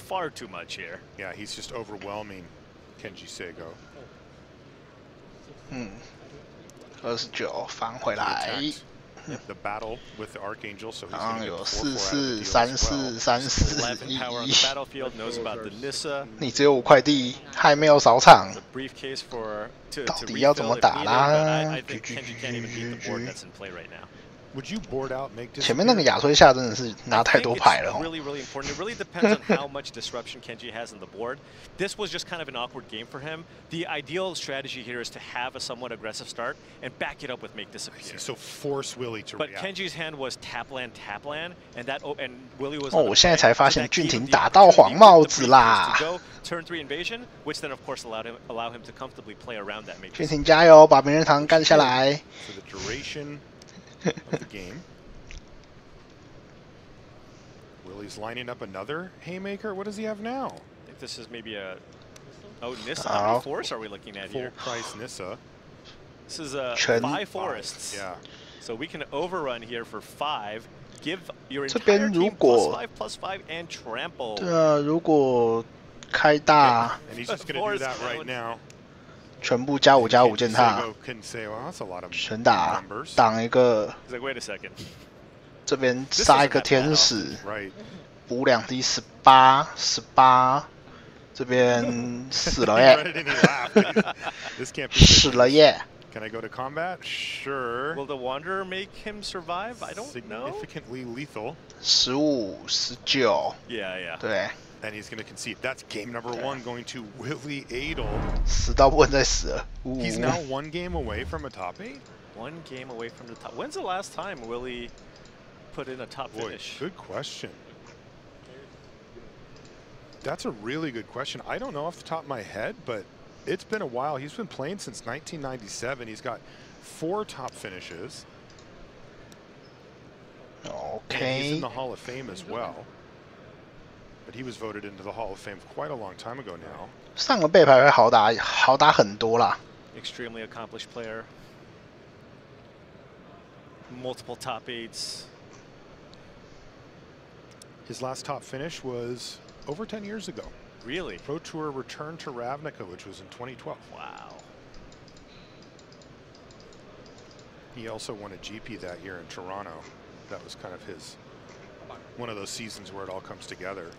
far too much here. Yeah, he's just overwhelming Kenji Seigo. 29翻回来。 The battle with the Archangel, so he's 然后 going to 有 get 4-4、3-4、3-4、3-4、power on the battlefield, knows about the Nissa. 你只有5块地，还没有扫场。 Briefcase for to 到底要怎么打啦？ I think Kenji can't even beat the board that's in play right now. Would you board out make 前面那个亚推下真的是拿太多牌了。 Really, really important. It really depends on how much disruption Kenji has on the board. This was just kind of an awkward game for him. The ideal strategy here is to have a somewhat aggressive start and back it up with make disappear. So force Willie to react. But Kenji's hand was tap land, and Willie was. 哦，我现在才发现俊廷打到黄帽子啦。 Turn 3 invasion, which then of course allow him to comfortably play around that make. 俊廷加油，把名人堂干下来。 For the duration of the game. Willie's lining up another haymaker. What does he have now? I think this is maybe a Nissa. How many forests are we looking at here? Full price Nissa. This is 5 forests. Yeah. So we can overrun here for 5. Give your entire team +5/+5 and trample. 对啊，如果开大 And he's just going to do that right now. 全部加5+5践踏， 全打挡一个。 He's like, wait a second. 这边杀一个天使，补2滴18，这边死了耶，死了耶。 Can I go to combat? Sure. Will the Wanderer make him survive? I don't know. Significantly lethal. 15、19。Yeah. 对。 And he's going to concede. That's game number 1 going to Willie Adel. 死到不能再死了。He's now 1 game away from a top 8. 1 game away from the top. When's the last time Willie put in a top finish? Good question. That's a really good question. I don't know off the top of my head, but it's been a while. He's been playing since 1997. He's got 4 top finishes. Okay. And he's in the Hall of Fame as well. But he was voted into the Hall of Fame quite a long time ago now. 上个背牌会好打很多啦。Extremely accomplished player. Multiple top 8s. His last top finish was over 10 years ago. Really? Pro Tour return to Ravnica, which was in 2012. Wow. He also won a GP that year in Toronto. That was kind of one of those seasons where it all comes together.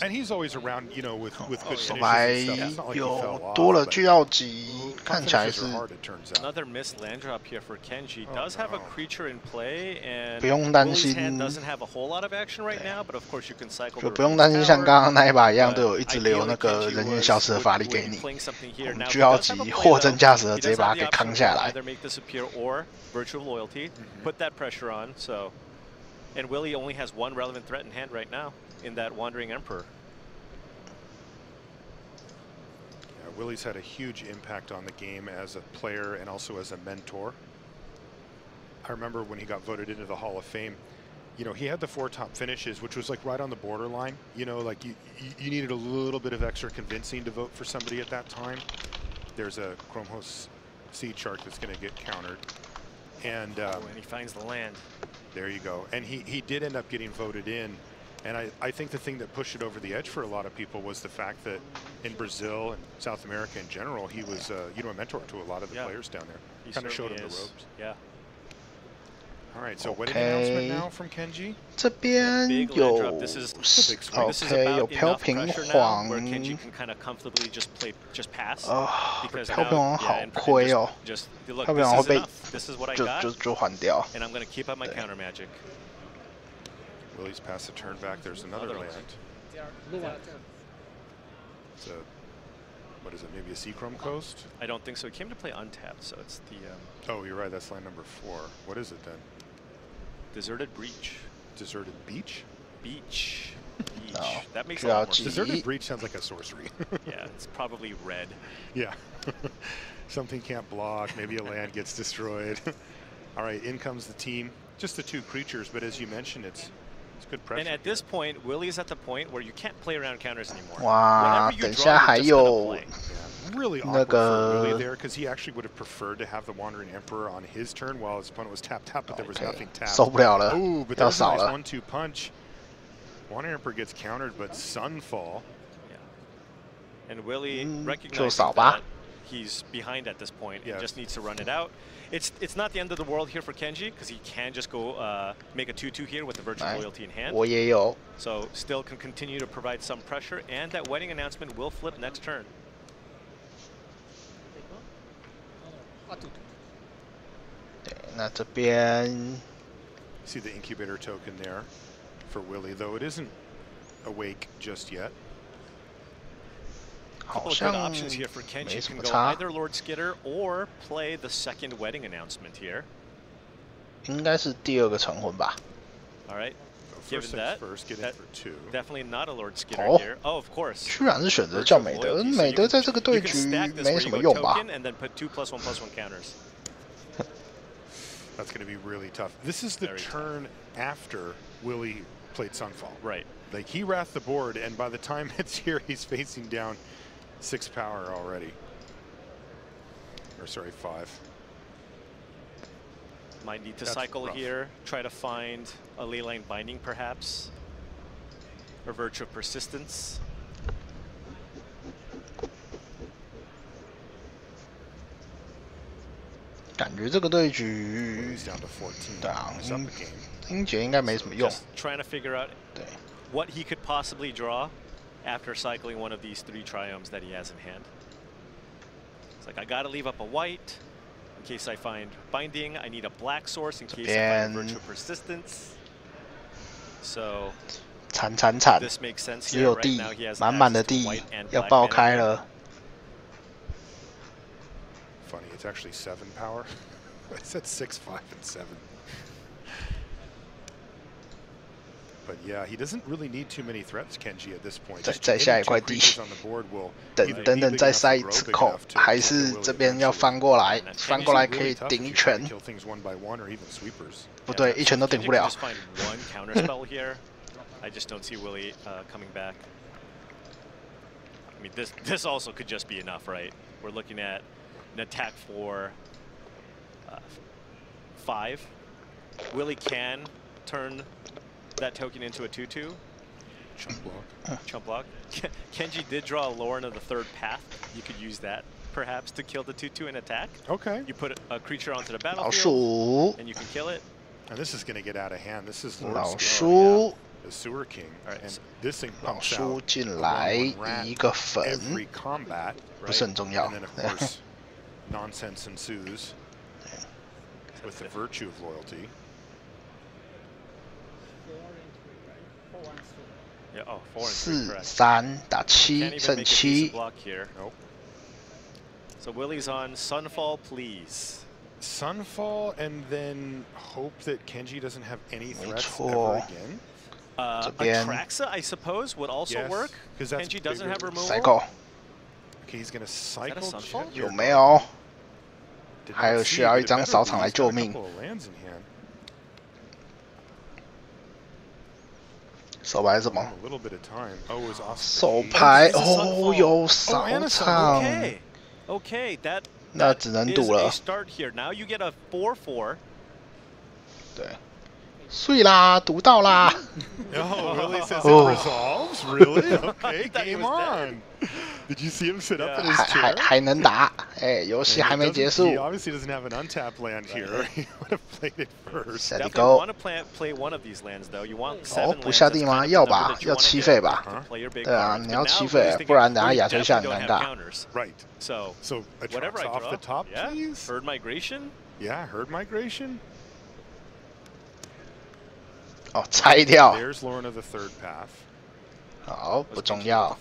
And he's always around, you know, with good finishes and stuff. It's not like he fell off, 多了巨要级，看起来是 Another missed land drop here for Kenji. Does have a creature in play, and 不用担 Willie's 心 hand doesn't have a whole lot of action right now, but of course you can cycle. 就不用担心像刚刚那一把一样，都有一直留那个人员消失的法力给你。我们巨要级货真价实的直接把它给扛下来。 Either make disappear or virtue of loyalty, put that pressure on. So, and Willie only has 1 relevant threat in hand right now in that Wandering Emperor. Willie's had a huge impact on the game as a player and also as a mentor. I remember when he got voted into the Hall of Fame, you know, he had the 4 top finishes, which was like right on the borderline. You know, like you needed a little bit of extra convincing to vote for somebody at that time. There's a Chromos Seed Shark that's going to get countered. And he finds the land. There you go. And he did end up getting voted in. And I think the thing that pushed it over the edge for a lot of people was the fact that in Brazil and South America in general, he was, you know, a mentor to a lot of the players down there. Kind of showed him the ropes. Yeah. All right, so wedding announcement now from Kenji. 这边有 OK 有飘屏皇，飘屏皇好亏哦，飘屏皇会被就换掉。 Willie's past the turn back. There's another land. It's a, what is it? Maybe a Seachrome Coast? I don't think so. He came to play untapped, so it's the. Oh, you're right. That's land number 4. What is it then? Deserted Breach. Deserted Beach? Beach. No. That makes a lot more sense. Deserted Breach sounds like a sorcery. Yeah, it's probably red. Yeah. Something can't block. Maybe a land gets destroyed. All right, in comes the team. Just the 2 creatures, but as you mentioned, it's good pressure. And at this point, Willie's at the point where you can't play around counters anymore. 哇，等一下还有 really awkward for Willie there because he actually would have preferred to have the Wandering Emperor on his turn while his opponent was tapped out, but there was nothing tapped. 受不了了， Ooh, but that's a nice 1-2 punch. Wandering Emperor gets countered, but Sunfall. Yeah. And Willie recognizing that he's behind at this point and just needs to run it out. It's not the end of the world here for Kenji because he can just go make a 2-2 here with the virtual loyalty in hand. 我也有。 So still can continue to provide some pressure, and that wedding announcement will flip next turn. 对，那这边 see the incubator token there for Willie, though it isn't awake just yet. Couple of good options here for Kenji. Can go either Lord Skitter or play the second wedding announcement here. 应该是第2个成婚吧。 All right. Given that, get for 2. Definitely not a Lord Skitter here. Oh, of course. 居然是选择叫美德，美德在这个对局没什么用吧？ And then put 2+1/+1 counters. That's going to be really tough. This is the turn after Willie played Sunfall. Right. Like he wrathed the board, and by the time it's here, he's facing down 6 power already. Or sorry, 5. Might need to cycle here, try to find a Leyline Binding perhaps, or Virtue of Persistence. 感觉这个对局，对啊，英杰应该没什么用。Trying to figure out what he could possibly draw after cycling one of these 3 triomes that he has in hand. It's like I got to leave up a white in case I find Binding. I need a black source in case I find Virtue of Persistence. So 惨， this makes sense 只 here. 有 Right 地 now he has 满满的 access to 地 white and 要 black 爆 mana. 开了。 Funny, it's actually 7 power. I said 6, 5, and 7. But yeah, he doesn't really need too many threats, Kenji, at this point. 再下一块地，等再塞一次扣，还是这边要翻过来，翻过来可以顶一拳。不对，一拳都顶不了。I just don't see Willie coming back. I mean, this also could just be enough, right? We're looking at an attack for 5. Willie can turn that token into a 2/2. Chump block. Chump block. Kenji did draw a Lauren of the 3rd path. You could use that perhaps to kill the 2/2 and attack. Okay. You put a creature onto the battlefield and you can kill it. And this is going to get out of hand. This is 老叔。 The Sewer King, and this thing 老叔进来一个粉， every combat 不是很重要。And then of course, nonsense ensues with the virtue of loyalty. Yeah, oh, 4 and 3. 4-3打7胜7。 Nope. So Willie's on Sunfall, please. Sunfall, and then hope that Kenji doesn't have any threats ever again. Atraxa, I suppose, would also work. Kenji doesn't have removal. Cycle. Okay, he's gonna cycle. 有没有？还有需要一张扫场来救命。手牌是什么？手牌哦，有扫场。Okay, that 那只能赌了。 Start here. Now you get a 4/4. 对。 碎啦，读到啦。Oh, really says it resolves? Really? Okay, game on. Did you see him sit up in his chair? 还能打，哎，游戏还没结束。He obviously doesn't have an untapped land here. He would have played it first. Definitely want to play one of these lands though. You want 7 lands. 不下地吗？要吧，要7费吧。对啊，你要7费，不然等下亚推下很尴尬。Right. So whatever I off the top, please. Herd migration. Yeah, herd migration. 哦，拆掉。 There's Lauren of the 3rd path. 好，不重要。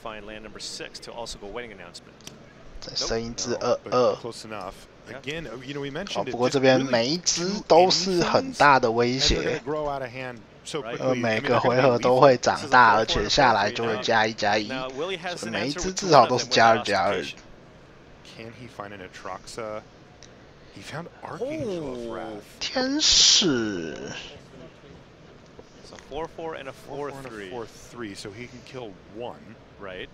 再升一只2/2。 Close enough. Again, you know we mentioned. 不过这边每一只都是很大的威胁。每个回合都会长大，而且下来就会+1+1。每一只至少都是+2+2。 Can he find an Atraxa? He found Archangel of Wrath. 天使。 4/4 and a 4/3. 4/3, so he can kill 1. Right.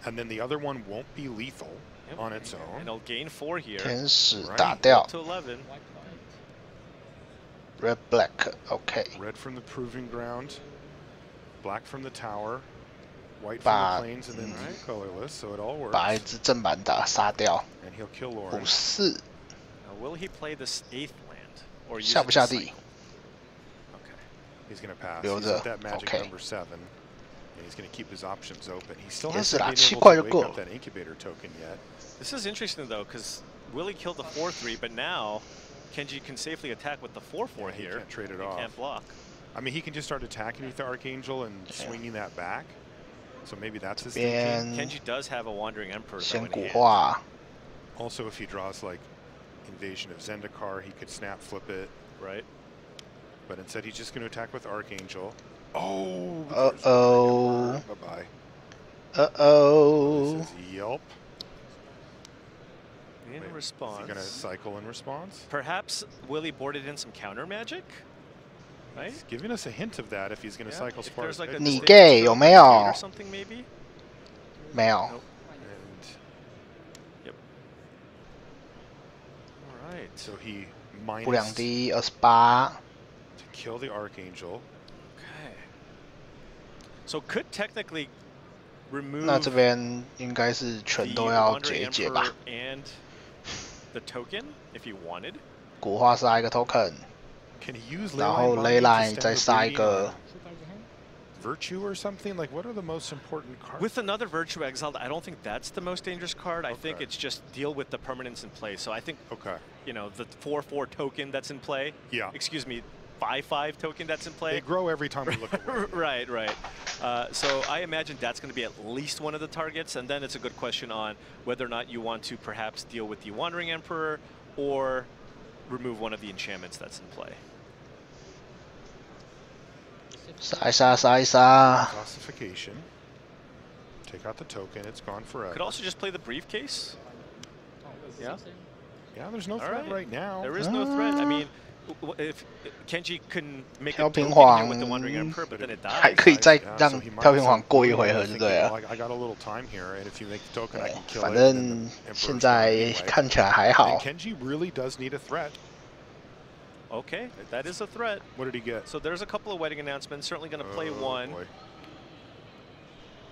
And then the other one won't be lethal on its own. And it'll gain 4 here. 天使打掉。 To 11. Red black, okay. Red from the proving ground, black from the tower, white from the plains, and then colorless, so it all works. 把一只正版打杀掉。 And he'll kill Lauren. 54. Will he play this 8th land or use 下不下地？ He's going to pass. He's at that magic number 7, and he's going to keep his options open. He still hasn't been able to wake up that incubator token yet. This is interesting though, because Willie killed the 4/3, but now Kenji can safely attack with the 4/4 here. He can't trade it off. Can't block. I mean, he can just start attacking with the Archangel and swinging that back. So maybe that's his thinking. Kenji does have a Wandering Emperor. 先古化。 Also, if he draws like Invasion of Zendikar, he could snap flip it. Right. But instead, he's just going to attack with Archangel. Oh! Uh-oh. Bye-bye. Uh-oh. This is Yelp. In response. Is he going to cycle in response? Perhaps Willie boarded in some counter magic? Right? He's giving us a hint of that if he's going to cycle Sparks. 你 gay 有没有？ something maybe? 没有。 Yep. All right. So he minus 不良低28。 kill the Archangel. Okay. So could technically remove 那这边应该是全都要解一解吧。 And the token, if you wanted. 古化杀一个 token， 然后雷莱再杀一个。 Virtue or something? Like, what are the most important cards? With another Virtue exiled, I don't think that's the most dangerous card. I think it's just deal with the permanents in play. So I think, you know, the 4/4 token that's in play. Yeah. Excuse me, 5/5 token that's in play. They grow every time we look away. Right, right. So I imagine that's going to be at least one of the targets, and then it's a good question on whether or not you want to perhaps deal with the Wandering Emperor or remove one of the enchantments that's in play. 杀一杀，杀一杀。 Classification. Take out the token. It's gone forever. Could also just play the briefcase. Yeah. Yeah, there's no threat right now. There is no threat. I mean, if Kenji can make a 飘屏 token 皇 here with the Wandering Emperor, but then it 还 dies. 可以再让飘屏皇过一回合就对了。 I got a little time here, and if you make the token, I can kill it. 反正现在看起来还好。 Kenji really does need a threat. Okay, that is a threat. What did he get? So there's a couple of wedding announcements. Certainly going to play one. Boy.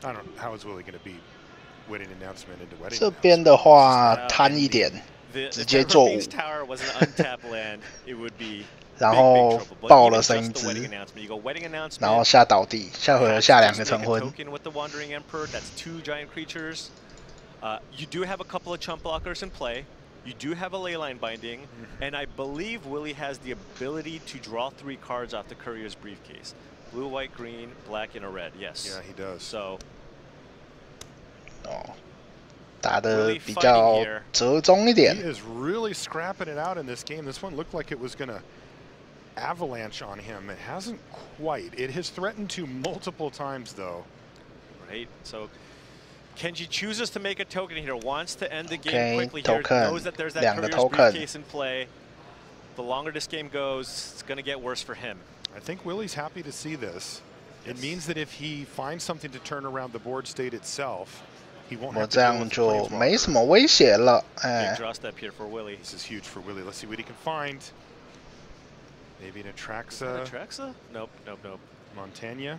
I don't know how is Willie going to be wedding announcement into wedding. 这边的话贪一点，直接做5。 Tower was an untapped land. It would be. 然后爆了声音值，然后下倒地，下回合下2个成婚。 That's 2 giant creatures. You do have a couple of chump blockers in play. You do have a leyline binding, and I believe Willie has the ability to draw 3 cards off the courier's briefcase. Blue, white, green, black, and a red. Yes. Yeah, he does. So. 哦，打得比较折中一点。 He is really scrapping it out in this game. This one looked like it was gonna avalanche on him. It hasn't quite. It has threatened to multiple times though. Right. So. Kenji chooses to make a token here, wants to end the game quickly here, knows that there's that courier's briefcase in play. The longer this game goes, it's going to get worse for him. I think Willie's happy to see this. It means that if he finds something to turn around the board state itself, he won't have to deal with the planeswalker. 我这样就没什么威胁了。 Big draw step here for Willie. This is huge for Willie. Let's see what he can find. Maybe an Atraxa. Atraxa? Nope, nope, nope. Montana.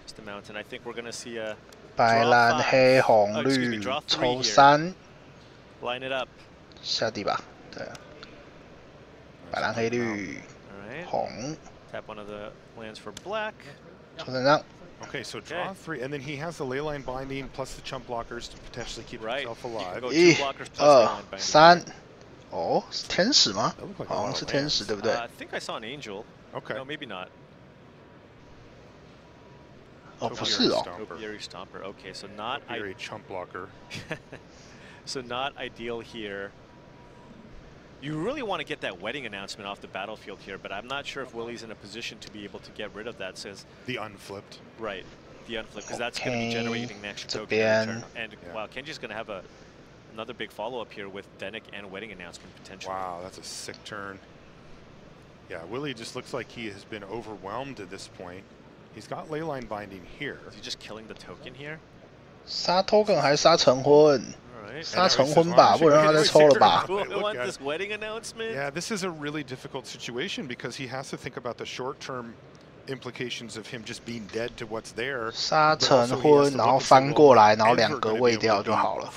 Just a mountain. I think we're going to see a 白蓝黑红绿抽3 ，line it up， 下地吧，对，白蓝黑绿红 ，tap one of the lands for black， 抽3张。 Okay, so draw 3, and then he has the leyline binding plus the chump blockers to potentially keep himself alive. 1、2、3，哦，是天使吗？好像是天使，对不对 I think I saw an angel. Okay. No, maybe not. 哦，不是哦。 Topiary Stomper. Okay, so not Topiary chump blocker. So not ideal here. You really want to get that wedding announcement off the battlefield here, but I'm not sure if Willie's in a position to be able to get rid of that. Says the unflipped. Right, the unflipped, because that's going to be generating an extra token in return. And wow, Kenji's going to have another big follow-up here with Denick and wedding announcement potential. Wow, that's a sick turn. Yeah, Willie just looks like he has been overwhelmed at this point. He's got leyline binding here. Is he just killing the token here? 杀 token 还是杀成婚？杀成婚吧，不然他再抽了吧。 Want this wedding announcement? Yeah, this is a really difficult situation because he has to think about the short-term implications of him just being dead to what's there. 杀成婚，然后翻过来，然后2个喂掉就好了。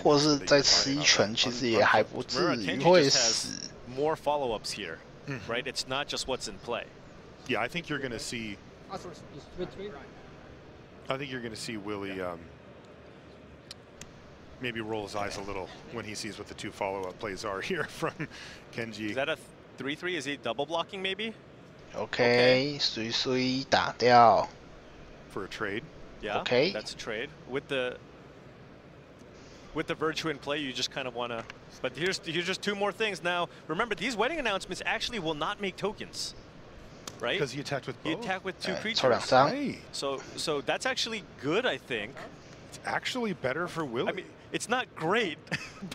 或是再吃1拳，其实也还不至于会死。 More follow-ups here, right? It's not just what's in play. Yeah, I think you're going to see. I think you're going to see Willie maybe roll his eyes a little when he sees what the 2 follow-up plays are here from Kenji. Is that a 3/3? Is he double blocking maybe? Okay, 随随打掉。 For a trade. Yeah. Okay. That's a trade with the virtue in play. You just kind of want to. But here's just 2 more things now. Remember, these wedding announcements actually will not make tokens. Right? Because he attacked with both. He attacked with 2 creatures. 抽2张。 So that's actually good, I think. It's actually better for Willie. I mean, it's not great,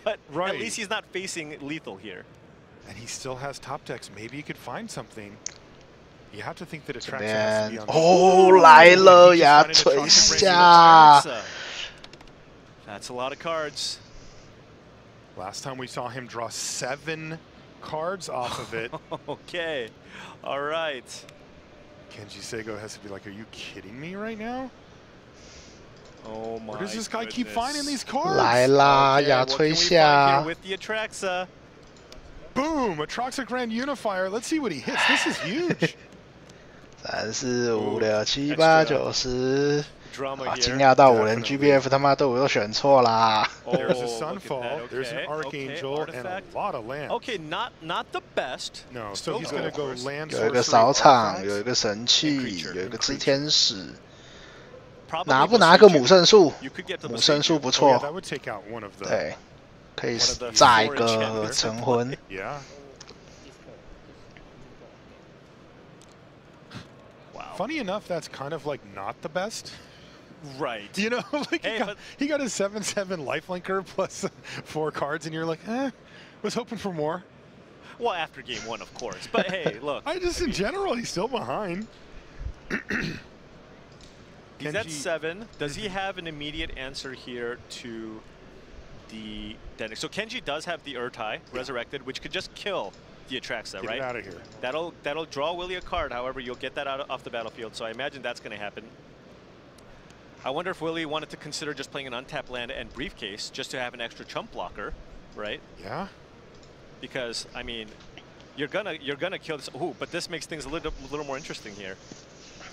but at least he's not facing lethal here. And he still has top decks. Maybe he could find something. You have to think that Atraxa has to be on. 哦，来了，牙锤下。 That's a lot of cards. Last time we saw him draw 7 cards off of it. Okay. All right. Kenji Seigo has to be like, are you kidding me right now? Oh my. Where does this guy keep finding these cards? 来啦，牙锤下。 With the Atraxa. Boom! Atraxa Grand Unifier. Let's see what he hits. This is huge. 3、4、5、6、7、8、9、10。 Drama 惊讶到5人 GBF 他妈队伍都选错啦。There's a Sunfall, there's an Archangel, and a lot of lands. Okay, not the best. No, so he's going to go land. 有一个扫场，有一个神器，有一个炽天使。拿不拿个母圣树？母圣树不错。对，可以炸一个成婚。 Wow. Funny enough, that's kind of like not the best. Right. You know, like he got a 7/7 lifelinker plus 4 cards, and you're like, was hoping for more. Well, after game 1, of course. But hey, look. In general, he's still behind. He's at 7. Does he have an immediate answer here to the Denik? So Kenji does have the Urtai resurrected, which could just kill the Atraxa, right? Get out of here. That'll draw Willie a card. However, you'll get that off the battlefield. So I imagine that's going to happen. I wonder if Willie wanted to consider just playing an untapped land and briefcase just to have an extra chump blocker, right? Yeah. Because I mean, you're gonna kill this. Ooh, but this makes things a little more interesting here.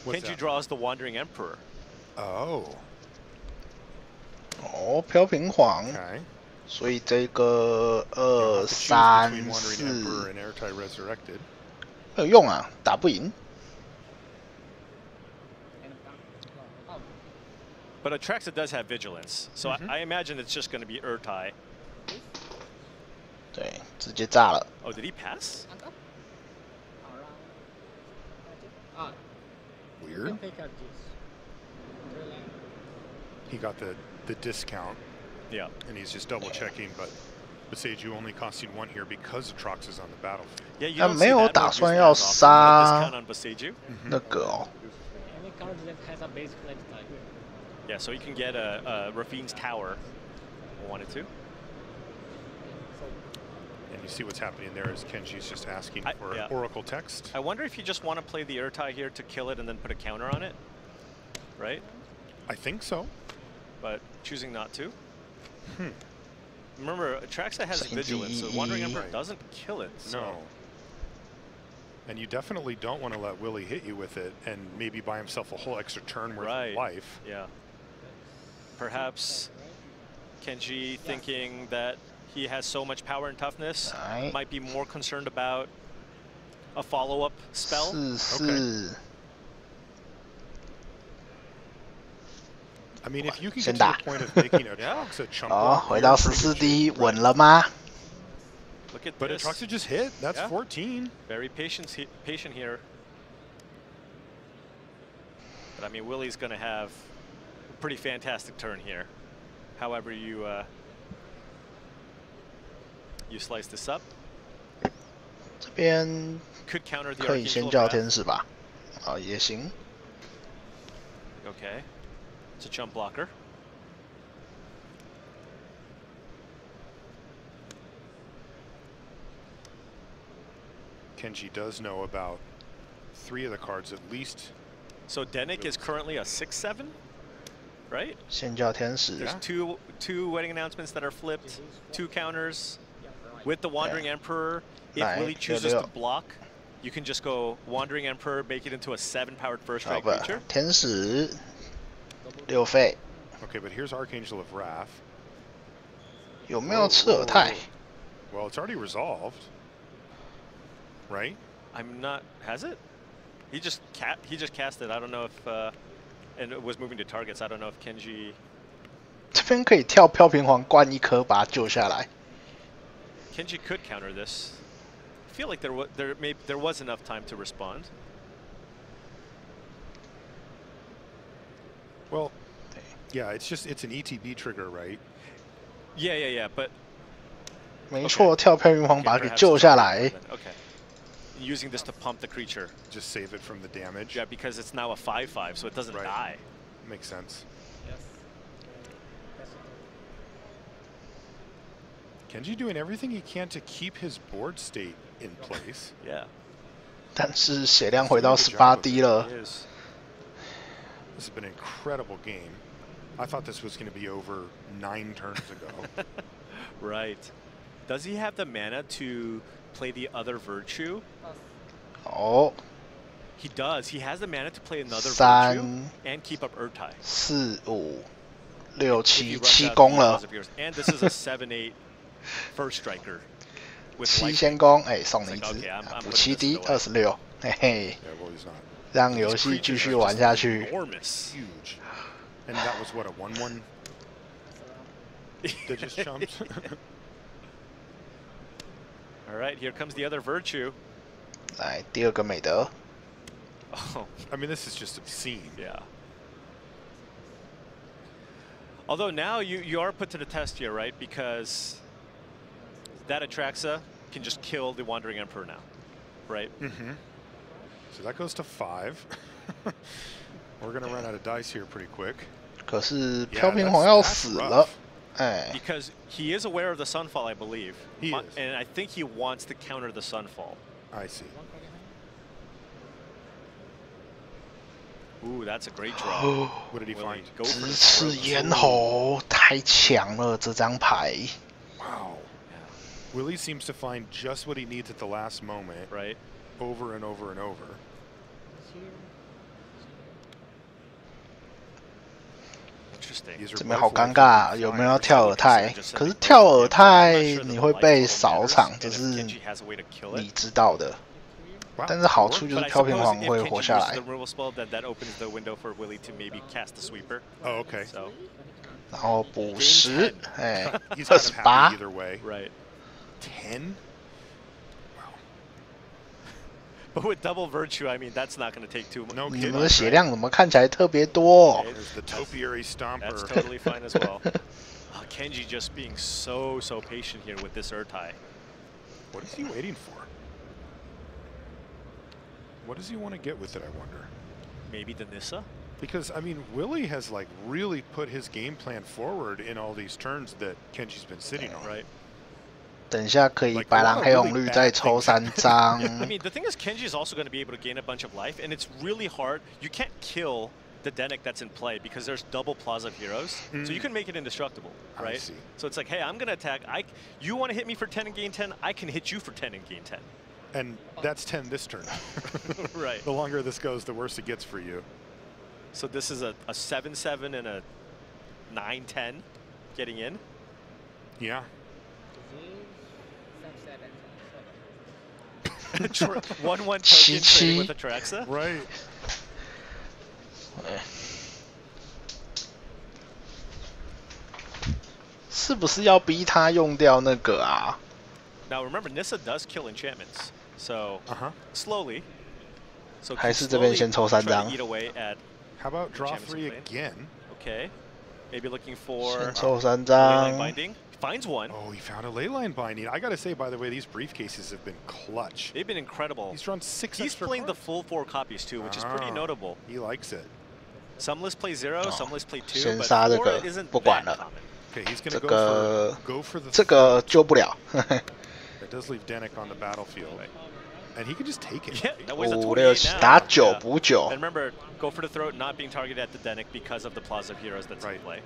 Kenji draws the Wandering Emperor. Oh. 哦，飘屏皇。所以这个2、3、4没有用啊，打不赢。But Atraxa does have vigilance, so I imagine it's just going to be Urtai. 对，直接炸了。Oh, did he pass? Weird. He got the discount. Yeah. And he's just double checking, but Boseiju only costing 1 here because Atraxa's on the battlefield. Yeah, you 他没有打算要杀那个哦。Yeah, so you can get a Rafine's Tower if you wanted to. And you see what's happening there is Kenji's just asking for Oracle text. I wonder if you just want to play the Urtai here to kill it and then put a counter on it, right? I think so. But choosing not to. Remember, Atraxa has vigilance, so Wandering Emperor doesn't kill it. So. No. And you definitely don't want to let Willie hit you with it and maybe buy himself a whole extra turn worth of life. Yeah. Perhaps Kenji thinking that he has so much power and toughness might be more concerned about a follow-up spell. Okay. I mean, if you can get to the point of making Atraxa chump block, 回到14D 稳了吗？ Look at but this. Atraxa just hit. That's 14. Very patient here. But I mean, Willie's going to have a pretty fantastic turn here. However you slice this up. 这边 could counter the 可以先叫天使吧？啊，也行。Okay. It's a chump blocker. Kenji does know about 3 of the cards at least. So Denik is currently a 6/7, right? 先叫天使。 There's two wedding announcements that are flipped, 2 counters. With the Wandering Emperor, if Willie chooses to block, you can just go Wandering Emperor, make it into a 7-powered first strike creature. 天使6费。 Okay, but here's Archangel of Wrath. 有没有吃耳泰？ Well, it's already resolved, right? I'm not. Has it? He just cast it. I don't know if and it was moving to targets. I don't know if Kenji. 这边可以跳飘屏皇灌1颗把它救下来。 Kenji could counter this. I feel like there was enough time to respond. Well, yeah, it's an ETB trigger, right? Yeah, but 没错，跳飘屏皇把它给救下来。 Okay. Using this to pump the creature. Just save it from the damage. Yeah, because it's now a 5/5, so it doesn't die. Makes sense. Kenji doing everything he can to keep his board state in place. Yeah. 但是血量回到18D 了。 This has been an incredible game. I thought this was going to be over 9 turns ago. Right. Does he have the mana to play the other virtue? Oh. He does. He has the mana to play another 3 virtue and keep up Urtai. 4、5、6、7， 7攻了。 And this is a 7/8 first striker. 7先攻，哎，送你一只，补7D 26，嘿嘿，让游戏继续玩下去。 Huge. And that was what, a 1/1 that just jumped? All right, here comes the other virtue. 来，第2个美德。Oh. I mean, this is just obscene. Yeah. Although now you are put to the test here, right? Because that Atraxa can just kill the Wandering Emperor now, right? Mm-hmm. So that goes to 5. We're gonna run out of dice here pretty quick. 可是飘屏皇要死了，哎。 Because he is aware of the Sunfall, I believe. He is. And I think he wants to counter the Sunfall. I see. Ooh, that's a great draw. What did he find? 直刺咽喉太强了，这张牌。 Wow. Willie seems to find just what he needs at the last moment. Right. Over and over and over. 这边好尴尬，有没有要跳耳泰？可是跳耳泰你会被扫场，这是你知道的。但是好处就是飘屏皇会活下来。Oh, okay. 然后补10，哎，28。 Right. 10. But with double virtue, I mean, that's not going to take too much. 你们的血量怎么看起来特别多？ There's the Topiary Stomper. That's totally fine as well. Kenji just being so patient here with this Urtai. What is he waiting for? What does he want to get with it, I wonder? Maybe the Nissa? Because, I mean, Willie has, like, really put his game plan forward in all these turns that Kenji's been sitting on. Right. 等一下可以白狼黑红绿再抽3张。 I mean, the thing is, Kenji is also going to be able to gain a bunch of life, and it's really hard. You can't kill the Denic that's in play because there's double Plaza of Heroes, so you can make it indestructible, right? I see. So it's like, hey, I'm going to attack. You want to hit me for 10 and gain 10? I can hit you for 10 and gain 10. And that's 10 this turn. Right. The longer this goes, the worse it gets for you. So this is a 7-7 and a 9-10 getting in. Yeah. 1-1 token trading with Atraxa. Right. 是不是要逼他用掉那个啊？ Now remember, Nissa does kill enchantments, so slowly. So 还是这边先抽3张。 How about draw 3 again? Okay. Maybe looking for 先抽3 Leyline 张。 Binding. Finds one. Oh, he found a Leyline Binding. I gotta say, by the way, these briefcases have been clutch. They've been incredible. He's drawn 6 He's extra playing cards. the full 4 copies too, which is pretty notable. He likes it. Some lists play 0, some lists play 2, 先 but 杀这 4 个 isn't 不管 that 了。 common. Okay, he's 这 gonna 个 go for the. 这个救不了。 That does leave Denic on the battlefield, and he can just take it. Yeah, that was a 5、 28 6、 now. 打9补9。 And remember, go for the throat, not being targeted at the Denic because of the Plaza of Heroes that's in play.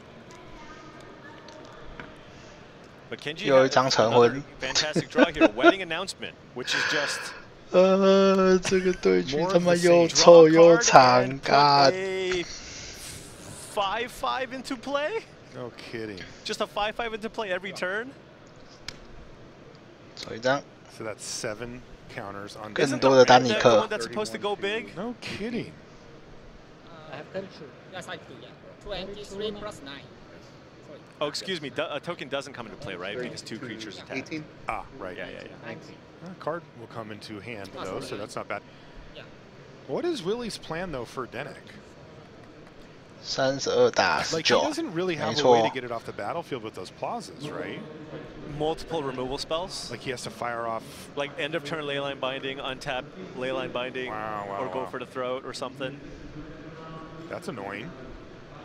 But Kenji 又一 has 张成 another 魂。 fantastic draw here, wedding announcement, which is just 这个对局他妈又臭又长尬。 5-5 into play? No kidding. Just a 5-5 into play every turn? 抽一张。 So that's 7 counters on. 更多的丹尼 The 克 one。that's supposed to go big? No kidding. I have control. Yes, I do. Yeah. 23 plus 9. Oh, excuse me. A token doesn't come into play, right? Because 2 creatures attack. 18. Ah, right. Yeah. A card will come into hand though, so that's not bad. What is Willie's plan though for Denic? 32打 Like he 19。 doesn't really 没 have a way to 错。 get it off the battlefield with those plazas, right? Multiple removal spells? Like he has to fire off. Like end of turn Leyline Binding, untap Leyline Binding, or go for the throat or something. That's annoying.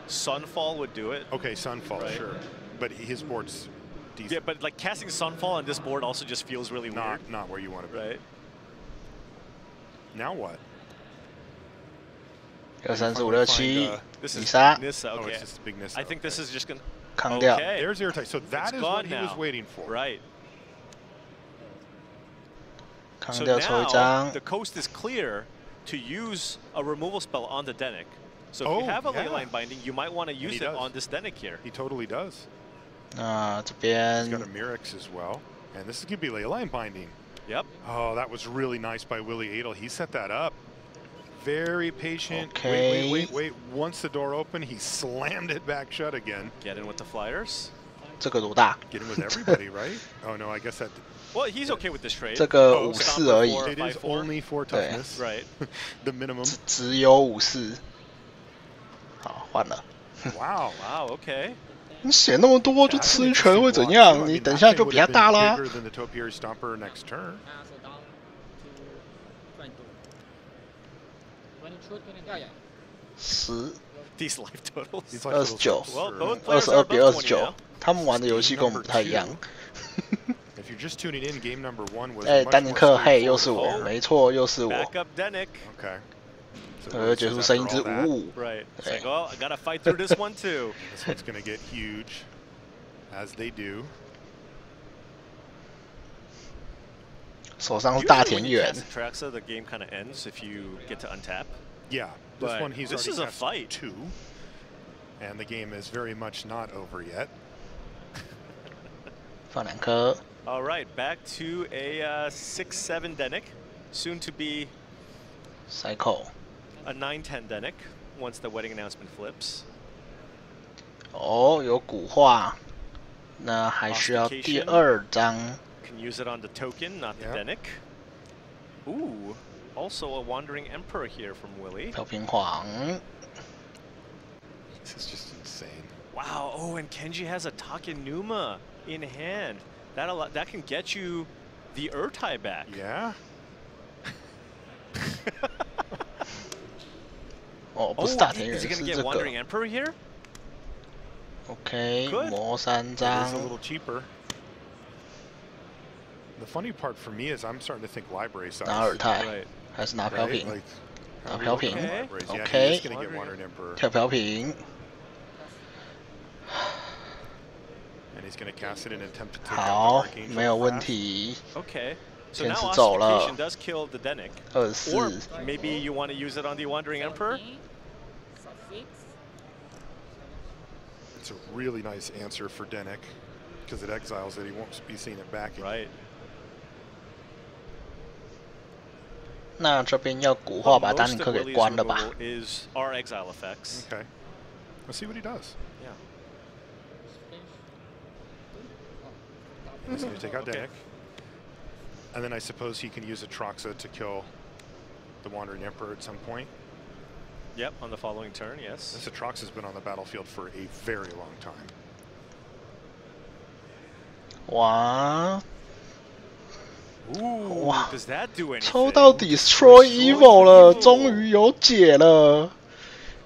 Sunfall would do it. Okay, Sunfall, Right. sure. But his board's decent. Yeah, but like casting Sunfall on this board also just feels really weird. Not where you want to be. Right. Now what? 1、2、3、4、5、6、7。 This 你 is 杀。 Nissa, Oh, okay. it's just a big Nissa. I think this is just gonna 扛掉。 Okay. There's Irritate. So that It's is what gone he was now. waiting for. Right. 扛 So 掉抽一 now 张 the。coast is clear to use a removal spell on the Denic. So if Oh, you have a yeah. Leyline Binding, you might want to use he it does. on this Denic here. He totally does. 那这 He's 边 got a Mirrex as well. And this is going to be Leyline Binding. Yep. Oh, that was really nice by Willie Adel. He set that up. Very patient. Okay. Wait. Once the door opened, he slammed it back shut again. Get in with the flyers. 这个多大？ Get in with everybody, right? Oh, no, I guess that Well, he's okay with this trade. 这个54而已。 It is only for toughness. Right. The minimum. 只有54。好，换了。Wow. Wow. Okay. 你写那么多就吃一拳会怎样？你等一下就比他大啦。 10 These life totals. 29 22比29，他们玩的游戏跟我们不太一样。哎，丹尼克，嘿，又是我，没错，又是我。结束声音之55。Right. Like, oh, I gotta fight through this one too. This one's gonna get huge, as they do. 手上是大田园。 The game kind of ends if you get to untap. Yeah, this one he's this is a fight. 2, and the game is very much not over yet. 放2颗。 All right, back to a 6-7 Denick, soon to be Cycle. A 9-10 Denick once the wedding announcement flips. 哦，有古画，那还需要第2张。 Can use it on the token, not the Denick. Ooh, also a Wandering Emperor here from Willie. 飘屏皇。 This is just insane. Wow. Oh, and Kenji has a Takenuma in hand. That can get you the Urtai back. Yeah. 哦，不是大田园， is he 是 gonna 这 get Wandering 个。 Emperor here? OK， 磨3张。 It's a little cheaper. The funny part for me is I'm starting to think library size. 拿耳泰，还是拿飘屏？拿飘屏。OK， 跳飘屏。 And he's going to cast it and attempt to take 好， out the Archangel 没有问题。 Okay. So 天 now 使走了。 Ossification does kill the Denick. 24。 Or maybe you want to use it on the Wandering Emperor? It's a really nice answer for Denick because it exiles it. He won't be seeing it back. Right. 那这边要古画把丹尼克给关了吧 ？Is our exile effects. Okay. Let's see what he does. Yeah. He's going to take out Denick. And then I suppose he can use Atraxa to kill the Wandering Emperor at some point. Yep, on the following turn, yes. This Atraxa's been on the battlefield for a very long time. 哇！ Ooh, 哇！ does that do anything? 抽到 Destroy Evil 了，终于有解了！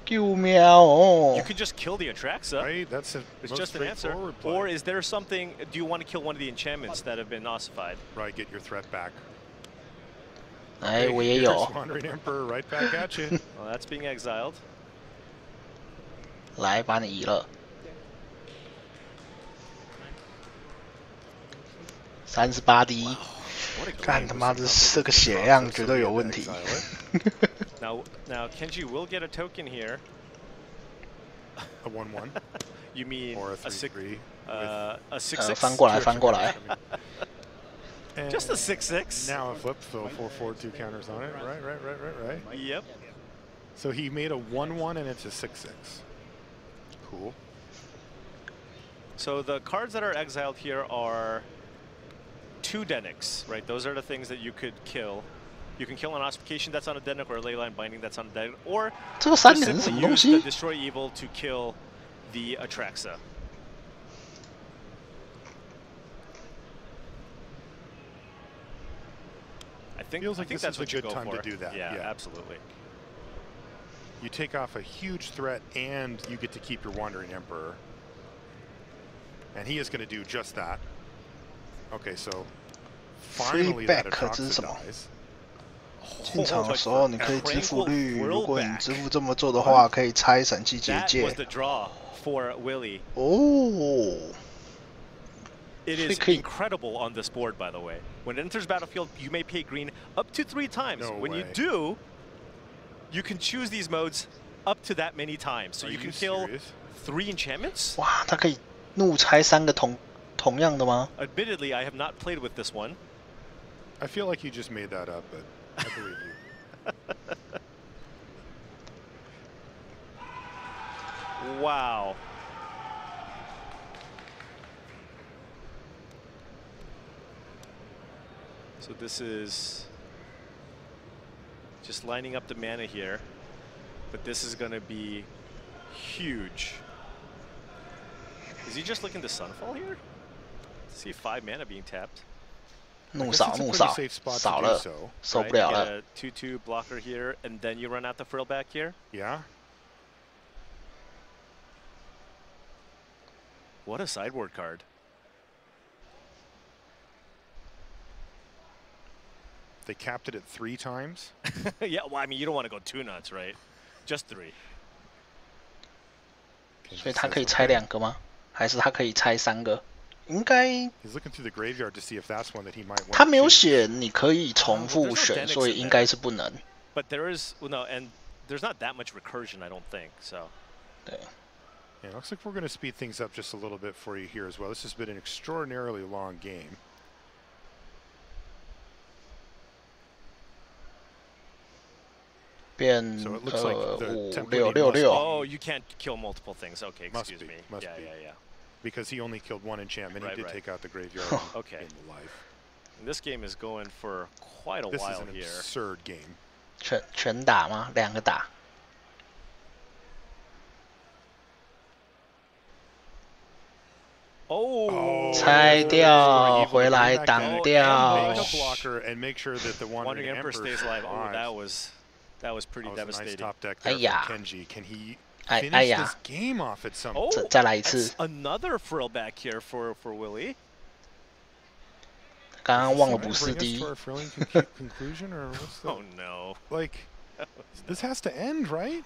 救命哦 You could just kill the Atraxa. Right, that's it's just an answer. Or is there something? Do you want to kill one of the enchantments that have been ossified? Right, get your threat back. 哎，我也有。 Wandering Emperor right back at you. Well, that's being exiled. 来，把你移了。38滴，干他妈的这个血量绝对有问题。Now Kenji will get a token here. A 1/1. You mean or a 6/6? A 6/6. 翻过来，翻过来。 Just a 6/6. Now a flip, so 4/4, 2 counters on it. Right. Yep. So he made a 1/1 and it's a 6/6. Cool. So the cards that are exiled here are 2 Denicks, right? Those are the things that you could kill. You can kill an Ossification that's on a Denick or a Leyline Binding that's on a Denick, or just simply use the Destroy Evil to kill the Atraxa. I think this that's is what a good time for. to do that. Yeah, absolutely. You take off a huge threat and you get to keep your Wandering Emperor. And he is going to do just that. Okay, so finally that Atraxa dies. 进场的时候你可以支付率，如果你支付这么做的话，可以拆神器结界。 That was the draw for Willie. 哦。 It is incredible on this board, by the way. When it enters battlefield, you may pay green up to 3 times. When you do, you can choose these modes up to that many times. So you can kill 3 enchantments. 哇，它可以怒拆3个同样的吗 ？Admittedly, I have not played with this one. I feel like you just made that up, but I believe you. Wow. So this is just lining up the mana here, but this is going to be huge. Is he just looking to Sunfall here? See 5 mana being tapped. 怒扫，扫了，受不了了。2/2 blocker here, and then you run out the frill back here. Yeah. What a sideboard card. They capped it at 3 times. Yeah, well, I mean, you don't want to go 2 nuts, right? Just 3. 所以他可以拆2个吗？还是他可以拆3个？应该。他没有写你可以重复选，所以应该是不能。But there is no, and there's not that much recursion, I don't think. So. 对。Yeah, looks like we're going to speed things up just a little bit for you here as well. This has been an extraordinarily long game. So it looks like the 5-6-6-6. Oh, you can't kill multiple things. Okay, excuse me. Must be. Because he only killed 1 enchantment. He did take out the graveyard okay. in the life. And this game is going for quite a while here. This is an absurd game. 全打吗？2个打。哦，拆掉，回来挡掉。Wandering Emperor stays alive. Oh, that was pretty devastating. Can he finish this game off at some point? 再来一次。Another frill back here for Willie. 刚刚忘了补4滴。Oh no! Like, this has to end, right?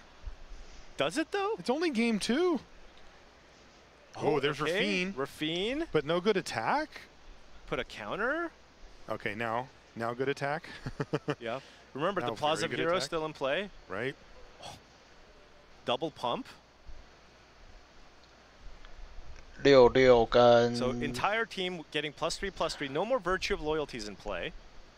Does it though? It's only game 2. Oh, there's Rafine. But no good attack? Put a counter? Okay, now good attack. Yeah. Remember, the Plaza of Heroes still in play? Right. Oh. Double pump. 6/6跟 So entire team getting +3/+3. No more Virtue of Loyalties in play.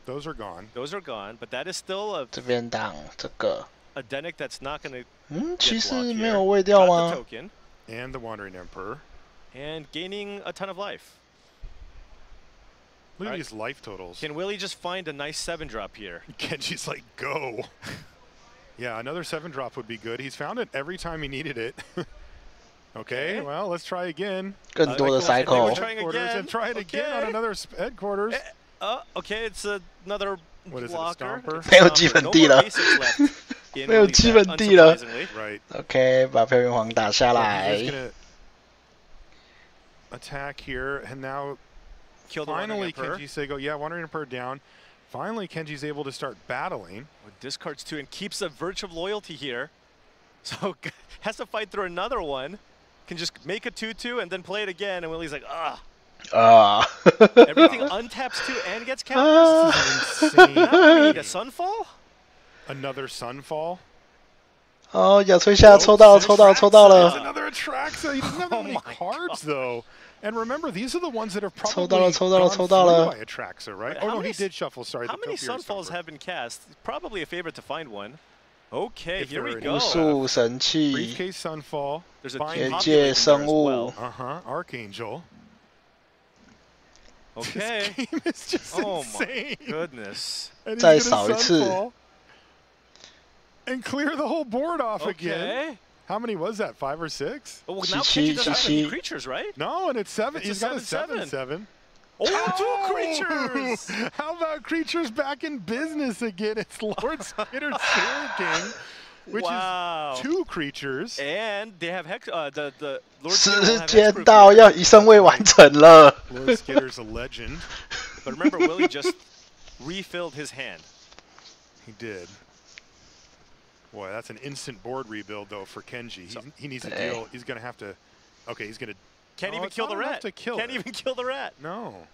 Those are gone. Those are gone, but that is still a 这边挡这个。a Denic that's not going to 其实没有位掉吗？ And the Wandering Emperor. And gaining a ton of life. Look at these life totals. Can Willie just find a nice 7-drop here? Kenji's like, go. Yeah, another 7-drop would be good. He's found it every time he needed it. Okay, well, let's try again. 更多的 cycle. And try it again on another headquarters. Okay, it's another What is it, blocker. a stomper? 没有基本地了。没有基本地了。Right. OK， 把飘云皇打下来。Attack here, and now Kill the finally Kenji Seigo. Yeah, Wandering Emperor down. Finally, Kenji's able to start battling. Discards 2 and keeps a Virtue of Loyalty here. So has to fight through another one. Can just make a 2/2 and then play it again, and Willie's like, Everything untaps 2 and gets counters. Insane. Now we need a Sunfall? Another Sunfall. 哦，亚翠夏抽到了。Another Atraxa. He doesn't have that many cards though. And remember, these are the ones that are probably 抽到了 by Atraxa, right? Oh no, he did shuffle. Sorry. How many Sunfalls have been cast? Probably a favorite to find one. Okay, here we go. 无数神器。 Briefcase Sunfall. There's a 结界生物。Archangel. Okay. This game is just insane. My goodness. 再扫一次。 And clear the whole board off again. How many was that? 5 or 6? Well, now Kenji doesn't have any creatures, right? No, and it's 7. He's got a 7/7. Oh, 2 creatures! How about creatures back in business again? It's Lord Skitter's Sewer King, which is 2 creatures. And they have Hex. The Lord 时间到，要以身位完成了。Lord Skitter's a legend. But remember, Willie just refilled his hand. He did. Boy, that's an instant board rebuild, though, for Kenji. He needs a deal. He's going to have to... Okay, he's going to... Can't even kill the rat. Can't even kill the rat. No.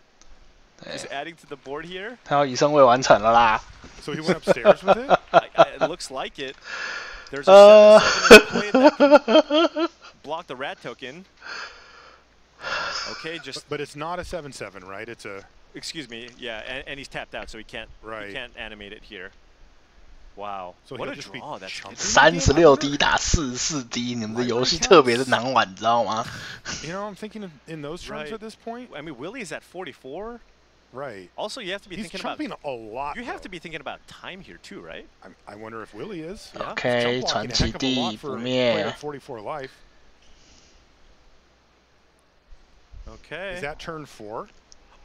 Just adding to the board here. 他要以身位完成了啦。 So he went upstairs with it? It looks like it. There's a 7/7 that can block the rat token. Okay, just... But it's not a 7/7, right? It's a... Excuse me, yeah, and he's tapped out, so he can't animate it here. Wow, so what a draw! That's 36滴打44滴，你们的游戏特别的难玩，你知道吗？ You know, I'm thinking in those terms at this point. I mean, Willie's at 44. Right. Also, you have to be thinking about a lot. You have to be thinking about time here too, right? I wonder if Willie is. Yeah. OK， 传奇地不灭。44 life. Okay. Is that turn 4?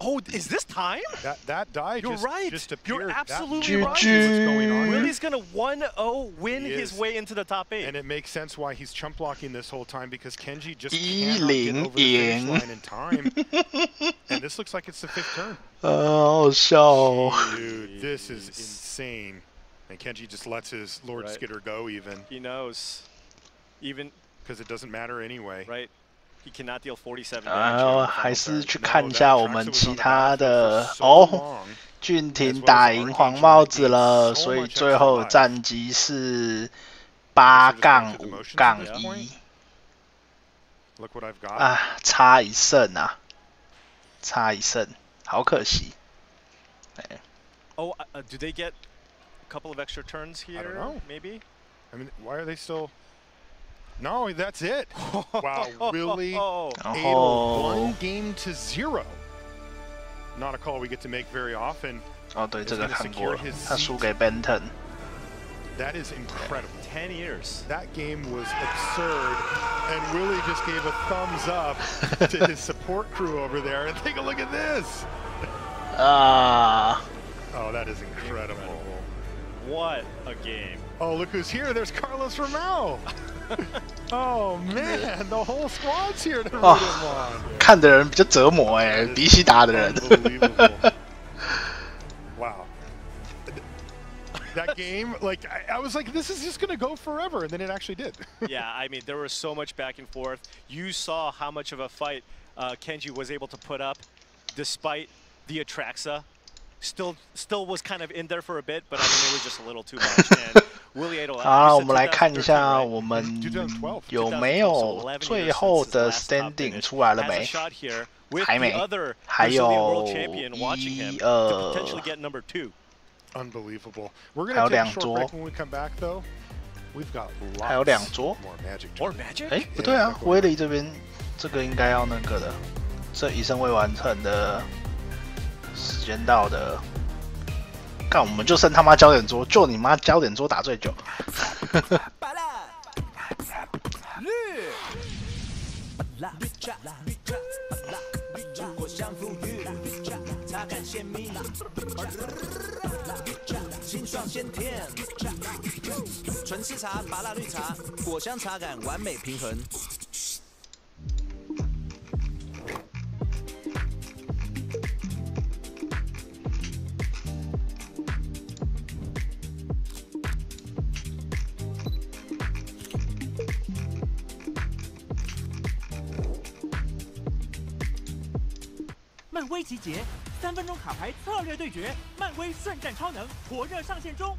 Oh, is this time? That die You're just, right. just appeared. You're absolutely right. What's going on? Willie's going to 1-0 win his way into the top 8. And it makes sense why he's chump blocking this whole time because Kenji just cannot get over the finish line in time. And this looks like it's the 5th turn. Oh, so. Dude, this is insane. And Kenji just lets his Lord Skitter go even. He knows. Even because it doesn't matter anyway. Right. He cannot deal 47 damage. 然后还是去看一下我们其他的哦，俊廷打赢黄帽子了，所以最后战绩是8-5-1。啊，差1胜啊，差1胜，好可惜。Oh, do they get a couple of extra turns here? I don't know. Maybe. I mean, why are they still? No, that's it. Wow, really? 1 game to 0. Not a call we get to make very often. 哦，对，这个看过了，他输给 Benton。That is incredible. 10 years. That game was absurd, and Willie just gave a thumbs up to his support crew over there. And take a look at this. Ah. Oh, that is incredible. What a game. Oh, look who's here. There's Carlos Romao. Oh man, the whole squad's here to root him on. 看的人比较折磨哎，比起打的人。Wow. That game, like I was like, this is just gonna go forever, and then it actually did. Yeah, I mean, there was so much back and forth. You saw how much of a fight Kenji was able to put up, despite the Atraxa. Still was kind of in there for a bit, but I mean, it was just a little too much. And Willie ate a lot. 好，我们来看一下我们有没有最后的 standing 出来了没？还没，还有1、2。Unbelievable. We're gonna take a short break when we come back, though. We've got lots 还有2桌。More magic? 哎，不对啊，威利这边这个应该要那个的，这1胜未完成的。时间到的，干我们就剩他妈焦点桌，就你妈焦点桌打最久。清爽鲜甜，纯吃茶、芭乐绿茶，果香茶感完美平衡。漫威集结，3分钟卡牌策略对决，漫威瞬战超能火热上线中。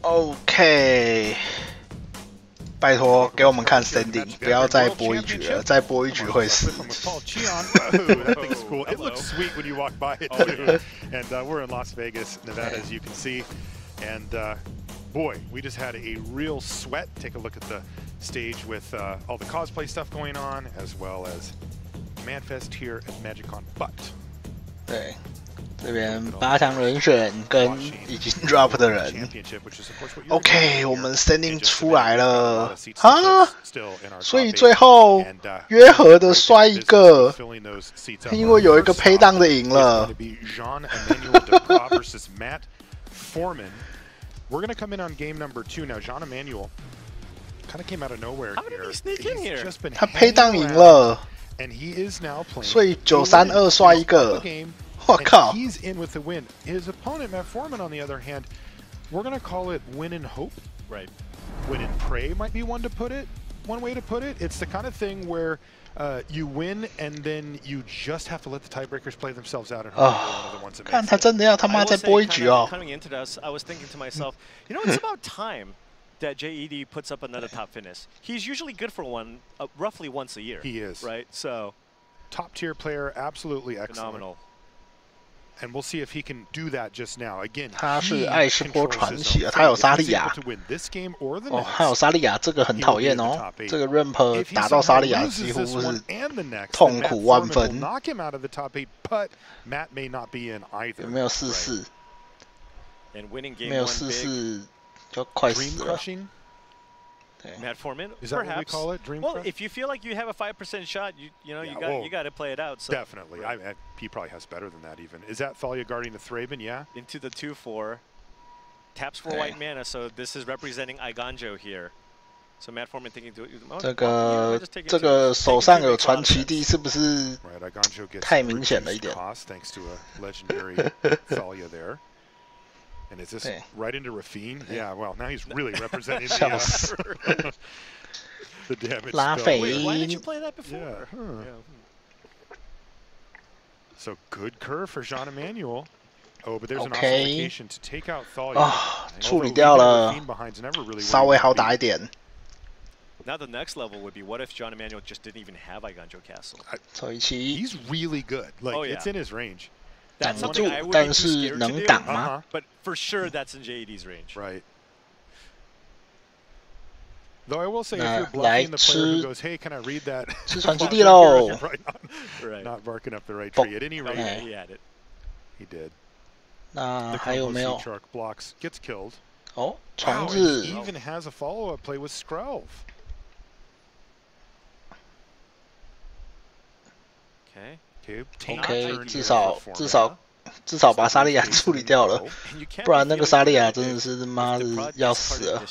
OK， 拜托给我们看 standing， 不要再播1局了，再播1局会死。It looks sweet when you walk by it too. And we're in Las Vegas, Nevada, as you can see. And boy, we just had a real sweat. Take a look at the stage with all the cosplay stuff going on, as well as Manfest here at MagicCon. But 对，这边8强人选跟已经 drop 的人 ，OK， 我们 standing 出来了啊，所以最后约合的摔一个，因为有一个配档的赢了。We're going to come in on game number 2 now. Jean Emmanuel kind of came out of nowhere here. 他配档赢了， and he is now playing. 所以9-3-2摔一个，我靠 ！He's in with the win. His opponent Matt Foreman, on the other hand, we're going to call it win and hope. Right. Win and pray might be one way to put it. It's the kind of thing where you win and then you just have to let the tiebreakers play themselves out and hope one of the ones that 看他真的要他妈再播一局哦。 Coming into this, I was thinking to myself, you know, it's about time that JED puts up another top finish. He's usually good for one, roughly once a year. He is. Right, so. Top tier player, absolutely excellent. Phenomenal. And we'll see if he can do that just now. Again, 他是爱斯波传奇啊，他有沙利亚。哦，他有沙利亚，这个很讨厌哦。这个 ramp 打到沙利亚几乎是痛苦万分。有没有4-4？没有4-4就快死了。 Matt Foreman, is that perhaps. What we call it? Dream well, crush? if you feel like you have a 5% shot, you got to play it out. So. Definitely, he probably has better than that even. Is that Thalia guarding the Thraben? Yeah. Into the 2-4, taps for white mana. So this is representing Iganjo here. So Matt Foreman thinking to 这个手上有传奇地是不是太明显了一点？ Thanks to a legendary Thalia there. And is this right into Rafine? Yeah, well, now he's really representing the damage. Wait, why didn't you play that before? Yeah. Huh. Yeah. So good curve for Jean Emmanuel. Oh, but there's an obfuscation to take out Thalia. 处理掉了，稍微好打一点。 Now the next level would be, what if Jean Emmanuel just didn't even have Iganjo Castle? He's really good. Like, it's in his range. That's something I would be too scared to do, but for sure that's in JED's range. Right. Though I will say, if you're bluffing the player who goes, "Hey, can I read that?" 吃传奇地喽 Not barking up the right tree. At any rate, he had it. He did. 那还有没有 Shark blocks gets killed. 哦，重置 He even has a follow-up play with Skrelv. OK， 至少把沙利亚处理掉了，不然那个沙利亚真的是妈的要死了。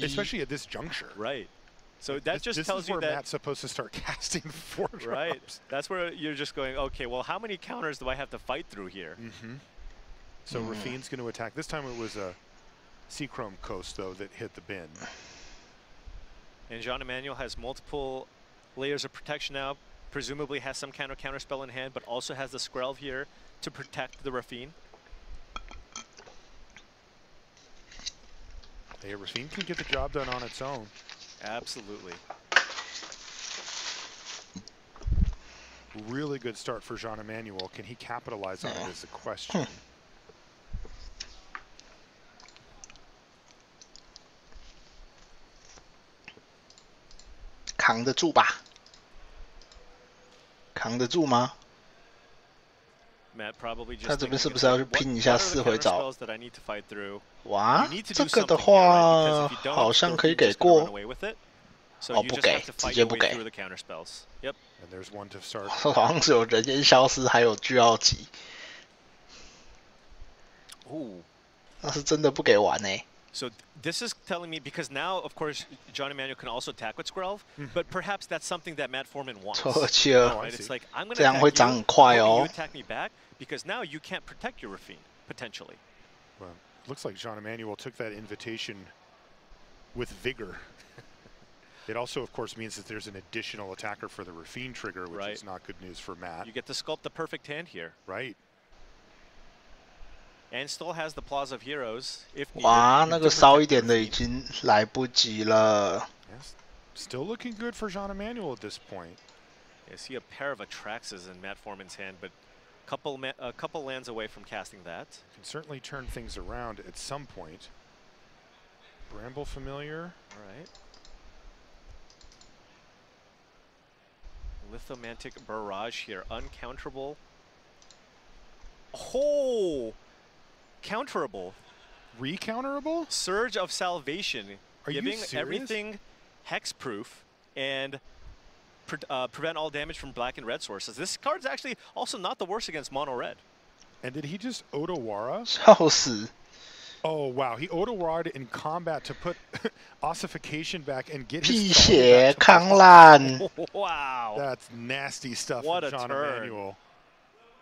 Especially at this juncture. Right. So that just tells you that that Matt's supposed to start casting 4 drops. Right. That's where you're just going, okay, well, how many counters do I have to fight through here? So Rafine's going to attack. This time it was a Seachrome Coast, though, that hit the bin. And Jean Emmanuel has multiple layers of protection now, presumably has some counter spell in hand, but also has the Skrelv here to protect the Rafine. Hey, Rafine can get the job done on its own. Absolutely. Really good start for Jean Emmanuel. Can he capitalize on it is the question. 扛得住吧？扛得住吗？他这边是不是要去拼一下4回招？哇，这个的话好像可以给过。哦，不给，直接不给。好像是有人烟消失，还有巨奥级。那是真的不给玩呢。 So this is telling me, because now, of course, Jean Emmanuel can also attack with Skrelv, but perhaps that's something that Matt Foreman wants. Right? It's like, I'm going to attack you attack me back, because now you can't protect your Rafine, potentially. Well, looks like Jean Emmanuel took that invitation with vigor. It also, of course, means that there's an additional attacker for the Rafine trigger, which is not good news for Matt. You get to sculpt the perfect hand here. Right. And still has the Plaza of Heroes. If needed. 哇，那个烧一点的已经来不及了。Yes. Still looking good for Jean Emmanuel at this point. I see a pair of Atraxes in Matt Foreman's hand, but a couple lands away from casting that. Can certainly turn things around at some point. Bramble familiar. All right. Lithomantic Barrage here, uncounterable. Oh, counterable. Recounterable? Surge of Salvation. Are you giving serious? everything hexproof and prevent all damage from black and red sources. This card's actually also not the worst against mono red. And did he just Otawara? 笑死。 Oh wow, he Otawara in combat to put ossification back and get his 辟邪康烂。 Wow. That's nasty stuff What from a John turn. Emanuel.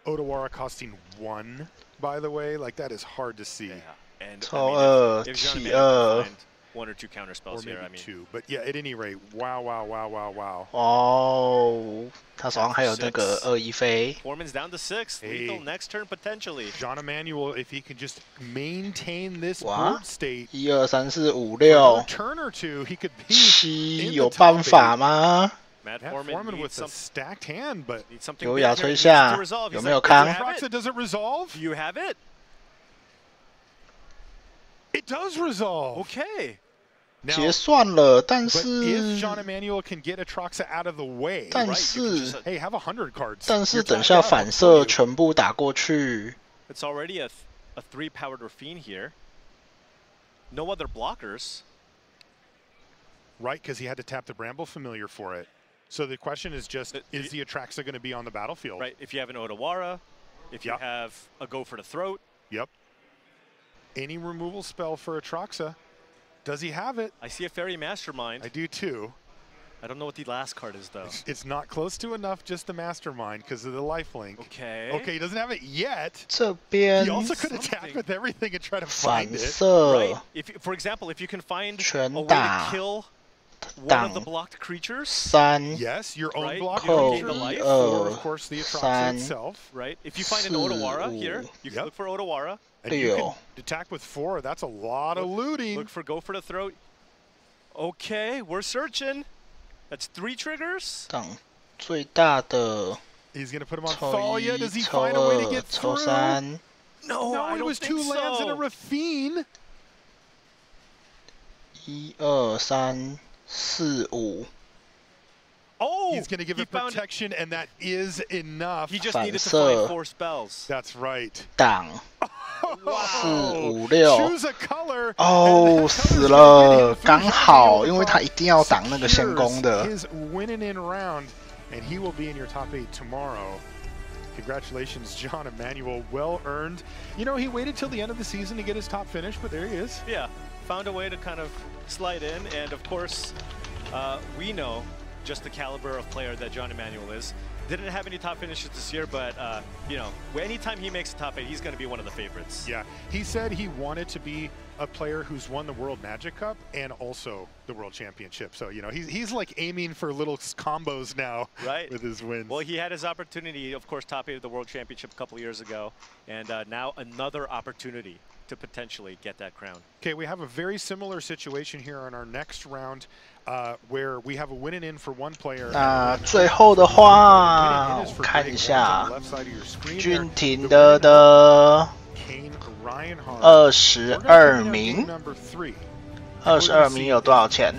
Otawara costing 1, by the way. Like, that is hard to see. Yeah. And超if John 2 Emanuel can find 1 or 2 counter spells or maybe here, I mean. 2. But yeah, at any rate, wow. 哦，他手上还有那个2-1飞。 Foreman's down to 6. Lethal next turn potentially. John Emanuel, if he can just maintain this 哇 board state ，1、2、3、4、5、for a 6、 turn or 2, he could be 7， in 有 the 办 top 法 8. 吗？ Matt Matt Foreman Foreman with needs a stacked hand, but something 优 big 雅 here. 推 He needs 下 to resolve. 有 He's 没有 like, 康？ Traxa, does it resolve? Do you have it? It does resolve. Okay. 结算了，但 But 是 if John Emanuel can get Atraxa out of the way, 但 right, 是 you can just, hey, have 100 cards. 但是 You're 等 tapped 下 out. 反射全部打过去， It's already a 3-powered Rafine here. No other blockers. Right, because he had to tap the Bramble Familiar for it. So the question is just, is the Atraxa going to be on the battlefield? Right, if you have an Otawara, if you have a Go for the Throat. Yep. Any removal spell for Atraxa. Does he have it? I see a Fairy Mastermind. I do too. I don't know what the last card is, though. It's not close to enough, just the Mastermind, because of the lifelink. Okay. Okay, he doesn't have it yet. 这边 He also could attack with everything and try to find 反 it. 射 Right. If, for example, if you can find a 全 way 打 to kill one 挡 of the blocked creatures, 3 Yes, your own Right, block you don't creature, gain the life. or of course the Atraxa 3 itself. right? If you find an 4 Otawara here, you can Yep. look for Otawara. And you 6 can attack with 4. That's a lot of looting. Look for Go for the Throat. Okay, we're searching. That's 3 triggers. 挡最大的 He's going to put him on 抽 Thalia. 1 Does he 抽 find a way to 2 get 抽 through? 3 No, I it don't was think 2 lands and a so. Rafine. 1、2、3、4、5 Oh, He's going to give he it found protection, and that is enough. He just反 needed to 射 find 4 spells. That's right. 挡 4、5、6 Choose a color. 哦，死了，刚好，因为他一定要挡那个先攻的。 His winning in round, and he will be in your top 8 tomorrow. Congratulations, John Emanuel. Well earned. You know, he waited till the end of the season to get his top finish, but there he is. Yeah, found a way to kind of slide in, and of course, we know just the caliber of player that John Emanuel is. Didn't have any top finishes this year, but you know, anytime he makes a top 8, he's going to be one of the favorites. Yeah, he said he wanted to be a player who's won the World Magic Cup and also the World Championship. So, you know, he's like aiming for little combos now, right, with his wins. Well, he had his opportunity, of course, top 8 of the World Championship a couple years ago, and now another opportunity to potentially get that crown. Okay, we have a very similar situation here in our next round, where we have a win and in for one player. 那最后的话，我看一下，俊廷的22名，22名有多少钱？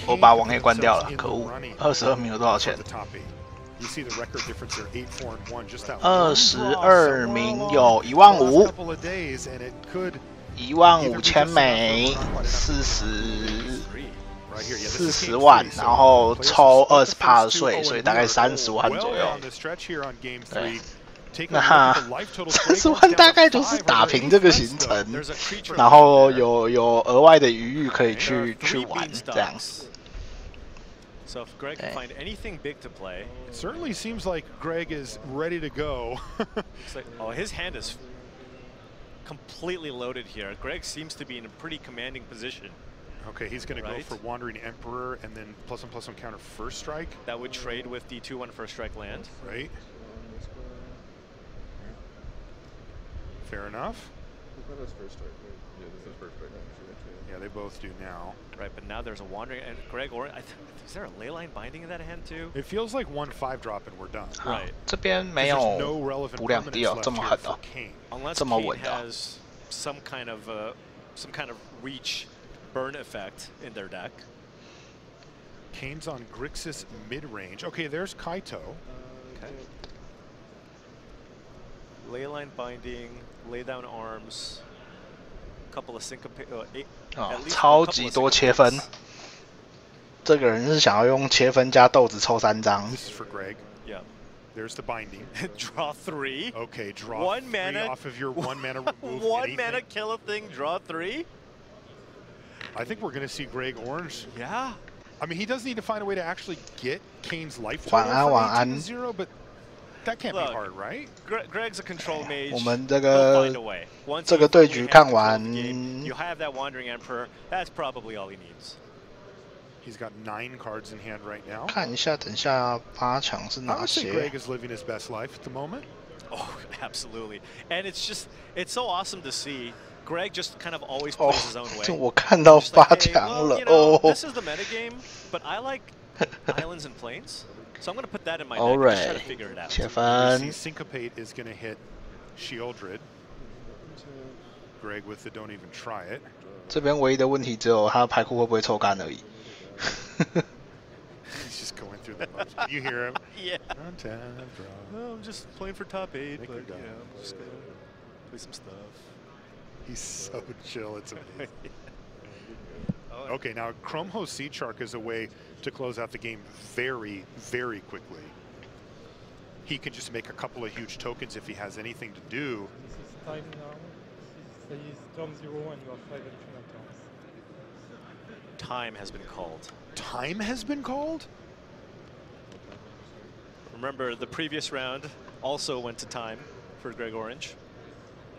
我把网页关掉了，可恶！22名有多少钱？22名有15000。15000美，40万，然后抽20%的税，所以大概30万左右。对，那30万大概就是打平这个行程，然后有额外的余裕可以去玩这样。 So if Greg can find anything big to play, it certainly seems like Greg is ready to go. It's like, oh, his hand is completely loaded here. Greg seems to be in a pretty commanding position. Okay, he's going to go for Wandering Emperor and then +1/+1 counter first strike. That would trade with the 2/1 first strike land. Right. Fair enough. Yeah, this is first strike. Yeah, they both do now. Right, but now there's a Wandering, and Greg, or is there a Leyline Binding in that hand too? It feels like 1 5-drop and we're done. Right. 这边没有无量地哦，这么狠哦，这么稳的。some kind of reach burn effect in their deck. Kane's on Grixis mid-range. Okay, there's Kaito. Okay. Leyline binding, lay down arms, couple of syncopate. 超级多切分。这个人是想要用切分加豆子抽3张。This is for Greg. Yeah. There's the binding. Draw 3. Okay, draw 1 3 mana off of your 1 mana remove 1 anything. mana kill a thing, draw 3. I think we're going to see Greg Orange. Yeah. I mean, he does need to find a way to actually get Kane's life total from 18 to 0, but that can't be hard, right? Greg's a control mage. 我们 He'll find a way. Once 这个对局看完 you have that Wandering Emperor. That's probably all he needs. He's got 9 cards in hand right now. 看一下，等一下8强是 I 哪 would say 些 Greg is living his best life at the moment. Oh, absolutely. And it's so awesome to see. Greg just kind of always plays his own way. 我看到8强了 This is the metagame, but I like islands and plains. So I'm going to put that in my deck and just try to figure it out. 切分 Syncopate is going to hit Shieldred. Greg with the don't even try it. 这边唯一的问题只有他的牌库会不会抽干而已。He's just going through the motions. Can you hear him? Yeah. Untap, draw. Oh, I'm just playing for top 8, Make but it go. yeah, I'm just going to play some stuff. He's so chill, it's amazing. Okay, now Chrome Host Sea Shark is a way to close out the game very, very quickly. He can just make a couple of huge tokens if he has anything to do. This is time now. This is turn 0 and you have 5 additional turns. Time has been called. Time has been called? Remember, the previous round also went to time for Greg Orange.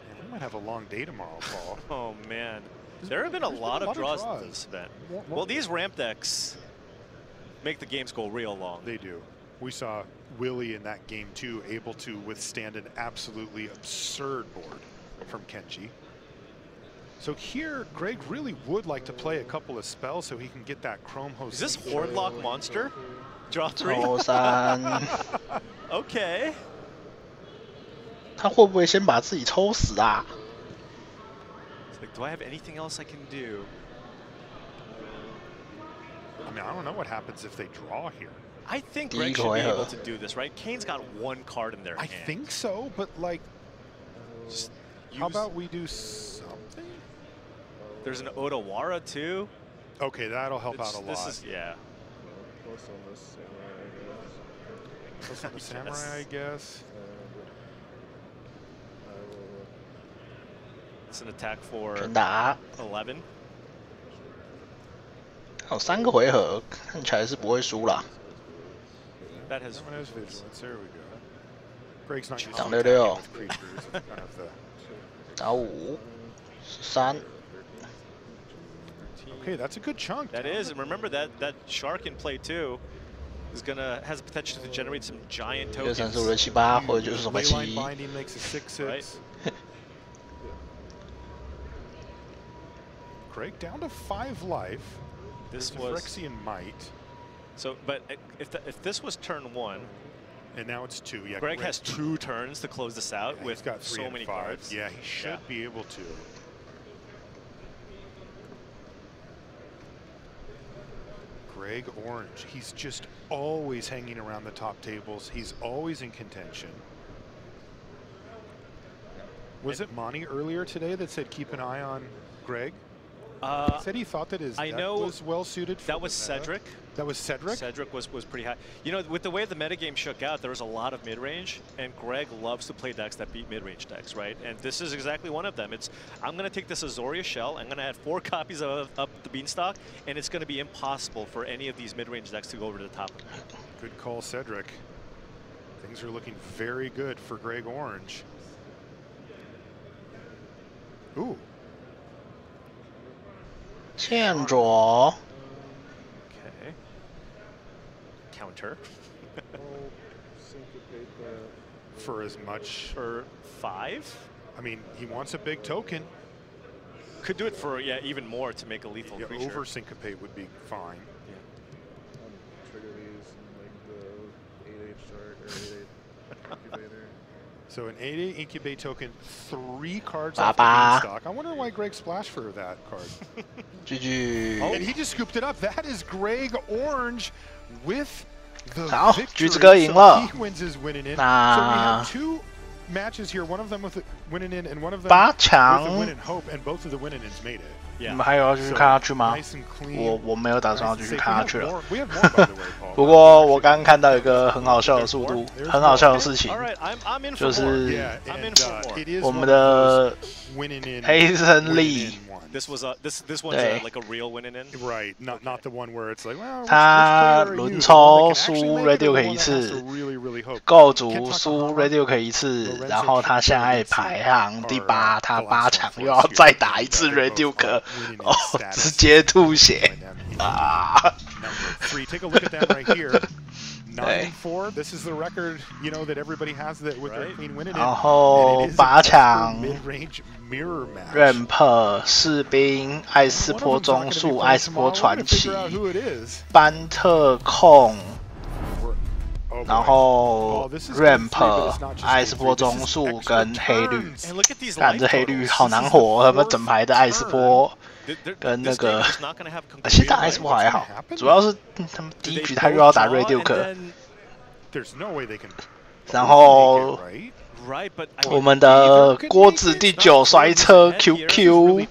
Yeah, we might have a long day tomorrow, Paul. Oh, man. There have been a lot of draws in this event. Well, these ramp decks make the games go real long. They do. We saw Willie in that game, too, able to withstand an absolutely absurd board from Kenji. So here, Greg really would like to play a couple of spells so he can get that Chrome Host. Is this Hordlock Monster? Draw 3? 抽3 Okay. 他会不会先把自己抽死啊？ It's like, do I have anything else I can do? I mean, I don't know what happens if they draw here. I think Greg should be able to do this, right? Kane's got 1 card in their hand. I think so, but like, how about we do something? There's an Odawara too. Okay, that'll help out a lot. This is, yeah. Close on the Samurai, I guess. It's an attack for 全打 11. 还有3个回合，看起来是不会输啦。 That has vigilance. There we go. Greg's not used to 挡 attacking 66 with creatures. Kind of the... 打5 13 Okay, that's a good chunk. That is, and remember that shark in play too is has potential to generate some giant 1 2 3 tokens. 4 5 6 7 或者就是什么 Leyline 7 binding makes a 6/6. Right. Greg down to 5 life. This was was Phyrexian Might. So, but if this was turn 1, and now it's 2. Yeah, Greg has 2 turns to close this out with got 3 so and many 5. cards. Yeah, he should be able to. Greg Orange, he's just always hanging around the top tables. He's always in contention. Was it Monty earlier today that said keep an eye on Greg? He said he thought that his deck was well suited for that was Cedric. That was Cedric? Cedric was pretty high. You know, with the way the metagame shook out, there was a lot of mid-range, and Greg loves to play decks that beat mid-range decks, right? And this is exactly one of them. I'm going to take this Azoria Shell, I'm going to add 4 copies of the Beanstalk, and it's going to be impossible for any of these mid-range decks to go over to the top of it. Good call, Cedric. Things are looking very good for Greg Orange. Ooh. 欠着 Okay. Counter. For as much. For 5? I mean, he wants a big token. Could do it for, yeah, even more to make a lethal creature. Over syncopate would be fine. Trigger these and like the 8H chart or 8/8 incubator. So an 8/8 incubate token, 3 cards off the main stock. I wonder why Greg splashed for that card. GG. And he just scooped it up. That is Greg Orange with the 好， victory. 橘子哥赢了。 So he wins his winning in. 那 So we have 2 matches here. One of them with a winning in, and one of them 8 with a 强。 win in hope, and both of the winning ins made it. 你们还有要继续看下去吗？我没有打算要继续看下去了。不过我刚刚看到一个很好笑的速度，很好笑的事情，就是我们的黑森利。 This one's like a real winning in. Right, not the one where it's like, well, 他轮抽输 Radio 一次，构筑输 Radio 一次，然后他现在排行第8，他8强又要再打一次 Radio， 哦，直接吐血啊！ Take a look at that right here. 9-4. This is the record, you know, that everybody has that with their clean winning. 然后8强 mid-range mirror match. Ramp 士兵、艾斯坡中速、艾斯坡传奇、班特控，然后 Ramp、艾斯坡中速跟黑绿。看这黑绿好难活，他们整排的艾斯坡。 跟那个，其实打艾斯坡还好，主要是他们第一局他又要打 Radio， 然后我们的郭子第9摔车 QQ，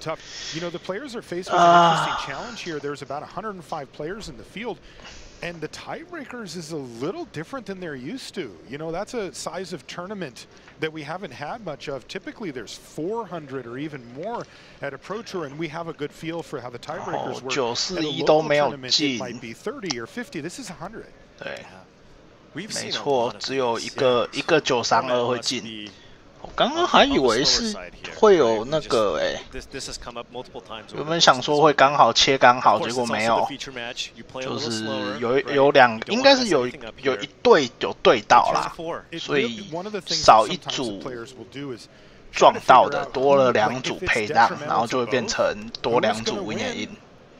And the tiebreakers is a little different than they're used to. You know, that's a size of tournament that we haven't had much of. Typically, there's 400 or even more at a Pro Tour, and we have a good feel for how the tiebreakers work. At a local tournament, it might be 30 or 50. This is 100. 对，没错，只有一个932会进。 我刚刚还以为是会有那个原本想说会刚好切刚好，结果没有，就是有两，应该是有一队有对到啦，所以少一组撞到的，多了2组配档，然后就会变成多2组 win and in。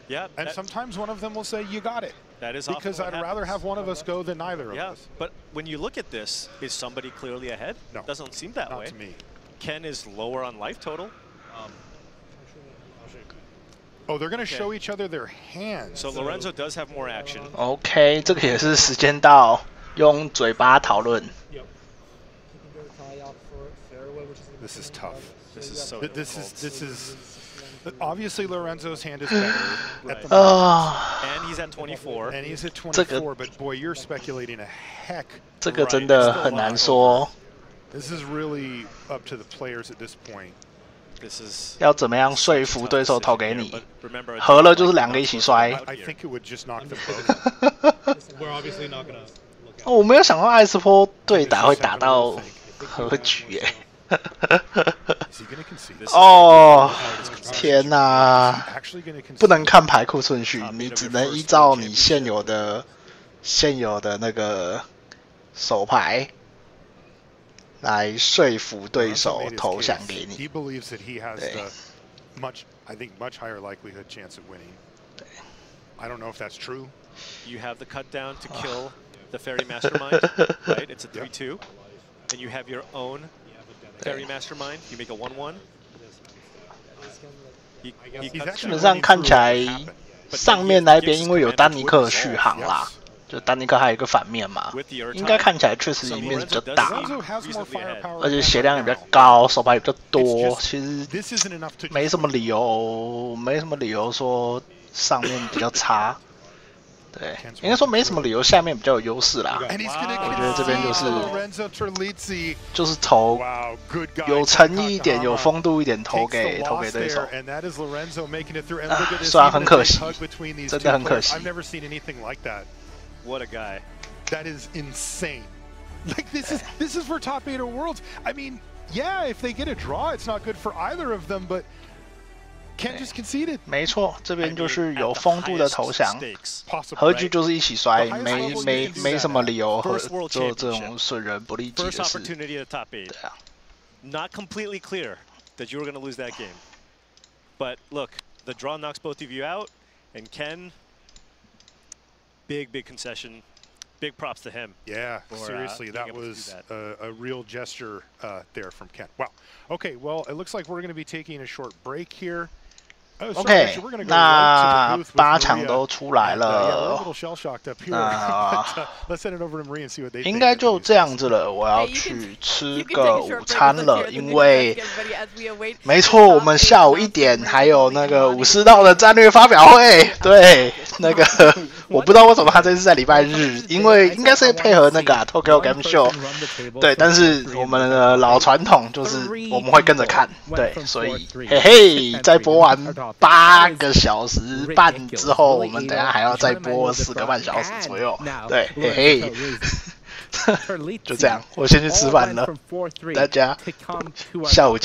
Yeah, and sometimes one of them will say, "You got it." That is because I'd rather have one of us go than neither of us. But when you look at this, is somebody clearly ahead? No, doesn't seem that way. Not to me. Ken is lower on life total. Oh, they're going to show each other their hands. So Lorenzo does have more action. OK， 这个也是时间到，用嘴巴讨论。This is tough. This is so. This is. Obviously, Lorenzo's hand is better at the moment. And he's at 24. And he's at 24, but boy, you're speculating a heck. 这个真的很难说。 This is really up to the players at this point. 要怎么样说服对手投给你？合了就是2个一起摔。I think it would just knock them both. We're obviously not gonna. 我没有想到艾斯坡对打会打到和局耶。哦，天哪！不能看牌库顺序，你只能依照你现有的那个手牌来说服对手投降给你。He believes that he has the I think much higher likelihood chance of winning. I don't know if that's true. You have the cut down to kill the Fairy Mastermind, right? It's a 3-2, and you have your own Fairy Mastermind. You make a 1-1. 基本上看起来上面那边因为有丹尼克续航啦，就丹尼克还有一个反面嘛，应该看起来确实一面比较大，而且血量也比较高，手牌也比较多，其实没什么理由说上面比较差。 对，应该说没什么理由，下面比较有优势啦。我觉得这边就是投有诚意一点、有风度一点投给对手。虽然很可惜，真的很可惜。 What a guy! That is insane. Like this is for top 8 of Worlds. I mean, yeah, if they get a draw, it's not good for either of them, but. Ken just conceded. 没错，这边就是有风度的投降，和局就是一起摔，没什么理由做这种损人不利己的事。对啊。Not completely clear that you were going to lose that game, but look, the draw knocks both of you out, and Ken, big concession. big props to him. Yeah, seriously, that was a real gesture there from Ken. Wow. Okay, well, it looks like we're going to be taking a short break here. OK， 那8场都出来了，应该就这样子了。我要去吃个午餐了，因为没错，我们下午1点还有那个武士道的战略发表会。对，那个我不知道为什么他这次在礼拜日，因为应该是配合那个Tokyo Game Show。对，但是我们的老传统就是我们会跟着看，对，所以嘿嘿，在播完8个小时半之后，我们等一下还要再播4个半小时左右。对，嘿嘿，就这样，我先去吃饭了，大家下午见。